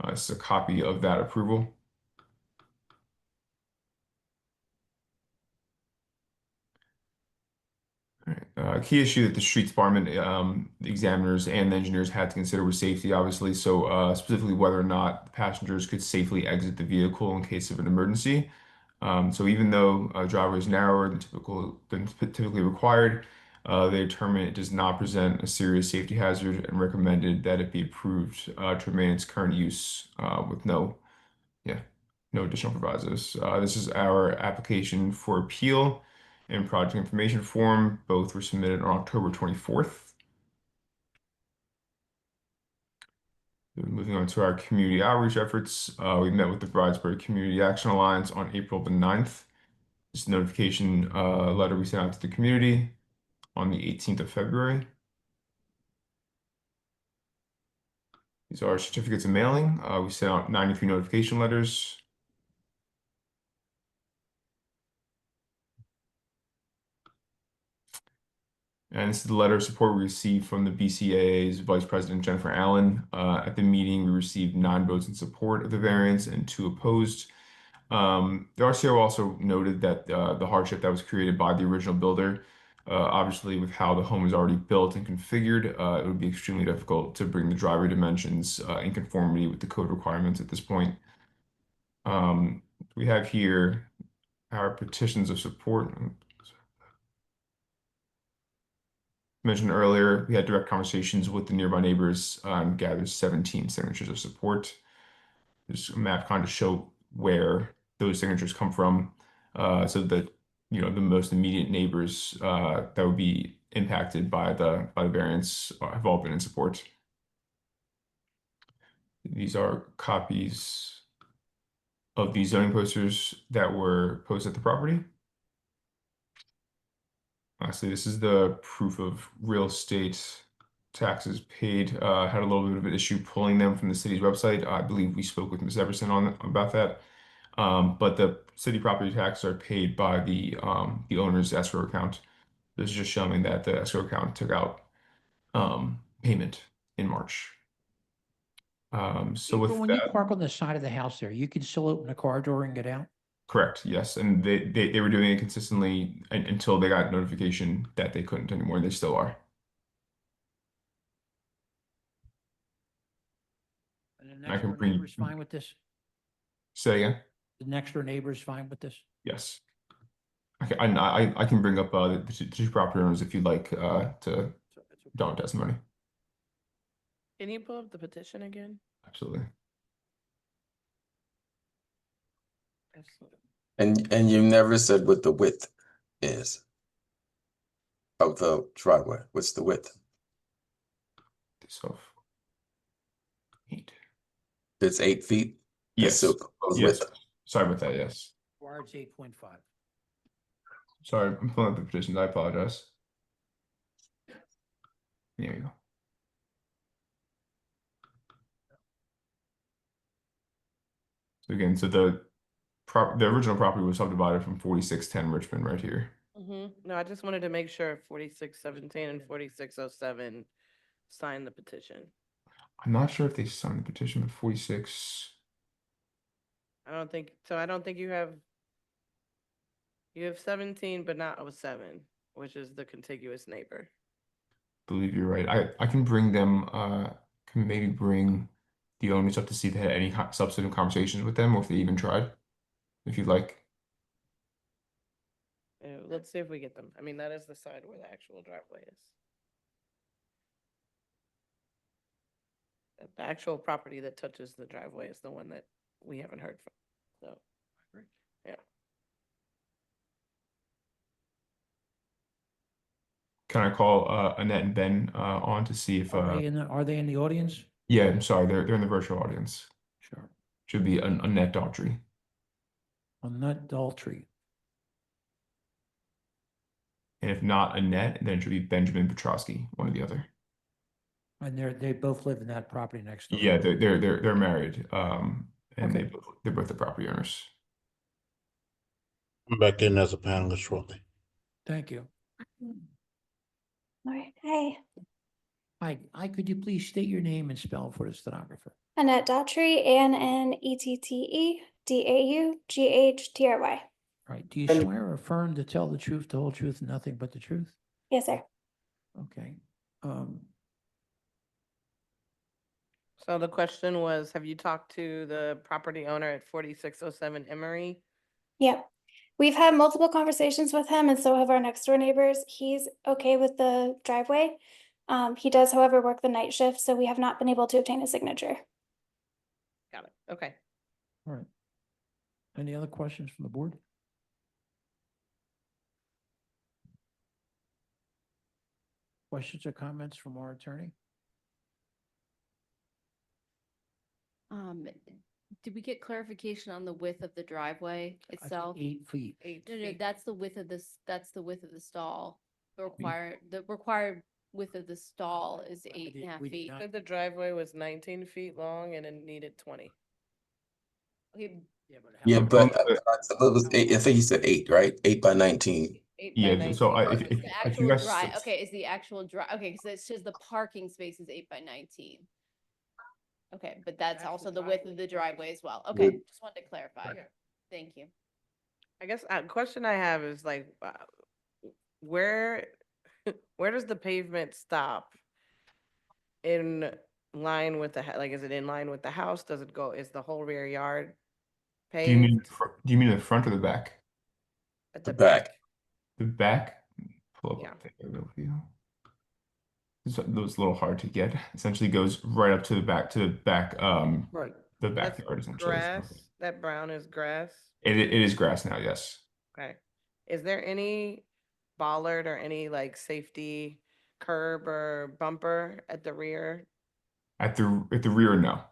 This is a copy of that approval. All right. Key issue that the Streets Department, the examiners and the engineers had to consider was safety, obviously. So specifically whether or not the passengers could safely exit the vehicle in case of an emergency. So even though a driveway is narrower than typically required, they determined it does not present a serious safety hazard and recommended that it be approved to remain its current use with no, yeah. No additional provisos. This is our application for appeal and project information form. Both were submitted on October 24th. Moving on to our community outreach efforts, we met with the Bridesbury Community Action Alliance on April the 9th. This notification letter we sent out to the community on the 18th of February. These are certificates of mailing. We sent out 93 notification letters. And this is the letter of support we received from the BCAA's Vice President Jennifer Allen. At the meeting, we received 9 votes in support of the variance and 2 opposed. The RCO also noted that the hardship that was created by the original builder, obviously with how the home is already built and configured, it would be extremely difficult to bring the driveway dimensions in conformity with the code requirements at this point. We have here our petitions of support. Mentioned earlier, we had direct conversations with the nearby neighbors and gathered 17 signatures of support. There's a map kind of show where those signatures come from, so that the most immediate neighbors that would be impacted by the variance have all been in support. These are copies of the zoning posters that were posted at the property. Lastly, this is the proof of real estate taxes paid. Had a little bit of an issue pulling them from the city's website. I believe we spoke with Ms. Everson about that. But the city property taxes are paid by the owner's escrow account. This is just showing that the escrow account took out payment in March. So with When you that, park on the side of the house there, you can still open the car door and get out? correct, yes, and they were doing it consistently until they got notification that they couldn't anymore. They still are. And the I next can door bring. neighbor's fine with this? Say again. The next door neighbor's fine with this? Yes. Okay, I can bring up the two property owners if you'd like to don't testimony. Can you pull up the petition again? Absolutely. And you never said what the width is of the driveway. What's the width? So 8. It's 8 feet? Yes. That's the proposed Yes. width? Sorry about that. Yes. Required 8.5. Sorry, I'm pulling up the petitions. I apologize. There you go. So again, so the original property was subdivided from 4610 Richmond right here. No, I just wanted to make sure 4617 and 4607 signed the petition. I'm not sure if they signed the petition, but 46. I don't think you have 17, but not 07, which is the contiguous neighbor. Believe you're right. I can bring them, can maybe bring the owners up to see if they had any substantive conversations with them or if they even tried, if you'd like. Let's see if we get them. I mean, that is the side where the actual driveway is. The actual property that touches the driveway is the one that we haven't heard from. So, yeah. Can I call Annette and Ben on to see if Are they in the audience? yeah, I'm sorry, they're in the virtual audience. Sure. Should be Annette Daughtry. Annette Daltrey. And if not Annette, then it should be Benjamin Petrosky, one or the other. And they both live in that property next door. Yeah, they're married. And Okay. they're both the property owners. I'm back in as a panelist shortly. Thank you. All right. Hi, Hi, could you please state your name and spell for the stenographer? Annette Daughtry, ANNETTE, DAUGHTRY. All right, do you swear or affirm to tell the truth, the whole truth, and nothing but the truth? Yes, sir. Okay. So the question was, have you talked to the property owner at 4607 Emery? Yep. We've had multiple conversations with him, and so have our next door neighbors. He's okay with the driveway. He does, however, work the night shift, so we have not been able to obtain a signature. Got it. Okay. All right. Any other questions from the board? Questions or comments from our attorney? Did we get clarification on the width of the driveway I think itself? 8 feet. No, that's the width of this, that's the width of the stall. The required width of the stall is 8.5 we did feet. not- Said the driveway was 19 feet long and it needed 20. Okay, Yeah, Um, but um, it was 8, I think you said 8, right? 8 by 19. 8 by Yeah, 19. so Right. if the you actual guys, drive, okay, is the actual drive, okay, because it says the parking space is 8 by 19. Okay, but that's also the width of the driveway as well. Okay, just wanted to clarify. Thank you. I guess a question I have is like, where, where does the pavement stop? In line with the, like, is it in line with the house? Does it go, is the whole rear yard do you mean paved do you mean the front or the back? at The back. The back. Pull up Yeah. the aerial view. So those a little hard to get. Essentially goes right up to the back Right. the That's backyard essentially. grass, that brown is grass? It is grass now, yes. Okay. Is there any bollard or any like safety curb or bumper at the rear? At the rear, no.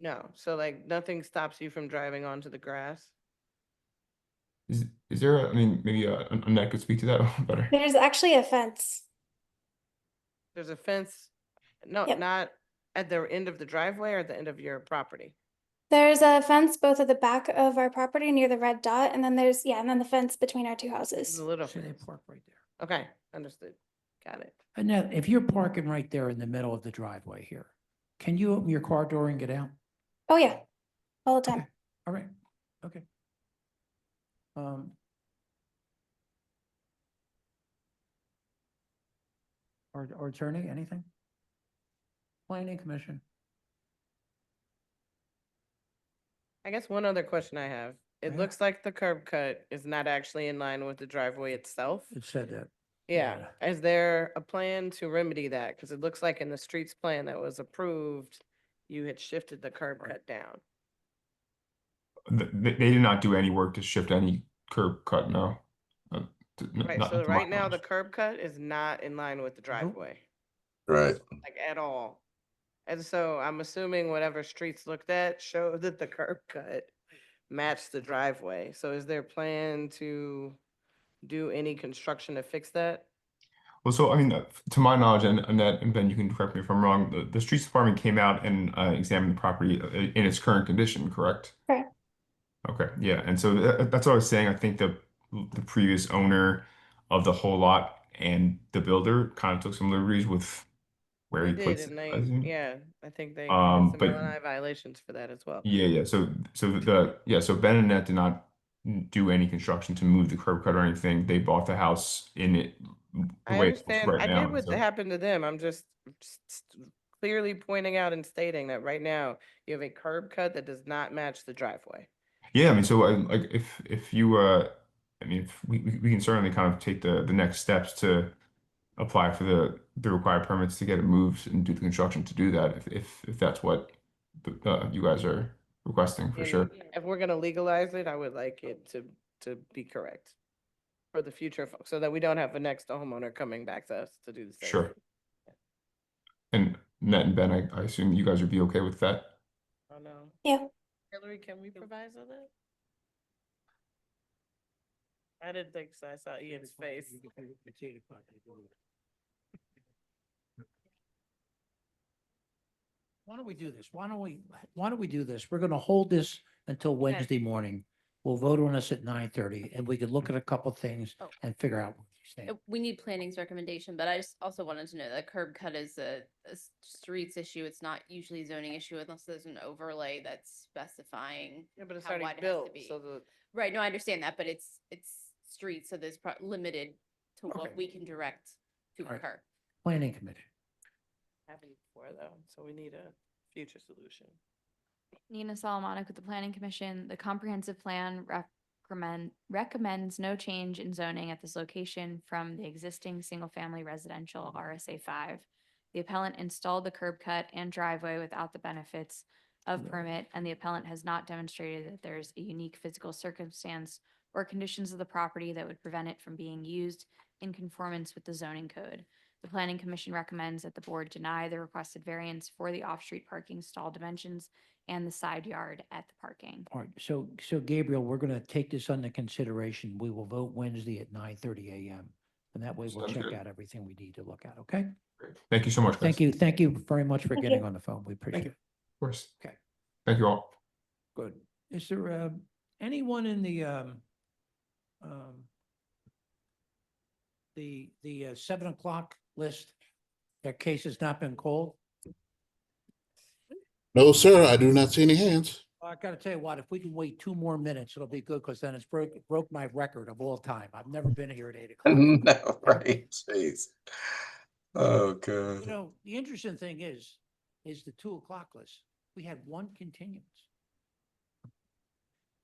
No, so like nothing stops you from driving onto the grass? Is there I mean maybe Annette could speak to that a little better. There's actually a fence. There's a fence, no, Yep. not at the end of the driveway or at the end of your property? There's a fence both at the back of our property near the red dot, and then there's, yeah, and then the fence between our two There's houses. a little See, they fence. park right there. Okay, understood. Got it. And now, if you're parking right there in the middle of the driveway here, can you open your car door and get out? Oh, yeah, all the time. Okay, all right, okay. Our attorney, anything? Planning Commission? I guess one other question I have. It Yeah. looks like the curb cut is not actually in line with the driveway itself. It said that. Yeah, is there a plan to remedy that? Because it looks like in the streets plan that was approved, you had shifted the curb cut down. They did not do any work to shift any curb cut, no. Right, Not so to my right now the knowledge. curb cut is not in line with the driveway, Right. like at all. And so I'm assuming whatever streets looked at showed that the curb cut matched the driveway. So is there a plan to do any construction to fix that? Well, so I mean, to my knowledge, and Annette and Ben, you can correct me if I'm wrong. The streets department came out and examined the property in its current condition, correct? Correct. Okay, yeah, and so that's what I was saying. I think the previous owner of the whole lot and the builder kind of took some liberties with where he They did, placed and it. they, yeah, I think they Um, had some but- L&I violations for that as well. Yeah. So so Ben and Annette did not do any construction to move the curb cut or anything. They bought the house in it the I way it looks understand, right I now. get what So- happened to them, I'm just clearly pointing out and stating that right now, you have a curb cut that does not match the driveway. Yeah, I mean, so like if you I mean, if we can certainly kind of take the next steps to apply for the required permits to get it moved and do the construction to do that if that's what you guys are requesting for sure. And if we're gonna legalize it, I would like it to be correct for the future, so that we don't have the next homeowner coming back to us to do the same. Sure. And Nat and Ben, I assume you guys would be okay with that. Oh, no. Yeah. Hillary, can we provide on that? I didn't think so. I saw Ian's face. Why don't we do this? Why don't we do this? We're gonna hold this until Okay. Wednesday morning. We'll vote on this at 9:30 and we can look at a couple things Oh. and figure out what you stand. We need planning's recommendation, but I just also wanted to know that curb cut is a streets issue. It's not usually a zoning issue unless there's an overlay that's specifying Yeah, but it's how wide already it has to built, be. so the, Right, no, I understand that, but it's streets, so there's limited to Okay. what we can direct to All right. occur. Planning Commission. happened before though, so we need a future solution. Nina Solomonic with the Planning Commission. The comprehensive plan recommends no change in zoning at this location from the existing single-family residential RSA 5. The appellant installed the curb cut and driveway without the benefits of permit, and the appellant has not demonstrated that there's a unique physical circumstance or conditions of the property that would prevent it from being used in conformance with the zoning code. The Planning Commission recommends that the board deny the requested variance for the off-street parking stall dimensions and the side yard at the parking. All right, so Gabriel, we're gonna take this under consideration. We will vote Wednesday at 9:30 a.m. And that way we'll Sounds check good. out everything we need to look at, okay? Great. Thank you so much, guys. Thank you very much for Thank getting you. on the phone. We appreciate it. Of course. Okay. Thank you all. Good. Is there anyone in the 7 o'clock list? Their case has not been called? No, sir, I do not see any hands. I gotta tell you what, if we can wait 2 more minutes, it'll be good, because then it's broke my record of all time. I've never been here at 8 o'clock. No, right, jeez. Oh, God. You know, the interesting thing is the 2 o'clock list. We had 1 continuance.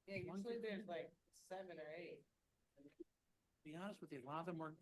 Yeah, usually there's like 7 or 8. To be honest with you, a lot of them were